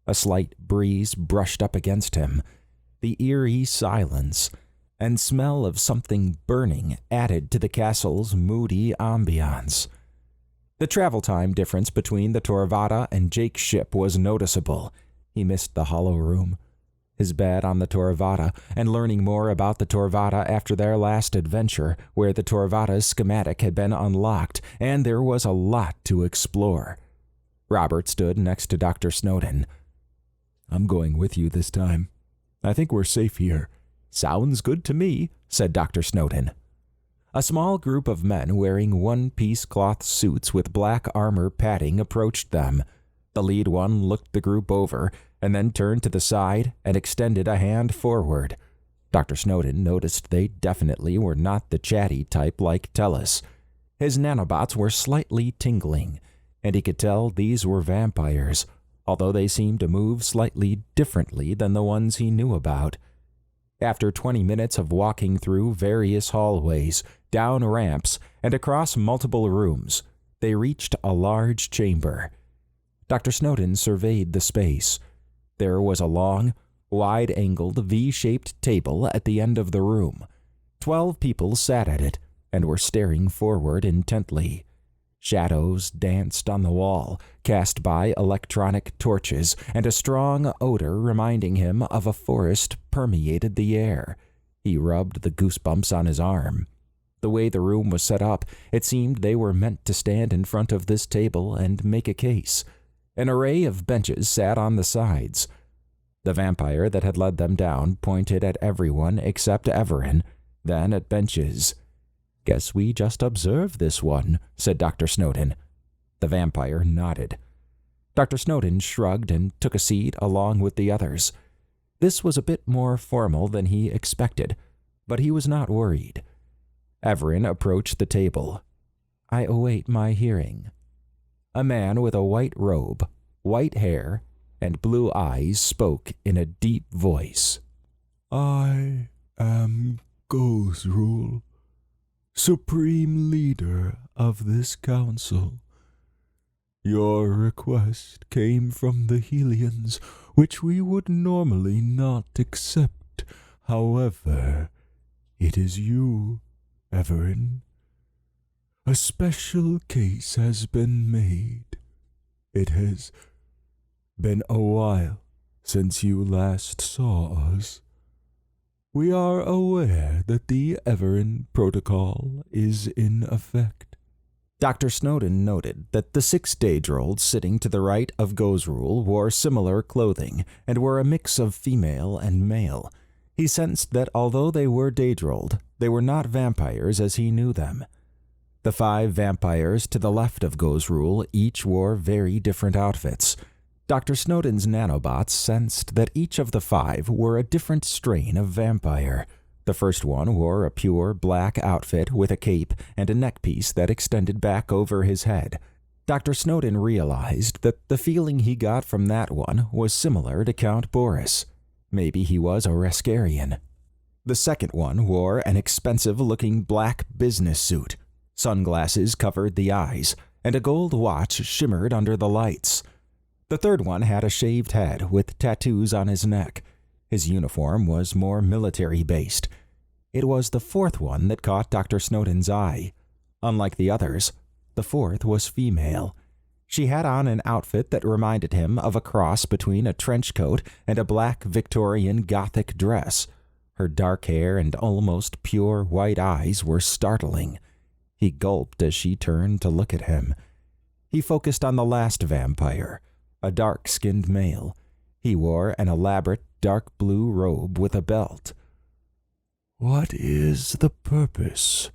A slight breeze brushed up against him. The eerie silence and smell of something burning added to the castle's moody ambiance. The travel time difference between the Torvatta and Jake's ship was noticeable. He missed the hollow room, his bed on the Torvatta, and learning more about the Torvatta after their last adventure, where the Torvatta's schematic had been unlocked, and there was a lot to explore. Robert stood next to Dr. Snowden. I'm going with you this time. I think we're safe here. Sounds good to me, said Dr. Snowden. A small group of men wearing one-piece cloth suits with black armor padding approached them. The lead one looked the group over and then turned to the side and extended a hand forward. Dr. Snowden noticed they definitely were not the chatty type like Tellus. His nanobots were slightly tingling, and he could tell these were vampires, although they seemed to move slightly differently than the ones he knew about. After 20 minutes of walking through various hallways, down ramps, and across multiple rooms, they reached a large chamber. Dr. Snowden surveyed the space. There was a long, wide-angled V-shaped table at the end of the room. 12 people sat at it and were staring forward intently. Shadows danced on the wall, cast by electronic torches, and a strong odor reminding him of a forest permeated the air. He rubbed the goosebumps on his arm. The way the room was set up, it seemed they were meant to stand in front of this table and make a case. An array of benches sat on the sides. The vampire that had led them down pointed at everyone except Evaran, then at benches. "Guess we just observed this one," said Dr. Snowden. The vampire nodded. Dr. Snowden shrugged and took a seat along with the others. This was a bit more formal than he expected, but he was not worried. Evaran approached the table. "I await my hearing." A man with a white robe, white hair, and blue eyes spoke in a deep voice. "I am Gozrul, Supreme Leader of this council. Your request came from the Helians, which we would normally not accept. However, it is you, Evaran. A special case has been made. It has been a while since you last saw us. We are aware that the Evaran Protocol is in effect." Dr. Snowden noted that the 6 Daedrolds sitting to the right of Gozrul wore similar clothing and were a mix of female and male. He sensed that although they were Daedrold, they were not vampires as he knew them. The 5 vampires to the left of Gozrul each wore very different outfits. Dr. Snowden's nanobots sensed that each of the 5 were a different strain of vampire. The first one wore a pure black outfit with a cape and a neckpiece that extended back over his head. Dr. Snowden realized that the feeling he got from that one was similar to Count Boris. Maybe he was a Rescarian. The second one wore an expensive-looking black business suit. Sunglasses covered the eyes, and a gold watch shimmered under the lights. The third one had a shaved head with tattoos on his neck. His uniform was more military-based. It was the fourth one that caught Dr. Snowden's eye. Unlike the others, the fourth was female. She had on an outfit that reminded him of a cross between a trench coat and a black Victorian Gothic dress. Her dark hair and almost pure white eyes were startling. He gulped as she turned to look at him. He focused on the last vampire, a dark-skinned male. He wore an elaborate dark blue robe with a belt. "What is the purpose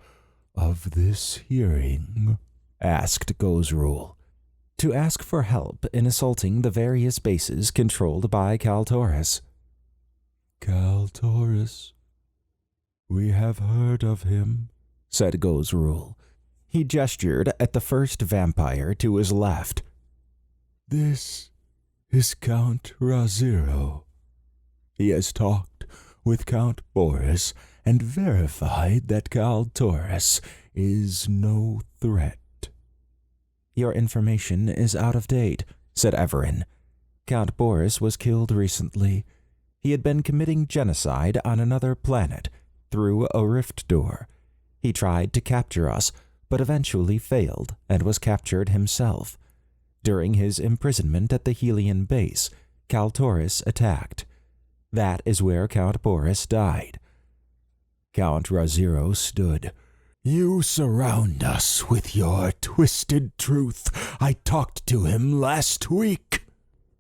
of this hearing?" asked Gozrul. "To ask for help in assaulting the various bases controlled by Kaltoris." "Kaltoris? We have heard of him," said Gozrul. He gestured at the first vampire to his left. "This is Count Raziro. He has talked with Count Boris and verified that Kaltoris is no threat." "Your information is out of date," said Evaran. "Count Boris was killed recently. He had been committing genocide on another planet through a rift door. He tried to capture us, but eventually failed and was captured himself. During his imprisonment at the Helian base, Kaltoris attacked. That is where Count Boris died." Count Raziro stood. "You surround us with your twisted truth. I talked to him last week."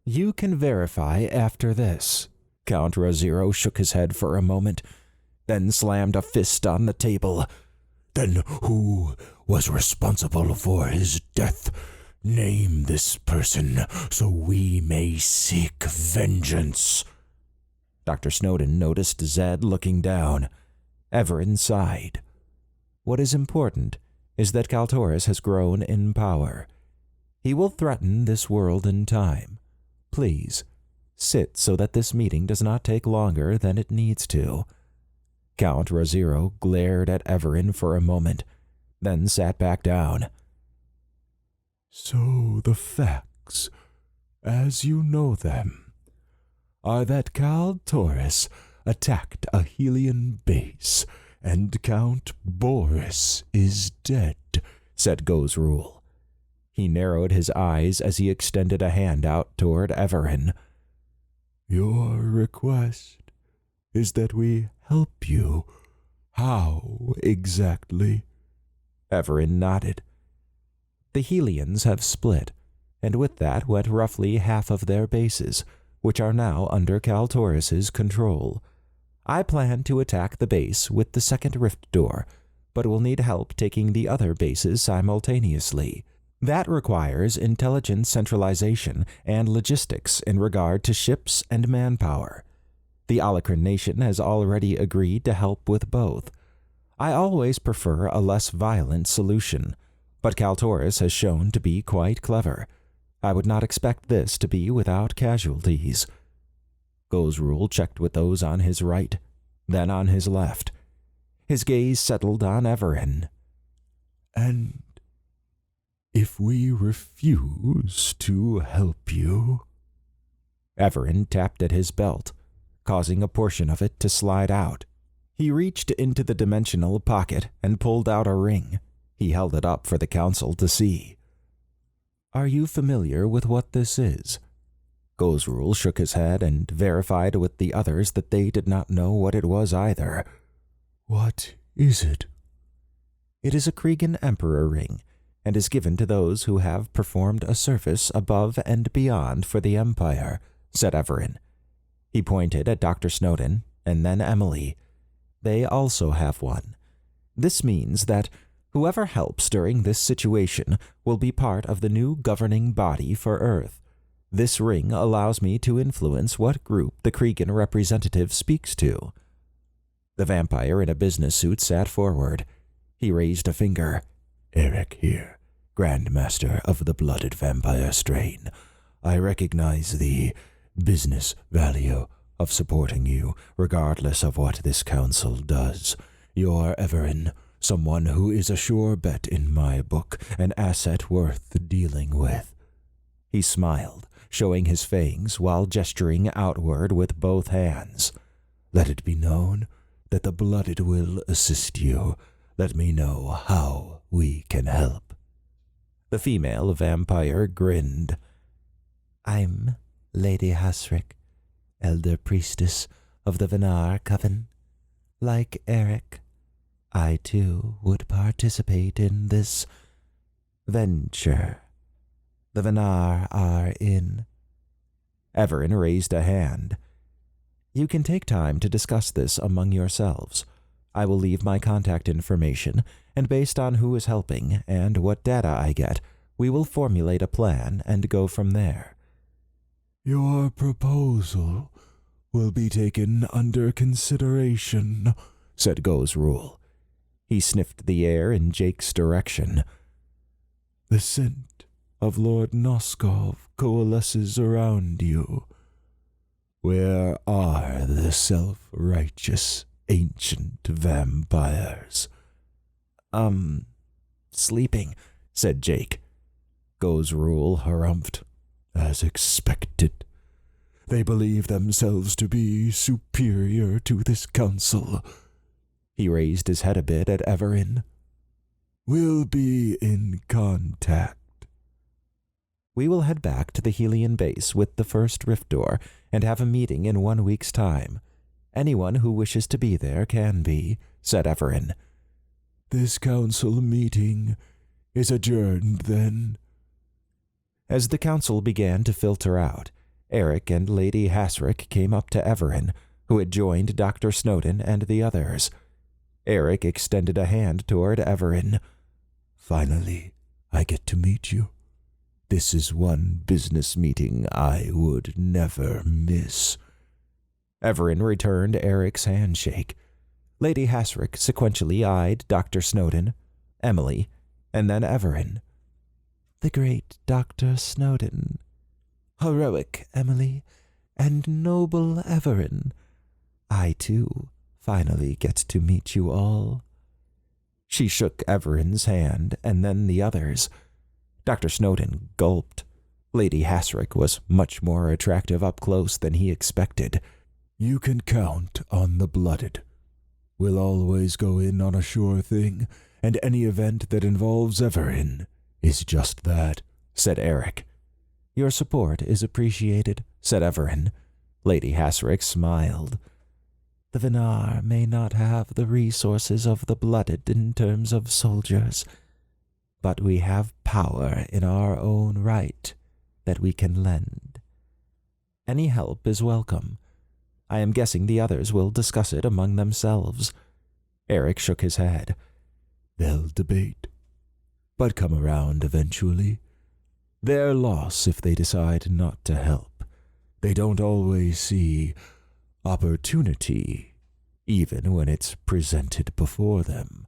"You can verify after this." Count Raziro shook his head for a moment, then slammed a fist on the table. "Then who was responsible for his death? Name this person so we may seek vengeance." Dr. Snowden noticed Zed looking down. Evaran sighed. "What is important is that Kaltoris has grown in power. He will threaten this world in time. Please, sit so that this meeting does not take longer than it needs to." Count Raziro glared at Evaran for a moment, then sat back down. So the facts, as you know them, are that Cal Taurus attacked a Helian base, and Count Boris is dead, said Gozrul. He narrowed his eyes as he extended a hand out toward Evaran. Your request is that we help you. How exactly? Evaran nodded. The Helians have split, and with that went roughly half of their bases, which are now under Cal Taurus's control. I plan to attack the base with the second rift door, but will need help taking the other bases simultaneously. That requires intelligence centralization and logistics in regard to ships and manpower. The Alacran nation has already agreed to help with both. I always prefer a less violent solution, but Cal Taurus has shown to be quite clever. I would not expect this to be without casualties. Gozrul checked with those on his right, then on his left. His gaze settled on Evaran. And if we refuse to help you? Evaran tapped at his belt, causing a portion of it to slide out. He reached into the dimensional pocket and pulled out a ring. He held it up for the council to see. Are you familiar with what this is? Gozrul shook his head and verified with the others that they did not know what it was either. What is it? It is a Kregan Emperor ring, and is given to those who have performed a service above and beyond for the Empire, said Evaran. He pointed at Dr. Snowden and then Emily. They also have one. This means that whoever helps during this situation will be part of the new governing body for Earth. This ring allows me to influence what group the Kregan representative speaks to. The vampire in a business suit sat forward. He raised a finger. Eric here, Grandmaster of the blooded vampire strain. I recognize the business value of supporting you, regardless of what this council does. You're Evaran, someone who is a sure bet in my book, an asset worth dealing with. He smiled, showing his fangs while gesturing outward with both hands. Let it be known that the blooded will assist you. Let me know how we can help. The female vampire grinned. I'm Lady Hasrick, Elder Priestess of the Venar Coven. Like Eric, I too would participate in this venture the Venar are in. Evaran raised a hand. You can take time to discuss this among yourselves. I will leave my contact information, and based on who is helping and what data I get, we will formulate a plan and go from there. Your proposal will be taken under consideration, said Gozrul. He sniffed the air in Jake's direction. The scent of Lord Noskov coalesces around you. Where are the self-righteous ancient vampires? Sleeping, said Jake. Gozrul harumphed. As expected. They believe themselves to be superior to this council. He raised his head a bit at Evaran. We'll be in contact. We will head back to the Helian base with the first rift door and have a meeting in 1 week's time. Anyone who wishes to be there can be, said Evaran. This council meeting is adjourned then. As the council began to filter out, Eric and Lady Hasrick came up to Evaran, who had joined Dr. Snowden and the others. Eric extended a hand toward Evaran. Finally, I get to meet you. This is one business meeting I would never miss. Evaran returned Eric's handshake. Lady Hasrick sequentially eyed Dr. Snowden, Emily, and then Evaran. The great Dr. Snowden, heroic Emily, and noble Evaran. I, too, finally get to meet you all." She shook Evaran's hand, and then the others. Dr. Snowden gulped. Lady Hasrick was much more attractive up close than he expected. "You can count on the blooded. We'll always go in on a sure thing, and any event that involves Evaran is just that," said Eric. "Your support is appreciated," said Evaran. Lady Hasrick smiled. "The Venar may not have the resources of the blooded in terms of soldiers, but we have power in our own right that we can lend. Any help is welcome. I am guessing the others will discuss it among themselves." Eric shook his head. "They'll debate, but come around eventually. Their loss if they decide not to help. They don't always see opportunity, even when it's presented before them.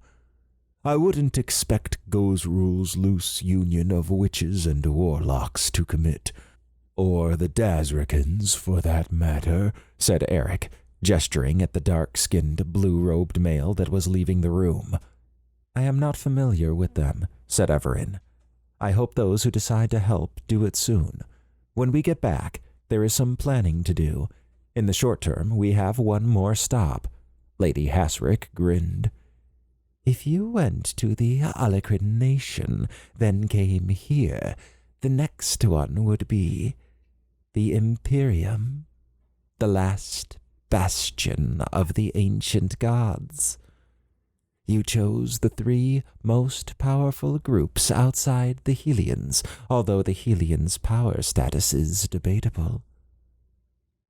I wouldn't expect Goes Rule's loose union of witches and warlocks to commit, or the Dazrikans, for that matter," said Eric, gesturing at the dark-skinned, blue-robed male that was leaving the room. "I am not familiar with them," said Evaran. "I hope those who decide to help do it soon. When we get back, there is some planning to do. In the short term, we have one more stop." Lady Hasrick grinned. "If you went to the Alacrin Nation, then came here, the next one would be the Imperium, the last bastion of the ancient gods. You chose the 3 most powerful groups outside the Helians, although the Helians' power status is debatable.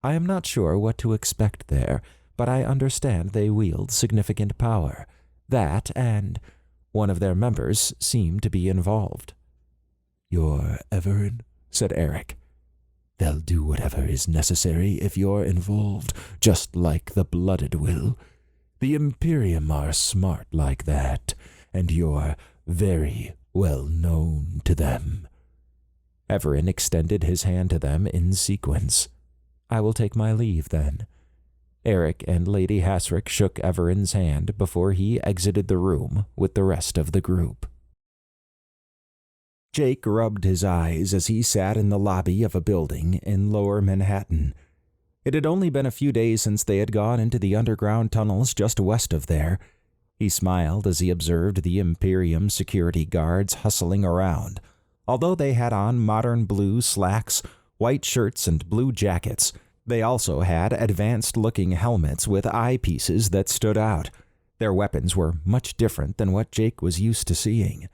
I am not sure what to expect there, but I understand they wield significant power. That, and one of their members seem to be involved." "You're Evaran," said Eric. "They'll do whatever is necessary if you're involved, just like the blooded will. The Imperium are smart like that, and you're very well known to them." Evaran extended his hand to them in sequence. "I will take my leave, then." Eric and Lady Hasrick shook Evaran's hand before he exited the room with the rest of the group. Jake rubbed his eyes as he sat in the lobby of a building in lower Manhattan. It had only been a few days since they had gone into the underground tunnels just west of there. He smiled as he observed the Imperium security guards hustling around. Although they had on modern blue slacks, white shirts, and blue jackets, they also had advanced-looking helmets with eyepieces that stood out. Their weapons were much different than what Jake was used to seeing.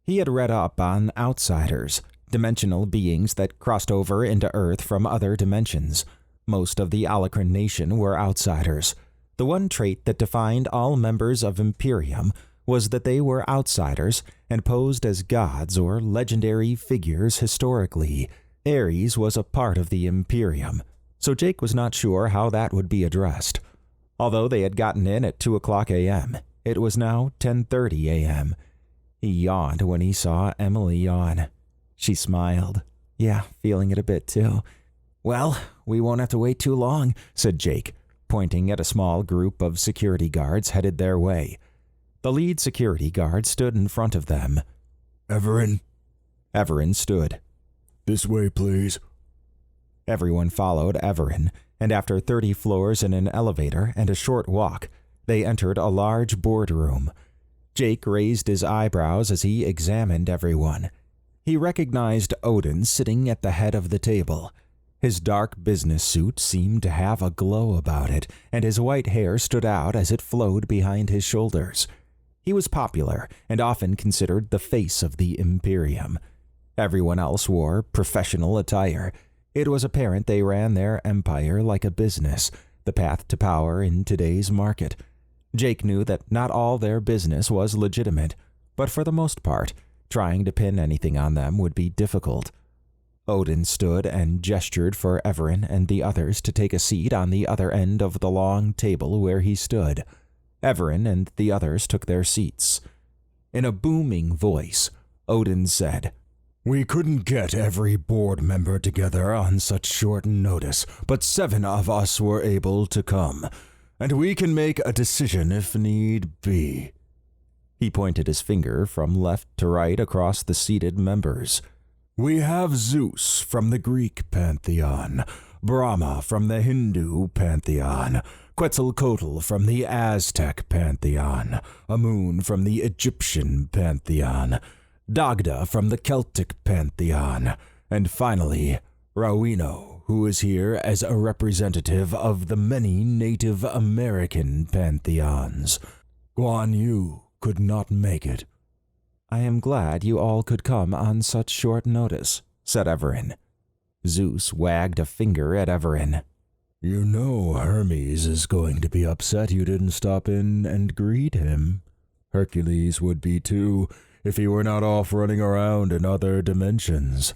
He had read up on outsiders, dimensional beings that crossed over into Earth from other dimensions. Most of the Alacrin Nation were outsiders. The one trait that defined all members of Imperium was that they were outsiders and posed as gods or legendary figures historically. Ares was a part of the Imperium, so Jake was not sure how that would be addressed. Although they had gotten in at 2:00 a.m., it was now 10:30 a.m. He yawned when he saw Emily yawn. She smiled. "Yeah, feeling it a bit too." "Well, we won't have to wait too long," said Jake, pointing at a small group of security guards headed their way. The lead security guard stood in front of them. "Evaran." Evaran stood. "This way, please." Everyone followed Evaran, and after 30 floors in an elevator and a short walk, they entered a large boardroom. Jake raised his eyebrows as he examined everyone. He recognized Odin sitting at the head of the table. His dark business suit seemed to have a glow about it, and his white hair stood out as it flowed behind his shoulders. He was popular and often considered the face of the Imperium. Everyone else wore professional attire. It was apparent they ran their empire like a business, the path to power in today's market. Jake knew that not all their business was legitimate, but for the most part, trying to pin anything on them would be difficult. Odin stood and gestured for Evaran and the others to take a seat on the other end of the long table where he stood. Evaran and the others took their seats. In a booming voice, Odin said, "We couldn't get every board member together on such short notice, but 7 of us were able to come. and we can make a decision if need be." He pointed his finger from left to right across the seated members. "We have Zeus from the Greek pantheon, Brahma from the Hindu pantheon, Quetzalcoatl from the Aztec pantheon, Amun from the Egyptian pantheon, Dagda from the Celtic pantheon, and finally, Rawino, who is here as a representative of the many Native American pantheons. Guan Yu could not make it." "I am glad you all could come on such short notice," said Evaran. Zeus wagged a finger at Evaran. "You know Hermes is going to be upset you didn't stop in and greet him. Hercules would be too, if he were not off running around in other dimensions."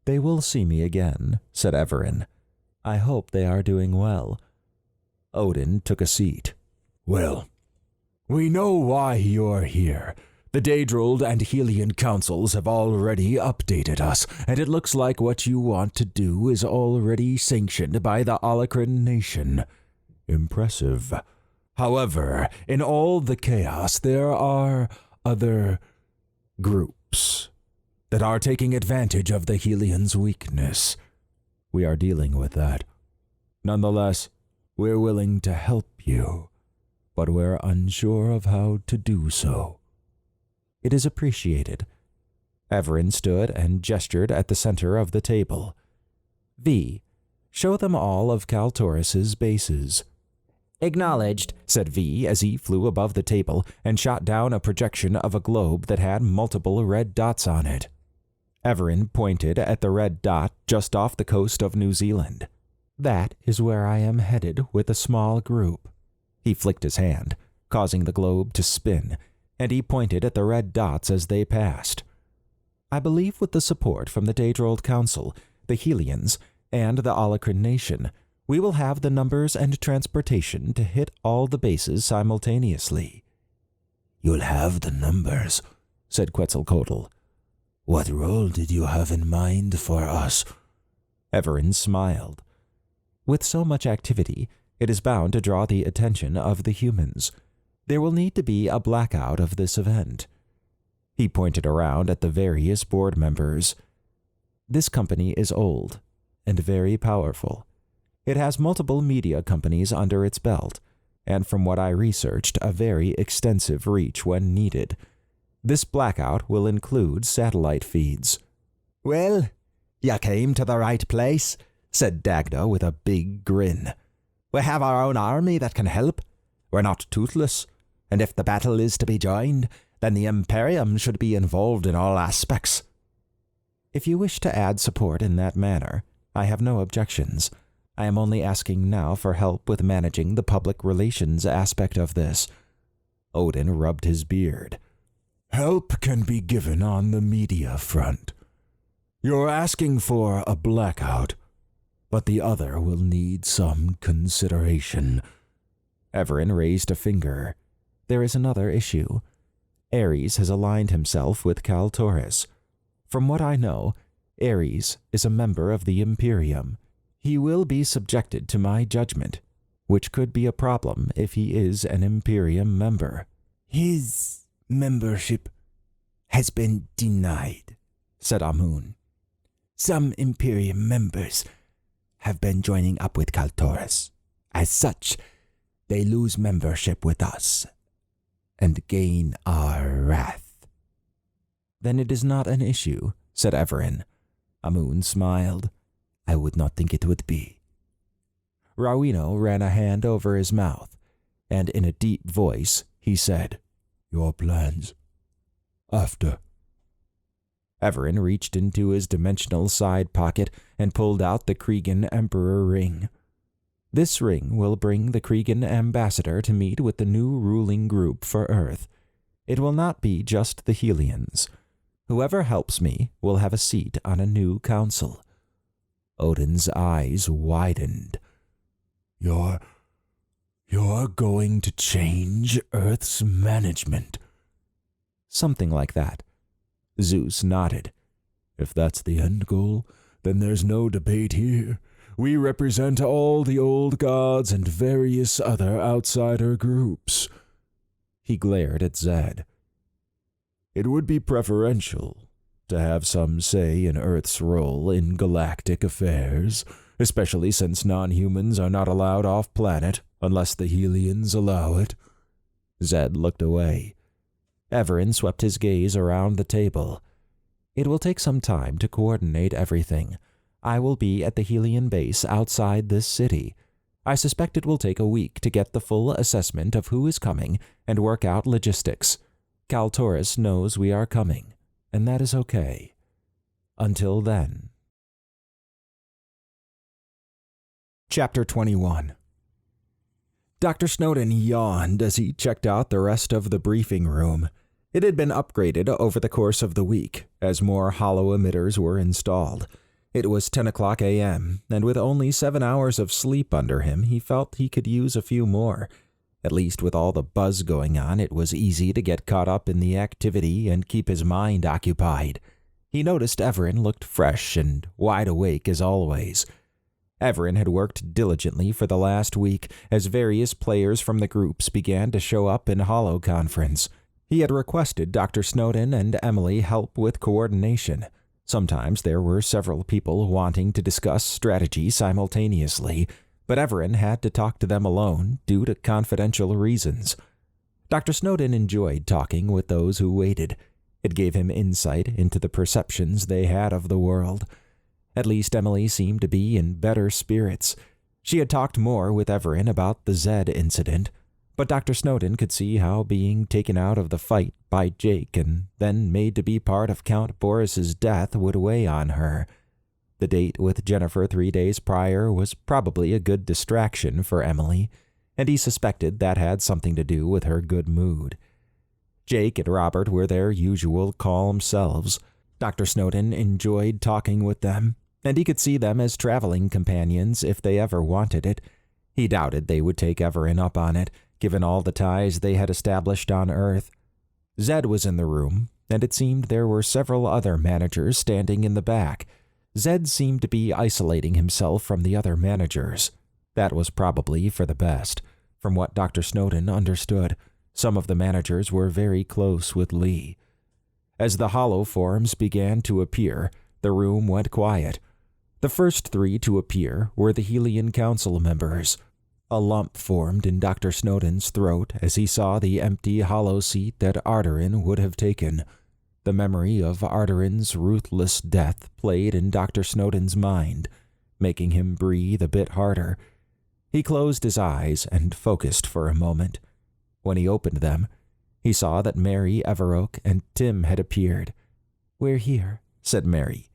"They will see me again," said Evaran. "I hope they are doing well." Odin took a seat. "Well, we know why you're here. The Daedrald and Helian councils have already updated us, and it looks like what you want to do is already sanctioned by the Alacran nation. Impressive. However, in all the chaos, there are other groups that are taking advantage of the Helians' weakness. We are dealing with that. Nonetheless, we're willing to help you, but we're unsure of how to do so." "It is appreciated." Evaran stood and gestured at the center of the table. "V, show them all of Kaltoris's bases." Acknowledged, said V as he flew above the table and shot down a projection of a globe that had multiple red dots on it. Evaran pointed at the red dot just off the coast of New Zealand. "That is where I am headed with a small group." He flicked his hand, causing the globe to spin, and he pointed at the red dots as they passed. "I believe with the support from the Daedrald Council, the Helians, and the Alacran Nation, we will have the numbers and transportation to hit all the bases simultaneously." "You'll have the numbers," said Quetzalcoatl. "What role did you have in mind for us?" Evaran smiled. "With so much activity, it is bound to draw the attention of the humans. There will need to be a blackout of this event." He pointed around at the various board members. "This company is old and very powerful. It has multiple media companies under its belt, and from what I researched, a very extensive reach when needed. This blackout will include satellite feeds." "Well, you came to the right place," said Dagda with a big grin. "We have our own army that can help. We're not toothless, and if the battle is to be joined, then the Imperium should be involved in all aspects." "If you wish to add support in that manner, I have no objections. I am only asking now for help with managing the public relations aspect of this." Odin rubbed his beard. "Help can be given on the media front. You're asking for a blackout, but the other will need some consideration." Evaran raised a finger. "There is another issue. Ares has aligned himself with Kaltoris. From what I know, Ares is a member of the Imperium. He will be subjected to my judgment, which could be a problem if he is an Imperium member." "His membership has been denied," said Amun. "Some Imperium members have been joining up with Kaltoris. As such, they lose membership with us and gain our wrath." "Then it is not an issue," said Evaran. Amun smiled. "I would not think it would be." Rawino ran a hand over his mouth, and in a deep voice he said, "Your plans. After." Evaran reached into his dimensional side pocket and pulled out the Kregan Emperor ring. "This ring will bring the Kregan ambassador to meet with the new ruling group for Earth. It will not be just the Helians. Whoever helps me will have a seat on a new council." Odin's eyes widened. You're going to change Earth's management." "Something like that." Zeus nodded. "If that's the end goal, then there's no debate here. We represent all the old gods and various other outsider groups." He glared at Zed. "It would be preferential to have some say in Earth's role in galactic affairs, especially since non-humans are not allowed off-planet unless the Helians allow it." Zed looked away. Evaran swept his gaze around the table. "It will take some time to coordinate everything. I will be at the Helian base outside this city. I suspect it will take a week to get the full assessment of who is coming and work out logistics. Kaltoris knows we are coming, and that is okay. Until then." Chapter 21. Dr. Snowden yawned as he checked out the rest of the briefing room. It had been upgraded over the course of the week, as more hollow emitters were installed. It was 10 o'clock a.m., and with only 7 hours of sleep under him, he felt he could use a few more. At least with all the buzz going on, it was easy to get caught up in the activity and keep his mind occupied. He noticed Evaran looked fresh and wide awake as always. Evaran had worked diligently for the last week as various players from the groups began to show up in Hollow Conference. He had requested Dr. Snowden and Emily help with coordination. Sometimes there were several people wanting to discuss strategy simultaneously, but Evaran had to talk to them alone due to confidential reasons. Dr. Snowden enjoyed talking with those who waited. It gave him insight into the perceptions they had of the world. At least Emily seemed to be in better spirits. She had talked more with Evaran about the Zed incident, but Dr. Snowden could see how being taken out of the fight by Jake and then made to be part of Count Boris's death would weigh on her. The date with Jennifer 3 days prior was probably a good distraction for Emily, and he suspected that had something to do with her good mood. Jake and Robert were their usual calm selves. Dr. Snowden enjoyed talking with them, and he could see them as traveling companions if they ever wanted it. He doubted they would take Evaran up on it, given all the ties they had established on Earth. Zed was in the room, and it seemed there were several other managers standing in the back. Zed seemed to be isolating himself from the other managers. That was probably for the best. From what Dr. Snowden understood, some of the managers were very close with Lee. As the hollow forms began to appear, the room went quiet. The first 3 to appear were the Helian Council members. A lump formed in Dr. Snowden's throat as he saw the empty hollow seat that Arterin would have taken. The memory of Arterin's ruthless death played in Dr. Snowden's mind, making him breathe a bit harder. He closed his eyes and focused for a moment. When he opened them, he saw that Mary, Everoak, and Tim had appeared. "We're here," said Mary.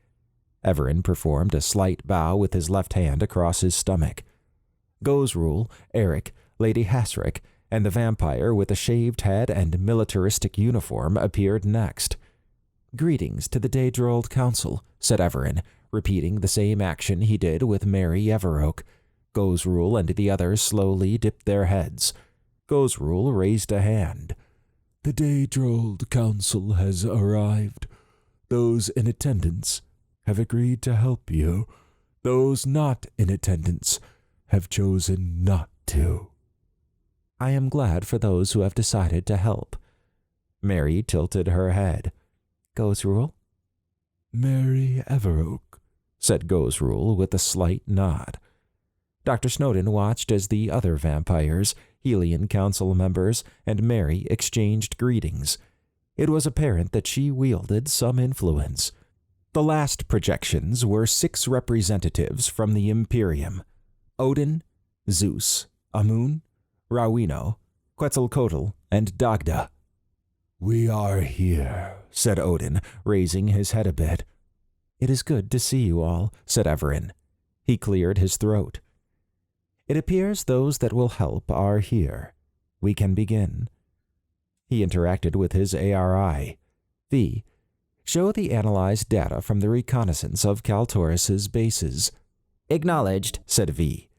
Evaran performed a slight bow with his left hand across his stomach. Gozrul, Eric, Lady Hasrick, and the vampire with a shaved head and militaristic uniform appeared next. "Greetings to the Daedrold Council," said Evaran, repeating the same action he did with Mary Everoak. Gozrul and the others slowly dipped their heads. Gozrul raised a hand. "The Daedrold Council has arrived. Those in attendance have agreed to help you. Those not in attendance have chosen not to." "I am glad for those who have decided to help." Mary tilted her head. "Gozrul?" "Mary Everoak," said Gozrul with a slight nod. Dr. Snowden watched as the other vampires, Helian Council members, and Mary exchanged greetings. It was apparent that she wielded some influence. The last projections were 6 representatives from the Imperium: Odin, Zeus, Amun, Rawino, Quetzalcoatl, and Dagda. "We are here," said Odin, raising his head a bit. "It is good to see you all," said Evaran. He cleared his throat. "It appears those that will help are here. We can begin." He interacted with his ARI. "V, show the analyzed data from the reconnaissance of Kaltoris's bases." "Acknowledged," said V.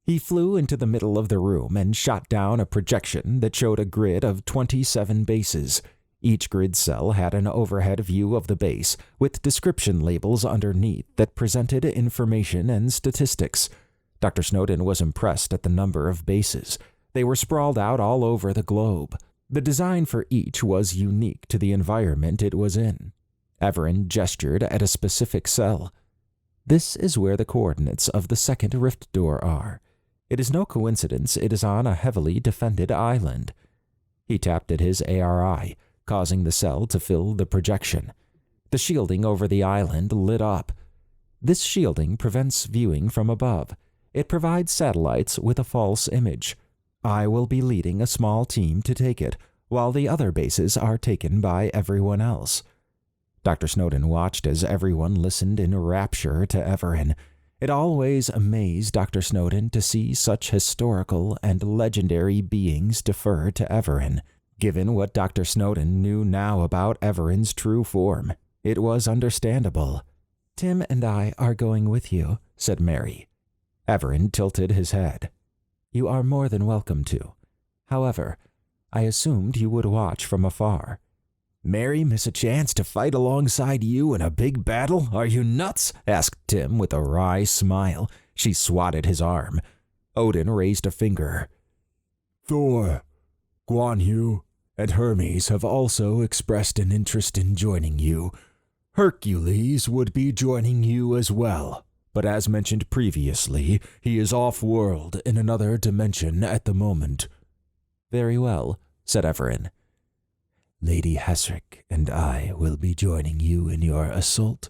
He flew into the middle of the room and shot down a projection that showed a grid of 27 bases. Each grid cell had an overhead view of the base, with description labels underneath that presented information and statistics. Dr. Snowden was impressed at the number of bases. They were sprawled out all over the globe. The design for each was unique to the environment it was in. Evaran gestured at a specific cell. This is where the coordinates of the second rift door are. It is no coincidence it is on a heavily defended island. He tapped at his ARI, causing the cell to fill the projection. The shielding over the island lit up. This shielding prevents viewing from above. It provides satellites with a false image. I will be leading a small team to take it, while the other bases are taken by everyone else. Dr. Snowden watched as everyone listened in rapture to Evaran. It always amazed Dr. Snowden to see such historical and legendary beings defer to Evaran. Given what Dr. Snowden knew now about Evaran's true form, it was understandable. "Tim and I are going with you," said Mary. Evaran tilted his head. "You are more than welcome to. However, I assumed you would watch from afar." "Mary miss a chance to fight alongside you in a big battle? Are you nuts?" asked Tim with a wry smile. She swatted his arm. Odin raised a finger. "Thor, Guan Yu, and Hermes have also expressed an interest in joining you. Hercules would be joining you as well, but as mentioned previously, he is off-world in another dimension at the moment." "Very well," said Evaran. "Lady Hasrick and I will be joining you in your assault.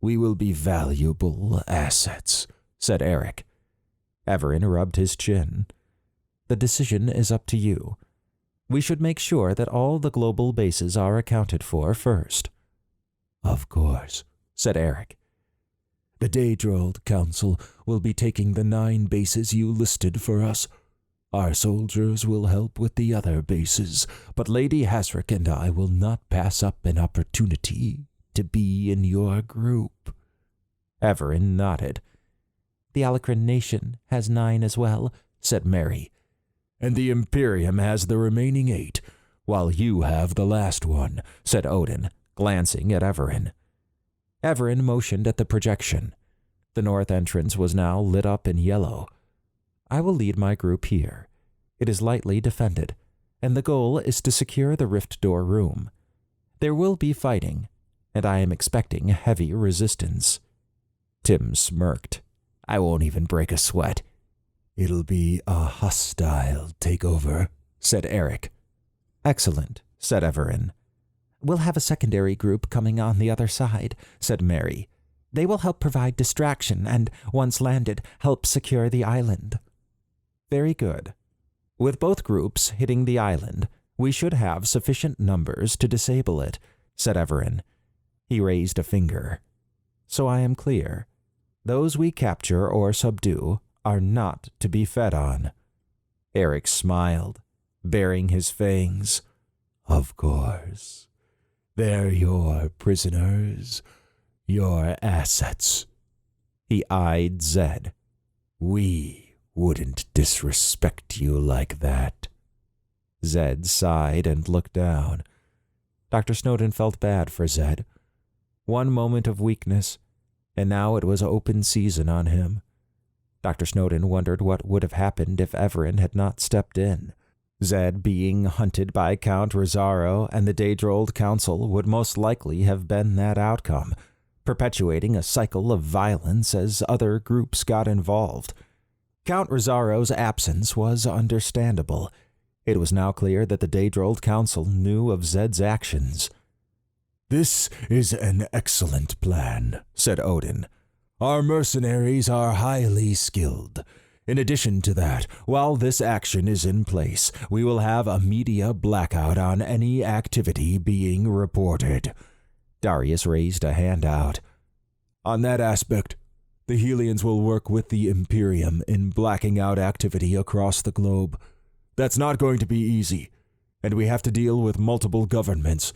We will be valuable assets," said Eric. Evaran rubbed his chin. "The decision is up to you. We should make sure that all the global bases are accounted for first." "Of course," said Eric. "The Daedrold Council will be taking the 9 bases you listed for us. Our soldiers will help with the other bases, but Lady Hasrick and I will not pass up an opportunity to be in your group." Evaran nodded. "The Alacran Nation has 9 as well," said Mary. "And the Imperium has the remaining 8, while you have the last one," said Odin, glancing at Evaran. Evaran motioned at the projection. The north entrance was now lit up in yellow. "I will lead my group here. It is lightly defended, and the goal is to secure the rift door room. There will be fighting, and I am expecting heavy resistance." Tim smirked. "I won't even break a sweat." "It'll be a hostile takeover," said Eric. "Excellent," said Evaran. "We'll have a secondary group coming on the other side," said Mary. "They will help provide distraction and, once landed, help secure the island." "Very good. With both groups hitting the island, we should have sufficient numbers to disable it," said Evaran. He raised a finger. "So I am clear. Those we capture or subdue are not to be fed on." Eric smiled, baring his fangs. "Of course. They're your prisoners, your assets." He eyed Zed. "We wouldn't disrespect you like that." Zed sighed and looked down. Dr. Snowden felt bad for Zed. One moment of weakness, and now it was open season on him. Dr. Snowden wondered what would have happened if Evaran had not stepped in. Zed being hunted by Count Rosario and the Daedrold Council would most likely have been that outcome, perpetuating a cycle of violence as other groups got involved. Count Rosario's absence was understandable. It was now clear that the Daedrold Council knew of Zed's actions. "This is an excellent plan," said Odin. "Our mercenaries are highly skilled. In addition to that, while this action is in place, we will have a media blackout on any activity being reported." Darius raised a hand out. "On that aspect, the Helians will work with the Imperium in blacking out activity across the globe. That's not going to be easy, and we have to deal with multiple governments."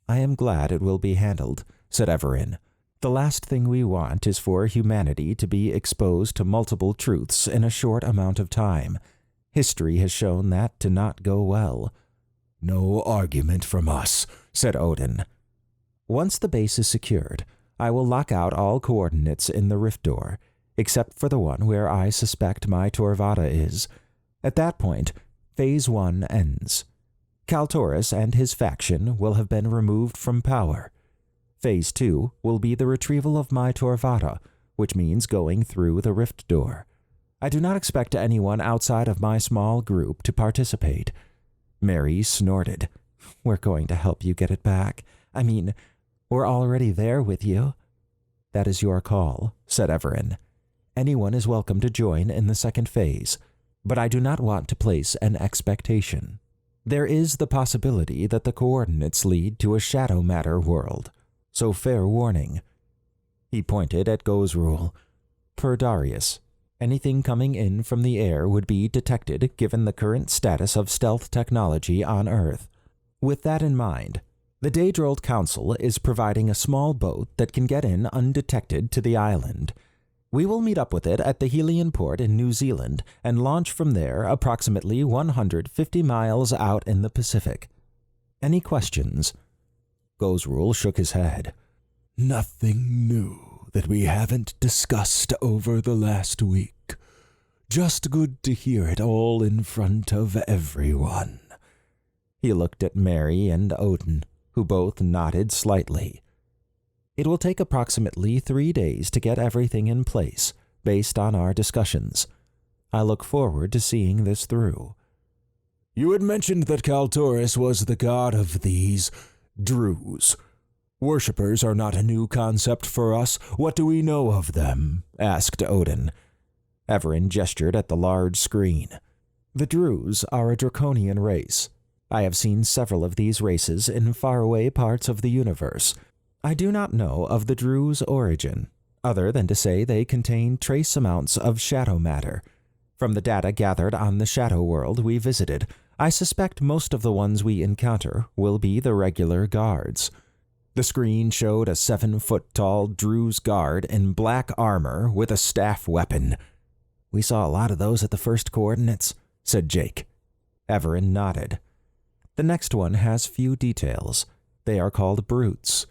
"I am glad it will be handled," said Evaran. "The last thing we want is for humanity to be exposed to multiple truths in a short amount of time. History has shown that to not go well." No argument from us, said Odin. Once the base is secured, I will lock out all coordinates in the rift door, except for the one where I suspect my Torvatta is. At that point, Phase 1 ends. Kaltoris and his faction will have been removed from power. Phase 2 will be the retrieval of my Torvatta, which means going through the rift door. I do not expect anyone outside of my small group to participate. Mary snorted. We're going to help you get it back. I mean, we're already there with you. That is your call, said Evaran. Anyone is welcome to join in the second phase, but I do not want to place an expectation. There is the possibility that the coordinates lead to a shadow matter world, so fair warning. He pointed at Gozrul. Per Darius, anything coming in from the air would be detected given the current status of stealth technology on Earth. With that in mind, the Daedrold Council is providing a small boat that can get in undetected to the island. We will meet up with it at the Helian port in New Zealand and launch from there approximately 150 miles out in the Pacific. Any questions? Gozrul shook his head. Nothing new that we haven't discussed over the last week. Just good to hear it all in front of everyone. He looked at Mary and Odin, who both nodded slightly. It will take approximately 3 days to get everything in place, based on our discussions. I look forward to seeing this through. You had mentioned that Kaltoris was the god of these Druze. Worshippers are not a new concept for us. What do we know of them? Asked Odin. Evaran gestured at the large screen. The Druze are a draconian race. I have seen several of these races in faraway parts of the universe. I do not know of the Druze origin, other than to say they contain trace amounts of shadow matter. From the data gathered on the shadow world we visited, I suspect most of the ones we encounter will be the regular guards. The screen showed a 7-foot-tall Druze guard in black armor with a staff weapon. We saw a lot of those at the first coordinates, said Jake. Evaran nodded. The next one has few details. They are called brutes.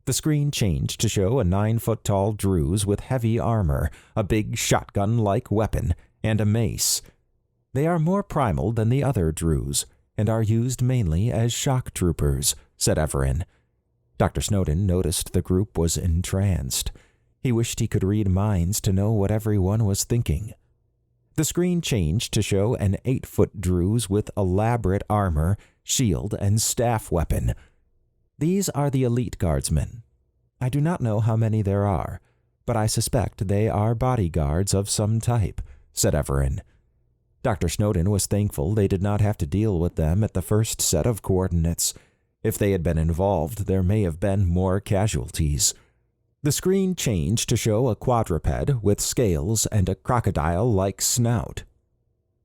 The screen changed to show a 9-foot-tall Druze with heavy armor, a big shotgun-like weapon, and a mace. They are more primal than the other Druze, and are used mainly as shock troopers, said Evaran. Dr. Snowden noticed the group was entranced. He wished he could read minds to know what everyone was thinking. The screen changed to show an 8-foot Druze with elaborate armor, shield, and staff weapon. These are the elite guardsmen. I do not know how many there are, but I suspect they are bodyguards of some type, said Evaran. Dr. Snowden was thankful they did not have to deal with them at the first set of coordinates. If they had been involved, there may have been more casualties. The screen changed to show a quadruped with scales and a crocodile-like snout.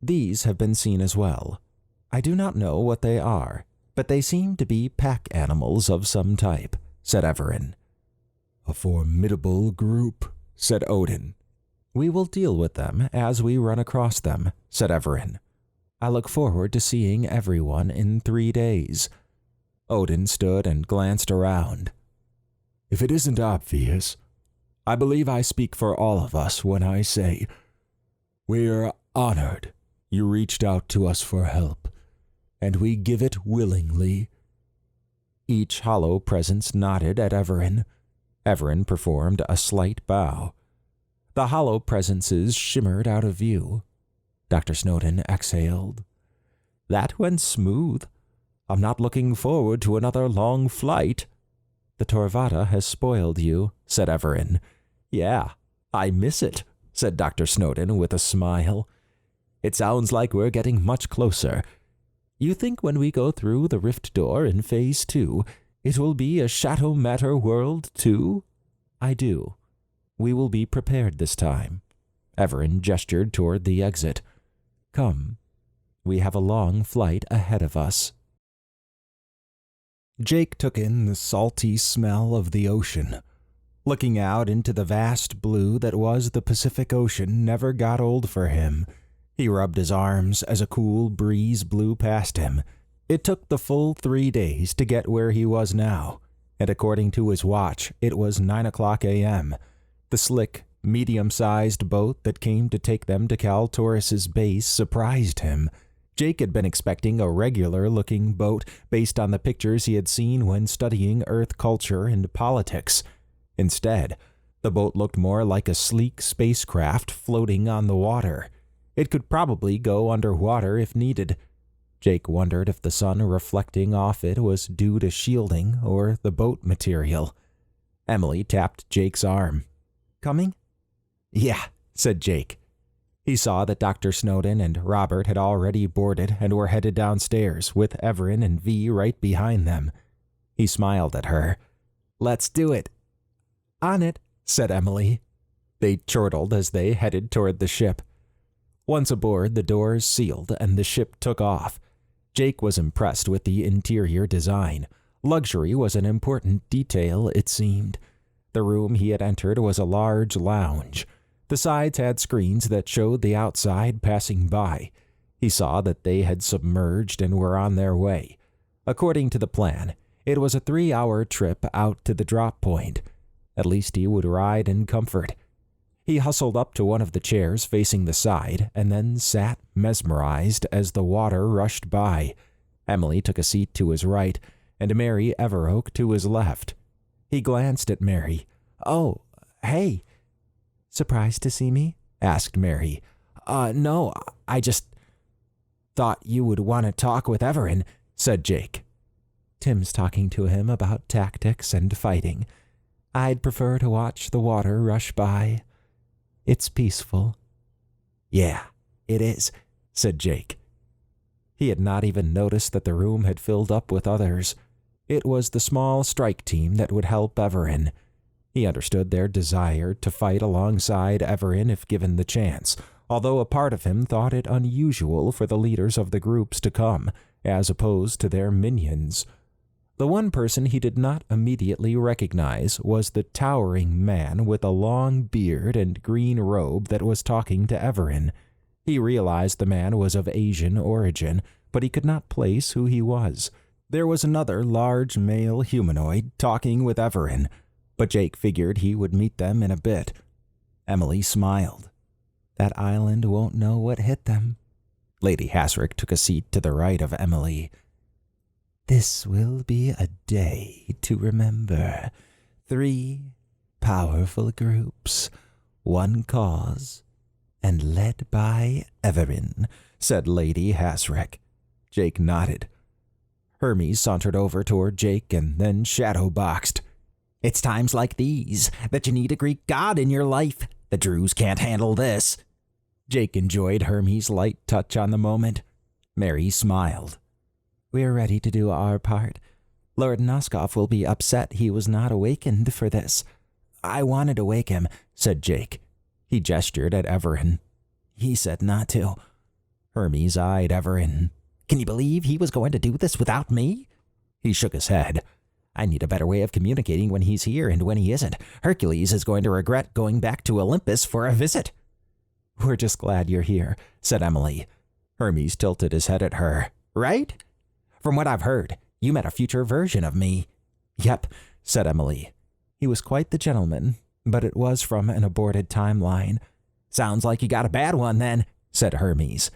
These have been seen as well. I do not know what they are, but they seem to be pack animals of some type, said Evaran. A formidable group, said Odin. We will deal with them as we run across them, said Evaran. I look forward to seeing everyone in 3 days. Odin stood and glanced around. If it isn't obvious, I believe I speak for all of us when I say, we're honored you reached out to us for help, and we give it willingly. Each hollow presence nodded at Evaran. Evaran performed a slight bow. The hollow presences shimmered out of view. Dr. Snowden exhaled. That went smooth. I'm not looking forward to another long flight. The Torvatta has spoiled you, said Evaran. Yeah, I miss it, said Dr. Snowden with a smile. It sounds like we're getting much closer. You think when we go through the rift door in Phase 2, it will be a shadow matter world too? I do. We will be prepared this time. Evaran gestured toward the exit. Come. We have a long flight ahead of us. Jake took in the salty smell of the ocean. Looking out into the vast blue that was the Pacific Ocean never got old for him. He rubbed his arms as a cool breeze blew past him. It took the full 3 days to get where he was now, and according to his watch, it was 9 a.m. The slick, medium-sized boat that came to take them to Cal Taurus's base surprised him. Jake had been expecting a regular-looking boat based on the pictures he had seen when studying Earth culture and politics. Instead, the boat looked more like a sleek spacecraft floating on the water. It could probably go underwater if needed. Jake wondered if the sun reflecting off it was due to shielding or the boat material. Emily tapped Jake's arm. "Coming?" "Yeah," said Jake. He saw that Dr. Snowden and Robert had already boarded and were headed downstairs, with Evaran and V right behind them. He smiled at her. "Let's do it." "On it," said Emily. They chortled as they headed toward the ship. Once aboard, the doors sealed and the ship took off. Jake was impressed with the interior design. Luxury was an important detail, it seemed. The room he had entered was a large lounge. The sides had screens that showed the outside passing by. He saw that they had submerged and were on their way. According to the plan, it was a 3-hour trip out to the drop point. At least he would ride in comfort. He hustled up to one of the chairs facing the side and then sat mesmerized as the water rushed by. Emily took a seat to his right and Mary Everoak to his left. He glanced at Mary. "Oh, hey." "Surprised to see me?" asked Mary. No, I just thought you would want to talk with Evaran," said Jake. "Tim's talking to him about tactics and fighting. I'd prefer to watch the water rush by. It's peaceful." "Yeah, it is," said Jake. He had not even noticed that the room had filled up with others. It was the small strike team that would help Evaran. He understood their desire to fight alongside Evaran if given the chance, although a part of him thought it unusual for the leaders of the groups to come, as opposed to their minions. The one person he did not immediately recognize was the towering man with a long beard and green robe that was talking to Evaran. He realized the man was of Asian origin, but he could not place who he was. There was another large male humanoid talking with Evaran, but Jake figured he would meet them in a bit. Emily smiled. "That island won't know what hit them." Lady Hasrick took a seat to the right of Emily. "This will be a day to remember. 3 powerful groups, 1 cause, and led by Evaran," said Lady Hasrick. Jake nodded. Hermes sauntered over toward Jake and then shadow-boxed. "It's times like these that you need a Greek god in your life. The Druze can't handle this." Jake enjoyed Hermes' light touch on the moment. Mary smiled. "We're ready to do our part. Lord Noskov will be upset he was not awakened for this." "I wanted to wake him," said Jake. He gestured at Evaran. "He said not to." Hermes eyed Evaran. "Can you believe he was going to do this without me?" He shook his head. "I need a better way of communicating when he's here and when he isn't. Hercules is going to regret going back to Olympus for a visit." "We're just glad you're here," said Emily. Hermes tilted his head at her. "Right? From what I've heard, you met a future version of me." "Yep," said Emily. "He was quite the gentleman, but it was from an aborted timeline." "Sounds like you got a bad one then," said Hermes.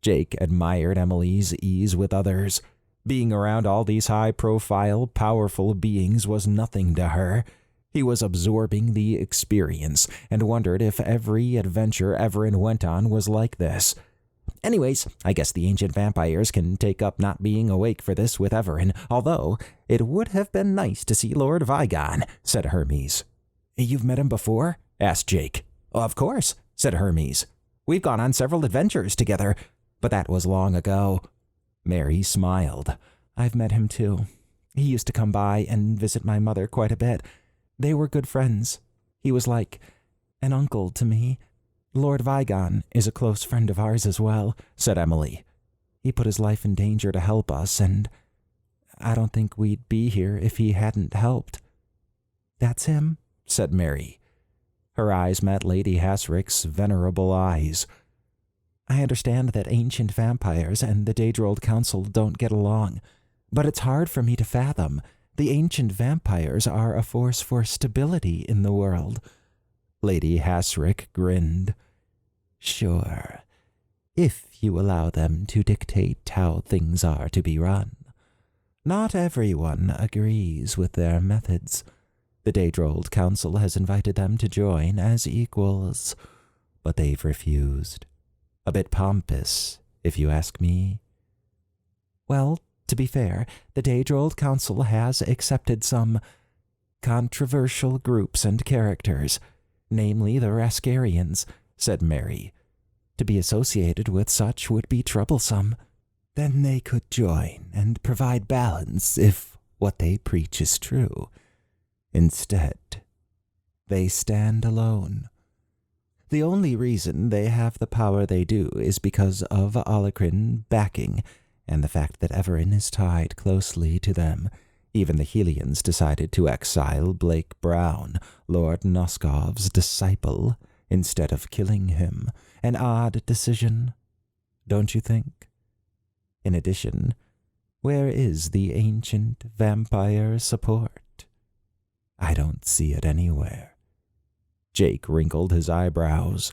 Jake admired Emily's ease with others. Being around all these high-profile, powerful beings was nothing to her. He was absorbing the experience and wondered if every adventure Evaran went on was like this. "Anyways, I guess the ancient vampires can take up not being awake for this with Evaran, although it would have been nice to see Lord Vigon," said Hermes. "You've met him before?" asked Jake. "Of course," said Hermes. "We've gone on several adventures together, but that was long ago." Mary smiled. "I've met him too. He used to come by and visit my mother quite a bit. They were good friends. He was like an uncle to me. Lord Vigon is a close friend of ours as well," said Emily. "He put his life in danger to help us, and I don't think we'd be here if he hadn't helped." "That's him?" said Mary. Her eyes met Lady Hasrick's venerable eyes. I understand that ancient vampires and the Daedrold Council don't get along, but it's hard for me to fathom. The ancient vampires are a force for stability in the world. Lady Hasrick grinned. Sure, if you allow them to dictate how things are to be run. Not everyone agrees with their methods. The Daedrold Council has invited them to join as equals, but they've refused. A bit pompous, if you ask me. Well, to be fair, the Daedrold Council has accepted some controversial groups and characters, namely the Rascarians, said Mary. To be associated with such would be troublesome. Then they could join and provide balance if what they preach is true. Instead, they stand alone. The only reason they have the power they do is because of Alacrin backing, and the fact that Evaran is tied closely to them. Even the Helians decided to exile Blake Brown, Lord Noskov's disciple, instead of killing him. An odd decision, don't you think? In addition, where is the ancient vampire support? I don't see it anywhere. Jake wrinkled his eyebrows.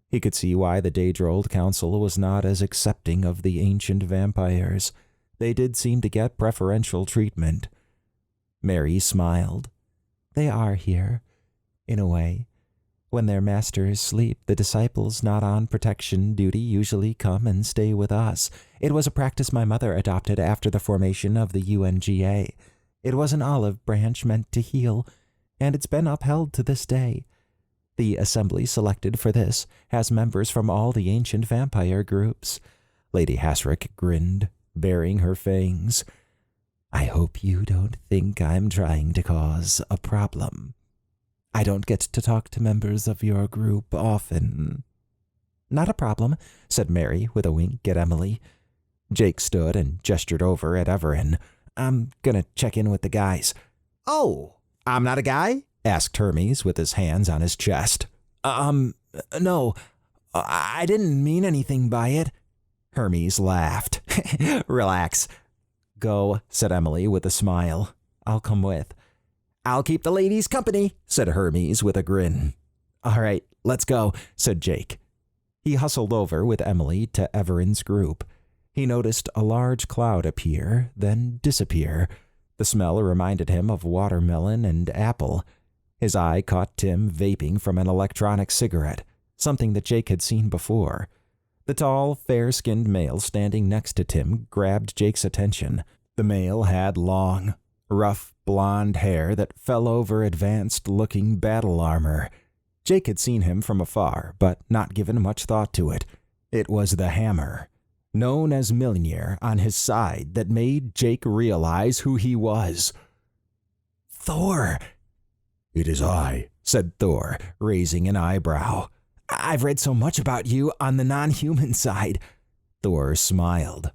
He could see why the Daedrold Council was not as accepting of the ancient vampires. They did seem to get preferential treatment. Mary smiled. They are here, in a way. When their masters sleep, the disciples not on protection duty usually come and stay with us. It was a practice my mother adopted after the formation of the UNGA. It was an olive branch meant to heal, and it's been upheld to this day. The assembly selected for this has members from all the ancient vampire groups. Lady Hasrick grinned, baring her fangs. I hope you don't think I'm trying to cause a problem. I don't get to talk to members of your group often. Not a problem, said Mary with a wink at Emily. Jake stood and gestured over at Evaran. I'm gonna check in with the guys. Oh, I'm not a guy? Asked Hermes with his hands on his chest. No, I didn't mean anything by it. Hermes laughed. Relax. Go, said Emily with a smile. I'll come with. I'll keep the ladies company, said Hermes with a grin. All right, let's go, said Jake. He hustled over with Emily to Evaran's group. He noticed a large cloud appear, then disappear. The smell reminded him of watermelon and apple. His eye caught Tim vaping from an electronic cigarette, something that Jake had seen before. The tall, fair-skinned male standing next to Tim grabbed Jake's attention. The male had long, rough blonde hair that fell over advanced-looking battle armor. Jake had seen him from afar, but not given much thought to it. It was the Hammer, known as Mjolnir, on his side that made Jake realize who he was. Thor! It is I, said Thor, raising an eyebrow. I've read so much about you on the non-human side. Thor smiled.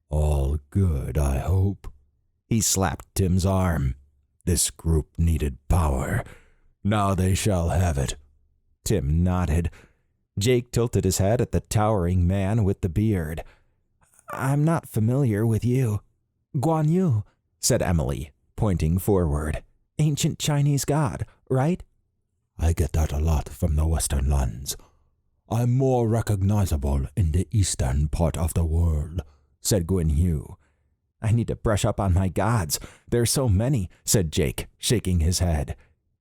All good, I hope. He slapped Tim's arm. This group needed power. Now they shall have it. Tim nodded. Jake tilted his head at the towering man with the beard. I'm not familiar with you. Guan Yu, said Emily, pointing forward. Ancient Chinese god, right? I get that a lot from the Western lands. I'm more recognizable in the eastern part of the world, said Guan Yu. I need to brush up on my gods. There's so many, said Jake, shaking his head.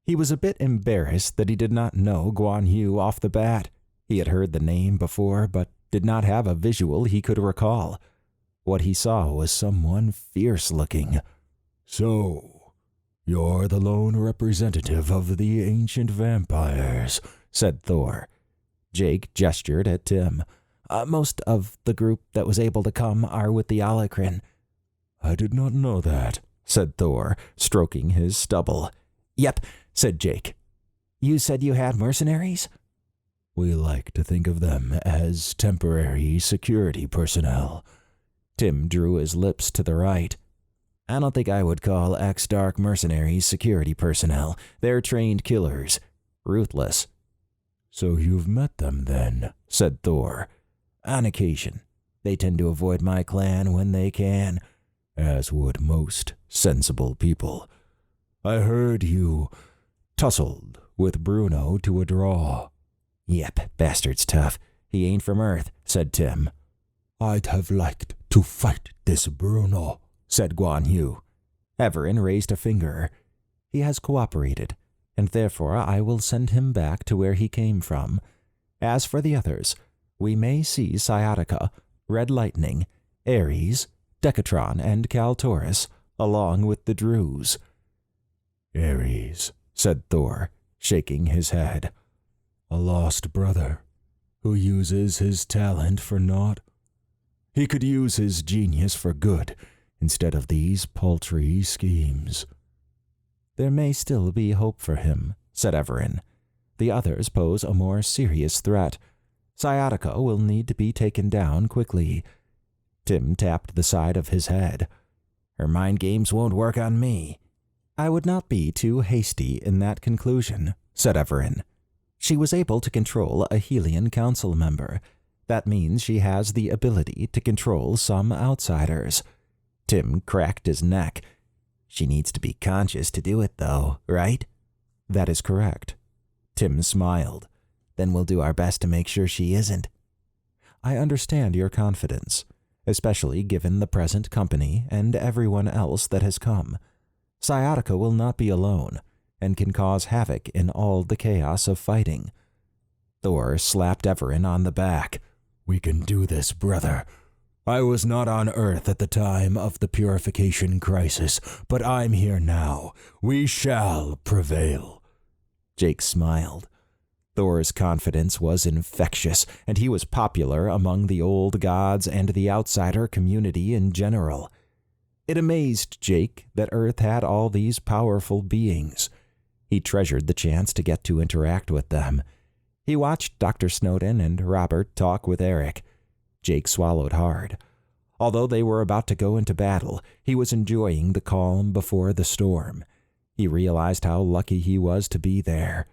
He was a bit embarrassed that he did not know Guan Yu off the bat. He had heard the name before, but did not have a visual he could recall. What he saw was someone fierce-looking. So, you're the lone representative of the ancient vampires, said Thor. Jake gestured at Tim. Most of the group that was able to come are with the Alacrin. I did not know that, said Thor, stroking his stubble. Yep, said Jake. You said you had mercenaries? We like to think of them as temporary security personnel. Tim drew his lips to the right. I don't think I would call ex-Dark mercenaries security personnel. They're trained killers. Ruthless. So you've met them then, said Thor. On occasion. They tend to avoid my clan when they can, as would most sensible people. I heard you tussled with Bruno to a draw. Yep, bastard's tough. He ain't from Earth, said Tim. I'd have liked to fight this Bruno, said Guan Yu. Evaran raised a finger. He has cooperated, and therefore I will send him back to where he came from. As for the others, we may see Sciatica, Red Lightning, Ares, Decatron, and Kaltoris, along with the Druze. Ares, said Thor, shaking his head. A lost brother, who uses his talent for naught. He could use his genius for good, instead of these paltry schemes. There may still be hope for him, said Evaran. The others pose a more serious threat. Sciatica will need to be taken down quickly. Tim tapped the side of his head. Her mind games won't work on me. I would not be too hasty in that conclusion, said Evaran. She was able to control a Helian council member. That means she has the ability to control some outsiders. Tim cracked his neck. She needs to be conscious to do it, though, right? That is correct. Tim smiled. Then we'll do our best to make sure she isn't. I understand your confidence, especially given the present company and everyone else that has come. Sciatica will not be alone, and can cause havoc in all the chaos of fighting. Thor slapped Evaran on the back. We can do this, brother. I was not on Earth at the time of the purification crisis, but I'm here now. We shall prevail. Jake smiled. Thor's confidence was infectious, and he was popular among the old gods and the outsider community in general. It amazed Jake that Earth had all these powerful beings. He treasured the chance to get to interact with them. He watched Dr. Snowden and Robert talk with Eric. Jake swallowed hard. Although they were about to go into battle, he was enjoying the calm before the storm. He realized how lucky he was to be there.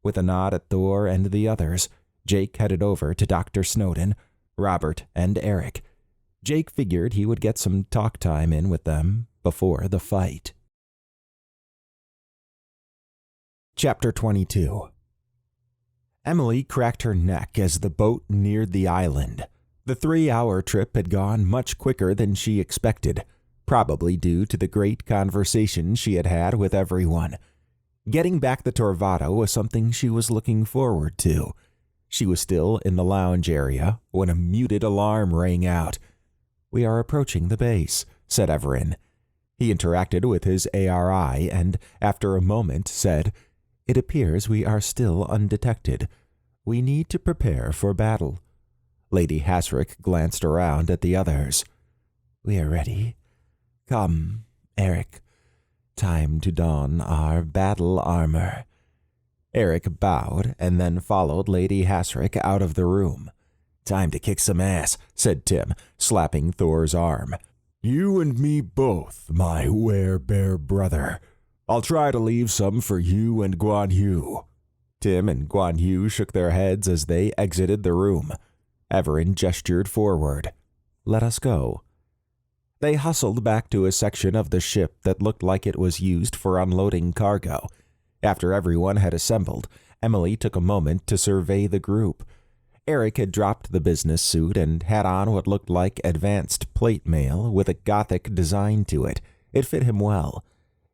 With a nod at Thor and the others, Jake headed over to Dr. Snowden, Robert, and Eric. Jake figured he would get some talk time in with them before the fight. Chapter 22. Emily cracked her neck as the boat neared the island. The 3-hour trip had gone much quicker than she expected, probably due to the great conversation she had had with everyone. Getting back the Torvatta was something she was looking forward to. She was still in the lounge area when a muted alarm rang out. "We are approaching the base," said Evaran. He interacted with his ARI and, after a moment, said, "It appears we are still undetected. We need to prepare for battle." Lady Hasrick glanced around at the others. "We are ready. Come, Eric. Time to don our battle armor." Eric bowed and then followed Lady Hasrick out of the room. "Time to kick some ass," said Tim, slapping Thor's arm. "You and me both, my werebear brother. I'll try to leave some for you and Guan Yu." Tim and Guan Yu shook their heads as they exited the room. Evaran gestured forward. "Let us go." They hustled back to a section of the ship that looked like it was used for unloading cargo. After everyone had assembled, Emily took a moment to survey the group. Eric had dropped the business suit and had on what looked like advanced plate mail with a Gothic design to it. It fit him well.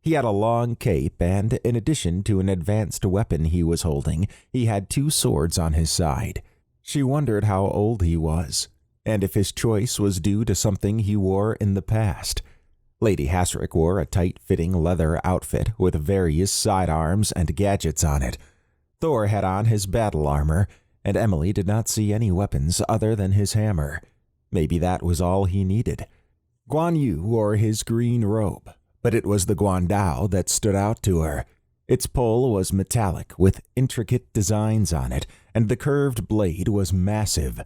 He had a long cape, and in addition to an advanced weapon he was holding, he had 2 swords on his side. She wondered how old he was, and if his choice was due to something he wore in the past. Lady Hasrick wore a tight-fitting leather outfit with various sidearms and gadgets on it. Thor had on his battle armor, and Emily did not see any weapons other than his hammer. Maybe that was all he needed. Guan Yu wore his green robe, but it was the Guandao that stood out to her. Its pole was metallic with intricate designs on it, and the curved blade was massive.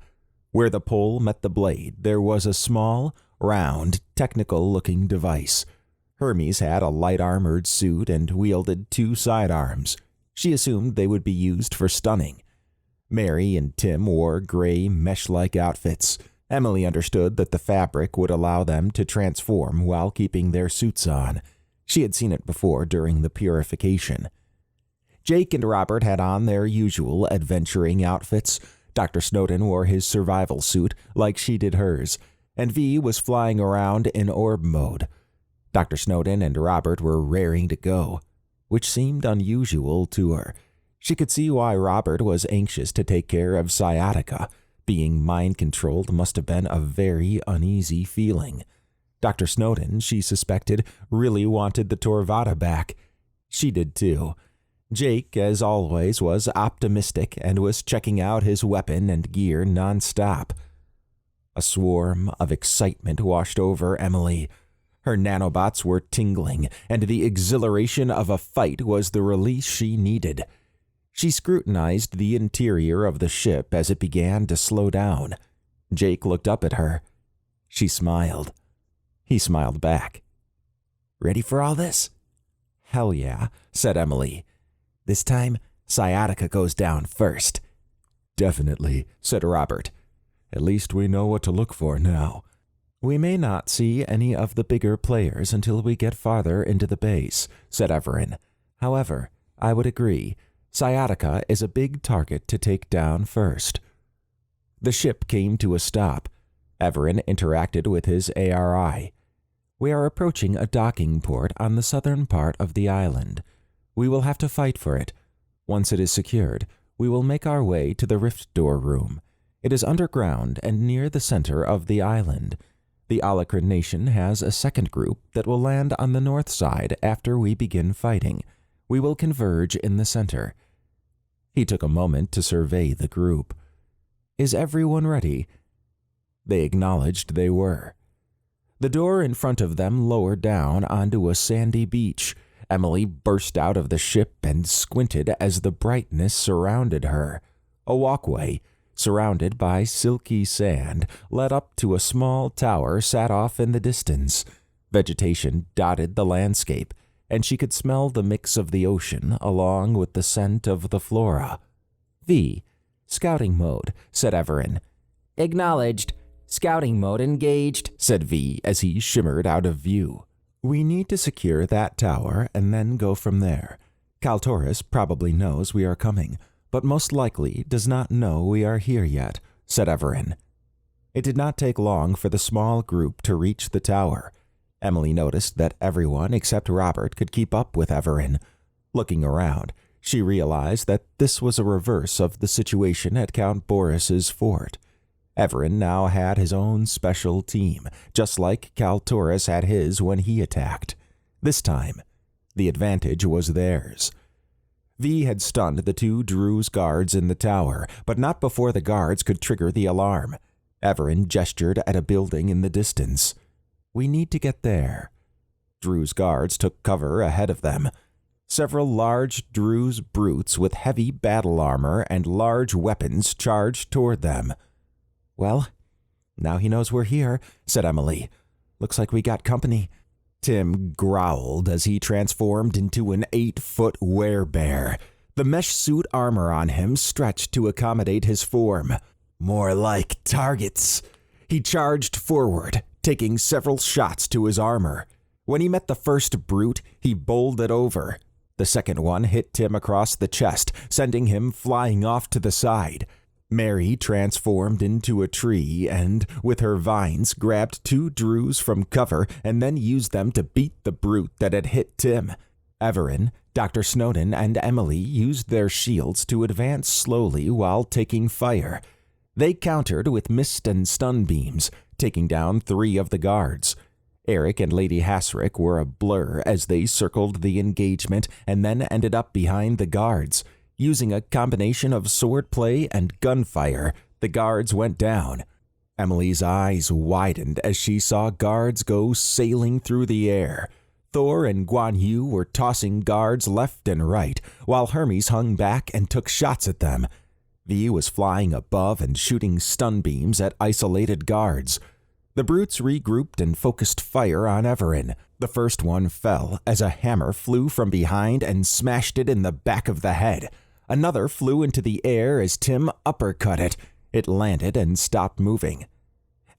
Where the pole met the blade, there was a small, round, technical-looking device. Hermes had a light-armored suit and wielded 2 sidearms. She assumed they would be used for stunning. Mary and Tim wore gray mesh-like outfits. Emily understood that the fabric would allow them to transform while keeping their suits on. She had seen it before during the purification. Jake and Robert had on their usual adventuring outfits. Dr. Snowden wore his survival suit like she did hers, and V was flying around in orb mode. Dr. Snowden and Robert were raring to go, which seemed unusual to her. She could see why Robert was anxious to take care of sciatica. Being mind-controlled must have been a very uneasy feeling. Dr. Snowden, she suspected, really wanted the Torvatta back. She did too. Jake, as always, was optimistic and was checking out his weapon and gear nonstop. A swarm of excitement washed over Emily. Her nanobots were tingling, and the exhilaration of a fight was the release she needed. She scrutinized the interior of the ship as it began to slow down. Jake looked up at her. She smiled. He smiled back. "Ready for all this?" "Hell yeah," said Emily. "This time, sciatica goes down first." "Definitely," said Robert. "At least we know what to look for now." "We may not see any of the bigger players until we get farther into the base," said Evaran. "However, I would agree. Sciatica is a big target to take down first." The ship came to a stop. Evaran interacted with his ARI. "We are approaching a docking port on the southern part of the island. We will have to fight for it. Once it is secured, we will make our way to the rift door room. It is underground and near the center of the island. The Alacran nation has a second group that will land on the north side after we begin fighting. We will converge in the center." He took a moment to survey the group. "Is everyone ready?" They acknowledged they were. The door in front of them lowered down onto a sandy beach. Emily burst out of the ship and squinted as the brightness surrounded her. A walkway, surrounded by silky sand, led up to a small tower set off in the distance. Vegetation dotted the landscape, and she could smell the mix of the ocean along with the scent of the flora. "V, scouting mode," said Evaran. "Acknowledged. Scouting mode engaged," said V as he shimmered out of view. "We need to secure that tower and then go from there. Kaltoris probably knows we are coming, but most likely does not know we are here yet," said Evaran. It did not take long for the small group to reach the tower. Emily noticed that everyone except Robert could keep up with Evaran. Looking around, she realized that this was a reverse of the situation at Count Boris's fort. Evaran now had his own special team, just like Kaltoris had his when he attacked. This time, the advantage was theirs. V had stunned the two Drew's guards in the tower, but not before the guards could trigger the alarm. Evaran gestured at a building in the distance. "We need to get there." Drew's guards took cover ahead of them. Several large Drew's brutes with heavy battle armor and large weapons charged toward them. "Well, now he knows we're here," said Emily. "Looks like we got company." Tim growled as he transformed into an 8-foot werebear. The mesh suit armor on him stretched to accommodate his form. More like targets. He charged forward, taking several shots to his armor. When he met the first brute, he bowled it over. The second one hit Tim across the chest, sending him flying off to the side. Mary transformed into a tree and, with her vines, grabbed two Drews from cover and then used them to beat the brute that had hit Tim. Evaran, Dr. Snowden, and Emily used their shields to advance slowly while taking fire. They countered with mist and stun beams, taking down 3 of the guards. Eric and Lady Hasrick were a blur as they circled the engagement and then ended up behind the guards. Using a combination of swordplay and gunfire, the guards went down. Emily's eyes widened as she saw guards go sailing through the air. Thor and Guan Yu were tossing guards left and right, while Hermes hung back and took shots at them. V was flying above and shooting stun beams at isolated guards. The brutes regrouped and focused fire on Evaran. The first one fell as a hammer flew from behind and smashed it in the back of the head. Another flew into the air as Tim uppercut it. It landed and stopped moving.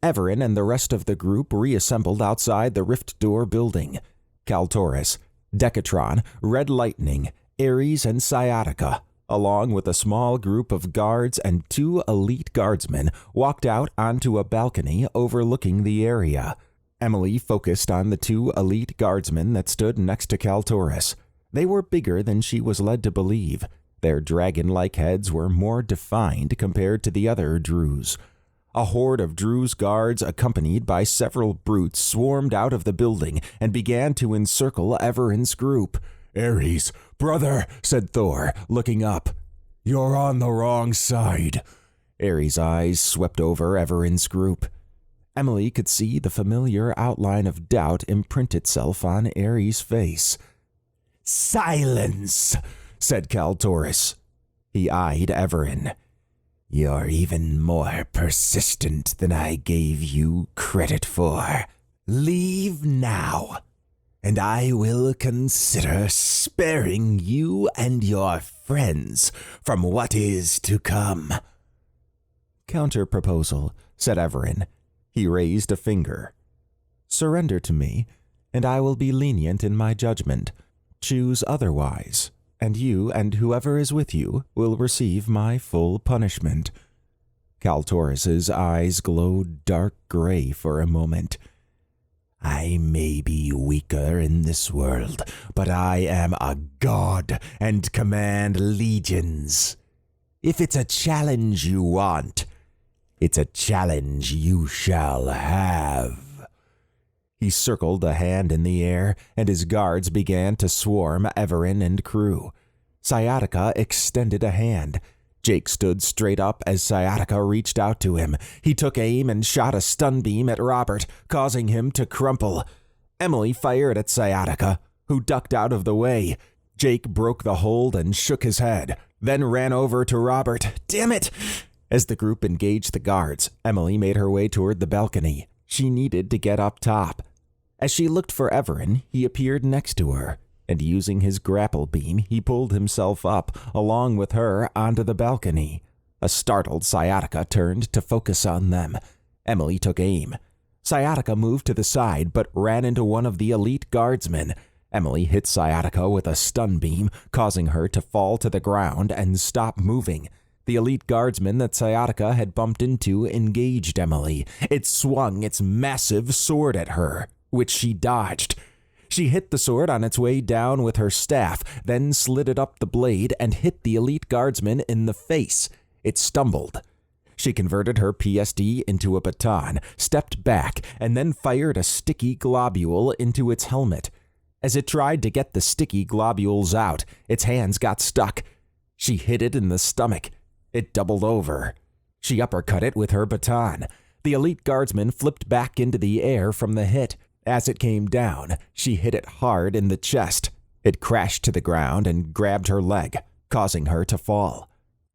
Evaran and the rest of the group reassembled outside the Rift Door building. Kaltoris, Decatron, Red Lightning, Ares, and Sciatica, along with a small group of guards and 2 elite guardsmen, walked out onto a balcony overlooking the area. Emily focused on the 2 elite guardsmen that stood next to Kaltoris. They were bigger than she was led to believe. Their dragon-like heads were more defined compared to the other Druze. A horde of Druze guards, accompanied by several brutes, swarmed out of the building and began to encircle Evaran's group. Ares, brother, said Thor, looking up. You're on the wrong side. Ares' eyes swept over Evaran's group. Emily could see the familiar outline of doubt imprint itself on Ares' face. Silence, said Kaltoris. He eyed Evaran. You're even more persistent than I gave you credit for. Leave now, and I will consider sparing you and your friends from what is to come. Counter-proposal, said Evaran. He raised a finger. Surrender to me, and I will be lenient in my judgment. Choose otherwise, and you and whoever is with you will receive my full punishment. Kaltoris's eyes glowed dark gray for a moment. I may be weaker in this world, but I am a god and command legions. If it's a challenge you want, it's a challenge you shall have. He circled a hand in the air, and his guards began to swarm Evaran and crew. Sciatica extended a hand. Jake stood straight up as Sciatica reached out to him. He took aim and shot a stun beam at Robert, causing him to crumple. Emily fired at Sciatica, who ducked out of the way. Jake broke the hold and shook his head, then ran over to Robert. Damn it! As the group engaged the guards, Emily made her way toward the balcony. She needed to get up top. As she looked for Evaran, he appeared next to her, and using his grapple beam, he pulled himself up, along with her, onto the balcony. A startled Sciatica turned to focus on them. Emily took aim. Sciatica moved to the side, but ran into one of the elite guardsmen. Emily hit Sciatica with a stun beam, causing her to fall to the ground and stop moving. The elite guardsman that Sciatica had bumped into engaged Emily. It swung its massive sword at her, which she dodged. She hit the sword on its way down with her staff, then slid it up the blade and hit the elite guardsman in the face. It stumbled. She converted her PSD into a baton, stepped back, and then fired a sticky globule into its helmet. As it tried to get the sticky globules out, its hands got stuck. She hit it in the stomach. It doubled over. She uppercut it with her baton. The elite guardsman flipped back into the air from the hit. As it came down, she hit it hard in the chest. It crashed to the ground and grabbed her leg, causing her to fall.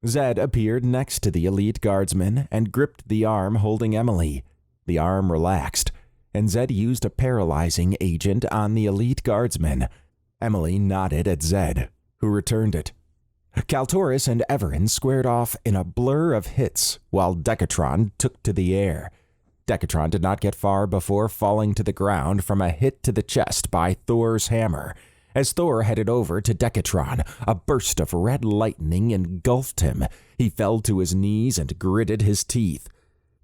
Zed appeared next to the elite guardsman and gripped the arm holding Emily. The arm relaxed, and Zed used a paralyzing agent on the elite guardsman. Emily nodded at Zed, who returned it. Kaltoris and Evaran squared off in a blur of hits, while Decatron took to the air. Decatron did not get far before falling to the ground from a hit to the chest by Thor's hammer. As Thor headed over to Decatron, a burst of red lightning engulfed him. He fell to his knees and gritted his teeth.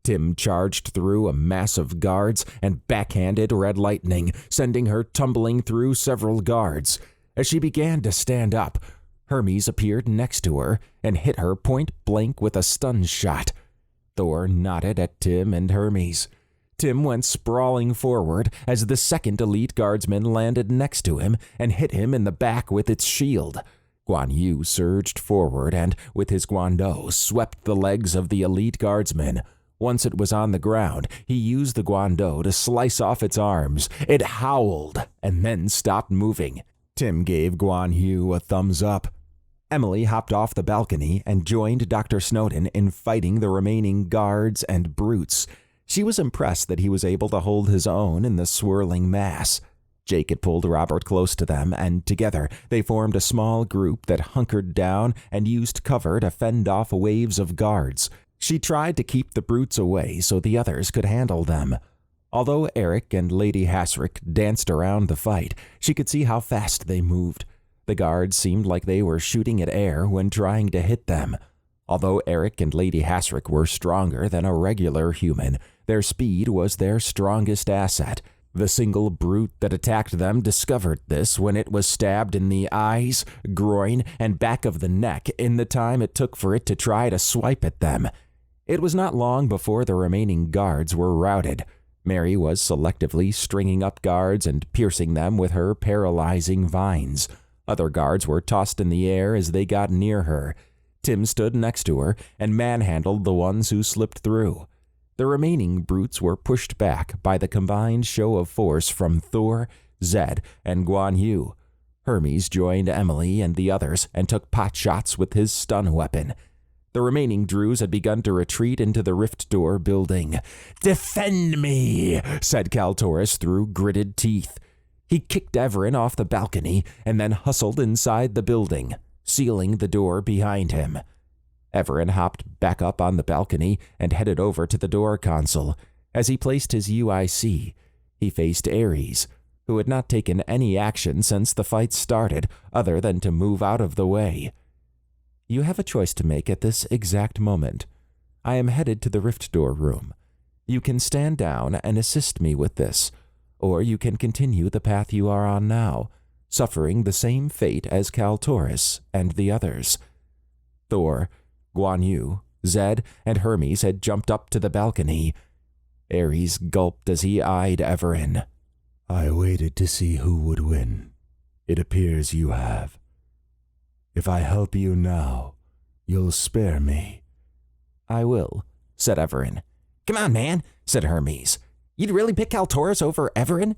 Tim charged through a mass of guards and backhanded Red Lightning, sending her tumbling through several guards. As she began to stand up, Hermes appeared next to her and hit her point blank with a stun shot. Thor nodded at Tim and Hermes. Tim went sprawling forward as the second elite guardsman landed next to him and hit him in the back with its shield. Guan Yu surged forward and, with his guando, swept the legs of the elite guardsman. Once it was on the ground, he used the guando to slice off its arms. It howled and then stopped moving. Tim gave Guan Yu a thumbs up. Emily hopped off the balcony and joined Dr. Snowden in fighting the remaining guards and brutes. She was impressed that he was able to hold his own in the swirling mass. Jake had pulled Robert close to them, and together they formed a small group that hunkered down and used cover to fend off waves of guards. She tried to keep the brutes away so the others could handle them. Although Eric and Lady Hasrick danced around the fight, she could see how fast they moved. The guards seemed like they were shooting at air when trying to hit them. Although Eric and Lady Hasrick were stronger than a regular human, their speed was their strongest asset. The single brute that attacked them discovered this when it was stabbed in the eyes, groin, and back of the neck in the time it took for it to try to swipe at them. It was not long before the remaining guards were routed. Mary was selectively stringing up guards and piercing them with her paralyzing vines. Other guards were tossed in the air as they got near her. Tim stood next to her and manhandled the ones who slipped through. The remaining brutes were pushed back by the combined show of force from Thor, Zed, and Guan Yu. Hermes joined Emily and the others and took pot shots with his stun weapon. The remaining Drews had begun to retreat into the Rift Door building. "Defend me," said Kaltoris through gritted teeth. He kicked Evaran off the balcony and then hustled inside the building, sealing the door behind him. Evaran hopped back up on the balcony and headed over to the door console. As he placed his UIC, he faced Ares, who had not taken any action since the fight started other than to move out of the way. "You have a choice to make at this exact moment. I am headed to the Rift Door room. You can stand down and assist me with this, or you can continue the path you are on now, suffering the same fate as Kaltoris and the others." Thor, Guan Yu, Zed, and Hermes had jumped up to the balcony. Ares gulped as he eyed Evaran. "I waited to see who would win. It appears you have. If I help you now, you'll spare me." "I will," said Evaran. "Come on, man," said Hermes. "You'd really pick Kaltoris over Evaran?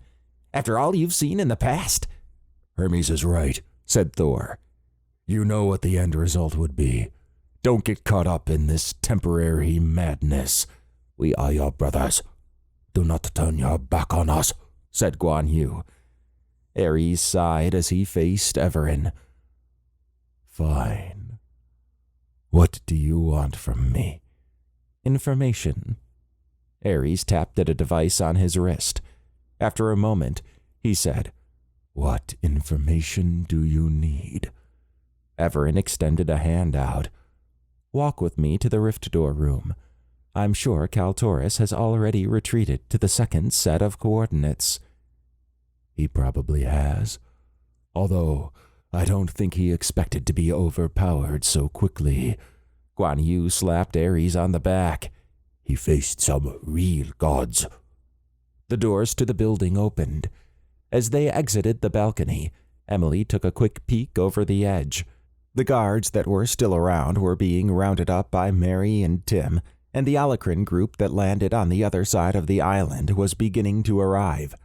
After all you've seen in the past?" "Hermes is right," said Thor. "You know what the end result would be. Don't get caught up in this temporary madness. We are your brothers. Do not turn your back on us," said Guan Yu. Ares sighed as he faced Evaran. "Fine. What do you want from me?" "Information." Ares tapped at a device on his wrist. After a moment, he said, "What information do you need?" Evaran extended a hand out. "Walk with me to the Rift Door room. I'm sure Kaltoris has already retreated to the second set of coordinates." "He probably has. Although I don't think he expected to be overpowered so quickly." Guan Yu slapped Ares on the back. "He faced some real gods." The doors to the building opened. As they exited the balcony, Emily took a quick peek over the edge. The guards that were still around were being rounded up by Mary and Tim, and the Alacrin group that landed on the other side of the island was beginning to arrive.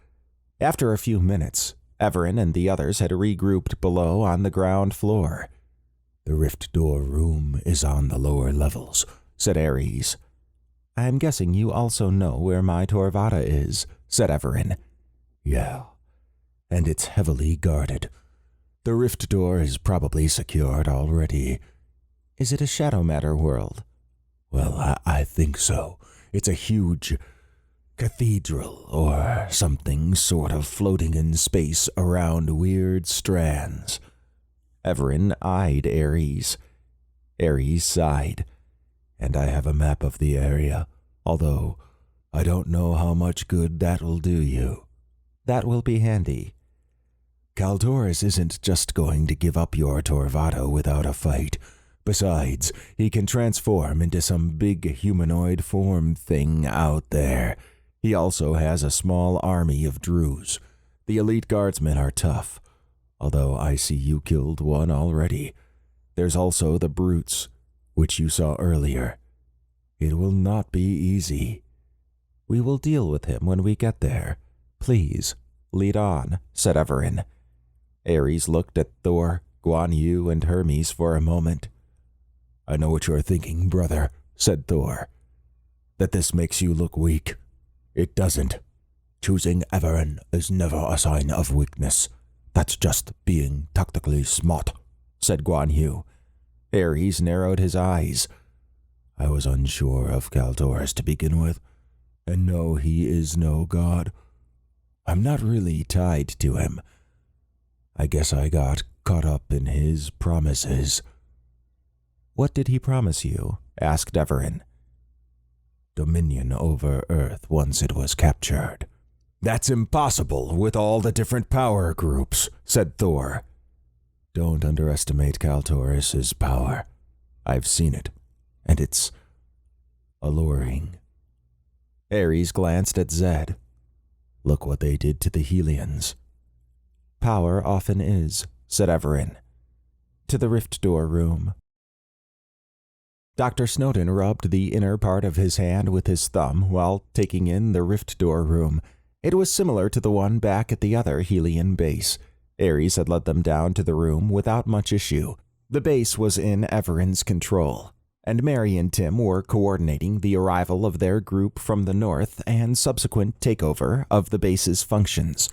After a few minutes, Evaran and the others had regrouped below on the ground floor. "The Rift Door room is on the lower levels," said Ares. "I am guessing you also know where my Torvatta is," said Evaran. "Yeah, and it's heavily guarded. The Rift Door is probably secured already." "Is it a Shadow Matter world?" "Well, I think so. It's a huge cathedral or something sort of floating in space around weird strands." Evaran eyed Ares. Ares sighed. "And I have a map of the area, although I don't know how much good that will do you." "That will be handy." "Kaltoris isn't just going to give up your Torvatta without a fight. Besides, he can transform into some big humanoid form thing out there. He also has a small army of Drews. The elite guardsmen are tough, although I see you killed one already. There's also the brutes, which you saw earlier. It will not be easy." "We will deal with him when we get there. Please, lead on," said Evaran. Ares looked at Thor, Guan Yu, and Hermes for a moment. "I know what you're thinking, brother," said Thor. "That this makes you look weak. It doesn't. Choosing Evaran is never a sign of weakness. That's just being tactically smart, said Guan Yu. Ares narrowed his eyes. I was unsure of Kaltoris to begin with, and no, he is no god. I'm not really tied to him. I guess I got caught up in his promises. What did he promise you? Asked Evaran. Dominion over Earth once it was captured. That's impossible with all the different power groups, said Thor. Don't underestimate Kaltoris' power. I've seen it, and it's alluring. Ares glanced at Zed. Look what they did to the Helians. Power often is, said Evaran. To the rift door room. Dr. Snowden rubbed the inner part of his hand with his thumb while taking in the rift door room. It was similar to the one back at the other Helian base. Ares had led them down to the room without much issue. The base was in Evaran's control, and Mary and Tim were coordinating the arrival of their group from the north and subsequent takeover of the base's functions.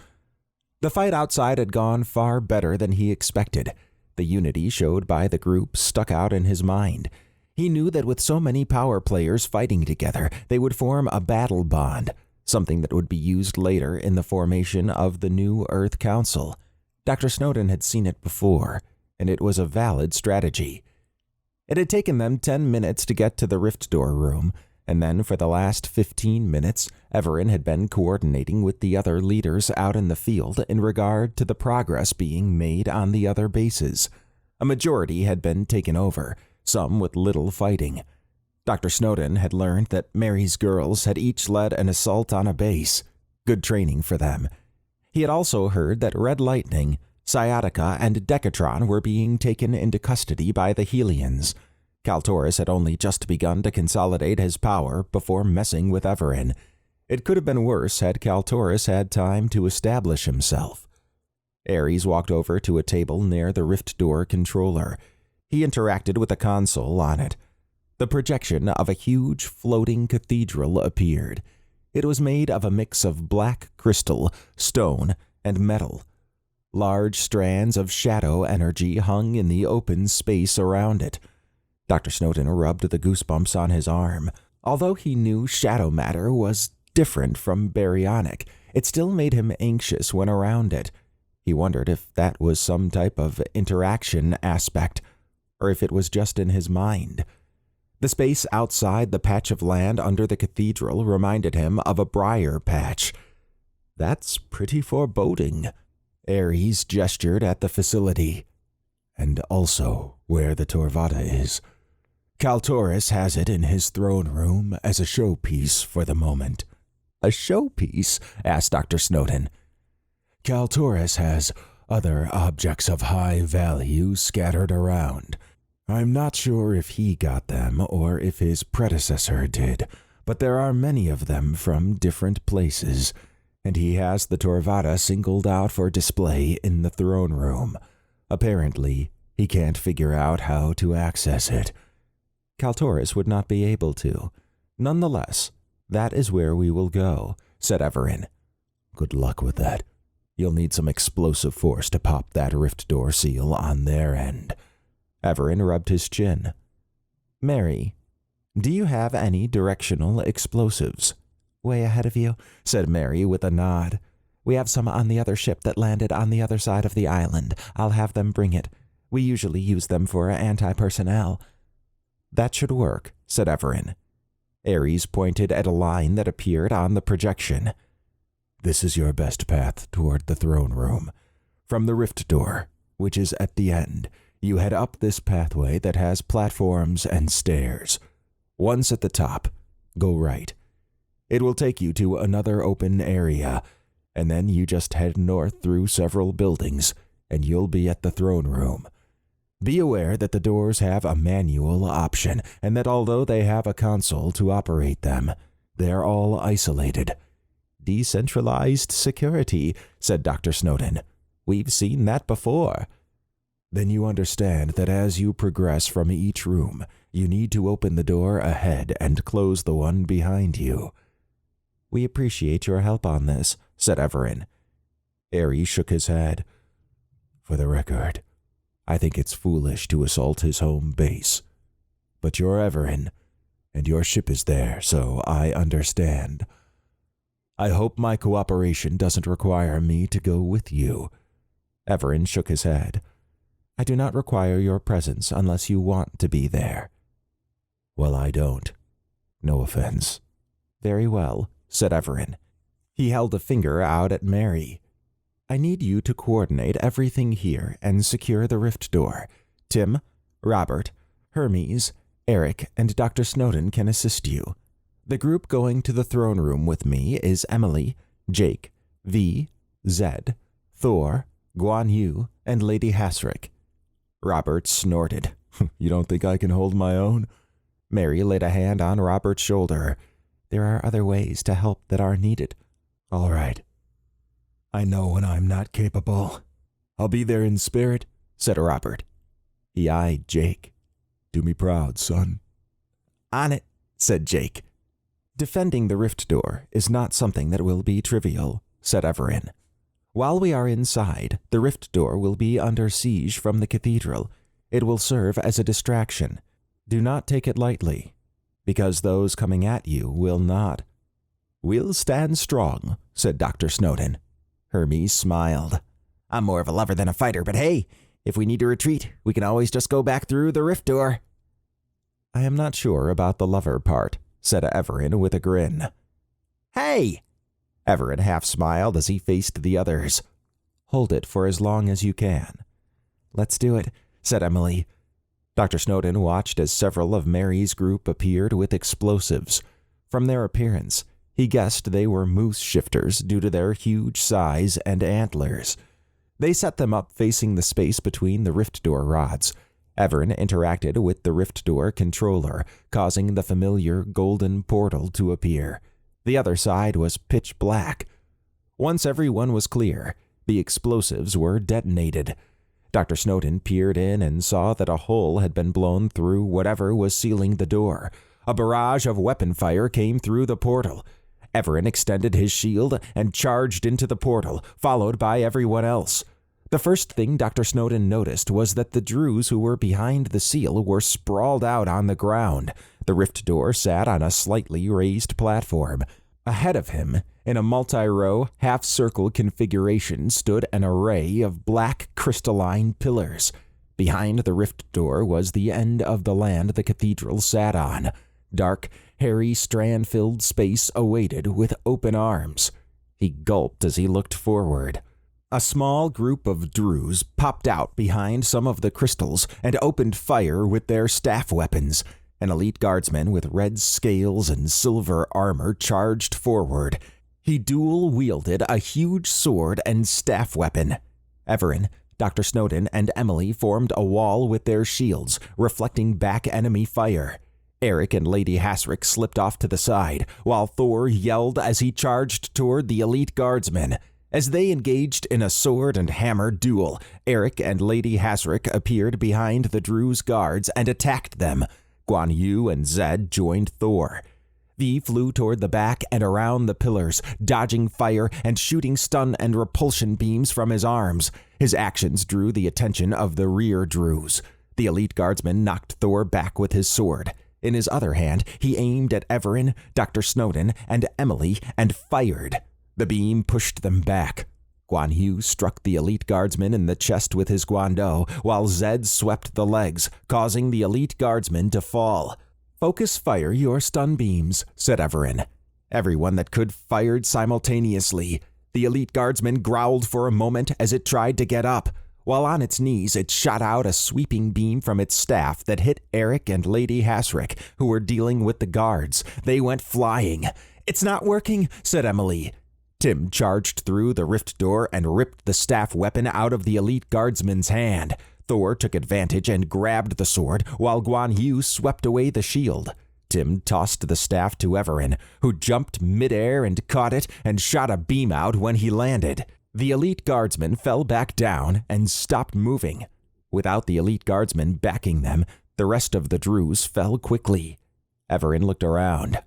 The fight outside had gone far better than he expected. The unity showed by the group stuck out in his mind. He knew that with so many power players fighting together, they would form a battle bond, something that would be used later in the formation of the new Earth Council. Dr. Snowden had seen it before, and it was a valid strategy. It had taken them 10 minutes to get to the rift door room, and then for the last 15 minutes, Evaran had been coordinating with the other leaders out in the field in regard to the progress being made on the other bases. A majority had been taken over, some with little fighting. Dr. Snowden had learned that Mary's girls had each led an assault on a base. Good training for them. He had also heard that Red Lightning, Sciatica, and Decatron were being taken into custody by the Helians. Kaltoris had only just begun to consolidate his power before messing with Evaran. It could have been worse had Kaltoris had time to establish himself. Ares walked over to a table near the rift door controller. He interacted with a console on it. The projection of a huge floating cathedral appeared. It was made of a mix of black crystal, stone, and metal. Large strands of shadow energy hung in the open space around it. Dr. Snowden rubbed the goosebumps on his arm. Although he knew shadow matter was different from baryonic, it still made him anxious when around it. He wondered if that was some type of interaction aspect, or if it was just in his mind. The space outside the patch of land under the cathedral reminded him of a briar patch. That's pretty foreboding. Ares gestured at the facility. And also where the Torvatta is. Kaltoris has it in his throne room as a showpiece for the moment. A showpiece? Asked Dr. Snowden. Kaltoris has other objects of high value scattered around. I'm not sure if he got them or if his predecessor did, but there are many of them from different places, and he has the Torvatta singled out for display in the throne room. Apparently, he can't figure out how to access it. Kaltoris would not be able to. Nonetheless, that is where we will go, said Evaran. Good luck with that. You'll need some explosive force to pop that rift door seal on their end. Evaran rubbed his chin. Mary, do you have any directional explosives? Way ahead of you, said Mary with a nod. We have some on the other ship that landed on the other side of the island. I'll have them bring it. We usually use them for anti-personnel. That should work, said Evaran. Ares pointed at a line that appeared on the projection. This is your best path toward the throne room. From the rift door, which is at the end, you head up this pathway that has platforms and stairs. Once at the top, go right. It will take you to another open area, and then you just head north through several buildings, and you'll be at the throne room. Be aware that the doors have a manual option, and that although they have a console to operate them, they're all isolated. Decentralized security, said Dr. Snowden. We've seen that before. Then you understand that as you progress from each room, you need to open the door ahead and close the one behind you. We appreciate your help on this, said Evaran. Aerie shook his head. For the record, I think it's foolish to assault his home base. But you're Evaran, and your ship is there, so I understand. I hope my cooperation doesn't require me to go with you. Evaran shook his head. I do not require your presence unless you want to be there. Well, I don't. No offense. Very well, said Evaran. He held a finger out at Mary. I need you to coordinate everything here and secure the rift door. Tim, Robert, Hermes, Eric, and Dr. Snowden can assist you. The group going to the throne room with me is Emily, Jake, V, Zed, Thor, Guan Yu, and Lady Hasrick. Robert snorted. You don't think I can hold my own? Mary laid a hand on Robert's shoulder. There are other ways to help that are needed. All right. I know when I'm not capable. I'll be there in spirit, said Robert. He eyed Jake. Do me proud, son. On it, said Jake. Defending the rift door is not something that will be trivial, said Evaran. While we are inside, the rift door will be under siege from the cathedral. It will serve as a distraction. Do not take it lightly, because those coming at you will not. We'll stand strong, said Dr. Snowden. Hermes smiled. I'm more of a lover than a fighter, but hey, if we need to retreat, we can always just go back through the rift door. I am not sure about the lover part, said Evaran with a grin. Hey! Evaran half smiled as he faced the others. Hold it for as long as you can. Let's do it, said Emily. Dr. Snowden watched as several of Mary's group appeared with explosives. From their appearance, he guessed they were moose shifters due to their huge size and antlers. They set them up facing the space between the rift door rods. Evaran interacted with the rift door controller, causing the familiar golden portal to appear. The other side was pitch black. Once everyone was clear, the explosives were detonated. Dr. Snowden peered in and saw that a hole had been blown through whatever was sealing the door. A barrage of weapon fire came through the portal. Evaran extended his shield and charged into the portal, followed by everyone else. The first thing Dr. Snowden noticed was that the Druze who were behind the seal were sprawled out on the ground. The rift door sat on a slightly raised platform. Ahead of him, in a multi-row, half-circle configuration, stood an array of black crystalline pillars. Behind the rift door was the end of the land the cathedral sat on. Dark, hairy, strand-filled space awaited with open arms. He gulped as he looked forward. A small group of Druze popped out behind some of the crystals and opened fire with their staff weapons. An elite guardsman with red scales and silver armor charged forward. He dual-wielded a huge sword and staff weapon. Evaran, Dr. Snowden, and Emily formed a wall with their shields, reflecting back enemy fire. Eric and Lady Hasrick slipped off to the side, while Thor yelled as he charged toward the elite guardsmen. As they engaged in a sword and hammer duel, Eric and Lady Hasrick appeared behind the Druze guards and attacked them. Guan Yu and Zed joined Thor. V flew toward the back and around the pillars, dodging fire and shooting stun and repulsion beams from his arms. His actions drew the attention of the rear Druze. The elite guardsman knocked Thor back with his sword. In his other hand, he aimed at Evaran, Dr. Snowden, and Emily and fired. The beam pushed them back. Guan Yu struck the elite guardsman in the chest with his guando, while Zed swept the legs, causing the elite guardsman to fall. Focus fire your stun beams, said Evaran. Everyone that could fired simultaneously. The elite guardsman growled for a moment as it tried to get up. While on its knees, it shot out a sweeping beam from its staff that hit Eric and Lady Hasrick, who were dealing with the guards. They went flying. It's not working, said Emily. Tim charged through the rift door and ripped the staff weapon out of the elite guardsman's hand. Thor took advantage and grabbed the sword, while Guan Yu swept away the shield. Tim tossed the staff to Evaran, who jumped midair and caught it and shot a beam out when he landed. The elite guardsman fell back down and stopped moving. Without the elite guardsman backing them, the rest of the Druze fell quickly. Evaran looked around.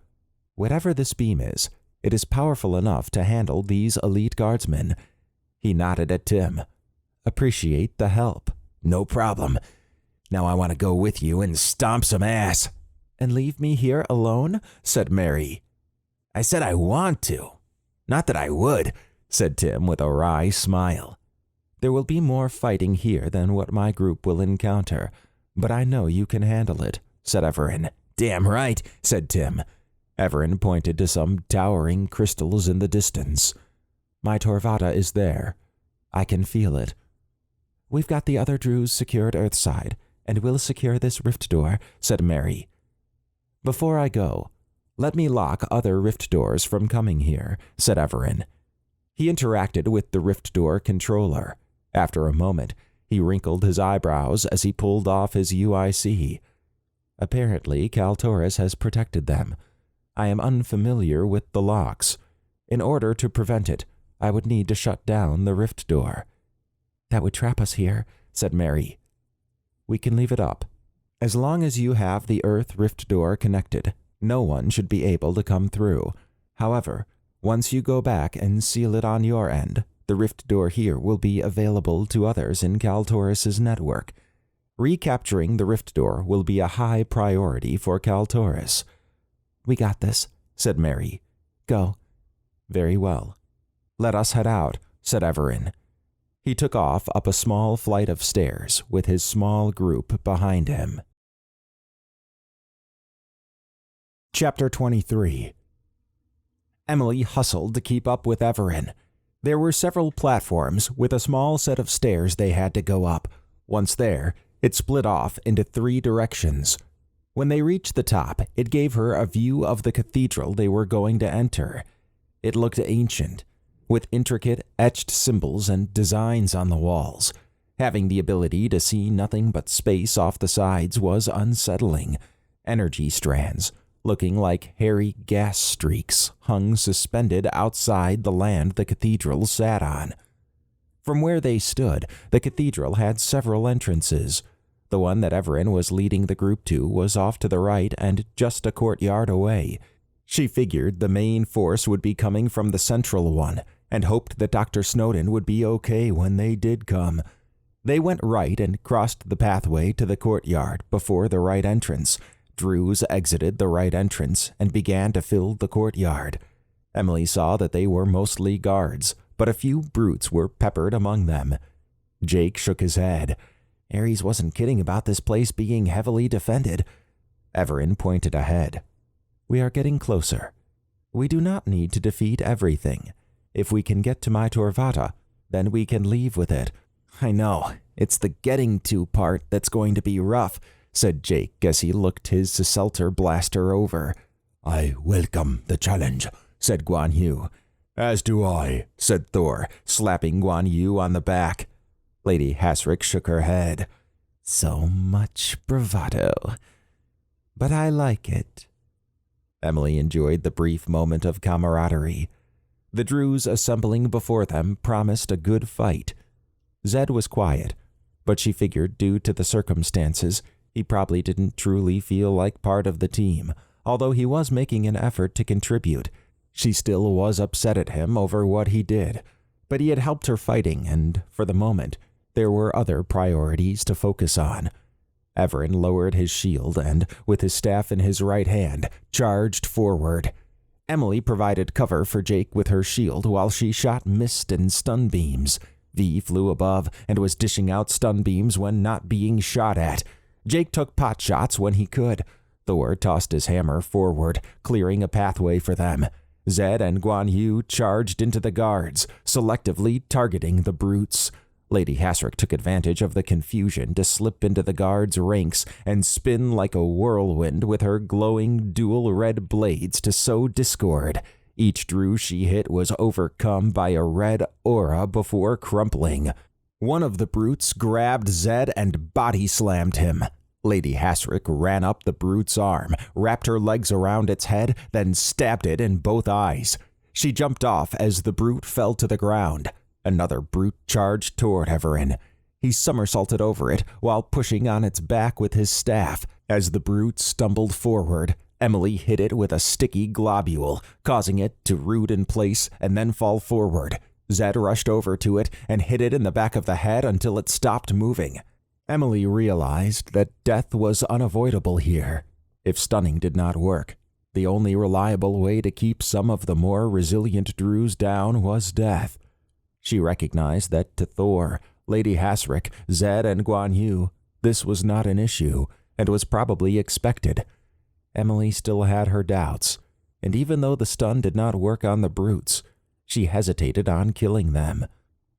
Whatever this beam is, It is powerful enough to handle these elite guardsmen. He nodded at Tim. Appreciate the help. No problem. Now I want to go with you and stomp some ass. And leave me here alone? Said Mary. I said I want to. Not that I would, said Tim with a wry smile. There will be more fighting here than what my group will encounter, but I know you can handle it, said Evaran. Damn right, said Tim. Evaran pointed to some towering crystals in the distance. My Torvatta is there. I can feel it. We've got the other Druze secured Earthside, and we'll secure this rift door, said Mary. Before I go, let me lock other rift doors from coming here, said Evaran. He interacted with the rift door controller. After a moment, he wrinkled his eyebrows as he pulled off his UIC. Apparently, Kaltoris has protected them. I am unfamiliar with the locks. In order to prevent it, I would need to shut down the rift door. That would trap us here, said Mary. We can leave it up. As long as you have the Earth rift door connected, no one should be able to come through. However, once you go back and seal it on your end, the rift door here will be available to others in Kaltoris' network. Recapturing the rift door will be a high priority for Kaltoris. We got this, said Mary. Go. Very well. Let us head out, said Evaran. He took off up a small flight of stairs with his small group behind him. Chapter 23. Emily hustled to keep up with Evaran. There were several platforms with a small set of stairs they had to go up. Once there, it split off into 3 directions. When they reached the top, it gave her a view of the cathedral they were going to enter. It looked ancient, with intricate etched symbols and designs on the walls. Having the ability to see nothing but space off the sides was unsettling. Energy strands, looking like hairy gas streaks, hung suspended outside the land the cathedral sat on. From where they stood, the cathedral had several entrances. The one that Evaran was leading the group to was off to the right and just a courtyard away. She figured the main force would be coming from the central one, and hoped that Dr. Snowden would be okay when they did come. They went right and crossed the pathway to the courtyard before the right entrance. Druze exited the right entrance and began to fill the courtyard. Emily saw that they were mostly guards, but a few brutes were peppered among them. Jake shook his head. Ares wasn't kidding about this place being heavily defended. Evaran pointed ahead. We are getting closer. We do not need to defeat everything. If we can get to my Torvatta, then we can leave with it. I know, it's the getting to part that's going to be rough, said Jake as he looked his Selter blaster over. I welcome the challenge, said Guan Yu. As do I, said Thor, slapping Guan Yu on the back. Lady Hasrick shook her head. So much bravado. But I like it. Emily enjoyed the brief moment of camaraderie. The Druze assembling before them promised a good fight. Zed was quiet, but she figured due to the circumstances, he probably didn't truly feel like part of the team, although he was making an effort to contribute. She still was upset at him over what he did, but he had helped her fighting, and for the moment, there were other priorities to focus on. Evaran lowered his shield and, with his staff in his right hand, charged forward. Emily provided cover for Jake with her shield while she shot mist and stun beams. V flew above and was dishing out stun beams when not being shot at. Jake took pot shots when he could. Thor tossed his hammer forward, clearing a pathway for them. Zed and Guan Yu charged into the guards, selectively targeting the brutes. Lady Hasrick took advantage of the confusion to slip into the guards' ranks and spin like a whirlwind with her glowing dual red blades to sow discord. Each Druze she hit was overcome by a red aura before crumpling. One of the brutes grabbed Zed and body slammed him. Lady Hasrick ran up the brute's arm, wrapped her legs around its head, then stabbed it in both eyes. She jumped off as the brute fell to the ground. Another brute charged toward Evaran. He somersaulted over it while pushing on its back with his staff. As the brute stumbled forward, Emily hit it with a sticky globule, causing it to root in place and then fall forward. Zed rushed over to it and hit it in the back of the head until it stopped moving. Emily realized that death was unavoidable here. If stunning did not work, the only reliable way to keep some of the more resilient Druze down was death. She recognized that to Thor, Lady Hasrick, Zed, and Guan Yu, this was not an issue and was probably expected. Emily still had her doubts, and even though the stun did not work on the brutes, she hesitated on killing them.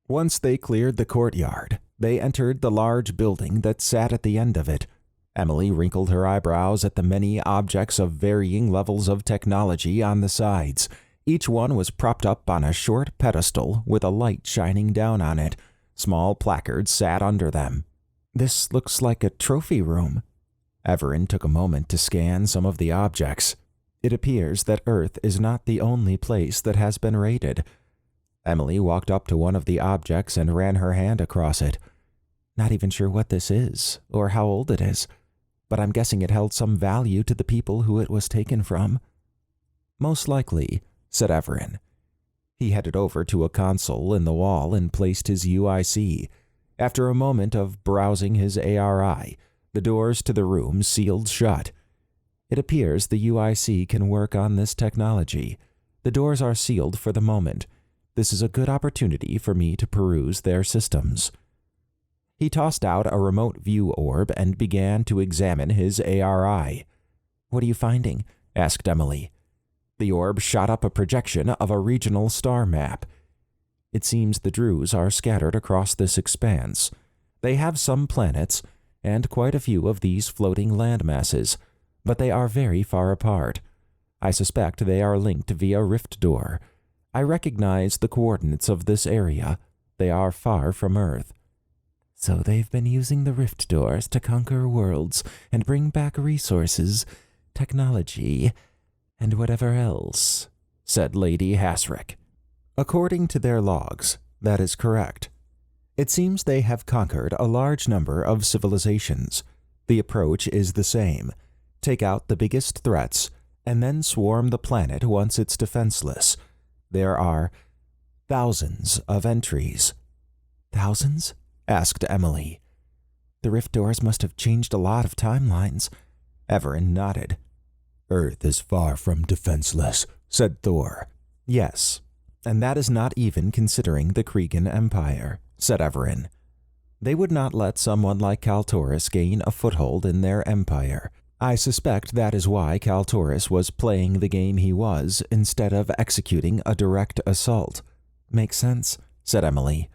Once they cleared the courtyard, they entered the large building that sat at the end of it. Emily wrinkled her eyebrows at the many objects of varying levels of technology on the sides. Each one was propped up on a short pedestal with a light shining down on it. Small placards sat under them. "This looks like a trophy room." Evaran took a moment to scan some of the objects. It appears that Earth is not the only place that has been raided. Emily walked up to one of the objects and ran her hand across it. "Not even sure what this is, or how old it is, but I'm guessing it held some value to the people who it was taken from." "Most likely," said Evaran. He headed over to a console in the wall and placed his UIC. After a moment of browsing his ARI, the doors to the room sealed shut. It appears the UIC can work on this technology. The doors are sealed for the moment. This is a good opportunity for me to peruse their systems. He tossed out a remote view orb and began to examine his ARI. "What are you finding?" asked Emily. The orb shot up a projection of a regional star map. "It seems the Druze are scattered across this expanse. They have some planets, and quite a few of these floating landmasses, but they are very far apart. I suspect they are linked via rift door. I recognize the coordinates of this area. They are far from Earth." "So they've been using the rift doors to conquer worlds and bring back resources, technology, and whatever else," said Lady Hasrick. "According to their logs, that is correct. It seems they have conquered a large number of civilizations. The approach is the same. Take out the biggest threats, and then swarm the planet once it's defenseless. There are thousands of entries." "Thousands?" asked Emily. "The rift doors must have changed a lot of timelines." Evaran nodded. "Earth is far from defenseless," said Thor. "Yes, and that is not even considering the Kregan Empire," said Evaran. "They would not let someone like Kaltoris gain a foothold in their empire. I suspect that is why Kaltoris was playing the game he was instead of executing a direct assault." "Makes sense," said Emily.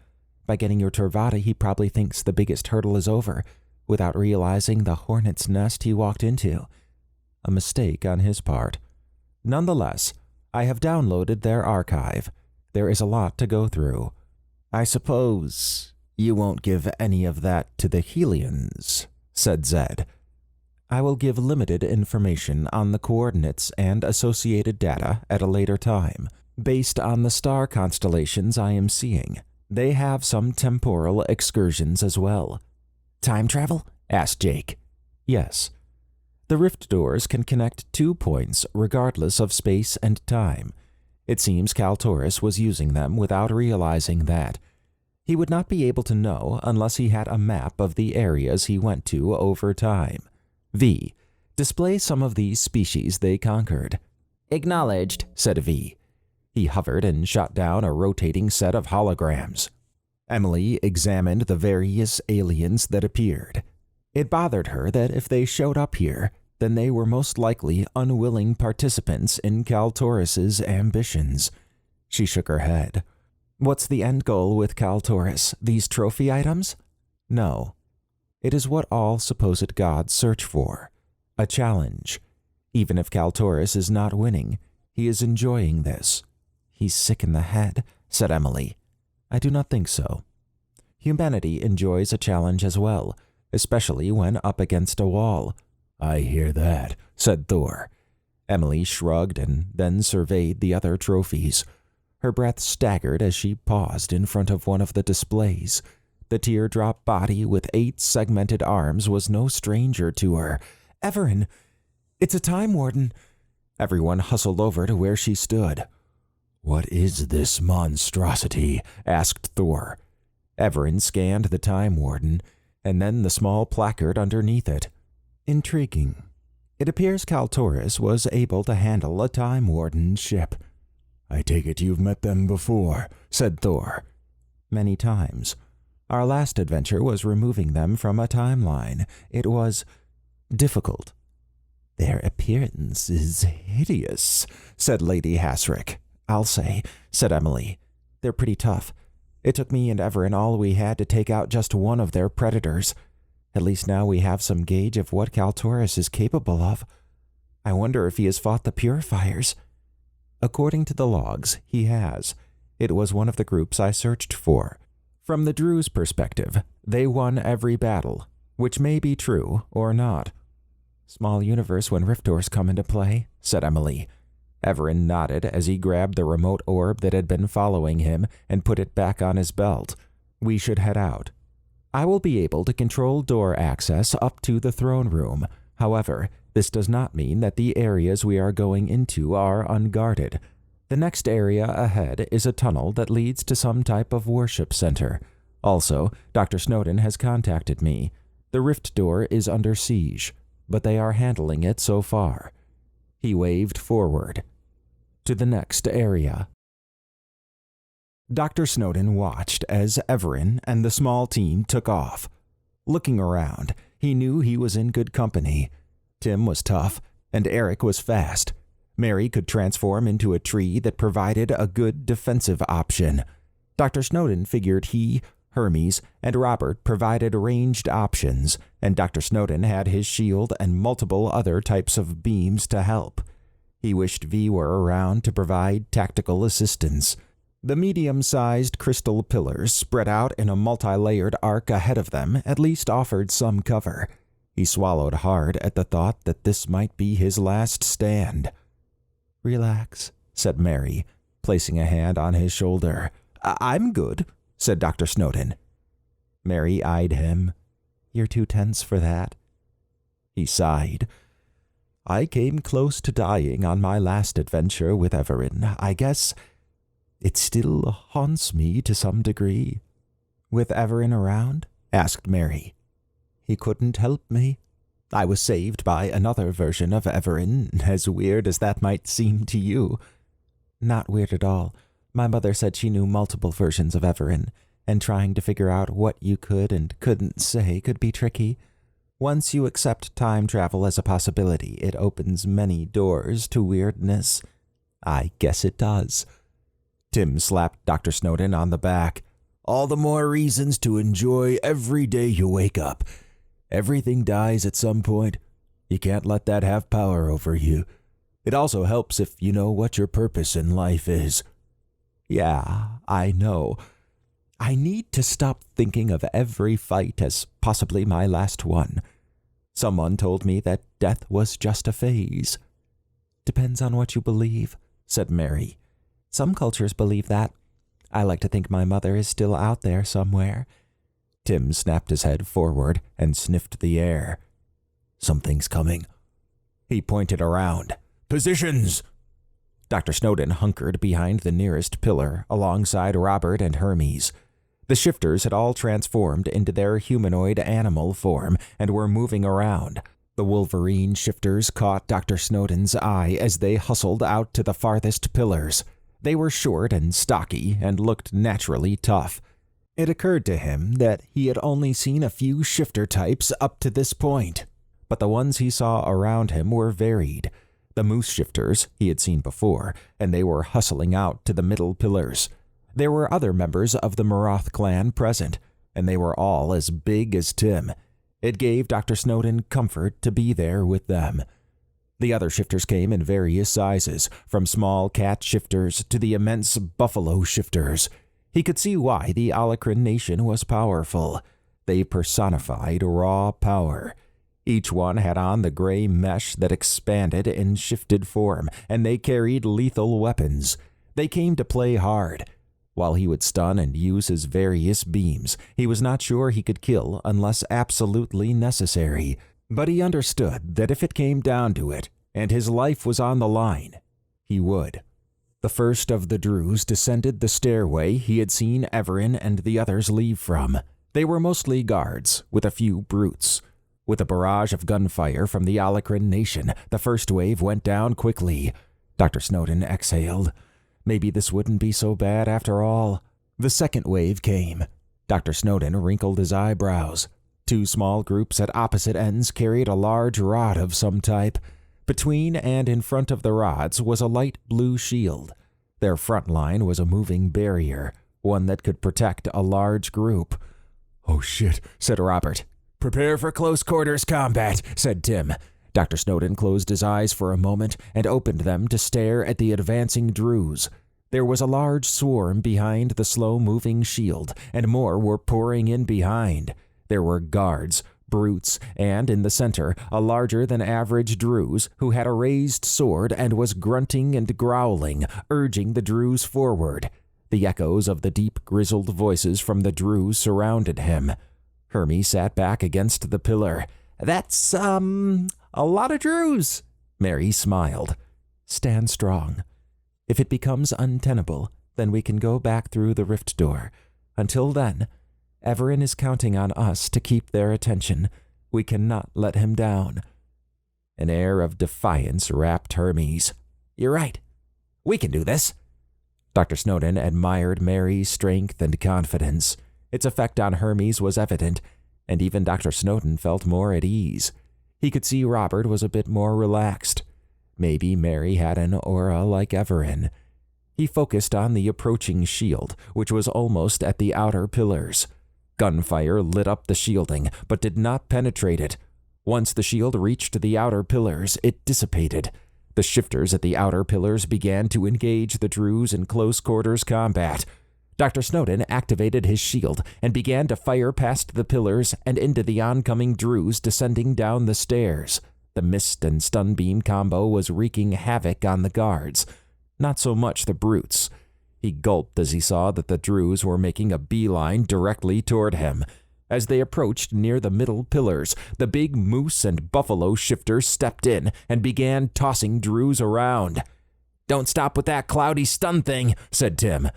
"By getting your Torvatta, he probably thinks the biggest hurdle is over, without realizing the hornet's nest he walked into. A mistake on his part. Nonetheless, I have downloaded their archive. There is a lot to go through. I suppose you won't give any of that to the Helians," said Zed. "I will give limited information on the coordinates and associated data at a later time. Based on the star constellations I am seeing, they have some temporal excursions as well." "Time travel?" asked Jake. "Yes. The rift doors can connect 2 points regardless of space and time. It seems Kaltoris was using them without realizing that. He would not be able to know unless he had a map of the areas he went to over time. V. Display some of these species they conquered." "Acknowledged," said V. He hovered and shot down a rotating set of holograms. Emily examined the various aliens that appeared. It bothered her that if they showed up here, then they were most likely unwilling participants in Kaltoris's ambitions. She shook her head. "What's the end goal with Kaltoris? These trophy items?" "No. It is what all supposed gods search for. A challenge. Even if Kaltoris is not winning, he is enjoying this." "He's sick in the head," said Emily. "I do not think so. Humanity enjoys a challenge as well, especially when up against a wall." "I hear that," said Thor. Emily shrugged and then surveyed the other trophies. Her breath staggered as she paused in front of one of the displays. The teardrop body with 8 segmented arms was no stranger to her. "Evaran, It's a time warden. Everyone hustled over to where she stood. What is this monstrosity? Asked Thor. Evaran scanned the time warden, and then the small placard underneath it. Intriguing. It appears Kaltoris was able to handle a time warden ship. I take it you've met them before, said Thor. Many times. Our last adventure was removing them from a timeline. It was difficult. Their appearance is hideous, said Lady Hasrick. I'll say, said Emily. They're pretty tough. It took me and Evaran all we had to take out just one of their predators. At least now we have some gauge of what Kaltoris is capable of. I wonder if he has fought the Purifiers. According to the logs, he has. It was one of the groups I searched for. From the Drew's perspective, they won every battle, which may be true or not. Small universe when rift doors come into play, said Emily. Evaran nodded as he grabbed the remote orb that had been following him and put it back on his belt. We should head out. I will be able to control door access up to the throne room. However, this does not mean that the areas we are going into are unguarded. The next area ahead is a tunnel that leads to some type of worship center. Also, Dr. Snowden has contacted me. The rift door is under siege, but they are handling it so far. He waved forward. To the next area. Dr. Snowden watched as Evaran and the small team took off. Looking around, he knew he was in good company. Tim was tough, and Eric was fast. Mary could transform into a tree that provided a good defensive option. Dr. Snowden figured he, Hermes, and Robert provided ranged options, and Dr. Snowden had his shield and multiple other types of beams to help. He wished V were around to provide tactical assistance. The medium-sized crystal pillars spread out in a multi-layered arc ahead of them at least offered some cover. He swallowed hard at the thought that this might be his last stand. Relax, said Mary, placing a hand on his shoulder. I'm good, said Dr. Snowden. Mary eyed him. You're too tense for that. He sighed. I came close to dying on my last adventure with Evaran. I guess it still haunts me to some degree. With Evaran around? Asked Mary. He couldn't help me. I was saved by another version of Evaran, as weird as that might seem to you. Not weird at all. My mother said she knew multiple versions of Evaran, and trying to figure out what you could and couldn't say could be tricky. Once you accept time travel as a possibility, it opens many doors to weirdness. I guess it does. Tim slapped Dr. Snowden on the back. All the more reasons to enjoy every day you wake up. Everything dies at some point. You can't let that have power over you. It also helps if you know what your purpose in life is. Yeah, I know. I need to stop thinking of every fight as possibly my last one. Someone told me that death was just a phase. Depends on what you believe, said Mary. Some cultures believe that. I like to think my mother is still out there somewhere. Tim snapped his head forward and sniffed the air. Something's coming. He pointed around. Positions! Dr. Snowden hunkered behind the nearest pillar alongside Robert and Hermes. The shifters had all transformed into their humanoid animal form and were moving around. The Wolverine shifters caught Dr. Snowden's eye as they hustled out to the farthest pillars. They were short and stocky and looked naturally tough. It occurred to him that he had only seen a few shifter types up to this point, but the ones he saw around him were varied. The moose shifters he had seen before, and they were hustling out to the middle pillars. There were other members of the Marath clan present, and they were all as big as Tim. It gave Dr. Snowden comfort to be there with them. The other shifters came in various sizes, from small cat shifters to the immense buffalo shifters. He could see why the Alacran nation was powerful. They personified raw power. Each one had on the gray mesh that expanded in shifted form, and they carried lethal weapons. They came to play hard. While he would stun and use his various beams, he was not sure he could kill unless absolutely necessary. But he understood that if it came down to it, and his life was on the line, he would. The first of the Drews descended the stairway he had seen Evaran and the others leave from. They were mostly guards, with a few brutes. With a barrage of gunfire from the Alacran nation, the first wave went down quickly. Dr. Snowden exhaled. Maybe this wouldn't be so bad after all. The second wave came. Dr. Snowden wrinkled his eyebrows. Two small groups at opposite ends carried a large rod of some type. Between and in front of the rods was a light blue shield. Their front line was a moving barrier, one that could protect a large group. "Oh shit," said Robert. "Prepare for close quarters combat," said Tim. Dr. Snowden closed his eyes for a moment and opened them to stare at the advancing Drews. There was a large swarm behind the slow-moving shield, and more were pouring in behind. There were guards, brutes, and in the center, a larger-than-average Drews who had a raised sword and was grunting and growling, urging the Drews forward. The echoes of the deep, grizzled voices from the Drews surrounded him. Hermie sat back against the pillar. "That's, a lot of Drews." Mary smiled. "Stand strong. If it becomes untenable, then we can go back through the rift door. Until then, Evaran is counting on us to keep their attention. We cannot let him down." An air of defiance wrapped Hermes. "You're right. We can do this." Dr. Snowden admired Mary's strength and confidence. Its effect on Hermes was evident, and even Dr. Snowden felt more at ease. He could see Robert was a bit more relaxed. Maybe Mary had an aura like Evaran. He focused on the approaching shield, which was almost at the outer pillars. Gunfire lit up the shielding, but did not penetrate it. Once the shield reached the outer pillars, it dissipated. The shifters at the outer pillars began to engage the Drews in close quarters combat. Dr. Snowden activated his shield and began to fire past the pillars and into the oncoming Drews descending down the stairs. The mist and stun beam combo was wreaking havoc on the guards. Not so much the brutes. He gulped as he saw that the Drews were making a beeline directly toward him. As they approached near the middle pillars, the big moose and buffalo shifters stepped in and began tossing Drews around. "Don't stop with that cloudy stun thing," said Tim.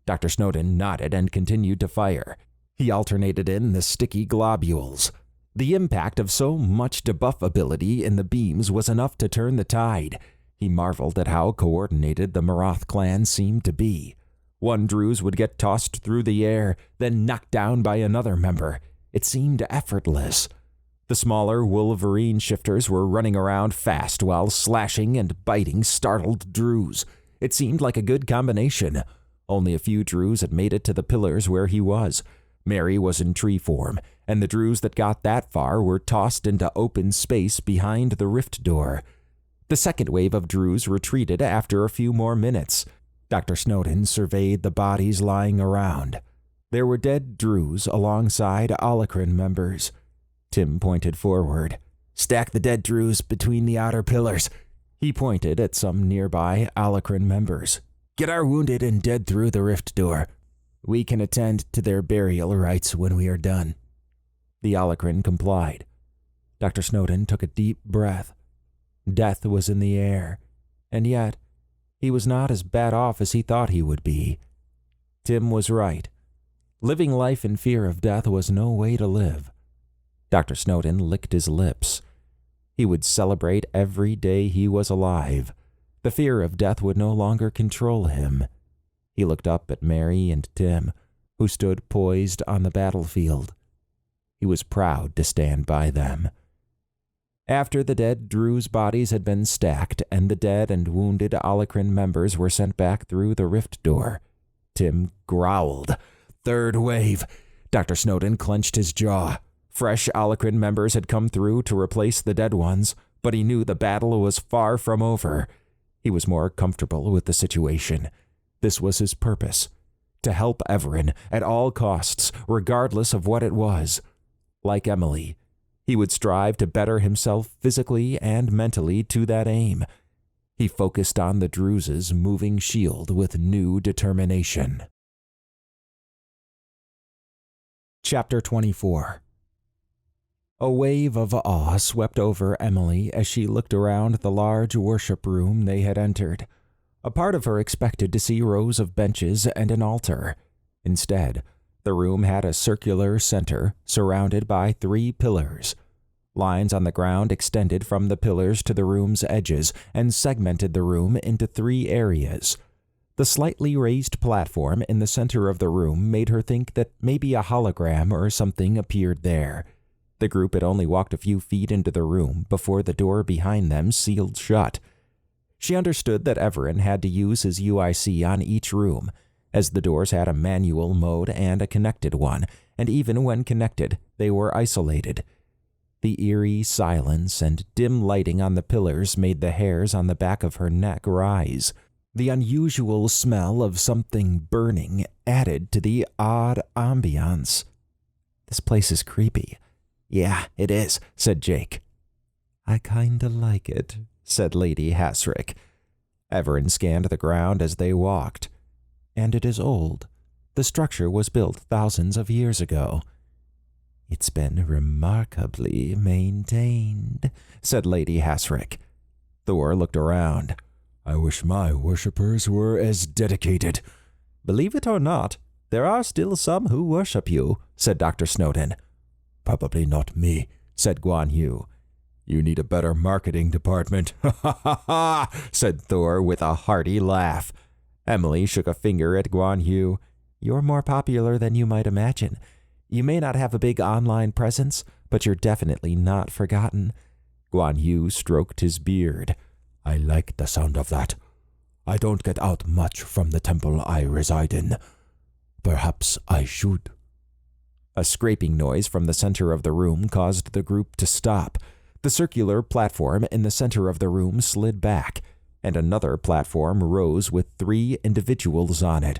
Dr. Snowden nodded and continued to fire. He alternated in the sticky globules. The impact of so much debuff ability in the beams was enough to turn the tide. He marveled at how coordinated the Marath clan seemed to be. One Drews would get tossed through the air, then knocked down by another member. It seemed effortless. The smaller Wolverine shifters were running around fast while slashing and biting startled Drews. It seemed like a good combination. Only a few Drews had made it to the pillars where he was. Mary was in tree form, and the Drews that got that far were tossed into open space behind the rift door. The second wave of Drews retreated after a few more minutes. Dr. Snowden surveyed the bodies lying around. There were dead Drews alongside Alacran members. Tim pointed forward. "Stack the dead Drews between the outer pillars." He pointed at some nearby Alacran members. "Get our wounded and dead through the rift door. We can attend to their burial rites when we are done." The Alacran complied. Dr. Snowden took a deep breath. Death was in the air, and yet he was not as bad off as he thought he would be. Tim was right. Living life in fear of death was no way to live. Dr. Snowden licked his lips. He would celebrate every day he was alive. The fear of death would no longer control him. He looked up at Mary and Tim, who stood poised on the battlefield. He was proud to stand by them. After the dead Drews' bodies had been stacked and the dead and wounded Alacran members were sent back through the rift door, Tim growled. "Third wave." Dr. Snowden clenched his jaw. Fresh Alacran members had come through to replace the dead ones, but he knew the battle was far from over. He was more comfortable with the situation. This was his purpose, to help Evaran at all costs, regardless of what it was. Like Emily, he would strive to better himself physically and mentally to that aim. He focused on the Drews' moving shield with new determination. Chapter 24. A wave of awe swept over Emily as she looked around the large worship room they had entered. A part of her expected to see rows of benches and an altar. Instead, the room had a circular center surrounded by 3 pillars. Lines on the ground extended from the pillars to the room's edges and segmented the room into 3 areas. The slightly raised platform in the center of the room made her think that maybe a hologram or something appeared there. The group had only walked a few feet into the room before the door behind them sealed shut. She understood that Evaran had to use his UIC on each room, as the doors had a manual mode and a connected one, and even when connected, they were isolated. The eerie silence and dim lighting on the pillars made the hairs on the back of her neck rise. The unusual smell of something burning added to the odd ambiance. "This place is creepy." "Yeah, it is," said Jake. "I kinda like it," said Lady Hasrick. Evaran scanned the ground as they walked. "And it is old. The structure was built thousands of years ago." "It's been remarkably maintained," said Lady Hasrick. Thor looked around. "I wish my worshippers were as dedicated." "Believe it or not, there are still some who worship you," said Dr. Snowden. "Probably not me," said Guan Yu. "You need a better marketing department." "Ha ha ha ha," said Thor with a hearty laugh. Emily shook a finger at Guan Yu. "You're more popular than you might imagine. You may not have a big online presence, but you're definitely not forgotten." Guan Yu stroked his beard. "I like the sound of that. I don't get out much from the temple I reside in. Perhaps I should." A scraping noise from the center of the room caused the group to stop. The circular platform in the center of the room slid back, and another platform rose with 3 individuals on it.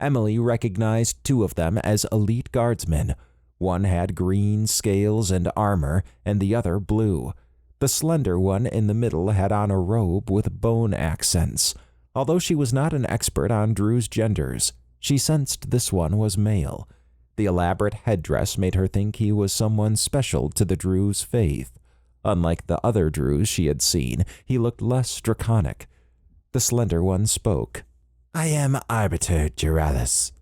Emily recognized 2 of them as elite guardsmen. One had green scales and armor, and the other blue. The slender one in the middle had on a robe with bone accents. Although she was not an expert on Drew's genders, she sensed this one was male. The elaborate headdress made her think he was someone special to the Drew's faith. Unlike the other Drews she had seen, he looked less draconic. The slender one spoke. "I am Arbiter Juralis,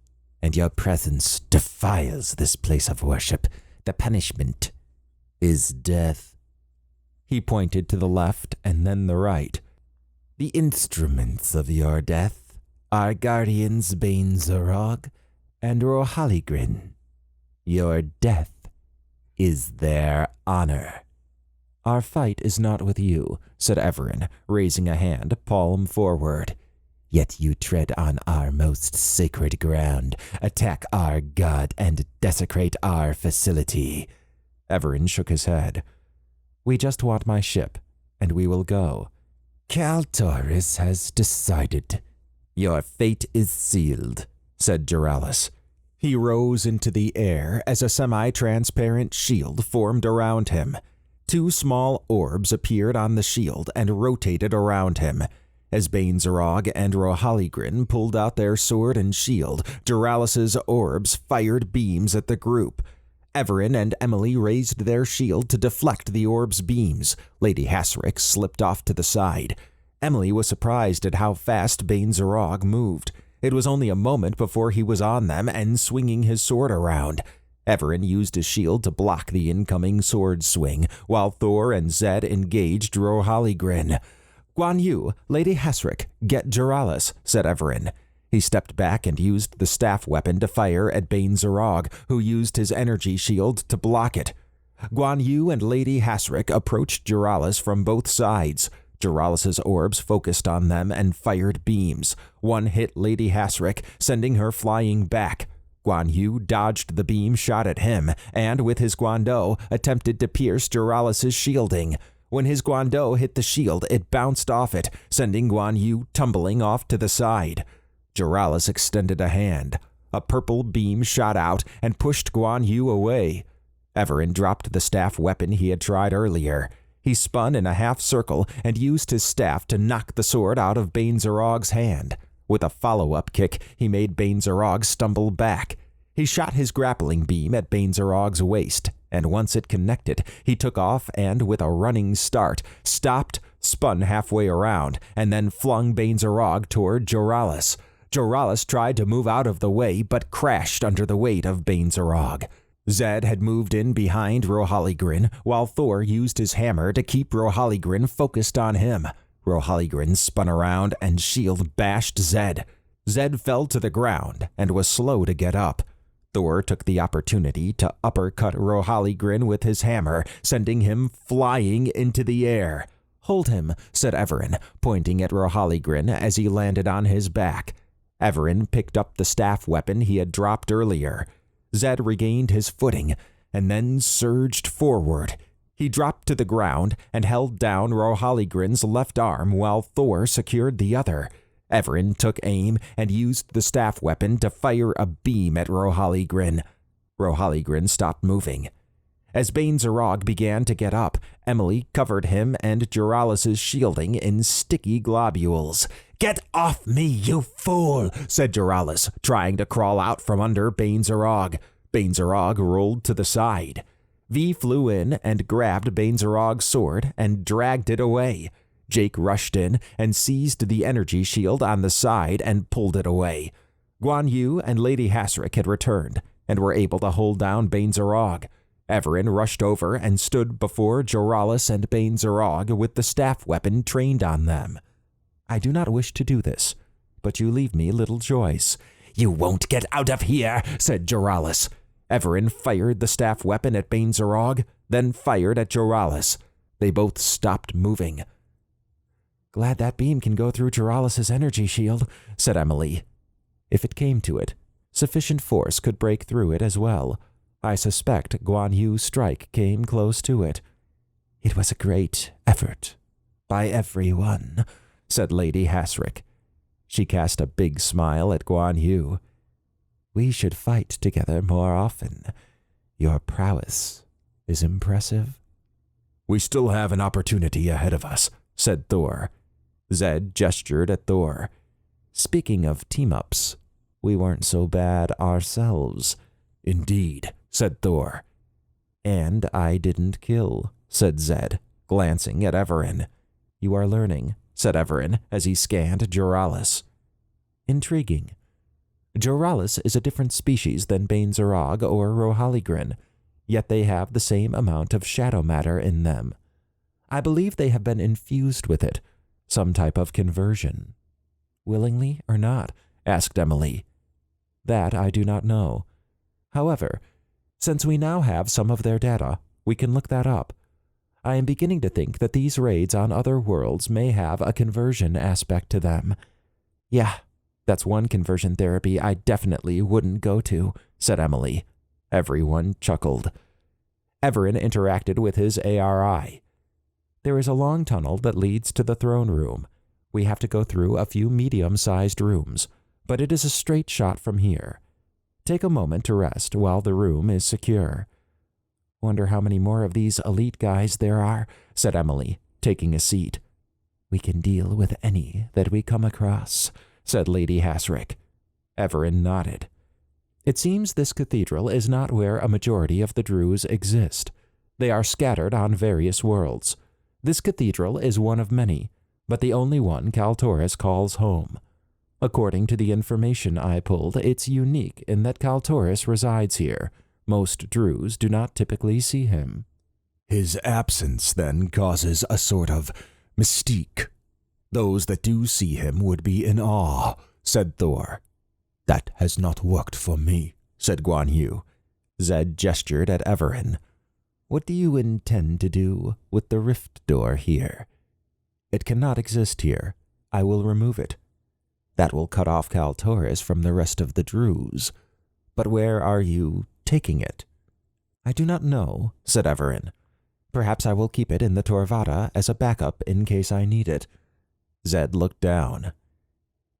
and your presence defiles this place of worship. The punishment is death." He pointed to the left and then the right. "The instruments of your death are Guardians Bane Zorog and Rohaligrin. Your death is their honor." "Our fight is not with you," said Evaran, raising a hand, palm forward. "Yet you tread on our most sacred ground, attack our god, and desecrate our facility." Evaran shook his head. "We just want my ship, and we will go." "Kaltoris has decided. Your fate is sealed," said Juralis. He rose into the air as a semi-transparent shield formed around him. 2 small orbs appeared on the shield and rotated around him. As Bane Zorog and Rohaligrin pulled out their sword and shield, Juralis's orbs fired beams at the group. Evaran and Emily raised their shield to deflect the orb's beams. Lady Hasrick slipped off to the side. Emily was surprised at how fast Bane Zorog moved. It was only a moment before he was on them and swinging his sword around. Evaran used his shield to block the incoming sword swing, while Thor and Zed engaged Rohaligrin. "Guan Yu, Lady Hasrick, get Juralis," said Evaran. He stepped back and used the staff weapon to fire at Bane Zorog, who used his energy shield to block it. Guan Yu and Lady Hasrick approached Juralis from both sides. Juralis's orbs focused on them and fired beams. One hit Lady Hasrick, sending her flying back. Guan Yu dodged the beam shot at him, and with his Guando, attempted to pierce Juralis's shielding. When his Guando hit the shield, it bounced off it, sending Guan Yu tumbling off to the side. Juralis extended a hand. A purple beam shot out and pushed Guan Yu away. Evaran dropped the staff weapon he had tried earlier. He spun in a half circle and used his staff to knock the sword out of Bane Zorog's hand. With a follow-up kick, he made Bane Zorog stumble back. He shot his grappling beam at Bane Zorog's waist, and once it connected, he took off and, with a running start, stopped, spun halfway around, and then flung Bain-Zarog toward Joralis. Joralis tried to move out of the way, but crashed under the weight of Bain-Zarog. Zed had moved in behind Rohaligrin, while Thor used his hammer to keep Rohaligrin focused on him. Rohaligrin spun around and shield bashed Zed. Zed fell to the ground and was slow to get up. Thor took the opportunity to uppercut Rohaligrin with his hammer, sending him flying into the air. "Hold him," said Evaran, pointing at Rohaligrin as he landed on his back. Evaran picked up the staff weapon he had dropped earlier. Zed regained his footing and then surged forward. He dropped to the ground and held down Rohaligrin's left arm while Thor secured the other. Evaran took aim and used the staff weapon to fire a beam at Rohaligrin. Rohaligrin stopped moving. As Bain-Zarog began to get up, Emily covered him and Joralis' shielding in sticky globules. "Get off me, you fool!" said Joralis, trying to crawl out from under Bain-Zarog. Bain-Zarog rolled to the side. V flew in and grabbed Bain-Zarog's sword and dragged it away. Jake rushed in and seized the energy shield on the side and pulled it away. Guan Yu and Lady Hasrick had returned and were able to hold down Bain-Zarog. Evaran rushed over and stood before Joralis and Bain-Zarog with the staff weapon trained on them. "I do not wish to do this, but you leave me little choice." "You won't get out of here," said Joralis. Evaran fired the staff weapon at Bain-Zarog, then fired at Joralis. They both stopped moving. "Glad that beam can go through Joralis' energy shield," said Emily. "If it came to it, sufficient force could break through it as well. I suspect Guan Yu's strike came close to it." "It was a great effort by everyone," said Lady Hasrick. She cast a big smile at Guan Yu. "We should fight together more often. Your prowess is impressive." "We still have an opportunity ahead of us," said Thor. Zed gestured at Thor. "Speaking of team-ups, we weren't so bad ourselves." "Indeed," said Thor. "And I didn't kill," said Zed, glancing at Evaran. "You are learning," said Evaran as he scanned Joralis. "Intriguing. Joralis is a different species than Bain-Zarog or Rohaligrin, yet they have the same amount of shadow matter in them. I believe they have been infused with it, some type of conversion." "Willingly or not?" asked Emily. "That I do not know. However, since we now have some of their data, we can look that up. I am beginning to think that these raids on other worlds may have a conversion aspect to them." "Yeah, that's one conversion therapy I definitely wouldn't go to," said Emily. Everyone chuckled. Evaran interacted with his ARI. "There is a long tunnel that leads to the throne room. We have to go through a few medium-sized rooms, but it is a straight shot from here. Take a moment to rest while the room is secure." "Wonder how many more of these elite guys there are," said Emily, taking a seat. "We can deal with any that we come across," said Lady Hasrick. Evaran nodded. "It seems this cathedral is not where a majority of the Druze exist. They are scattered on various worlds. This cathedral is one of many, but the only one Kaltoris calls home. According to the information I pulled, it's unique in that Kaltoris resides here. Most Druze do not typically see him." "His absence, then, causes a sort of mystique. Those that do see him would be in awe," said Thor. "That has not worked for me," said Guan Yu. Zed gestured at Evaran. "What do you intend to do with the rift door here?" "It cannot exist here. I will remove it. That will cut off Kaltoris from the rest of the Druze. But where are you taking it?" "I do not know," said Evaran. "Perhaps I will keep it in the Torvatta as a backup in case I need it." Zed looked down.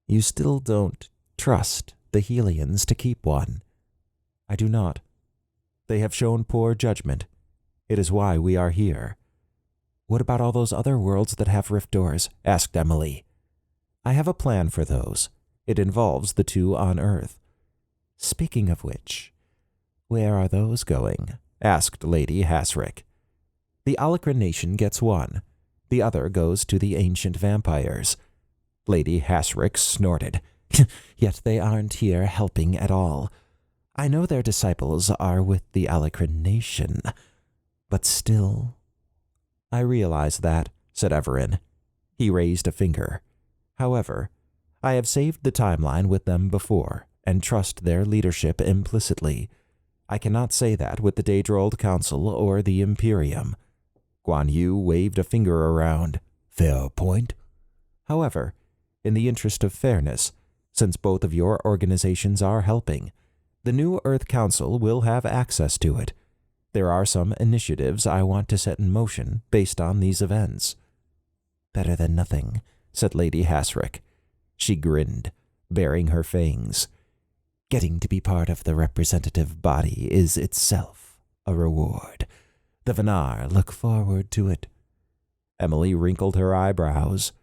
"You still don't trust the Helians to keep one?" "I do not. They have shown poor judgment. It is why we are here." "What about all those other worlds that have rift doors?" asked Emily. "I have a plan for those. It involves the two on Earth." "Speaking of which, where are those going?" asked Lady Hasrick. The Alecran Nation gets one. The other goes to the ancient vampires. Lady Hasrick snorted. Yet they aren't here helping at all. I know their disciples are with the Alecran Nation, but still. I realize that, said Evaran. He raised a finger. However, I have saved the timeline with them before and trust their leadership implicitly. I cannot say that with the Daedrold Council or the Imperium. Guan Yu waved a finger around. Fair point. However, in the interest of fairness, since both of your organizations are helping, the New Earth Council will have access to it. There are some initiatives I want to set in motion based on these events. Better than nothing, said Lady Hasrick. She grinned, baring her fangs. Getting to be part of the representative body is itself a reward. The Venar look forward to it. Emily wrinkled her eyebrows.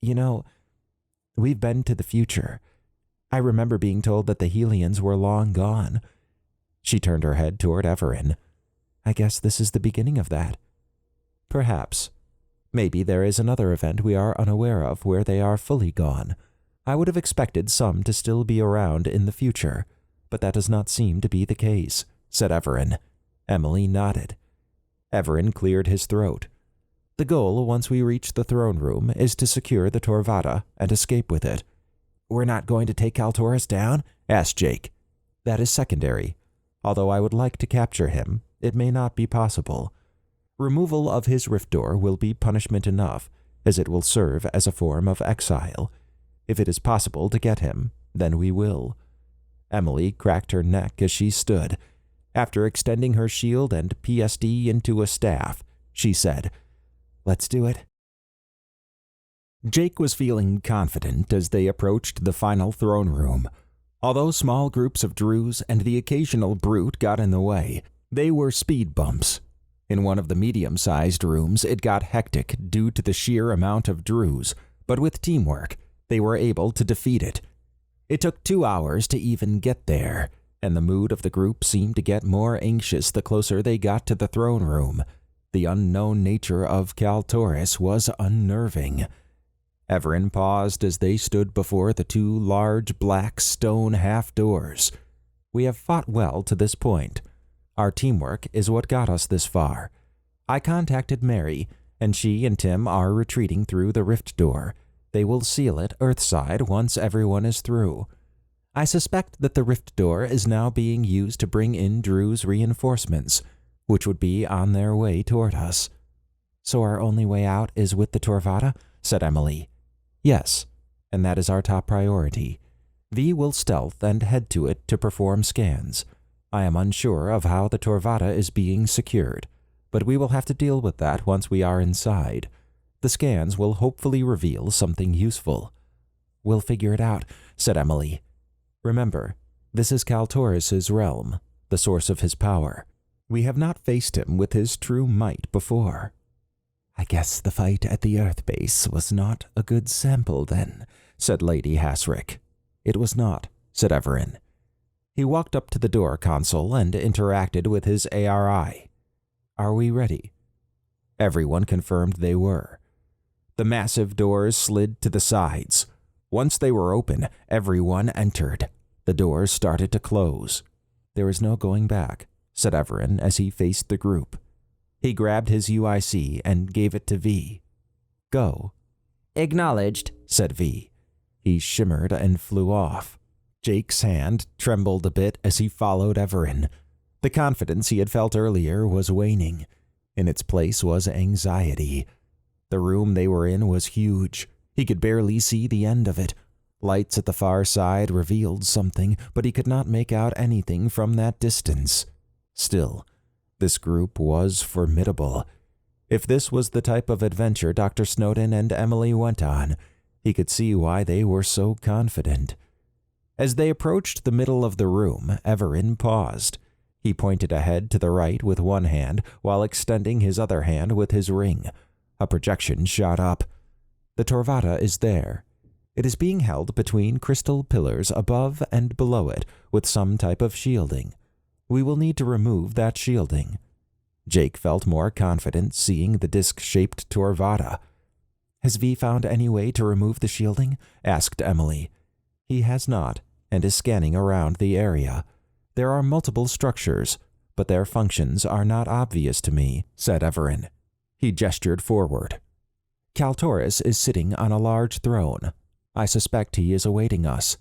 You know, we've been to the future. I remember being told that the Helians were long gone. She turned her head toward Evaran. I guess this is the beginning of that. Perhaps. Maybe there is another event we are unaware of where they are fully gone. I would have expected some to still be around in the future, but that does not seem to be the case, said Evaran. Emily nodded. Evaran cleared his throat. The goal, once we reach the throne room, is to secure the Torvatta and escape with it. We're not going to take Kaltoris down? Asked Jake. That is secondary. Although I would like to capture him, it may not be possible. Removal of his rift door will be punishment enough, as it will serve as a form of exile. If it is possible to get him, then we will. Emily cracked her neck as she stood. After extending her shield and PSD into a staff, she said, "Let's do it." Jake was feeling confident as they approached the final throne room. Although small groups of Druze and the occasional brute got in the way, they were speed bumps. In one of the medium-sized rooms, it got hectic due to the sheer amount of Druze, but with teamwork, they were able to defeat it. It took 2 hours to even get there, and the mood of the group seemed to get more anxious the closer they got to the throne room. The unknown nature of Kaltoris was unnerving. Evaran paused as they stood before the 2 large black stone half-doors. We have fought well to this point. Our teamwork is what got us this far. I contacted Mary, and she and Tim are retreating through the rift door. They will seal it Earthside once everyone is through. I suspect that the rift door is now being used to bring in Drew's reinforcements, which would be on their way toward us. So our only way out is with the Torvatta? Said Emily. Yes, and that is our top priority. V will stealth and head to it to perform scans. I am unsure of how the Torvatta is being secured, but we will have to deal with that once we are inside. The scans will hopefully reveal something useful. We'll figure it out, said Emily. Remember, this is Kaltoris' realm, the source of his power. We have not faced him with his true might before. I guess the fight at the Earth base was not a good sample then, said Lady Hasrick. It was not, said Evaran. He walked up to the door console and interacted with his ARI. Are we ready? Everyone confirmed they were. The massive doors slid to the sides. Once they were open, everyone entered. The doors started to close. There is no going back, said Evaran as he faced the group. He grabbed his UIC and gave it to V. Go. Acknowledged, said V. He shimmered and flew off. Jake's hand trembled a bit as he followed Evaran. The confidence he had felt earlier was waning. In its place was anxiety. The room they were in was huge. He could barely see the end of it. Lights at the far side revealed something, but he could not make out anything from that distance. Still, this group was formidable. If this was the type of adventure Dr. Snowden and Emily went on, he could see why they were so confident. As they approached the middle of the room, Evaran paused. He pointed ahead to the right with one hand while extending his other hand with his ring. A projection shot up. The Torvatta is there. It is being held between crystal pillars above and below it with some type of shielding. We will need to remove that shielding, Jake felt more confident seeing the disc-shaped Torvatta. Has V found any way to remove the shielding? Asked Emily. He has not, and is scanning around the area. There are multiple structures, but their functions are not obvious to me, said Evaran. He gestured forward. Kaltoris is sitting on a large throne. I suspect he is awaiting us.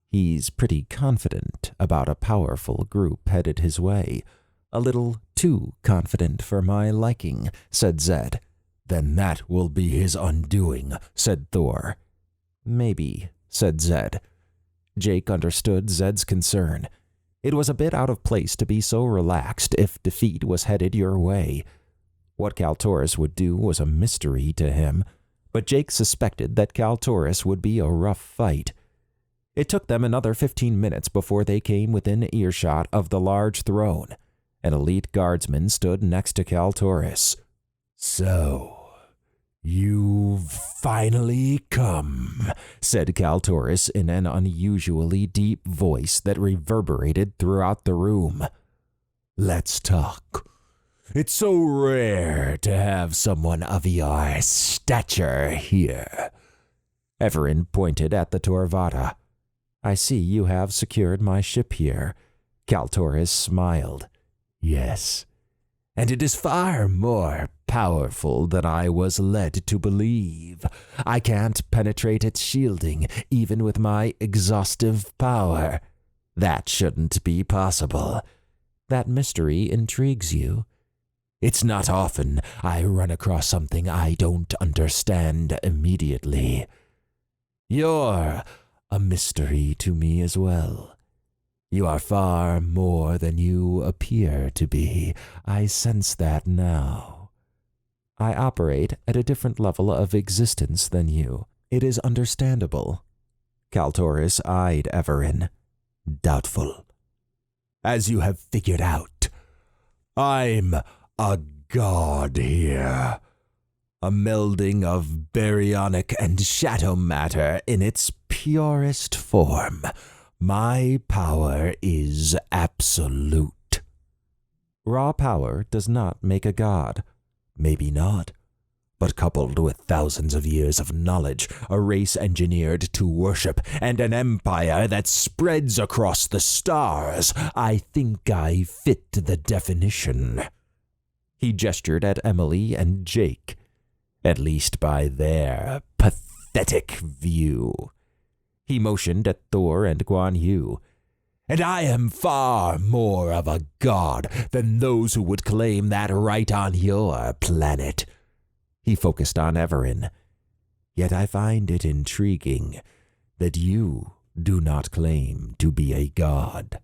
He's pretty confident about a powerful group headed his way. A little too confident for my liking, said Zed. Then that will be his undoing, said Thor. Maybe, said Zed. Jake understood Zed's concern. It was a bit out of place to be so relaxed if defeat was headed your way. What Kaltoris would do was a mystery to him, but Jake suspected that Kaltoris would be a rough fight. It took them another 15 minutes before they came within earshot of the large throne. An elite guardsman stood next to Kaltoris. So, you've finally come, said Kaltoris in an unusually deep voice that reverberated throughout the room. Let's talk. It's so rare to have someone of your stature here. Evaran pointed at the Torvatta. I see you have secured my ship here. Kaltoris smiled. Yes, and it is far more powerful than I was led to believe. I can't penetrate its shielding, even with my exhaustive power. That shouldn't be possible. That mystery intrigues you. It's not often I run across something I don't understand immediately. You're a mystery to me as well. You are far more than you appear to be. I sense that now. I operate at a different level of existence than you. It is understandable. Kaltoris eyed Evaran. Doubtful. As you have figured out, I'm a god here. A melding of baryonic and shadow matter in its purest form. My power is absolute. Raw power does not make a god. Maybe not. But coupled with thousands of years of knowledge, a race engineered to worship, and an empire that spreads across the stars, I think I fit the definition. He gestured at Emily and Jake. At least by their pathetic view. He motioned at Thor and Guan Yu. And I am far more of a god than those who would claim that right on your planet. He focused on Evaran. Yet I find it intriguing that you do not claim to be a god.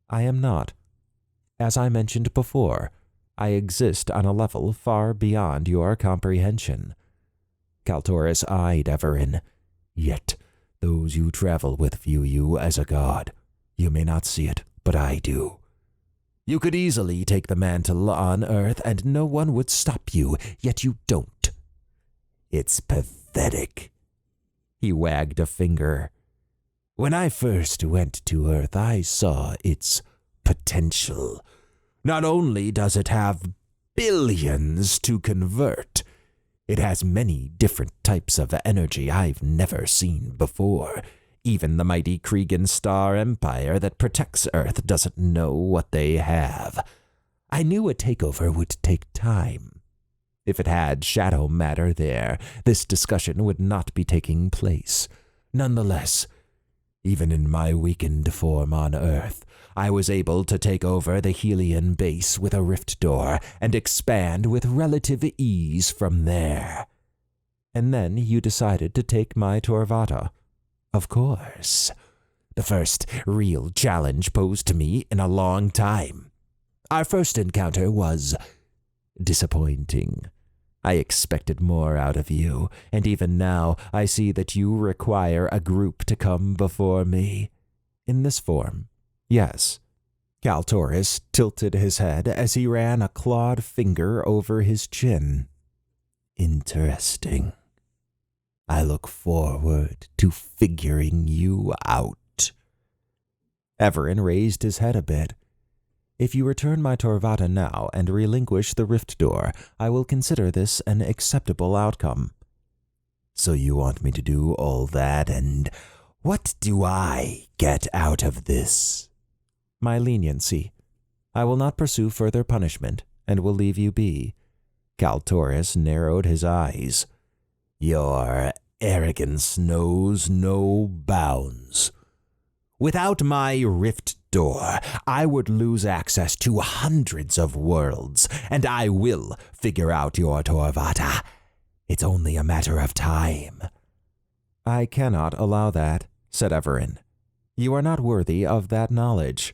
I am not. As I mentioned before, I exist on a level far beyond your comprehension. Kaltoris eyed Evaran. Yet those you travel with view you as a god. You may not see it, but I do. You could easily take the mantle on Earth and no one would stop you, yet you don't. It's pathetic. He wagged a finger. When I first went to Earth, I saw its potential. Not only does it have billions to convert, it has many different types of energy I've never seen before. Even the mighty Kregan Star Empire that protects Earth doesn't know what they have. I knew a takeover would take time. If it had shadow matter there, this discussion would not be taking place. Nonetheless, even in my weakened form on Earth, I was able to take over the Helian base with a rift door and expand with relative ease from there. And then you decided to take my Torvatta. Of course. The first real challenge posed to me in a long time. Our first encounter was disappointing. I expected more out of you, and even now I see that you require a group to come before me. In this form, yes. Kaltoris tilted his head as he ran a clawed finger over his chin. Interesting. I look forward to figuring you out. Evaran raised his head a bit. If you return my Torvatta now and relinquish the rift door, I will consider this an acceptable outcome." "So you want me to do all that, and what do I get out of this?" "My leniency. I will not pursue further punishment, and will leave you be." Kaltoris narrowed his eyes. "Your arrogance knows no bounds. Without my rift door, I would lose access to hundreds of worlds, and I will figure out your Torvatta. It's only a matter of time." "I cannot allow that," said Evaran. "You are not worthy of that knowledge."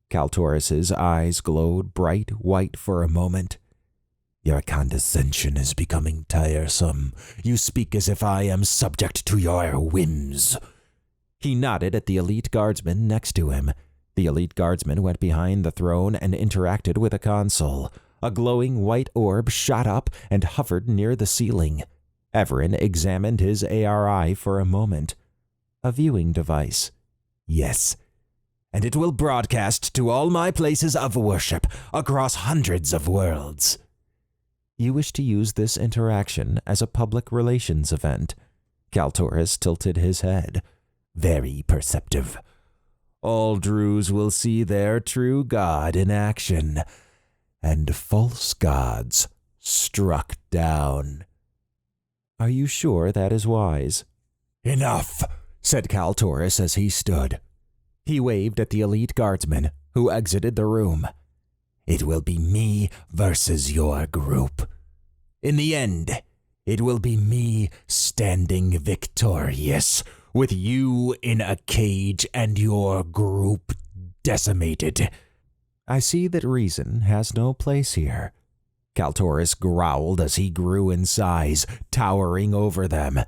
Kaltoris's eyes glowed bright white for a moment. "Your condescension is becoming tiresome. You speak as if I am subject to your whims." He nodded at the elite guardsman next to him. The elite guardsman went behind the throne and interacted with a console. A glowing white orb shot up and hovered near the ceiling. Evaran examined his ARI for a moment. A viewing device. "Yes, and it will broadcast to all my places of worship across hundreds of worlds." "You wish to use this interaction as a public relations event?" Kaltoris tilted his head. "Very perceptive. All Druze will see their true god in action, and false gods struck down." "Are you sure that is wise?" "Enough," said Kaltoris as he stood. He waved at the elite guardsman, who exited the room. "It will be me versus your group. In the end, it will be me standing victorious, with you in a cage and your group decimated." "I see that reason has no place here." Kaltoris growled as he grew in size, towering over them.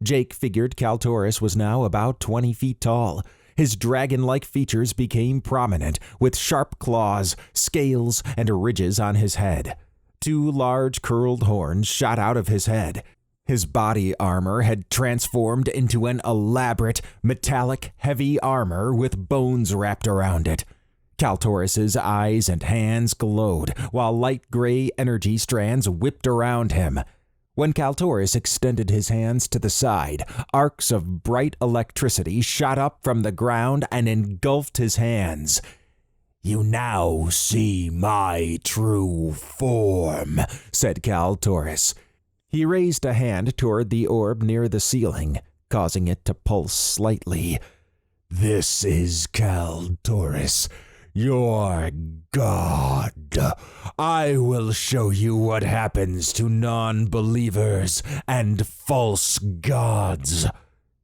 Jake figured Kaltoris was now about 20 feet tall. His dragon-like features became prominent, with sharp claws, scales, and ridges on his head. 2 large curled horns shot out of his head. His body armor had transformed into an elaborate, metallic, heavy armor with bones wrapped around it. Kaltoris's eyes and hands glowed, while light gray energy strands whipped around him. When Kaltoris extended his hands to the side, arcs of bright electricity shot up from the ground and engulfed his hands. "You now see my true form," said Kaltoris. He raised a hand toward the orb near the ceiling, causing it to pulse slightly. "This is Kaltoris, your god. I will show you what happens to non-believers and false gods."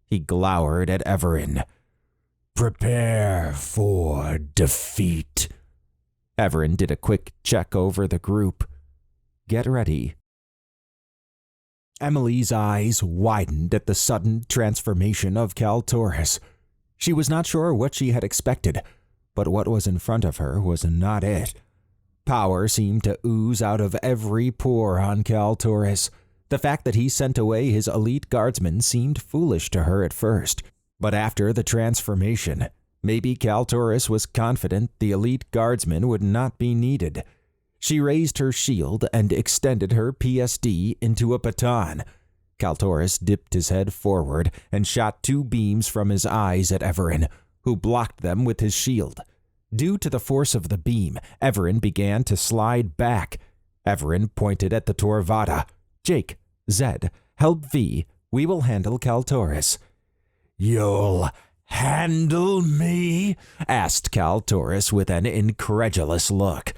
He glowered at Evaran. "Prepare for defeat." Evaran did a quick check over the group. "Get ready." Emily's eyes widened at the sudden transformation of Kaltoris. She was not sure what she had expected, but what was in front of her was not it. Power seemed to ooze out of every pore on Kaltoris. The fact that he sent away his elite guardsmen seemed foolish to her at first, but after the transformation, maybe Kaltoris was confident the elite guardsmen would not be needed. She raised her shield and extended her PSD into a baton. Kaltoris dipped his head forward and shot 2 beams from his eyes at Evaran, who blocked them with his shield. Due to the force of the beam, Evaran began to slide back. Evaran pointed at the Torvatta. "Jake, Zed, help V. We will handle Kaltoris." "You'll handle me?" asked Kaltoris with an incredulous look.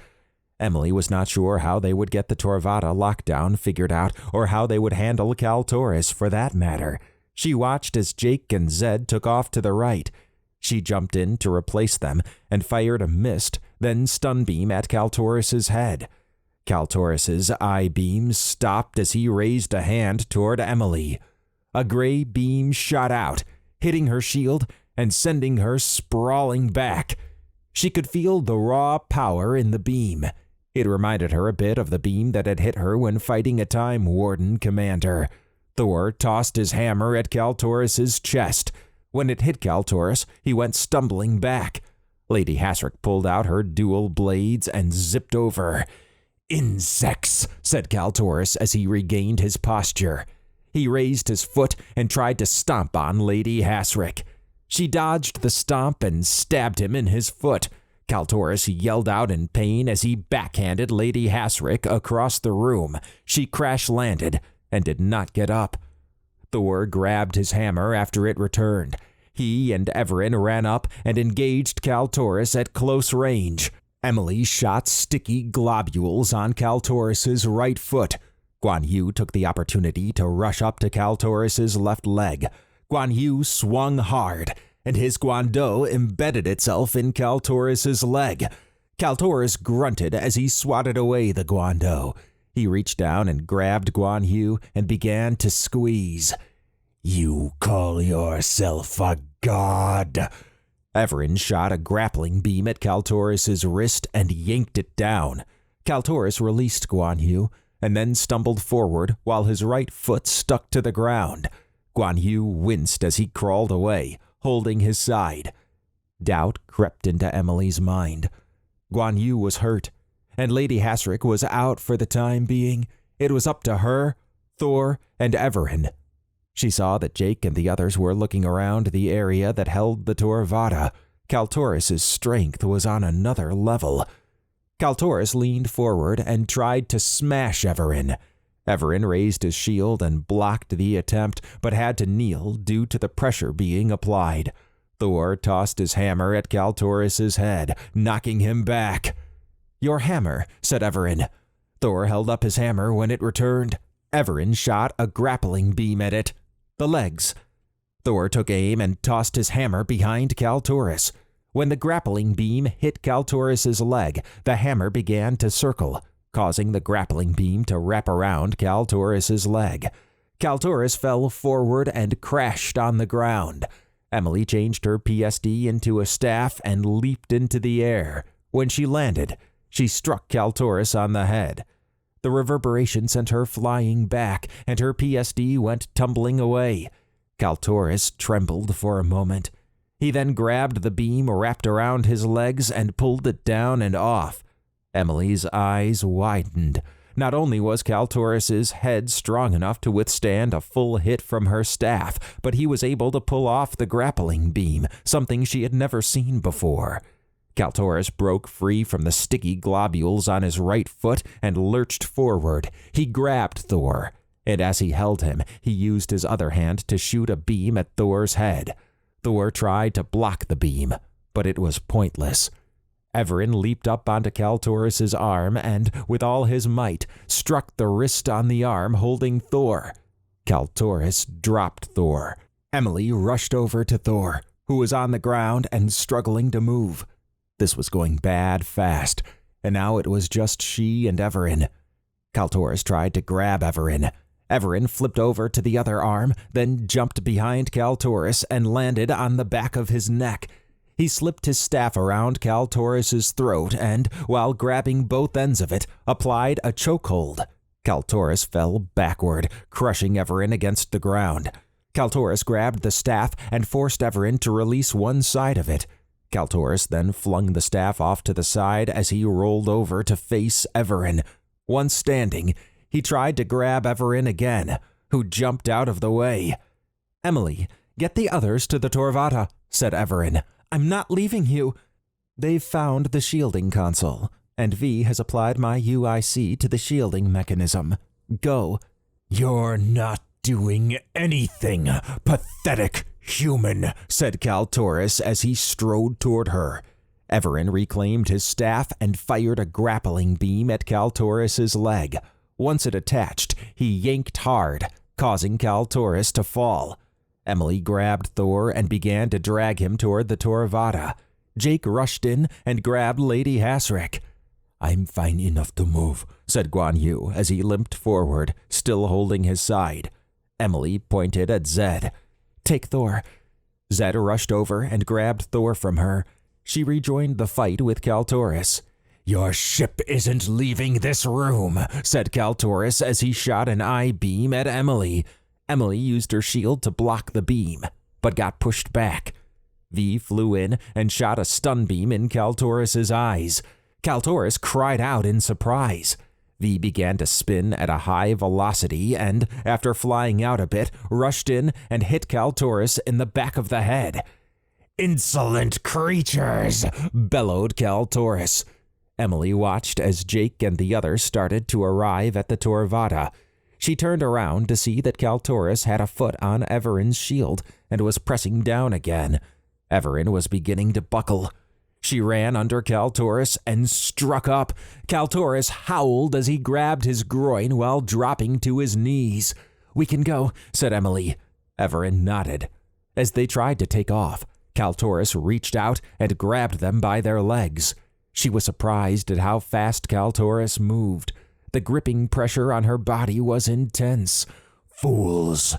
Emily was not sure how they would get the Torvatta lockdown figured out, or how they would handle Kaltoris for that matter. She watched as Jake and Zed took off to the right. She jumped in to replace them and fired a mist, then stun beam at Kaltoris's head. Kaltoris's eye beams stopped as he raised a hand toward Emily. A gray beam shot out, hitting her shield and sending her sprawling back. She could feel the raw power in the beam. It reminded her a bit of the beam that had hit her when fighting a Time Warden commander. Thor tossed his hammer at Kaltoris's chest. When it hit Kaltoris, he went stumbling back. Lady Hasrick pulled out her dual blades and zipped over. "Insects," said Kaltoris as he regained his posture. He raised his foot and tried to stomp on Lady Hasrick. She dodged the stomp and stabbed him in his foot. Kaltoris yelled out in pain as he backhanded Lady Hasrick across the room. She crash-landed and did not get up. Thor grabbed his hammer after it returned. He and Evaran ran up and engaged Kaltoris at close range. Emily shot sticky globules on Kaltoris's right foot. Guan Yu took the opportunity to rush up to Kaltoris's left leg. Guan Yu swung hard, and his guando embedded itself in Kaltoris's leg. Kaltoris grunted as he swatted away the guando. He reached down and grabbed Guan Yu and began to squeeze. "You call yourself a god?" Evaran shot a grappling beam at Kaltoris's wrist and yanked it down. Kaltoris released Guan Yu and then stumbled forward while his right foot stuck to the ground. Guan Yu winced as he crawled away, holding his side. Doubt crept into Emily's mind. Guan Yu was hurt, and Lady Hasrick was out for the time being. It was up to her, Thor, and Evaran. She saw that Jake and the others were looking around the area that held the Torvatta. Kaltoris's strength was on another level. Kaltoris leaned forward and tried to smash Evaran. Evaran raised his shield and blocked the attempt, but had to kneel due to the pressure being applied. Thor tossed his hammer at Kaltoris's head, knocking him back. "Your hammer," said Evaran. Thor held up his hammer when it returned. Evaran shot a grappling beam at it. The legs. Thor took aim and tossed his hammer behind Kaltoris. When the grappling beam hit Kaltoris's leg, the hammer began to circle, causing the grappling beam to wrap around Kaltoris's leg. Kaltoris fell forward and crashed on the ground. Emily changed her PSD into a staff and leaped into the air. When she landed, she struck Kaltoris on the head. The reverberation sent her flying back, and her PSD went tumbling away. Kaltoris trembled for a moment. He then grabbed the beam wrapped around his legs and pulled it down and off. Emily's eyes widened. Not only was Kaltoris's head strong enough to withstand a full hit from her staff, but he was able to pull off the grappling beam, something she had never seen before. Kaltoris broke free from the sticky globules on his right foot and lurched forward. He grabbed Thor, and as he held him, he used his other hand to shoot a beam at Thor's head. Thor tried to block the beam, but it was pointless. Evaran leaped up onto Kaltoris's arm and, with all his might, struck the wrist on the arm holding Thor. Kaltoris dropped Thor. Emily rushed over to Thor, who was on the ground and struggling to move. This was going bad fast, and now it was just she and Evaran. Kaltoris tried to grab Evaran. Evaran flipped over to the other arm, then jumped behind Kaltoris and landed on the back of his neck. He slipped his staff around Kaltoris's throat and, while grabbing both ends of it, applied a chokehold. Kaltoris fell backward, crushing Evaran against the ground. Kaltoris grabbed the staff and forced Evaran to release one side of it. Kaltoris then flung the staff off to the side as he rolled over to face Evaran. Once standing, he tried to grab Evaran again, who jumped out of the way. "Emily, get the others to the Torvatta," said Evaran. "I'm not leaving you." "They've found the shielding console, and V has applied my UIC to the shielding mechanism. Go." "You're not doing anything, pathetic human," said Kaltoris as he strode toward her. Evaran reclaimed his staff and fired a grappling beam at Kaltoris's leg. Once it attached, he yanked hard, causing Kaltoris to fall. Emily grabbed Thor and began to drag him toward the Torvatta. Jake rushed in and grabbed Lady Hasrick. "I'm fine enough to move," said Guan Yu as he limped forward, still holding his side. Emily pointed at Zed. "Take Thor." Zed rushed over and grabbed Thor from her. She rejoined the fight with Kaltoris. "Your ship isn't leaving this room," said Kaltoris as he shot an eye beam at Emily. Emily used her shield to block the beam, but got pushed back. V flew in and shot a stun beam in Kaltoris' eyes. Kaltoris cried out in surprise. V began to spin at a high velocity and, after flying out a bit, rushed in and hit Kaltoris in the back of the head. "Insolent creatures!" bellowed Kaltoris. Emily watched as Jake and the others started to arrive at the Torvatta. She turned around to see that Kaltoris had a foot on Evaran's shield and was pressing down again. Evaran was beginning to buckle. She ran under Kaltoris and struck up. Kaltoris howled as he grabbed his groin while dropping to his knees. "We can go," said Emily. Evaran nodded. As they tried to take off, Kaltoris reached out and grabbed them by their legs. She was surprised at how fast Kaltoris moved. The gripping pressure on her body was intense. "Fools!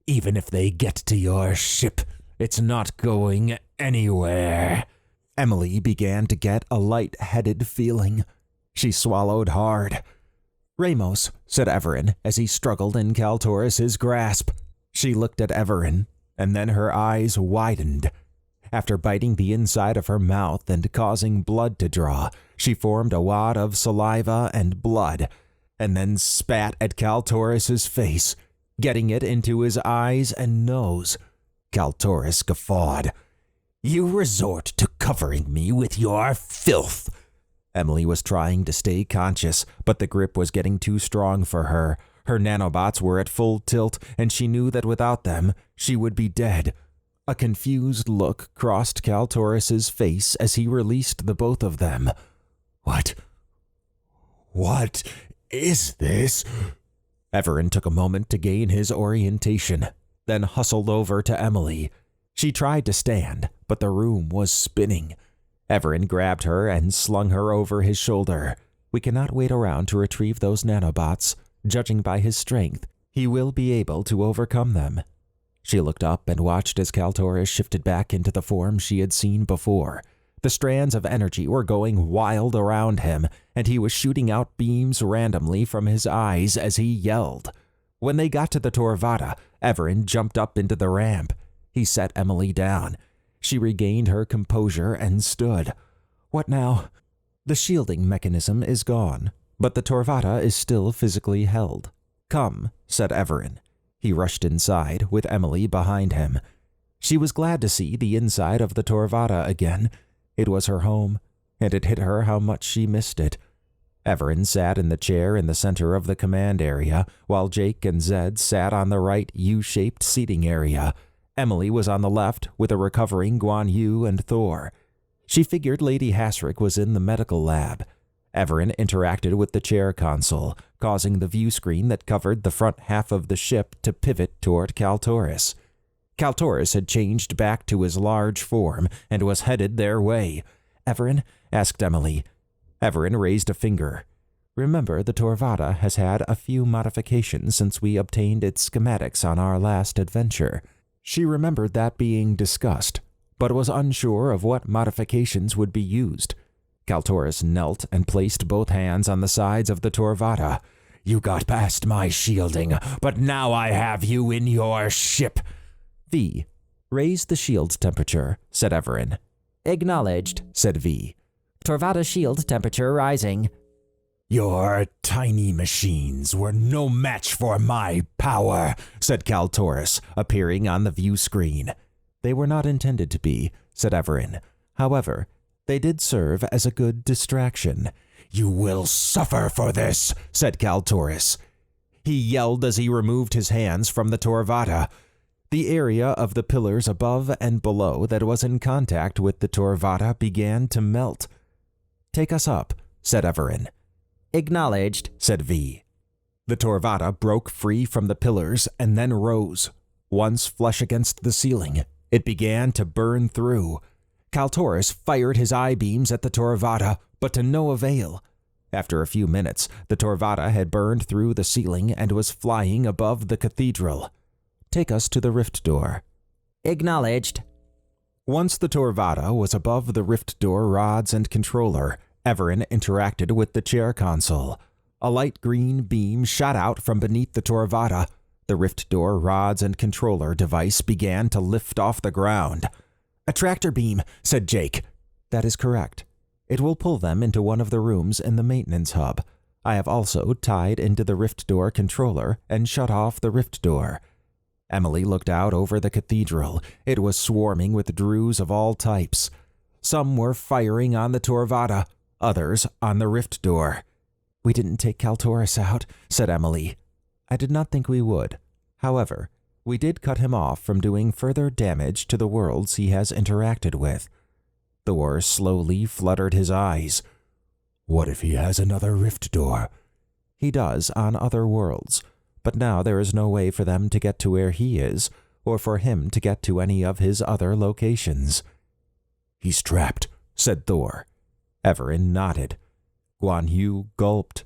Even if they get to your ship, it's not going anywhere." Emily began to get a light-headed feeling. She swallowed hard. "Ramos," said Evaran as he struggled in Kaltoris' grasp. She looked at Evaran, and then her eyes widened. After biting the inside of her mouth and causing blood to draw, she formed a wad of saliva and blood, and then spat at Kaltoris' face, getting it into his eyes and nose. Kaltoris guffawed. "You resort to covering me with your filth." Emily was trying to stay conscious, but the grip was getting too strong for her. Her nanobots were at full tilt, and she knew that without them, she would be dead. A confused look crossed Kaltoris' face as he released the both of them. What is this?" Evaran took a moment to gain his orientation, then hustled over to Emily. She tried to stand, but the room was spinning. Evaran grabbed her and slung her over his shoulder. "We cannot wait around to retrieve those nanobots. Judging by his strength, he will be able to overcome them." She looked up and watched as Kaltoris shifted back into the form she had seen before. The strands of energy were going wild around him, and he was shooting out beams randomly from his eyes as he yelled. When they got to the Torvatta, Evaran jumped up into the ramp. He set Emily down. She regained her composure and stood. "What now?" "The shielding mechanism is gone, but the Torvatta is still physically held." "Come," said Evaran. He rushed inside, with Emily behind him. She was glad to see the inside of the Torvatta again. It was her home, and it hit her how much she missed it. Evaran sat in the chair in the center of the command area, while Jake and Zed sat on the right U-shaped seating area. Emily was on the left with a recovering Guan Yu and Thor. She figured Lady Hasrick was in the medical lab. Evaran interacted with the chair console, causing the view screen that covered the front half of the ship to pivot toward Kaltoris. Kaltoris had changed back to his large form and was headed their way. "Evaran?" asked Emily. Evaran raised a finger. "Remember, the Torvatta has had a few modifications since we obtained its schematics on our last adventure." She remembered that being discussed, but was unsure of what modifications would be used. Kaltoris knelt and placed both hands on the sides of the Torvatta. "You got past my shielding, but now I have you in your ship." "V, raise the shield temperature," said Evaran. "Acknowledged," said V. "Torvatta shield temperature rising." "Your tiny machines were no match for my power," said Kaltoris, appearing on the view screen. "They were not intended to be," said Evaran. "However, they did serve as a good distraction." "You will suffer for this," said Kaltoris. He yelled as he removed his hands from the Torvatta. The area of the pillars above and below that was in contact with the Torvatta began to melt. "Take us up," said Evaran. "Acknowledged," said V. The Torvatta broke free from the pillars and then rose. Once flush against the ceiling, it began to burn through. Kaltoris fired his eye beams at the Torvatta, but to no avail. After a few minutes, the Torvatta had burned through the ceiling and was flying above the cathedral. "Take us to the rift door." "Acknowledged." Once the Torvatta was above the rift door rods and controller, Evaran interacted with the chair console. A light green beam shot out from beneath the Torvatta. The rift door rods and controller device began to lift off the ground. A tractor beam, said Jake. That is correct. It will pull them into one of the rooms in the maintenance hub. I have also tied into the rift door controller and shut off the rift door. Emily looked out over the cathedral. It was swarming with Drews of all types. Some were firing on the Torvatta, others on the rift door. We didn't take Kaltoris out, said Emily. I did not think we would. However, we did cut him off from doing further damage to the worlds he has interacted with. Thor slowly fluttered his eyes. What if he has another rift door? He does on other worlds, but now there is no way for them to get to where he is, or for him to get to any of his other locations. He's trapped, said Thor. Evaran nodded. Guan Yu gulped.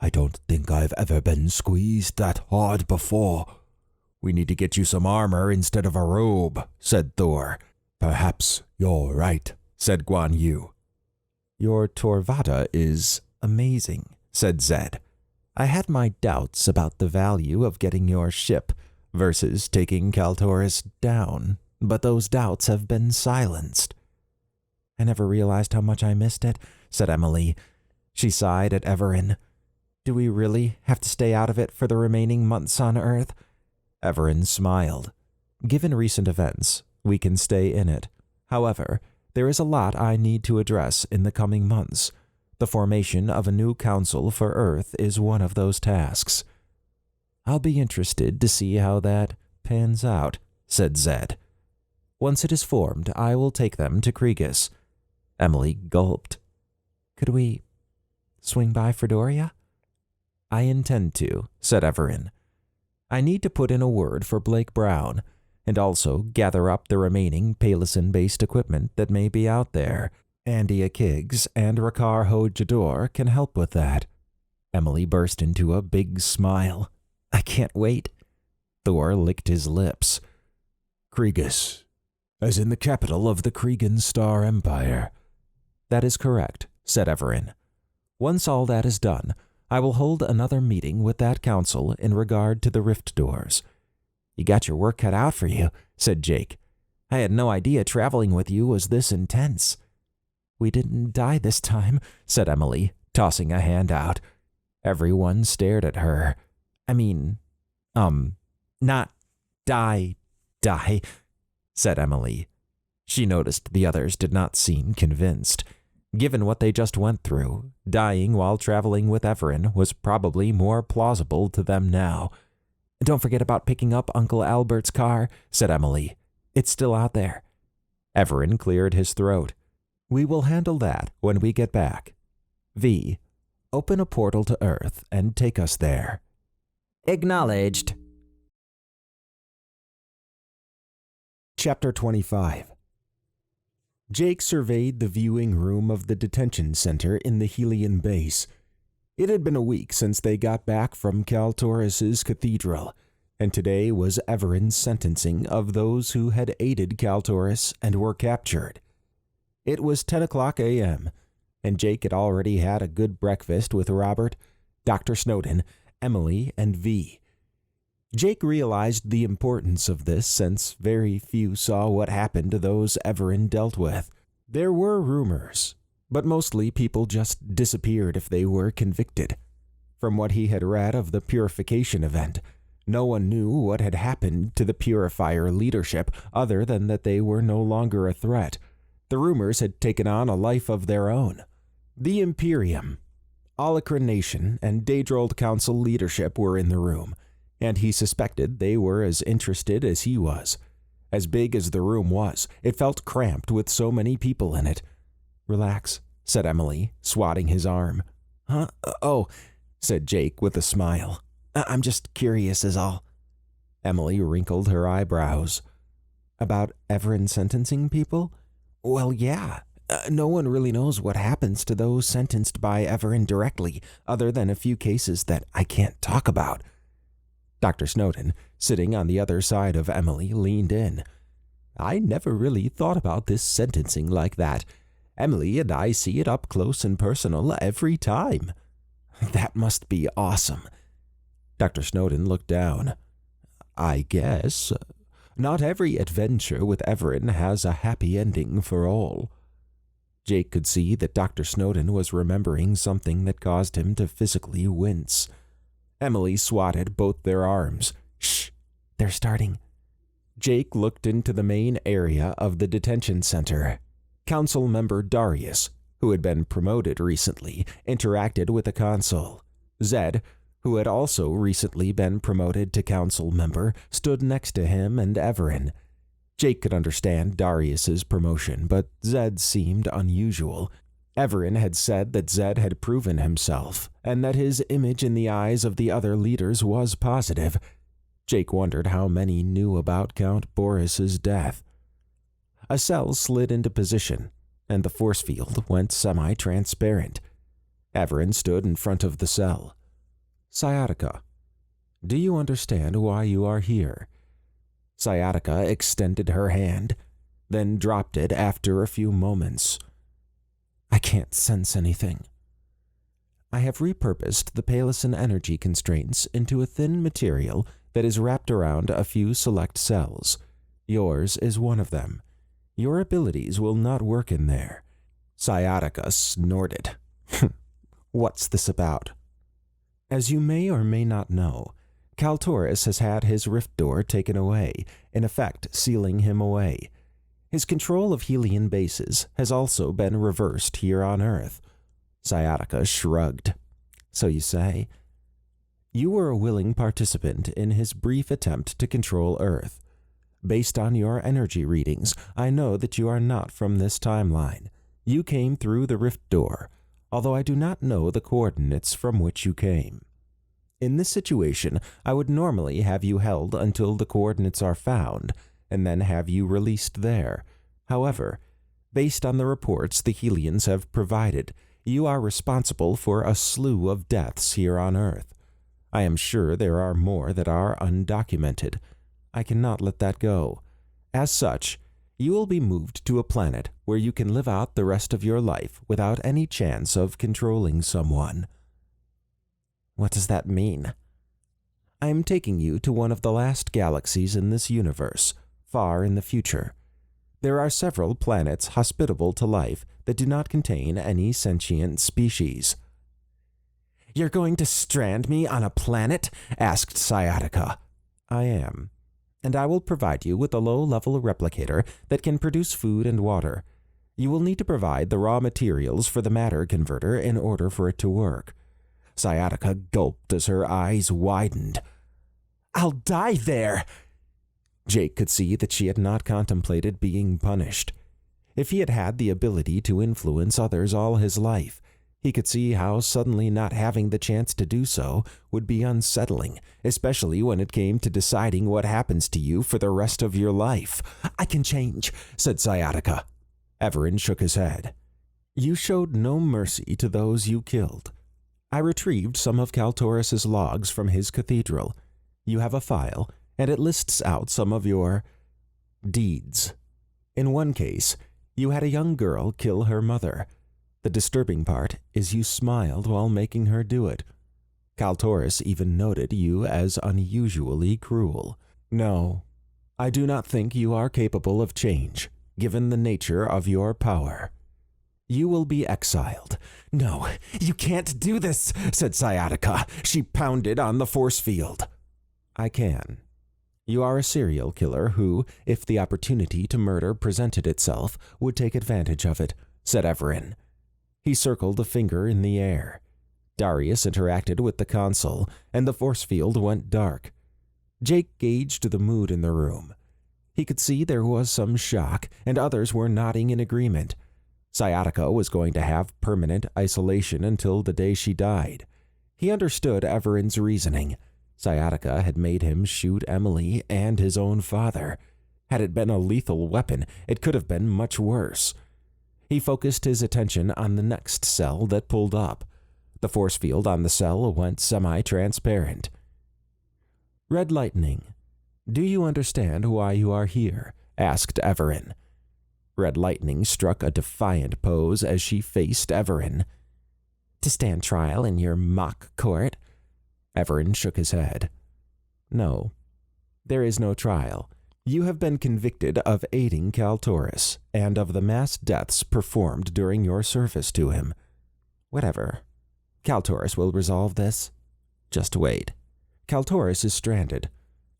I don't think I've ever been squeezed that hard before. We need to get you some armor instead of a robe, said Thor. Perhaps you're right, said Guan Yu. Your Torvatta is amazing, said Zed. I had my doubts about the value of getting your ship versus taking Kaltoris down, but those doubts have been silenced. I never realized how much I missed it, said Emily. She sighed at Evaran. Do we really have to stay out of it for the remaining months on Earth? Evaran smiled. Given recent events, we can stay in it. However, there is a lot I need to address in the coming months. The formation of a new council for Earth is one of those tasks. I'll be interested to see how that pans out, said Zed. Once it is formed, I will take them to Kriegis. Emily gulped. Could we swing by Fredoria? I intend to, said Evaran. I need to put in a word for Blake Brown, and also gather up the remaining Palison-based equipment that may be out there. Andia Kiggs and Rakar Ho-Jador can help with that. Emily burst into a big smile. I can't wait. Thor licked his lips. Kriegis, as in the capital of the Kregan Star Empire. That is correct, said Evaran. Once all that is done, I will hold another meeting with that council in regard to the rift doors. You got your work cut out for you, said Jake. I had no idea traveling with you was this intense. We didn't die this time, said Emily, tossing a hand out. Everyone stared at her. I mean, not die, said Emily. She noticed the others did not seem convinced. Given what they just went through, dying while traveling with Evaran was probably more plausible to them now. Don't forget about picking up Uncle Albert's car, said Emily. It's still out there. Evaran cleared his throat. We will handle that when we get back. V, open a portal to Earth and take us there. Acknowledged. Chapter 25. Jake surveyed the viewing room of the detention center in the Helian base. It had been a week since they got back from Kaltoris's cathedral, and today was Evaran's sentencing of those who had aided Kaltoris and were captured. It was 10 o'clock a.m., and Jake had already had a good breakfast with Robert, Dr. Snowden, Emily, and V. Jake realized the importance of this since very few saw what happened to those Evaran dealt with. There were rumors, but mostly people just disappeared if they were convicted. From what he had read of the purification event, no one knew what had happened to the Purifier leadership other than that they were no longer a threat. The rumors had taken on a life of their own. The Imperium, Alakran Nation, and Daedrold Council leadership were in the room, and he suspected they were as interested as he was. As big as the room was, it felt cramped with so many people in it. Relax, said Emily, swatting his arm. Huh? Oh, said Jake with a smile. I'm just curious is all. Emily wrinkled her eyebrows. About Evaran sentencing people? Well, yeah. No one really knows what happens to those sentenced by Evaran directly, other than a few cases that I can't talk about. Dr. Snowden, sitting on the other side of Emily, leaned in. I never really thought about this sentencing like that. Emily and I see it up close and personal every time. That must be awesome. Dr. Snowden looked down. I guess. Not every adventure with Evaran has a happy ending for all. Jake could see that Dr. Snowden was remembering something that caused him to physically wince. Emily swatted both their arms. Shh, they're starting. Jake looked into the main area of the detention center. Council member Darius, who had been promoted recently, interacted with the console. Zed, who had also recently been promoted to council member, stood next to him and Evaran. Jake could understand Darius's promotion, but Zed seemed unusual. Evaran had said that Zed had proven himself, and that his image in the eyes of the other leaders was positive. Jake wondered how many knew about Count Boris's death. A cell slid into position, and the force field went semi-transparent. Evaran stood in front of the cell. Sciatica, do you understand why you are here? Sciatica extended her hand, then dropped it after a few moments. I can't sense anything. I have repurposed the Palison energy constraints into a thin material that is wrapped around a few select cells. Yours is one of them. Your abilities will not work in there. Sciatica snorted. What's this about? As you may or may not know, Kaltoris has had his rift door taken away, in effect sealing him away. His control of Helian bases has also been reversed here on Earth. Sciatica shrugged. So you say? You were a willing participant in his brief attempt to control Earth. Based on your energy readings, I know that you are not from this timeline. You came through the rift door, although I do not know the coordinates from which you came. In this situation, I would normally have you held until the coordinates are found, and then have you released there. However, based on the reports the Helians have provided, you are responsible for a slew of deaths here on Earth. I am sure there are more that are undocumented. I cannot let that go. As such, you will be moved to a planet where you can live out the rest of your life without any chance of controlling someone. What does that mean? I am taking you to one of the last galaxies in this universe, far in the future. There are several planets hospitable to life that do not contain any sentient species. You're going to strand me on a planet? Asked Sciatica. I am. And I will provide you with a low-level replicator that can produce food and water. You will need to provide the raw materials for the matter converter in order for it to work. Sciatica gulped as her eyes widened. I'll die there! Jake could see that she had not contemplated being punished. If he had had the ability to influence others all his life, he could see how suddenly not having the chance to do so would be unsettling, especially when it came to deciding what happens to you for the rest of your life. I can change, said Sciatica. Evaran shook his head. You showed no mercy to those you killed. I retrieved some of Kaltoris's logs from his cathedral. You have a file, and it lists out some of your deeds. In one case, you had a young girl kill her mother. The disturbing part is you smiled while making her do it. Kaltoris even noted you as unusually cruel. No, I do not think you are capable of change, given the nature of your power. You will be exiled. No, you can't do this, said Sciatica. She pounded on the force field. I can. You are a serial killer who, if the opportunity to murder presented itself, would take advantage of it, said Evaran. He circled a finger in the air. Darius interacted with the console, and the force field went dark. Jake gauged the mood in the room. He could see there was some shock, and others were nodding in agreement. Sciatica was going to have permanent isolation until the day she died. He understood Evaran's reasoning. Sciatica had made him shoot Emily and his own father. Had it been a lethal weapon, it could have been much worse. He focused his attention on the next cell that pulled up. The force field on the cell went semi-transparent. Red Lightning, do you understand why you are here? Asked Evaran. Red Lightning struck a defiant pose as she faced Evaran. To stand trial in your mock court? Evaran shook his head. No, there is no trial. You have been convicted of aiding Kaltoris and of the mass deaths performed during your service to him. Whatever. Kaltoris will resolve this. Just wait. Kaltoris is stranded.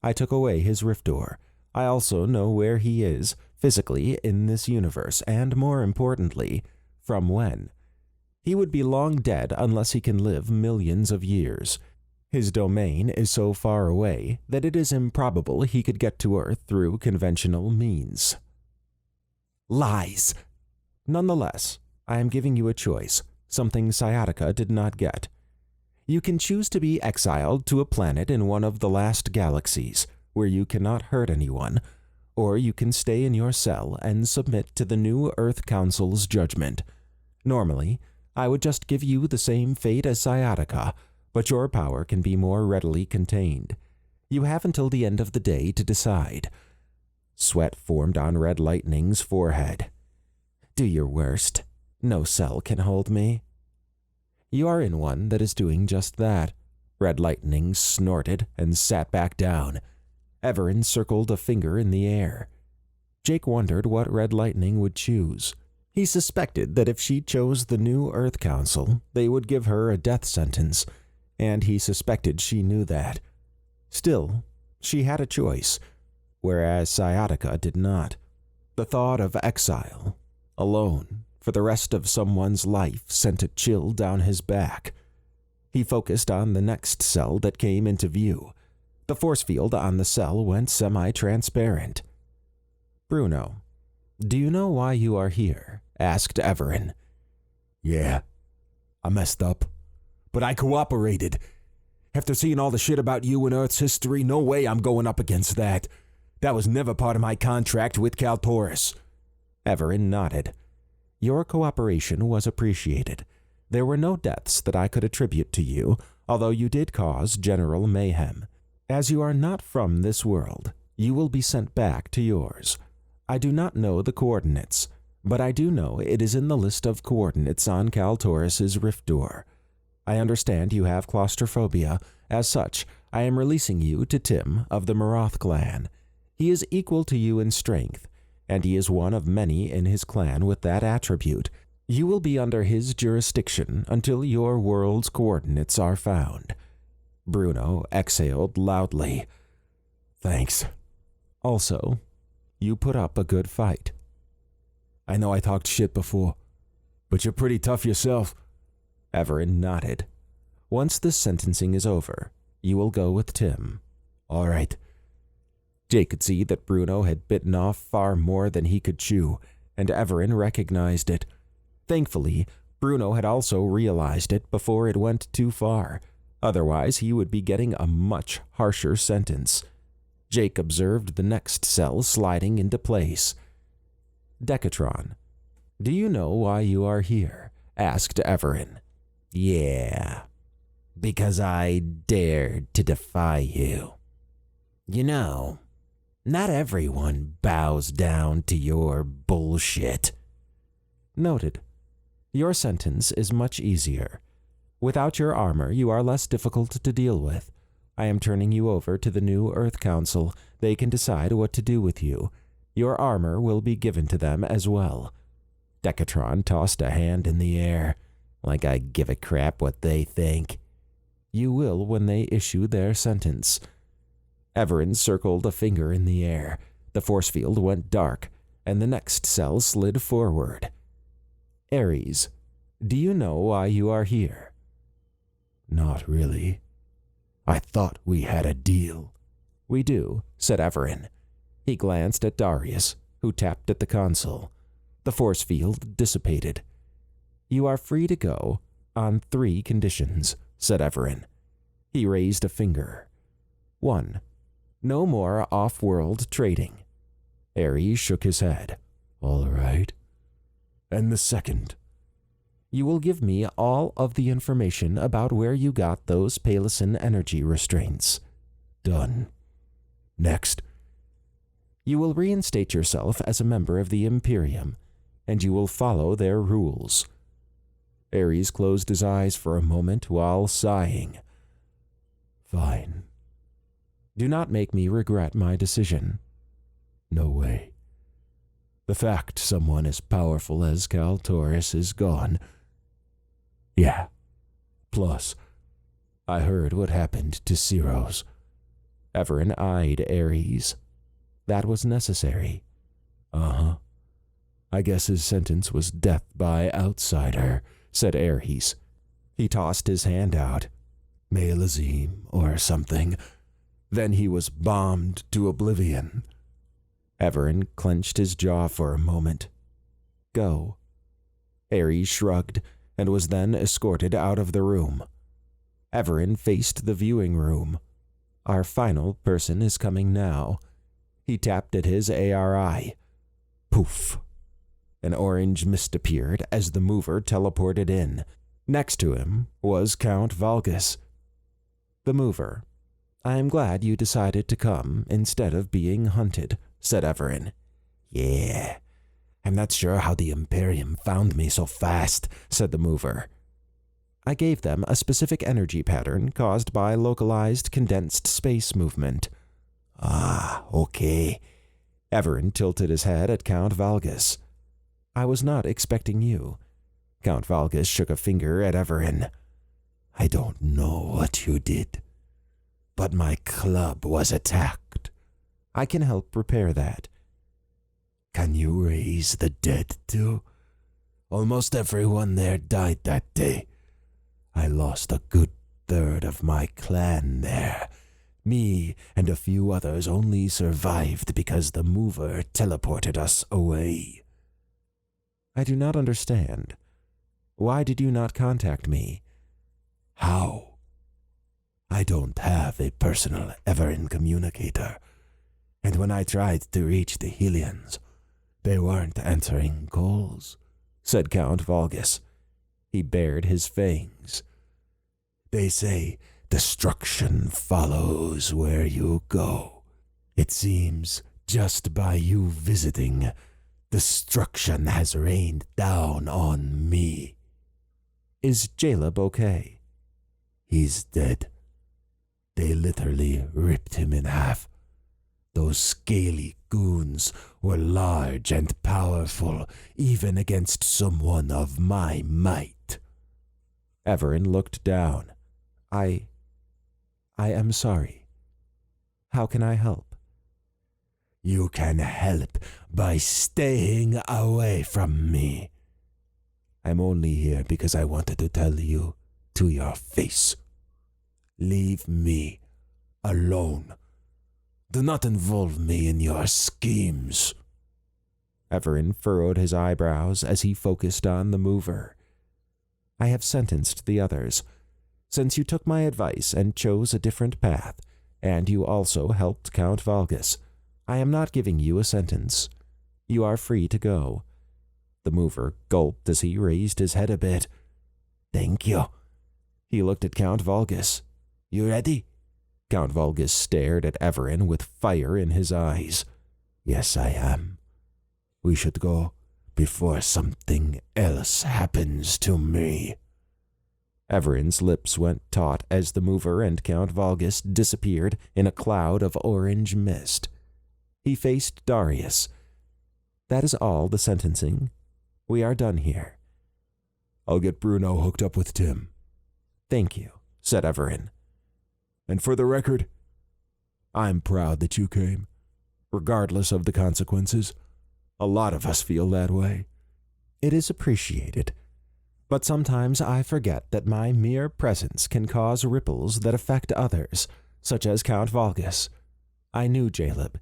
I took away his rift door. I also know where he is, physically, in this universe, and more importantly, from when. He would be long dead unless he can live millions of years. His domain is so far away that it is improbable he could get to Earth through conventional means. Lies. Nonetheless, I am giving you a choice, something Sciatica did not get. You can choose to be exiled to a planet in one of the last galaxies, where you cannot hurt anyone, or you can stay in your cell and submit to the new Earth Council's judgment. Normally, I would just give you the same fate as Sciatica, but your power can be more readily contained. You have until the end of the day to decide. Sweat formed on Red Lightning's forehead. Do your worst. No cell can hold me. You are in one that is doing just that. Red Lightning snorted and sat back down. Evaran circled a finger in the air. Jake wondered what Red Lightning would choose. He suspected that if she chose the new Earth Council, they would give her a death sentence, and he suspected she knew that. Still, she had a choice, whereas Sciatica did not. The thought of exile, alone, for the rest of someone's life sent a chill down his back. He focused on the next cell that came into view. The force field on the cell went semi-transparent. Bruno, do you know why you are here? Asked Evaran. Yeah, I messed up, but I cooperated. After seeing all the shit about you in Earth's history, no way I'm going up against that. That was never part of my contract with Kaltoris. Evaran nodded. Your cooperation was appreciated. There were no deaths that I could attribute to you, although you did cause general mayhem. As you are not from this world, you will be sent back to yours. I do not know the coordinates, but I do know it is in the list of coordinates on Kaltoris's rift door. I understand you have claustrophobia. As such, I am releasing you to Tim of the Maroth clan. He is equal to you in strength, and he is one of many in his clan with that attribute. You will be under his jurisdiction until your world's coordinates are found. Bruno exhaled loudly. Thanks. Also, you put up a good fight. I know I talked shit before, but you're pretty tough yourself. Evaran nodded. Once this sentencing is over, you will go with Tim. All right. Jake could see that Bruno had bitten off far more than he could chew, and Evaran recognized it. Thankfully, Bruno had also realized it before it went too far. Otherwise, he would be getting a much harsher sentence. Jake observed the next cell sliding into place. Decatron, do you know why you are here? Asked Evaran. Yeah, because I dared to defy you. You know, not everyone bows down to your bullshit. Noted. Your sentence is much easier. Without your armor, you are less difficult to deal with. I am turning you over to the new Earth Council. They can decide what to do with you. Your armor will be given to them as well. Decatron tossed a hand in the air. Like I give a crap what they think. You will when they issue their sentence. Evaran circled a finger in the air. The force field went dark, and the next cell slid forward. Ares, do you know why you are here? Not really. I thought we had a deal. We do, said Evaran. He glanced at Darius, who tapped at the console. The force field dissipated. You are free to go on 3 conditions, said Evaran. He raised a finger. 1. No more off-world trading. Ares shook his head. All right. And the second? You will give me all of the information about where you got those Palesin energy restraints. Done. Next. You will reinstate yourself as a member of the Imperium, and you will follow their rules. Ares closed his eyes for a moment while sighing. Fine. Do not make me regret my decision. No way. The fact someone as powerful as Cal Taurus is gone. Yeah. Plus, I heard what happened to Ceros. Evaran eyed Ares. That was necessary. Uh-huh. I guess his sentence was death by outsider, said Ares. He tossed his hand out. Malazim or something. Then he was bombed to oblivion. Evaran clenched his jaw for a moment. Go. Ares shrugged and was then escorted out of the room. Evaran faced the viewing room. Our final person is coming now. He tapped at his ARI. Poof. An orange mist appeared as the mover teleported in. Next to him was Count Valgus. The mover. I am glad you decided to come instead of being hunted, said Evaran. Yeah, I'm not sure how the Imperium found me so fast, said the mover. I gave them a specific energy pattern caused by localized condensed space movement. Ah, okay. Evaran tilted his head at Count Valgus. I was not expecting you. Count Valgus shook a finger at Evaran. I don't know what you did, but my club was attacked. I can help repair that. Can you raise the dead too? Almost everyone there died that day. I lost a good third of my clan there. Me and a few others only survived because the mover teleported us away. I do not understand. Why did you not contact me? How? I don't have a personal Evaran communicator, and when I tried to reach the Helians, they weren't answering calls, said Count Valgus. He bared his fangs. They say destruction follows where you go. It seems just by you visiting, destruction has rained down on me. Is Jaleb okay? He's dead. They literally ripped him in half. Those scaly goons were large and powerful, even against someone of my might. Evaran looked down. I am sorry. How can I help? You can help by staying away from me. I'm only here because I wanted to tell you to your face. Leave me alone. Do not involve me in your schemes. Evaran furrowed his eyebrows as he focused on the mover. I have sentenced the others. Since you took my advice and chose a different path, and you also helped Count Valgus, I am not giving you a sentence. You are free to go. The mover gulped as he raised his head a bit. Thank you. He looked at Count Valgus. You ready? Count Valgus stared at Evaran with fire in his eyes. Yes, I am. We should go before something else happens to me. Evaran's lips went taut as the mover and Count Valgus disappeared in a cloud of orange mist. He faced Darius. That is all the sentencing. We are done here. I'll get Bruno hooked up with Tim. Thank you, said Evaran. And for the record, I'm proud that you came, regardless of the consequences. A lot of us feel that way. It is appreciated. But sometimes I forget that my mere presence can cause ripples that affect others, such as Count Valgus. I knew Jaleb.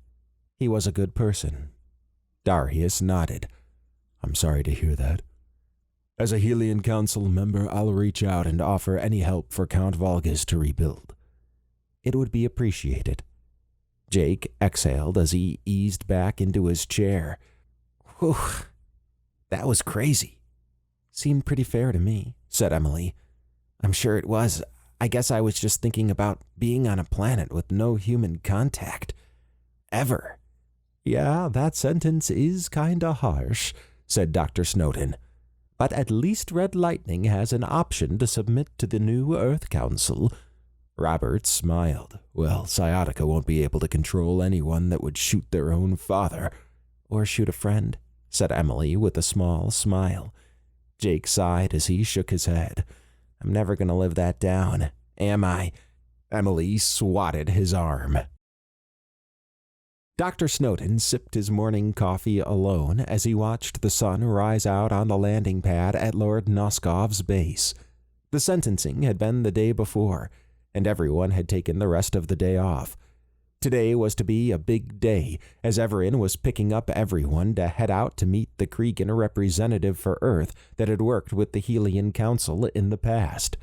He was a good person. Darius nodded. I'm sorry to hear that. As a Helian Council member, I'll reach out and offer any help for Count Valgus to rebuild. It would be appreciated. Jake exhaled as he eased back into his chair. Whew, that was crazy. Seemed pretty fair to me, said Emily. I'm sure it was. I guess I was just thinking about being on a planet with no human contact. Ever. Yeah, that sentence is kinda harsh, said Dr. Snowden. But at least Red Lightning has an option to submit to the new Earth Council. Robert smiled. Well, Sciatica won't be able to control anyone that would shoot their own father. Or shoot a friend, said Emily with a small smile. Jake sighed as he shook his head. I'm never going to live that down, am I? Emily swatted his arm. Dr. Snowden sipped his morning coffee alone as he watched the sun rise out on the landing pad at Lord Noskov's base. The sentencing had been the day before, and everyone had taken the rest of the day off. Today was to be a big day, as Evaran was picking up everyone to head out to meet the Cregan representative for Earth that had worked with the Helian Council in the past.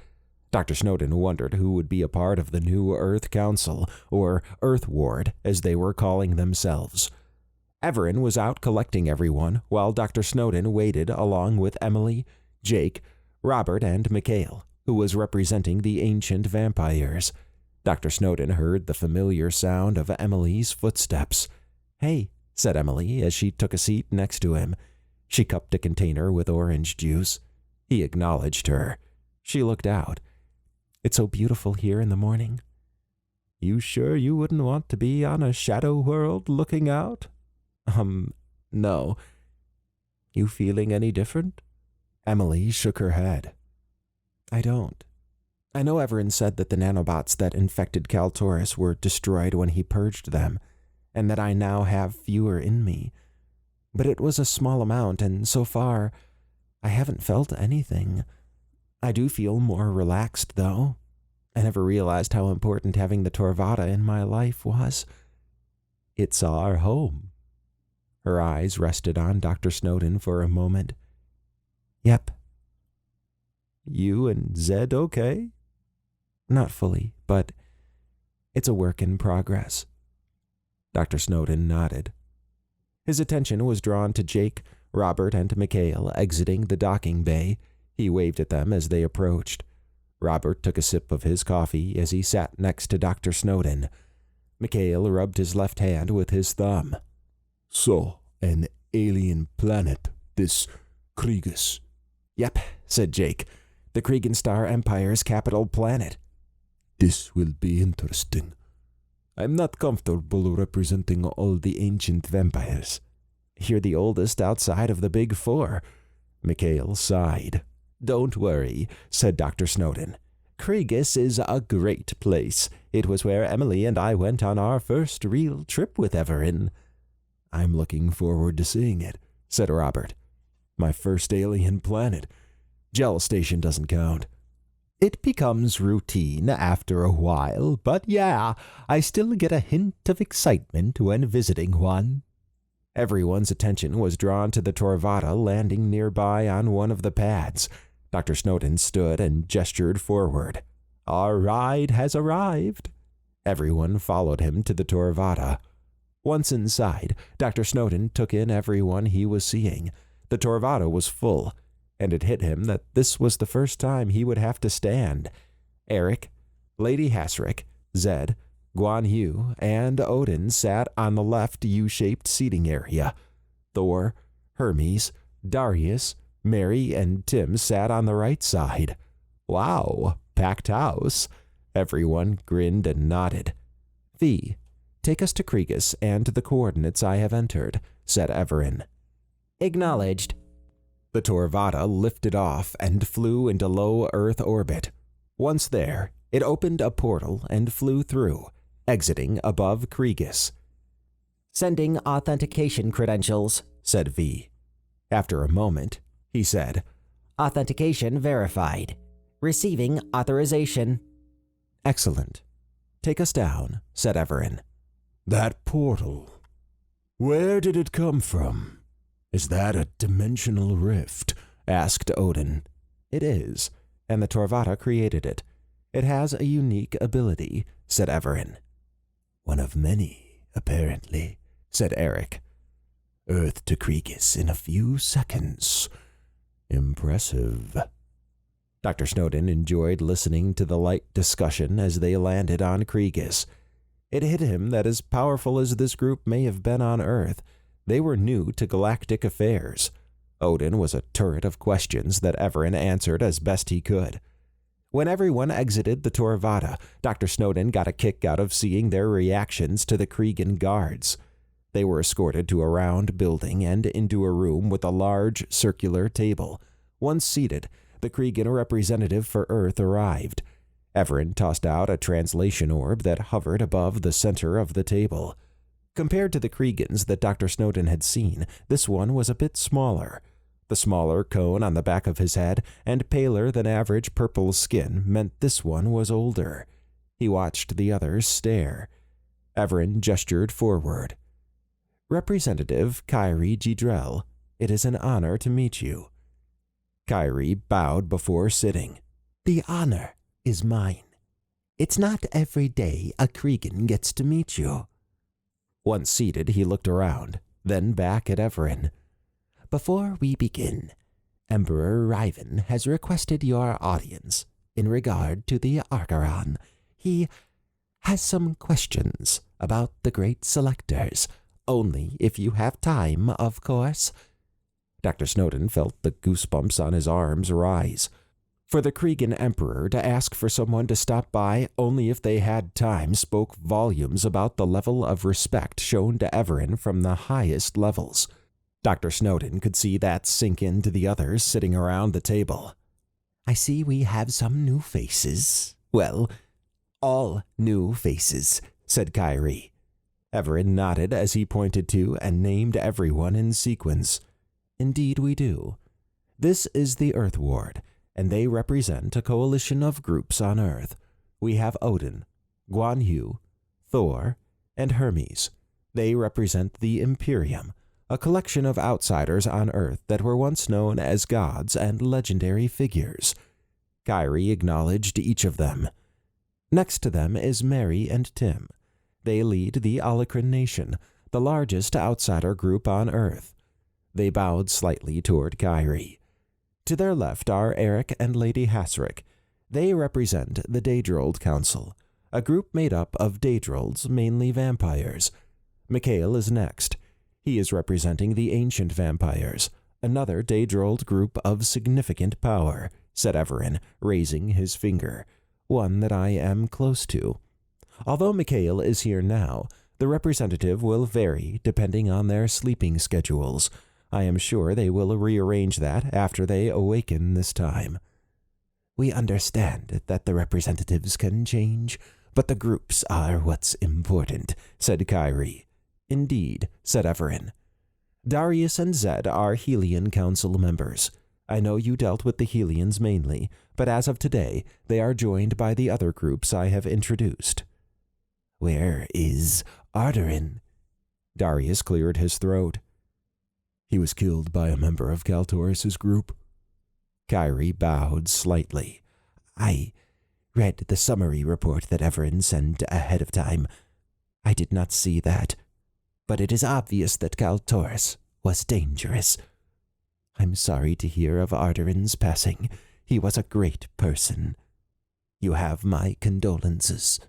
Dr. Snowden wondered who would be a part of the new Earth Council, or Earth Ward, as they were calling themselves. Evaran was out collecting everyone, while Dr. Snowden waited along with Emily, Jake, Robert, and Mikhail, who was representing the ancient vampires. Dr. Snowden heard the familiar sound of Emily's footsteps. "Hey," said Emily as she took a seat next to him. She cupped a container with orange juice. He acknowledged her. She looked out. "It's so beautiful here in the morning." "You sure you wouldn't want to be on a shadow world looking out?" No. "You feeling any different?" Emily shook her head. "I don't. I know Evaran said that the nanobots that infected Kaltoris were destroyed when he purged them, and that I now have fewer in me. But it was a small amount, and so far, I haven't felt anything. I do feel more relaxed, though. I never realized how important having the Torvatta in my life was. It's our home." Her eyes rested on Dr. Snowden for a moment. "Yep." "You and Zed okay?" "Not fully, but it's a work in progress." Dr. Snowden nodded. His attention was drawn to Jake, Robert, and Mikhail exiting the docking bay. He waved at them as they approached. Robert took a sip of his coffee as he sat next to Dr. Snowden. Mikhail rubbed his left hand with his thumb. "So, an alien planet, this Krigus." "Yep," said Jake. "The Cregan Star Empire's capital planet." "This will be interesting. I'm not comfortable representing all the ancient vampires." "You're the oldest outside of the Big Four." Mikhail sighed. "Don't worry," said Dr. Snowden. "Krigus is a great place. It was where Emily and I went on our first real trip with Evaran." "I'm looking forward to seeing it," said Robert. "My first alien planet. Gel Station doesn't count." "It becomes routine after a while, but yeah, I still get a hint of excitement when visiting one." Everyone's attention was drawn to the Torvatta landing nearby on one of the pads. Dr. Snowden stood and gestured forward. "Our ride has arrived." Everyone followed him to the Torvatta. Once inside, Dr. Snowden took in everyone he was seeing. The Torvatta was full, and it hit him that this was the first time he would have to stand. Eric, Lady Hasrick, Zed, Guan Yu, and Odin sat on the left U-shaped seating area. Thor, Hermes, Darius, Mary, and Tim sat on the right side. "Wow, packed house." Everyone grinned and nodded. "V, take us to Krigus and to the coordinates I have entered," said Evaran. Acknowledged. The Torvatta lifted off and flew into low Earth orbit. Once there, it opened a portal and flew through, exiting above Krigus. Sending authentication credentials, said V. After a moment, he said, Authentication verified. Receiving authorization. "Excellent. Take us down," said Evaran. "That portal. Where did it come from? Is that a dimensional rift?" asked Odin. "It is, and the Torvatta created it. It has a unique ability," said Evaran. "One of many, apparently," said Eric. "Earth to Krigus in a few seconds. Impressive." Dr. Snowden enjoyed listening to the light discussion as they landed on Krigus. It hit him that as powerful as this group may have been on Earth, they were new to galactic affairs. Odin was a turret of questions that Evaran answered as best he could. When everyone exited the Torvatta, Dr. Snowden got a kick out of seeing their reactions to the Kregan guards. They were escorted to a round building and into a room with a large circular table. Once seated, the Kregan representative for Earth arrived. Evaran tossed out a translation orb that hovered above the center of the table. Compared to the Kregans that Dr. Snowden had seen, this one was a bit smaller. The smaller cone on the back of his head and paler than average purple skin meant this one was older. He watched the others stare. Evaran gestured forward. "Representative Kyrie Gidrell, it is an honor to meet you." Kyrie bowed before sitting. "The honor is mine. It's not every day a Kregan gets to meet you." Once seated, he looked around, then back at Evaran. "Before we begin, Emperor Riven has requested your audience in regard to the Archeron. He has some questions about the Great Selectors, only if you have time, of course." Dr. Snowden felt the goosebumps on his arms rise. For the Kregan Emperor to ask for someone to stop by only if they had time spoke volumes about the level of respect shown to Evaran from the highest levels. Dr. Snowden could see that sink into the others sitting around the table. "I see we have some new faces. Well, all new faces," said Kyrie. Evaran nodded as he pointed to and named everyone in sequence. "Indeed we do. This is the Earth Ward, and they represent a coalition of groups on Earth. We have Odin, Guan Yu, Thor, and Hermes. They represent the Imperium, a collection of outsiders on Earth that were once known as gods and legendary figures." Kyrie acknowledged each of them. Next to them is Mary and Tim. They lead the Alikran Nation, the largest outsider group on Earth. They bowed slightly toward Kyrie. To their left are Eric and Lady Hasrick. They represent the Daedrold Council, a group made up of Daedrolds, mainly vampires. Mikhail is next. He is representing the Ancient Vampires, another Daedrold group of significant power, said Evaran, raising his finger, one that I am close to. Although Mikhail is here now, the representative will vary depending on their sleeping schedules. I am sure they will rearrange that after they awaken this time. "We understand that the representatives can change, but the groups are what's important," said Kyrie. "Indeed," said Evaran. "Darius and Zed are Helian Council members. I know you dealt with the Helians mainly, but as of today, they are joined by the other groups I have introduced." "Where is Ardarin?" Darius cleared his throat. "He was killed by a member of Kaltoris' group." Kyrie bowed slightly. "I read the summary report that Evaran sent ahead of time. I did not see that, but it is obvious that Kaltoris was dangerous. I'm sorry to hear of Ardarin's passing. He was a great person. You have my condolences."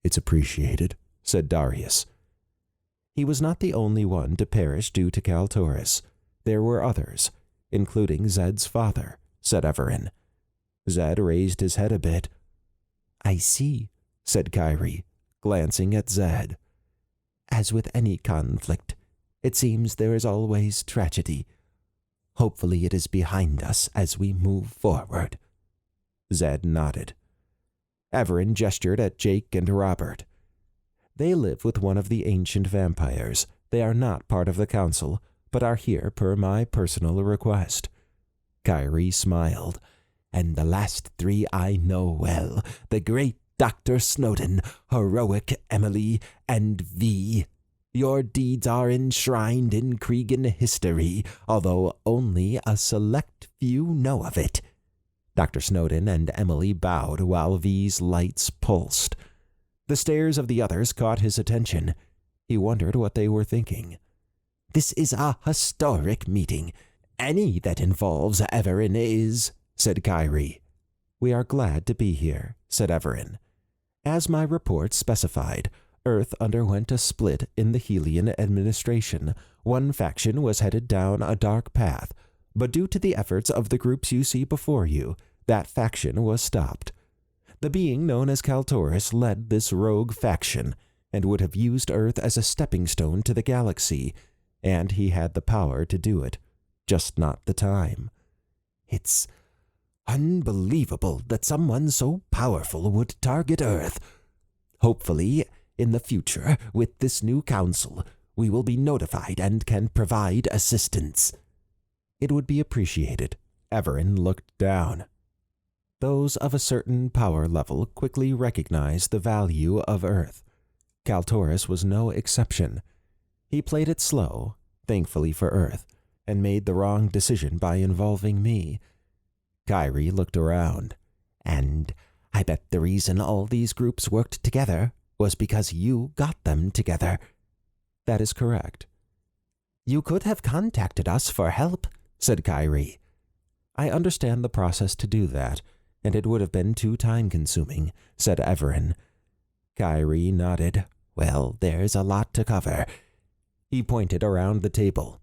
"It's appreciated," said Darius. He was not the only one to perish due to Kaltoris. There were others, including Zed's father, said Evaran. Zed raised his head a bit. "I see," said Kyrie, glancing at Zed. "As with any conflict, it seems there is always tragedy. Hopefully it is behind us as we move forward." Zed nodded. Evaran gestured at Jake and Robert. "They live with one of the ancient vampires. They are not part of the council, but are here per my personal request." Kyrie smiled. "And the last three I know well, the great Dr. Snowden, heroic Emily, and V. Your deeds are enshrined in Kregan history, although only a select few know of it." Dr. Snowden and Emily bowed while V's lights pulsed. The stares of the others caught his attention. He wondered what they were thinking. "This is a historic meeting. Any that involves Evaran is," said Kyrie. "We are glad to be here," said Evaran. "As my report specified, Earth underwent a split in the Helian administration. One faction was headed down a dark path, but due to the efforts of the groups you see before you, that faction was stopped. The being known as Kaltoris led this rogue faction and would have used Earth as a stepping stone to the galaxy, and he had the power to do it, just not the time. It's unbelievable that someone so powerful would target Earth. Hopefully, in the future, with this new council, we will be notified and can provide assistance. It would be appreciated. Evaran looked down. Those of a certain power level quickly recognized the value of Earth. Kaltoris was no exception. He played it slow, thankfully for Earth, and made the wrong decision by involving me. Kyrie looked around. And I bet the reason all these groups worked together was because you got them together. That is correct. You could have contacted us for help, said Kyrie. I understand the process to do that, and it would have been too time-consuming, said Evaran. Kyrie nodded. Well, there's a lot to cover. He pointed around the table.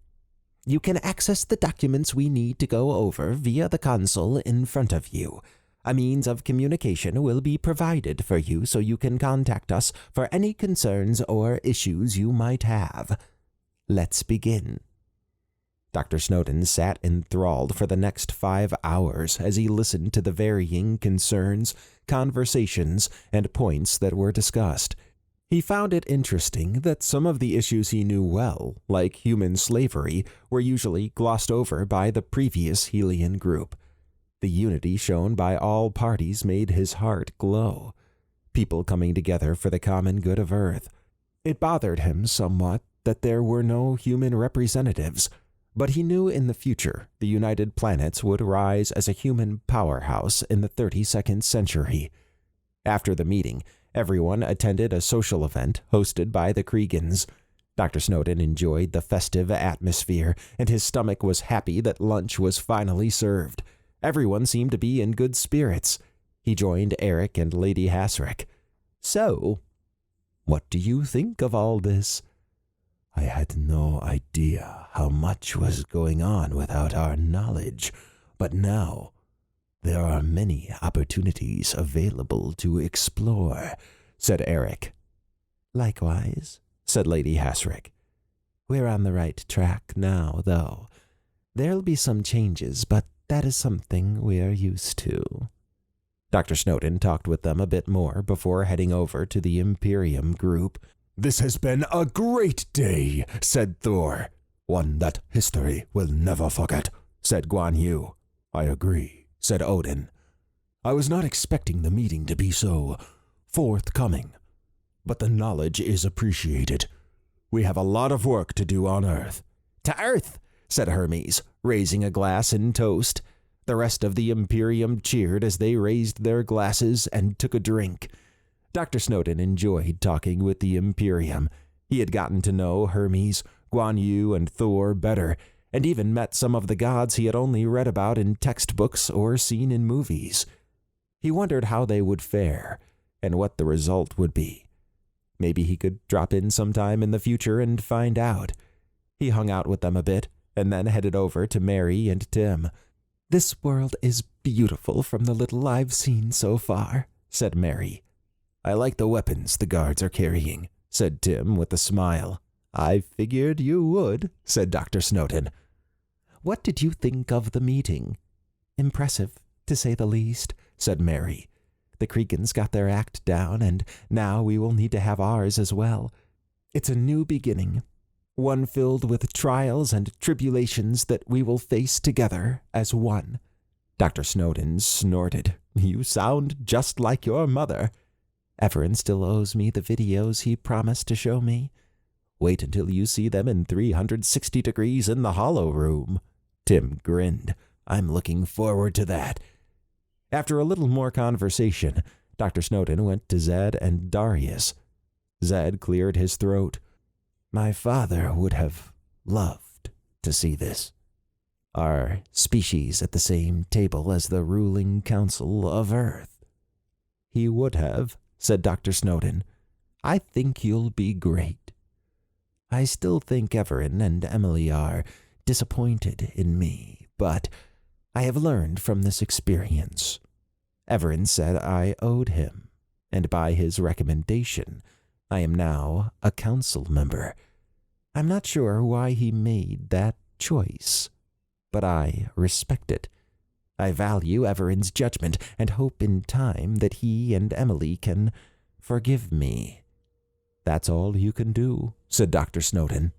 You can access the documents we need to go over via the console in front of you. A means of communication will be provided for you so you can contact us for any concerns or issues you might have. Let's begin. Dr. Snowden sat enthralled for the next 5 hours as he listened to the varying concerns, conversations, and points that were discussed. He found it interesting that some of the issues he knew well, like human slavery, were usually glossed over by the previous Helian group. The unity shown by all parties made his heart glow. People coming together for the common good of Earth. It bothered him somewhat that there were no human representatives, but he knew in the future the United Planets would rise as a human powerhouse in the 32nd century. After the meeting, everyone attended a social event hosted by the Kriegans. Dr. Snowden enjoyed the festive atmosphere, and his stomach was happy that lunch was finally served. Everyone seemed to be in good spirits. He joined Eric and Lady Hasrick. So, what do you think of all this? I had no idea how much was going on without our knowledge, but now there are many opportunities available to explore, said Eric. Likewise, said Lady Hasrick. We're on the right track now, though. There'll be some changes, but that is something we're used to. Dr. Snowden talked with them a bit more before heading over to the Imperium group. This has been a great day, said Thor. One that history will never forget, said Guan Yu. I agree, said Odin. I was not expecting the meeting to be so forthcoming, but the knowledge is appreciated. We have a lot of work to do on Earth. To Earth, said Hermes, raising a glass in toast. The rest of the Imperium cheered as they raised their glasses and took a drink. Dr. Snowden enjoyed talking with the Imperium. He had gotten to know Hermes, Guan Yu, and Thor better, and even met some of the gods he had only read about in textbooks or seen in movies. He wondered how they would fare, and what the result would be. Maybe he could drop in sometime in the future and find out. He hung out with them a bit, and then headed over to Mary and Tim. This world is beautiful from the little I've seen so far, said Mary. I like the weapons the guards are carrying, said Tim with a smile. I figured you would, said Dr. Snowden. What did you think of the meeting? Impressive, to say the least, said Mary. The Kriegans got their act down, and now we will need to have ours as well. It's a new beginning, one filled with trials and tribulations that we will face together as one. Dr. Snowden snorted. You sound just like your mother. Evaran still owes me the videos he promised to show me. Wait until you see them in 360 degrees in the Hollow Room. Tim grinned. I'm looking forward to that. After a little more conversation, Dr. Snowden went to Zed and Darius. Zed cleared his throat. My father would have loved to see this. Our species at the same table as the ruling council of Earth. He would have, said Dr. Snowden. I think you'll be great. I still think Evaran and Emily are disappointed in me, but I have learned from this experience. Evaran said I owed him, and by his recommendation, I am now a council member. I'm not sure why he made that choice, but I respect it. I value Evaran's judgment and hope in time that he and Emily can forgive me. That's all you can do, said Dr. Snowden.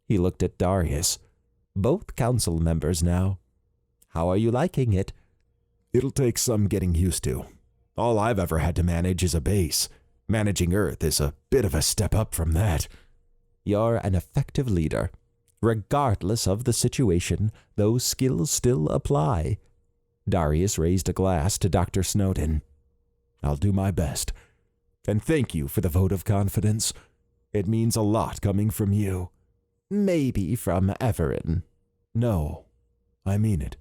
He looked at Darius. Both council members now. How are you liking it? It'll take some getting used to. All I've ever had to manage is a base. Managing Earth is a bit of a step up from that. You're an effective leader. Regardless of the situation, those skills still apply. Darius raised a glass to Dr. Snowden. I'll do my best. And thank you for the vote of confidence. It means a lot coming from you. Maybe from Evaran. No, I mean it.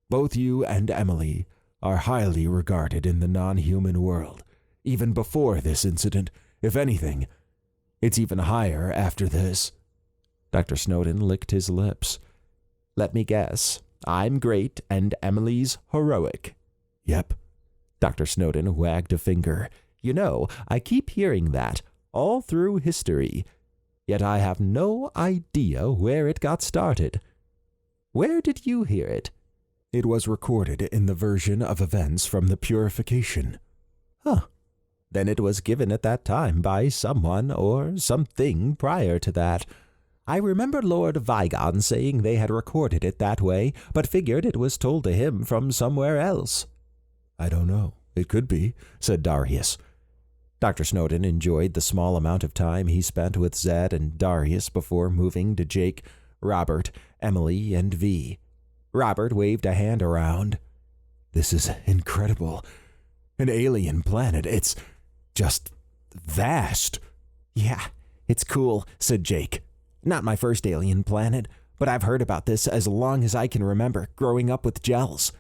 Both you and Emily are highly regarded in the non-human world, even before this incident. If anything, it's even higher after this. Dr. Snowden licked his lips. Let me guess. I'm great and Emily's heroic. Yep. Dr. Snowden wagged a finger. You know, I keep hearing that all through history, yet I have no idea where it got started. Where did you hear it? It was recorded in the version of events from the Purification. Huh. Then it was given at that time by someone or something prior to that. I remember Lord Vigon saying they had recorded it that way, but figured it was told to him from somewhere else. I don't know. It could be, said Darius. Dr. Snowden enjoyed the small amount of time he spent with Zed and Darius before moving to Jake, Robert, Emily, and V. Robert waved a hand around. This is incredible. An alien planet. It's just vast. Yeah, it's cool, said Jake. Not my first alien planet, but I've heard about this as long as I can remember growing up with gels.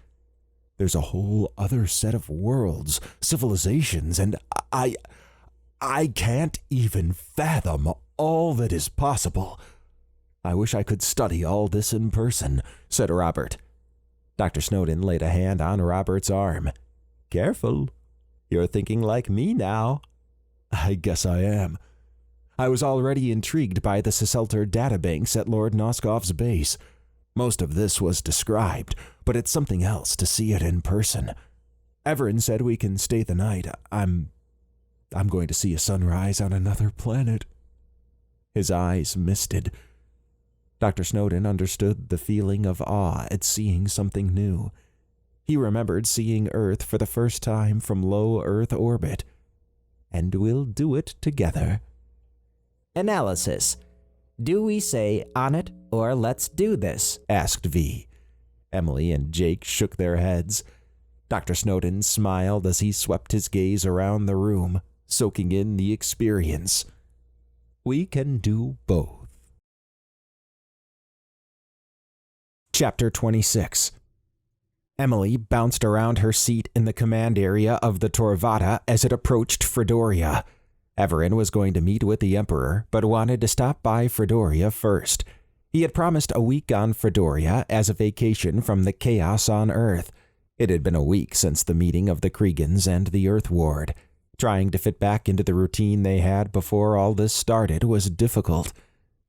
There's a whole other set of worlds, civilizations, and I can't even fathom all that is possible. I wish I could study all this in person, said Robert. Dr. Snowden laid a hand on Robert's arm. Careful. You're thinking like me now. I guess I am. I was already intrigued by the Sesselter databanks at Lord Noskov's base. Most of this was described, but it's something else to see it in person. Evaran said we can stay the night. I'm going to see a sunrise on another planet. His eyes misted. Dr. Snowden understood the feeling of awe at seeing something new. He remembered seeing Earth for the first time from low Earth orbit. And we'll do it together. Analysis. Do we say on it or let's do this? Asked V. Emily and Jake shook their heads. Dr. Snowden smiled as he swept his gaze around the room, soaking in the experience. We can do both. Chapter 26. Emily bounced around her seat in the command area of the Torvatta as it approached Fredoria. Evaran was going to meet with the Emperor, but wanted to stop by Fredoria first. He had promised a week on Fredoria as a vacation from the chaos on Earth. It had been a week since the meeting of the Kriegans and the Earth Ward. Trying to fit back into the routine they had before all this started was difficult.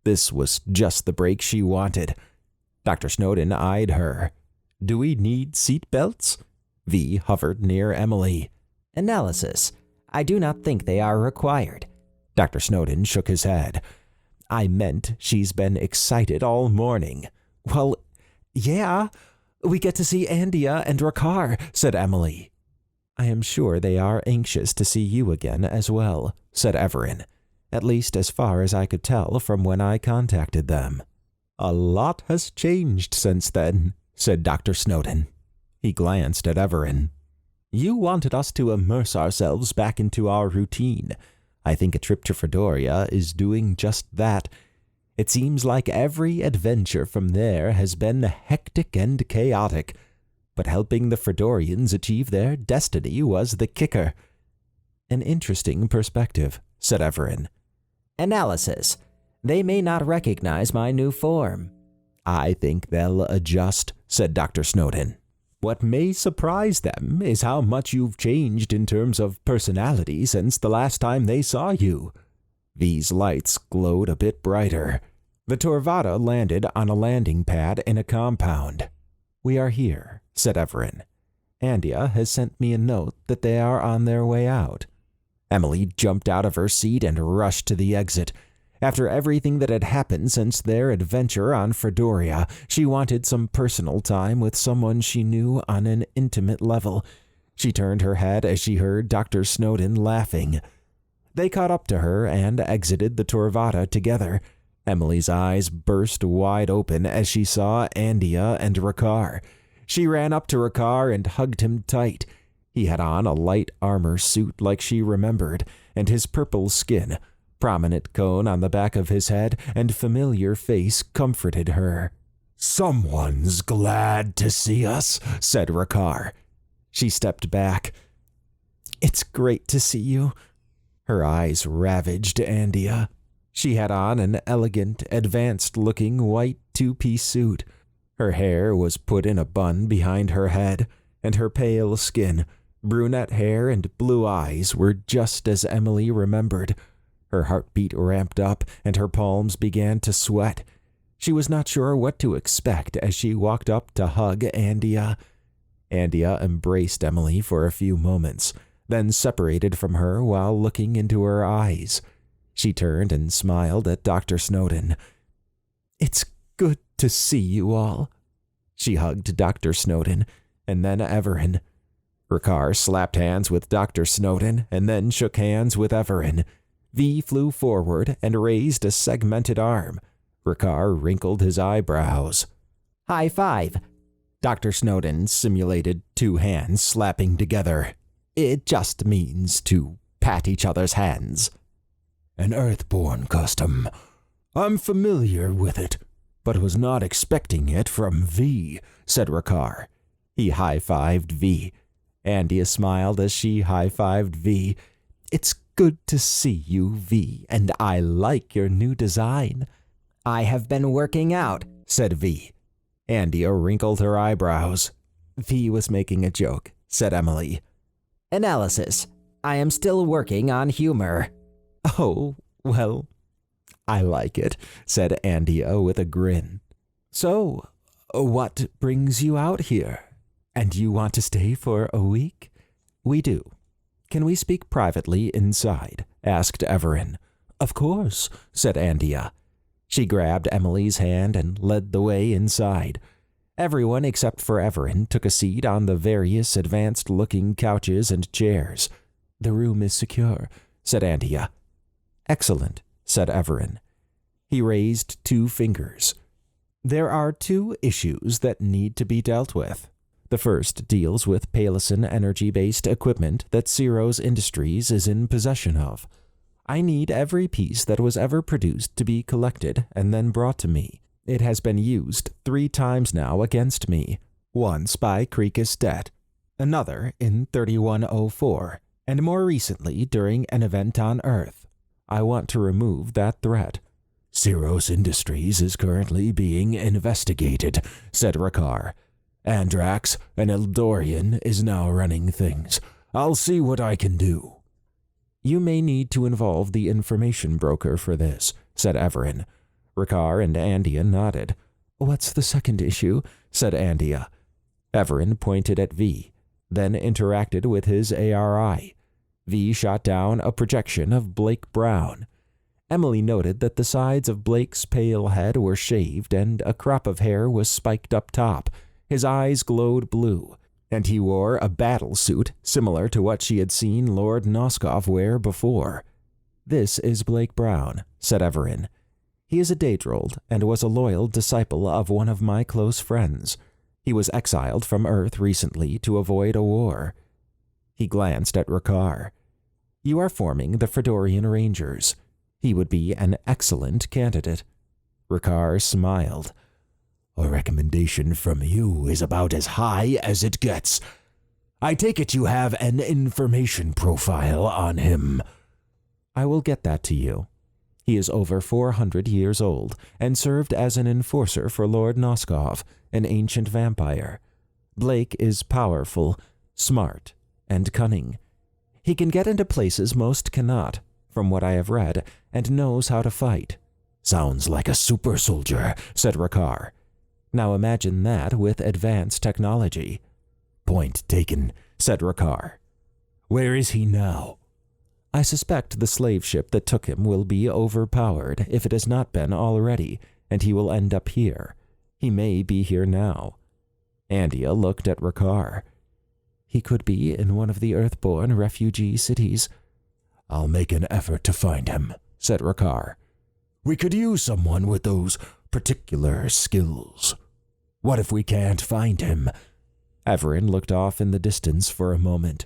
This was just the break she wanted. Dr. Snowden eyed her. Do we need seatbelts? V hovered near Emily. Analysis. I do not think they are required. Dr. Snowden shook his head. I meant she's been excited all morning. Well, yeah, we get to see Andia and Rakar, said Emily. I am sure they are anxious to see you again as well, said Evaran, at least as far as I could tell from when I contacted them. A lot has changed since then, said Dr. Snowden. He glanced at Evaran. You wanted us to immerse ourselves back into our routine. I think a trip to Fredoria is doing just that. It seems like every adventure from there has been hectic and chaotic, but helping the Fredorians achieve their destiny was the kicker. An interesting perspective, said Evaran. Analysis. They may not recognize my new form. I think they'll adjust, said Dr. Snowden. "What may surprise them is how much you've changed in terms of personality since the last time they saw you." V's lights glowed a bit brighter. The Torvatta landed on a landing pad in a compound. "We are here," said Evaran. "Andia has sent me a note that they are on their way out." Emily jumped out of her seat and rushed to the exit. After everything that had happened since their adventure on Fredoria, she wanted some personal time with someone she knew on an intimate level. She turned her head as she heard Dr. Snowden laughing. They caught up to her and exited the Torvatta together. Emily's eyes burst wide open as she saw Andia and Rakar. She ran up to Rakar and hugged him tight. He had on a light armor suit like she remembered, and his purple skin, prominent cone on the back of his head, and familiar face comforted her. "Someone's glad to see us," said Rakar. She stepped back. "It's great to see you." Her eyes ravaged Andia. She had on an elegant, advanced-looking white two-piece suit. Her hair was put in a bun behind her head, and her pale skin, brunette hair, and blue eyes were just as Emily remembered. Her heartbeat ramped up, and her palms began to sweat. She was not sure what to expect as she walked up to hug Andia. Andia embraced Emily for a few moments, then separated from her while looking into her eyes. She turned and smiled at Dr. Snowden. "It's good to see you all." She hugged Dr. Snowden, and then Evaran. Rakar slapped hands with Dr. Snowden, and then shook hands with Evaran. V flew forward and raised a segmented arm. Rakar wrinkled his eyebrows. High five. Dr. Snowden simulated two hands slapping together. It just means to pat each other's hands. "An Earthborn custom. I'm familiar with it, but was not expecting it from V," said Rakar. He high-fived V. Andia smiled as she high-fived V. "It's good to see you, V, and I like your new design." "I have been working out," said V. Andia wrinkled her eyebrows. V was making a joke, said Emily. "Analysis. I am still working on humor." "Oh, well, I like it," said Andia with a grin. "So, what brings you out here? And you want to stay for a week?" "We do. Can we speak privately inside?" asked Evaran. "Of course," said Andia. She grabbed Emily's hand and led the way inside. Everyone except for Evaran took a seat on the various advanced-looking couches and chairs. "The room is secure," said Andia. "Excellent," said Evaran. He raised two fingers. "There are two issues that need to be dealt with. The first deals with Palison energy-based equipment that Ciro's Industries is in possession of. I need every piece that was ever produced to be collected and then brought to me. It has been used 3 times now against me, once by Crekus Det, another in 3104, and more recently during an event on Earth. I want to remove that threat." "Ciro's Industries is currently being investigated," said Rakar. "Andrax, an Eldorian, is now running things. I'll see what I can do." "You may need to involve the information broker for this," said Evaran. Rakar and Andia nodded. "What's the second issue?" said Andia. Evaran pointed at V, then interacted with his ARI. V shot down a projection of Blake Brown. Emily noted that the sides of Blake's pale head were shaved and a crop of hair was spiked up top. His eyes glowed blue, and he wore a battle suit similar to what she had seen Lord Noskov wear before. "This is Blake Brown," said Evaran. "He is a Daedrold and was a loyal disciple of one of my close friends. He was exiled from Earth recently to avoid a war." He glanced at Rakar. "You are forming the Fredorian Rangers. He would be an excellent candidate." Rakar smiled. "A recommendation from you is about as high as it gets. I take it you have an information profile on him." "I will get that to you. He is over 400 years old and served as an enforcer for Lord Noskov, an ancient vampire. Blake is powerful, smart, and cunning. He can get into places most cannot, from what I have read, and knows how to fight. Sounds like a super soldier, said Rakar. Now imagine that with advanced technology. Point taken, said Rakar. Where is he now? I suspect the slave ship that took him will be overpowered if it has not been already, and he will end up here. He may be here now. Andia looked at Rakar. He could be in one of the Earthborn refugee cities. I'll make an effort to find him, said Rakar. We could use someone with those particular skills. What if we can't find him? Evaran looked off in the distance for a moment.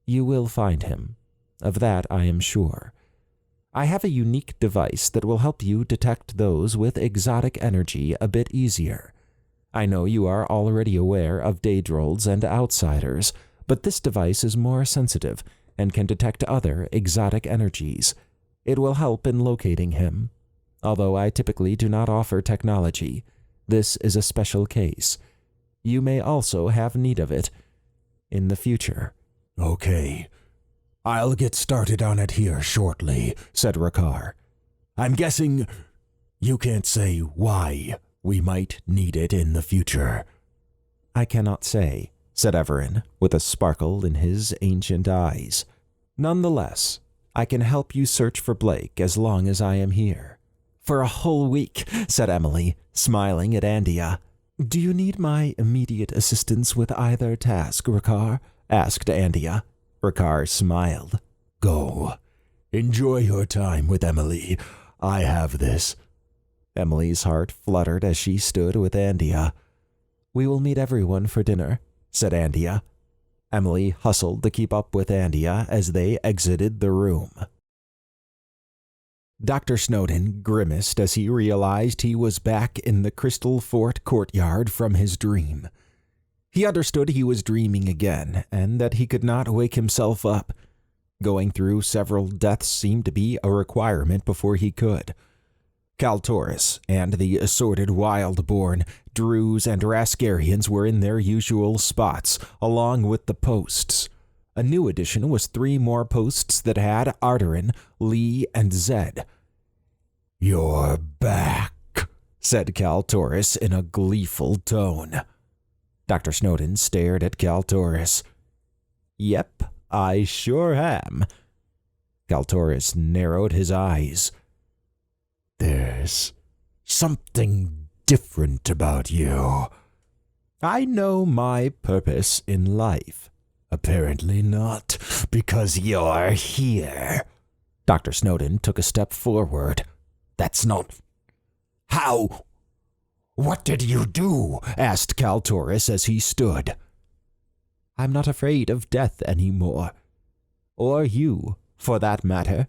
You will find him. Of that I am sure. I have a unique device that will help you detect those with exotic energy a bit easier. I know you are already aware of Daedrolls and outsiders, but this device is more sensitive and can detect other exotic energies. It will help in locating him. Although I typically do not offer technology, this is a special case. You may also have need of it in the future. Okay. I'll get started on it here shortly, said Rakar. I'm guessing you can't say why we might need it in the future. I cannot say, said Evaran, with a sparkle in his ancient eyes. Nonetheless, I can help you search for Blake as long as I am here. For a whole week, said Emily, smiling at Andia. Do you need my immediate assistance with either task, Rakar? Asked Andia. Rakar smiled. Go. Enjoy your time with Emily. I have this. Emily's heart fluttered as she stood with Andia. We will meet everyone for dinner, said Andia. Emily hustled to keep up with Andia as they exited the room. Dr. Snowden grimaced as he realized he was back in the Crystal Fort courtyard from his dream. He understood he was dreaming again, and that he could not wake himself up. Going through several deaths seemed to be a requirement before he could. Kaltoris and the assorted Wildborn, Druze, and Raskarians were in their usual spots, along with the posts. A new addition was 3 more posts that had Arterin, Lee, and Zed. You're back, said Kaltoris in a gleeful tone. Dr. Snowden stared at Kaltoris. Yep, I sure am. Kaltoris narrowed his eyes. There's something different about you. I know my purpose in life. Apparently not, because you're here. Dr. Snowden took a step forward. That's not... How? What did you do? Asked Kaltoris as he stood. I'm not afraid of death anymore. Or you, for that matter.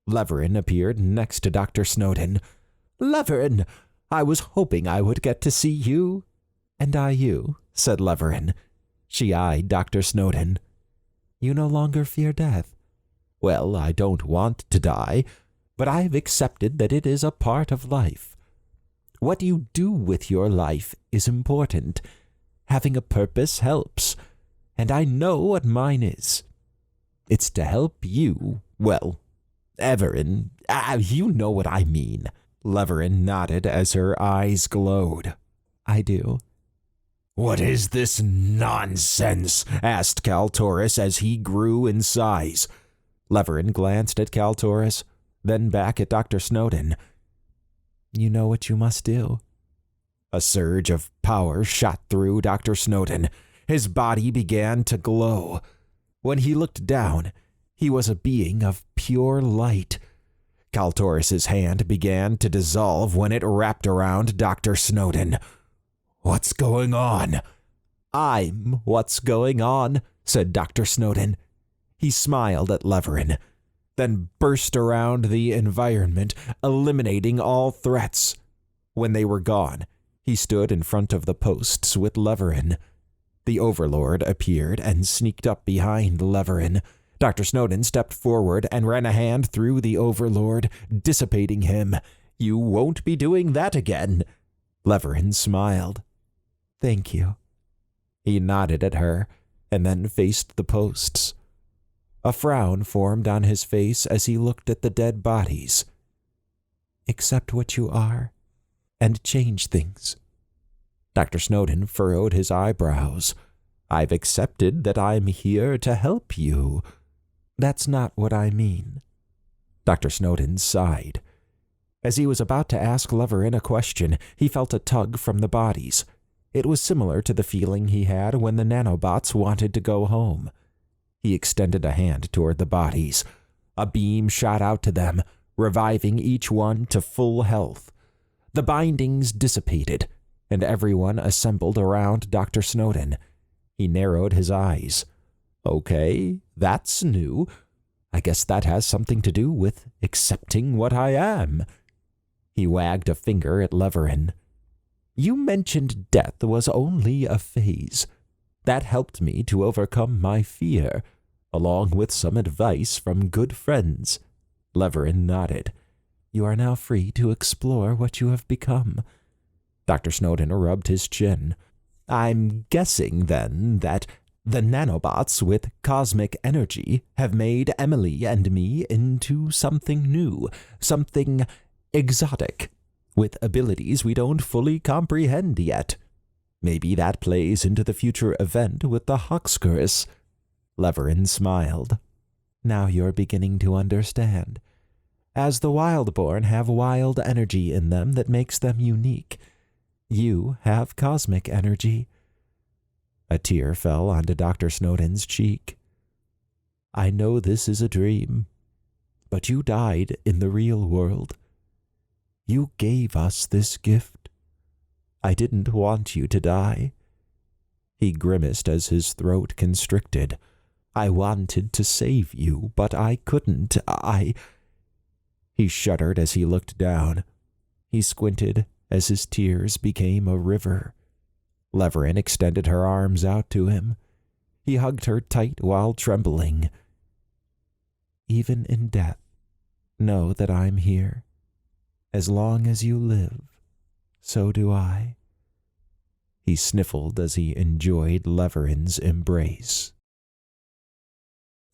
Leverin appeared next to Dr. Snowden. Leverin, I was hoping I would get to see you. And I you, said Leverin. She eyed Dr. Snowden. You no longer fear death. Well, I don't want to die, but I've accepted that it is a part of life. What you do with your life is important. Having a purpose helps, and I know what mine is. It's to help you, well, Evaran, you know what I mean. Leverin nodded as her eyes glowed. I do. What is this nonsense? Asked Kaltoris as he grew in size. Leverin glanced at Kaltoris, then back at Dr. Snowden. You know what you must do. A surge of power shot through Dr. Snowden. His body began to glow. When he looked down, he was a being of pure light. Kaltoris's hand began to dissolve when it wrapped around Dr. Snowden. What's going on? I'm what's going on, said Dr. Snowden. He smiled at Leverin, then burst around the environment, eliminating all threats. When they were gone, he stood in front of the posts with Leverin. The Overlord appeared and sneaked up behind Leverin, Dr. Snowden stepped forward and ran a hand through the Overlord, dissipating him. You won't be doing that again. Leverin smiled. Thank you. He nodded at her and then faced the posts. A frown formed on his face as he looked at the dead bodies. Accept what you are and change things. Dr. Snowden furrowed his eyebrows. I've accepted that I'm here to help you. That's not what I mean. Dr. Snowden sighed. As he was about to ask Leverin a question, he felt a tug from the bodies. It was similar to the feeling he had when the nanobots wanted to go home. He extended a hand toward the bodies. A beam shot out to them, reviving each one to full health. The bindings dissipated, and everyone assembled around Dr. Snowden. He narrowed his eyes. Okay, that's new. I guess that has something to do with accepting what I am. He wagged a finger at Leverin. You mentioned death was only a phase. That helped me to overcome my fear, along with some advice from good friends. Leverin nodded. You are now free to explore what you have become. Dr. Snowden rubbed his chin. I'm guessing, then, that the nanobots with cosmic energy have made Emily and me into something new, something exotic, with abilities we don't fully comprehend yet. Maybe that plays into the future event with the Huxkers. Leverin smiled. Now you're beginning to understand. As the Wildborn have wild energy in them that makes them unique. You have cosmic energy. A tear fell onto Dr. Snowden's cheek. I know this is a dream, but you died in the real world. You gave us this gift. I didn't want you to die. He grimaced as his throat constricted. I wanted to save you, but I couldn't. He shuddered as he looked down. He squinted as his tears became a river. Leverin extended her arms out to him. He hugged her tight while trembling. Even in death, know that I'm here. As long as you live, so do I. He sniffled as he enjoyed Leverin's embrace.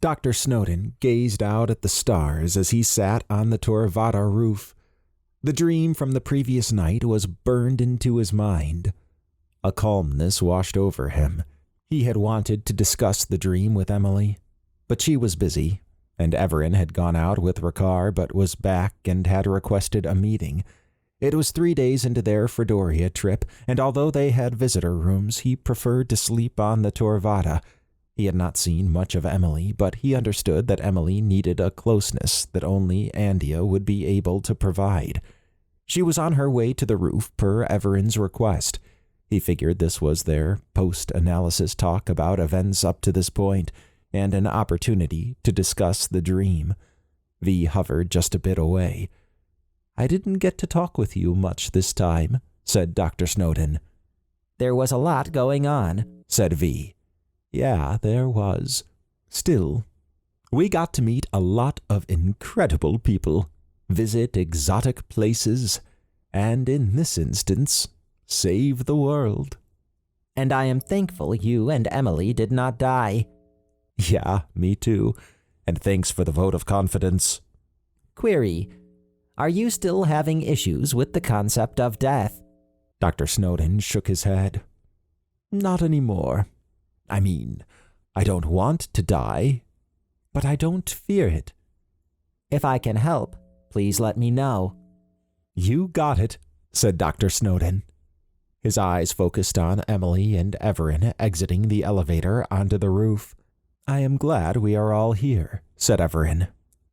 Dr. Snowden gazed out at the stars as he sat on the Torvatta roof. The dream from the previous night was burned into his mind. A calmness washed over him. He had wanted to discuss the dream with Emily, but she was busy, and Evaran had gone out with Rakar but was back and had requested a meeting. It was 3 days into their Fredoria trip, and although they had visitor rooms, he preferred to sleep on the Torvatta. He had not seen much of Emily, but he understood that Emily needed a closeness that only Andia would be able to provide. She was on her way to the roof per Evaran's request. He figured this was their post-analysis talk about events up to this point, and an opportunity to discuss the dream. V hovered just a bit away. I didn't get to talk with you much this time, said Dr. Snowden. There was a lot going on, said V. Yeah, there was. Still, we got to meet a lot of incredible people, visit exotic places, and in this instance, save the world. And I am thankful you and Emily did not die. Yeah, me too. And thanks for the vote of confidence. Query: are you still having issues with the concept of death? Dr. Snowden shook his head. Not anymore. I mean, I don't want to die, but I don't fear it. If I can help, please let me know. You got it, said Dr. Snowden. His eyes focused on Emily and Evaran exiting the elevator onto the roof. I am glad we are all here, said Evaran.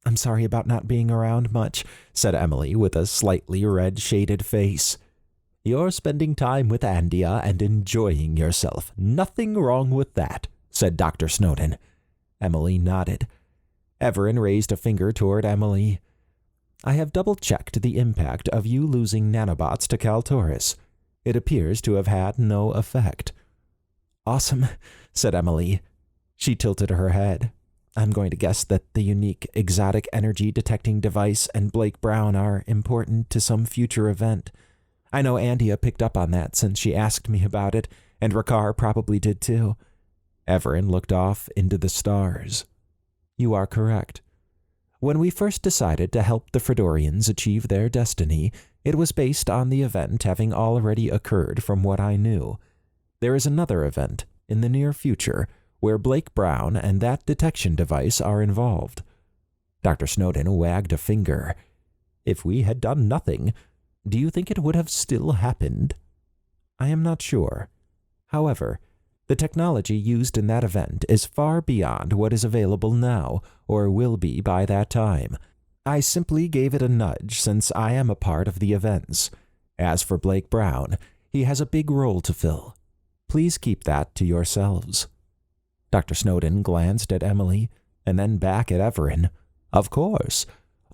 I'm sorry about not being around much, said Emily with a slightly red-shaded face. You're spending time with Andia and enjoying yourself. Nothing wrong with that, said Dr. Snowden. Emily nodded. Evaran raised a finger toward Emily. I have double-checked the impact of you losing nanobots to Kaltoris. It appears to have had no effect. Awesome, said Emily. She tilted her head. I'm going to guess that the unique exotic energy detecting device and Blake Brown are important to some future event. I know Andia picked up on that since she asked me about it, and Rakar probably did too. Evaran looked off into the stars. You are correct. When we first decided to help the Fredorians achieve their destiny, it was based on the event having already occurred from what I knew. There is another event in the near future where Blake Brown and that detection device are involved. Dr. Snowden wagged a finger. If we had done nothing, do you think it would have still happened? I am not sure. However, the technology used in that event is far beyond what is available now, or will be by that time. I simply gave it a nudge since I am a part of the events. As for Blake Brown, he has a big role to fill. Please keep that to yourselves. Dr. Snowden glanced at Emily, and then back at Evaran. Of course.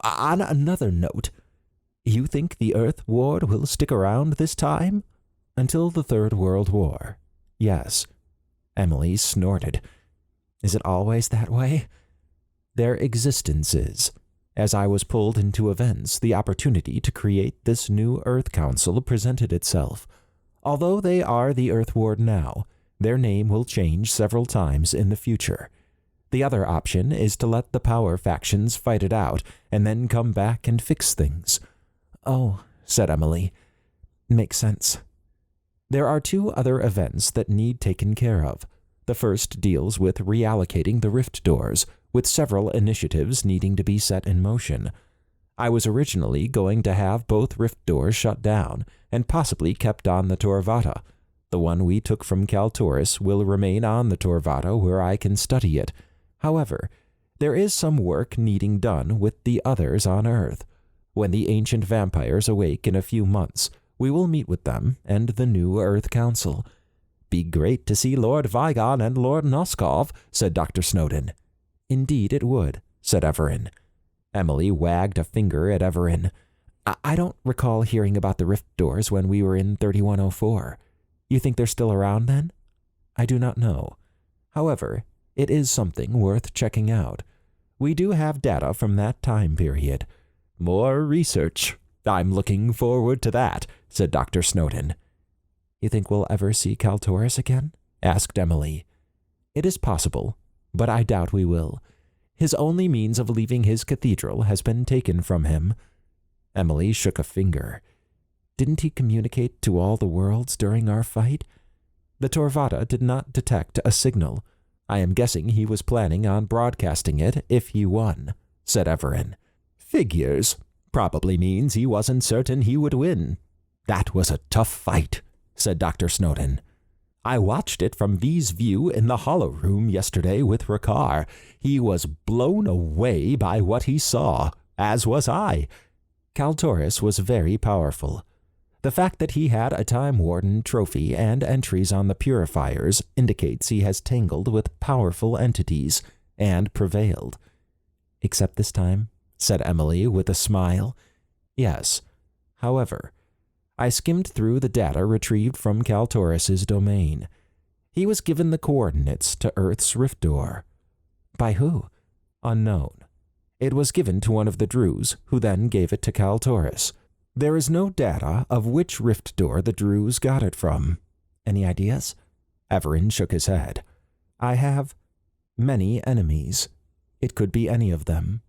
On another note, you think the Earth Ward will stick around this time? Until the Third World War. Yes. Emily snorted. Is it always that way? Their existence is. As I was pulled into events, the opportunity to create this new Earth Council presented itself. Although they are the Earth Ward now, their name will change several times in the future. The other option is to let the power factions fight it out and then come back and fix things. Oh, said Emily. Makes sense. There are two other events that need taken care of. The first deals with reallocating the rift doors, with several initiatives needing to be set in motion. I was originally going to have both rift doors shut down and possibly kept on the Torvatta. The one we took from Kaltoris will remain on the Torvatta where I can study it. However, there is some work needing done with the others on Earth. When the ancient vampires awake in a few months, we will meet with them and the new Earth Council. Be great to see Lord Vigon and Lord Noskov, said Dr. Snowden. Indeed it would, said Evaran. Emily wagged a finger at Evaran. I don't recall hearing about the rift doors when we were in 3104. You think they're still around then? I do not know. However, it is something worth checking out. We do have data from that time period. More research. I'm looking forward to that, said Dr. Snowden. You think we'll ever see Kaltoris again? Asked Emily. It is possible, but I doubt we will. His only means of leaving his cathedral has been taken from him. Emily shook a finger. Didn't he communicate to all the worlds during our fight? The Torvatta did not detect a signal. I am guessing he was planning on broadcasting it if he won, said Evaran. Figures. Probably means he wasn't certain he would win. That was a tough fight, said Dr. Snowden. I watched it from V's view in the Hollow Room yesterday with Rakar. He was blown away by what he saw, as was I. Kaltoris was very powerful. The fact that he had a Time Warden trophy and entries on the purifiers indicates he has tangled with powerful entities and prevailed. Except this time, said Emily with a smile. Yes. However, I skimmed through the data retrieved from Kaltoris's domain. He was given the coordinates to Earth's rift door. By who? Unknown. It was given to one of the Druze, who then gave it to Kaltoris. There is no data of which rift door the Druze got it from. Any ideas? Evaran shook his head. I have many enemies. It could be any of them.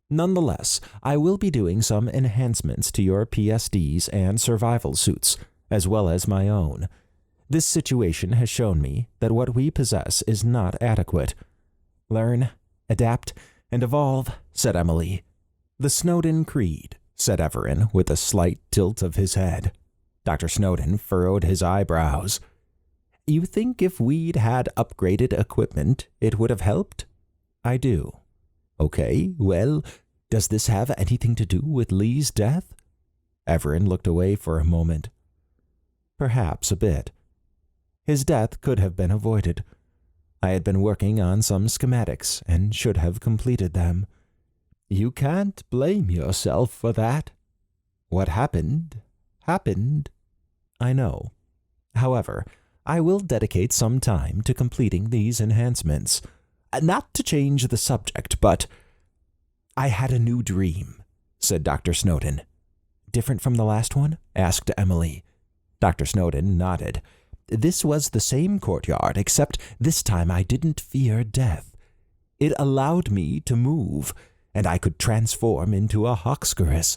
Nonetheless, I will be doing some enhancements to your PSDs and survival suits, as well as my own. This situation has shown me that what we possess is not adequate. Learn, adapt, and evolve, said Emily. The Snowden Creed, said Evaran with a slight tilt of his head. Dr. Snowden furrowed his eyebrows. You think if we'd had upgraded equipment, it would have helped? I do. Okay, well, does this have anything to do with Lee's death? Evaran looked away for a moment. Perhaps a bit. His death could have been avoided. I had been working on some schematics and should have completed them. You can't blame yourself for that. What happened, happened. I know. However, I will dedicate some time to completing these enhancements. Not to change the subject, but I had a new dream, said Dr. Snowden. Different from the last one? Asked Emily. Dr. Snowden nodded. This was the same courtyard, except this time I didn't fear death. It allowed me to move, and I could transform into a Hoxkerus.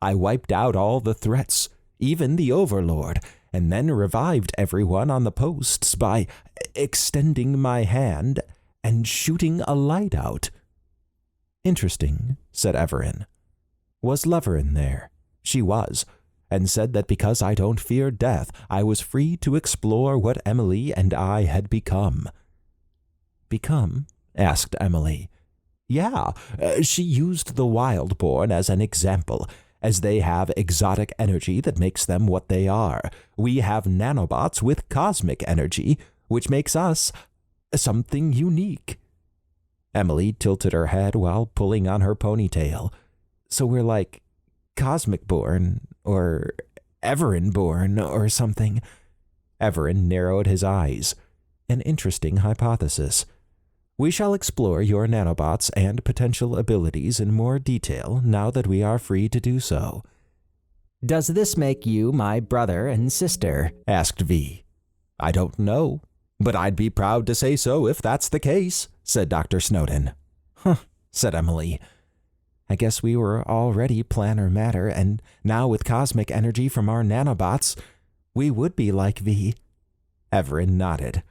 I wiped out all the threats, even the Overlord, and then revived everyone on the posts by extending my hand and shooting a light out. Interesting, said Evaran. Was Leverin there? She was, and said that because I don't fear death, I was free to explore what Emily and I had become. Become? Asked Emily. Yeah, she used the Wildborn as an example, as they have exotic energy that makes them what they are. We have nanobots with cosmic energy, which makes us something unique. Emily tilted her head while pulling on her ponytail. So we're like cosmic-born, or Evaran-born, or something. Evaran narrowed his eyes. An interesting hypothesis. We shall explore your nanobots and potential abilities in more detail now that we are free to do so. Does this make you my brother and sister? Asked V. I don't know, but I'd be proud to say so if that's the case, said Dr. Snowden. Huh, said Emily. I guess we were already planar matter, and now with cosmic energy from our nanobots, we would be like V. Evaran nodded.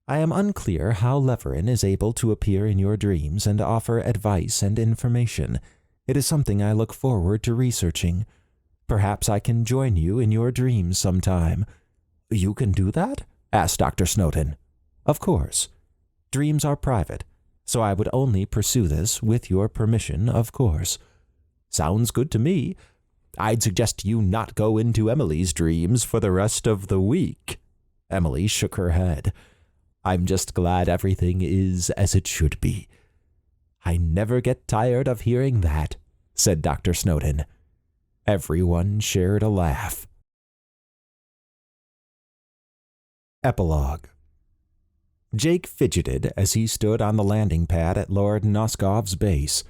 I am unclear how Leverin is able to appear in your dreams and offer advice and information. It is something I look forward to researching. Perhaps I can join you in your dreams sometime. You can do that? Asked Dr. Snowden. Of course. Dreams are private, so I would only pursue this with your permission, of course. Sounds good to me. I'd suggest you not go into Emily's dreams for the rest of the week. Emily shook her head. I'm just glad everything is as it should be. I never get tired of hearing that, said Dr. Snowden. Everyone shared a laugh. Epilogue. Jake fidgeted as he stood on the landing pad at Lord Noskov's base.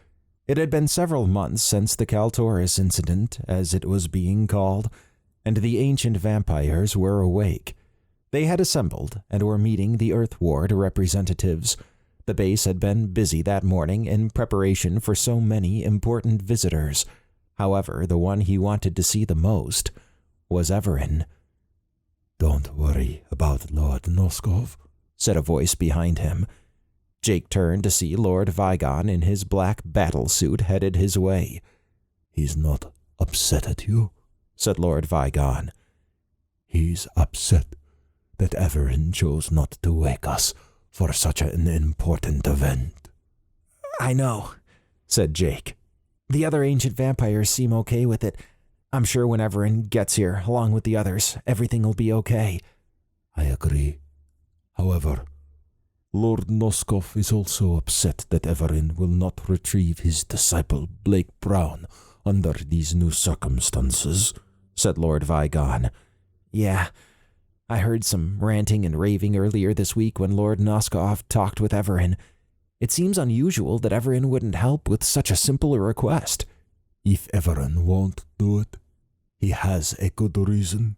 It had been several months since the Kaltoris incident, as it was being called, and the ancient vampires were awake. They had assembled and were meeting the Earth Ward representatives. The base had been busy that morning in preparation for so many important visitors. However, the one he wanted to see the most was Evaran. Don't worry about Lord Noskov, said a voice behind him. Jake turned to see Lord Vigon in his black battle suit headed his way. He's not upset at you, said Lord Vigon. He's upset that Evaran chose not to wake us for such an important event. I know, said Jake. The other ancient vampires seem okay with it. I'm sure when Evaran gets here, along with the others, everything will be okay. I agree. However, Lord Noskov is also upset that Evaran will not retrieve his disciple Blake Brown under these new circumstances, said Lord Vigon. Yeah, I heard some ranting and raving earlier this week when Lord Noskov talked with Evaran. It seems unusual that Evaran wouldn't help with such a simple request. If Evaran won't do it, he has a good reason.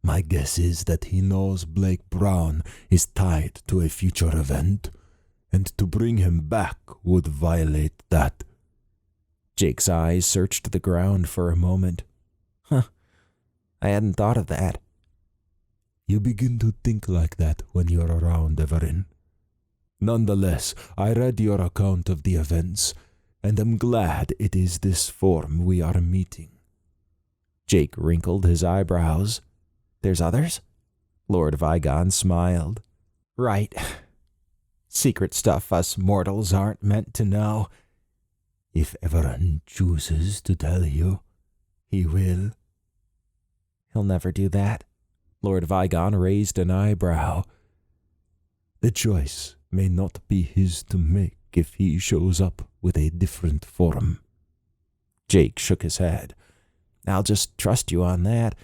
My guess is that he knows Blake Brown is tied to a future event, and to bring him back would violate that. Jake's eyes searched the ground for a moment. Huh, I hadn't thought of that. You begin to think like that when you're around Evaran. Nonetheless, I read your account of the events, and am glad it is this form we are meeting. Jake wrinkled his eyebrows. There's others? Lord Vigon smiled. Right. Secret stuff us mortals aren't meant to know. If Evaran chooses to tell you, he will. He'll never do that. Lord Vigon raised an eyebrow. The choice may not be his to make if he shows up with a different form. Jake shook his head. I'll just trust you on that.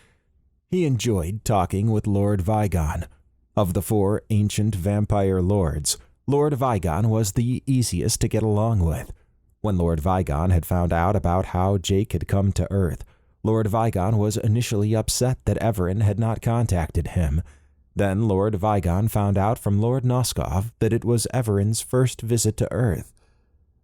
He enjoyed talking with Lord Vigon. Of the 4 ancient vampire lords, Lord Vigon was the easiest to get along with. When Lord Vigon had found out about how Jake had come to Earth, Lord Vigon was initially upset that Evaran had not contacted him. Then Lord Vigon found out from Lord Noskov that it was Evaran's first visit to Earth.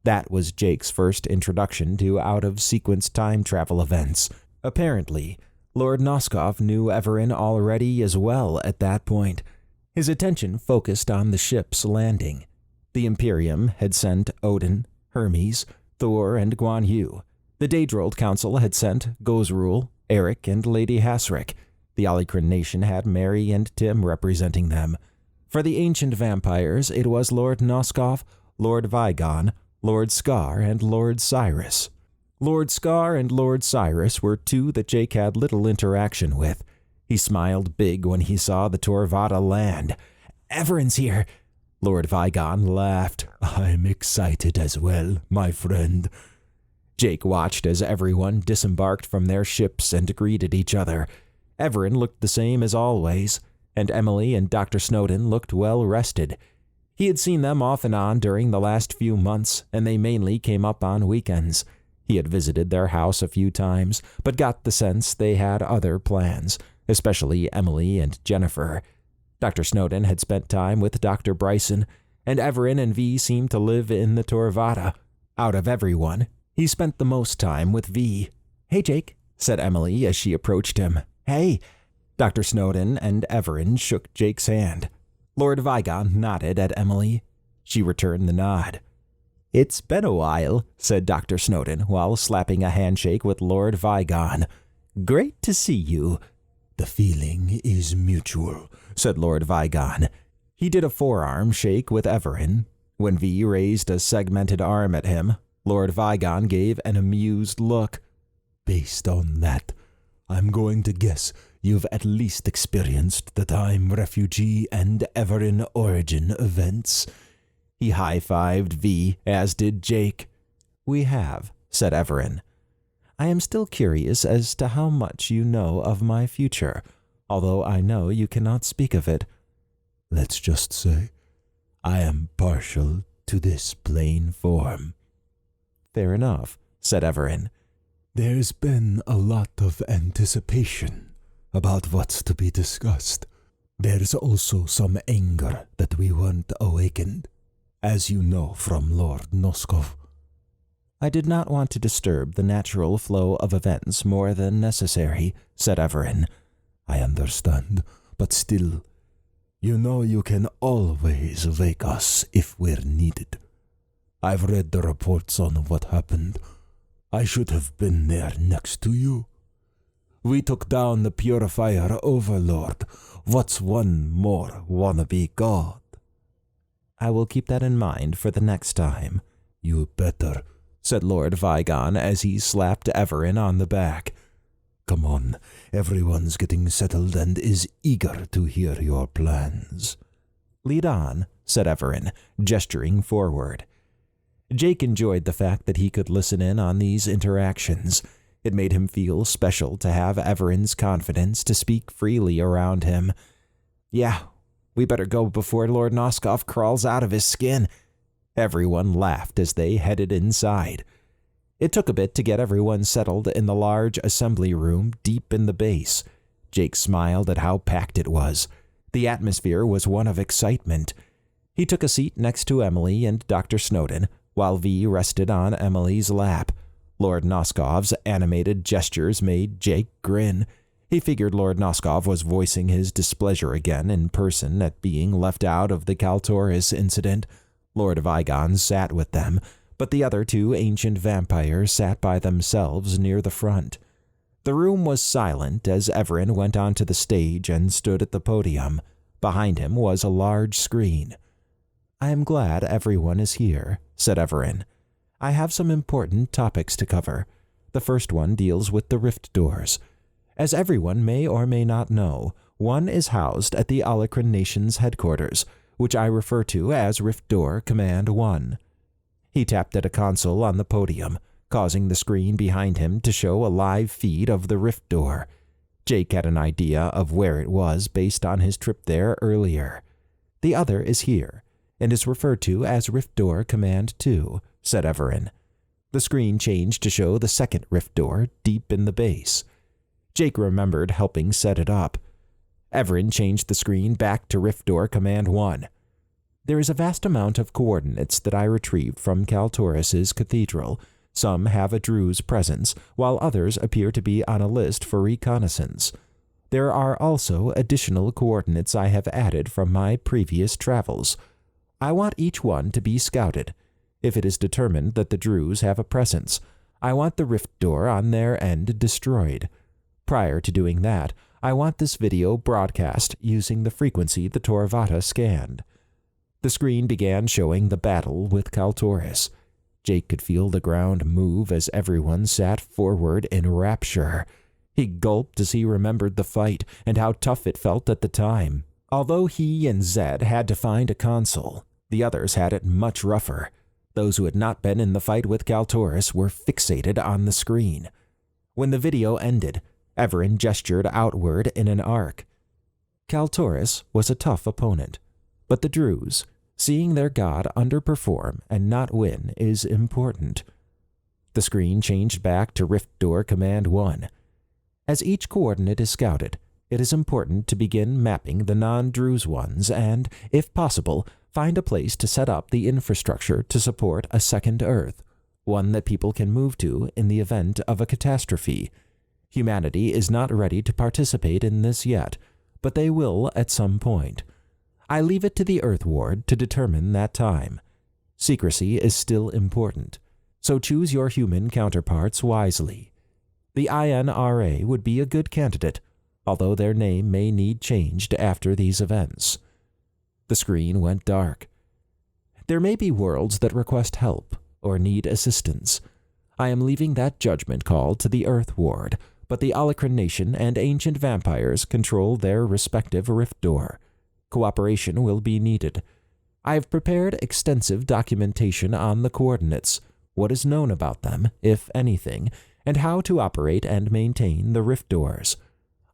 That was Jake's first introduction to out-of-sequence time travel events. Apparently, Lord Noskov knew Evaran already as well at that point. His attention focused on the ship's landing. The Imperium had sent Odin, Hermes, Thor, and Guan Yu. The Daedrold Council had sent Gozrul, Eric, and Lady Hasrick. The Alikran nation had Mary and Tim representing them. For the ancient vampires, it was Lord Noskov, Lord Vigon, Lord Scar, and Lord Cyrus. Lord Scar and Lord Cyrus were two that Jake had little interaction with. He smiled big when he saw the Torvatta land. "Evaran's here." Lord Vigon laughed. "I'm excited as well, my friend." Jake watched as everyone disembarked from their ships and greeted each other. Evaran looked the same as always, and Emily and Dr. Snowden looked well rested. He had seen them off and on during the last few months, and they mainly came up on weekends. He had visited their house a few times, but got the sense they had other plans, especially Emily and Jennifer. Dr. Snowden had spent time with Dr. Bryson, and Evaran and V seemed to live in the Torvatta. Out of everyone, he spent the most time with V. "Hey, Jake," said Emily as she approached him. "Hey." Dr. Snowden and Evaran shook Jake's hand. Lord Vigon nodded at Emily. She returned the nod. "It's been a while," said Dr. Snowden while slapping a handshake with Lord Vigon. "Great to see you." "The feeling is mutual," said Lord Vigon. He did a forearm shake with Evaran. When V raised a segmented arm at him, Lord Vigon gave an amused look. "Based on that, I'm going to guess you've at least experienced the time refugee and Evaran origin events." He high-fived V, as did Jake. "We have," said Evaran. "I am still curious as to how much you know of my future, although I know you cannot speak of it." "Let's just say I am partial to this plain form." "Fair enough," said Evaran. "There's been a lot of anticipation about what's to be discussed. There's also some anger that we weren't awakened, as you know from Lord Noskov." "I did not want to disturb the natural flow of events more than necessary," said Evaran. "I understand, but still, you know you can always wake us if we're needed. I've read the reports on what happened. I should have been there next to you. We took down the Purifier Overlord. What's one more wannabe god?" "I will keep that in mind for the next time." "You better," said Lord Vigon as he slapped Evaran on the back. "Come on, everyone's getting settled and is eager to hear your plans." "Lead on," said Evaran, gesturing forward. Jake enjoyed the fact that he could listen in on these interactions. It made him feel special to have Evaran's confidence to speak freely around him. "Yeah, we better go before Lord Noskov crawls out of his skin." Everyone laughed as they headed inside. It took a bit to get everyone settled in the large assembly room deep in the base. Jake smiled at how packed it was. The atmosphere was one of excitement. He took a seat next to Emily and Dr. Snowden, while V rested on Emily's lap. Lord Noskov's animated gestures made Jake grin. He figured Lord Noskov was voicing his displeasure again in person at being left out of the Kaltoris incident. Lord Vigon sat with them, but the other two ancient vampires sat by themselves near the front. The room was silent as Evaran went onto the stage and stood at the podium. Behind him was a large screen. "I am glad everyone is here," said Evaran. "I have some important topics to cover. The first one deals with the rift doors. As everyone may or may not know, one is housed at the Alikran Nation's headquarters, which I refer to as Rift Door Command 1. He tapped at a console on the podium, causing the screen behind him to show a live feed of the rift door. Jake had an idea of where it was based on his trip there earlier. The other is here, and is referred to as Rift Door Command 2, said Evaran. The screen changed to show the second rift door deep in the base. Jake remembered helping set it up. Evaran changed the screen back to Rift Door Command 1. There is a vast amount of coordinates that I retrieved from Kaltoris's cathedral. Some have a Drew's presence, while others appear to be on a list for reconnaissance. There are also additional coordinates I have added from my previous travels. I want each one to be scouted. If it is determined that the Drews have a presence, I want the rift door on their end destroyed. Prior to doing that, I want this video broadcast using the frequency the Torvatta scanned. The screen began showing the battle with Kaltoris. Jake could feel the ground move as everyone sat forward in rapture. He gulped as he remembered the fight and how tough it felt at the time. Although he and Zed had to find a console, the others had it much rougher. Those who had not been in the fight with Kaltoris were fixated on the screen. When the video ended, Evaran gestured outward in an arc. Kaltoris was a tough opponent, but the Drews, seeing their god underperform and not win, is important. The screen changed back to Rift Door Command 1. As each coordinate is scouted, it is important to begin mapping the non-Drews ones and, if possible, find a place to set up the infrastructure to support a second Earth, one that people can move to in the event of a catastrophe. Humanity is not ready to participate in this yet, but they will at some point. I leave it to the Earth Ward to determine that time. Secrecy is still important, so choose your human counterparts wisely. The INRA would be a good candidate, although their name may need changed after these events. The screen went dark. There may be worlds that request help or need assistance. I am leaving that judgment call to the Earth Ward, but the Alakran Nation and ancient vampires control their respective rift door. Cooperation will be needed. I have prepared extensive documentation on the coordinates, what is known about them, if anything, and how to operate and maintain the rift doors.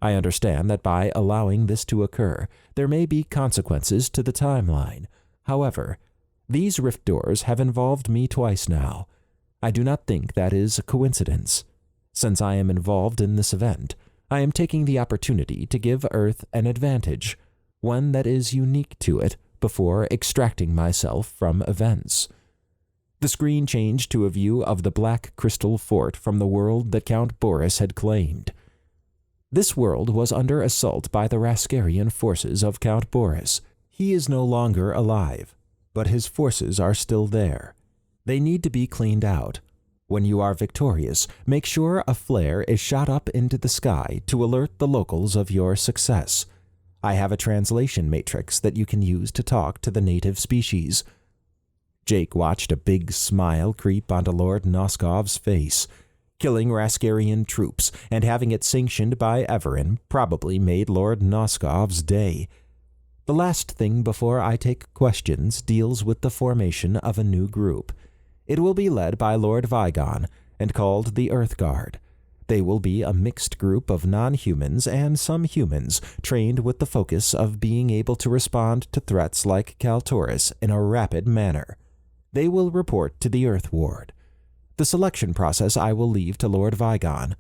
I understand that by allowing this to occur, there may be consequences to the timeline. However, these rift doors have involved me twice now. I do not think that is a coincidence. Since I am involved in this event, I am taking the opportunity to give Earth an advantage, one that is unique to it, before extracting myself from events. The screen changed to a view of the Black Crystal Fort from the world that Count Boris had claimed. This world was under assault by the Raskarian forces of Count Boris. He is no longer alive, but his forces are still there. They need to be cleaned out. When you are victorious, make sure a flare is shot up into the sky to alert the locals of your success. I have a translation matrix that you can use to talk to the native species. Jake watched a big smile creep onto Lord Noskov's face. Killing Raskarian troops and having it sanctioned by Evaran probably made Lord Noskov's day. The last thing before I take questions deals with the formation of a new group. It will be led by Lord Vigon and called the Earth Guard. They will be a mixed group of non-humans and some humans trained with the focus of being able to respond to threats like Kaltoris in a rapid manner. They will report to the Earth Ward. The selection process I will leave to Lord Vigon,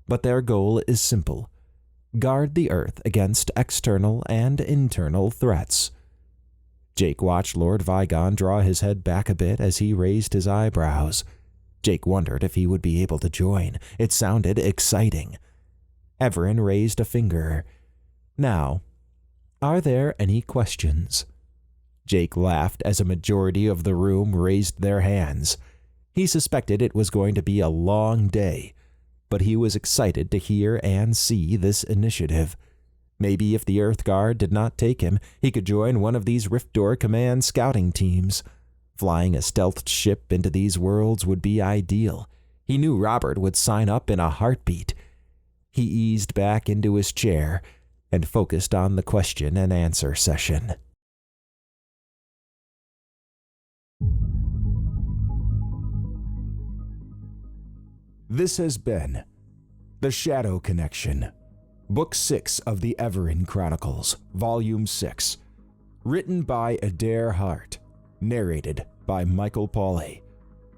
but their goal is simple. Guard the Earth against external and internal threats. Jake watched Lord Vigon draw his head back a bit as he raised his eyebrows. Jake wondered if he would be able to join. It sounded exciting. Evaran raised a finger. Now, are there any questions? Jake laughed as a majority of the room raised their hands. He suspected it was going to be a long day, but he was excited to hear and see this initiative. Maybe if the Earth Guard did not take him, he could join one of these Rift Door Command scouting teams. Flying a stealth ship into these worlds would be ideal. He knew Robert would sign up in a heartbeat. He eased back into his chair and focused on the question and answer session. This has been The Shadow Connection, Book 6 of the Evaran Chronicles, Volume 6, written by Adair Hart, Narrated by Michael Paulet.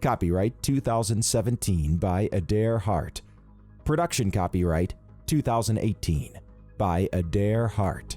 Copyright 2017 by Adair Hart. Production copyright 2018 by Adair Hart.